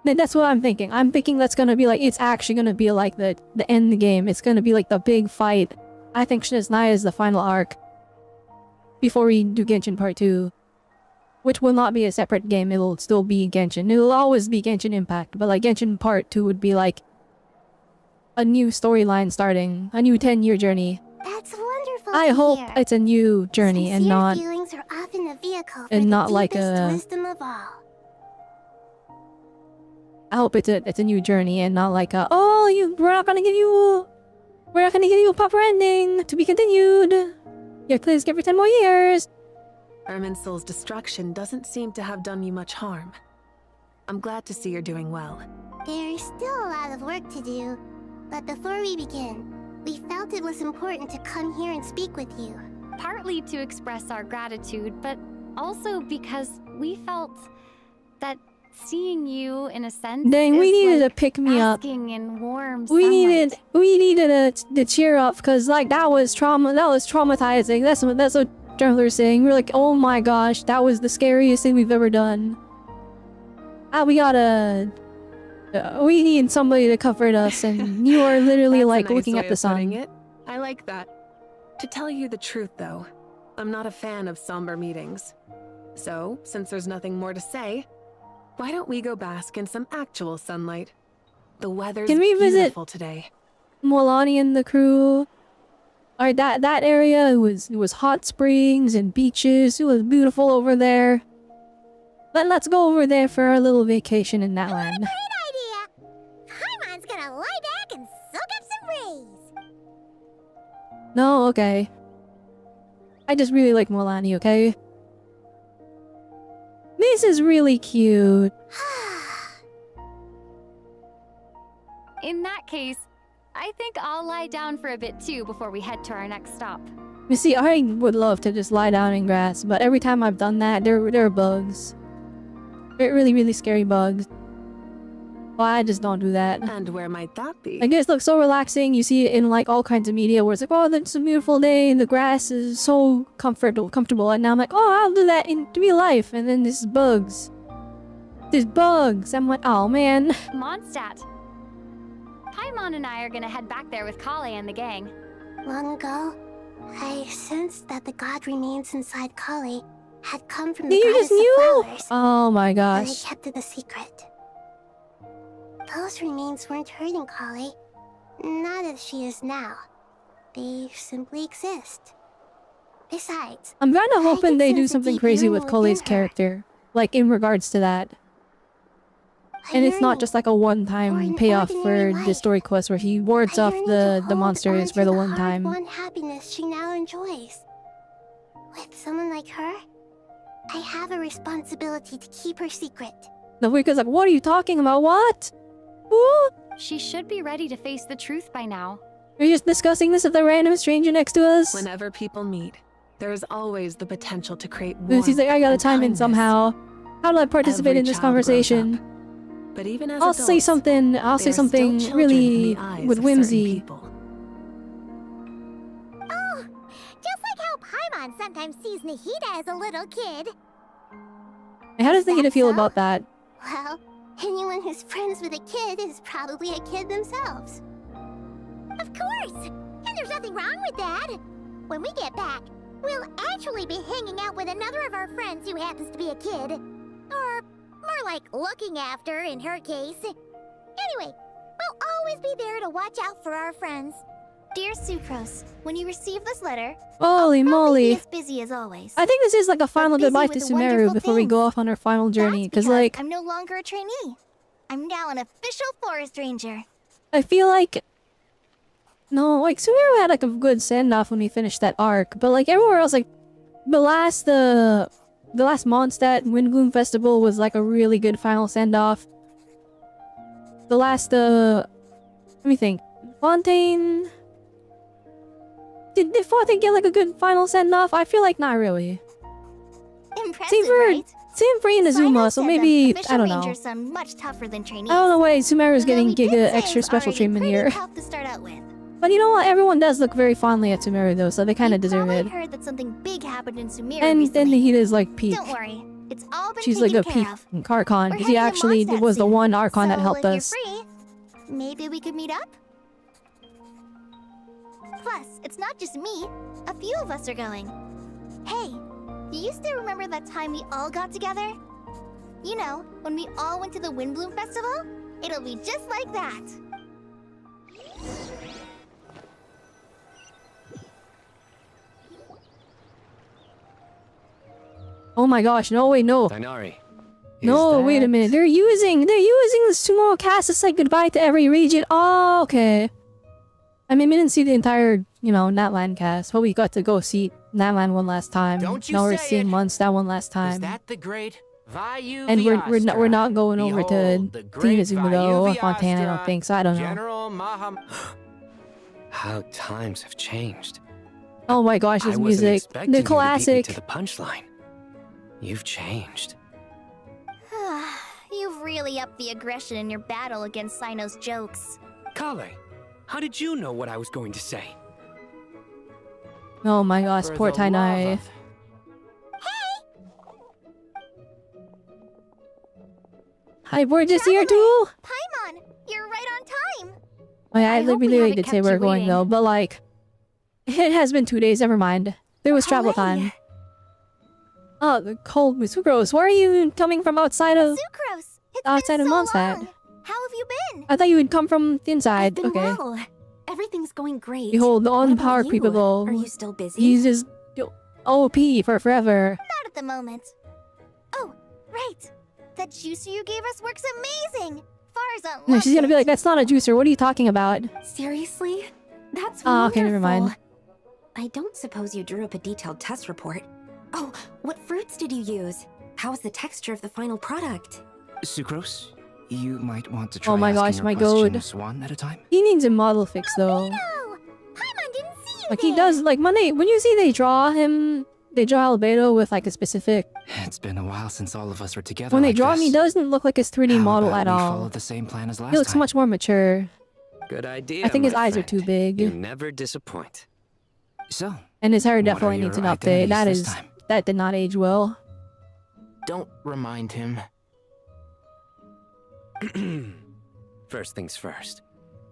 That's what I'm thinking. I'm thinking that's gonna be like, it's actually gonna be like the end game. It's gonna be like the big fight. I think Shiznaya is the final arc before we do Genshin Part 2. Which will not be a separate game, it'll still be Genshin. It'll always be Genshin Impact, but like Genshin Part 2 would be like a new storyline starting, a new 10-year journey. That's wonderful. I to hope hear. it's a new journey and Sincere not feelings are often a vehicle for and the not like deepest a wisdom of all. I hope it's a new journey and not like a we're not gonna give you a proper ending to be continued. Your please give her 10 more years. Irminsul's destruction doesn't seem to have done you much harm. I'm glad to see you're doing well. There's still a lot of work to do, but before we begin, we felt it was important to come here and speak with you. Partly to express our gratitude, but also because we felt that seeing you, in a sense, Dang, we is needed like to pick me up. basking in warm We sunlight. needed to cheer up because like that was traumatizing. That's what Traveler's saying. We're like, oh my gosh, that was the scariest thing we've ever done. we gotta... we need somebody to comfort us, and you are literally That's like a nice looking way at the of putting sun. it. I like that. To tell you the truth, though, I'm not a fan of somber meetings. So, since there's nothing more to say, why don't we go bask in some actual sunlight? The weather's Can we visit beautiful today. Molani and the crew? Alright, that area, it was hot springs and beaches. It was beautiful over there. Let's go over there for our little vacation in that land. Great idea! Paimon's gonna lie back and soak up some breeze. No, okay. I just really like Molani, okay? This is really cute. In that case, I think I'll lie down for a bit too before we head to our next stop. You see, I would love to just lie down in grass, but every time I've done that, there are bugs. They're really, really scary bugs. Well, I just don't do that. And where might that be? I guess it looks so relaxing. You see it in like all kinds of media where it's like, oh, it's a beautiful day and the grass is so comfortable. And now I'm like, oh, I'll do that in real life. And then there's bugs. There's bugs. I'm like, oh man. Mondstadt. Paimon and I are gonna head back there with Kale and the gang. Long ago, I sensed that the god remains inside Kali had come from You the just goddess of knew? flowers. Oh my And I gosh. kept it a secret. Those remains weren't hurting Kali. Not as she is now. They simply exist. Besides, I'm kind of hoping they do sense a something deep crazy yearning with Cole's within her. character. Like in regards to that. And it's not just like a one-time payoff for the story quest where he wards off the monsters for the one time. hard-won happiness she now enjoys. With someone like her, I have a responsibility to keep her secret. The Wicca's like, what are you talking about? What? Who? She should be ready to face the truth by now. We're just discussing this with a random stranger next to us. Whenever people meet, there's always the potential to create Lucy's warmth like, I gotta and time in kindness. somehow. How do I participate Every in this child grows conversation? up. But even as I'll say adults, something. I'll they say are still something children really in the eyes with of certain whimsy. people. Oh, just like how Paimon sometimes sees Nahida as a little kid. How does Nahida feel about that? Well, anyone who's friends with a kid is probably a kid themselves. Of course! And there's nothing wrong with that. When we get back, we'll actually be hanging out with another of our friends who happens to be a kid. Or more like looking after, in her case. Anyway, we'll always be there to watch out for our friends. Dear Sucrose, when you receive this letter, Holy moly. as busy as always. I think this is like a final busy goodbye to with Sumeru wonderful before we go off on our final journey. Because like, I'm no longer a trainee. I'm now an official forest ranger. I feel like... No, like Sumeru had like a good send-off when we finished that arc. But like everywhere else, like the last Mondstadt Windgloom Festival was like a really good final send-off. The last, let me think. Fontaine... Did Fontaine get like a good final send-off? I feel like not really. Impressive, Same for right? Inazuma, so maybe, I don't know. Rangers sound much tougher than I trainees. don't know why Sumeru's getting Giga extra Things special already treatment pretty here. tough to start out with. But you know what? Everyone does look very fondly at Sumeru though, so they kind of deserve I it. heard that something big happened in Sumeru And then recently. Nahida's like peak. Don't worry, it's all been She's like taken a care peak of. Archon, We're because he heading to actually Mondstadt was the soon. one Archon that So helped if us. You're free, maybe we could meet up? Plus, it's not just me. A few of us are going. Hey, do you still remember that time we all got together? You know, when we all went to the Windbloom Festival? It'll be just like that. Oh my gosh, no, wait, no. Dainari. No, wait a minute. They're using the Sumo cast to say goodbye to every region. Oh, okay. I mean, we didn't see the entire, you know, Natlan cast, but we got to go see Natlan one last time. Don't you now we're say seeing it. Mondstadt one last time. Is that the great VII? And we're not going over to Behold, the great Inazuma though, or VII Fontaine, I don't think, so I don't know. General Maham. How times have changed. Oh my gosh, I this wasn't music. expecting The you to beat me classic. to the punchline. You've changed. You've really upped the aggression in your battle against Sino's jokes. Kale, how did you know what I was going to say? Oh my gosh, For poor the love Tainai. of- Hi, we're just here too. Paimon, you're right on time. Oh, yeah, I hope we literally haven't did say kept we were you going waiting. though, but like, it has been 2 days. Never mind. There was travel time. Oh, the cold Sucrose. Why are you coming from outside of Sucrose, outside of Mondstadt? How have you been? I thought you would come from the inside. Been Okay. well. Everything's going great. Behold, the What about unpower you? creepable. Are you still busy? He's just OP for forever. Not at the moment. Oh, right. That juicer you gave us works amazing. Farzan No, loves she's gonna it. be like, that's not a juicer. What are you talking about? Seriously? That's Oh, wonderful. okay, never mind. I don't suppose you drew up a detailed test report. Oh, what fruits did you use? How was the texture of the final product? Sucrose, you might want to try Oh my asking gosh, your my questions god. one at a time. He needs a model fix though. Paimon didn't see you Like he does, like when you see they draw Albedo with like a specific. It's been a while since all of us were together. When they like draw him, this. he doesn't look like his 3D model How at about we all. follow the same plan as last He looks time? much more mature. Good idea. I think his my eyes are friend. too big. You never disappoint. So, And his hair what are definitely needs an your update. identities this time? That did not age well. Don't remind him. First things first.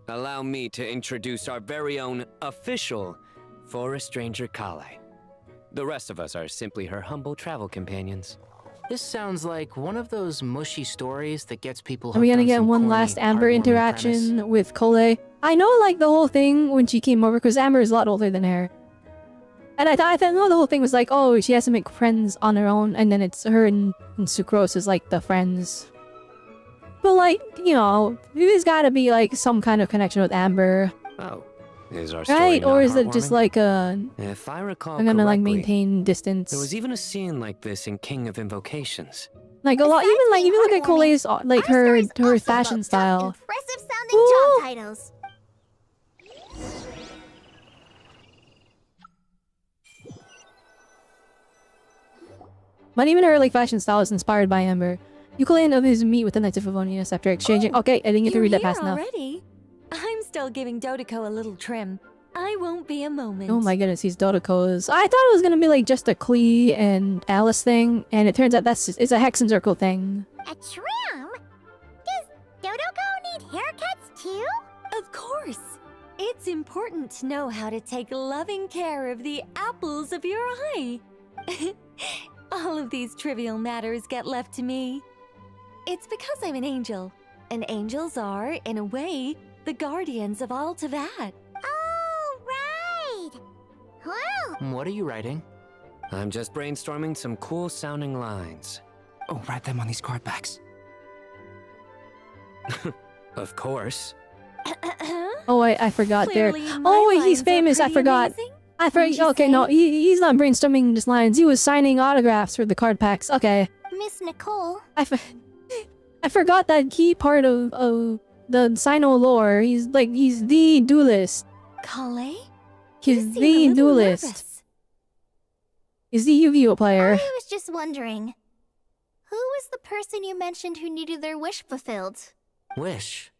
Allow me to introduce our very own official Forest Ranger Kale. The rest of us are simply her humble travel companions. This sounds like one of those mushy stories that gets people Are we hooked gonna on get some one corny, last Amber heartwarming interaction premise. with Cole? I know, like, the whole thing when she came over, because Amber is a lot older than her. And I thought no, the whole thing was like, oh, she has to make friends on her own, and then it's her and Sucrose is like the friends. But like, you know, there's gotta be like some kind of connection with Amber, Oh, is our story right? not Or is it just heartwarming? like If I recall I'm gonna like correctly, maintain distance. there was even a scene like this in King of Invocations. Like a lot, even like, if you look at Cole's, like her fashion style. Impressive sounding job titles. But even her like fashion style is inspired by Amber. Ukulele of his meet with the Knights of Favonius after exchanging. Okay, I didn't get to read that fast enough. Already? I'm still giving Dodeko a little trim. I won't be a moment. Oh my goodness, these Dodoko's. I thought it was gonna be like just a Klee and Alice thing, and it turns out it's a Hex and Circle thing. A trim? Does Dodoko need haircuts too? Of course. It's important to know how to take loving care of the apples of your eye. All of these trivial matters get left to me. It's because I'm an angel, and angels are, in a way, the guardians of all Teyvat. Oh, right. Well, What are you writing? I'm just brainstorming some cool sounding lines. Oh, write them on these card backs. Of course. Oh, I forgot there. Clearly, my Oh, wait, he's lines are famous. I pretty forgot. amazing, I wouldn't forgot. you Okay, say? no, he's not brainstorming just lines. He was signing autographs for the card packs. Okay, Miss Nicole. I forgot that key part of the Sino lore. He's the duelist. Kale? He's You seem a the little duelist. nervous. He's the Yu-Gi-Oh player. I was just wondering, who was the person you mentioned who needed their wish fulfilled? Wish?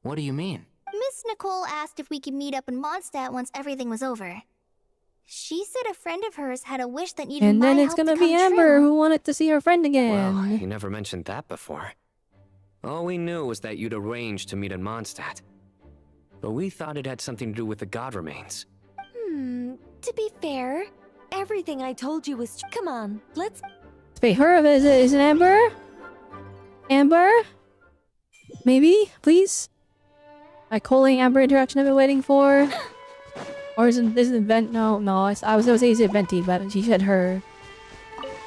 What do you mean? Miss Nicole asked if we could meet up in Mondstadt once everything was over. She said a friend of hers had a wish that needed And my then it's help gonna to be come Amber true. who wanted to see her friend Well, again. you never mentioned that before. All we knew was that you'd arranged to meet in Mondstadt. But we thought it had something to do with the god remains. To be fair, everything I told you was. Come on, let's. Wait, her is it Amber? Amber? Maybe, please. A Cole Amber interaction I've been waiting for. Or is it Vent? No, I was gonna say is it Venti, but she said her.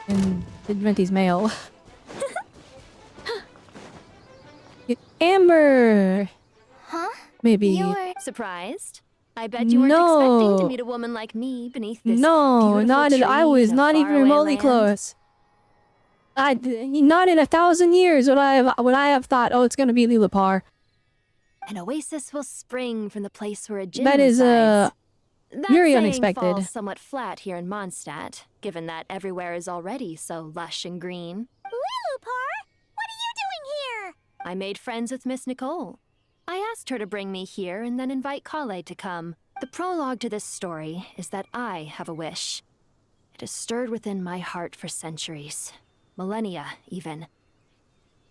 And Venti's male. Amber. Huh? Maybe. You're surprised? I bet you weren't expecting to meet a woman like me beneath this No, beautiful not at, tree I was in a not even faraway remotely land. close. Not in 1,000 years would I have thought, oh, it's gonna be Lilipar. An oasis will spring from the place where a djinn That is resides. That very saying unexpected. falls somewhat flat here in Mondstadt, given that everywhere is already so lush and green. Lilupar, what are you doing here? I made friends with Miss Nicole. I asked her to bring me here and then invite Kale to come. The prologue to this story is that I have a wish. It has stirred within my heart for centuries. Millennia, even.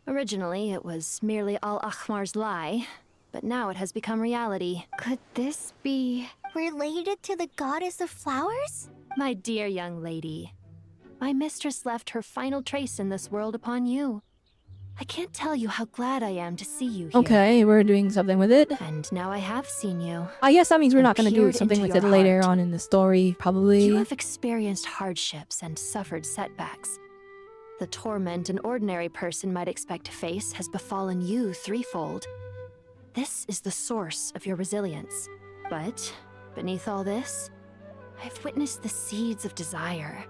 Originally, it was merely Al-Ahmar's lie, but now it has become reality. Could this be related to the goddess of flowers? My dear young lady, my mistress left her final trace in this world upon you. I can't tell you how glad I am to see you here. Okay, we're doing something with it. And now I have seen you. I guess that means we're not going to do peered something into with it your later heart. on in the story, probably. You have experienced hardships and suffered setbacks. The torment an ordinary person might expect to face has befallen you threefold. This is the source of your resilience. But beneath all this, I've witnessed the seeds of desire.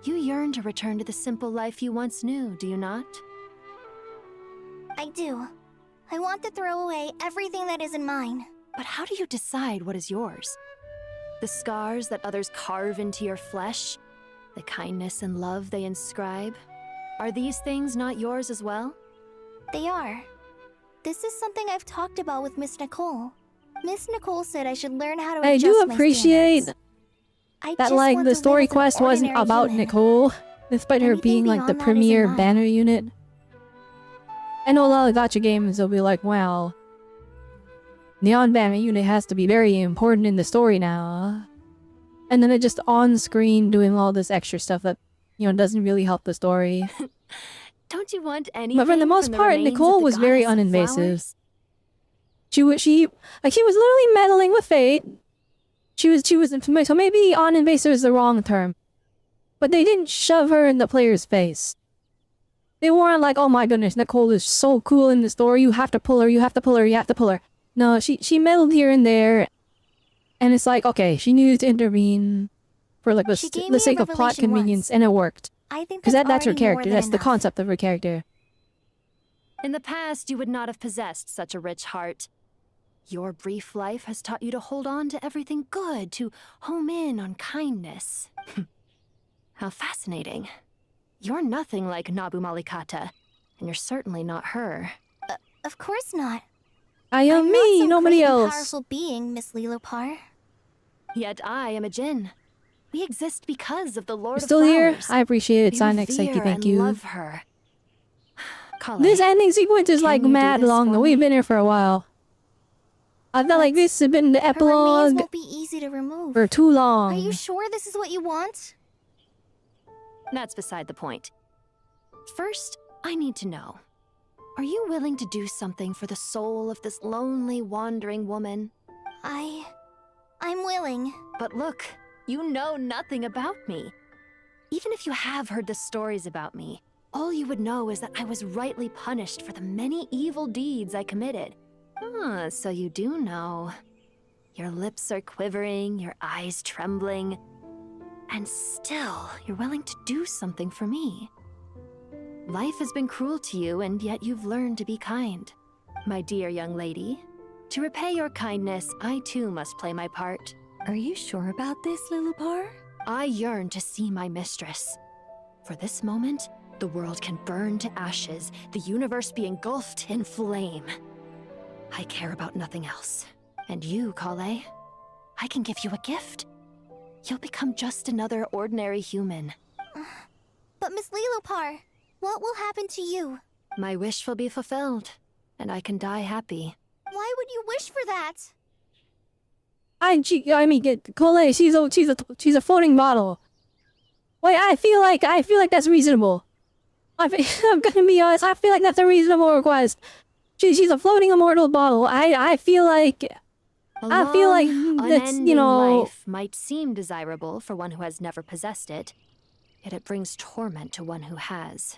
You yearn to return to the simple life you once knew, do you not? I do. I want to throw away everything that isn't mine. But how do you decide what is yours? The scars that others carve into your flesh? The kindness and love they inscribe? Are these things not yours as well? They are. This is something I've talked about with Miss Nicole. Miss Nicole said I should learn how to I adjust do my appreciate standards. I that, just like, want the to story live as an quest wasn't ordinary about human. Nicole, despite her being, like, the beyond that premier isn't mine. banner unit. I know a lot of gacha games will be like, wow, Neon Banner unit has to be very important in the story now. And then it just on screen doing all this extra stuff that, you know, doesn't really help the story. Don't you want anything But for the most from part, remains of Nicole the was very goddess of uninvasive. flowers? She was literally meddling with fate. She was so maybe uninvasive is the wrong term. But they didn't shove her in the player's face. They weren't like, oh my goodness, Nicole is so cool in the story, you have to pull her, you have to pull her, you have to pull her. No, she meddled here and there. And it's like, okay, she needed to intervene for like the gave me a sake of plot revelation convenience, once. and it worked. I think Because that's her already more character, than that's the enough. concept of her character. In the past, you would not have possessed such a rich heart. Your brief life has taught you to hold on to everything good, to home in on kindness. How fascinating. You're nothing like Nabu Malikata, and you're certainly not her. Of course not. I am I'm me, not some nobody great and else. powerful being, Miss Lilopar. Yet I am a Jinn. We exist because of the Lord You're of still here? Flowers. I appreciate it, We Sonic. Thank you, revere thank and you. love her. Kale, This ending sequence is like you do mad this long for though. me? We've been here for a while. I felt like this has been the Her remains epilogue won't be easy to remove. for too long. Are you sure this is what you want? That's beside the point. First, I need to know. Are you willing to do something for the soul of this lonely, wandering woman? I'm willing. But look, you know nothing about me. Even if you have heard the stories about me, all you would know is that I was rightly punished for the many evil deeds I committed. Ah, so you do know. Your lips are quivering, your eyes trembling, and still you're willing to do something for me. Life has been cruel to you, and yet you've learned to be kind. My dear young lady, to repay your kindness, I too must play my part. Are you sure about this, Lilopar? I yearn to see my mistress. For this moment, the world can burn to ashes, the universe be engulfed in flame. I care about nothing else. And you, Kale, I can give you a gift. You'll become just another ordinary human. But Miss Lilopar, what will happen to you? My wish will be fulfilled, and I can die happy. Why would you wish for that? I mean, get Cole. She's a floating bottle. Wait, I feel like that's reasonable. I'm gonna be honest. I feel like that's a reasonable request. She's a floating immortal bottle. I feel like that's, unending you know. life might seem desirable for one who has never possessed it, yet it brings torment to one who has.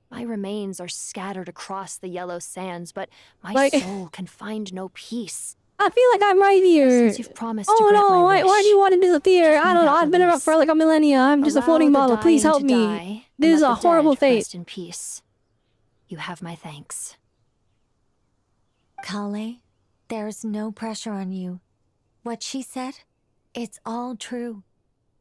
My remains are scattered across the yellow sands, but my soul can find no peace. I feel like I'm right here. Since you've promised to Oh grant no, my why do you want to disappear? I don't know. that I've been around for like a millennia. I'm just a Allow floating the bottle. Please dying help to me. die, This and is let a the horrible dead fate. rest in peace. You have my thanks. Kale, there's no pressure on you. What she said, it's all true.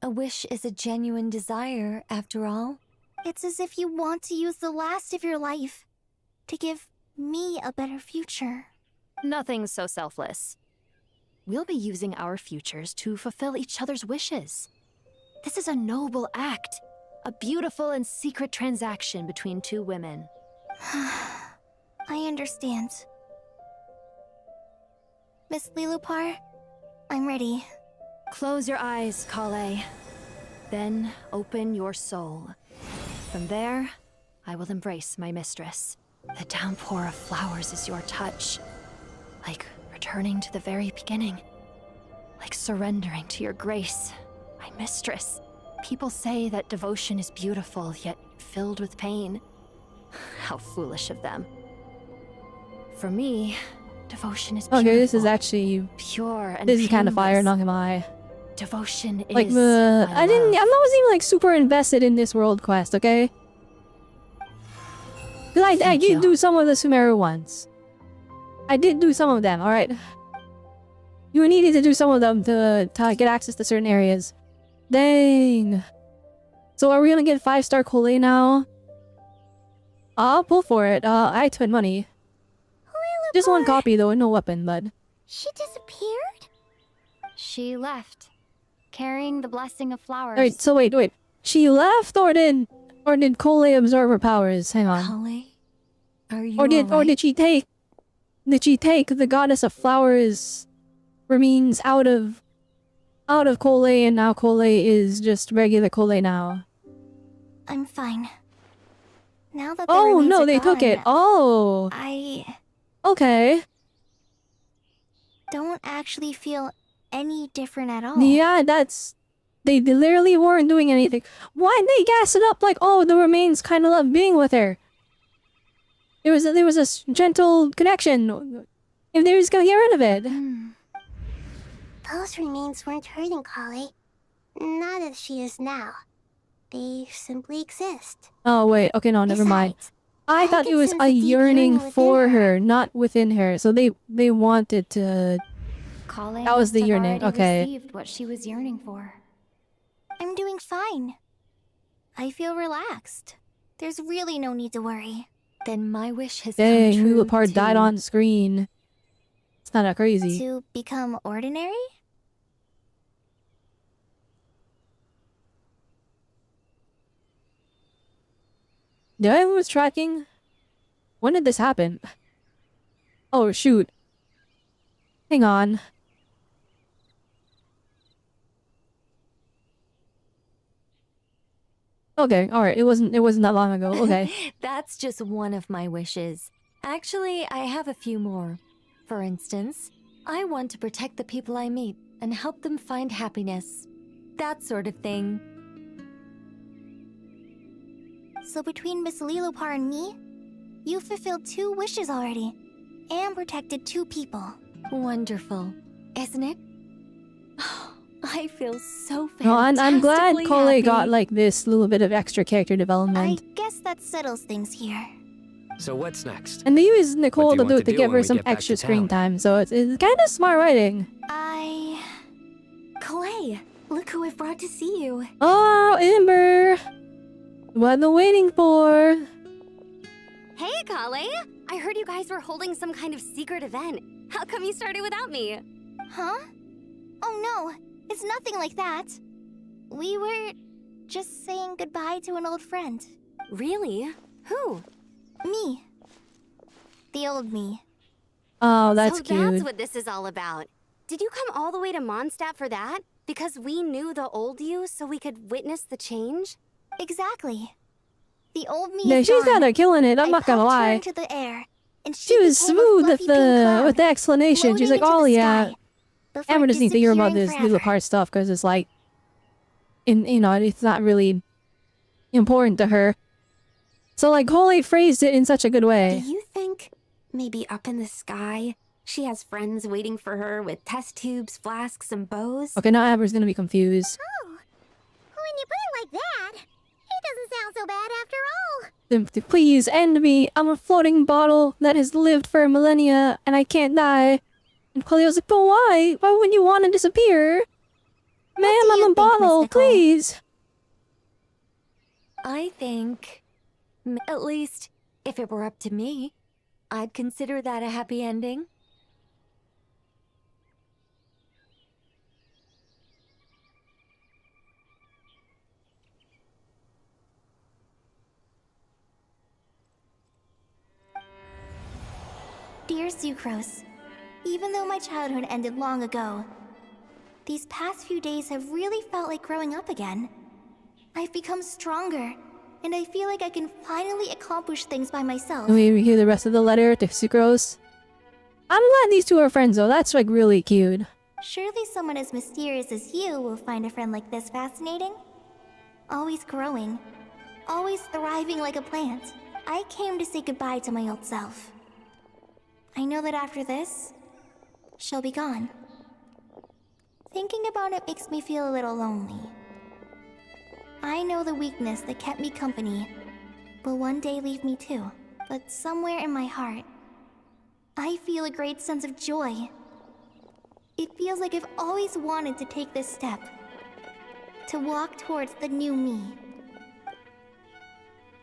A wish is a genuine desire, after all. It's as if you want to use the last of your life to give me a better future. Nothing so selfless. We'll be using our futures to fulfill each other's wishes. This is a noble act, a beautiful and secret transaction between two women. I understand. Miss Lilupar, I'm ready. Close your eyes, Kale. Then open your soul. From there, I will embrace my mistress. The downpour of flowers is your touch. Like returning to the very beginning. Like surrendering to your grace, my mistress. People say that devotion is beautiful, yet filled with pain. How foolish of them. For me, devotion is beautiful. Okay, this is actually pure and this is kind of fire, painless. not gonna lie. Devotion Like is I'm my not love. even like super invested in this world quest, okay? Cause I did do some of the Sumeru ones. I did do some of them, alright? You needed to do some of them to get access to certain areas. Dang. So are we gonna get 5-star Kole now? I'll pull for it. I spent money. Just one copy though, and no weapon, but... She disappeared? She left, carrying the blessing of flowers. Alright, so wait. She left or did Kole absorb her powers? Hang on. Kale, are you Or alright? did she take the goddess of flowers remains out of Kole, and now Kole is just regular Kole now? I'm fine. Now that the Oh remains no, are they took gone, it. Oh. I Okay. don't actually feel any different at all. Yeah, that's... They literally weren't doing anything. Why'd they gas it up like, oh, the remains kind of love being with her? There was a gentle connection. If they was gonna get rid of it. Those remains weren't hurting Kali. Not as she is now. They simply exist. Oh wait, okay, no, never mind. I thought it was sense a a deep yearning yearning for her, not within her. So they wanted to... Kale That was must the have yearning, already okay. received what she was yearning for. I'm doing fine. I feel relaxed. There's really no need to worry. Then my wish has Dang, come true Lilipar died too. on screen. It's not that crazy. To become ordinary? Did I lose tracking? When did this happen? Oh shoot. Hang on. Okay, alright, it wasn't that long ago. Okay. That's just one of my wishes. Actually, I have a few more. For instance, I want to protect the people I meet and help them find happiness. That sort of thing. So between Miss Lilopar and me, you fulfilled 2 wishes already. And protected 2 people. Wonderful, isn't it? I feel so No, I'm glad fantastically Kole happy. got like this little bit of extra character I development. guess that settles things here. So what's next? And they use Nicole What do to you do want it to to do give when her we some get back extra to screen town? time, so it's kind of smart writing. Clay, look who I've brought to see you. Oh, Ember! What the waiting for? Hey, Kale! I heard you guys were holding some kind of secret event. How come you started without me? Huh? Oh no, it's nothing like that. We were just saying goodbye to an old friend. Really? Who? Me. The old me. Oh, that's so cute. that's what this is all about. Did you come all the way to Mondstadt for that? Because we knew the old you so we could witness the change? Exactly. The old me Yeah, is she's gone. kinda killing it, I'm not gonna puffed her lie. into the air, and She was became a smooth fluffy pink cloud, with the explanation. She's like, floating oh into the yeah. sky, before Amber just needs to hear about disappearing this forever. little part stuff because it's like, it's not really important to her. So like, Kole phrased it in such a good Do way. you think maybe up in the sky she has friends waiting for her with test tubes, flasks, and bows? Okay, now Amber's gonna be confused. When you put it like that, it doesn't sound so bad after all. Please end me. I'm a floating bottle that has lived for millennia and I can't die. And Kole was like, but why? Why would you want to disappear? Ma'am, I'm a bottle, please. I think, at least, if it were up to me, I'd consider that a happy ending. Dear Sucrose, even though my childhood ended long ago, these past few days have really felt like growing up again. I've become stronger, and I feel like I can finally accomplish things by myself. Can we hear the rest of the letter to Sucrose? I'm glad these two are friends though, that's like really cute. Surely someone as mysterious as you will find a friend like this fascinating. Always growing, always thriving like a plant. I came to say goodbye to my old self. I know that after this, she'll be gone. Thinking about it makes me feel a little lonely. I know the weakness that kept me company will one day leave me too. But somewhere in my heart, I feel a great sense of joy. It feels like I've always wanted to take this step. To walk towards the new me.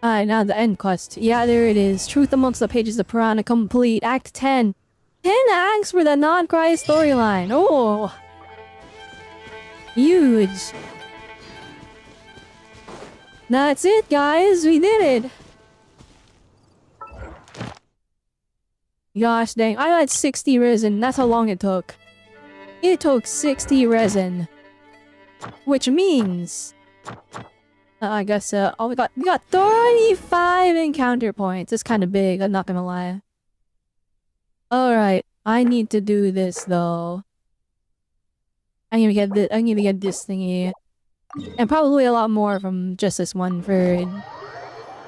Alright, now the end quest. Yeah, there it is. Truth Amongst the Pages of Piranha complete. Act 10. 10 acts for the Nod-krai storyline. Oh! Huge. That's it, guys. We did it. Gosh dang. I had 60 resin. That's how long it took. It took 60 resin. Which means... I guess, oh, we got 35 encounter points. It's kind of big, I'm not gonna lie. Alright, I need to do this, though. I need to get this thingy. And probably a lot more from just this one for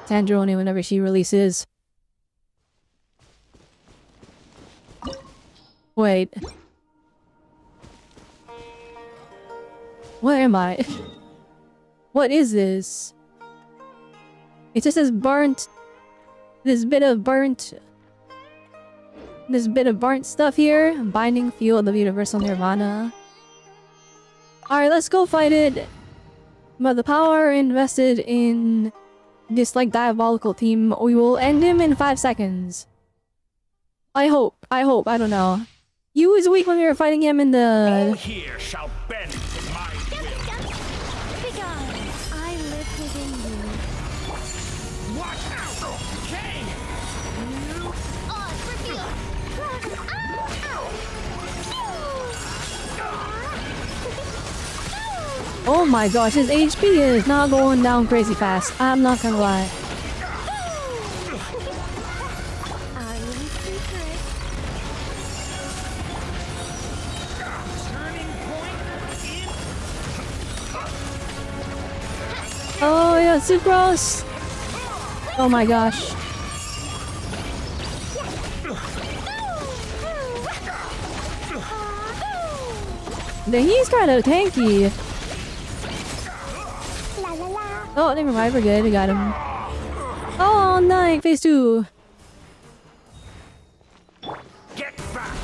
Tangeroni whenever she releases. Wait. Where am I? What is this? It just says burnt... This bit of burnt stuff here. Binding Field of Universal Nirvana. Alright, let's go fight it. But the power invested in this, like, diabolical team, we will end him in 5 seconds. I hope, I don't know. He was weak when we were fighting him in the... All here shall bend to my will. I live within you. Watch out! King! Oh my gosh, his HP is not going down crazy fast. I'm not gonna lie. Oh yeah, Sucrose! Oh my gosh. He's kind of tanky. Oh, never mind, we're good, we got him. Oh, nice, phase 2. Get back!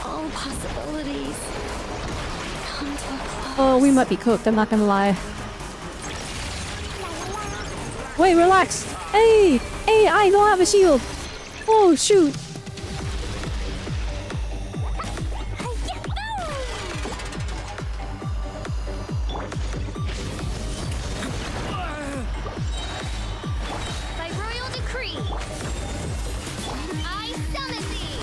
All possibilities come to a close. Oh, we might be cooked, I'm not gonna lie. Wait, relax! Hey! Hey, I don't have a shield! Oh, shoot! By royal decree, I summon thee!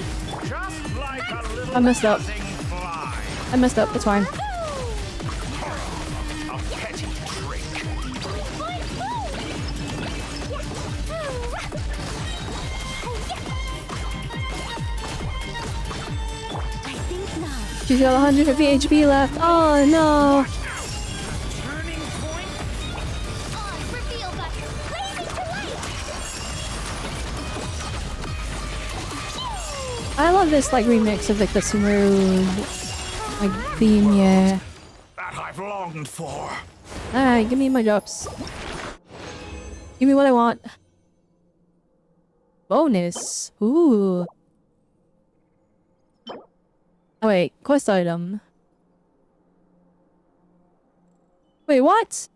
Just like a little I messed up. buzzing fly. I messed up, it's fine. A petty trick. I think not. She's got 150 HP left. Oh no! Turning point. On reveal button, blazing to light! I love this like remix of like the smooth like theme, yeah. That I've longed for. Alright, give me my drops. Give me what I want. Bonus. Ooh. Oh, wait, quest item. Wait, what?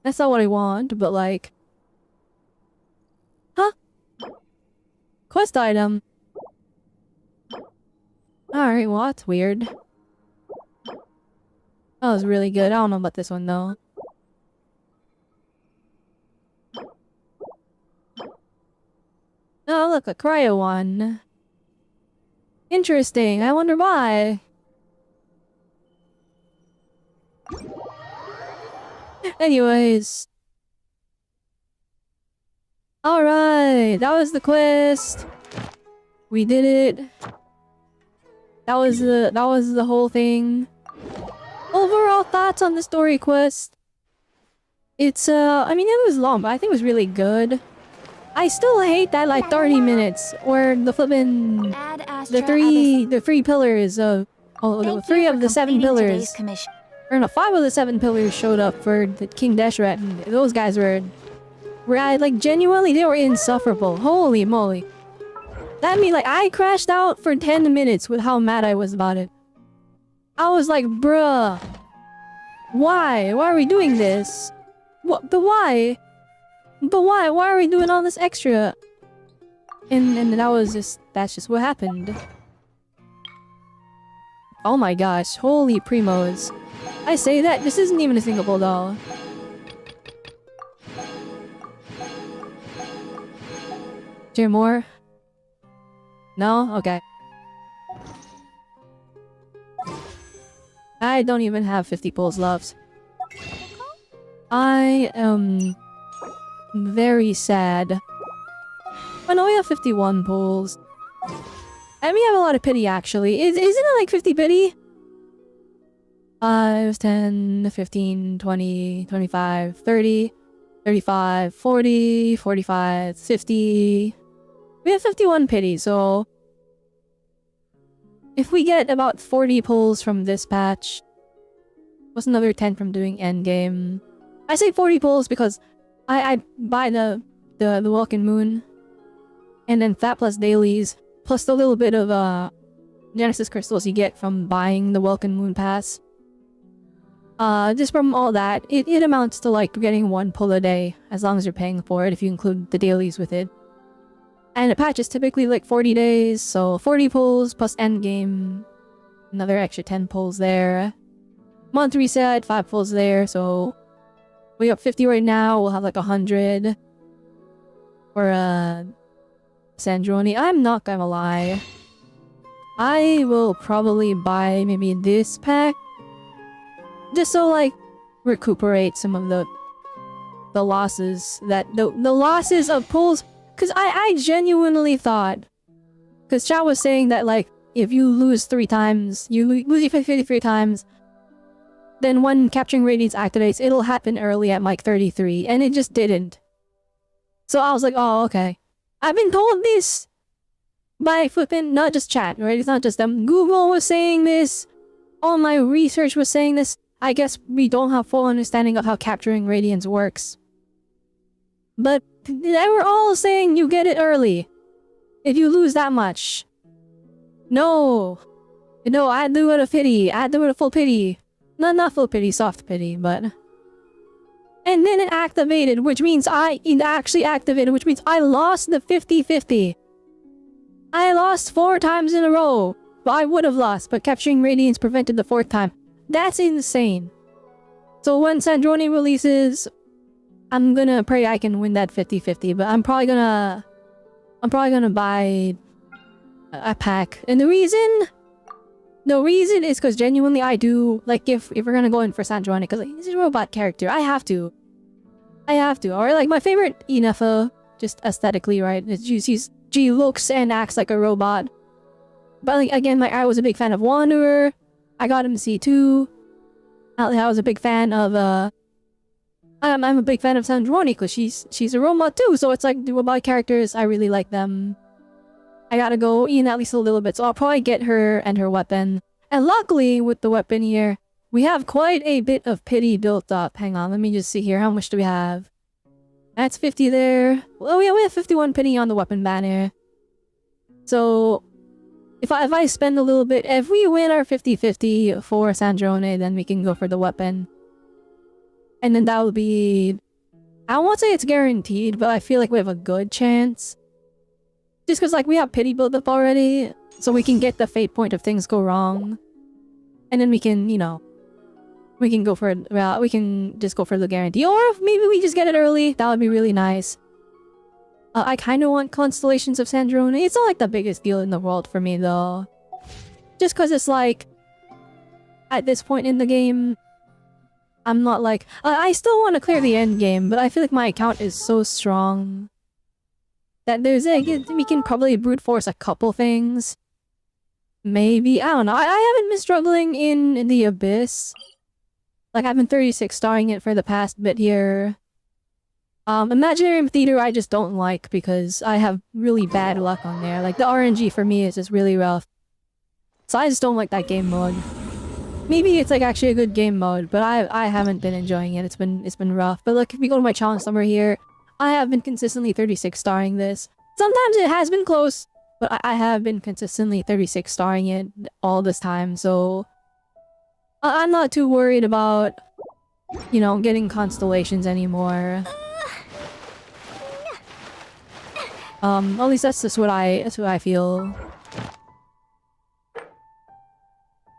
That's not what I want, but like... Huh? Quest item. Alright, well that's weird. That was really good. I don't know about this one though. Oh look, a cryo one. Interesting. I wonder why. Anyways. Alright, that was the quest. We did it. That was the whole thing. Overall thoughts on the story quest. It's I mean it was long, but I think it was really good. I still hate that like 30 minutes where the flippin' the three pillars of the 3 of the 7 pillars. Or no, 5 of the 7 pillars showed up for the King Deshret, and those guys were like genuinely they were insufferable. Holy moly. That mean like I crashed out for 10 minutes with how mad I was about it. I was like, bruh. Why? Why are we doing this? What? But why? But why? Why are we doing all this extra? And that's just what happened. Oh my gosh, holy primos. I say that, this isn't even a singable doll. Is there more? No? Okay. I don't even have 50 pulls left. I am very sad. Oh no, we have 51 pulls. And we have a lot of pity actually. Isn't it like 50 pity? 5, 10, 15, 20, 25, 30, 35, 40, 45, 50. We have 51 pity, so... If we get about 40 pulls from this patch... Plus another 10 from doing endgame... I say 40 pulls because I buy the Welkin Moon. And then that plus dailies. Plus the little bit of Genesis crystals you get from buying the Welkin Moon Pass. Just from all that, it amounts to like getting 1 pull a day, as long as you're paying for it, if you include the dailies with it. And a patch is typically like 40 days, so 40 pulls plus endgame, another extra 10 pulls there. Month reset, 5 pulls there, so we got 50 right now, we'll have like 100 for Sandroni. I'm not gonna lie. I will probably buy maybe this pack. Just so like recuperate some of the losses that the losses of pulls, because I genuinely thought, because Chow was saying that like if you lose 3 times, you lose your 53 times, then when capturing radiance activates, it'll happen early at like 33, and it just didn't. So I was like, oh okay, I've been told this by flipping not just chat, right? It's not just them. Google was saying this. All my research was saying this. I guess we don't have full understanding of how capturing radiance works. But they were all saying you get it early. If you lose that much. No. No, I do it a pity. I do it a full pity. No, not full pity, soft pity, but... And then it activated, which means it actually activated, which means I lost the 50-50. I lost 4 times in a row. But I would have lost, but capturing radiance prevented the 4th time. That's insane. So when Sandroni releases, I'm gonna pray I can win that 50-50, but I'm probably gonna buy a pack. And the reason is because genuinely I do, like if we're gonna go in for Sandroni, because like, he's a robot character, I have to. Or like my favorite Inefa, just aesthetically, right? She looks and acts like a robot. But like, again, I was a big fan of Wanderer. I got him C2. I was a big fan of I'm a big fan of Sandroni because she's a robot too. So it's like the robot characters, I really like them. I gotta go in at least a little bit, so I'll probably get her and her weapon. And luckily with the weapon here, we have quite a bit of pity built up. Hang on, let me just see here. How much do we have? That's 50 there. Well, yeah, we have 51 pity on the weapon banner. So if I spend a little bit, if we win our 50-50 for Sandrone, then we can go for the weapon. And then that will be... I won't say it's guaranteed, but I feel like we have a good chance. Just because like we have pity built up already, so we can get the fate point if things go wrong. And then we can, you know... We can go for it, well, we can just go for the guarantee. Or if maybe we just get it early, that would be really nice. I kind of want Constellations of Sandrone. It's not like the biggest deal in the world for me though. just because it's like, at this point in the game, I'm not like, I still want to clear the end game, but I feel like my account is so strong that we can probably brute force a couple things. Maybe, I don't know. I haven't been struggling in the Abyss. Like, I've been 36 starring it for the past bit here. Imaginary Theater I just don't like because I have really bad luck on there. Like, the RNG for me is just really rough. So I just don't like that game mode. Maybe it's like actually a good game mode, but I haven't been enjoying it. It's been rough. But look, if we go to my challenge somewhere here, I have been consistently 36 starring this. Sometimes it has been close, but I have been consistently 36 starring it all this time, so I'm not too worried about, you know, getting constellations anymore. At least that's just what I feel.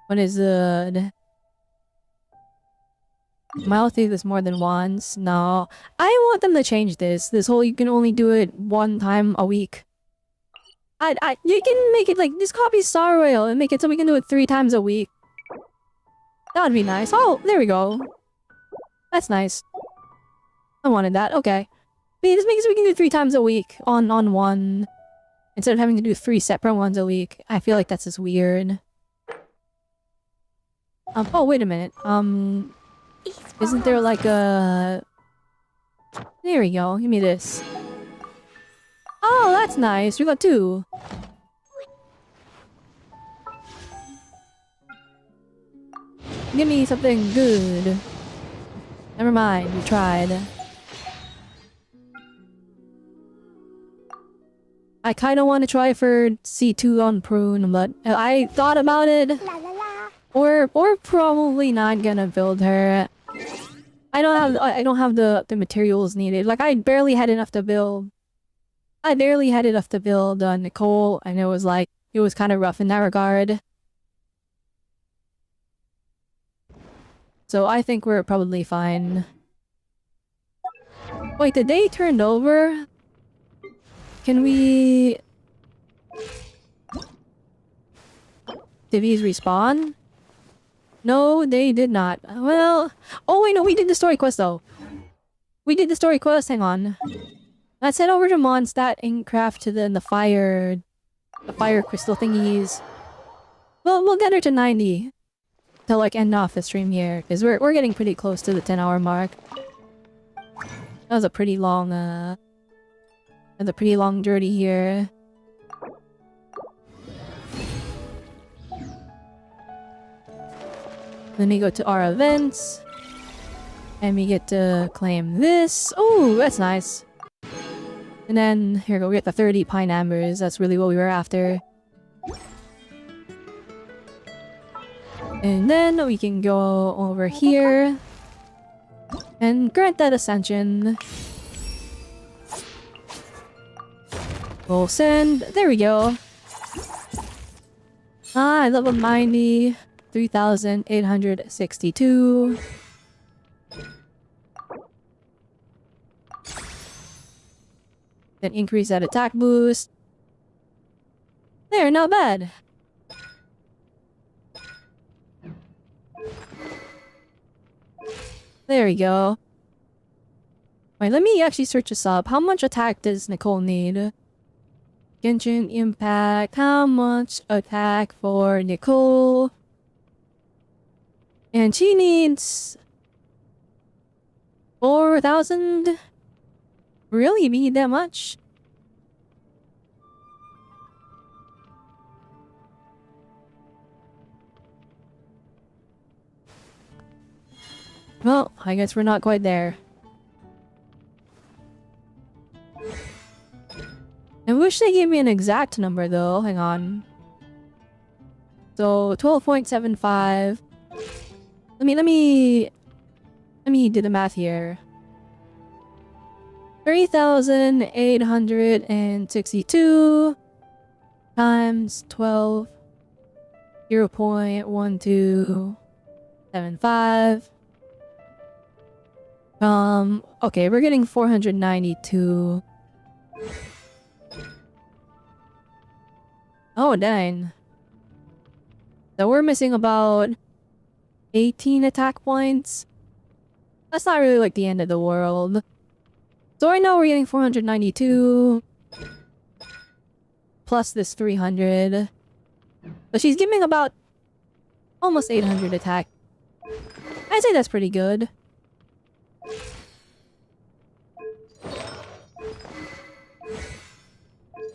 What is it? I'll do this more than once. No. I want them to change this. This whole you can only do it one time a week. You can make it like, just copy Star Rail and make it so we can do it 3 times a week. That would be nice. Oh, there we go. That's nice. I wanted that. Okay. But yeah, just make it so we can do it 3 times a week on one. Instead of having to do 3 separate ones a week. I feel like that's just weird. Oh, wait a minute. Isn't there like a... There we go. Give me this. Oh, that's nice. We got 2. Give me something good. Never mind. We tried. I kind of want to try for C2 on Prune, but I thought about it. Or probably not gonna build her. I don't have the materials needed. Like, I barely had enough to build. I barely had enough to build Nicole, and it was kind of rough in that regard. So I think we're probably fine. Wait, the day turned over? Can we... Did these respawn? No, they did not. Well... Oh wait, no, we did the story quest though. We did the story quest, hang on. Let's head over to Mondstadt and craft to the fire crystal thingies. Well, we'll get her to 90. To like end off the stream here. Because we're getting pretty close to the 10-hour mark. That was a pretty long, journey here. Then we go to our events. And we get to claim this. Oh, that's nice. And then, here we go, we get the 30 pine ambers. That's really what we were after. And then we can go over here. And grant that ascension. We'll send. There we go. Ah, level 90. 3,862. Then increase that attack boost. There, not bad. There we go. Wait, let me actually search this up. How much attack does Nicole need? Genshin Impact. How much attack for Nicole? And she needs... 4,000? Really? We need that much? Well, I guess we're not quite there. I wish they gave me an exact number though. Hang on. So 12.75. Let me do the math here. 3,862 times 12. 0.1275. Okay, we're getting 492. Oh, dang. So we're missing about 18 attack points. That's not really like the end of the world. So right now we're getting 492. Plus this 300. So she's giving about almost 800 attack. I'd say that's pretty good.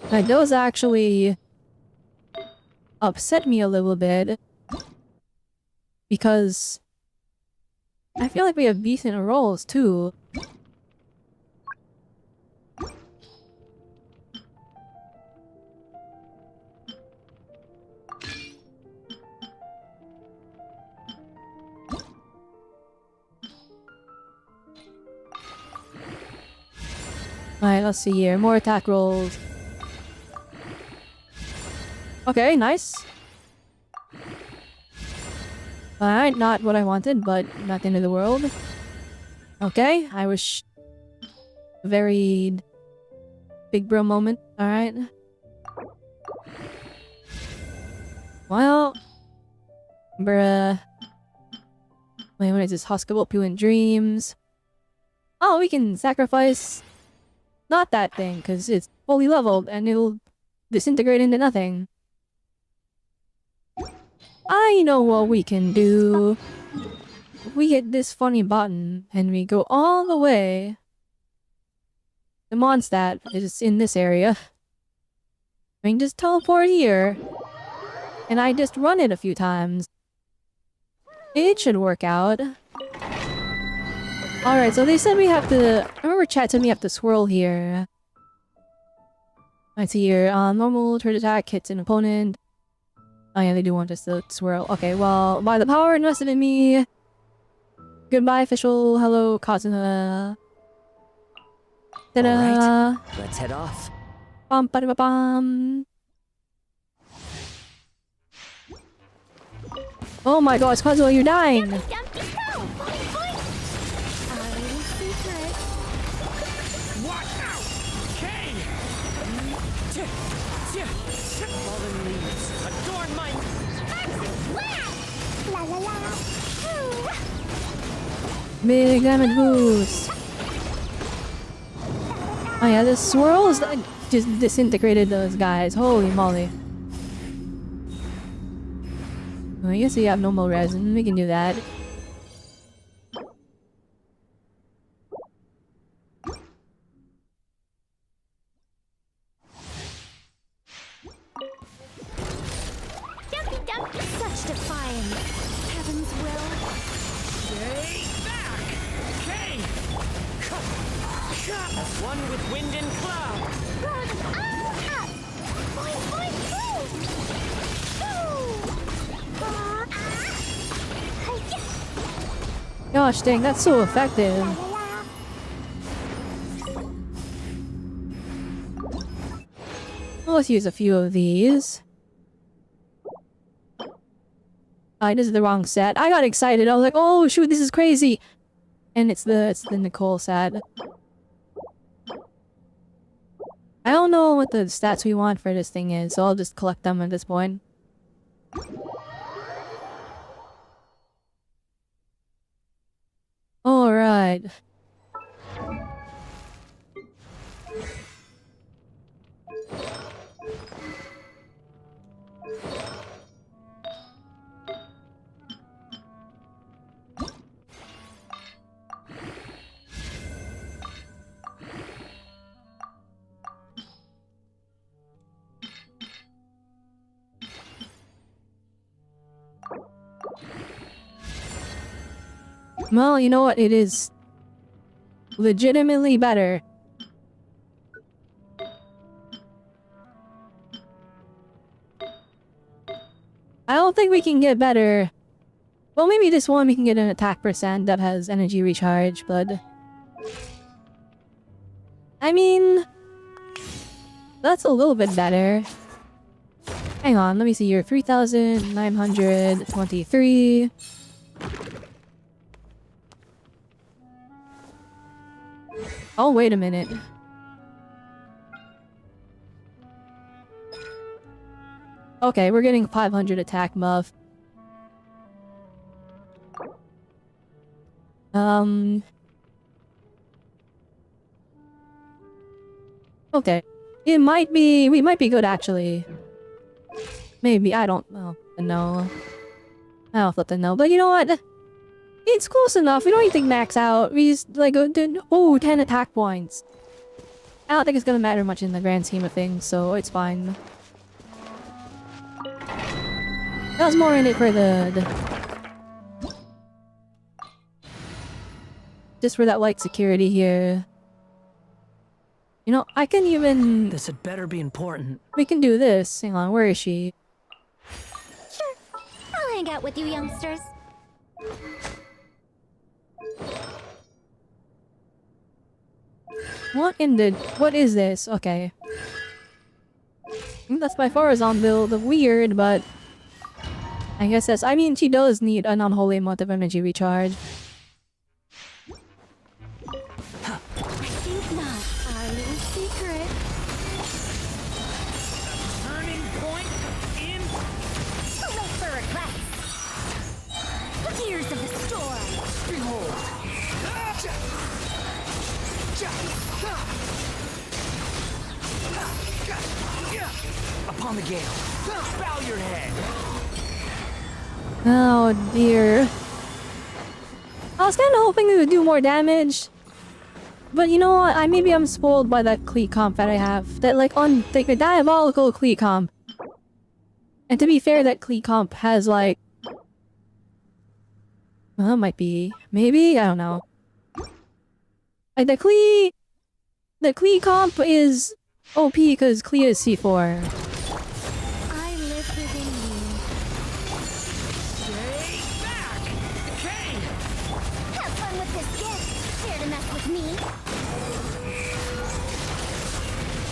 Like, those actually upset me a little bit. Because I feel like we have decent rolls too. Alright, let's see here. More attack rolls. Okay, nice. Alright, not what I wanted, but not the end of the world. Okay, I wish... very... big bro moment. Alright. Well... Bruh... Wait, what is this? Hospitable Poo and Dreams. Oh, we can sacrifice... not that thing, because it's fully leveled and it'll disintegrate into nothing. I know what we can do. We hit this funny button and we go all the way. The Mondstadt is in this area. I can just teleport here. And I just run it a few times. It should work out. Alright, so they said we have to... I remember chat said we have to swirl here. Let's see here. Normal turret attack hits an opponent. Oh yeah, they do want us to swirl. Okay, well, by the power invested in me... Goodbye, official. Hello, Kazuna. Ta-da! Alright, let's head off. Bum ba da ba bum. Oh my gosh, Kazuo, you're dying! Fallen leaves, adorn my... La la la. Big damage boost! Oh yeah, the swirls just disintegrated those guys. Holy moly. Well, I guess we have no more resin. We can do that. Dumpy dumpy. Such defiance. Heaven's will. Stay back! Okay! As one with wind and cloud! Run all up. Boing boing boom. Gosh dang, that's so effective. Well, let's use a few of these. This is the wrong set. I got excited. I was like, oh shoot, this is crazy. And it's the Nicole set. I don't know what the stats we want for this thing is, so I'll just collect them at this point. Alright. Well, you know what? It is legitimately better. I don't think we can get better. Well, maybe this one we can get an attack percent that has energy recharge, but... I mean... that's a little bit better. Hang on, let me see here. 3,923... Oh, wait a minute. Okay, we're getting 500 attack buff. Okay. It might be... We might be good, actually. Maybe. I don't know. No. I don't flip the no. But you know what? It's close enough. We don't need to max out. We just, like, oh, 10 attack points. I don't think it's gonna matter much in the grand scheme of things, so it's fine. That was more in it for just for that light security here. You know, I can even... This had better be important. We can do this. Hang on, where is she? Sure. I'll hang out with you youngsters. What is this? Okay. I think that's by far a zombie build. Weird, but... I guess that's... I mean, she does need an unholy amount of energy recharge. I think not. Our little secret. Turning point in. Too late for regrets. Tears of the storm. Behold. Upon the gale. Bow your head. Oh dear. I was kind of hoping it would do more damage. But you know what? Maybe I'm spoiled by that cleat comp that I have. That like the diabolical cleat comp. And to be fair, that cleat comp has like... Well, it might be... Maybe? I don't know. Like the cleat comp is OP because cleat is C4. I live within you. Stay back! Kane! Have fun with this gift. Dare to mess with me?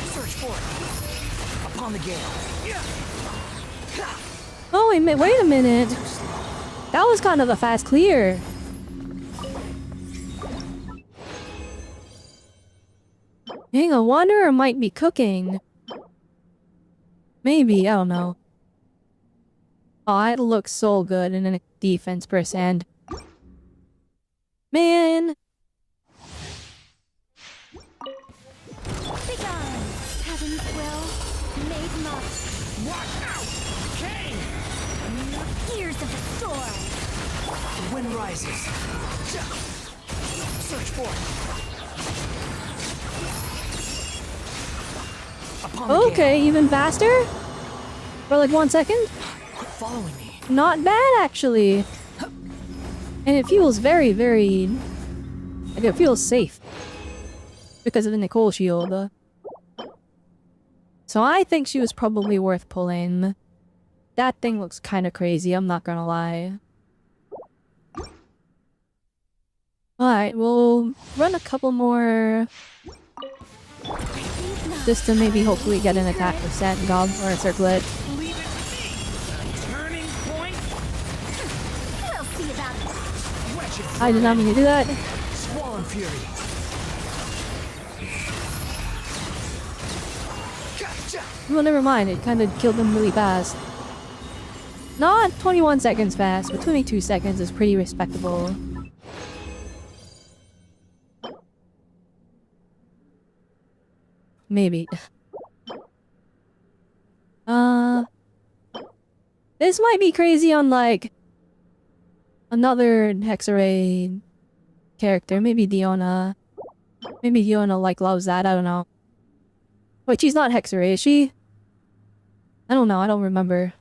Search for it. Upon the gale. Oh, wait a minute. That was kind of a fast clear. Dang, a wanderer might be cooking. Maybe, I don't know. Oh, it looks so good in a defense percent. Man! Begone! Heaven's will, made must. Watch out! Kane! Years of the storm. The wind rises. Search for it. Okay, even faster? For like 1 second? Quit following me. Not bad, actually. And it feels very, very... Like, it feels safe. Because of the Nicole shield. So I think she was probably worth pulling. That thing looks kind of crazy, I'm not gonna lie. Alright, we'll run a couple more... Just to maybe hopefully get an attack with Sand Gob or a Circlet. Turning point. We'll see about it. I did not mean to do that. Swollen fury. Well, never mind, it kind of killed them really fast. Not 21 seconds fast, but 22 seconds is pretty respectable. Maybe. This might be crazy on, like, another Hexarray character. Maybe Diona. Maybe Diona, like, loves that. I don't know. Wait, she's not Hexarray, is she? I don't know. I don't remember.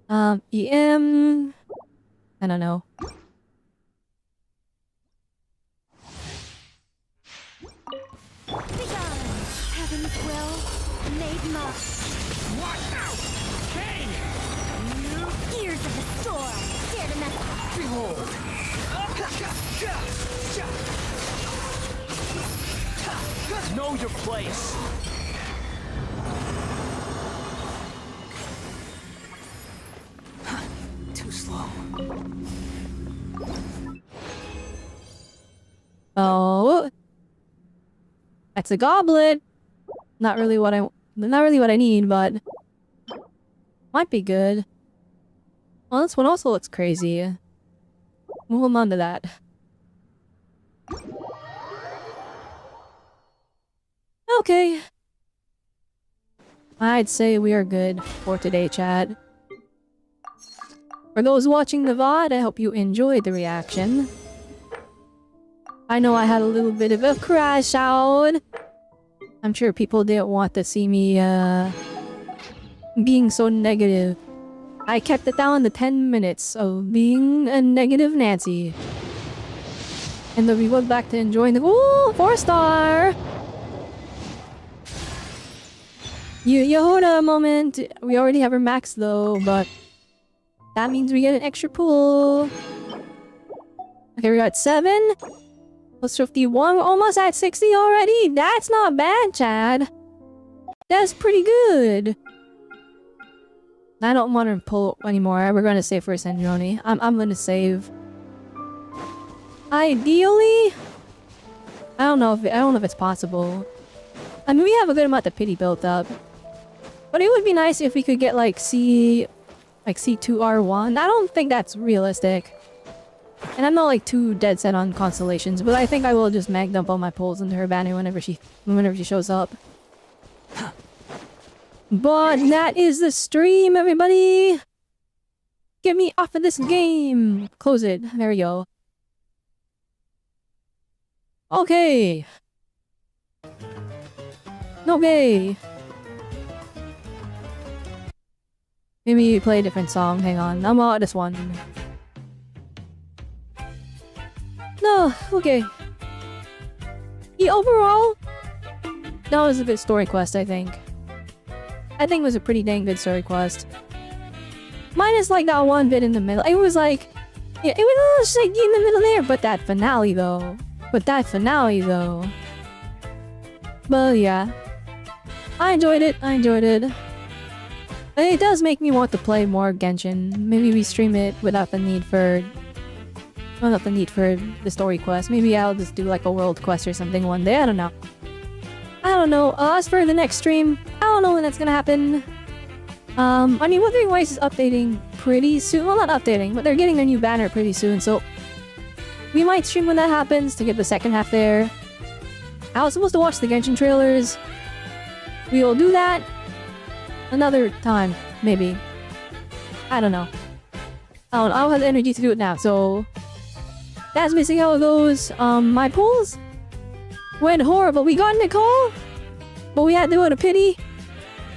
EM... I don't know. Begone! Heaven's will, made must. Watch out! Kane! Years of the storm. Dare to mess. Behold! Know your place. Too slow. Oh, that's a goblet. Not really what I need, but might be good. Well, this one also looks crazy. We'll hold on to that. Okay. I'd say we are good for today, chat. For those watching the VOD, I hope you enjoyed the reaction. I know I had a little bit of a crash out. I'm sure people didn't want to see me, being so negative. I kept it down to 10 minutes of being a negative Nancy. And then we went back to enjoying the— ooh, 4-star! You hold a moment. We already have our max though, but that means we get an extra pull. Okay, we got 7. Plus 51. We're almost at 60 already. That's not bad, Chad. That's pretty good. I don't want to pull anymore. We're gonna save for Sandroni. I'm gonna save. Ideally, I don't know if it's possible. I mean, we have a good amount of pity built up. But it would be nice if we could get like C2R1. I don't think that's realistic. And I'm not like too dead set on constellations, but I think I will just mag dump all my pulls into her banner whenever she shows up. But that is the stream, everybody! Get me off of this game! Close it. There we go. Okay. Okay. Maybe play a different song. Hang on. I'm out this one. No, okay. Yeah, overall, that was a good story quest, I think. I think it was a pretty dang good story quest. Minus like that one bit in the middle. It was like, yeah, it was a little shaky in the middle there, but that finale though. But yeah. I enjoyed it. It does make me want to play more Genshin. Maybe we stream it without the need for the story quest. Maybe I'll just do like a world quest or something one day. I don't know. As for the next stream, I don't know when that's gonna happen. I mean, Wuthering Waves is updating pretty soon. Well, not updating, but they're getting their new banner pretty soon, so we might stream when that happens to get the second half there. I was supposed to watch the Genshin trailers. We will do that another time, maybe. I don't know. I don't have the energy to do it now, so that's basically how it goes. My pulls went horrible. We got Nicole, but we had to go to pity.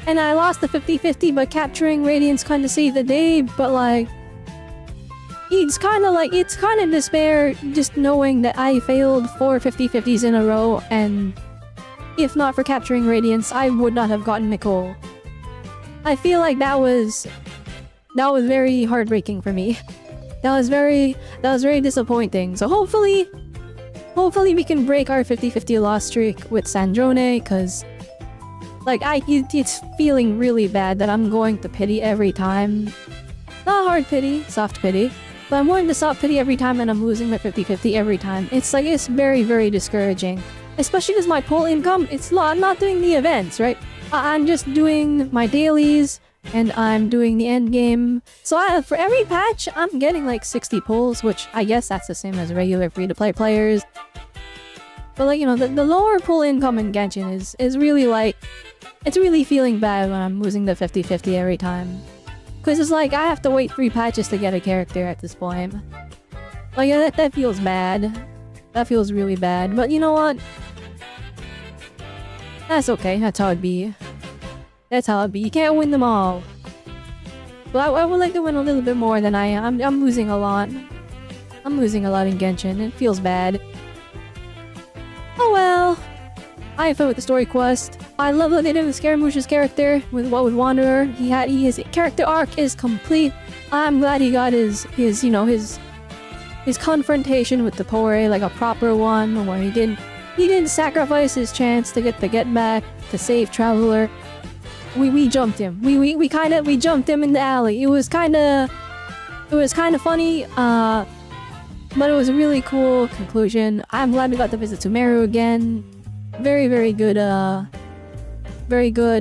And I lost the 50-50, but capturing Radiance kind of saved the day, but like, it's kind of despair just knowing that I failed 4 50-50s in a row, and if not for capturing Radiance, I would not have gotten Nicole. I feel like that was very heartbreaking for me. That was very disappointing. So hopefully we can break our 50-50 loss streak with Sandrone, cause like it's feeling really bad that I'm going to pity every time. Not hard pity, soft pity. But I'm going to soft pity every time and I'm losing my 50-50 every time. It's like, it's very, very discouraging. Especially because my pull income, I'm not doing the events, right? I'm just doing my dailies and I'm doing the end game. So for every patch, I'm getting like 60 pulls, which I guess that's the same as regular free-to-play players. But like, you know, the lower pull income in Genshin is really like, it's really feeling bad when I'm losing the 50-50 every time. Because it's like, I have to wait 3 patches to get a character at this point. Like, yeah, that feels bad. That feels really bad. But you know what? That's okay. That's how it be. That's how it be. You can't win them all. But I would like to win a little bit more than I am. I'm losing a lot. I'm losing a lot in Genshin. It feels bad. Oh well. I have fun with the story quest. I love that they did with Scaramouche's character with Wanderer. His character arc is complete. I'm glad he got his confrontation with the Pore, like a proper one, where he didn't sacrifice his chance to get the get back to save Traveler. We jumped him. We jumped him in the alley. It was kinda funny, but it was a really cool conclusion. I'm glad we got to visit Sumeru again. Very, very good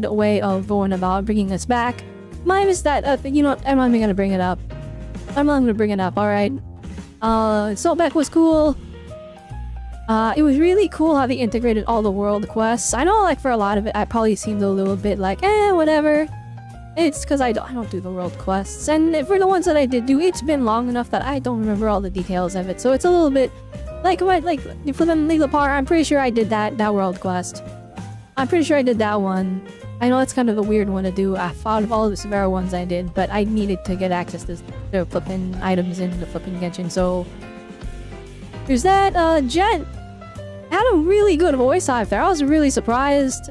way of going about bringing us back. Mine is that, you know what, I'm not even gonna bring it up. I'm not gonna bring it up, alright? Soulback was cool. It was really cool how they integrated all the world quests. I know, like, for a lot of it, I probably seemed a little bit like, whatever. It's because I don't do the world quests. And for the ones that I did do, it's been long enough that I don't remember all the details of it. So it's a little bit like what, like, for the Legal Power, I'm pretty sure I did that world quest. I'm pretty sure I did that one. I know it's kind of a weird one to do. I thought of all the Severa ones I did, but I needed to get access to the flipping items in the flipping Genshin, so... There's that, Jet had a really good voice actor. I was really surprised.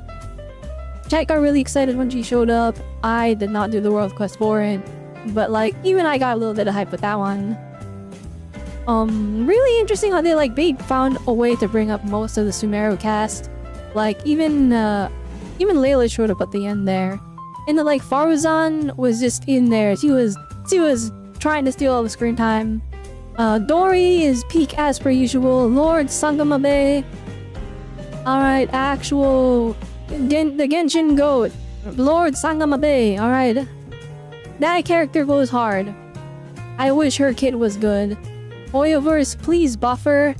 Jet got really excited when she showed up. I did not do the world quest for it, but like, even I got a little bit of hype with that one. Really interesting how they found a way to bring up most of the Sumeru cast. Like, even Layla showed up at the end there. And the, like, Faruzan was just in there. She was trying to steal all the screen time. Dory is peak as per usual. Lord Sangamabe. Alright, actual... the Genshin Goat. Lord Sangamabe. Alright. That character goes hard. I wish her kit was good. Hoyoverse, please buffer.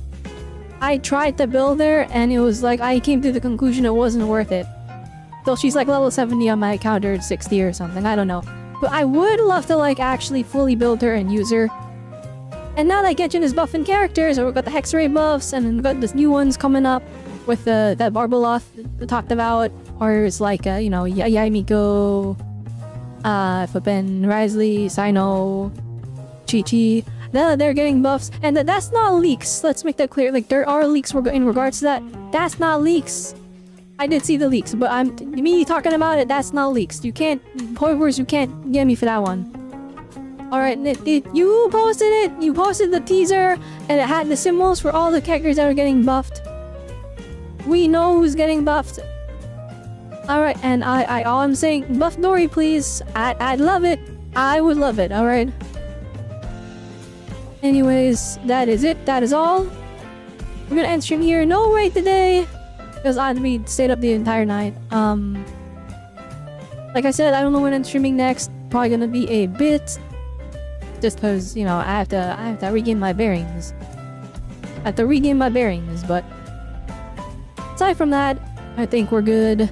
I tried to build her, and it was like, I came to the conclusion it wasn't worth it. So she's like level 70 on my account, or 60 or something, I don't know. But I would love to like actually fully build her and use her. And now that Genshin is buffing characters, we've got the Hexray buffs, and we've got this new ones coming up with that Barbaloth we talked about, or it's like, you know, Yaimiko, Flippin, Risley, Sino, Chi-Chi. They're getting buffs, and that's not leaks. Let's make that clear. Like, there are leaks in regards to that. That's not leaks. I did see the leaks, but me talking about it, that's not leaks. You can't, Hoyoverse, you can't get me for that one. Alright, you posted it. You posted the teaser, and it had the symbols for all the characters that are getting buffed. We know who's getting buffed. Alright, and all I'm saying, buff Dory, please. I'd love it. I would love it, alright? Anyways, that is it. That is all. We're gonna end stream here. No raid today, because we stayed up the entire night. Like I said, I don't know when I'm streaming next. Probably gonna be a bit, just because, you know, I have to regain my bearings. But aside from that, I think we're good.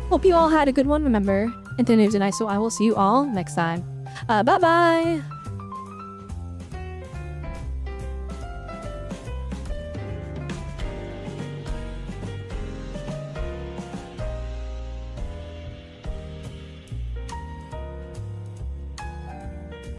Hope you all had a good one. Remember, internet is nice, so I will see you all next time. Bye bye.